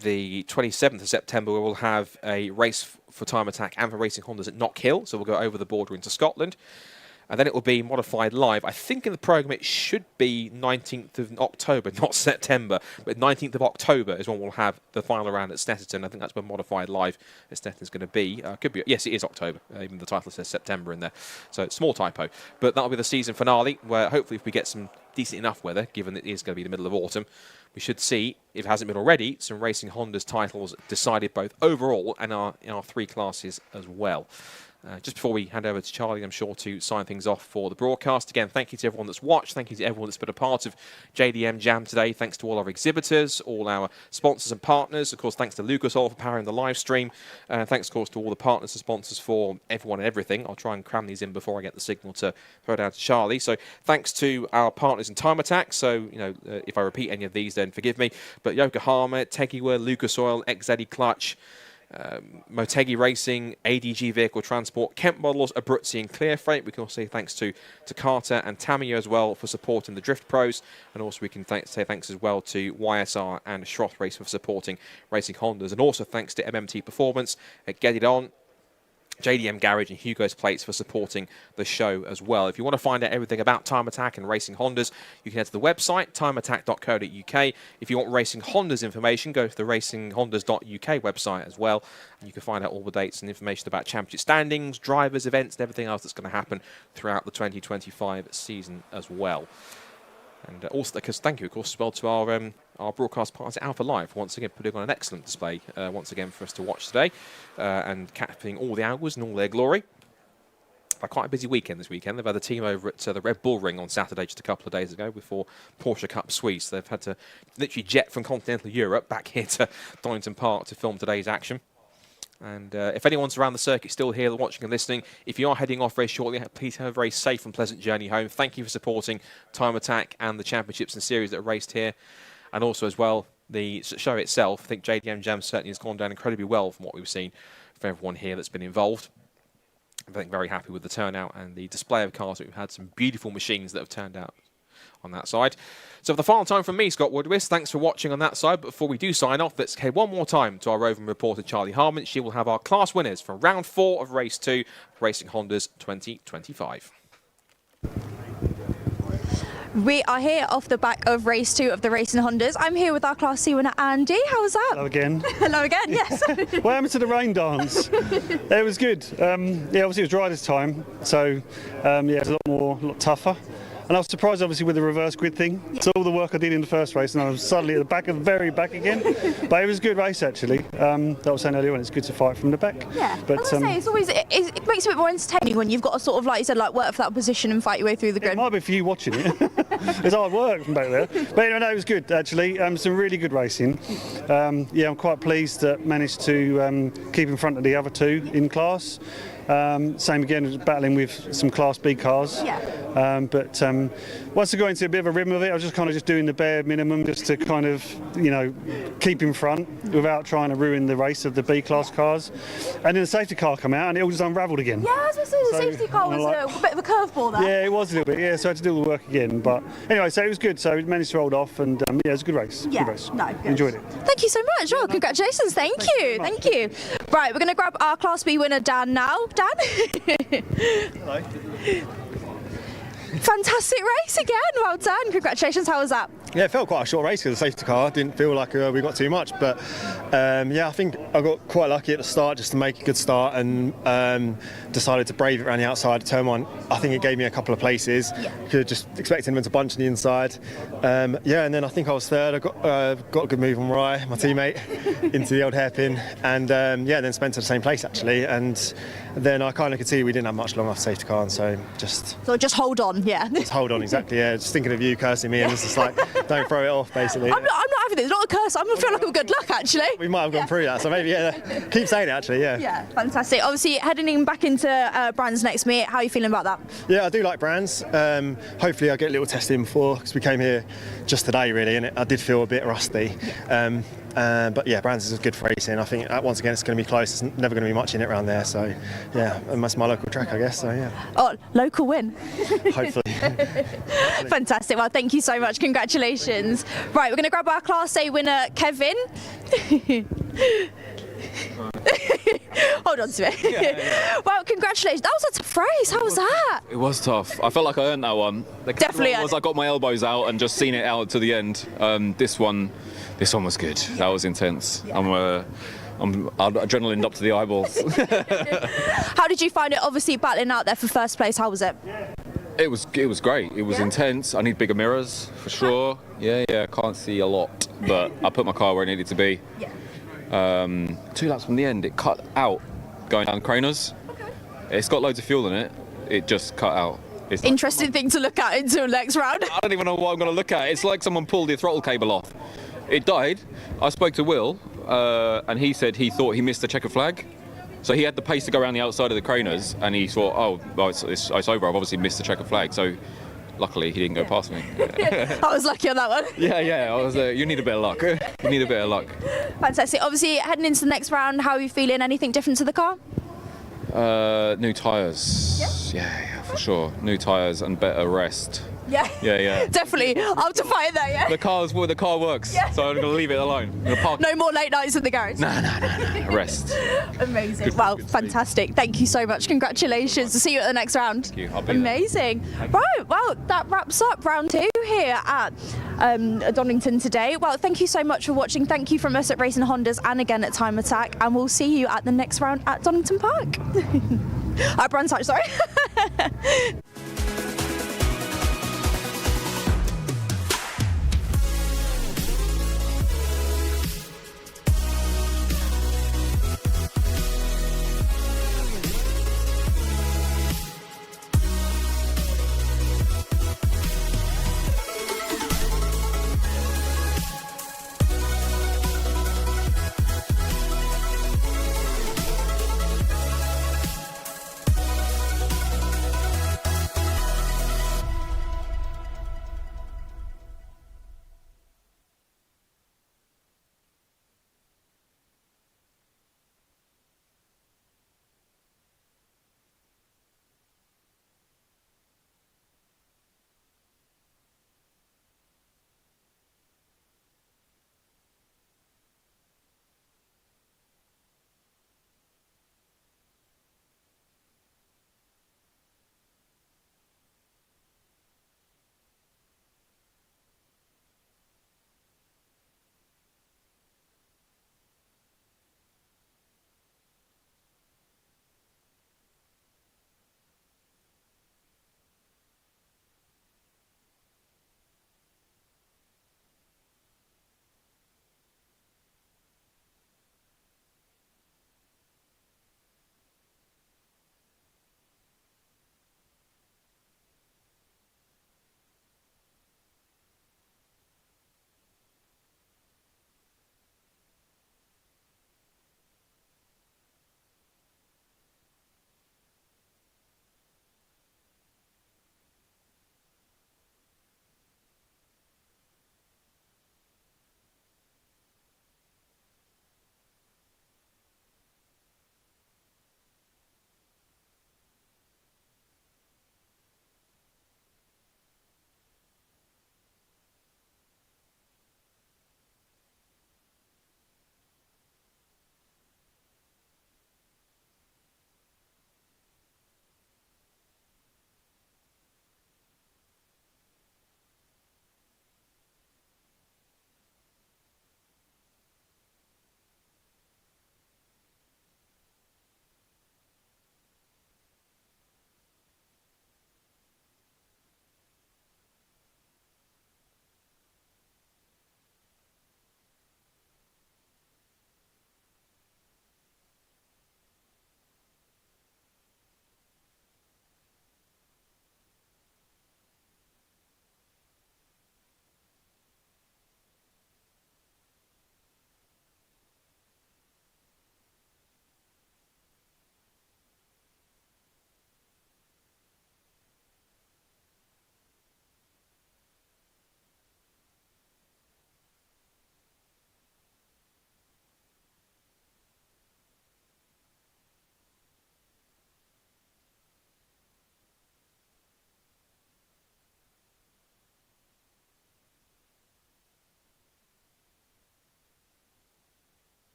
the 27th of September, where we'll have a race for Time Attack and for Racing Hondas at Knockhill. So we'll go over the border into Scotland. And then it will be modified live. I think in the programme it should be 19th of October, not September, but 19th of October is when we'll have the final round at Snetterton. I think that's when modified live at Snetterton's going to be. Could be, yes, it is October. Even the title says September in there. So small typo. But that'll be the season finale, where hopefully if we get some decent enough weather, given it is going to be the middle of autumn, we should see, if it hasn't been already, some Racing Hondas titles decided both overall and in our 3 classes as well. Just before we hand over to Charlie, I'm sure to sign things off for the broadcast. Again, thank you to everyone that's watched. Thank you to everyone that's been a part of JDM Jam today. Thanks to all our exhibitors, all our sponsors and partners. Of course, thanks to Lucas Oil for powering the live stream. Thanks, of course, to all the partners and sponsors for everyone and everything. I'll try and cram these in before I get the signal to throw down to Charlie. So thanks to our partners in Time Attack. So, if I repeat any of these, then forgive me. But Yokohama, Tegiwa, Lucas Oil, XZD Clutch, Motegi Racing, ADG Vehicle Transport, Kemp Models, Abruzzi and Clear Freight. We can also say thanks to Carter and Tamiya as well for supporting the Drift Pros, and also we can say thanks as well to YSR and Schroth Racing for supporting Racing Hondas, and also thanks to MMT Performance, Get It On, JDM Garage and Hugo's Plates for supporting the show as well. If you want to find out everything about Time Attack and Racing Hondas, you can head to the website, timeattack.co.uk. If you want Racing Hondas information, go to the racinghondas.uk website as well. And you can find out all the dates and information about championship standings, drivers, events, and everything else that's going to happen throughout the 2025 season as well. And also, because thank you, of course, as well to our broadcast partners at Alpha Live, once again putting on an excellent display once again for us to watch today, and capturing all the hours and all their glory. Quite a busy weekend this weekend. They've had a team over at the Red Bull Ring on Saturday just a couple of days ago before Porsche Cup Suisse. They've had to literally jet from continental Europe back here to Donington Park to film today's action. And if anyone's around the circuit still here watching and listening, if you are heading off very shortly, please have a very safe and pleasant journey home. Thank you for supporting Time Attack and the championships and series that are raced here. And also as well, the show itself. I think JDM Jam certainly has gone down incredibly well from what we've seen from everyone here that's been involved. I think very happy with the turnout and the display of cars that we've had. Some beautiful machines that have turned out on that side. So for the final time from me, Scott Woodwis, thanks for watching on that side. But before we do sign off, let's head one more time to our roving reporter, Charlie Harmon. She will have our class winners from round 4 of race 2, Racing Hondas 2025. We are here off the back of race 2 of the Racing Hondas. I'm here with our Class C winner, Andy. How was that? Hello again. Hello again, yes. What happened to the rain dance? It was good. Obviously it was dry this time, so it was a lot tougher. And I was surprised, obviously, with the reverse grid thing. So all the work I did in the first race, and I was suddenly at the back, very back again. But it was a good race, actually. That I was saying earlier on, it's good to fight from the back. Yeah, but I say, it makes it a bit more entertaining when you've got to sort of, like you said, like work for that position and fight your way through the grid. It might be for you watching it. It's hard work from back there. But anyway, no, it was good, actually. Some really good racing. I'm quite pleased that managed to keep in front of the other two in class. Same again, battling with some Class B cars. Yeah. But once I got into a bit of a rhythm of it, I was just doing the bare minimum just to kind of, keep in front without trying to ruin the race of the B class cars. And then the safety car came out and it all just unravelled again. Yeah, I was going to say the safety car was a bit of a curveball there. Yeah, it was a little bit. Yeah, so I had to do all the work again. But anyway, so it was good. So we managed to hold off, and it was a good race. Yeah, good race. No, good. Enjoyed it. Thank you so much. Oh, congratulations. Thank you. Thank you. Right, we're going to grab our Class B winner, Dan, now. Dan? Hello. Fantastic race again. Well done. Congratulations. How was that? Yeah, it felt quite a short race because the safety car didn't feel like we got too much, but I think I got quite lucky at the start just to make a good start, and decided to brave it around the outside. Turn 1, I think it gave me a couple of places. Could have just expected them to bunch on the inside. And then I think I was third. I got a good move on Rye, my teammate, into the old hairpin, and then Spencer the same place actually, and then I kind of could see we didn't have much long off safety car, and so just hold on, yeah. Just hold on, exactly, yeah. Just thinking of you cursing me, and it's just like, don't throw it off, basically. I'm not having it. It's not a curse. I'm feeling like I'm good luck, actually. We might have gone through that, so maybe, keep saying it, actually, yeah. Yeah, fantastic. Obviously, heading back into Brands next meet, how are you feeling about that? Yeah, I do like Brands. Hopefully, I'll get a little test in before, because we came here just today, really, and I did feel a bit rusty. But yeah, Brands is good for racing. I think once again it's going to be close. There's never going to be much in it around there. So yeah, and that's my local track, I guess. So yeah. Oh, local win. Hopefully. Fantastic. Well, thank you so much. Congratulations. Right, we're going to grab our Class A winner, Kevin. Hold on to it. Yeah. Well, congratulations. That was a tough race. How was that? It was tough. I felt like I earned that one. Definitely. I got my elbows out and just seen it out to the end. This one was good. That was intense. Yeah. I'm adrenaline up to the eyeballs. How did you find it? Obviously battling out there for first place. How was it? It was great. It was intense. I need bigger mirrors for sure. Yeah. Can't see a lot, but I put my car where it needed to be. Yeah. 2 laps from the end, it cut out going down Craners. It's got loads of fuel in it. It just cut out. It's like, Interesting thing to look at into the next round. I don't even know what I'm going to look at. It's like someone pulled the throttle cable off. It died. I spoke to Will, and he said he thought he missed the checker flag. So he had the pace to go around the outside of the craners, and he thought, oh, well, it's over. I've obviously missed the checker flag. So luckily, he didn't go past me. I was lucky on that one. Yeah. I was. You need a bit of luck. You need a bit of luck. Fantastic. Obviously, heading into the next round, how are you feeling? Anything different to the car? New tyres. Yeah, for sure. New tyres and better rest. Yeah. Definitely. Up to fight there, yeah? The car works, so I'm going to leave it alone. I'm gonna park. No more late nights in the garage. No. Rest. Amazing. Fantastic. Thank you so much. Congratulations. To see you at the next round. Thank you. I'll be Amazing. Right, well, that wraps up round 2 here at Donington today. Well, thank you so much for watching. Thank you from us at Racing Hondas and again at Time Attack, and we'll see you at the next round at Donington Park. At Brandside, sorry.